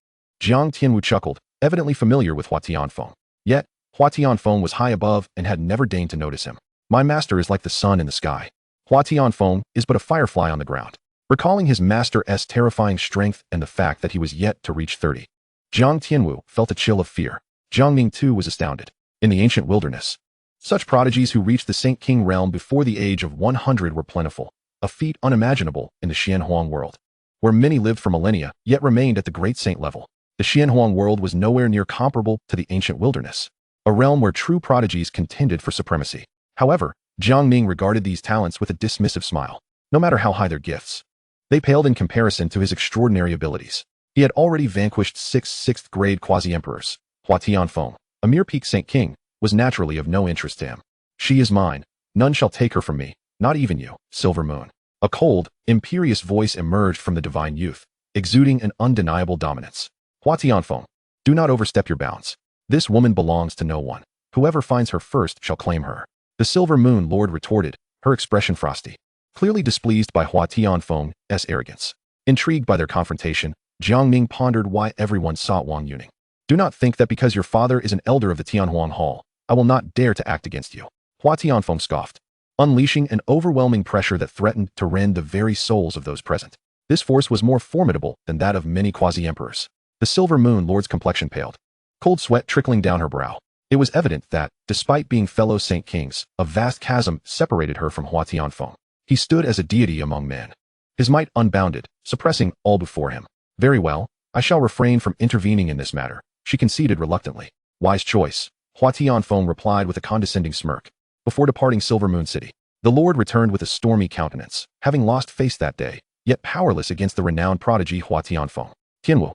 Jiang Tianwu chuckled, evidently familiar with Hua Tianfeng. Yet, Hua Tianfeng was high above and had never deigned to notice him. "My master is like the sun in the sky. Hua Tianfeng is but a firefly on the ground." Recalling his master's terrifying strength and the fact that he was yet to reach 30, Jiang Tianwu felt a chill of fear. Jiang Ning too was astounded. In the ancient wilderness, such prodigies who reached the Saint King realm before the age of 100 were plentiful, a feat unimaginable in the Xianhuang world, where many lived for millennia yet remained at the great saint level. The Xianhuang world was nowhere near comparable to the ancient wilderness, a realm where true prodigies contended for supremacy. However, Jiang Ning regarded these talents with a dismissive smile. No matter how high their gifts, they paled in comparison to his extraordinary abilities. He had already vanquished 6 6th-grade quasi-emperors. Hua Tianfeng, a mere peak Saint King, was naturally of no interest to him. "She is mine. None shall take her from me, not even you, Silver Moon." A cold, imperious voice emerged from the divine youth, exuding an undeniable dominance. "Hua Tianfeng, do not overstep your bounds. This woman belongs to no one. Whoever finds her first shall claim her." The Silver Moon Lord retorted, her expression frosty, clearly displeased by Hua Tianfeng's arrogance. Intrigued by their confrontation, Jiang Ning pondered why everyone sought Wang Yuning. "Do not think that because your father is an elder of the Tianhuang Hall, I will not dare to act against you," Hua Tianfeng scoffed, unleashing an overwhelming pressure that threatened to rend the very souls of those present. This force was more formidable than that of many quasi-emperors. The Silver Moon Lord's complexion paled, cold sweat trickling down her brow. It was evident that, despite being fellow Saint Kings, a vast chasm separated her from Hua Tianfeng. He stood as a deity among men, his might unbounded, suppressing all before him. "Very well, I shall refrain from intervening in this matter," she conceded reluctantly. "Wise choice," Hua Tianfeng replied with a condescending smirk. Before departing Silver Moon City, the Lord returned with a stormy countenance, having lost face that day, yet powerless against the renowned prodigy Hua Tianfeng. "Tianwu,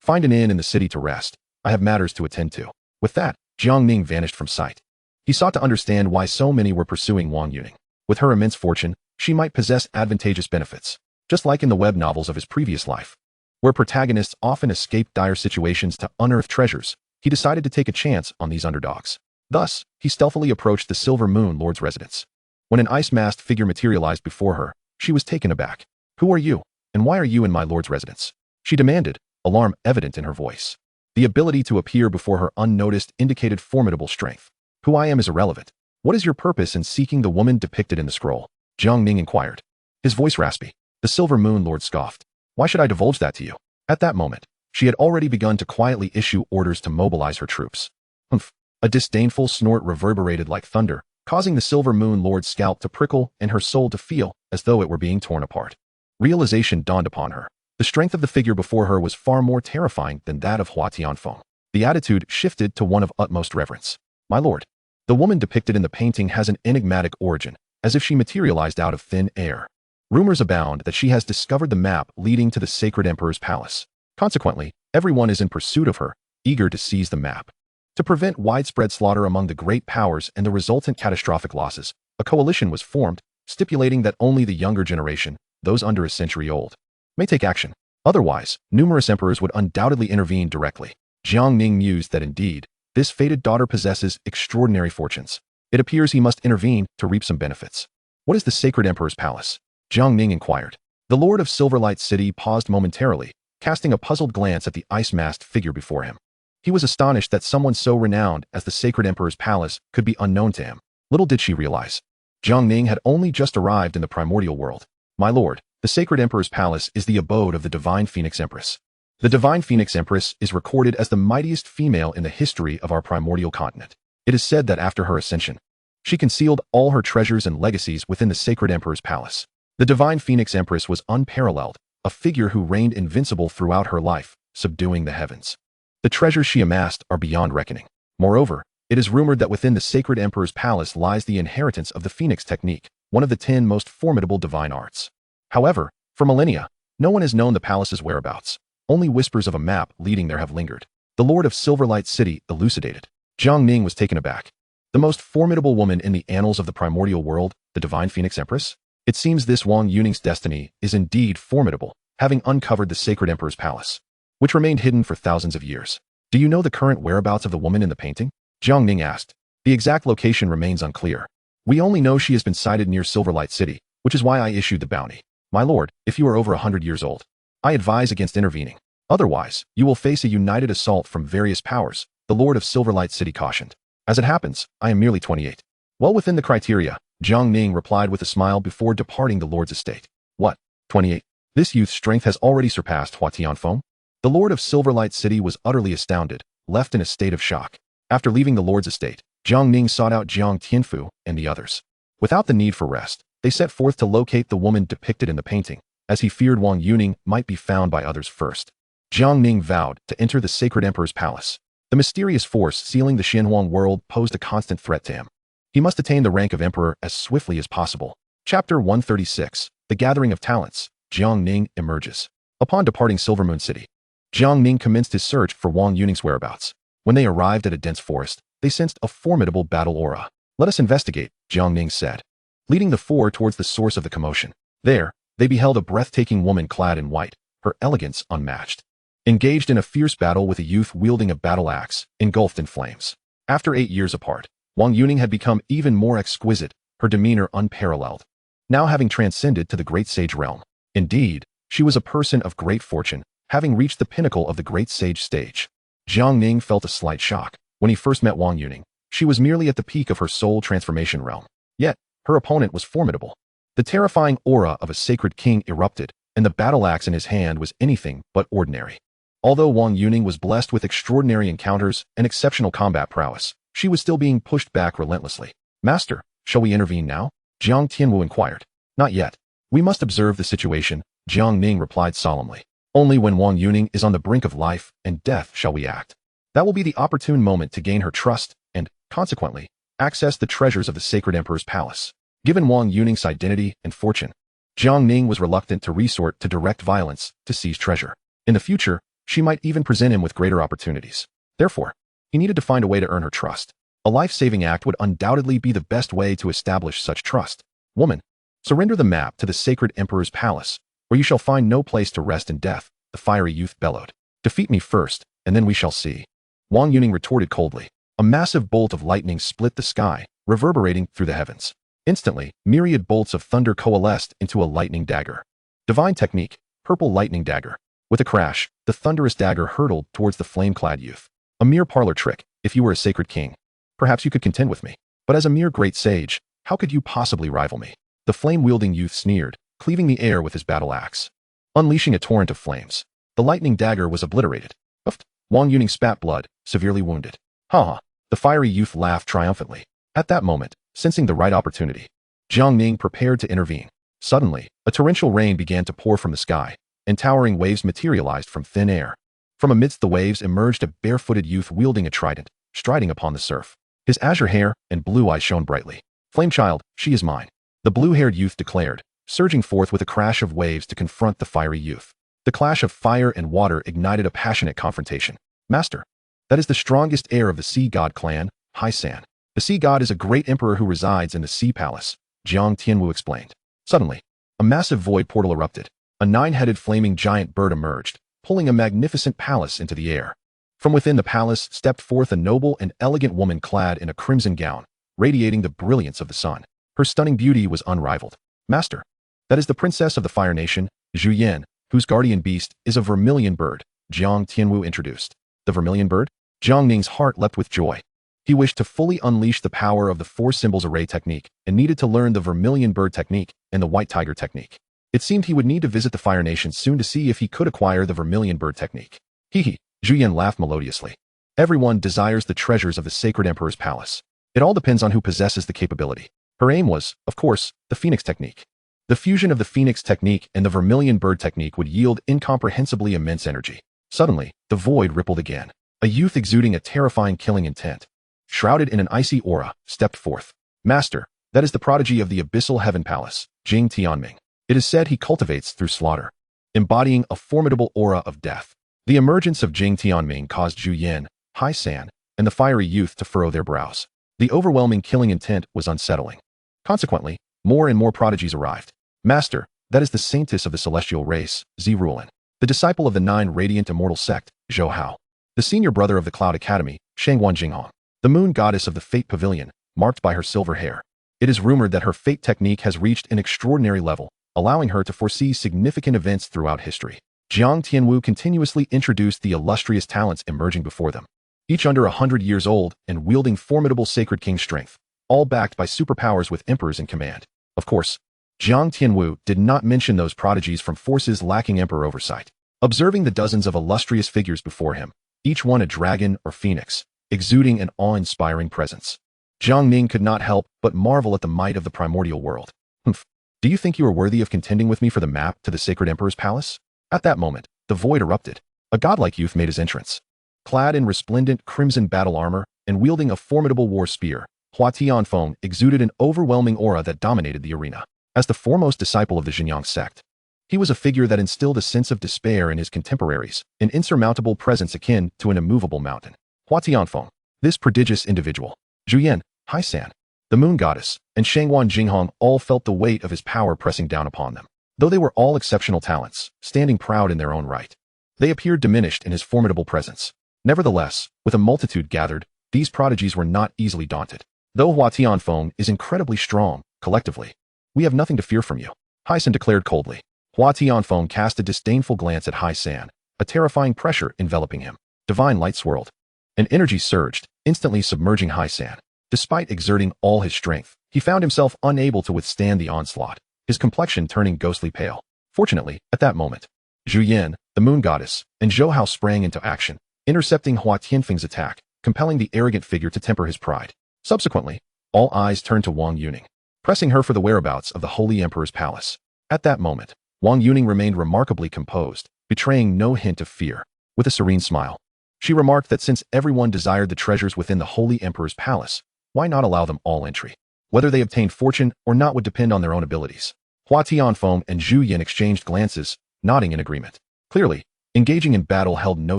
find an inn in the city to rest. I have matters to attend to." With that, Jiang Ning vanished from sight. He sought to understand why so many were pursuing Wang Yuning. With her immense fortune, she might possess advantageous benefits, just like in the web novels of his previous life, where protagonists often escape dire situations to unearth treasures. He decided to take a chance on these underdogs. Thus, he stealthily approached the Silver Moon Lord's residence. When an ice-masked figure materialized before her, she was taken aback. "Who are you, and why are you in my lord's residence?" she demanded, alarm evident in her voice. The ability to appear before her unnoticed indicated formidable strength. "Who I am is irrelevant. What is your purpose in seeking the woman depicted in the scroll?" Jiang Ning inquired, his voice raspy. The Silver Moon Lord scoffed. Why should I divulge that to you? At that moment, she had already begun to quietly issue orders to mobilize her troops. Humph! A disdainful snort reverberated like thunder, causing the Silver Moon Lord's scalp to prickle and her soul to feel as though it were being torn apart. Realization dawned upon her. The strength of the figure before her was far more terrifying than that of Hua Tianfeng. The attitude shifted to one of utmost reverence. My lord. The woman depicted in the painting has an enigmatic origin, as if she materialized out of thin air. Rumors abound that she has discovered the map leading to the sacred emperor's palace. Consequently, everyone is in pursuit of her, eager to seize the map. To prevent widespread slaughter among the great powers and the resultant catastrophic losses, a coalition was formed, stipulating that only the younger generation, those under a century old, may take action. Otherwise, numerous emperors would undoubtedly intervene directly. Jiang Ning mused that indeed, this fated daughter possesses extraordinary fortunes. It appears he must intervene to reap some benefits. What is the sacred emperor's palace? Jiang Ning inquired. The lord of Silverlight City paused momentarily, casting a puzzled glance at the ice-masked figure before him. He was astonished that someone so renowned as the sacred emperor's palace could be unknown to him. Little did she realize. Jiang Ning had only just arrived in the primordial world. My lord, the sacred emperor's palace is the abode of the divine Phoenix Empress. The divine Phoenix Empress is recorded as the mightiest female in the history of our primordial continent. It is said that after her ascension, she concealed all her treasures and legacies within the sacred emperor's palace. The divine Phoenix Empress was unparalleled, a figure who reigned invincible throughout her life, subduing the heavens. The treasures she amassed are beyond reckoning. Moreover, it is rumored that within the sacred emperor's palace lies the inheritance of the Phoenix technique, one of the 10 most formidable divine arts. However, for millennia, no one has known the palace's whereabouts. Only whispers of a map leading there have lingered. The lord of Silverlight City elucidated. Jiang Ning was taken aback. The most formidable woman in the annals of the primordial world, the divine Phoenix Empress? It seems this Wang Yuning's destiny is indeed formidable, having uncovered the sacred emperor's palace, which remained hidden for thousands of years. Do you know the current whereabouts of the woman in the painting? Jiang Ning asked. The exact location remains unclear. We only know she has been sighted near Silverlight City, which is why I issued the bounty. My lord, if you are over 100 years old, I advise against intervening. Otherwise, you will face a united assault from various powers, the lord of Silverlight City cautioned. As it happens, I am merely 28. Well within the criteria, Jiang Ning replied with a smile before departing the lord's estate. What? 28? This youth's strength has already surpassed Hua Tianfeng? The lord of Silverlight City was utterly astounded, left in a state of shock. After leaving the lord's estate, Jiang Ning sought out Jiang Tianfu and the others. Without the need for rest, they set forth to locate the woman depicted in the painting, as he feared Wang Yuning might be found by others first. Jiang Ning vowed to enter the sacred emperor's palace. The mysterious force sealing the Xinhuang world posed a constant threat to him. He must attain the rank of emperor as swiftly as possible. Chapter 136, The Gathering of Talents. Jiang Ning emerges. Upon departing Silvermoon City, Jiang Ning commenced his search for Wang Yuning's whereabouts. When they arrived at a dense forest, they sensed a formidable battle aura. Let us investigate, Jiang Ning said, leading the four towards the source of the commotion. There, they beheld a breathtaking woman clad in white, her elegance unmatched, engaged in a fierce battle with a youth wielding a battle axe, engulfed in flames. After 8 years apart, Wang Yuning had become even more exquisite, her demeanor unparalleled, now having transcended to the great sage realm. Indeed, she was a person of great fortune, having reached the pinnacle of the great sage stage. Jiang Ning felt a slight shock. When he first met Wang Yuning, she was merely at the peak of her soul transformation realm. Yet, her opponent was formidable. The terrifying aura of a sacred king erupted, and the battle axe in his hand was anything but ordinary. Although Wang Yuning was blessed with extraordinary encounters and exceptional combat prowess, she was still being pushed back relentlessly. Master, shall we intervene now? Jiang Tianwu inquired. Not yet. We must observe the situation, Jiang Ning replied solemnly. Only when Wang Yuning is on the brink of life and death shall we act. That will be the opportune moment to gain her trust and, consequently, access the treasures of the sacred emperor's palace. Given Wang Yuning's identity and fortune, Jiang Ning was reluctant to resort to direct violence to seize treasure. In the future, she might even present him with greater opportunities. Therefore, he needed to find a way to earn her trust. A life-saving act would undoubtedly be the best way to establish such trust. Woman, surrender the map to the sacred emperor's palace, or you shall find no place to rest in death, the fiery youth bellowed. Defeat me first, and then we shall see. Wang Yuning retorted coldly. A massive bolt of lightning split the sky, reverberating through the heavens. Instantly, myriad bolts of thunder coalesced into a lightning dagger. Divine technique, purple lightning dagger. With a crash, the thunderous dagger hurtled towards the flame-clad youth. A mere parlor trick, if you were a sacred king. Perhaps you could contend with me. But as a mere great sage, how could you possibly rival me? The flame-wielding youth sneered, cleaving the air with his battle axe. Unleashing a torrent of flames. The lightning dagger was obliterated. Uffed. Wang Yuning spat blood, severely wounded. Ha ha. The fiery youth laughed triumphantly. At that moment, sensing the right opportunity, Jiang Ning prepared to intervene. Suddenly, a torrential rain began to pour from the sky, and towering waves materialized from thin air. From amidst the waves emerged a barefooted youth wielding a trident, striding upon the surf. His azure hair and blue eyes shone brightly. Flame child, she is mine. The blue-haired youth declared, surging forth with a crash of waves to confront the fiery youth. The clash of fire and water ignited a passionate confrontation. Master, that is the strongest heir of the Sea God clan, Hai-san. The Sea God is a great emperor who resides in the Sea Palace, Jiang Tianwu explained. Suddenly, a massive void portal erupted. A 9-headed flaming giant bird emerged, pulling a magnificent palace into the air. From within the palace stepped forth a noble and elegant woman clad in a crimson gown, radiating the brilliance of the sun. Her stunning beauty was unrivaled. Master, that is the princess of the Fire Nation, Zhu Yan, whose guardian beast is a vermilion bird, Jiang Tianwu introduced. The vermilion bird? Jiang Ning's heart leapt with joy. He wished to fully unleash the power of the 4 symbols array technique and needed to learn the vermilion bird technique and the white tiger technique. It seemed he would need to visit the Fire Nation soon to see if he could acquire the vermilion bird technique. Hee hee, Zhu Yan laughed melodiously. Everyone desires the treasures of the sacred emperor's palace. It all depends on who possesses the capability. Her aim was, of course, the phoenix technique. The fusion of the phoenix technique and the vermilion bird technique would yield incomprehensibly immense energy. Suddenly, the void rippled again. A youth exuding a terrifying killing intent, shrouded in an icy aura, stepped forth. Master, that is the prodigy of the Abyssal Heaven Palace, Jing Tianming. It is said he cultivates through slaughter, embodying a formidable aura of death. The emergence of Jing Tianming caused Zhu Yan, Hai-san, and the fiery youth to furrow their brows. The overwhelming killing intent was unsettling. Consequently, more and more prodigies arrived. Master, that is the saintess of the celestial race, Zi Ruolin. The disciple of the 9 radiant immortal sect, Zhou Hao. The senior brother of the Cloud Academy, Shangwan Jinghong. The moon goddess of the Fate Pavilion, marked by her silver hair. It is rumored that her fate technique has reached an extraordinary level, allowing her to foresee significant events throughout history. Jiang Tianwu continuously introduced the illustrious talents emerging before them, each under 100 years old and wielding formidable sacred king strength, all backed by superpowers with emperors in command. Of course, Jiang Tianwu did not mention those prodigies from forces lacking emperor oversight. Observing the dozens of illustrious figures before him, each one a dragon or phoenix, exuding an awe-inspiring presence, Jiang Ning could not help but marvel at the might of the primordial world. Humph. Do you think you are worthy of contending with me for the map to the sacred emperor's palace? At that moment, the void erupted. A godlike youth made his entrance. Clad in resplendent crimson battle armor and wielding a formidable war spear, Hua Tianfeng exuded an overwhelming aura that dominated the arena. As the foremost disciple of the Xinjiang sect, he was a figure that instilled a sense of despair in his contemporaries, an insurmountable presence akin to an immovable mountain. Hua Tianfeng, this prodigious individual, Zhu Yan, Hai-san, the moon goddess, and Shangwan Jinghong all felt the weight of his power pressing down upon them. Though they were all exceptional talents, standing proud in their own right, they appeared diminished in his formidable presence. Nevertheless, with a multitude gathered, these prodigies were not easily daunted. Though Hua Tianfeng is incredibly strong, collectively, we have nothing to fear from you, Hai-san declared coldly. Hua Tianfeng cast a disdainful glance at Hai-san, a terrifying pressure enveloping him. Divine light swirled. An energy surged, instantly submerging Hai-san. Despite exerting all his strength, he found himself unable to withstand the onslaught, his complexion turning ghostly pale. Fortunately, at that moment, Zhu Yan, the moon goddess, and Zhou Hao sprang into action, intercepting Hua Tianfeng's attack, compelling the arrogant figure to temper his pride. Subsequently, all eyes turned to Wang Yuning, pressing her for the whereabouts of the Holy Emperor's palace. At that moment, Wang Yuning remained remarkably composed, betraying no hint of fear. With a serene smile, she remarked that since everyone desired the treasures within the Holy Emperor's palace, why not allow them all entry? Whether they obtained fortune or not would depend on their own abilities. Hua Tianfeng and Zhu Yan exchanged glances, nodding in agreement. Clearly, engaging in battle held no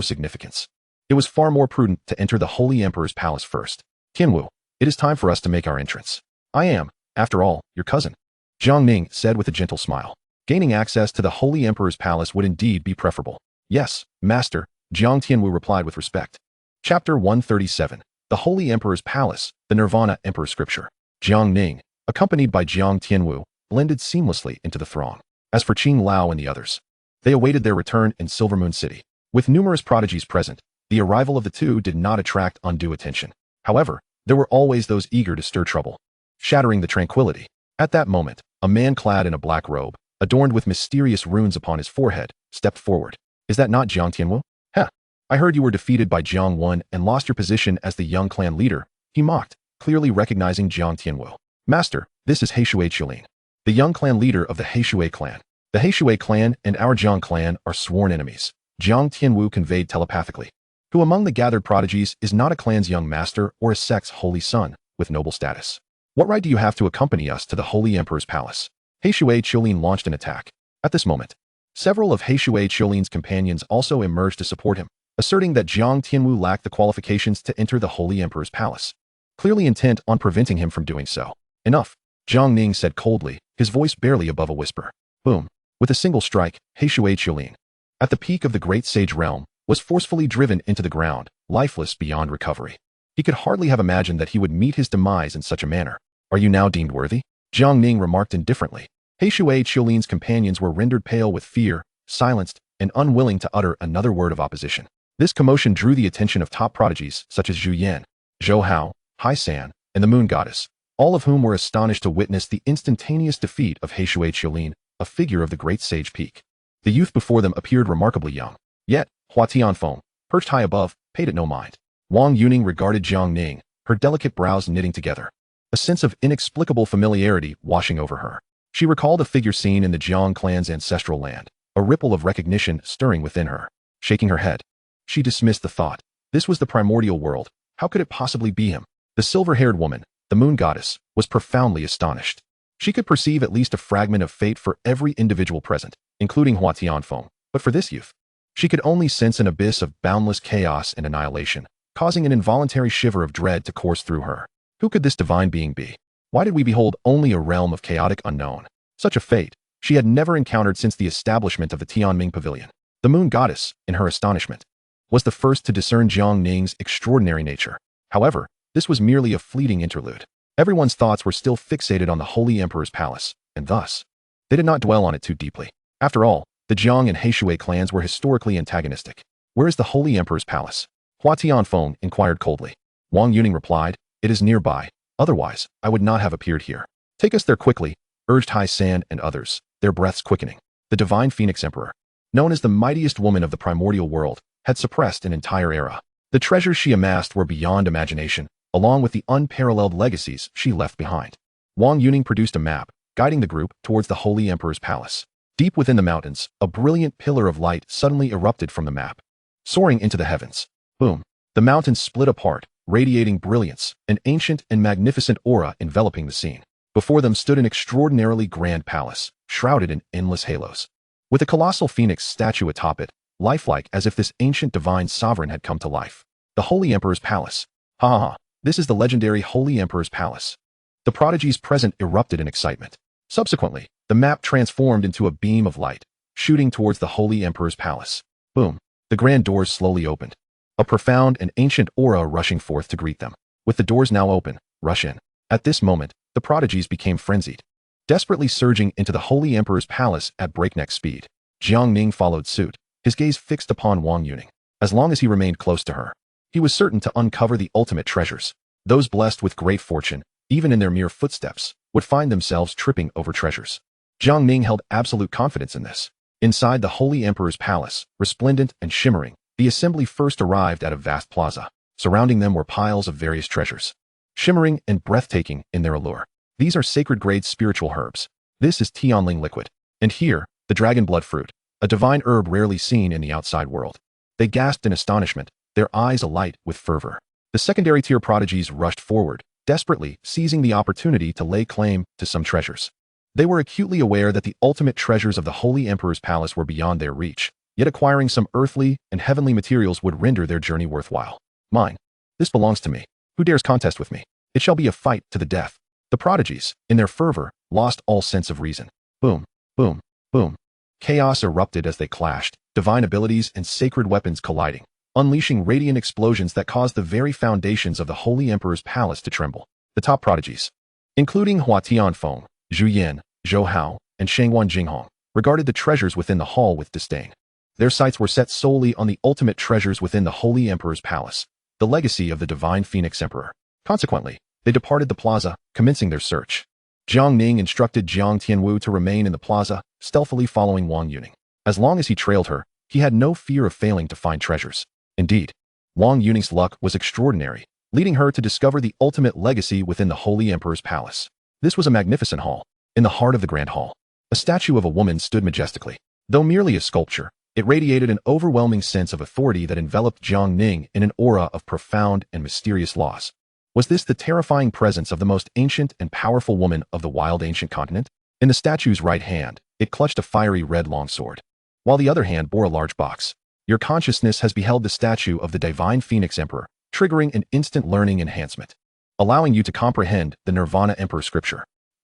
significance. It was far more prudent to enter the Holy Emperor's palace first. Tianwu, it is time for us to make our entrance. I am, after all, your cousin, Jiang Ning said with a gentle smile. Gaining access to the Holy Emperor's palace would indeed be preferable. Yes, master, Jiang Tianwu replied with respect. Chapter 137. The Holy Emperor's Palace, the Nirvana Emperor Scripture. Jiang Ning, accompanied by Jiang Tianwu, blended seamlessly into the throng. As for Qing Lao and the others, they awaited their return in Silvermoon City. With numerous prodigies present, the arrival of the two did not attract undue attention. However, there were always those eager to stir trouble, shattering the tranquility. At that moment, A man clad in a black robe, adorned with mysterious runes upon his forehead, stepped forward. Is that not Jiang Tianwu? Heh. I heard you were defeated by Jiang Wen and lost your position as the young clan leader, he mocked, clearly recognizing Jiang Tianwu. Master, this is Heishui Qilin, the young clan leader of the Heishui clan. The Heishui clan and our Jiang clan are sworn enemies, Jiang Tianwu conveyed telepathically. Who among the gathered prodigies is not a clan's young master or a sect's holy son with noble status? What right do you have to accompany us to the Holy Emperor's palace? Heishui Qilin launched an attack. At this moment, several of Heishui Qilin's companions also emerged to support him, asserting that Jiang Tianwu lacked the qualifications to enter the Holy Emperor's palace, clearly intent on preventing him from doing so. Enough, Jiang Ning said coldly, his voice barely above a whisper. Boom. With a single strike, Heishui Qilin, at the peak of the Great Sage Realm, was forcefully driven into the ground, lifeless beyond recovery. He could hardly have imagined that he would meet his demise in such a manner. Are you now deemed worthy? Jiang Ning remarked indifferently. Heishui Qilin's companions were rendered pale with fear, silenced, and unwilling to utter another word of opposition. This commotion drew the attention of top prodigies such as Zhu Yan, Zhou Hao, Hai San, and the Moon Goddess, all of whom were astonished to witness the instantaneous defeat of Heishui Qilin, a figure of the Great Sage Peak. The youth before them appeared remarkably young. Yet, Hua Tianfeng, perched high above, paid it no mind. Wang Yuning regarded Jiang Ning, her delicate brows knitting together, a sense of inexplicable familiarity washing over her. She recalled a figure seen in the Jiang clan's ancestral land, a ripple of recognition stirring within her. Shaking her head, she dismissed the thought. This was the primordial world. How could it possibly be him? The silver-haired woman, the Moon Goddess, was profoundly astonished. She could perceive at least a fragment of fate for every individual present, including Hua Tianfeng, but for this youth, she could only sense an abyss of boundless chaos and annihilation, causing an involuntary shiver of dread to course through her. Who could this divine being be? Why did we behold only a realm of chaotic unknown? Such a fate she had never encountered since the establishment of the Tianming Pavilion. The Moon Goddess, in her astonishment, was the first to discern Jiang Ning's extraordinary nature. However, this was merely a fleeting interlude. Everyone's thoughts were still fixated on the Holy Emperor's palace, and thus, they did not dwell on it too deeply. After all, the Jiang and Heishui clans were historically antagonistic. Where is the Holy Emperor's palace? Hua Tianfeng inquired coldly. Wang Yuning replied, it is nearby. Otherwise, I would not have appeared here. Take us there quickly, urged Hai San and others, their breaths quickening. The divine Phoenix Emperor, known as the mightiest woman of the primordial world, had suppressed an entire era. The treasures she amassed were beyond imagination, along with the unparalleled legacies she left behind. Wang Yuning produced a map, guiding the group towards the Holy Emperor's palace. Deep within the mountains, a brilliant pillar of light suddenly erupted from the map, soaring into the heavens. Boom! The mountains split apart, radiating brilliance, an ancient and magnificent aura enveloping the scene. Before them stood an extraordinarily grand palace, shrouded in endless halos. With a colossal phoenix statue atop it, lifelike as if this ancient divine sovereign had come to life. The Holy Emperor's palace. Ha ha ha! This is the legendary Holy Emperor's palace. The prodigies present erupted in excitement. Subsequently, the map transformed into a beam of light, shooting towards the Holy Emperor's palace. Boom! The grand doors slowly opened, a profound and ancient aura rushing forth to greet them. With the doors now open, rush in. At this moment, the prodigies became frenzied, desperately surging into the Holy Emperor's palace at breakneck speed. Jiang Ning followed suit, his gaze fixed upon Wang Yuning. As long as he remained close to her, he was certain to uncover the ultimate treasures. Those blessed with great fortune, even in their mere footsteps, would find themselves tripping over treasures. Jiang Ning held absolute confidence in this. Inside the Holy Emperor's palace, resplendent and shimmering, the assembly first arrived at a vast plaza. Surrounding them were piles of various treasures, shimmering and breathtaking in their allure. These are sacred-grade spiritual herbs. This is Tianling liquid. And here, the dragon blood fruit, a divine herb rarely seen in the outside world. They gasped in astonishment, their eyes alight with fervor. The secondary tier prodigies rushed forward, desperately seizing the opportunity to lay claim to some treasures. They were acutely aware that the ultimate treasures of the Holy Emperor's palace were beyond their reach, yet acquiring some earthly and heavenly materials would render their journey worthwhile. Mine. This belongs to me. Who dares contest with me? It shall be a fight to the death. The prodigies, in their fervor, lost all sense of reason. Boom, boom, boom. Chaos erupted as they clashed, divine abilities and sacred weapons colliding, unleashing radiant explosions that caused the very foundations of the Holy Emperor's palace to tremble. The top prodigies, including Hua Tianfeng, Zhu Yan, Zhou Hao, and Shangwan Jinghong, regarded the treasures within the hall with disdain. Their sights were set solely on the ultimate treasures within the Holy Emperor's palace, the legacy of the divine Phoenix Emperor. Consequently, they departed the plaza, commencing their search. Jiang Ning instructed Jiang Tianwu to remain in the plaza, stealthily following Wang Yuning. As long as he trailed her, he had no fear of failing to find treasures. Indeed, Wang Yuning's luck was extraordinary, leading her to discover the ultimate legacy within the Holy Emperor's palace. This was a magnificent hall. In the heart of the Grand Hall, a statue of a woman stood majestically. Though merely a sculpture, it radiated an overwhelming sense of authority that enveloped Jiang Ning in an aura of profound and mysterious laws. Was this the terrifying presence of the most ancient and powerful woman of the wild ancient continent? In the statue's right hand, it clutched a fiery red longsword, while the other hand bore a large box. Your consciousness has beheld the statue of the divine Phoenix Emperor, triggering an instant learning enhancement, allowing you to comprehend the Nirvana Emperor Scripture.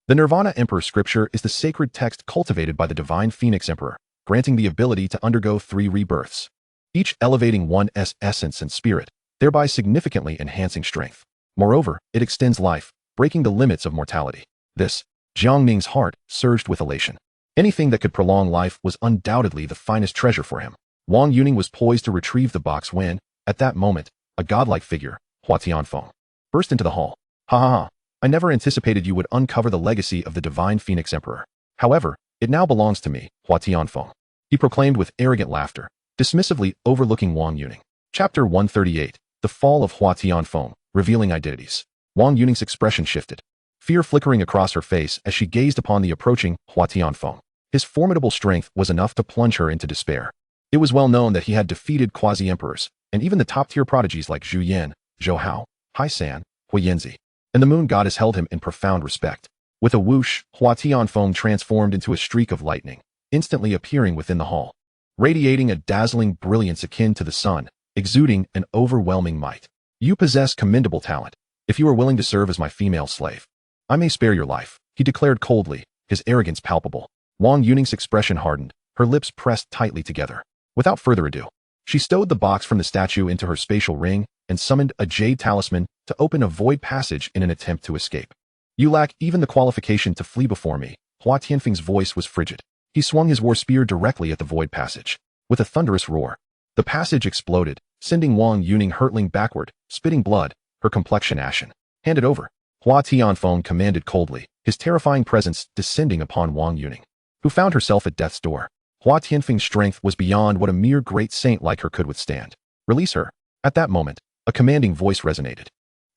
The Nirvana Emperor Scripture is the sacred text cultivated by the divine Phoenix Emperor, granting the ability to undergo 3 rebirths, each elevating one's essence and spirit, thereby significantly enhancing strength. Moreover, it extends life, breaking the limits of mortality. This, Jiang Ning's heart surged with elation. Anything that could prolong life was undoubtedly the finest treasure for him. Wang Yuning was poised to retrieve the box when, at that moment, a godlike figure, Hua Tianfeng, burst into the hall. Ha ha ha, I never anticipated you would uncover the legacy of the divine Phoenix Emperor. However, it now belongs to me, Hua Tianfeng, he proclaimed with arrogant laughter, dismissively overlooking Wang Yuning. Chapter 138, The Fall of Hua Tianfeng, Revealing Identities. Wang Yuning's expression shifted, fear flickering across her face as she gazed upon the approaching Hua Tianfeng. His formidable strength was enough to plunge her into despair. It was well known that he had defeated quasi-emperors, and even the top-tier prodigies like Zhu Yan, Zhou Hao, Hai San, Hui Yanzi, and the moon goddess held him in profound respect. With a whoosh, Hua Tianfeng transformed into a streak of lightning, instantly appearing within the hall, radiating a dazzling brilliance akin to the sun, exuding an overwhelming might. You possess commendable talent. If you are willing to serve as my female slave, I may spare your life, he declared coldly, his arrogance palpable. Wang Yuning's expression hardened, her lips pressed tightly together. Without further ado, she stowed the box from the statue into her spatial ring and summoned a jade talisman to open a void passage in an attempt to escape. You lack even the qualification to flee before me. Hua Tianfeng's voice was frigid. He swung his war spear directly at the void passage. With a thunderous roar, the passage exploded, sending Wang Yuning hurtling backward, spitting blood, her complexion ashen. Hand it over, Hua Tianfeng commanded coldly, his terrifying presence descending upon Wang Yuning, who found herself at death's door. Hua Tianfeng's strength was beyond what a mere great saint like her could withstand. Release her. At that moment, a commanding voice resonated.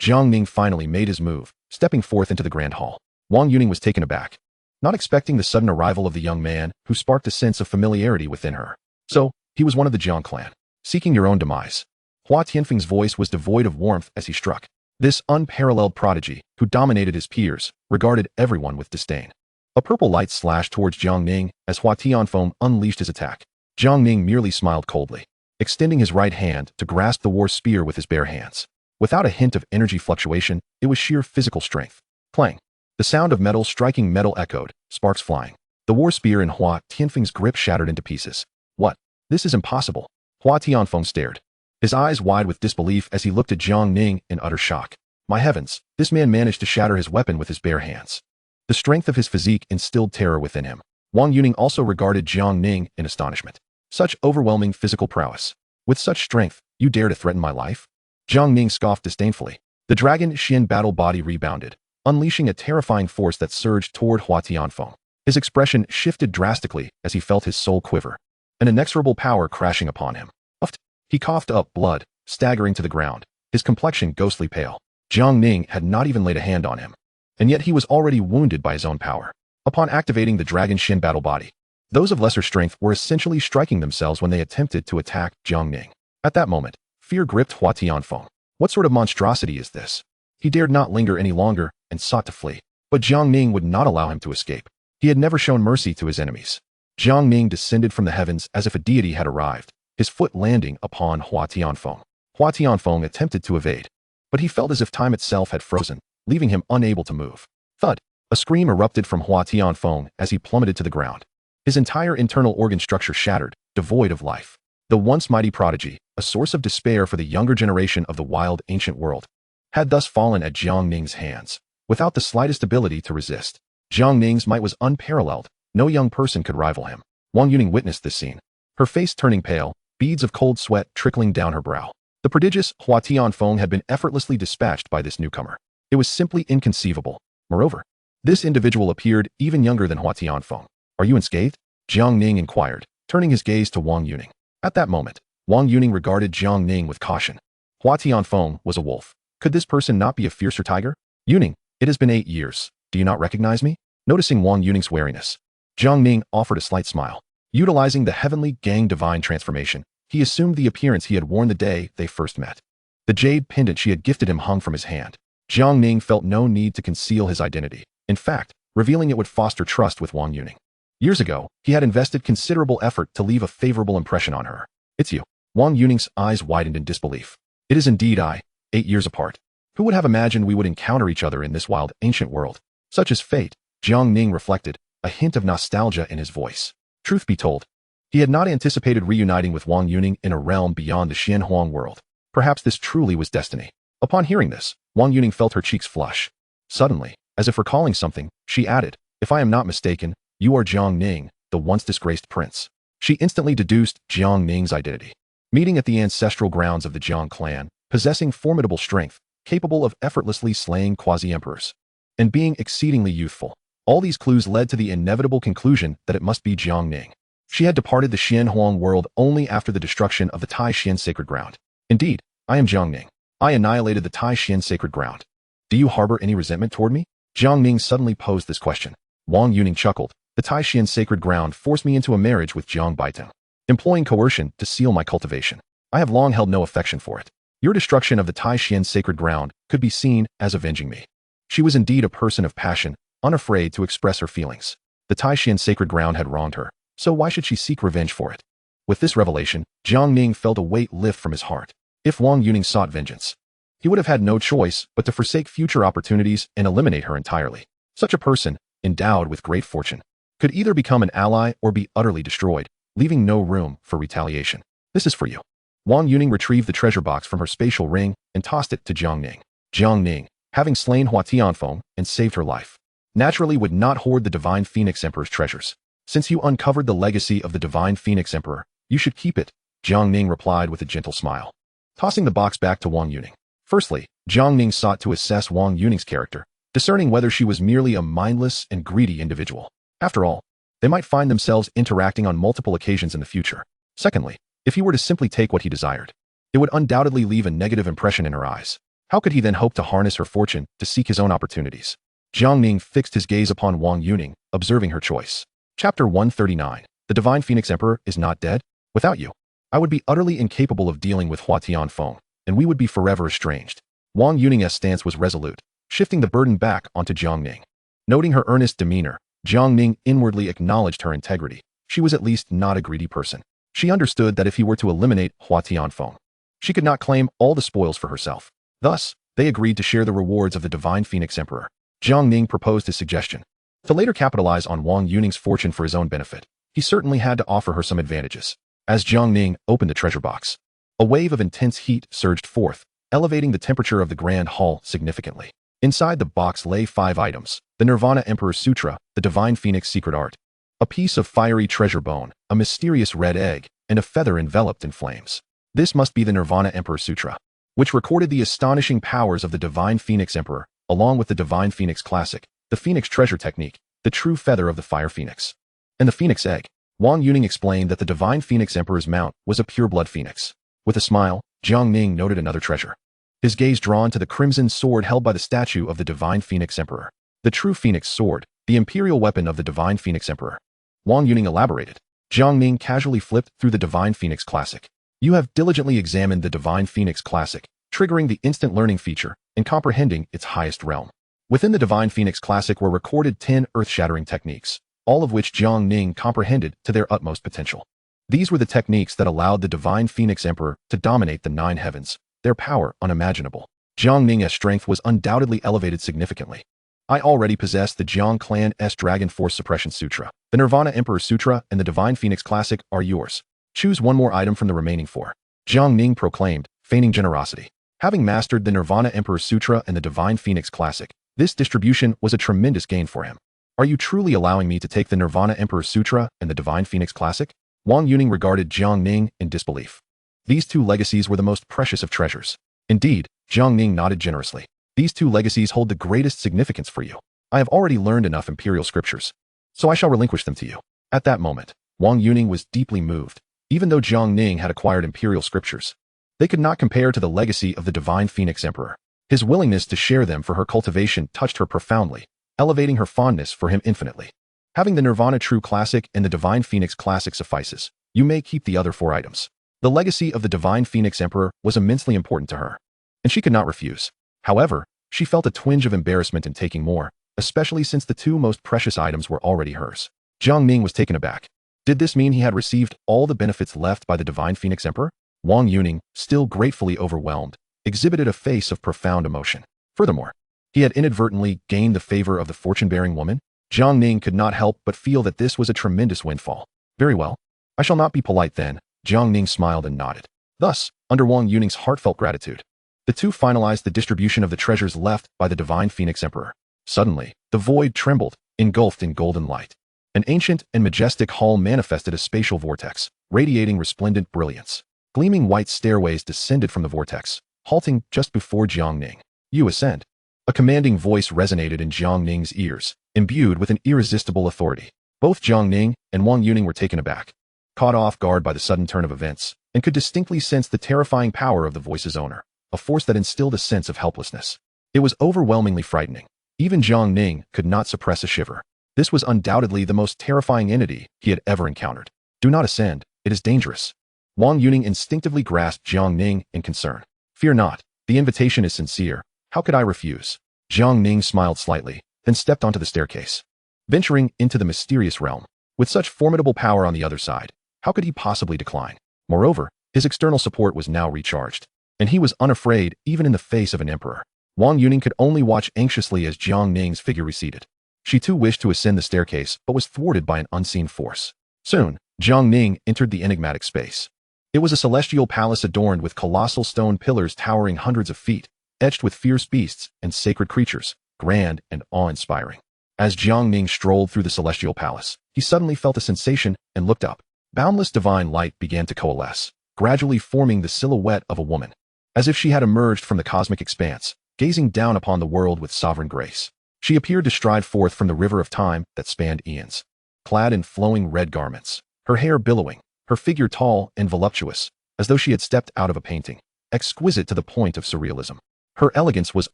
Jiang Ning finally made his move, stepping forth into the grand hall. Wang Yuning was taken aback, not expecting the sudden arrival of the young man who sparked a sense of familiarity within her. So, he was one of the Jiang clan, seeking your own demise. Hua Tianfeng's voice was devoid of warmth as he struck. This unparalleled prodigy, who dominated his peers, regarded everyone with disdain. A purple light slashed towards Jiang Ning as Hua Tianfeng unleashed his attack. Jiang Ning merely smiled coldly, extending his right hand to grasp the war spear with his bare hands. Without a hint of energy fluctuation, it was sheer physical strength. Clang! The sound of metal striking metal echoed, sparks flying. The war spear in Hua Tianfeng's grip shattered into pieces. What? This is impossible. Hua Tianfeng stared, his eyes wide with disbelief as he looked at Jiang Ning in utter shock. My heavens, this man managed to shatter his weapon with his bare hands. The strength of his physique instilled terror within him. Wang Yuning also regarded Jiang Ning in astonishment. Such overwhelming physical prowess. With such strength, you dare to threaten my life? Jiang Ning scoffed disdainfully. The dragon Xian battle body rebounded, unleashing a terrifying force that surged toward Hua Tianfeng. His expression shifted drastically as he felt his soul quiver, an inexorable power crashing upon him. Uffed. He coughed up blood, staggering to the ground, his complexion ghostly pale. Jiang Ning had not even laid a hand on him, and yet he was already wounded by his own power. Upon activating the dragon Xian battle body, those of lesser strength were essentially striking themselves when they attempted to attack Jiang Ning. At that moment, fear gripped Hua Tianfeng. What sort of monstrosity is this? He dared not linger any longer and sought to flee. But Jiang Ning would not allow him to escape. He had never shown mercy to his enemies. Jiang Ning descended from the heavens as if a deity had arrived, his foot landing upon Hua Tianfeng. Hua Tianfeng attempted to evade, but he felt as if time itself had frozen, leaving him unable to move. Thud! A scream erupted from Hua Tianfeng as he plummeted to the ground. His entire internal organ structure shattered, devoid of life. The once mighty prodigy, a source of despair for the younger generation of the wild ancient world, had thus fallen at Jiang Ning's hands, without the slightest ability to resist. Jiang Ning's might was unparalleled. No young person could rival him. Wang Yuning witnessed this scene, her face turning pale, beads of cold sweat trickling down her brow. The prodigious Hua Tianfeng had been effortlessly dispatched by this newcomer. It was simply inconceivable. Moreover, This individual appeared even younger than Hua Tianfeng. Are you unscathed? Jiang Ning inquired, turning his gaze to Wang Yuning. At that moment, Wang Yuning regarded Jiang Ning with caution. Hua Tianfeng was a wolf. Could this person not be a fiercer tiger? Yuning, it has been 8 years. Do you not recognize me? Noticing Wang Yuning's wariness, Jiang Ning offered a slight smile. Utilizing the heavenly gang divine transformation, he assumed the appearance he had worn the day they first met. The jade pendant she had gifted him hung from his hand. Jiang Ning felt no need to conceal his identity. In fact, revealing it would foster trust with Wang Yuning. Years ago, he had invested considerable effort to leave a favorable impression on her. It's you. Wang Yuning's eyes widened in disbelief. It is indeed I, 8 years apart. Who would have imagined we would encounter each other in this wild, ancient world? Such is fate, Jiang Ning reflected, a hint of nostalgia in his voice. Truth be told, he had not anticipated reuniting with Wang Yuning in a realm beyond the Xianhuang world. Perhaps this truly was destiny. Upon hearing this, Wang Yuning felt her cheeks flush. Suddenly, as if recalling something, she added, if I am not mistaken, you are Jiang Ning, the once disgraced prince. She instantly deduced Jiang Ning's identity. Meeting at the ancestral grounds of the Jiang clan, possessing formidable strength, capable of effortlessly slaying quasi-emperors, and being exceedingly youthful. All these clues led to the inevitable conclusion that it must be Jiang Ning. She had departed the Xianhuang world only after the destruction of the Tai Xian sacred ground. Indeed, I am Jiang Ning. I annihilated the Tai Xian sacred ground. Do you harbor any resentment toward me? Jiang Ning suddenly posed this question. Wang Yuning chuckled. The Tai Xian sacred ground forced me into a marriage with Jiang Baiteng, employing coercion to seal my cultivation. I have long held no affection for it. Your destruction of the Tai Xian sacred ground could be seen as avenging me. She was indeed a person of passion, unafraid to express her feelings. The Tai Xian sacred ground had wronged her, so why should she seek revenge for it? With this revelation, Jiang Ning felt a weight lift from his heart. If Wang Yuning sought vengeance, he would have had no choice but to forsake future opportunities and eliminate her entirely. Such a person, endowed with great fortune, could either become an ally or be utterly destroyed, leaving no room for retaliation. This is for you. Wang Yuning retrieved the treasure box from her spatial ring and tossed it to Jiang Ning. Jiang Ning, having slain Hua Tianfeng and saved her life, naturally would not hoard the Divine Phoenix Emperor's treasures. Since you uncovered the legacy of the Divine Phoenix Emperor, you should keep it, Jiang Ning replied with a gentle smile, tossing the box back to Wang Yuning. Firstly, Jiang Ning sought to assess Wang Yuning's character, discerning whether she was merely a mindless and greedy individual. After all, they might find themselves interacting on multiple occasions in the future. Secondly, if he were to simply take what he desired, it would undoubtedly leave a negative impression in her eyes. How could he then hope to harness her fortune to seek his own opportunities? Jiang Ning fixed his gaze upon Wang Yuning, observing her choice. Chapter 139. The Divine Phoenix Emperor is not dead? Without you, I would be utterly incapable of dealing with Hua Tianfeng, and we would be forever estranged. Wang Yuning's stance was resolute, shifting the burden back onto Jiang Ning. Noting her earnest demeanor, Jiang Ning inwardly acknowledged her integrity. She was at least not a greedy person. She understood that if he were to eliminate Hua Tianfeng, she could not claim all the spoils for herself. Thus, they agreed to share the rewards of the Divine Phoenix Emperor. Jiang Ning proposed his suggestion. To later capitalize on Wang Yuning's fortune for his own benefit, he certainly had to offer her some advantages. As Jiang Ning opened the treasure box, a wave of intense heat surged forth, elevating the temperature of the Grand Hall significantly. Inside the box lay 5 items: the Nirvana Emperor's Sutra, the Divine Phoenix Secret Art, a piece of fiery treasure bone, a mysterious red egg, and a feather enveloped in flames. This must be the Nirvana Emperor's Sutra, which recorded the astonishing powers of the Divine Phoenix Emperor, along with the Divine Phoenix Classic, the Phoenix Treasure Technique, the true feather of the Fire Phoenix, and the Phoenix Egg. Wang Yuning explained that the Divine Phoenix Emperor's mount was a pure-blood phoenix. With a smile, Jiang Ning noted another treasure, his gaze drawn to the crimson sword held by the statue of the Divine Phoenix Emperor. The true Phoenix Sword, the imperial weapon of the Divine Phoenix Emperor. Wang Yuning elaborated. Jiang Ning casually flipped through the Divine Phoenix Classic. You have diligently examined the Divine Phoenix Classic, triggering the instant learning feature and comprehending its highest realm. Within the Divine Phoenix Classic were recorded 10 earth-shattering techniques, all of which Jiang Ning comprehended to their utmost potential. These were the techniques that allowed the Divine Phoenix Emperor to dominate the 9 heavens, their power unimaginable. Jiang Ning's strength was undoubtedly elevated significantly. I already possess the Jiang Clan's Dragon Force Suppression Sutra. The Nirvana Emperor's Sutra and the Divine Phoenix Classic are yours. Choose one more item from the remaining 4. Jiang Ning proclaimed, feigning generosity. Having mastered the Nirvana Emperor's Sutra and the Divine Phoenix Classic, this distribution was a tremendous gain for him. Are you truly allowing me to take the Nirvana Emperor's Sutra and the Divine Phoenix Classic? Wang Yuning regarded Jiang Ning in disbelief. These 2 legacies were the most precious of treasures. Indeed, Jiang Ning nodded generously. These 2 legacies hold the greatest significance for you. I have already learned enough imperial scriptures, so I shall relinquish them to you." At that moment, Wang Yuning was deeply moved. Even though Jiang Ning had acquired imperial scriptures, they could not compare to the legacy of the divine Phoenix Emperor. His willingness to share them for her cultivation touched her profoundly, elevating her fondness for him infinitely. Having the Nirvana True Classic and the Divine Phoenix Classic suffices. You may keep the other 4 items. The legacy of the Divine Phoenix Emperor was immensely important to her, and she could not refuse. However, she felt a twinge of embarrassment in taking more, especially since the 2 most precious items were already hers. Jiang Ning was taken aback. Did this mean he had received all the benefits left by the Divine Phoenix Emperor? Wang Yuning, still gratefully overwhelmed, exhibited a face of profound emotion. Furthermore, he had inadvertently gained the favor of the fortune-bearing woman. Jiang Ning could not help but feel that this was a tremendous windfall. Very well. I shall not be polite then. Jiang Ning smiled and nodded. Thus, under Wang Yuning's heartfelt gratitude, the 2 finalized the distribution of the treasures left by the Divine Phoenix Emperor. Suddenly, the void trembled, engulfed in golden light. An ancient and majestic hall manifested a spatial vortex, radiating resplendent brilliance. Gleaming white stairways descended from the vortex, halting just before Jiang Ning. "You ascend." A commanding voice resonated in Jiang Ning's ears, imbued with an irresistible authority. Both Jiang Ning and Wang Yuning were taken aback, caught off guard by the sudden turn of events, and could distinctly sense the terrifying power of the voice's owner, a force that instilled a sense of helplessness. It was overwhelmingly frightening. Even Jiang Ning could not suppress a shiver. This was undoubtedly the most terrifying entity he had ever encountered. "Do not ascend, it is dangerous." Wang Yuning instinctively grasped Jiang Ning in concern. "Fear not, the invitation is sincere. How could I refuse?" Jiang Ning smiled slightly, then stepped onto the staircase. Venturing into the mysterious realm, with such formidable power on the other side, how could he possibly decline? Moreover, his external support was now recharged, and he was unafraid even in the face of an emperor. Wang Yuning could only watch anxiously as Jiang Ning's figure receded. She too wished to ascend the staircase, but was thwarted by an unseen force. Soon, Jiang Ning entered the enigmatic space. It was a celestial palace adorned with colossal stone pillars towering hundreds of feet, etched with fierce beasts and sacred creatures, grand and awe-inspiring. As Jiang Ning strolled through the celestial palace, he suddenly felt a sensation and looked up. Boundless divine light began to coalesce, gradually forming the silhouette of a woman, as if she had emerged from the cosmic expanse, gazing down upon the world with sovereign grace. She appeared to stride forth from the river of time that spanned eons. Clad in flowing red garments, her hair billowing, her figure tall and voluptuous, as though she had stepped out of a painting, exquisite to the point of surrealism. Her elegance was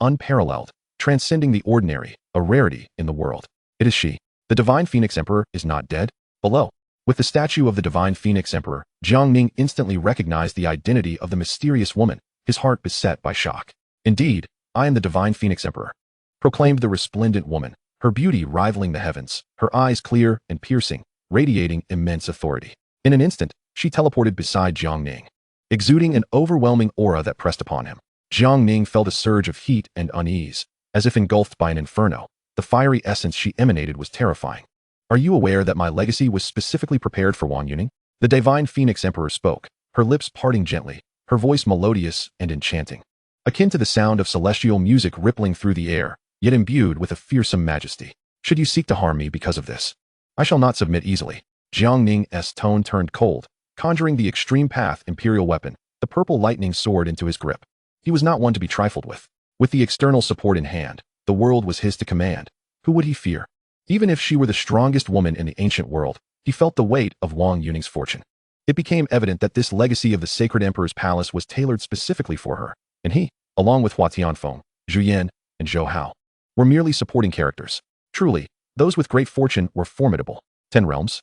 unparalleled, transcending the ordinary, a rarity in the world. It is she. The Divine Phoenix Emperor is not dead. Below, with the statue of the Divine Phoenix Emperor, Jiang Ning instantly recognized the identity of the mysterious woman, his heart beset by shock. "Indeed, I am the Divine Phoenix Emperor," proclaimed the resplendent woman, her beauty rivaling the heavens, her eyes clear and piercing, radiating immense authority. In an instant, she teleported beside Jiang Ning, exuding an overwhelming aura that pressed upon him. Jiang Ning felt a surge of heat and unease, as if engulfed by an inferno. The fiery essence she emanated was terrifying. "Are you aware that my legacy was specifically prepared for Wang Yuning?" The Divine Phoenix Emperor spoke, her lips parting gently, her voice melodious and enchanting, akin to the sound of celestial music rippling through the air, yet imbued with a fearsome majesty. "Should you seek to harm me because of this, I shall not submit easily." Jiang Ning's tone turned cold, conjuring the extreme path imperial weapon, the purple lightning sword, into his grip. He was not one to be trifled with. With the external support in hand, the world was his to command. Who would he fear? Even if she were the strongest woman in the ancient world, he felt the weight of Wang Yuning's fortune. It became evident that this legacy of the sacred emperor's palace was tailored specifically for her, and he, along with Hua Tianfeng, Zhu Yan, and Zhou Hao, were merely supporting characters. Truly, those with great fortune were formidable. 10 realms.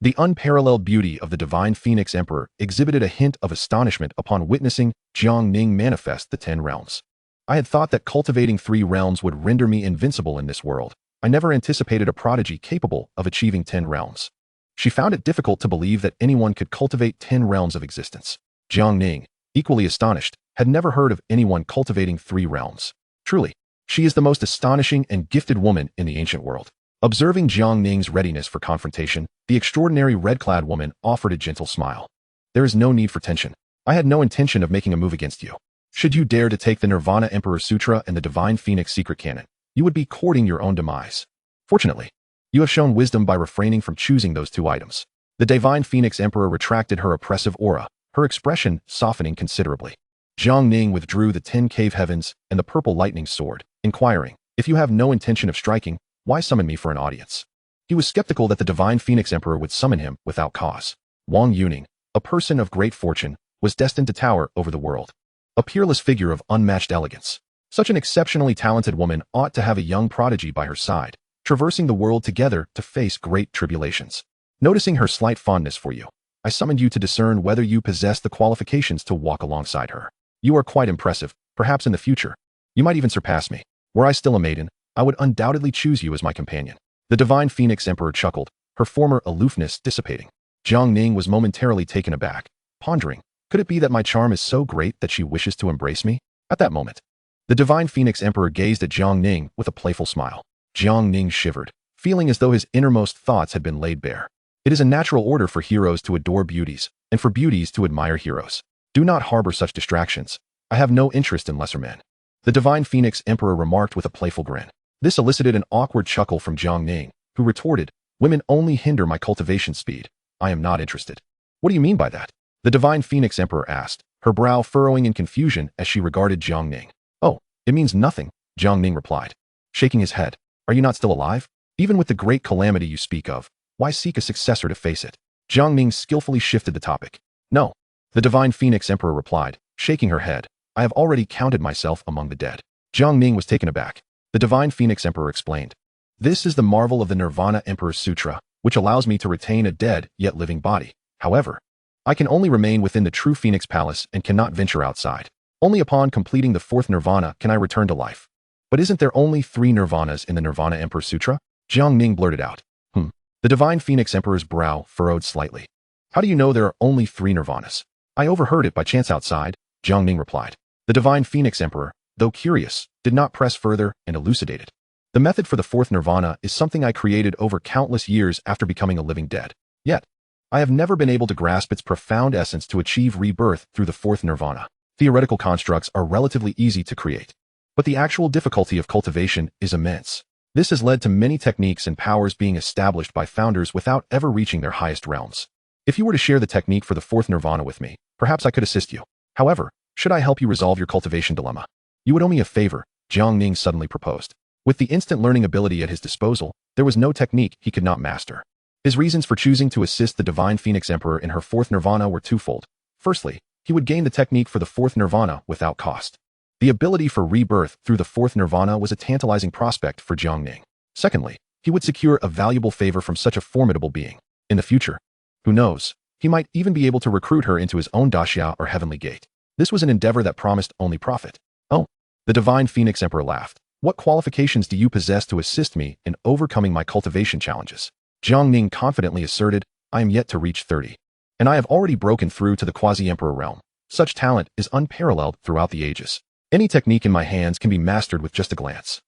The unparalleled beauty of the Divine Phoenix Emperor exhibited a hint of astonishment upon witnessing Jiang Ning manifest the 10 realms. "I had thought that cultivating 3 realms would render me invincible in this world. I never anticipated a prodigy capable of achieving 10 realms." She found it difficult to believe that anyone could cultivate 10 realms of existence. Jiang Ning, equally astonished, had never heard of anyone cultivating 3 realms. Truly, she is the most astonishing and gifted woman in the ancient world. Observing Jiang Ning's readiness for confrontation, the extraordinary red-clad woman offered a gentle smile. "There is no need for tension. I had no intention of making a move against you. Should you dare to take the Nirvana Emperor Sutra and the Divine Phoenix Secret Canon, you would be courting your own demise. Fortunately, you have shown wisdom by refraining from choosing those 2 items." The Divine Phoenix Emperor retracted her oppressive aura, her expression softening considerably. Jiang Ning withdrew the 10 cave heavens and the purple lightning sword, inquiring, "If you have no intention of striking, Why summon me for an audience? He was skeptical that the divine Phoenix Emperor would summon him without cause. Wang Yuning, a person of great fortune, was destined to tower over the world. A peerless figure of unmatched elegance. Such an exceptionally talented woman ought to have a young prodigy by her side, traversing the world together to face great tribulations. Noticing her slight fondness for you, I summoned you to discern whether you possess the qualifications to walk alongside her. You are quite impressive, perhaps in the future. You might even surpass me. Were I still a maiden, I would undoubtedly choose you as my companion. The divine Phoenix Emperor chuckled, her former aloofness dissipating. Jiang Ning was momentarily taken aback, pondering, could it be that my charm is so great that she wishes to embrace me? At that moment, the divine Phoenix Emperor gazed at Jiang Ning with a playful smile. Jiang Ning shivered, feeling as though his innermost thoughts had been laid bare. It is a natural order for heroes to adore beauties, and for beauties to admire heroes. Do not harbor such distractions. I have no interest in lesser men. The divine Phoenix Emperor remarked with a playful grin. This elicited an awkward chuckle from Jiang Ning, who retorted, women only hinder my cultivation speed. I am not interested. What do you mean by that? The divine Phoenix Emperor asked, her brow furrowing in confusion as she regarded Jiang Ning. Oh, it means nothing, Jiang Ning replied, shaking his head. Are you not still alive? Even with the great calamity you speak of, why seek a successor to face it? Jiang Ning skillfully shifted the topic. No. The divine Phoenix Emperor replied, shaking her head. I have already counted myself among the dead. Jiang Ning was taken aback. The divine Phoenix Emperor explained. This is the marvel of the Nirvana Emperor's Sutra, which allows me to retain a dead yet living body. However, I can only remain within the true Phoenix Palace and cannot venture outside. Only upon completing the fourth Nirvana can I return to life. But isn't there only 3 Nirvanas in the Nirvana Emperor Sutra? Jiang Ning blurted out. The divine Phoenix Emperor's brow furrowed slightly. How do you know there are only 3 Nirvanas? I overheard it by chance outside, Jiang Ning replied. The divine Phoenix Emperor, though curious, did not press further and elucidate it. The method for the fourth Nirvana is something I created over countless years after becoming a living dead. Yet, I have never been able to grasp its profound essence to achieve rebirth through the fourth Nirvana. Theoretical constructs are relatively easy to create, but the actual difficulty of cultivation is immense. This has led to many techniques and powers being established by founders without ever reaching their highest realms. If you were to share the technique for the fourth Nirvana with me, perhaps I could assist you. However, should I help you resolve your cultivation dilemma? You would owe me a favor, Jiang Ning suddenly proposed. With the instant learning ability at his disposal, there was no technique he could not master. His reasons for choosing to assist the divine Phoenix Emperor in her fourth Nirvana were twofold. Firstly, he would gain the technique for the fourth Nirvana without cost. The ability for rebirth through the fourth Nirvana was a tantalizing prospect for Jiang Ning. Secondly, he would secure a valuable favor from such a formidable being. In the future, who knows, he might even be able to recruit her into his own daxia or heavenly gate. This was an endeavor that promised only profit. Oh, the divine Phoenix Emperor laughed. What qualifications do you possess to assist me in overcoming my cultivation challenges? Jiang Ning confidently asserted, I am yet to reach 30. And I have already broken through to the quasi-emperor realm. Such talent is unparalleled throughout the ages. Any technique in my hands can be mastered with just a glance.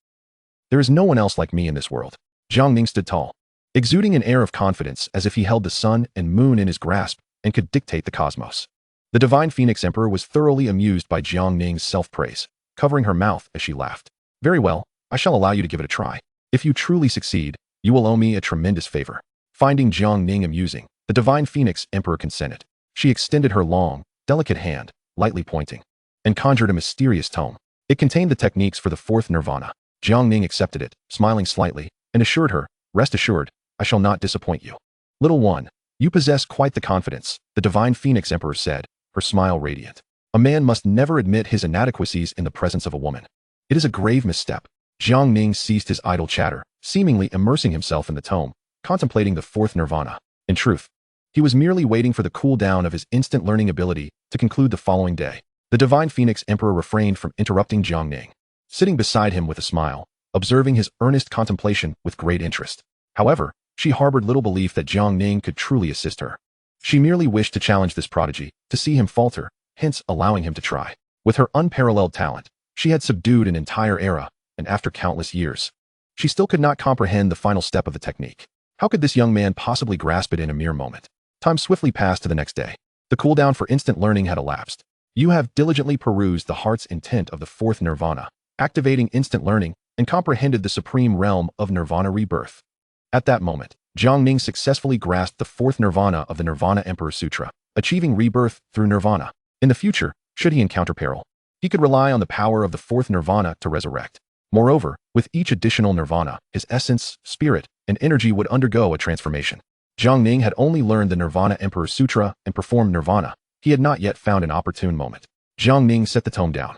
There is no one else like me in this world. Jiang Ning stood tall, exuding an air of confidence as if he held the sun and moon in his grasp and could dictate the cosmos. The divine Phoenix Emperor was thoroughly amused by Jiang Ning's self-praise, covering her mouth as she laughed. Very well, I shall allow you to give it a try. If you truly succeed, you will owe me a tremendous favor. Finding Jiang Ning amusing, the divine Phoenix Emperor consented. She extended her long, delicate hand, lightly pointing, and conjured a mysterious tome. It contained the techniques for the fourth Nirvana. Jiang Ning accepted it, smiling slightly, and assured her, rest assured, I shall not disappoint you. Little one, you possess quite the confidence, the divine Phoenix Emperor said, her smile radiant. A man must never admit his inadequacies in the presence of a woman. It is a grave misstep. Jiang Ning ceased his idle chatter, seemingly immersing himself in the tome, contemplating the fourth Nirvana. In truth, he was merely waiting for the cool down of his instant learning ability to conclude the following day. The divine Phoenix Emperor refrained from interrupting Jiang Ning, sitting beside him with a smile, observing his earnest contemplation with great interest. However, she harbored little belief that Jiang Ning could truly assist her. She merely wished to challenge this prodigy, to see him falter, hence allowing him to try. With her unparalleled talent, she had subdued an entire era, and after countless years, she still could not comprehend the final step of the technique. How could this young man possibly grasp it in a mere moment? Time swiftly passed to the next day. The cooldown for instant learning had elapsed. You have diligently perused the heart's intent of the fourth Nirvana, activating instant learning, and comprehended the supreme realm of Nirvana rebirth. At that moment, Jiang Ning successfully grasped the fourth Nirvana of the Nirvana Emperor Sutra, achieving rebirth through Nirvana. In the future, should he encounter peril, he could rely on the power of the fourth Nirvana to resurrect. Moreover, with each additional nirvana, his essence, spirit, and energy would undergo a transformation. Jiang Ning had only learned the Nirvana Emperor Sutra and performed nirvana. He had not yet found an opportune moment. Jiang Ning set the tome down,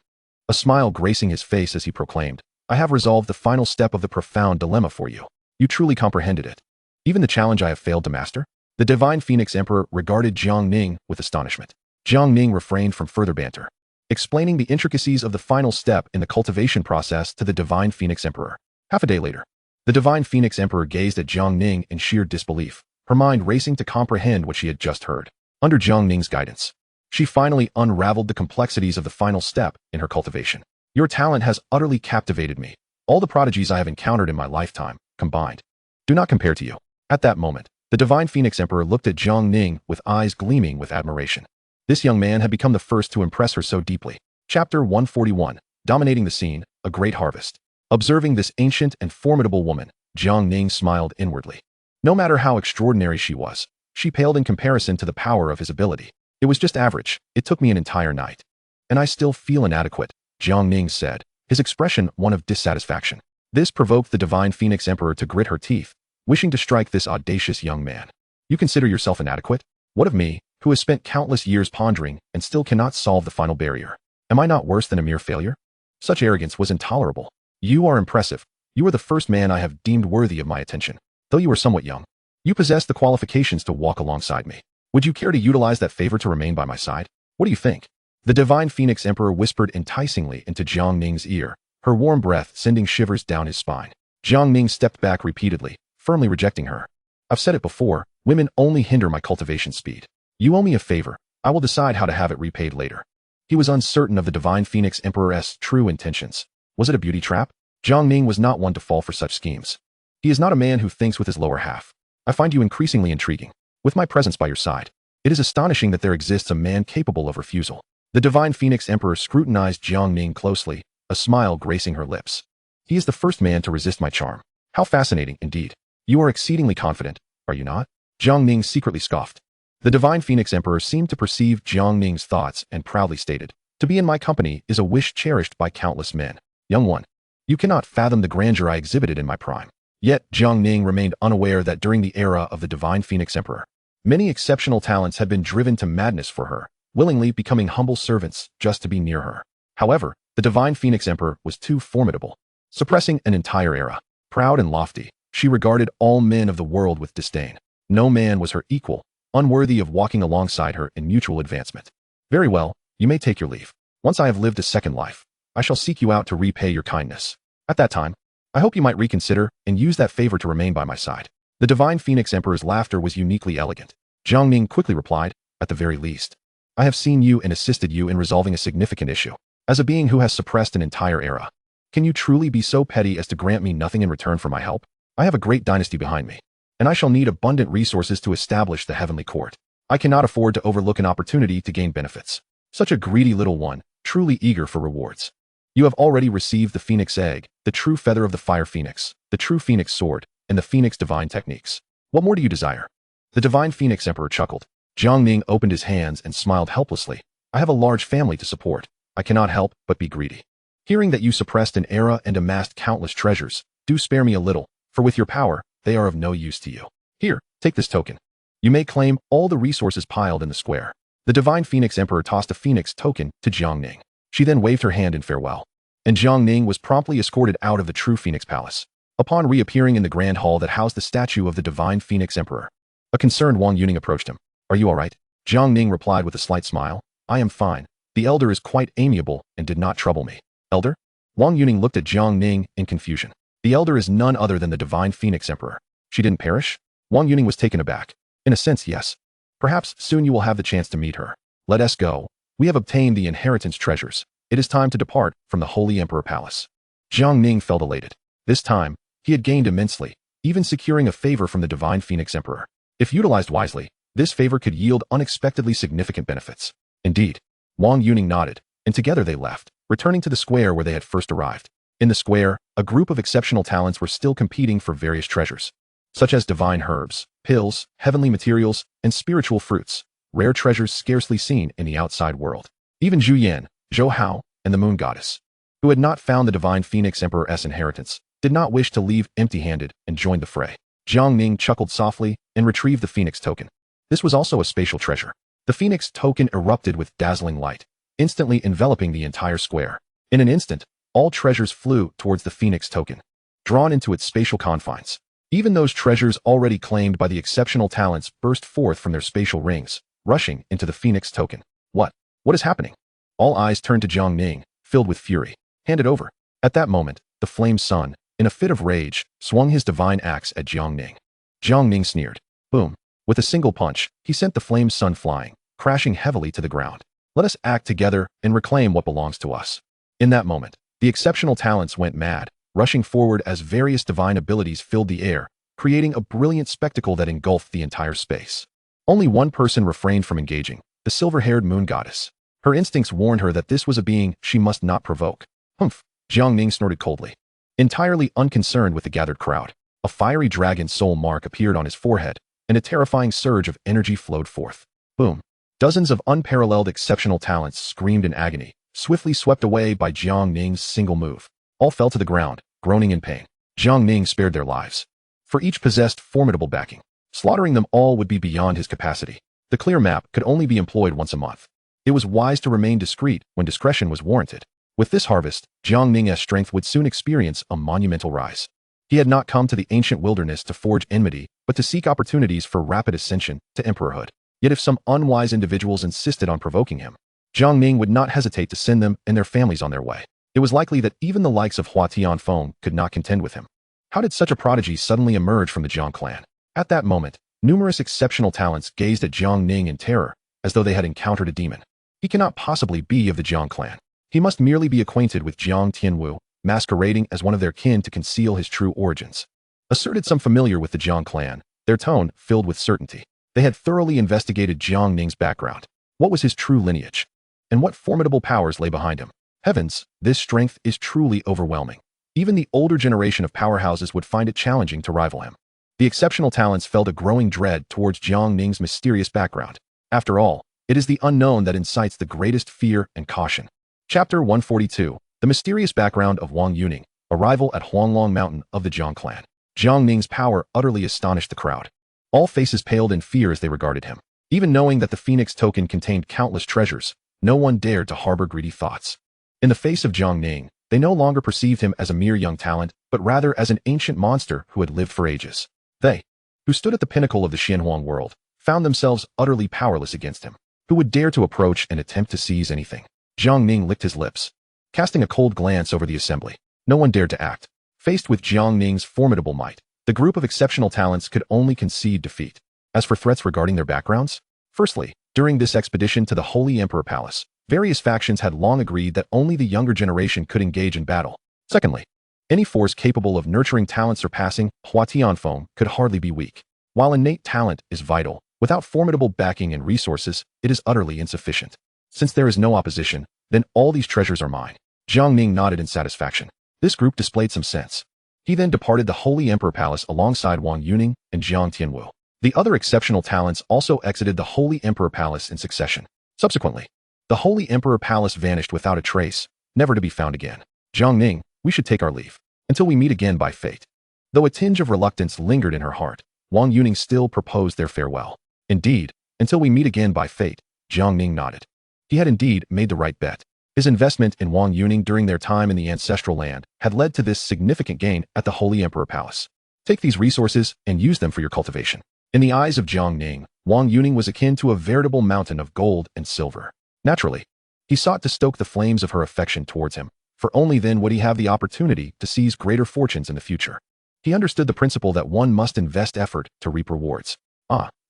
a smile gracing his face as he proclaimed, "I have resolved the final step of the profound dilemma for you. You truly comprehended it. Even the challenge I have failed to master?" The Divine Phoenix Emperor regarded Jiang Ning with astonishment. Jiang Ning refrained from further banter, explaining the intricacies of the final step in the cultivation process to the Divine Phoenix Emperor. Half a day later, the Divine Phoenix Emperor gazed at Jiang Ning in sheer disbelief, her mind racing to comprehend what she had just heard. Under Jiang Ning's guidance, she finally unraveled the complexities of the final step in her cultivation. "Your talent has utterly captivated me. All the prodigies I have encountered in my lifetime, combined, do not compare to you." At that moment, the Divine Phoenix Emperor looked at Jiang Ning with eyes gleaming with admiration. This young man had become the first to impress her so deeply. Chapter 141, Dominating the Scene, A Great Harvest. Observing this ancient and formidable woman, Jiang Ning smiled inwardly. No matter how extraordinary she was, she paled in comparison to the power of his ability. "It was just average. It took me an entire night. And I still feel inadequate," Jiang Ning said, his expression one of dissatisfaction. This provoked the Divine Phoenix Emperor to grit her teeth, wishing to strike this audacious young man. "You consider yourself inadequate? What of me, who has spent countless years pondering and still cannot solve the final barrier? Am I not worse than a mere failure?" Such arrogance was intolerable. "You are impressive. You are the first man I have deemed worthy of my attention. Though you are somewhat young, you possess the qualifications to walk alongside me. Would you care to utilize that favor to remain by my side? What do you think?" The Divine Phoenix Emperor whispered enticingly into Jiang Ning's ear, her warm breath sending shivers down his spine. Jiang Ning stepped back repeatedly, firmly rejecting her. "I've said it before, women only hinder my cultivation speed. You owe me a favor. I will decide how to have it repaid later." He was uncertain of the Divine Phoenix Emperor's true intentions. Was it a beauty trap? Jiang Ning was not one to fall for such schemes. He is not a man who thinks with his lower half. "I find you increasingly intriguing. With my presence by your side, it is astonishing that there exists a man capable of refusal." The Divine Phoenix Emperor scrutinized Jiang Ning closely, a smile gracing her lips. "He is the first man to resist my charm. How fascinating, indeed. You are exceedingly confident, are you not?" Jiang Ning secretly scoffed. The Divine Phoenix Emperor seemed to perceive Jiang Ning's thoughts and proudly stated, "To be in my company is a wish cherished by countless men. Young one, you cannot fathom the grandeur I exhibited in my prime." Yet, Jiang Ning remained unaware that during the era of the Divine Phoenix Emperor, many exceptional talents had been driven to madness for her, willingly becoming humble servants just to be near her. However, the Divine Phoenix Emperor was too formidable, suppressing an entire era. Proud and lofty, she regarded all men of the world with disdain. No man was her equal, unworthy of walking alongside her in mutual advancement. "Very well, you may take your leave. Once I have lived a second life, I shall seek you out to repay your kindness. At that time, I hope you might reconsider and use that favor to remain by my side." The Divine Phoenix Emperor's laughter was uniquely elegant. Jiang Ning quickly replied, "At the very least, I have seen you and assisted you in resolving a significant issue. As a being who has suppressed an entire era, can you truly be so petty as to grant me nothing in return for my help? I have a great dynasty behind me, and I shall need abundant resources to establish the heavenly court. I cannot afford to overlook an opportunity to gain benefits. Such a greedy little one, truly eager for rewards. You have already received the Phoenix Egg, the true feather of the Fire Phoenix, the true Phoenix Sword, and the Phoenix Divine Techniques. What more do you desire?" The Divine Phoenix Emperor chuckled. Jiang Ning opened his hands and smiled helplessly. "I have a large family to support. I cannot help but be greedy. Hearing that you suppressed an era and amassed countless treasures, do spare me a little, for with your power, they are of no use to you. Here, take this token. You may claim all the resources piled in the square." The Divine Phoenix Emperor tossed a Phoenix token to Jiang Ning. She then waved her hand in farewell, and Jiang Ning was promptly escorted out of the True Phoenix Palace. Upon reappearing in the grand hall that housed the statue of the Divine Phoenix Emperor, a concerned Wang Yuning approached him. "Are you all right?" Jiang Ning replied with a slight smile. "I am fine. The elder is quite amiable and did not trouble me." "Elder?" Wang Yuning looked at Jiang Ning in confusion. "The elder is none other than the Divine Phoenix Emperor. She didn't perish?" Wang Yuning was taken aback. "In a sense, yes. Perhaps soon you will have the chance to meet her. Let us go. We have obtained the inheritance treasures. It is time to depart from the Holy Emperor Palace." Jiang Ning felt elated. This time, he had gained immensely, even securing a favor from the Divine Phoenix Emperor. If utilized wisely, this favor could yield unexpectedly significant benefits. Indeed, Wang Yuning nodded, and together they left, returning to the square where they had first arrived. In the square, a group of exceptional talents were still competing for various treasures, such as divine herbs, pills, heavenly materials, and spiritual fruits, rare treasures scarcely seen in the outside world. Even Zhu Yan, Zhou Hao, and the Moon Goddess, who had not found the divine Phoenix Emperor's inheritance, did not wish to leave empty-handed and joined the fray. Jiang Ning chuckled softly and retrieved the Phoenix token. This was also a spatial treasure. The Phoenix token erupted with dazzling light, instantly enveloping the entire square. In an instant, all treasures flew towards the Phoenix token, drawn into its spatial confines. Even those treasures already claimed by the exceptional talents burst forth from their spatial rings, rushing into the Phoenix token. What? What is happening? All eyes turned to Jiang Ning, filled with fury. Hand it over. At that moment, the Flame Sun, in a fit of rage, swung his divine axe at Jiang Ning. Jiang Ning sneered. Boom. With a single punch, he sent the Flame Sun flying, crashing heavily to the ground. Let us act together and reclaim what belongs to us. In that moment, the exceptional talents went mad, rushing forward as various divine abilities filled the air, creating a brilliant spectacle that engulfed the entire space. Only one person refrained from engaging, the silver-haired moon goddess. Her instincts warned her that this was a being she must not provoke. Humph! Jiang Ning snorted coldly. Entirely unconcerned with the gathered crowd, a fiery dragon soul mark appeared on his forehead, and a terrifying surge of energy flowed forth. Boom! Dozens of unparalleled exceptional talents screamed in agony, swiftly swept away by Jiang Ning's single move. All fell to the ground, groaning in pain. Jiang Ning spared their lives. For each possessed formidable backing. Slaughtering them all would be beyond his capacity. The clear map could only be employed once a month. It was wise to remain discreet when discretion was warranted. With this harvest, Jiang Ning's strength would soon experience a monumental rise. He had not come to the ancient wilderness to forge enmity, but to seek opportunities for rapid ascension to emperorhood. Yet if some unwise individuals insisted on provoking him, Jiang Ning would not hesitate to send them and their families on their way. It was likely that even the likes of Hua Tianfeng could not contend with him. How did such a prodigy suddenly emerge from the Jiang clan? At that moment, numerous exceptional talents gazed at Jiang Ning in terror, as though they had encountered a demon. He cannot possibly be of the Jiang clan. He must merely be acquainted with Jiang Tianwu, masquerading as one of their kin to conceal his true origins. Asserted some familiar with the Jiang clan, their tone filled with certainty. They had thoroughly investigated Jiang Ning's background. What was his true lineage? And what formidable powers lay behind him? Heavens, this strength is truly overwhelming. Even the older generation of powerhouses would find it challenging to rival him. The exceptional talents felt a growing dread towards Jiang Ning's mysterious background. After all, it is the unknown that incites the greatest fear and caution. Chapter 142. The mysterious background of Wang Yuning, arrival at Huanglong Mountain of the Jiang clan. Jiang Ning's power utterly astonished the crowd. All faces paled in fear as they regarded him. Even knowing that the Phoenix token contained countless treasures, no one dared to harbor greedy thoughts. In the face of Jiang Ning, they no longer perceived him as a mere young talent, but rather as an ancient monster who had lived for ages. They, who stood at the pinnacle of the Xianhuang world, found themselves utterly powerless against him. Who would dare to approach and attempt to seize anything? Jiang Ning licked his lips, casting a cold glance over the assembly. No one dared to act. Faced with Jiang Ning's formidable might, the group of exceptional talents could only concede defeat. As for threats regarding their backgrounds, firstly, during this expedition to the Holy Emperor Palace, various factions had long agreed that only the younger generation could engage in battle. Secondly, any force capable of nurturing talent surpassing Hua Tianfeng could hardly be weak. While innate talent is vital, without formidable backing and resources, it is utterly insufficient. Since there is no opposition, then all these treasures are mine. Jiang Ning nodded in satisfaction. This group displayed some sense. He then departed the Holy Emperor Palace alongside Wang Yuning and Jiang Tianwu. The other exceptional talents also exited the Holy Emperor Palace in succession. Subsequently, the Holy Emperor Palace vanished without a trace, never to be found again. Jiang Ning, we should take our leave. Until we meet again by fate. Though a tinge of reluctance lingered in her heart, Wang Yuning still proposed their farewell. Indeed, until we meet again by fate, Jiang Ning nodded. He had indeed made the right bet. His investment in Wang Yuning during their time in the Ancestral Land had led to this significant gain at the Holy Emperor Palace. Take these resources and use them for your cultivation. In the eyes of Jiang Ning, Wang Yuning was akin to a veritable mountain of gold and silver. Naturally, he sought to stoke the flames of her affection towards him, for only then would he have the opportunity to seize greater fortunes in the future. He understood the principle that one must invest effort to reap rewards.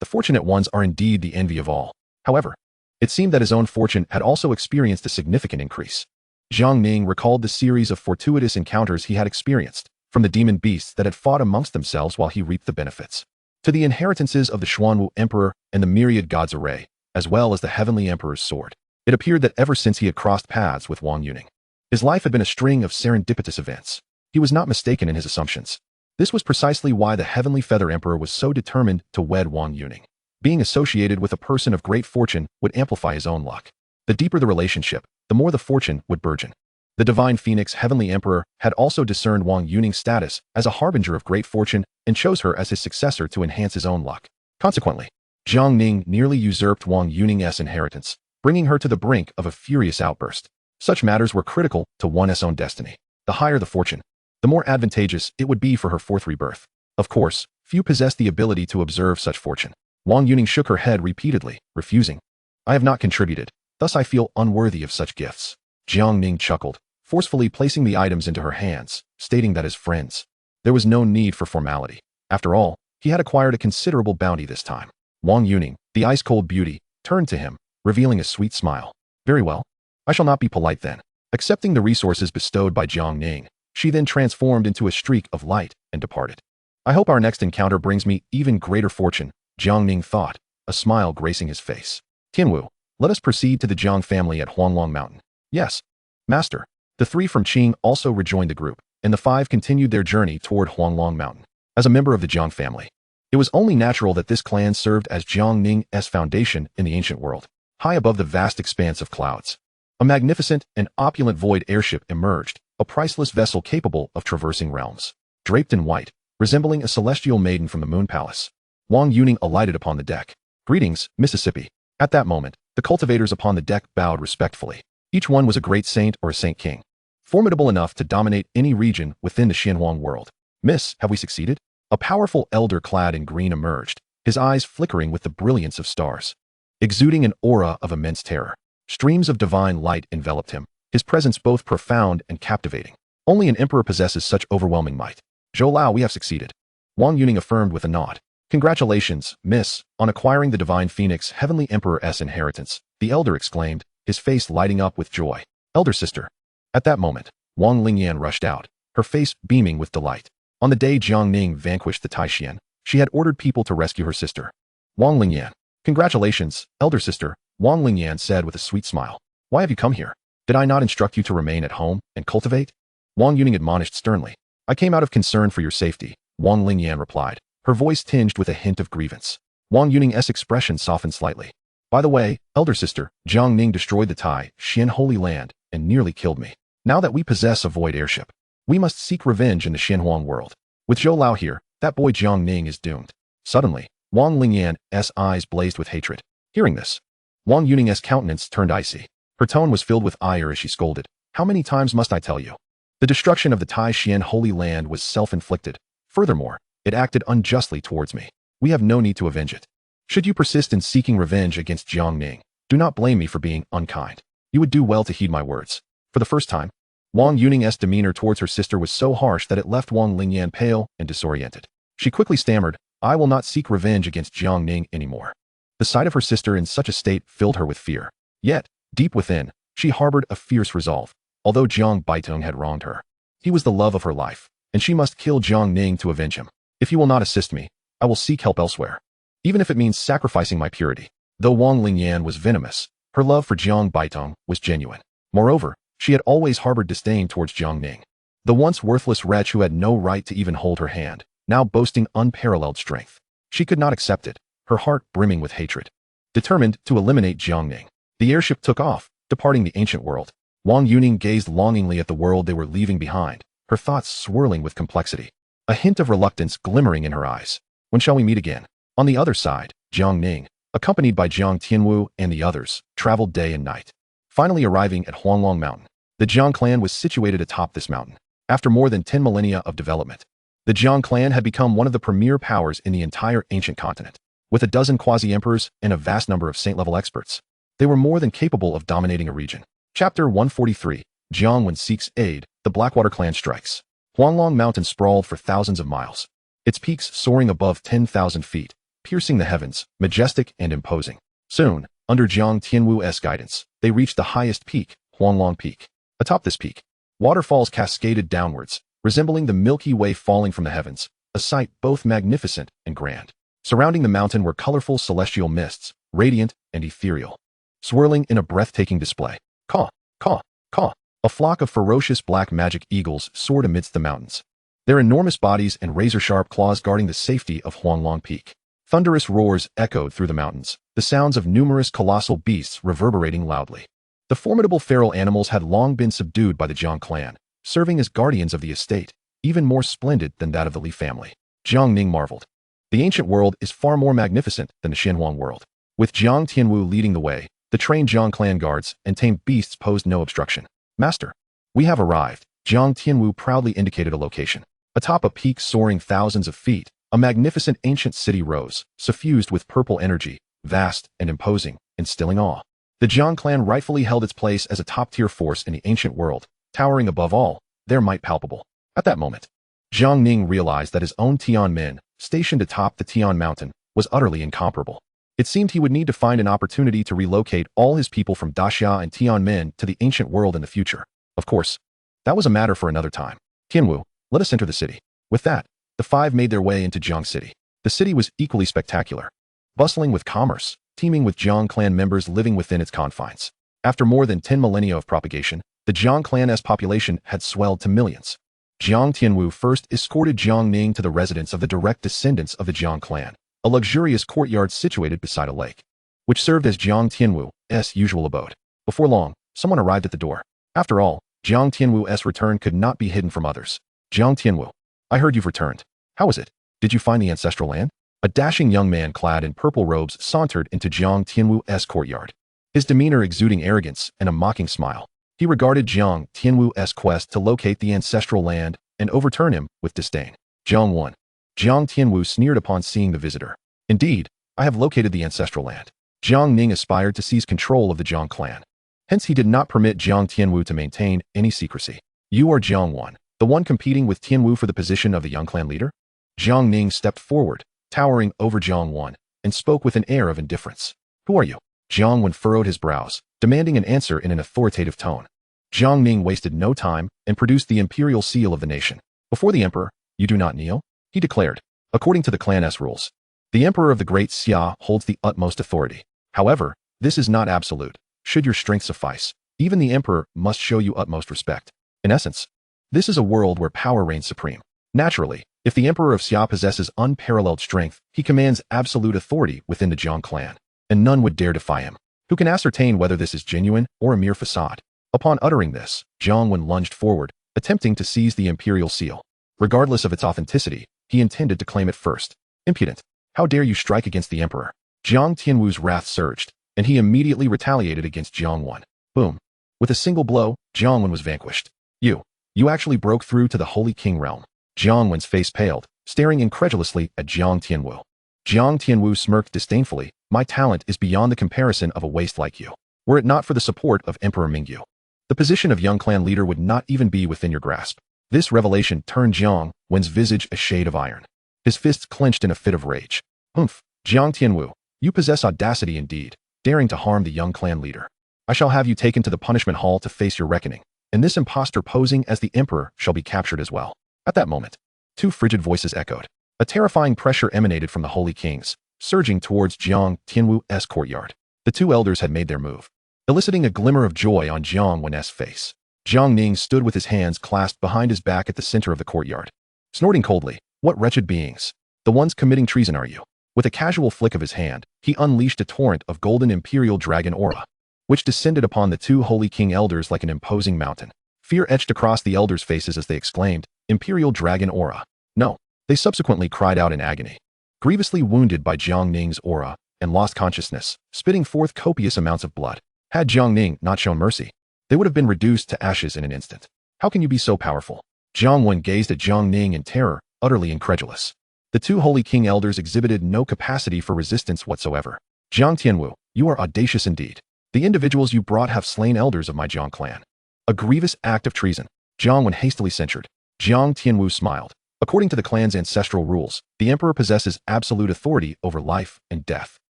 The fortunate ones are indeed the envy of all. However, it seemed that his own fortune had also experienced a significant increase. Jiang Ning recalled the series of fortuitous encounters he had experienced, from the demon beasts that had fought amongst themselves while he reaped the benefits, to the inheritances of the Xuanwu Emperor and the myriad gods' array, as well as the Heavenly Emperor's sword. It appeared that ever since he had crossed paths with Wang Yuning, his life had been a string of serendipitous events. He was not mistaken in his assumptions. This was precisely why the Heavenly Feather Emperor was so determined to wed Wang Yuning. Being associated with a person of great fortune would amplify his own luck. The deeper the relationship, the more the fortune would burgeon. The divine phoenix heavenly emperor had also discerned Wang Yuning's status as a harbinger of great fortune and chose her as his successor to enhance his own luck. Consequently, Jiang Ning nearly usurped Wang Yuning's inheritance, bringing her to the brink of a furious outburst. Such matters were critical to one's own destiny. The higher the fortune, the more advantageous it would be for her fourth rebirth. Of course, few possessed the ability to observe such fortune. Wang Yuning shook her head repeatedly, refusing. I have not contributed, thus I feel unworthy of such gifts. Jiang Ning chuckled, forcefully placing the items into her hands, stating that as friends, there was no need for formality. After all, he had acquired a considerable bounty this time. Wang Yuning, the ice-cold beauty, turned to him, revealing a sweet smile. Very well. I shall not be polite then. Accepting the resources bestowed by Jiang Ning, she then transformed into a streak of light and departed. I hope our next encounter brings me even greater fortune, Jiang Ning thought, a smile gracing his face. Tianwu, let us proceed to the Jiang family at Huanglong Mountain. Yes, master. The three from Qing also rejoined the group, and the five continued their journey toward Huanglong Mountain. As a member of the Jiang family, it was only natural that this clan served as Jiang Ning's foundation in the ancient world. High above the vast expanse of clouds, a magnificent and opulent void airship emerged, a priceless vessel capable of traversing realms. Draped in white, resembling a celestial maiden from the Moon Palace, Wang Yuning alighted upon the deck. Greetings, Mississippi. At that moment, the cultivators upon the deck bowed respectfully. Each one was a great saint or a saint king, formidable enough to dominate any region within the Xianhuang world. Miss, have we succeeded? A powerful elder clad in green emerged, his eyes flickering with the brilliance of stars. Exuding an aura of immense terror, streams of divine light enveloped him, his presence both profound and captivating. Only an emperor possesses such overwhelming might. Zhou Lao, we have succeeded. Wang Yuning affirmed with a nod. Congratulations, miss, on acquiring the divine phoenix heavenly emperor's inheritance, the elder exclaimed, his face lighting up with joy. Elder sister. At that moment, Wang Lingyan rushed out, her face beaming with delight. On the day Jiang Ning vanquished the Taishian, she had ordered people to rescue her sister. Wang Lingyan. Congratulations, elder sister, Wang Lingyan said with a sweet smile. Why have you come here? Did I not instruct you to remain at home and cultivate? Wang Yuning admonished sternly. I came out of concern for your safety, Wang Lingyan replied, her voice tinged with a hint of grievance. Wang Yuning's expression softened slightly. By the way, elder sister, Jiang Ning destroyed the Taishian Holy Land and nearly killed me. Now that we possess a void airship, we must seek revenge in the Xianhuang world. With Zhou Lao here, that boy Jiang Ning is doomed. Suddenly, Wang Lingyan's eyes blazed with hatred. Hearing this, Wang Yuning's countenance turned icy. Her tone was filled with ire as she scolded. How many times must I tell you? The destruction of the Taishian Holy Land was self-inflicted. Furthermore, it acted unjustly towards me. We have no need to avenge it. Should you persist in seeking revenge against Jiang Ning, do not blame me for being unkind. You would do well to heed my words. For the first time, Wang Yuning's demeanor towards her sister was so harsh that it left Wang Lingyan pale and disoriented. She quickly stammered, I will not seek revenge against Jiang Ning anymore. The sight of her sister in such a state filled her with fear. Yet, deep within, she harbored a fierce resolve. Although Jiang Baitung had wronged her, he was the love of her life, and she must kill Jiang Ning to avenge him. If he will not assist me, I will seek help elsewhere, even if it means sacrificing my purity. Though Wang Lingyan was venomous, her love for Jiang Baitung was genuine. Moreover, she had always harbored disdain towards Jiang Ning, the once worthless wretch who had no right to even hold her hand, now boasting unparalleled strength. She could not accept it, her heart brimming with hatred. Determined to eliminate Jiang Ning, the airship took off, departing the ancient world. Wang Yuning gazed longingly at the world they were leaving behind, her thoughts swirling with complexity. A hint of reluctance glimmering in her eyes. When shall we meet again? On the other side, Jiang Ning, accompanied by Jiang Tianwu and the others, traveled day and night. Finally arriving at Huanglong Mountain, the Jiang clan was situated atop this mountain. After more than 10 millennia of development, the Jiang clan had become one of the premier powers in the entire ancient continent. With a dozen quasi-emperors and a vast number of saint-level experts, they were more than capable of dominating a region. Chapter 143, Jiang Wen seeks aid, the Blackwater clan strikes. Huanglong Mountain sprawled for thousands of miles, its peaks soaring above 10,000 feet, piercing the heavens, majestic and imposing. Soon, under Jiang Tianwu's guidance, they reached the highest peak, Huanglong Peak. Atop this peak, waterfalls cascaded downwards, resembling the Milky Way falling from the heavens, a sight both magnificent and grand. Surrounding the mountain were colorful celestial mists, radiant and ethereal, swirling in a breathtaking display. Caw, caw, caw. A flock of ferocious black magic eagles soared amidst the mountains, their enormous bodies and razor-sharp claws guarding the safety of Huanglong Peak. Thunderous roars echoed through the mountains, the sounds of numerous colossal beasts reverberating loudly. The formidable feral animals had long been subdued by the Jiang clan, serving as guardians of the estate, even more splendid than that of the Li family. Jiang Ning marveled. The ancient world is far more magnificent than the Shenhuang world. With Jiang Tianwu leading the way, the trained Jiang clan guards and tamed beasts posed no obstruction. Master, we have arrived. Jiang Tianwu proudly indicated a location. Atop a peak soaring thousands of feet, a magnificent ancient city rose, suffused with purple energy, vast and imposing, instilling awe. The Jiang clan rightfully held its place as a top-tier force in the ancient world, towering above all, their might palpable. At that moment, Jiang Ning realized that his own Tian men, stationed atop the Tian mountain, was utterly incomparable. It seemed he would need to find an opportunity to relocate all his people from Daxia and Tian men to the ancient world in the future. Of course, that was a matter for another time. Tianwu, let us enter the city. With that, the five made their way into Jiang City. The city was equally spectacular, bustling with commerce, teeming with Jiang clan members living within its confines. After more than 10 millennia of propagation, the Jiang clan's population had swelled to millions. Jiang Tianwu first escorted Jiang Ning to the residence of the direct descendants of the Jiang clan, a luxurious courtyard situated beside a lake, which served as Jiang Tianwu's usual abode. Before long, someone arrived at the door. After all, Jiang Tianwu's return could not be hidden from others. Jiang Tianwu, I heard you've returned. How is it? Did you find the ancestral land? A dashing young man clad in purple robes sauntered into Jiang Tianwu's courtyard, his demeanor exuding arrogance and a mocking smile. He regarded Jiang Tianwu's quest to locate the ancestral land and overturn him with disdain. Jiang 1. Jiang Tianwu sneered upon seeing the visitor. Indeed, I have located the ancestral land. Jiang Ning aspired to seize control of the Jiang clan. Hence he did not permit Jiang Tianwu to maintain any secrecy. You are Jiang 1, the one competing with Tianwu for the position of the young clan leader? Jiang Ning stepped forward, towering over Jiang 1, and spoke with an air of indifference. Who are you? Jiang 1 furrowed his brows, demanding an answer in an authoritative tone. Jiang Ning wasted no time and produced the imperial seal of the nation. Before the emperor, you do not kneel? He declared. According to the clan's rules, the emperor of the Great Xia holds the utmost authority. However, this is not absolute. Should your strength suffice, even the emperor must show you utmost respect. In essence, this is a world where power reigns supreme. Naturally, if the emperor of Xia possesses unparalleled strength, he commands absolute authority within the Jiang clan, and none would dare defy him. Who can ascertain whether this is genuine or a mere facade? Upon uttering this, Jiang Wen lunged forward, attempting to seize the imperial seal. Regardless of its authenticity, he intended to claim it first. Impudent! How dare you strike against the emperor? Jiang Tianwu's wrath surged, and he immediately retaliated against Jiang Wen. Boom! With a single blow, Jiang Wen was vanquished. You actually broke through to the Holy King realm. Jiang Wen's face paled, staring incredulously at Jiang Tianwu. Jiang Tianwu smirked disdainfully. My talent is beyond the comparison of a waste like you. Were it not for the support of Emperor Mingyu, the position of young clan leader would not even be within your grasp. This revelation turned Jiang Wen's visage a shade of iron. His fists clenched in a fit of rage. Humph! Jiang Tianwu, you possess audacity indeed, daring to harm the young clan leader. I shall have you taken to the punishment hall to face your reckoning, and this impostor posing as the emperor shall be captured as well. At that moment, two frigid voices echoed. A terrifying pressure emanated from the holy kings, surging towards Jiang Tianwu's courtyard. The two elders had made their move, eliciting a glimmer of joy on Jiang Wen's face. Jiang Ning stood with his hands clasped behind his back at the center of the courtyard, snorting coldly. What wretched beings! The ones committing treason are you? With a casual flick of his hand, he unleashed a torrent of golden imperial dragon aura, which descended upon the two holy king elders like an imposing mountain. Fear etched across the elders' faces as they exclaimed, Imperial dragon aura. No. They subsequently cried out in agony, grievously wounded by Jiang Ning's aura, and lost consciousness, spitting forth copious amounts of blood. Had Jiang Ning not shown mercy, they would have been reduced to ashes in an instant. How can you be so powerful? Jiang Wen gazed at Jiang Ning in terror, utterly incredulous. The two holy king elders exhibited no capacity for resistance whatsoever. Jiang Tianwu, you are audacious indeed. The individuals you brought have slain elders of my Jiang clan. A grievous act of treason. Jiang Wen hastily censured. Jiang Tianwu smiled. According to the clan's ancestral rules, the emperor possesses absolute authority over life and death.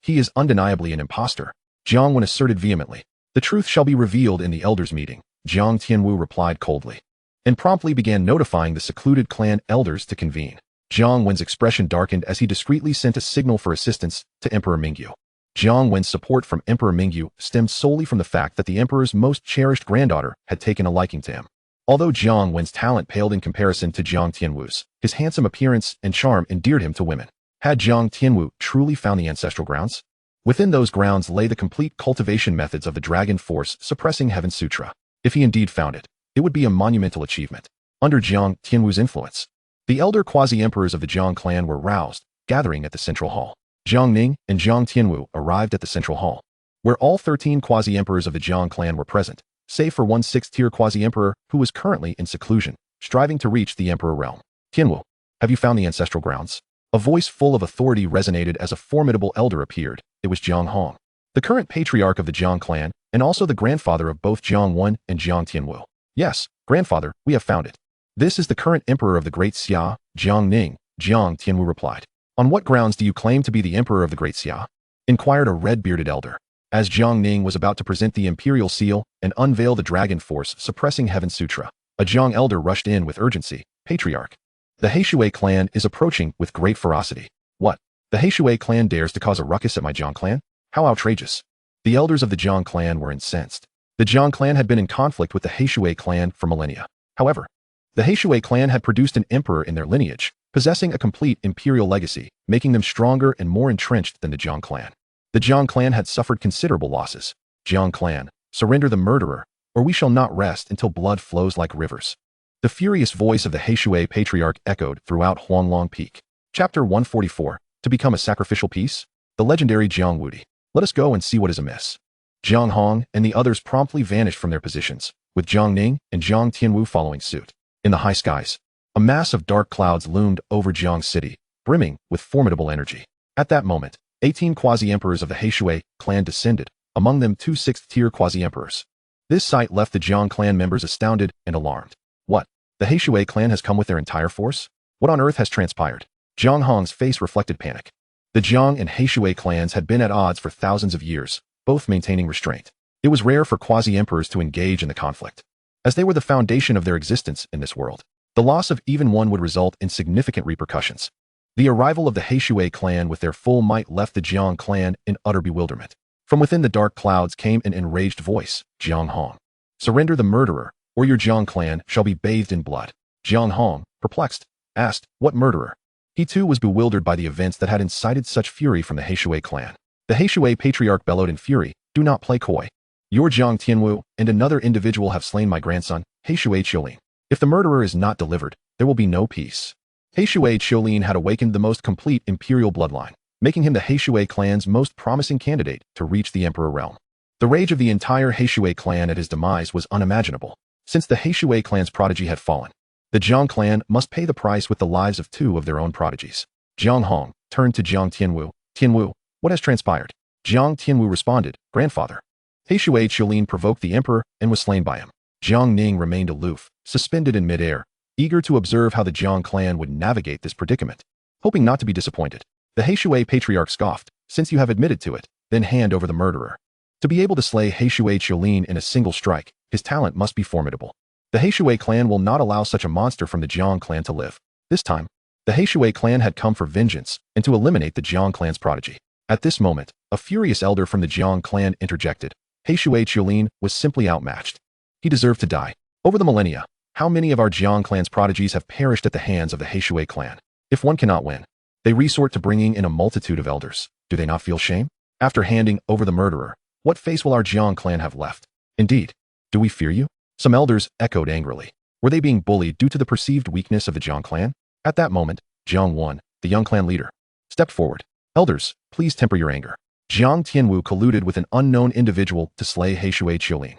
He is undeniably an impostor. Jiang Wen asserted vehemently. The truth shall be revealed in the elders' meeting. Jiang Tianwu replied coldly, and promptly began notifying the secluded clan elders to convene. Jiang Wen's expression darkened as he discreetly sent a signal for assistance to Emperor Mingyu. Jiang Wen's support from Emperor Mingyu stemmed solely from the fact that the emperor's most cherished granddaughter had taken a liking to him. Although Jiang Wen's talent paled in comparison to Jiang Tianwu's, his handsome appearance and charm endeared him to women. Had Jiang Tianwu truly found the ancestral grounds? Within those grounds lay the complete cultivation methods of the Dragon Force suppressing Heaven Sutra. If he indeed found it, it would be a monumental achievement. Under Jiang Tianwu's influence, the elder quasi-emperors of the Jiang clan were roused, gathering at the central hall. Jiang Ning and Jiang Tianwu arrived at the central hall, where all 13 quasi-emperors of the Jiang clan were present, save for one 6th-tier quasi-emperor who was currently in seclusion, striving to reach the emperor realm. Tianwu, have you found the ancestral grounds? A voice full of authority resonated as a formidable elder appeared. It was Jiang Hong, the current patriarch of the Jiang clan, and also the grandfather of both Jiang Wen and Jiang Tianwu. Yes, grandfather, we have found it. This is the current emperor of the Great Xia, Jiang Ning, Jiang Tianwu replied. On what grounds do you claim to be the emperor of the Great Xia? Inquired a red-bearded elder. As Jiang Ning was about to present the imperial seal and unveil the Dragon Force suppressing Heaven Sutra, a Jiang elder rushed in with urgency. Patriarch, the Heishui clan is approaching with great ferocity. What? The Heishui clan dares to cause a ruckus at my Jiang clan? How outrageous. The elders of the Jiang clan were incensed. The Jiang clan had been in conflict with the Heishui clan for millennia. However, the Heishui clan had produced an emperor in their lineage, possessing a complete imperial legacy, making them stronger and more entrenched than the Jiang clan. The Jiang clan had suffered considerable losses. Jiang clan, surrender the murderer, or we shall not rest until blood flows like rivers. The furious voice of the Heishui patriarch echoed throughout Huanglong Peak. Chapter 144, To Become a Sacrificial Piece? The legendary Jiang Wudi. Let us go and see what is amiss. Jiang Hong and the others promptly vanished from their positions, with Jiang Ning and Jiang Tianwu following suit. In the high skies, a mass of dark clouds loomed over Jiang City, brimming with formidable energy. At that moment, 18 quasi-emperors of the Heishui clan descended, among them 2 6th-tier quasi-emperors. This sight left the Jiang clan members astounded and alarmed. What? The Heishui clan has come with their entire force? What on earth has transpired? Jiang Hong's face reflected panic. The Jiang and Heishui clans had been at odds for thousands of years, both maintaining restraint. It was rare for quasi-emperors to engage in the conflict, as they were the foundation of their existence in this world. The loss of even one would result in significant repercussions. The arrival of the Heishui clan with their full might left the Jiang clan in utter bewilderment. From within the dark clouds came an enraged voice. Jiang Hong, surrender the murderer, or your Jiang clan shall be bathed in blood. Jiang Hong, perplexed, asked, what murderer? He too was bewildered by the events that had incited such fury from the Heishui clan. The Heishui patriarch bellowed in fury, do not play coy. Your Jiang Tianwu and another individual have slain my grandson, Heishui Qiulin. If the murderer is not delivered, there will be no peace. Heishui Qiulin had awakened the most complete imperial bloodline, making him the Heishui clan's most promising candidate to reach the emperor realm. The rage of the entire Heishui clan at his demise was unimaginable. Since the Heishui clan's prodigy had fallen, the Jiang clan must pay the price with the lives of 2 of their own prodigies. Jiang Hong turned to Jiang Tianwu. Tianwu, what has transpired? Jiang Tianwu responded, grandfather. Heishui Qiulin provoked the emperor and was slain by him. Jiang Ning remained aloof, suspended in midair, eager to observe how the Jiang clan would navigate this predicament. Hoping not to be disappointed, the Heishui patriarch scoffed, since you have admitted to it, then hand over the murderer. To be able to slay Heishui Qiulin in a single strike, his talent must be formidable. The Heishui clan will not allow such a monster from the Jiang clan to live. This time, the Heishui clan had come for vengeance and to eliminate the Jiang clan's prodigy. At this moment, a furious elder from the Jiang clan interjected. Heishui Qiulin was simply outmatched. He deserved to die. Over the millennia, how many of our Jiang clan's prodigies have perished at the hands of the Heishui clan? If one cannot win, they resort to bringing in a multitude of elders. Do they not feel shame? After handing over the murderer, what face will our Jiang clan have left? Indeed, do we fear you? Some elders echoed angrily. Were they being bullied due to the perceived weakness of the Jiang clan? At that moment, Jiang Wen, the young clan leader, stepped forward. Elders, please temper your anger. Jiang Tianwu colluded with an unknown individual to slay Heishui Qiulin.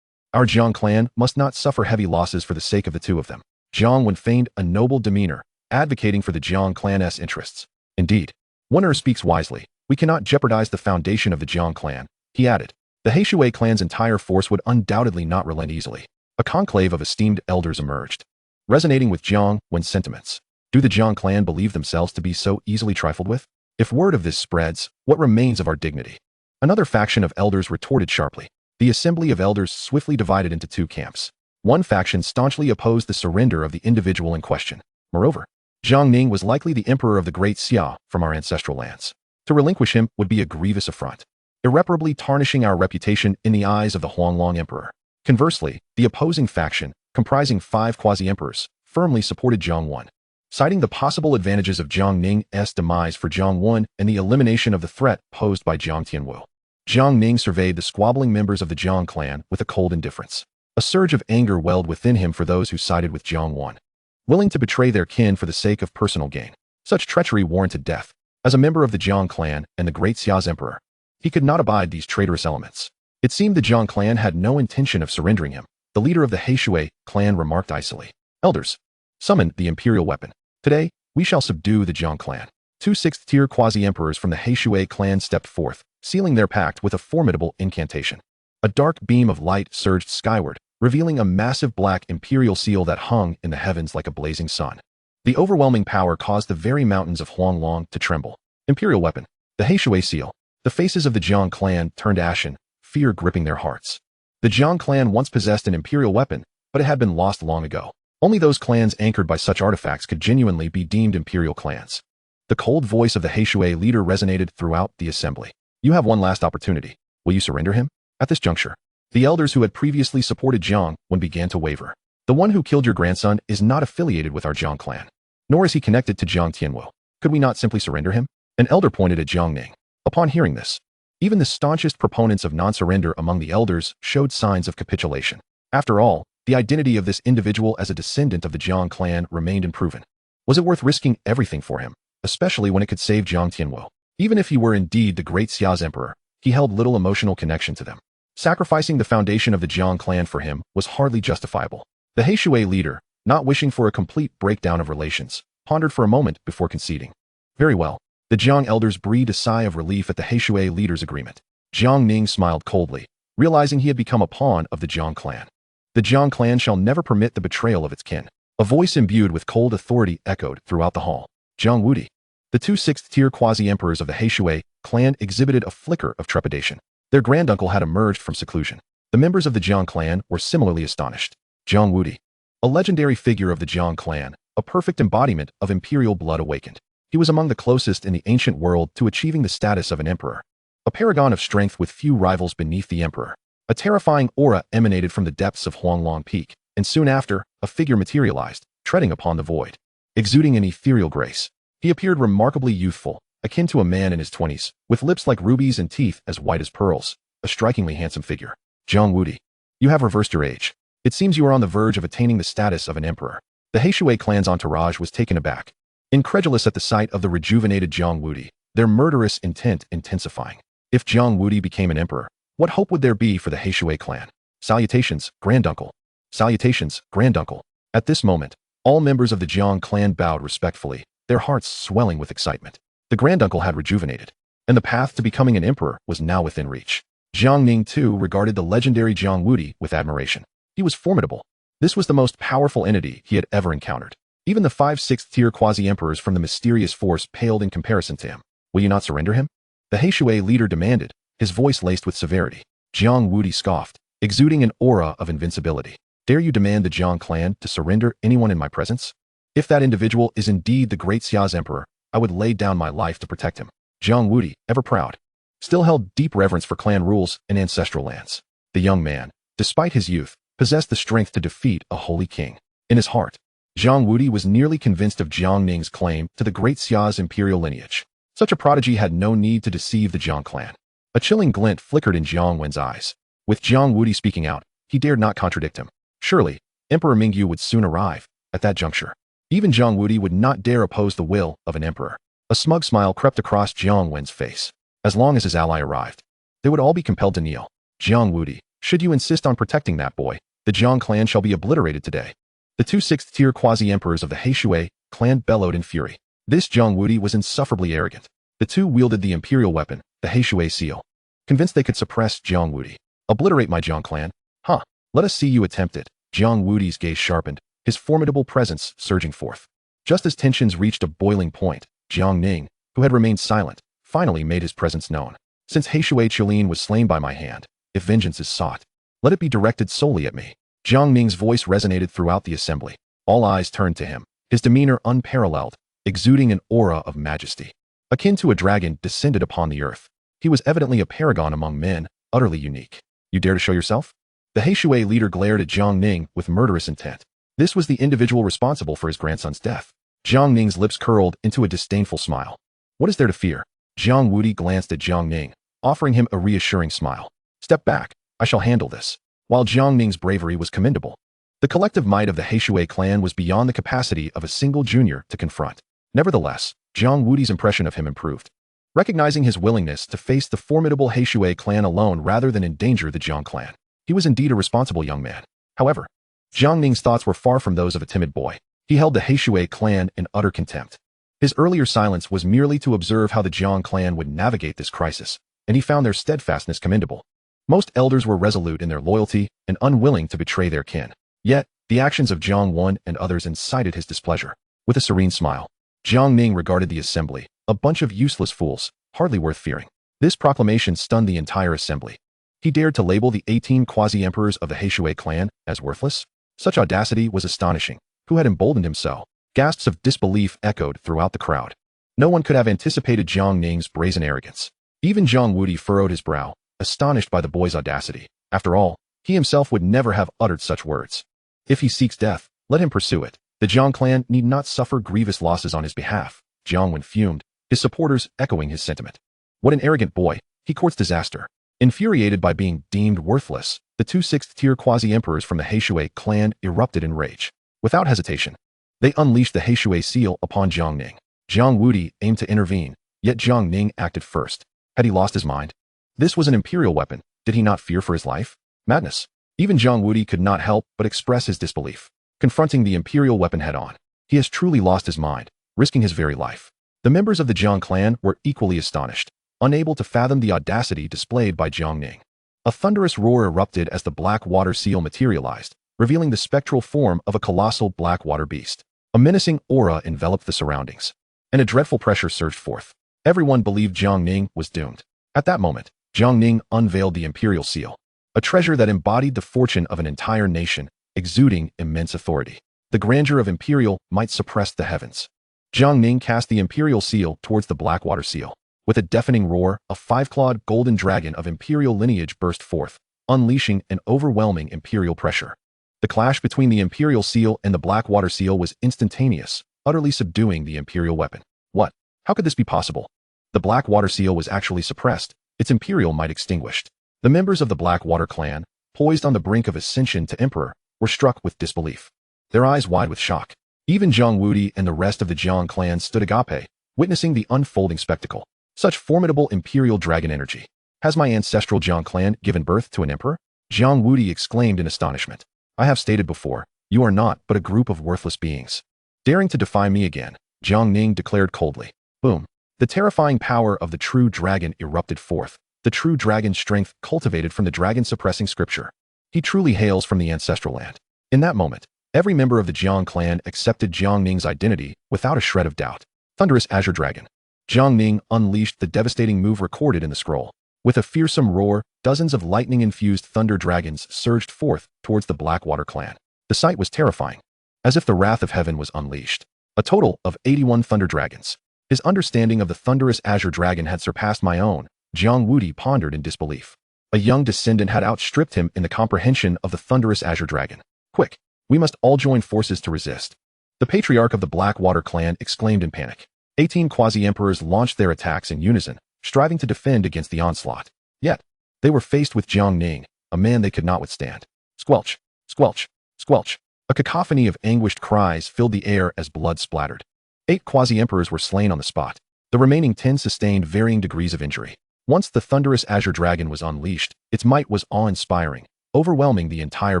Our Jiang clan must not suffer heavy losses for the sake of the 2 of them. Jiang Wen feigned a noble demeanor, advocating for the Jiang clan's interests. Indeed, Wen'er speaks wisely. We cannot jeopardize the foundation of the Jiang clan, he added. The Heishui clan's entire force would undoubtedly not relent easily. A conclave of esteemed elders emerged, resonating with Jiang Wen's sentiments. Do the Jiang clan believe themselves to be so easily trifled with? If word of this spreads, what remains of our dignity? Another faction of elders retorted sharply. The assembly of elders swiftly divided into 2 camps. One faction staunchly opposed the surrender of the individual in question. Moreover, Jiang Ning was likely the emperor of the Great Xia from our ancestral lands. To relinquish him would be a grievous affront, irreparably tarnishing our reputation in the eyes of the Huanglong emperor. Conversely, the opposing faction, comprising 5 quasi-emperors, firmly supported Jiang Wen. citing the possible advantages of Jiang Ning's demise for Jiang Wen and the elimination of the threat posed by Jiang Tianwu. Jiang Ning surveyed the squabbling members of the Jiang clan with a cold indifference. A surge of anger welled within him for those who sided with Jiang Wen, willing to betray their kin for the sake of personal gain. Such treachery warranted death. As a member of the Jiang clan and the Great Xia's emperor, he could not abide these traitorous elements. It seemed the Jiang clan had no intention of surrendering him. The leader of the Heishui clan remarked icily, "Elders, summon the imperial weapon. Today, we shall subdue the Jiang clan." Two sixth-tier quasi-emperors from the Heishui clan stepped forth, sealing their pact with a formidable incantation. A dark beam of light surged skyward, revealing a massive black imperial seal that hung in the heavens like a blazing sun. The overwhelming power caused the very mountains of Huanglong to tremble. Imperial weapon. The Heishui seal. The faces of the Jiang clan turned ashen, fear gripping their hearts. The Jiang clan once possessed an imperial weapon, but it had been lost long ago. Only those clans anchored by such artifacts could genuinely be deemed imperial clans. The cold voice of the Heishui leader resonated throughout the assembly. "You have one last opportunity. Will you surrender him?" At this juncture, the elders who had previously supported Jiang Wen began to waver. "The one who killed your grandson is not affiliated with our Jiang clan, nor is he connected to Jiang Tianwu. Could we not simply surrender him?" An elder pointed at Jiang Ning. Upon hearing this, even the staunchest proponents of non-surrender among the elders showed signs of capitulation. After all, the identity of this individual as a descendant of the Jiang clan remained unproven. Was it worth risking everything for him, especially when it could save Jiang Tianwu? Even if he were indeed the Great Xia's emperor, he held little emotional connection to them. Sacrificing the foundation of the Jiang clan for him was hardly justifiable. The Heishui leader, not wishing for a complete breakdown of relations, pondered for a moment before conceding. Very well. The Jiang elders breathed a sigh of relief at the Heishui leader's agreement. Jiang Ning smiled coldly, realizing he had become a pawn of the Jiang clan. The Jiang clan shall never permit the betrayal of its kin. A voice imbued with cold authority echoed throughout the hall. Jiang Wudi. The two sixth-tier quasi-emperors of the Heishui clan exhibited a flicker of trepidation. Their granduncle had emerged from seclusion. The members of the Jiang clan were similarly astonished. Jiang Wudi. A legendary figure of the Jiang clan, a perfect embodiment of imperial blood awakened. He was among the closest in the ancient world to achieving the status of an emperor. A paragon of strength with few rivals beneath the emperor. A terrifying aura emanated from the depths of Huanglong Peak, and soon after, a figure materialized, treading upon the void. Exuding an ethereal grace, he appeared remarkably youthful, akin to a man in his 20s, with lips like rubies and teeth as white as pearls, a strikingly handsome figure. Jiang Wudi. You have reversed your age. It seems you are on the verge of attaining the status of an emperor. The Heishui clan's entourage was taken aback, incredulous at the sight of the rejuvenated Jiang Wudi, their murderous intent intensifying. If Jiang Wudi became an emperor, what hope would there be for the Heishui clan? Salutations, granduncle. Salutations, granduncle. At this moment, all members of the Jiang clan bowed respectfully, their hearts swelling with excitement. The granduncle had rejuvenated, and the path to becoming an emperor was now within reach. Jiang Ning too regarded the legendary Jiang Wudi with admiration. He was formidable. This was the most powerful entity he had ever encountered. Even the 5 sixth-tier quasi-emperors from the mysterious force paled in comparison to him. Will you not surrender him? The Heishui leader demanded, his voice laced with severity. Jiang Wudi scoffed, exuding an aura of invincibility. Dare you demand the Jiang clan to surrender anyone in my presence? If that individual is indeed the Great Xia's emperor, I would lay down my life to protect him. Jiang Wudi, ever proud, still held deep reverence for clan rules and ancestral lands. The young man, despite his youth, possessed the strength to defeat a holy king. In his heart, Jiang Wudi was nearly convinced of Jiang Ning's claim to the Great Xia's imperial lineage. Such a prodigy had no need to deceive the Jiang clan. A chilling glint flickered in Jiang Wen's eyes. With Jiang Wudi speaking out, he dared not contradict him. Surely, Emperor Mingyu would soon arrive. At that juncture, even Jiang Wudi would not dare oppose the will of an emperor. A smug smile crept across Jiang Wen's face. As long as his ally arrived, they would all be compelled to kneel. Jiang Wudi, should you insist on protecting that boy, the Jiang clan shall be obliterated today. The 2 sixth-tier quasi-emperors of the Heishui clan bellowed in fury. This Jiang Wudi was insufferably arrogant. The two wielded the imperial weapon, the Heishui seal. Convinced they could suppress Jiang Wudi. Obliterate my Jiang clan? Huh. Let us see you attempt it. Jiang Wudi's gaze sharpened, his formidable presence surging forth. Just as tensions reached a boiling point, Jiang Ning, who had remained silent, finally made his presence known. Since Heishui Qilin was slain by my hand, if vengeance is sought, let it be directed solely at me. Jiang Ning's voice resonated throughout the assembly. All eyes turned to him, his demeanor unparalleled, exuding an aura of majesty. Akin to a dragon descended upon the earth, he was evidently a paragon among men, utterly unique. You dare to show yourself? The Heishui leader glared at Jiang Ning with murderous intent. This was the individual responsible for his grandson's death. Jiang Ning's lips curled into a disdainful smile. What is there to fear? Jiang Wuti glanced at Jiang Ning, offering him a reassuring smile. Step back, I shall handle this. While Jiang Ning's bravery was commendable, the collective might of the Heishui clan was beyond the capacity of a single junior to confront. Nevertheless, Jiang Wuti's impression of him improved. Recognizing his willingness to face the formidable Heishui clan alone rather than endanger the Jiang clan, he was indeed a responsible young man. However, Jiang Ning's thoughts were far from those of a timid boy. He held the Heishui clan in utter contempt. His earlier silence was merely to observe how the Jiang clan would navigate this crisis, and he found their steadfastness commendable. Most elders were resolute in their loyalty and unwilling to betray their kin. Yet, the actions of Jiang Wan and others incited his displeasure. With a serene smile, Jiang Ning regarded the assembly, a bunch of useless fools, hardly worth fearing. This proclamation stunned the entire assembly. He dared to label the 18 quasi-emperors of the Heishui clan as worthless? Such audacity was astonishing. Who had emboldened him so? Gasps of disbelief echoed throughout the crowd. No one could have anticipated Jiang Ning's brazen arrogance. Even Jiang Wuti furrowed his brow, astonished by the boy's audacity. After all, he himself would never have uttered such words. If he seeks death, let him pursue it. The Jiang clan need not suffer grievous losses on his behalf. Jiang Wen fumed, his supporters echoing his sentiment. What an arrogant boy, he courts disaster. Infuriated by being deemed worthless, the two sixth-tier quasi-emperors from the Heishui clan erupted in rage. Without hesitation, they unleashed the Heishui seal upon Jiang Ning. Jiang Wuti aimed to intervene, yet Jiang Ning acted first. Had he lost his mind? This was an imperial weapon. Did he not fear for his life? Madness. Even Jiang Wuti could not help but express his disbelief. Confronting the imperial weapon head-on, he has truly lost his mind, risking his very life. The members of the Jiang clan were equally astonished, unable to fathom the audacity displayed by Jiang Ning. A thunderous roar erupted as the black water seal materialized, revealing the spectral form of a colossal black water beast. A menacing aura enveloped the surroundings, and a dreadful pressure surged forth. Everyone believed Jiang Ning was doomed. At that moment, Jiang Ning unveiled the imperial seal, a treasure that embodied the fortune of an entire nation, exuding immense authority. The grandeur of imperial might suppress the heavens. Jiang Ning cast the imperial seal towards the black water seal. With a deafening roar, a five-clawed golden dragon of imperial lineage burst forth, unleashing an overwhelming imperial pressure. The clash between the imperial seal and the black water seal was instantaneous, utterly subduing the imperial weapon. What? How could this be possible? The black water seal was actually suppressed, its imperial might extinguished. The members of the black water clan, poised on the brink of ascension to emperor, were struck with disbelief, their eyes wide with shock. Even Jiang Wuti and the rest of the Jiang clan stood agape, witnessing the unfolding spectacle. Such formidable imperial dragon energy. Has my ancestral Jiang clan given birth to an emperor? Jiang Wuti exclaimed in astonishment. I have stated before, you are not but a group of worthless beings. Daring to defy me again, Jiang Ning declared coldly. Boom. The terrifying power of the true dragon erupted forth, the true dragon strength cultivated from the dragon-suppressing scripture. He truly hails from the ancestral land. In that moment, every member of the Jiang clan accepted Jiang Ning's identity without a shred of doubt. Thunderous Azure Dragon. Jiang Ning unleashed the devastating move recorded in the scroll. With a fearsome roar, dozens of lightning-infused thunder dragons surged forth towards the Blackwater clan. The sight was terrifying, as if the wrath of heaven was unleashed. A total of 81 thunder dragons. His understanding of the thunderous Azure Dragon had surpassed my own. Jiang Wuti pondered in disbelief. A young descendant had outstripped him in the comprehension of the thunderous Azure Dragon. Quick, we must all join forces to resist. The patriarch of the Blackwater clan exclaimed in panic. 18 quasi-emperors launched their attacks in unison, striving to defend against the onslaught. Yet, they were faced with Jiang Ning, a man they could not withstand. Squelch, squelch, squelch. A cacophony of anguished cries filled the air as blood splattered. 8 quasi-emperors were slain on the spot. The remaining 10 sustained varying degrees of injury. Once the thunderous Azure Dragon was unleashed, its might was awe-inspiring, overwhelming the entire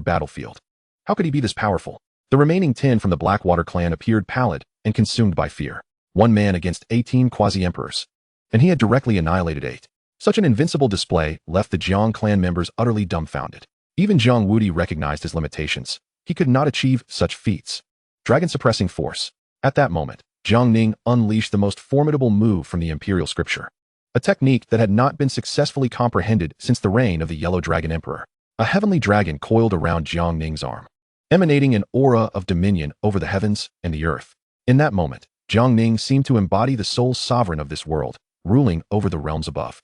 battlefield. How could he be this powerful? The remaining 10 from the Blackwater clan appeared pallid and consumed by fear. One man against 18 quasi-emperors. And he had directly annihilated 8. Such an invincible display left the Jiang clan members utterly dumbfounded. Even Jiang Wuti recognized his limitations. He could not achieve such feats. Dragon-suppressing force. At that moment, Jiang Ning unleashed the most formidable move from the imperial scripture. A technique that had not been successfully comprehended since the reign of the Yellow Dragon Emperor. A heavenly dragon coiled around Jiang Ning's arm, emanating an aura of dominion over the heavens and the earth. In that moment, Jiang Ning seemed to embody the sole sovereign of this world, ruling over the realms above.